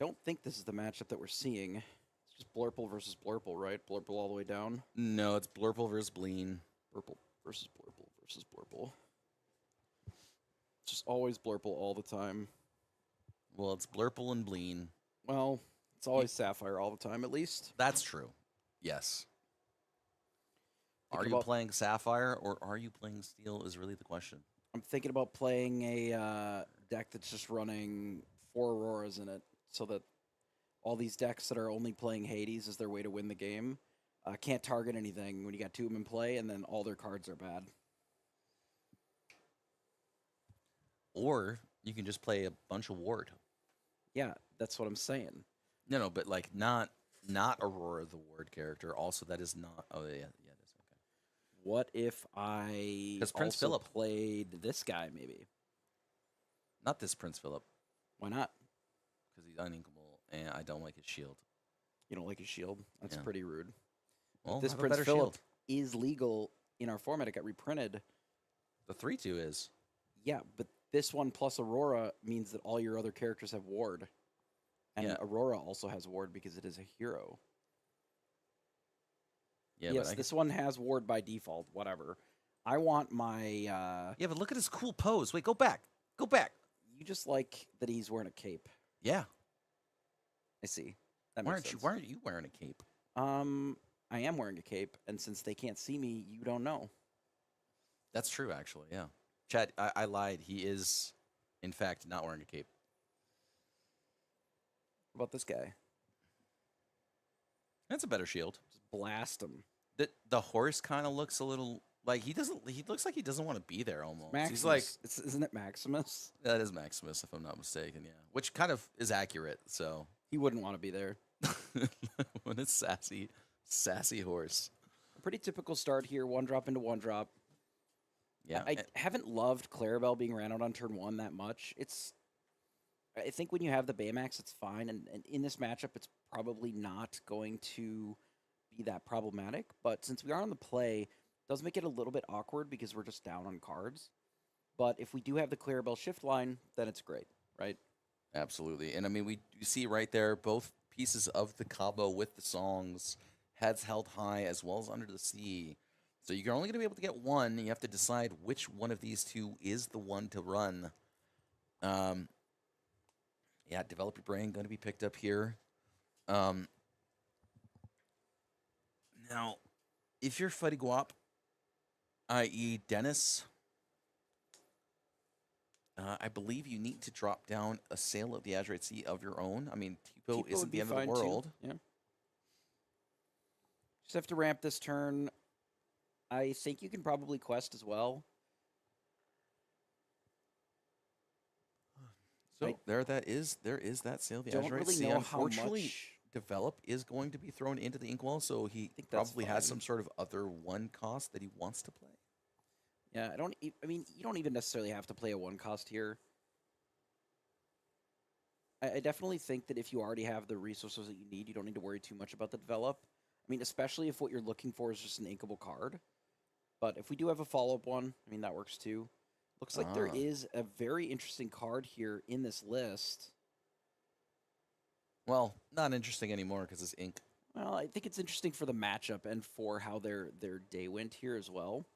I don't think this is the matchup that we're seeing. It's just Blurple versus Blurple, right? Blurple all the way down. No, it's Blurple versus Bleen. Blurple versus Blurple versus Blurple. It's just always Blurple all the time. Well, it's Blurple and Bleen. Well, it's always Sapphire all the time, at least. That's true. Yes. Are you about- playing Sapphire or are you playing Steel is really the question. I'm thinking about playing a deck that's just running 4 Auroras in it, so that all these decks that are only playing Hades as their way to win the game can't target anything when you got 2 of them in play, and then all their cards are bad. Or you can just play a bunch of Ward. Yeah, that's what I'm saying. No, but like not Aurora the Ward character. Also, that is not. Oh yeah, it is okay. What if I 'Cause Prince also Philip. played this guy, maybe? Not this Prince Philip Why not? because he's uninkable and I don't like his shield. You don't like his shield? That's Yeah. pretty rude. Well, This have a Prince better Philip shield. is legal in our format. It got reprinted. The 3/2 is. Yeah, but this one plus Aurora means that all your other characters have ward. And Yeah. Aurora also has ward because it is a hero. Yeah, yes, but this one has ward by default, whatever. I want my... yeah, but look at his cool pose. Wait, go back. Go back. You just like that he's wearing a cape. Yeah. I see. That Why makes sense. aren't you wearing a cape? I am wearing a cape, and since they can't see me, you don't know. That's true, actually. Yeah. Chad, I lied. He is, in fact, not wearing a cape. What about this guy? That's a better shield. Just blast him. The horse kind of looks a little like he doesn't. He looks like he doesn't want to be there almost. Maximus. He's like Isn't it Maximus? that is Maximus, if I'm not mistaken. Yeah, which kind of is accurate. So He wouldn't want to be there. when it's sassy horse. A pretty typical start here. 1-drop into 1-drop. Yeah, I haven't loved Clarabelle being ran out on turn 1 that much. I think when you have the Baymax, it's fine. And in this matchup, it's probably not going to be that problematic. But since we are on the play, it does make it a little bit awkward because we're just down on cards. But if we do have the Clarabelle shift line, then it's great, right? absolutely. And I mean, you see right there both pieces of the combo with the songs, heads held high as well as under the sea. So you're only going to be able to get one. You have to decide which one of these two is the one to run. Yeah, Develop Your Brain going to be picked up here. Now, if you're Fuddy Guap, i.e. Dennis, I believe you need to drop down a Sail of the Azurite Sea of your own. I mean, Tipo Tipo would isn't be the end of the fine, too. world. Yeah. Just have to ramp this turn. I think you can probably quest as well. So there is that Sail of the Don't Azurite really Sea. know how Unfortunately, much. Develop is going to be thrown into the Inkwell, so he think that's probably has fine. some sort of other one cost that he wants to play. Yeah, I mean, you don't even necessarily have to play a 1-cost here. I definitely think that if you already have the resources that you need, you don't need to worry too much about the develop. I mean, especially if what you're looking for is just an inkable card. But if we do have a follow-up one, I mean, that works too. Looks like there Ah. is a very interesting card here in this list. Well, not interesting anymore because it's ink. Well, I think it's interesting for the matchup and for how their day went here as well.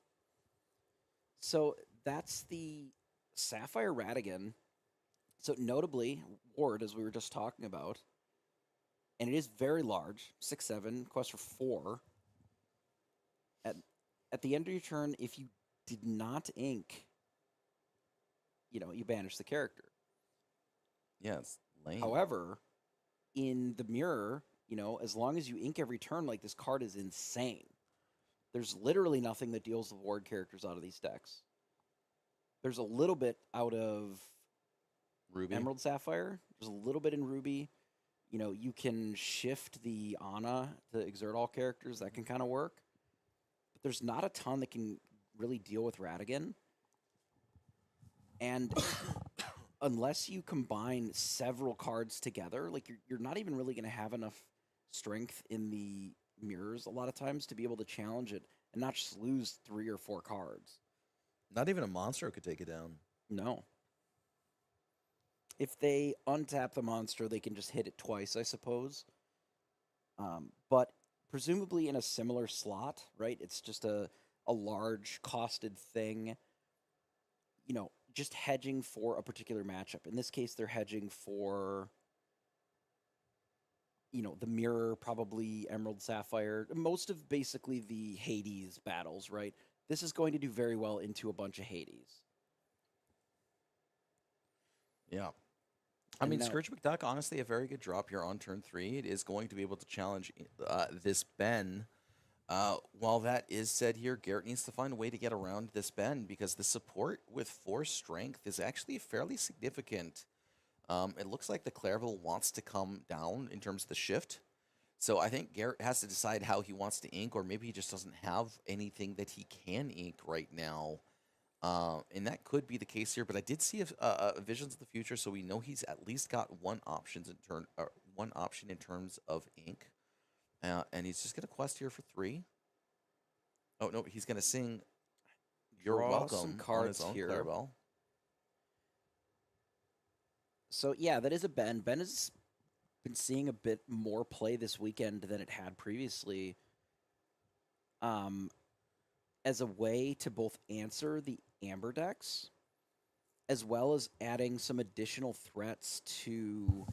So that's the Sapphire Radigan. So notably, Ward, as we were just talking about, and it is very large, 6/7, quest for 4. At the end of your turn, if you did not ink, you banish the character. Yeah, it's lame. However, in the mirror, as long as you ink every turn, like, this card is insane. There's literally nothing that deals with ward characters out of these decks. There's a little bit out of Ruby. Emerald Sapphire. There's a little bit in Ruby. You can shift the Ana to exert all characters. That can kind of work. But there's not a ton that can really deal with Radigan. And unless you combine several cards together, like, you're not even really going to have enough strength in the mirrors a lot of times to be able to challenge it and not just lose 3 or 4 cards. Not even a monster could take it down. No. If they untap the monster, they can just hit it twice, I suppose. But presumably in a similar slot, right? It's just a large costed thing. You know, just hedging for a particular matchup. In this case, they're hedging for, you know, the mirror, probably Emerald Sapphire, most of basically the Hades battles, right? This is going to do very well into a bunch of Hades. Yeah. I And mean, now- Scourge McDuck, honestly, a very good drop here on turn 3. It is going to be able to challenge this Ben. While that is said here, Garrett needs to find a way to get around this Ben because the support with 4 strength is actually fairly significant. It looks like the Clairville wants to come down in terms of the shift. So I think Garrett has to decide how he wants to ink, or maybe he just doesn't have anything that he can ink right now. And that could be the case here, but I did see visions of the future, so we know he's at least got one option in terms of ink. And he's just going to quest here for 3. Oh, no, he's going to sing You're Draw Welcome some on cards his own here. Clarabelle. So, yeah, that is a Ben. Ben has been seeing a bit more play this weekend than it had previously. As a way to both answer the Amber decks, as well as adding some additional threats to,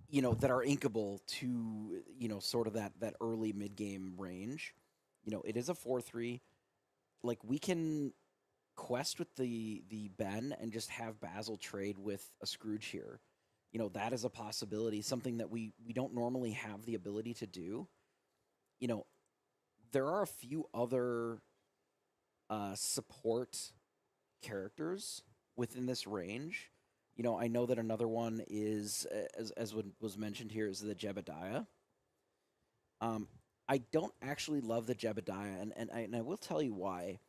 you know, that are inkable to, you know, sort of that early mid-game range. You know, it is a 4/3. Like, we can quest with the Ben and just have Basil trade with a Scrooge here. You know, that is a possibility, something that we don't normally have the ability to do. You know, there are a few other support characters within this range. You know, I know that another one is, as was mentioned here, is the Jebediah. I don't actually love the Jebediah, and I will tell you why.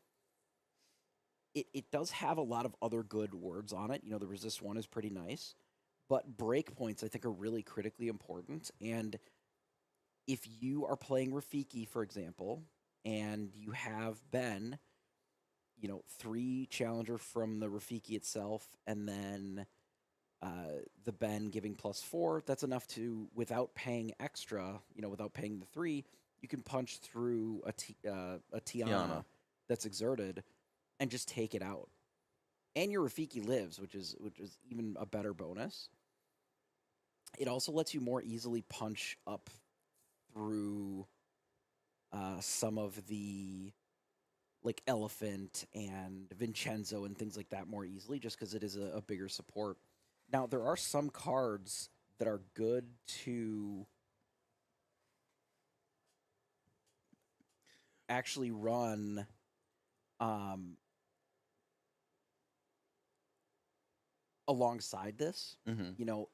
It does have a lot of other good words on it. You know, the resist 1 is pretty nice, but breakpoints I think are really critically important. And if you are playing Rafiki, for example, and you have Ben, you know, 3 challenger from the Rafiki itself, and then the Ben giving +4, that's enough to, without paying extra, you know, without paying the 3, you can punch through a Tiana that's exerted and just take it out. And your Rafiki lives, which is even a better bonus. It also lets you more easily punch up through some of the, like, Elephant and Vincenzo and things like that more easily, just because it is a bigger support. Now, there are some cards that are good to actually run alongside this. Mm-hmm. You know,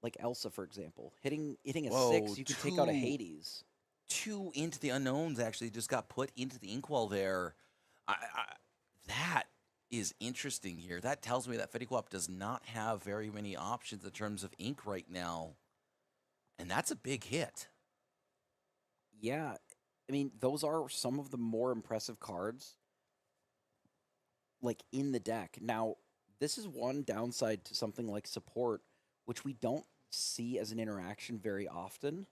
like Elsa, for example. Hitting a Whoa, 6, you could take out a 2. Hades. 2 Into the Unknowns actually just got put into the inkwell there. That is interesting here. That tells me that Fettiquap does not have very many options in terms of ink right now. And that's a big hit. Yeah. I mean, those are some of the more impressive cards, like, in the deck. Now, this is one downside to something like support, which we don't see as an interaction very often,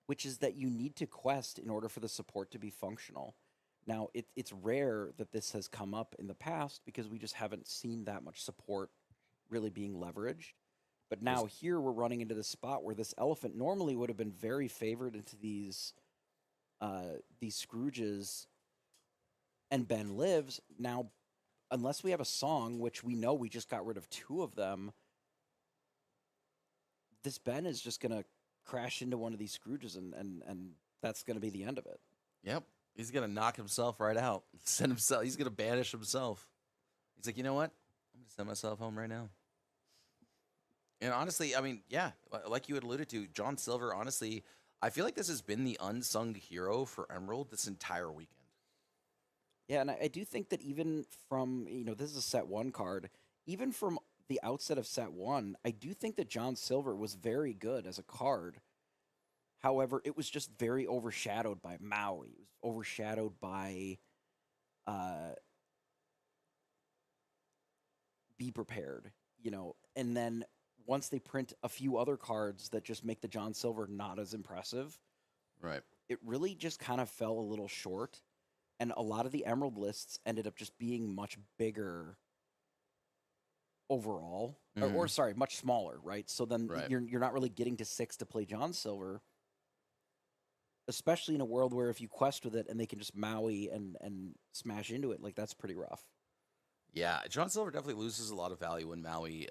which is that you need to quest in order for the support to be functional. Now, it's rare that this has come up in the past because we just haven't seen that much support really being leveraged. But now here we're running into this spot where this Elephant normally would have been very favored into these Scrooges, and Ben lives. Now, unless we have a song, which we know we just got rid of 2 of them, this Ben is just going to crash into one of these Scrooges, and that's going to be the end of it. Yep. He's going to knock himself right out. He's going to banish himself. He's like, you know what? I'm going to send myself home right now. And honestly, I mean, yeah, like you had alluded to, John Silver, honestly, I feel like this has been the unsung hero for Emerald this entire weekend. Yeah, and I do think that even from, you know, this is a set 1 card, even from the outset of set 1, I do think that John Silver was very good as a card. However, it was just very overshadowed by Maui. It was overshadowed by Be Prepared, and then once they print a few other cards that just make the John Silver not as impressive, Right. it really just kind of fell a little short. And a lot of the Emerald lists ended up just being much bigger overall, or sorry, much smaller, right? So then Right. you're not really getting to 6 to play John Silver, especially in a world where if you quest with it and they can just Maui and smash into it, like that's pretty rough. Yeah, John Silver definitely loses a lot of value when Maui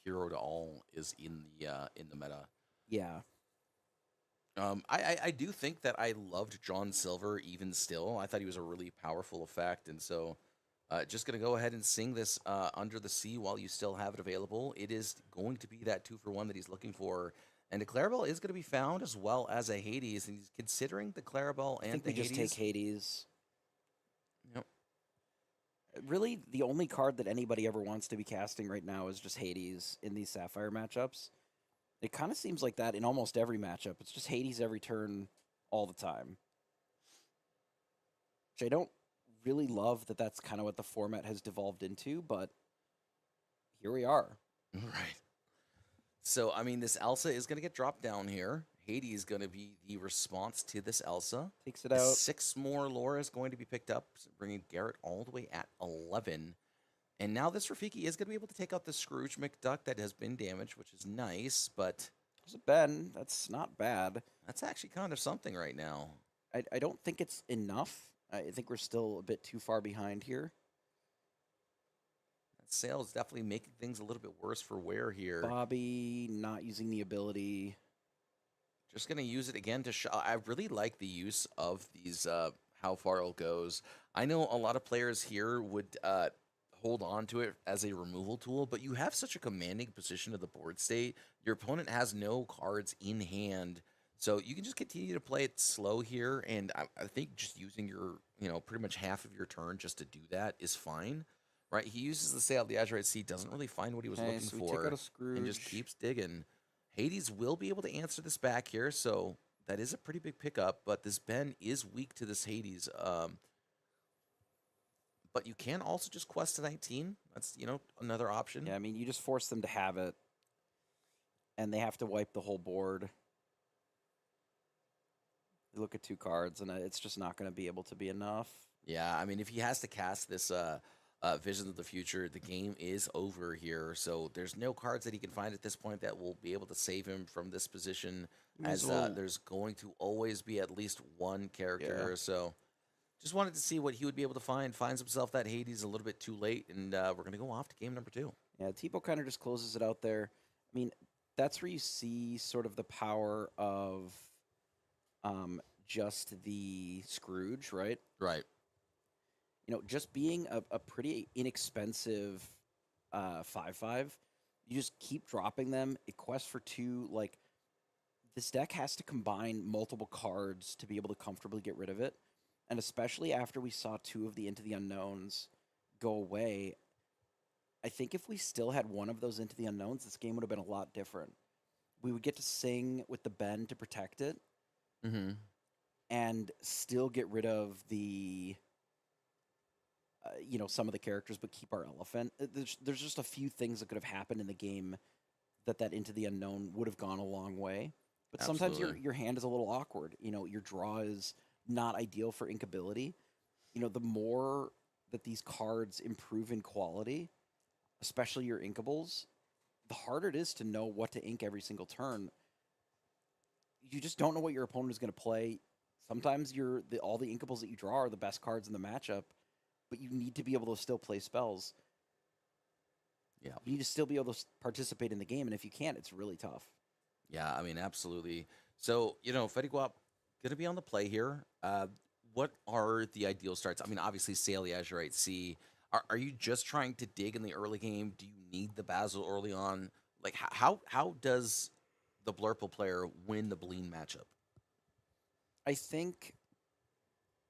Hero to All is in the meta. Yeah. I do think that I loved John Silver even still. I thought he was a really powerful effect, and so just gonna go ahead and sing this Under the Sea while you still have it available. It is going to be that 2-for-1 that he's looking for, and the Clarabelle is going to be found as well as a Hades, and he's considering the Clarabelle I and think the we just Hades. take Hades. Yep. Really, the only card that anybody ever wants to be casting right now is just Hades in these Sapphire matchups. It kind of seems like that in almost every matchup. It's just Hades every turn all the time. Which I don't really love that that's kind of what the format has devolved into, but here we are. Right. So, I mean, this Elsa is going to get dropped down here. Hades is going to be the response to this Elsa. Takes it out. 6 more Laura is going to be picked up, bringing Garrett all the way at 11. And now this Rafiki is going to be able to take out the Scrooge McDuck that has been damaged, which is nice, but There's a Ben. That's not bad. that's actually kind of something right now. I don't think it's enough. I think we're still a bit too far behind here. That sale is definitely making things a little bit worse for Ware here. Bobby not using the ability. Just going to use it again to show. I really like the use of these, how far it goes. I know a lot of players here would hold on to it as a removal tool, but you have such a commanding position of the board state. Your opponent has no cards in hand, so you can just continue to play it slow here. And I think just using your, pretty much half of your turn just to do that is fine, right? He uses the Sail of the Azurite Sea, doesn't really find what he was looking So we for, take out a and just Scrooge. keeps digging. Hades will be able to answer this back here, so that is a pretty big pickup, but this Ben is weak to this Hades. But you can also just quest to 19. That's, another option. Yeah, I mean, you just force them to have it, and they have to wipe the whole board. You look at 2 cards, and it's just not going to be able to be enough. Yeah, I mean, if he has to cast this Visions of the Future, the game is over here. So there's no cards that he can find at this point that will be able to save him from this position, as there's going to always be at least one character. Yeah. So just wanted to see what he would be able to find. Finds himself that Hades a little bit too late, and we're going to go off to game number 2. Yeah, Tipo kind of just closes it out there. I mean, that's where you see sort of the power of just the Scrooge, right? Right. Just being a pretty inexpensive 5/5, you just keep dropping them. It quests for 2. Like, this deck has to combine multiple cards to be able to comfortably get rid of it. And especially after we saw 2 of the Into the Unknowns go away, I think if we still had one of those Into the Unknowns, this game would have been a lot different. We would get to sing with the Ben to protect it, and still get rid of the, some of the characters, but keep our elephant. There's just a few things that could have happened in the game that Into the Unknown would have gone a long way. But sometimes Absolutely. your hand is a little awkward. Your draw is not ideal for inkability. The more that these cards improve in quality, especially your inkables, the harder it is to know what to ink every single turn. You just don't know what your opponent is going to play. Sometimes all the inkables that you draw are the best cards in the matchup, but you need to be able to still play spells. Yeah. You need to still be able to participate in the game, and if you can't, it's really tough. Yeah, I mean, absolutely. So, Fetty Guap going to be on the play here. What are the ideal starts? I mean, obviously, Sail the Azurite Sea. Are you just trying to dig in the early game? Do you need the Basil early on? Like, how does the Blurple player win the Bleen matchup? I think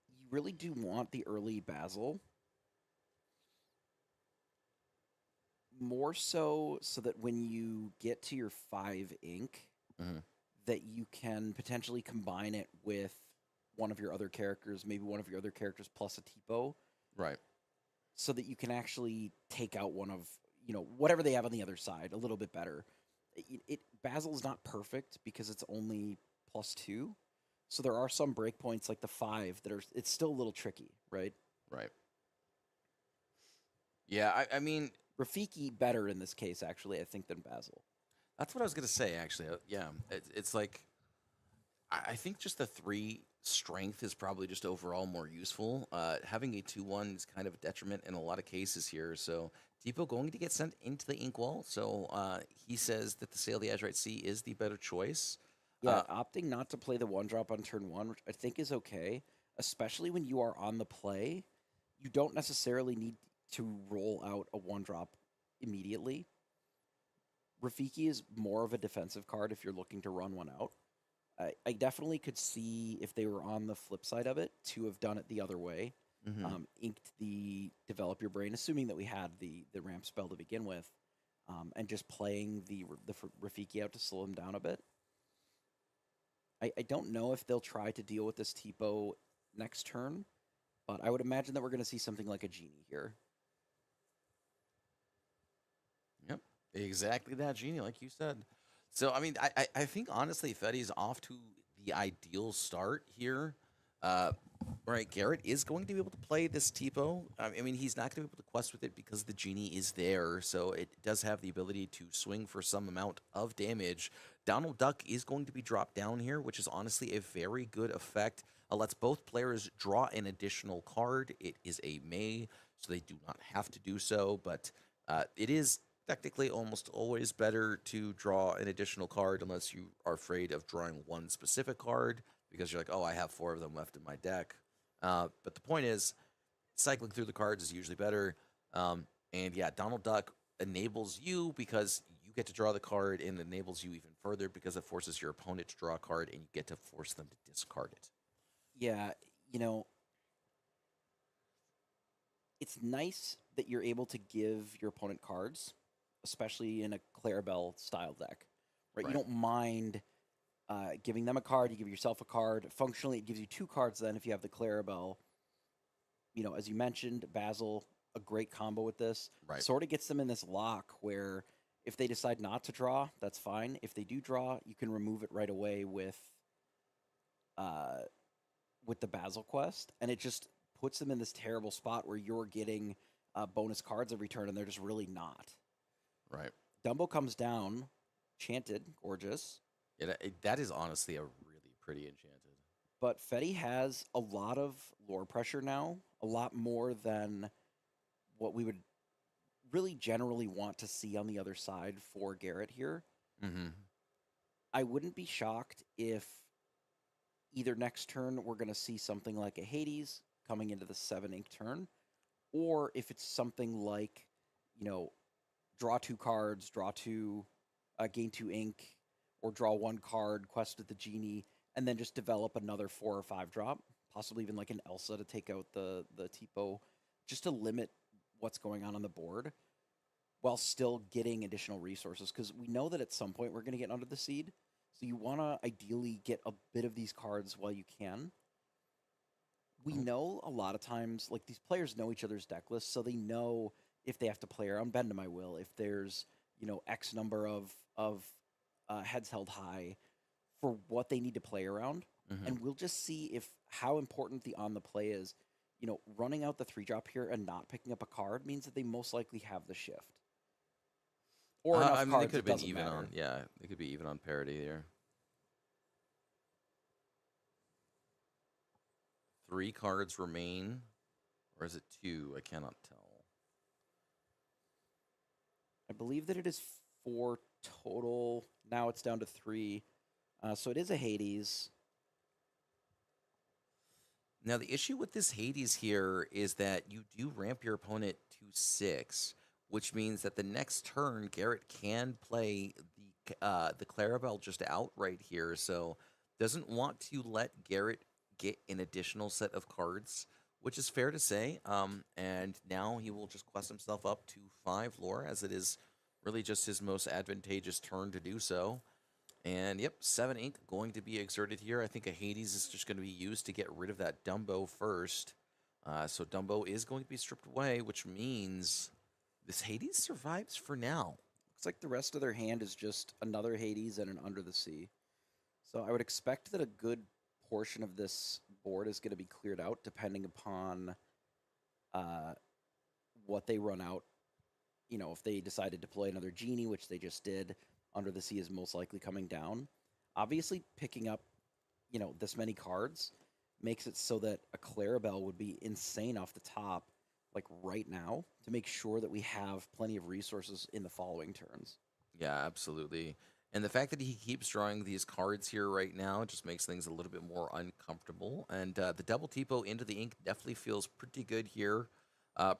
you really do want the early Basil. More so that when you get to your 5 ink, that you can potentially combine it with one of your other characters, maybe one of your other characters plus a Tipo, Right. so that you can actually take out one of, whatever they have on the other side a little bit better. Basil is not perfect because it's only +2. So there are some breakpoints like the 5 that it's still a little tricky, right? Right. Yeah, I mean, Rafiki better in this case, actually, I think, than Basil. that's what I was gonna say. Actually, yeah, it's like I think just the 3 strength is probably just overall more useful. Having a 2-1 is kind of a detriment in a lot of cases here. So Depot going to get sent into the inkwell. So he says that the Sail the Azurite Sea is the better choice. Yeah, opting not to play the 1-drop on turn 1, which I think is okay, especially when you are on the play. You don't necessarily need to roll out a 1-drop immediately. Rafiki is more of a defensive card if you're looking to run one out. I definitely could see, if they were on the flip side of it, to have done it the other way. Inked the Develop Your Brain, assuming that we had the ramp spell to begin with, and just playing the Rafiki out to slow him down a bit. I don't know if they'll try to deal with this Tipo next turn, but I would imagine that we're going to see something like a Genie here. Yep, exactly that, Genie, like you said. So, I mean, I think, honestly, Fetty's off to the ideal start here. Right, Garrett is going to be able to play this Tipo. I mean, he's not going to be able to quest with it because the Genie is there, so it does have the ability to swing for some amount of damage. Donald Duck is going to be dropped down here, which is honestly a very good effect. Lets both players draw an additional card. It is a May, so they do not have to do so, but it is technically almost always better to draw an additional card unless you are afraid of drawing one specific card because you're like, oh, I have 4 of them left in my deck. But the point is, cycling through the cards is usually better. And yeah, Donald Duck enables you because you get to draw the card, and enables you even further because it forces your opponent to draw a card and you get to force them to discard it. Yeah, it's nice that you're able to give your opponent cards, especially in a Clarabelle style deck, right? You don't mind giving them a card, you give yourself a card. Functionally, it gives you 2 cards then if you have the Clarabelle. As you mentioned, Basil, a great combo with this. Right. Sort of gets them in this lock where if they decide not to draw, that's fine. If they do draw, you can remove it right away with the Basil quest, and it just puts them in this terrible spot where you're getting bonus cards every turn, and they're just really not. Right. Dumbo comes down, chanted, gorgeous. Yeah, that is honestly a really pretty enchanted. But Fetty has a lot of lore pressure now, a lot more than what we would really generally want to see on the other side for Garrett here. Mm-hmm. I wouldn't be shocked if either next turn we're going to see something like a Hades coming into the 7 ink turn, or if it's something like, draw 2 cards, draw 2, gain 2 ink, or draw 1 card, quest with the Genie, and then just develop another 4 or 5 drop, possibly even like an Elsa to take out the Tipo, just to limit what's going on the board while still getting additional resources, because we know that at some point we're going to get Under the Seed, so you want to ideally get a bit of these cards while you can. We know a lot of times, like, these players know each other's deck lists, so they know if they have to play around Bend to My Will, if there's, X number of heads held high for what they need to play around. Mm-hmm. And we'll just see how important the on the play is. Running out the 3-drop here and not picking up a card means that they most likely have the shift. Or enough cards, they could have been even matter. on. Yeah, they could be even on parity there. 3 cards remain, or is it 2? I cannot tell. I believe that it is 4 total. Now it's down to 3. So it is a Hades. Now, the issue with this Hades here is that you do ramp your opponent to 6, which means that the next turn, Garrett can play the Clarabelle just outright here. So doesn't want to let Garrett get an additional set of cards, which is fair to say. And now he will just quest himself up to 5 lore, as it is really just his most advantageous turn to do so. And yep, 7 ink going to be exerted here. I think a Hades is just going to be used to get rid of that Dumbo first. So Dumbo is going to be stripped away, which means this Hades survives for now. Looks like the rest of their hand is just another Hades and an Under the Sea. So I would expect that a good portion of this board is going to be cleared out depending upon what they run out. You know, if they decided to play another Genie, which they just did, Under the Sea is most likely coming down. Obviously, picking up, you know, this many cards makes it so that a Clarabelle would be insane off the top, like right now, to make sure that we have plenty of resources in the following turns. Yeah, absolutely. And the fact that he keeps drawing these cards here right now just makes things a little bit more uncomfortable. And the double Tipo into the ink definitely feels pretty good here.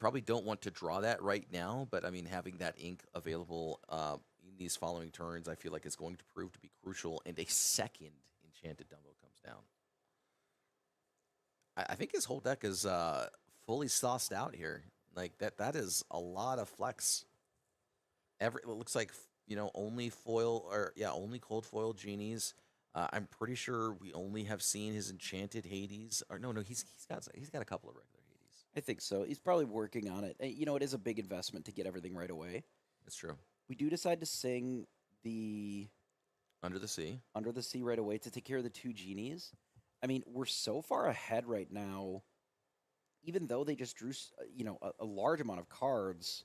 Probably don't want to draw that right now, but I mean, having that ink available in these following turns, I feel like it's going to prove to be crucial. And a second Enchanted Dumbo comes down. I think his whole deck is fully sauced out here. Like that is a lot of flex. It looks like, you know, only foil only cold foil Genies. I'm pretty sure we only have seen his Enchanted Hades. Or no, he's got a couple of regular Hades. I think so. He's probably working on it. You know, it is a big investment to get everything right away. That's true. We do decide to sing the Under the Sea right away to take care of the 2 Genies. I mean, we're so far ahead right now, even though they just drew, you know, a large amount of cards.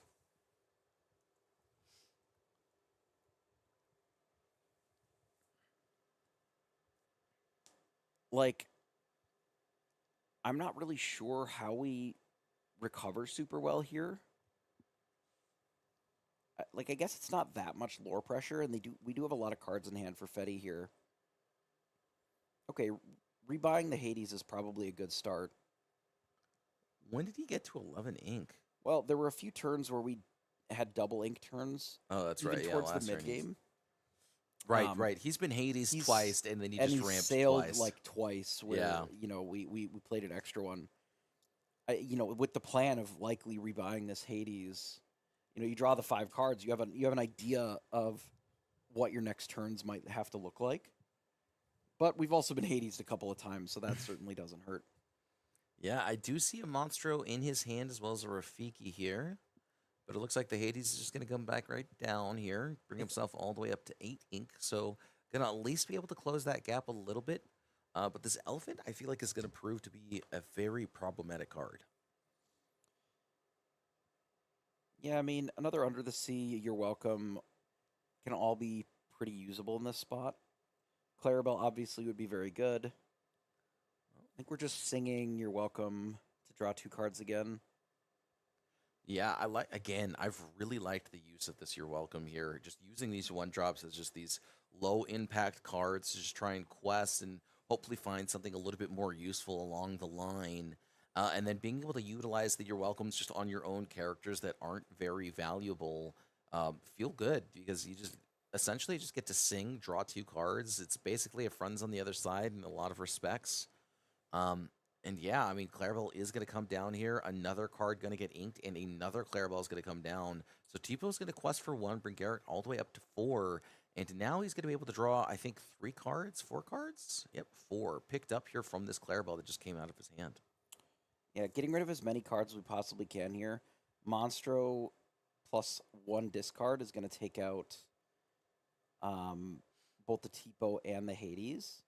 Like, I'm not really sure how we recover super well here. Like, I guess it's not that much lore pressure, and we do have a lot of cards in hand for Fetty here. Okay, rebuying the Hades is probably a good start. When did he get to 11 ink? Well, there were a few turns where we had double ink turns. Oh, that's even right. Yeah, towards last the turn mid game. Right. He's been Hades twice, and then he just ramped sailed twice. like twice. Where you know we played an extra one. You know, with the plan of likely rebuying this Hades. You know, you draw the 5 cards. You have an idea of what your next turns might have to look like. But we've also been Hades a couple of times, so that certainly doesn't hurt. Yeah, I do see a Monstro in his hand as well as a Rafiki here. But it looks like the Hades is just going to come back right down here, bring himself all the way up to 8 ink. So going to at least be able to close that gap a little bit. But this Elephant, I feel like, is going to prove to be a very problematic card. Yeah, I mean, another Under the Sea, You're Welcome, can all be pretty usable in this spot. Clarabelle obviously would be very good. I think we're just singing You're Welcome to draw 2 cards again. Yeah, I've really liked the use of this You're Welcome here. Just using these 1-drops as just these low impact cards to just try and quest and hopefully find something a little bit more useful along the line. And then being able to utilize the You're Welcomes just on your own characters that aren't very valuable feel good, because you just essentially just get to sing, draw 2 cards. It's basically a Friends on the Other Side in a lot of respects. And yeah, I mean, Clarabelle is going to come down here. Another card going to get inked, and another Clarabelle is going to come down. So Tipo's going to quest for 1, bring Garrett all the way up to 4. And now he's going to be able to draw, I think, 4 cards? Yep, 4. Picked up here from this Clarabelle that just came out of his hand. Yeah, getting rid of as many cards as we possibly can here. Monstro plus 1 discard is going to take out both the Tipo and the Hades.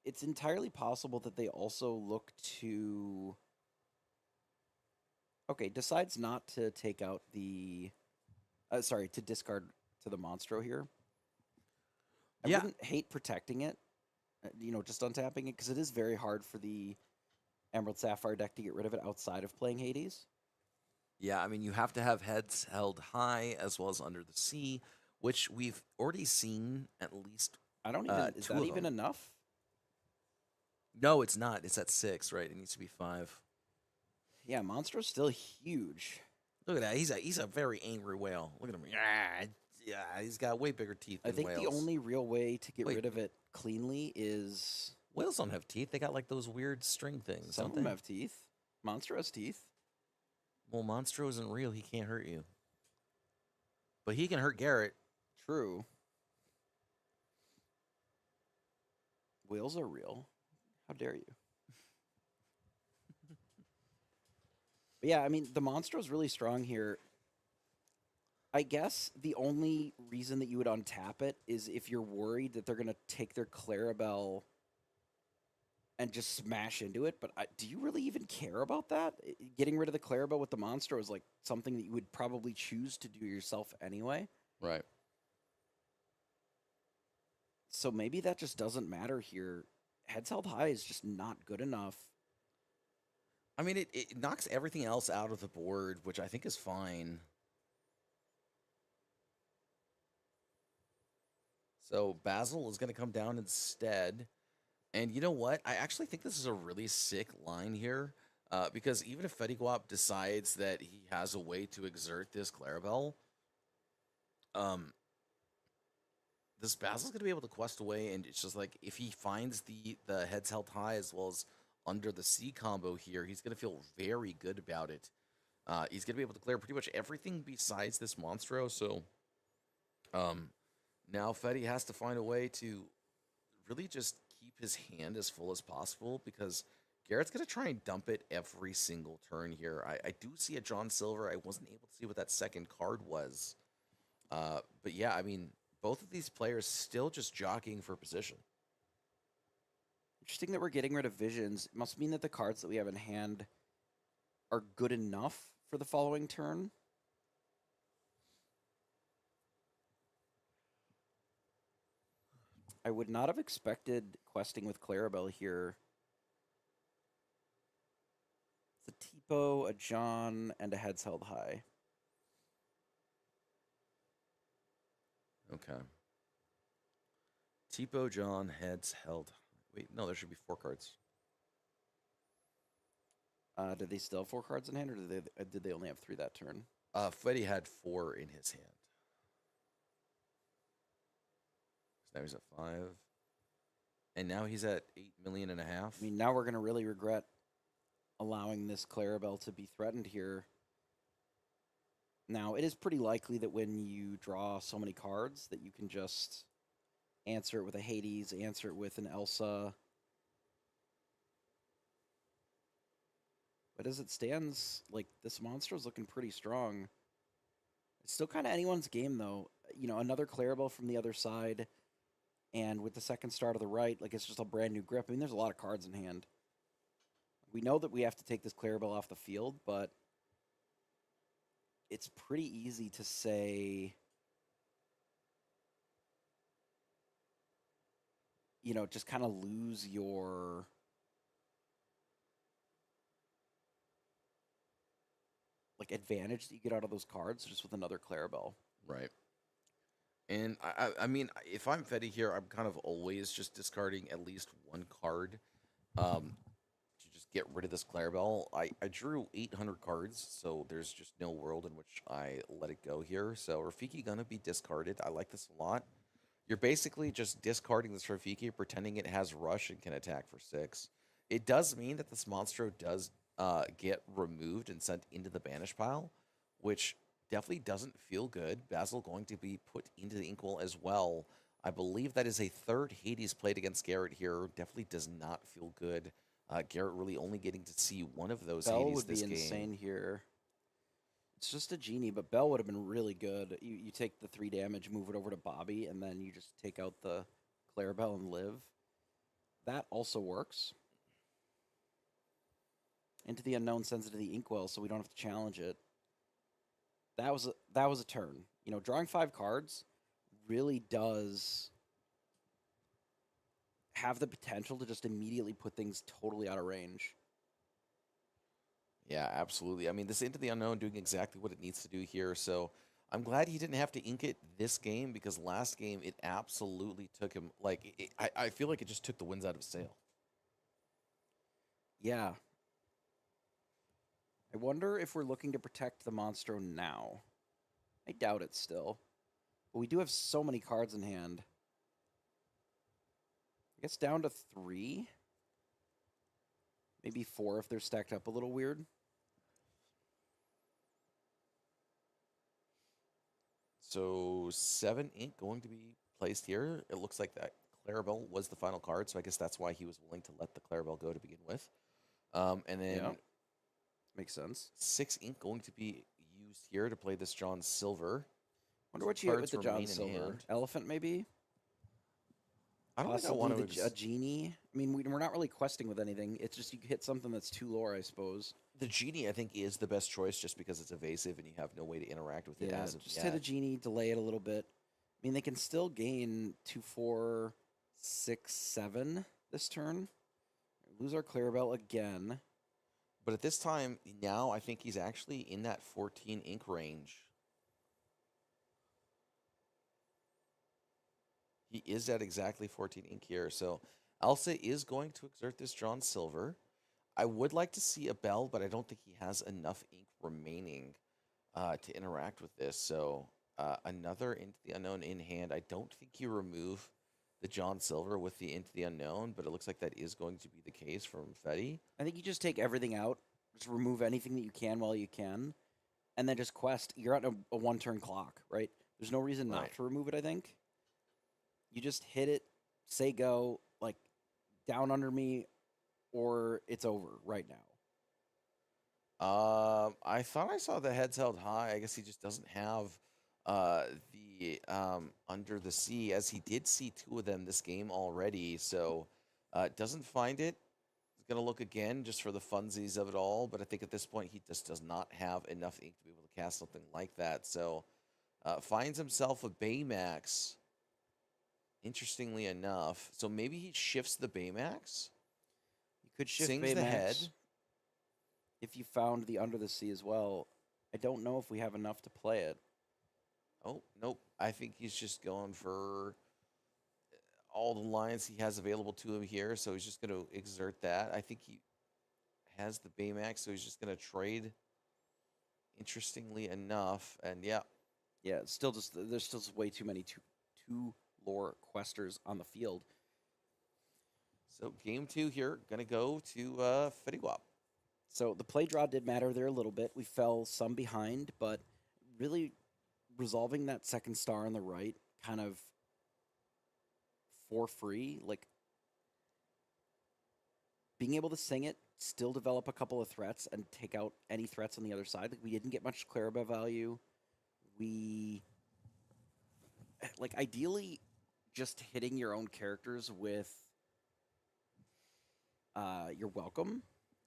It's entirely possible that they also look to... Okay, decides not to take out the... to discard to the Monstro here. I wouldn't hate protecting it, you know, just untapping it, because it is very hard for the Emerald Sapphire deck to get rid of it outside of playing Hades. Yeah, I mean, you have to have heads held high as well as Under the Sea, which we've already seen at least. I don't even. Is that even enough? No, it's not. It's at 6, right? It needs to be 5. Yeah, Monstro's still huge. Look at that. He's a very angry whale. Look at him. Yeah, he's got way bigger teeth than whales. I think the only real way to get rid of it cleanly is... Whales don't have teeth. They got like those weird string things. Some of them have teeth. Monstro has teeth. Well, Monstro isn't real. He can't hurt you. But he can hurt Garrett. True. Whales are real. How dare you? But yeah, I mean, the Monstro's really strong here. I guess the only reason that you would untap it is if you're worried that they're going to take their Clarabelle and just smash into it. But do you really even care about that? Getting rid of the Clarabelle with the Monstro is like something that you would probably choose to do yourself anyway. Right. So maybe that just doesn't matter here. Heads held high is just not good enough. I mean, it knocks everything else out of the board, which I think is fine. So Basil is going to come down instead. And you know what? I actually think this is a really sick line here. Because even if Fettigwap decides that he has a way to exert this Clarabelle, this Basil's going to be able to quest away. And it's just like, if he finds the heads held high as well as under the C combo here, he's going to feel very good about it. He's going to be able to clear pretty much everything besides this Monstro. So now Fetty has to find a way to really just keep his hand as full as possible, because Garrett's going to try and dump it every single turn here. I do see a John Silver. I wasn't able to see what that second card was. But yeah, I mean, both of these players still just jockeying for position. Interesting that we're getting rid of visions. It must mean that the cards that we have in hand are good enough for the following turn. I would not have expected questing with Clarabelle here. It's a Tipo, a John, and a heads held high. Okay. Tipo, John, heads held. Wait, no, there should be 4 cards. Did they still have 4 cards in hand, or did they only have 3 that turn? Fetty had 4 in his hand. So now he's at 5. And now he's at 8 million and a half. I mean, now we're going to really regret allowing this Clarabelle to be threatened here. Now, it is pretty likely that when you draw so many cards that you can just answer it with a Hades, answer it with an Elsa. But as it stands, like, this Monstro's looking pretty strong. It's still kind of anyone's game, though. You know, another Clarabelle from the other side, and with the second star to the right, like, it's just a brand new grip. I mean, there's a lot of cards in hand. We know that we have to take this Clarabelle off the field, but it's pretty easy to say, you know, just kind of lose your like advantage that you get out of those cards just with another Clarabelle. Right. And I mean, if I'm Fetty here, I'm kind of always just discarding at least 1 card to just get rid of this Clarabelle. I drew 800 cards, so there's just no world in which I let it go here. So Rafiki gonna be discarded. I like this a lot. You're basically just discarding this Rafiki, pretending it has rush and can attack for 6. It does mean that this Monstro does get removed and sent into the banish pile, which definitely doesn't feel good. Basil going to be put into the inkwell as well. I believe that is a 3rd Hades played against Garrett here. Definitely does not feel good. Garrett really only getting to see 1 of those Bell Hades would this be game. insane here. It's just a genie, but Bell would have been really good. You take the 3 damage, move it over to Bobby, and then you just take out the Clarabelle and live. That also works. Into the unknown sends it to the inkwell, so we don't have to challenge it. That was a turn. You know, drawing 5 cards really does have the potential to just immediately put things totally out of range. Yeah, absolutely. I mean, this Into the Unknown doing exactly what it needs to do here. So I'm glad he didn't have to ink it this game, because last game it absolutely took him. Like, I feel like it just took the winds out of his sail. Yeah. I wonder if we're looking to protect the Monstro now. I doubt it still. But we do have so many cards in hand. I guess down to 3. Maybe 4 if they're stacked up a little weird. So 7 ink going to be placed here. It looks like that Clarabelle was the final card, so I guess that's why he was willing to let the Clarabelle go to begin with. And then Yeah. Makes sense. 6 ink going to be used here to play this John Silver. Wonder 2 what you get with cards the John remain in Silver. hand. Elephant, maybe? I don't think I Possibly want to. a genie. I mean, we're not really questing with anything. It's just you hit something that's 2 lore, I suppose. The genie, I think, is the best choice just because it's evasive and you have no way to interact with it Yeah, as of just yet. hit a genie, delay it a little bit. I mean, they can still gain 2, 4, 6, 7 this turn. Lose our Clarabelle again. But at this time, now I think he's actually in that 14 ink range. He is at exactly 14 ink here. So Elsa is going to exert this John Silver. I would like to see a Bell, but I don't think he has enough ink remaining to interact with this. So another Into the Unknown in hand. I don't think you remove the John Silver with the Into the Unknown, but it looks like that is going to be the case from Fetty. I think you just take everything out, just remove anything that you can while you can, and then just quest. You're at a 1-turn clock, right? There's no reason not Right. to remove it, I think. You just hit it, say go, like, down under me, or it's over right now. I thought I saw the heads held high. I guess he just doesn't have the Under the Sea, as he did see 2 of them this game already. So doesn't find it. He's going to look again just for the funsies of it all. But I think at this point, he just does not have enough ink to be able to cast something like that. So finds himself a Baymax, interestingly enough. So maybe he shifts the Baymax. You could shift Sings Baymax the head. if you found the Under the Sea as well. I don't know if we have enough to play it. Oh, nope. I think he's just going for all the lines he has available to him here, so he's just going to exert that. I think he has the Baymax, so he's just going to trade, interestingly enough. And yeah, Yeah, it's still just there's still just way too many two lore questers on the field. so game 2 here, going to go to Fetty Wap. So the play draw did matter there a little bit. We fell some behind, but really resolving that second star on the right kind of for free, like being able to sing it, still develop a couple of threats and take out any threats on the other side. Like we didn't get much Clarabelle value. We like ideally just hitting your own characters with your welcome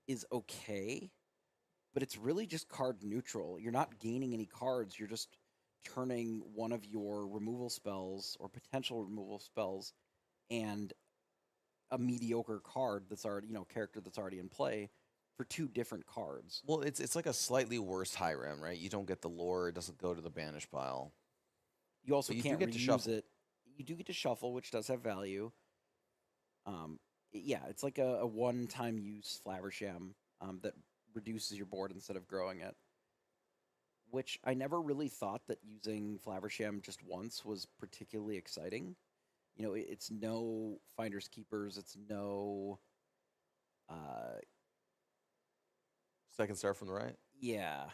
is okay, but it's really just card neutral. You're not gaining any cards. You're just turning one of your removal spells or potential removal spells and a mediocre card that's already, character that's already in play for 2 different cards. Well, it's like a slightly worse Hiram, right? You don't get the lore, it doesn't go to the banish pile. You also But you do can't get to reuse shuffle. it. You do get to shuffle, which does have value. Yeah, it's like a one-time use Flaversham that reduces your board instead of growing it. Which I never really thought that using Flaversham just once was particularly exciting. It's no Finders Keepers. It's no, Second star from the right. yeah.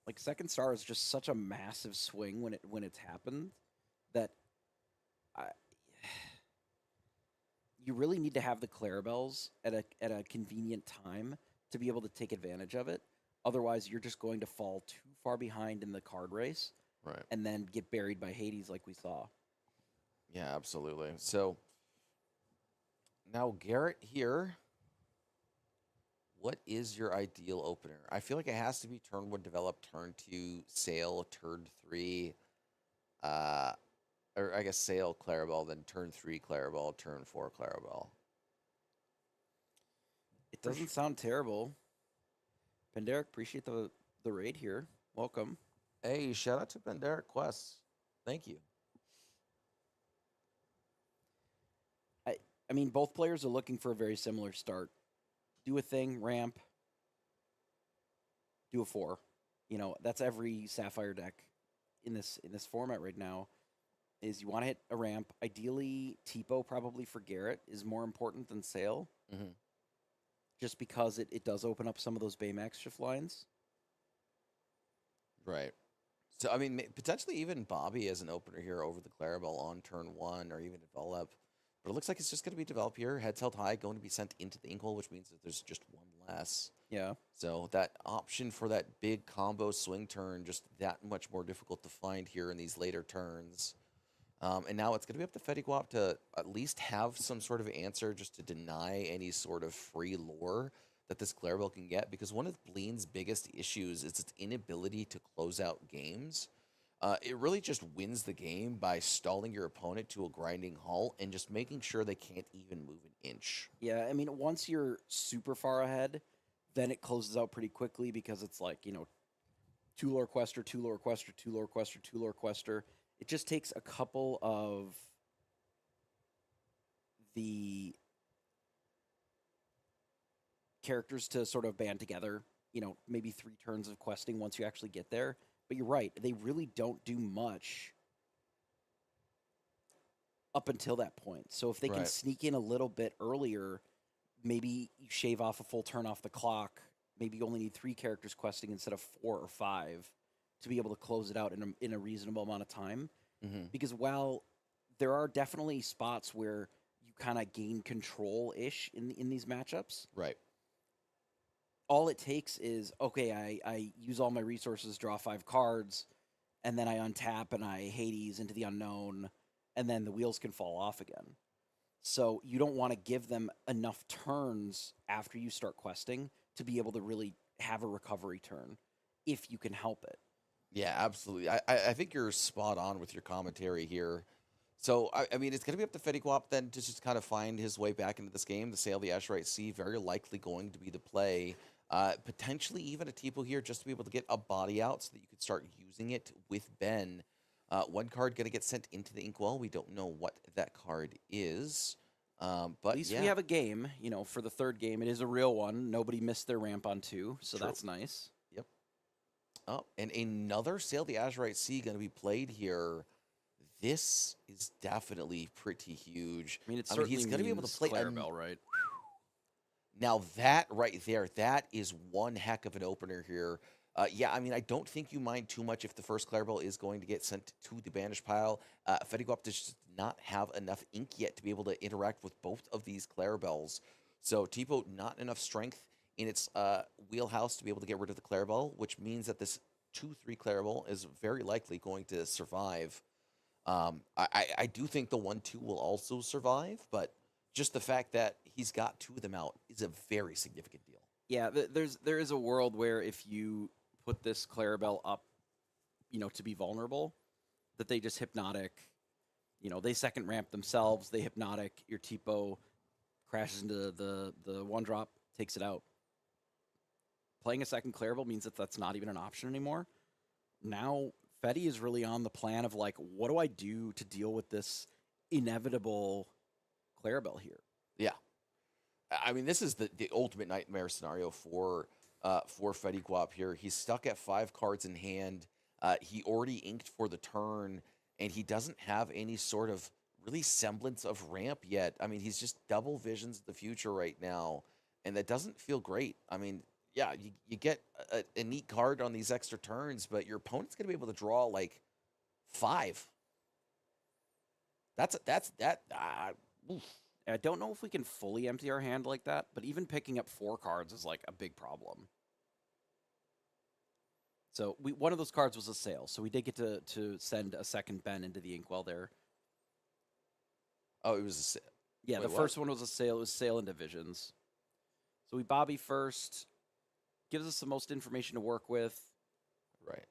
Like second star is just such a massive swing when it's happened that you really need to have the Clarabelles at a convenient time to be able to take advantage of it. Otherwise, you're just going to fall too far behind in the card race Right. and then get buried by Hades like we saw. Yeah, absolutely. So now Garrett here. What is your ideal opener? I feel like it has to be turn 1 develop, turn 2 sail, turn 3 or I guess sail Clarabelle, then turn 3 Clarabelle, turn 4 Clarabelle. It doesn't sound terrible. Penderic, appreciate the raid here. Welcome. Hey, shout out to Penderic Quests. Thank you. I mean, both players are looking for a very similar start. Do a thing, ramp, do a 4. That's every Sapphire deck in this format right now. Is you want to hit a ramp. Ideally, Tipo probably for Garrett is more important than Sail. Mm-hmm. Just because it does open up some of those Baymax shift lines. Right. So I mean, potentially even Bobby as an opener here over the Clarabelle on turn 1, or even develop. But it looks like it's just going to be develop here. Heads held high, going to be sent into the inkwell, which means that there's just one less. Yeah. So that option for that big combo swing turn, just that much more difficult to find here in these later turns. And now it's going to be up to Fetiguap to at least have some sort of answer just to deny any sort of free lore that this Clarabelle can get. Because one of Bleen's biggest issues is its inability to close out games. It really just wins the game by stalling your opponent to a grinding halt and just making sure they can't even move an inch. Yeah, I mean, once you're super far ahead, then it closes out pretty quickly because it's like, 2 lore quester, 2 lore quester, 2 lore quester, 2 lore quester. It just takes a couple of the characters to sort of band together, maybe 3 turns of questing once you actually get there. But you're right, they really don't do much up until that point. So if they can sneak in a little bit earlier, maybe you shave off a full turn off the clock. Maybe you only need 3 characters questing instead of 4 or 5 to be able to close it out in a reasonable amount of time. Mm-hmm. Because while there are definitely spots where you kind of gain control-ish in these matchups, Right. all it takes is, okay, I use all my resources, draw 5 cards, and then I untap and I Hades into the unknown, and then the wheels can fall off again. So you don't want to give them enough turns after you start questing to be able to really have a recovery turn, if you can help it. Yeah, absolutely. I think you're spot on with your commentary here. So, I mean, it's going to be up to Fetiguap then to just kind of find his way back into this game. The Sail the Azurite Sea, very likely going to be the play. Potentially even a Tipo here just to be able to get a body out so that you could start using it with Ben. One card going to get sent into the inkwell. We don't know what that card is. But At least we have a game, for the third game. It is a real one. Nobody missed their ramp on 2, so True. that's nice. Yep. Oh, and another Sail the Azurite Sea going to be played here. This is definitely pretty huge. I mean, it's he's going to be able to play Clarabelle, right? Now that right there, that is one heck of an opener here. Yeah, I mean, I don't think you mind too much if the first Clarabelle is going to get sent to the banish pile. Fetiguap does not have enough ink yet to be able to interact with both of these Clarabelles. So Tipo, not enough strength in its wheelhouse to be able to get rid of the Clarabelle, which means that this 2/3 Clarabelle is very likely going to survive. I do think the 1/2 will also survive, but just the fact that he's got 2 of them out is a very significant deal. Yeah, there is a world where if you put this Clarabelle up, to be vulnerable, that they just hypnotic, they second ramp themselves, they hypnotic, your Tipo crashes into the 1-drop, takes it out. Playing a second Clarabelle means that that's not even an option anymore. Now, Fetty is really on the plan of, like, what do I do to deal with this inevitable Clarabelle here? Yeah. I mean, this is the ultimate nightmare scenario for Fetiguap here. He's stuck at 5 cards in hand. He already inked for the turn, and he doesn't have any sort of really semblance of ramp yet. I mean, he's just double visions the future right now, and that doesn't feel great. I mean, yeah, you get a neat card on these extra turns, but your opponent's going to be able to draw like 5. Oof. I don't know if we can fully empty our hand like that, but even picking up 4 cards is like a big problem. So one of those cards was a sail, so we did get to send a second Ben into the inkwell there. Oh, it was yeah. Wait, The first one was a sail. It was sail into visions. So we Bobby first, gives us the most information to work with. right.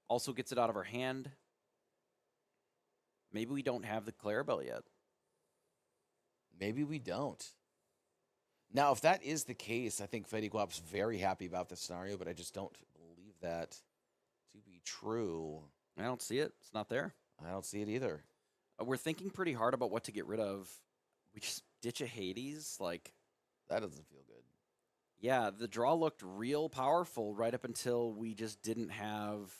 Also gets it out of our hand. Maybe we don't have the Clarabelle yet. Maybe we don't. Now, if that is the case, I think Fetiguap's very happy about this scenario, but I just don't believe that to be true. I don't see it. It's not there. I don't see it either. We're thinking pretty hard about what to get rid of. We just ditch a Hades. Like, That doesn't feel good. yeah, the draw looked real powerful right up until we just didn't have.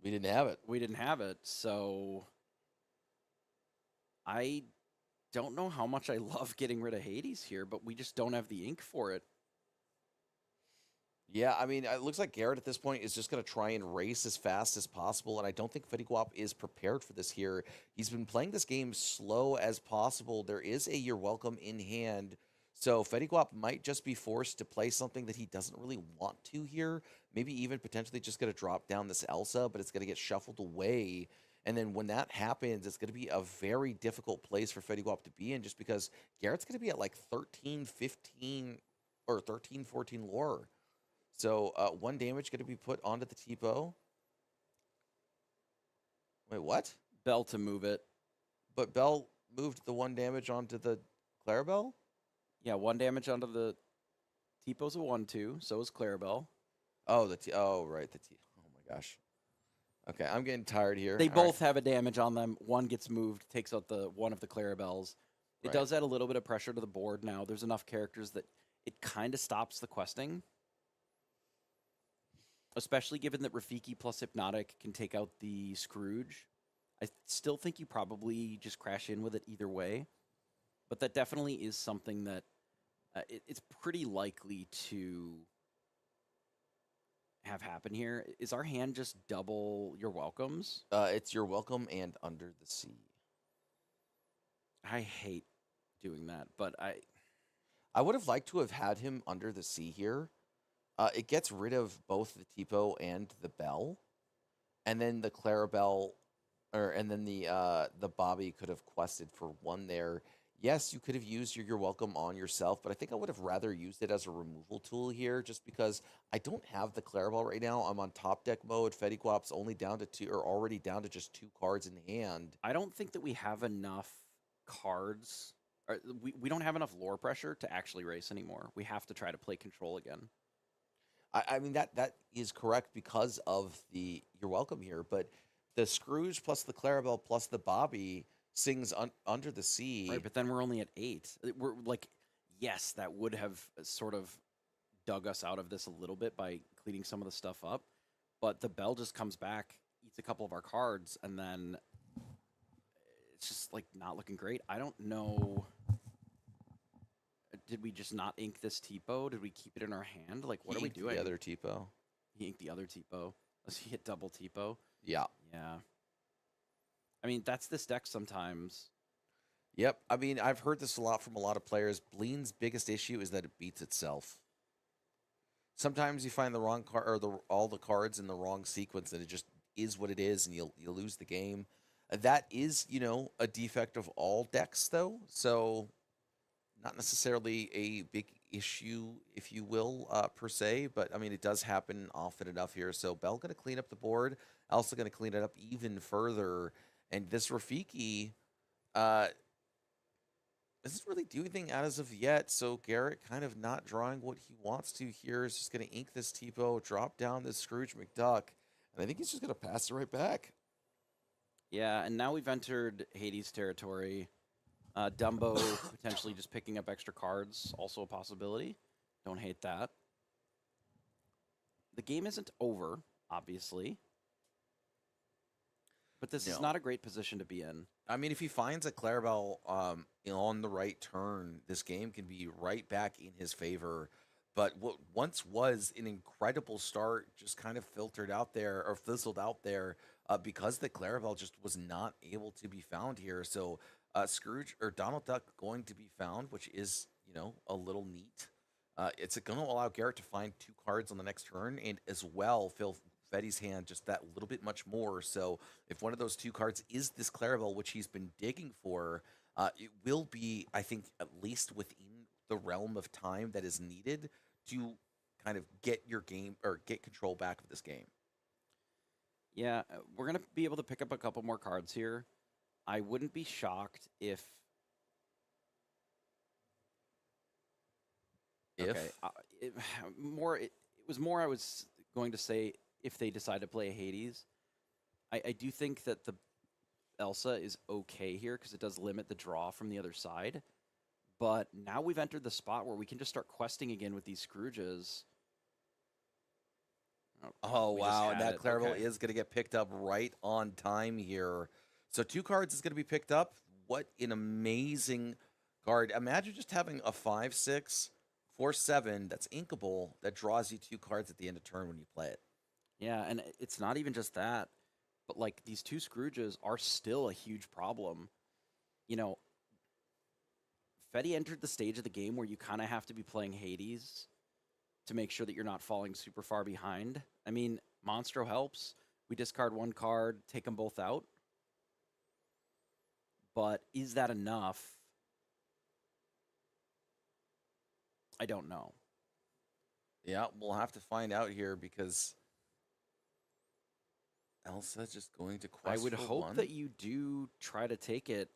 We didn't have it. We didn't have it. So I don't know how much I love getting rid of Hades here, but we just don't have the ink for it. Yeah, I mean, it looks like Garrett at this point is just going to try and race as fast as possible, and I don't think Fetty is prepared for this here. He's been playing this game slow as possible. There is a You're Welcome in hand, so Fetty might just be forced to play something that he doesn't really want to here. Maybe even potentially just going to drop down this Elsa, but it's going to get shuffled away. And then when that happens, it's going to be a very difficult place for Fetty to be in, just because Garrett's going to be at like 13, 15, or 13, 14 lore. So 1 damage going to be put onto the Tipo. Wait, what? Bell to move it. But Bell moved the 1 damage onto the Clarabelle? Yeah, 1 damage onto the Tipo's a 1/2. So is Clarabelle. Oh, right. Oh my gosh. Okay, I'm getting tired here. They both have a damage on them. One gets moved, takes out the one of the Clarabelles. It Right. does add a little bit of pressure to the board now. There's enough characters that it kind of stops the questing. Especially given that Rafiki plus Hypnotic can take out the Scrooge. I still think you probably just crash in with it either way. But that definitely is something that it's pretty likely to have happen here. Is our hand just double your welcomes? It's You're Welcome and Under the Sea. I hate doing that, but I would have liked to have had him Under the Sea here. It gets rid of both the Tipo and the Bell, and then the Clarabelle, and then the Bobby could have quested for 1 there. Yes, you could have used your You're Welcome on yourself, but I think I would have rather used it as a removal tool here, just because I don't have the Clarabelle right now. I'm on top deck mode. Fetty only down to 2, or already down to just 2 cards in hand. I don't think that we have enough cards. Or we don't have enough lore pressure to actually race anymore. We have to try to play control again. I mean, that is correct because of the You're Welcome here, but the Scrooge plus the Clarabelle plus the Bobby sings Under the Sea. Right, but then we're only at 8. We're like, yes, that would have sort of dug us out of this a little bit by cleaning some of the stuff up, but the Bell just comes back, eats a couple of our cards, and then it's just like not looking great. I don't know. Did we just not ink this Tipo? Did we keep it in our hand? Like, what are we doing? The other Tipo. He inked the other Tipo. Does he hit double Tipo? Yeah. Yeah. I mean, that's this deck sometimes. Yep. I mean, I've heard this a lot from a lot of players. Bleen's biggest issue is that it beats itself. Sometimes you find the wrong card, or all the cards in the wrong sequence, and it just is what it is, and you lose the game. That is, a defect of all decks, though. So, not necessarily a big issue, if you will, per se. But I mean, it does happen often enough here. So Bell going to clean up the board. Also going to clean it up even further. And this Rafiki doesn't really do anything as of yet. So Garrett kind of not drawing what he wants to here. Is just going to ink this Tipo, drop down this Scrooge McDuck. And I think he's just going to pass it right back. Yeah, and now we've entered Hades territory. Dumbo potentially just picking up extra cards, also a possibility. Don't hate that. The game isn't over, obviously. But this is not a great position to be in. I mean, if he finds a Clarabelle on the right turn, this game can be right back in his favor. But what once was an incredible start just kind of filtered out there, or fizzled out there, because the Clarabelle just was not able to be found here. So Scrooge or Donald Duck going to be found, which is, a little neat. It's going to allow Garrett to find 2 cards on the next turn, and as well fill Fetty's hand just that little bit much more. So if one of those 2 cards is this Clarabelle, which he's been digging for, it will be, I think, at least within the realm of time that is needed to kind of get your game, or get control back of this game. Yeah, we're going to be able to pick up a couple more cards here. I wouldn't be shocked if... Okay, it was more I was going to say if they decide to play Hades. I do think that the Elsa is okay here because it does limit the draw from the other side. But now we've entered the spot where we can just start questing again with these Scrooges. Oh, wow. And that Clarabelle Okay. is going to get picked up right on time here. So 2 cards is going to be picked up. What an amazing card. Imagine just having a 5/6 4/7 that's inkable that draws you 2 cards at the end of turn when you play it. Yeah, and it's not even just that, but like these 2 Scrooges are still a huge problem. You know, Fetty entered the stage of the game where you kind of have to be playing Hades to make sure that you're not falling super far behind. I mean, Monstro helps. We discard 1 card, take them both out. But is that enough? I don't know. Yeah, we'll have to find out here because Elsa's just going to quest I would for hope 1. that you do try to take it.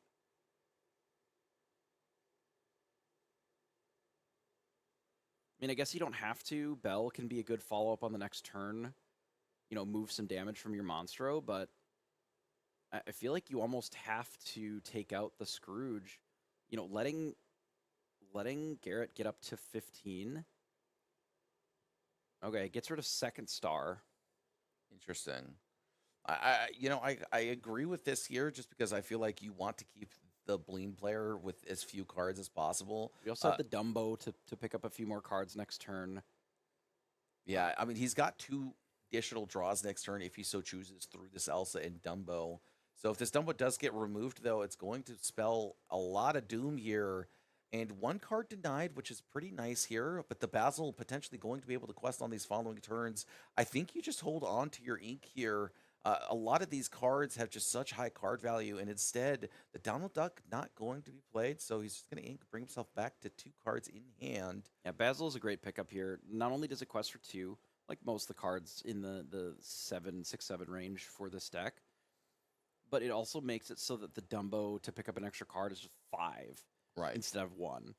I mean, I guess you don't have to. Bell can be a good follow-up on the next turn. You know, move some damage from your Monstro, but I feel like you almost have to take out the Scrooge. You know, letting Garrett get up to 15. Okay, gets rid of second star. Interesting. I agree with this here just because I feel like you want to keep the Bleen player with as few cards as possible. We also have the Dumbo to pick up a few more cards next turn. Yeah, I mean, he's got 2 additional draws next turn if he so chooses through this Elsa and Dumbo. So if this Dumbo does get removed, though, it's going to spell a lot of doom here. And 1 card denied, which is pretty nice here, but the Basil potentially going to be able to quest on these following turns. I think you just hold on to your ink here. A lot of these cards have just such high card value, and instead, the Donald Duck not going to be played, so he's just going to bring himself back to 2 cards in hand. Yeah, Basil is a great pickup here. Not only does it quest for 2, like most of the cards in the 6-7 range for this deck, but it also makes it so that the Dumbo to pick up an extra card is just 5. Right. Instead of 1,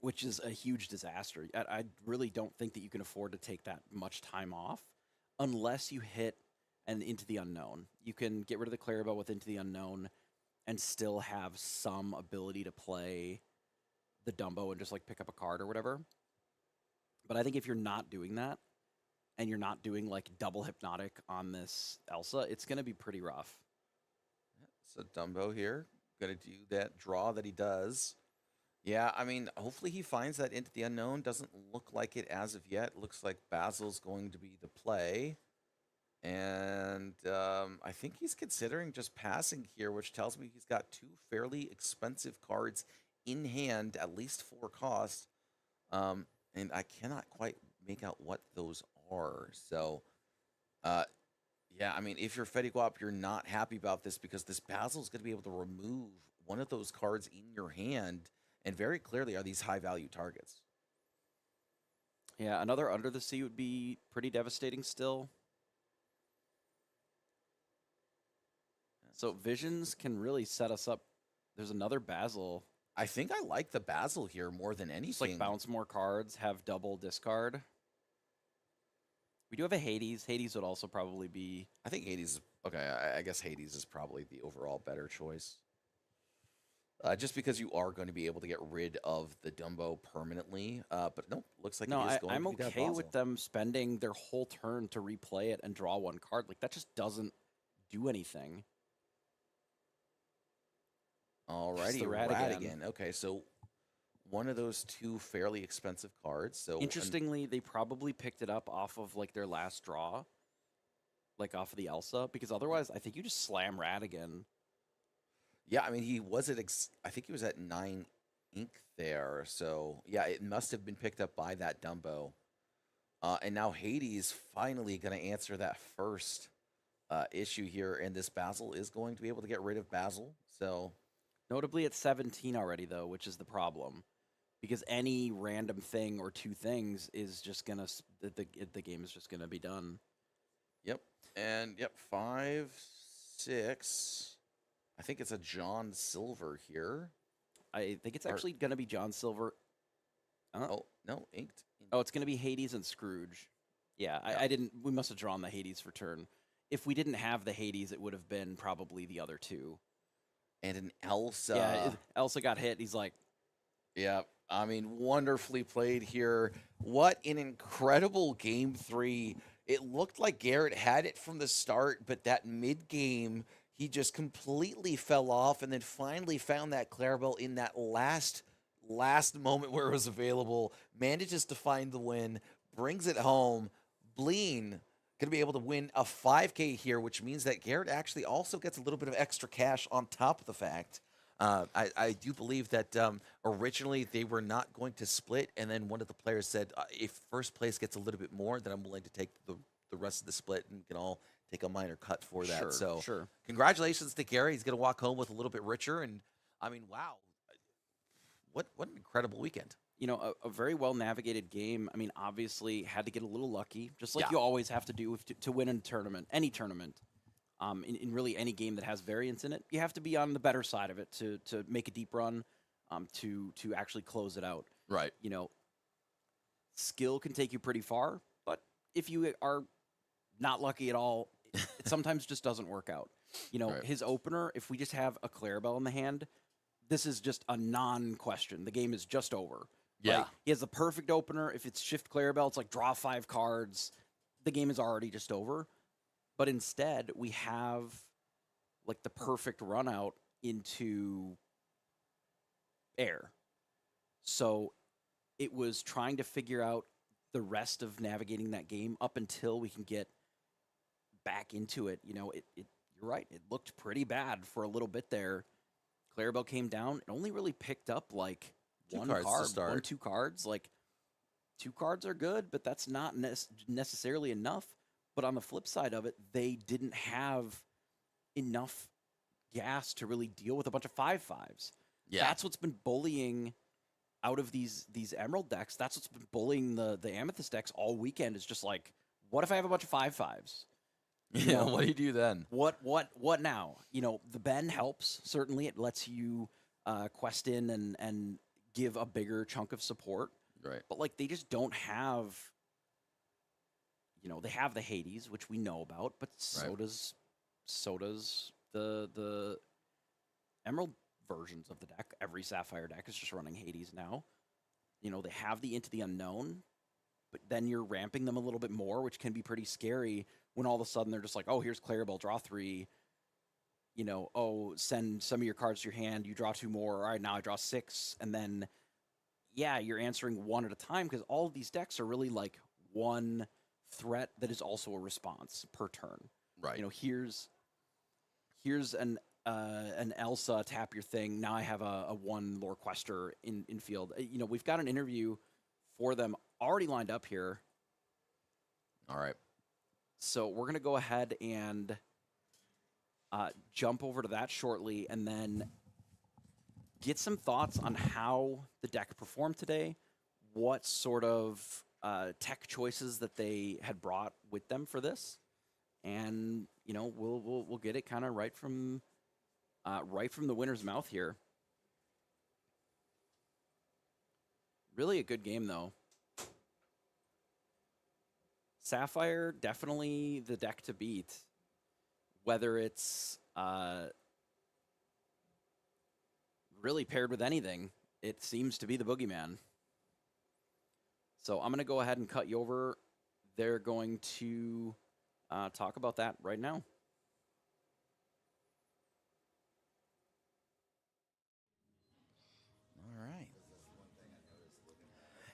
which is a huge disaster. I really don't think that you can afford to take that much time off unless you hit an Into the Unknown. You can get rid of the Clarabelle with Into the Unknown and still have some ability to play the Dumbo and just like pick up a card or whatever. But I think if you're not doing that and you're not doing like double Hypnotic on this Elsa, it's going to be pretty rough. So Dumbo here. Going to do that draw that he does. Yeah, I mean, hopefully he finds that Into the Unknown. Doesn't look like it as of yet. Looks like Basil's going to be the play. And I think he's considering just passing here, which tells me he's got 2 fairly expensive cards in hand, at least 4 cost. And I cannot quite make out what those are. So, yeah, I mean, if you're Fetty Guap, you're not happy about this because this Basil's going to be able to remove one of those cards in your hand, and very clearly are these high-value targets. Yeah, another Under the Sea would be pretty devastating still. So Visions can really set us up. There's another Basil. I think I like the Basil here more than anything. Just like bounce more cards, have double discard. We do have a Hades. Hades would also probably be... I think Hades... Okay, I guess Hades is probably the overall better choice. Just because you are going to be able to get rid of the Dumbo permanently. But no, looks like it is going I'm to be that okay with Basil. them spending their whole turn to replay it and draw 1 card. Like, that just doesn't do anything. Alrighty, Radigan. Okay, so one of those 2 fairly expensive cards. So Interestingly, they probably picked it up off of like their last draw, like off of the Elsa, because otherwise, I think you just slam Radigan. yeah, I mean, he was at I think he was at 9 ink there. So yeah, it must have been picked up by that Dumbo. And now Hades finally going to answer that first issue here, and this Basil is going to be able to get rid of Basil. So. Notably at 17 already, though, which is the problem. Because any random thing or 2 things is just going to... The game is just going to be done. Yep. And, yep, 5, 6. I think it's a John Silver here. I think it's actually going to be John Silver. Oh, no, inked. Oh, it's going to be Hades and Scrooge. Yeah, Yeah. I didn't... We must have drawn the Hades for turn. If we didn't have the Hades, it would have been probably the other 2. And an Elsa. Yeah, Elsa got hit. He's like... Yeah, I mean, wonderfully played here. What an incredible Game 3. It looked like Garrett had it from the start, but that mid-game, he just completely fell off and then finally found that Clarabelle in that last last moment where it was available, manages to find the win, brings it home. Bleen going to be able to win a 5K here, which means that Garrett actually also gets a little bit of extra cash on top of the fact. I do believe that originally they were not going to split, and then one of the players said, if first place gets a little bit more, then I'm willing to take the rest of the split and can all take a minor cut for that. Sure, so sure. Congratulations to Gary. He's going to walk home with a little bit richer. And I mean, wow, what an incredible weekend. A very well navigated game. I mean, obviously had to get a little lucky, just like Yeah. you always have to do to win a tournament, any tournament. In really any game that has variance in it, you have to be on the better side of it to make a deep run, to actually close it out. Right. Skill can take you pretty far, but if you are not lucky at all, it sometimes just doesn't work out. Right. His opener, if we just have a Clarabelle in the hand, this is just a non-question. The game is just over. Yeah. Right? He has the perfect opener. If it's shift Clarabelle, it's like draw 5 cards. The game is already just over. But instead, we have like the perfect run out into air. So it was trying to figure out the rest of navigating that game up until we can get back into it. You're right. It looked pretty bad for a little bit there. Clarabelle came down. It only really picked up like 2 one cards to card, start. 1, 2 cards. Like 2 cards are good, but that's not necessarily enough. But on the flip side of it, they didn't have enough gas to really deal with a bunch of 5/5s. Yeah. That's what's been bullying out of these Emerald decks. That's what's been bullying the Amethyst decks all weekend. Is just like, what if I have a bunch of 5/5s? Yeah. What do you do then? What now? The Ben helps. Certainly, it lets you quest in and give a bigger chunk of support. Right. But like, they just don't have. They have the Hades, which we know about, but so Right. does the Emerald versions of the deck. Every Sapphire deck is just running Hades now. They have the Into the Unknown, but then you're ramping them a little bit more, which can be pretty scary when all of a sudden they're just like, oh, here's Clarabelle, draw 3. Send some of your cards to your hand, you draw 2 more. All right, now I draw 6. And then, you're answering one at a time because all of these decks are really like one threat that is also a response per turn. Right. Here's an Elsa, tap your thing. Now I have a 1 lore quester in field. We've got an interview for them already lined up here. All right. So we're gonna go ahead and jump over to that shortly, and then get some thoughts on how the deck performed today, what sort of tech choices that they had brought with them for this, and we'll get it kind of right from the winner's mouth here. Really a good game though. Sapphire, definitely the deck to beat, whether it's really paired with anything. It seems to be the boogeyman. So I'm going to go ahead and cut you over. They're going to talk about that right now. All right.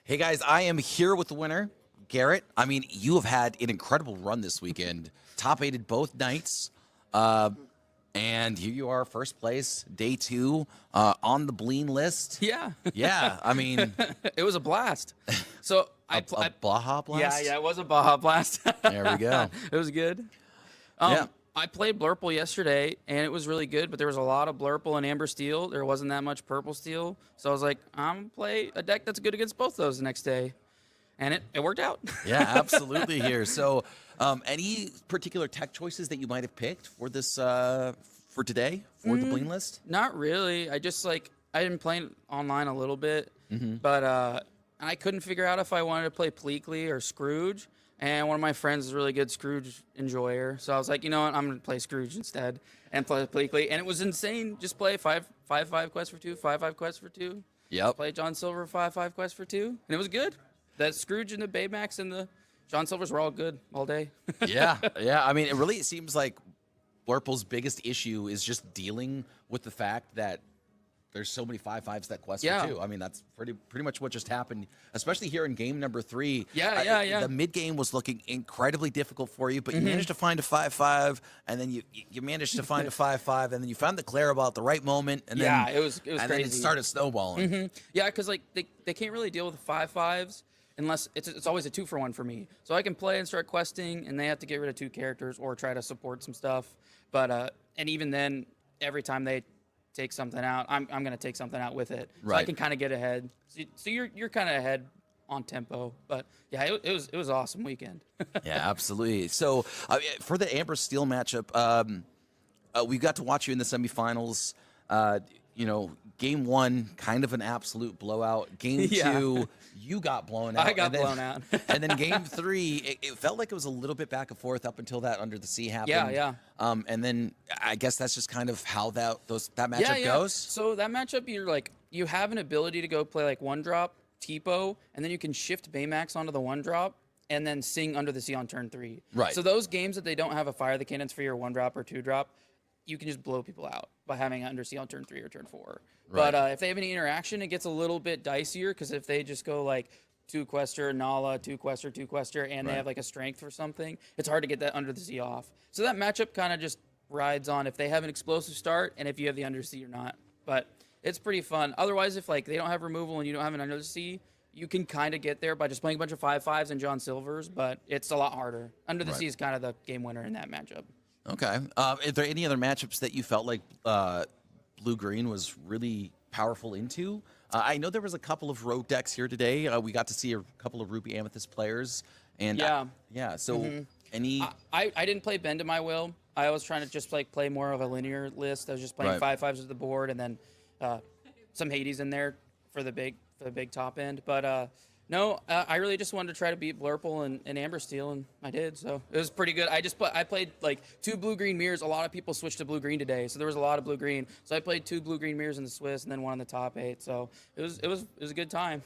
Hey, guys, I am here with the winner, Garrett. I mean, you have had an incredible run this weekend. Top 8'd both nights. And here you are, first place, day 2, on the Bleen list. Yeah. Yeah, I mean, It was a blast. So a Baja blast? Yeah, it was a Baja blast. There we go. It was good. Yeah. I played Blurple yesterday, and it was really good, but there was a lot of Blurple and Amber Steel. There wasn't that much Purple Steel. So I was like, I'm going to play a deck that's good against both those the next day. And it worked out. Yeah, absolutely here. So any particular tech choices that you might have picked for this for today for the Bleen list? Not really. I just I didn't play online a little bit, but I couldn't figure out if I wanted to play Pleakley or Scrooge. And one of my friends is a really good Scrooge enjoyer, so I was like, you know what, I'm gonna play Scrooge instead and play Pleakley. And it was insane. Just play 5/5 quest for 2, 5/5 quest for 2. Yep. Play John Silver 5/5 quest for 2, and it was good. That Scrooge and the Baymax and the John Silvers were all good all day. Yeah. I mean, it seems like Blurple's biggest issue is just dealing with the fact that there's so many 5/5s that quest Yeah. for too. I mean, that's pretty much what just happened, especially here in game number 3. Yeah. The mid game was looking incredibly difficult for you, but you managed to find a 5/5, and then you managed to find a 5/5, and then you found the Clarabelle at the right moment, and then it was and crazy. then it started snowballing. Yeah, because like they can't really deal with 5/5s unless it's always a 2-for-1 for me. So I can play and start questing, and they have to get rid of 2 characters or try to support some stuff. But and even then, every time they take something out, I'm gonna take something out with it, so I Right. can kind of get ahead. So you're kind of ahead on tempo. But yeah, it was an awesome weekend. Yeah, absolutely. So for the Amber Steel matchup, we got to watch you in the semifinals. Game 1, kind of an absolute blowout. Game Yeah. 2, you got blown out. I got blown out. And then game 3, it felt like it was a little bit back and forth up until that Under the Sea happened. Yeah. And then I guess that's just kind of how that matchup goes. So that matchup, you have an ability to go play like 1-drop, Tipo, and then you can shift Baymax onto the 1-drop and then sing Under the Sea on turn 3. Right. So those games that they don't have a Fire the Cannons for your 1-drop or 2-drop, you can just blow people out by having Under Sea on turn 3 or turn 4. Right. But if they have any interaction, it gets a little bit dicier because if they just go like 2-quester, Nala, 2-quester, 2-quester, and they have like a strength or something, it's hard to get that Under the Sea off. So that matchup kind of just rides on if they have an explosive start and if you have the Under the Sea or not. But it's pretty fun. Otherwise, if like they don't have removal and you don't have an Under the Sea, you can kind of get there by just playing a bunch of 5/5s and John Silvers, but it's a lot harder. Under the Sea is kind of the game winner in that matchup. Okay. Are there any other matchups that you felt like Blue-Green was really powerful into? I know there was a couple of rogue decks here today. We got to see a couple of Ruby Amethyst players. And so any... I didn't play Bend to my will. I was trying to just like play more of a linear list. I was just playing 5/5s at the board and then some Hades in there for the big top end. But no, I really just wanted to try to beat Blurple and Amber Steel, and I did. So it was pretty good. I played like 2 blue-green mirrors. A lot of people switched to blue-green today, so there was a lot of blue-green. So I played 2 blue-green mirrors in the Swiss, and then 1 in the top 8. So it was a good time.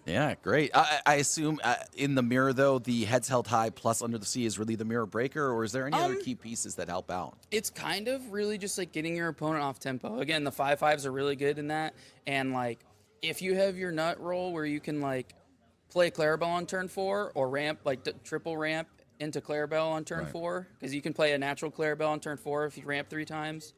Yeah, great. I assume in the mirror, though, the heads held high plus Under the Sea is really the mirror breaker, or is there any other key pieces that help out? It's kind of really just like getting your opponent off tempo. Again, the 5/5s are really good in that, and like if you have your nut roll where you can like play Clarabelle on turn 4 or ramp, like triple ramp into Clarabelle on turn 4, because you can play a natural Clarabelle on turn 4 if you ramp 3 times.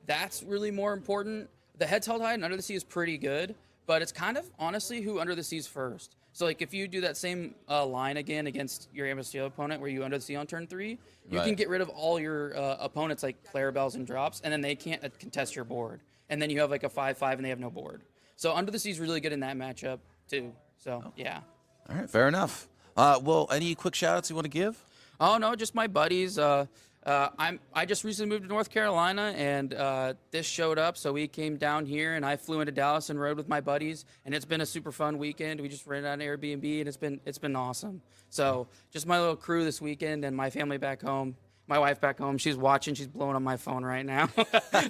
That's really more important. The heads held high and Under the Sea is pretty good, but it's kind of honestly who Under the Sea is first. So like if you do that same line again against your Amber Steel opponent where you Under the Sea on turn 3, you can get rid of all your opponents like Clarabelles and drops, and then they can't contest your board. And then you have like a 5/5 and they have no board. So Under the Sea is really good in that matchup too. So, yeah. All right, fair enough. Well, any quick shout-outs you want to give? Oh, no, just my buddies. I just recently moved to North Carolina, and this showed up, so we came down here, and I flew into Dallas and rode with my buddies, and it's been a super fun weekend. We just rented out an Airbnb, and it's been awesome. So just my little crew this weekend and my family back home. My wife back home, she's watching. She's blowing up my phone right now.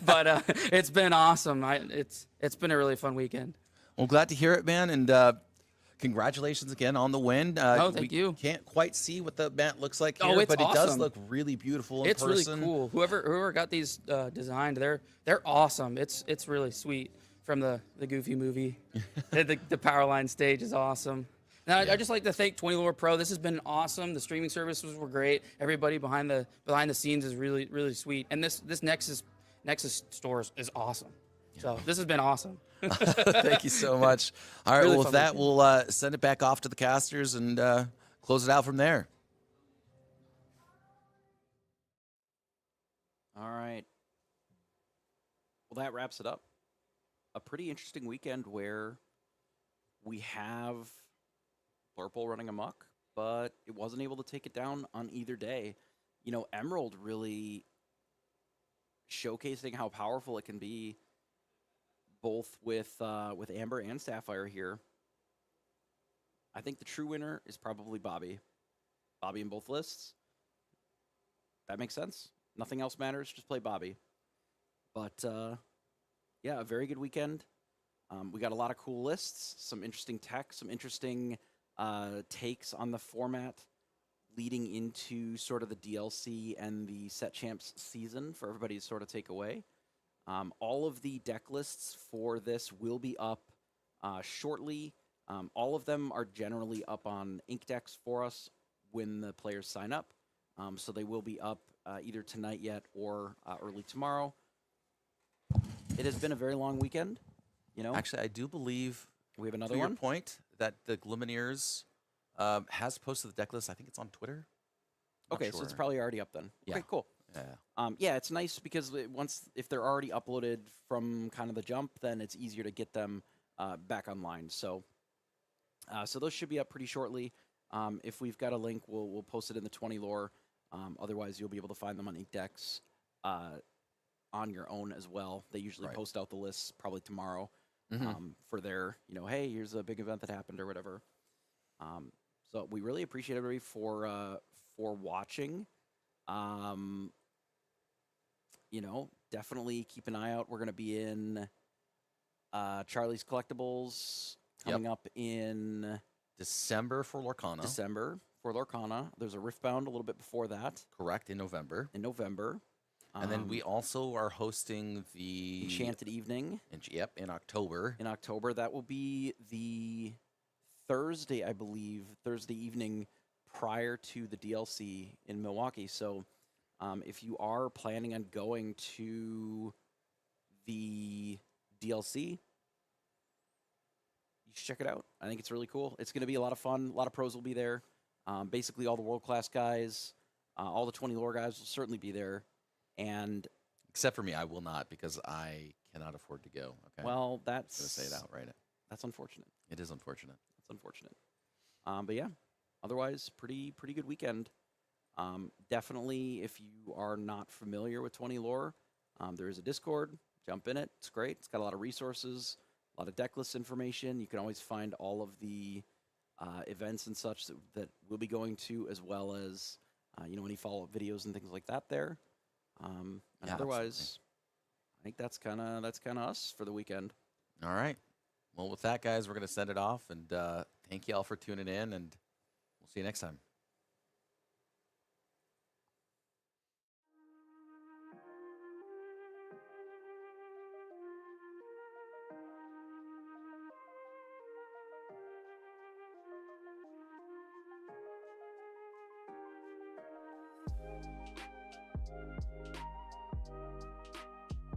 But it's been awesome. It's been a really fun weekend. Well, glad to hear it, man, and congratulations again on the win. Thank you. Can't quite see what the mat looks like here, it's but it does awesome. look really beautiful in It's person. really cool. Whoever got these designed, they're awesome. It's really sweet from the Goofy movie. the Powerline stage is awesome. Now, I just like to thank 20 Lore Pro. This has been awesome. The streaming services were great. Everybody behind the scenes is really sweet. And this Nexus store is awesome. So this has been awesome. Thank you so much. All right, Really well, with fun that, weekend. we'll send it back off to the casters and close it out from there. All right. Well, that wraps it up. A pretty interesting weekend where we have Blurple running amok, but it wasn't able to take it down on either day. You know, Emerald really showcasing how powerful it can be, both with Amber and Sapphire here. I think the true winner is probably Bobby. Bobby in both lists. That makes sense. Nothing else matters. Just play Bobby. But yeah, a very good weekend. We got a lot of cool lists, some interesting tech, some interesting takes on the format leading into sort of the DLC and the Set Champs season for everybody to sort of take away. All of the deck lists for this will be up shortly. All of them are generally up on Inkdex for us when the players sign up. So they will be up either tonight yet or early tomorrow. It has been a very long weekend. Actually, I do believe we have another to one. Your point that the Lumineers has posted the deck list. I think it's on Twitter. Okay, so it's probably already up then. Yeah. Okay, cool. Yeah. Yeah, it's nice because if they're already uploaded from kind of the jump, then it's easier to get them back online. So those should be up pretty shortly. If we've got a link, we'll post it in the 20 lore. Otherwise, you'll be able to find them on Inkdex on your own as well. They usually post out the lists probably tomorrow for their, hey, here's a big event that happened or whatever. So we really appreciate everybody for watching. Definitely keep an eye out. We're going to be in Charlie's Collectibles coming up in December for Lorcana. There's a Riftbound a little bit before that. Correct, in November. And then we also are hosting the Enchanted Evening. In October. In October. That will be the Thursday, I believe, Thursday evening prior to the DLC in Milwaukee. So if you are planning on going to the DLC, you should check it out. I think it's really cool. It's going to be a lot of fun. A lot of pros will be there. Basically, all the world-class guys, all the 20 lore guys will certainly be there. And except for me, I will not because I cannot afford to go. Okay. Well, that's I'm gonna say it outright. That's unfortunate. It is unfortunate. That's unfortunate. But yeah, otherwise, pretty good weekend. Definitely, if you are not familiar with 20 lore, there is a Discord. Jump in it. It's great. It's got a lot of resources, a lot of deck list information. You can always find all of the events and such that we'll be going to, as well as any follow-up videos and things like that there. And otherwise, absolutely. I think that's kind of us for the weekend. All right. Well, with that, guys, we're going to send it off. And thank you all for tuning in. And we'll see you next time.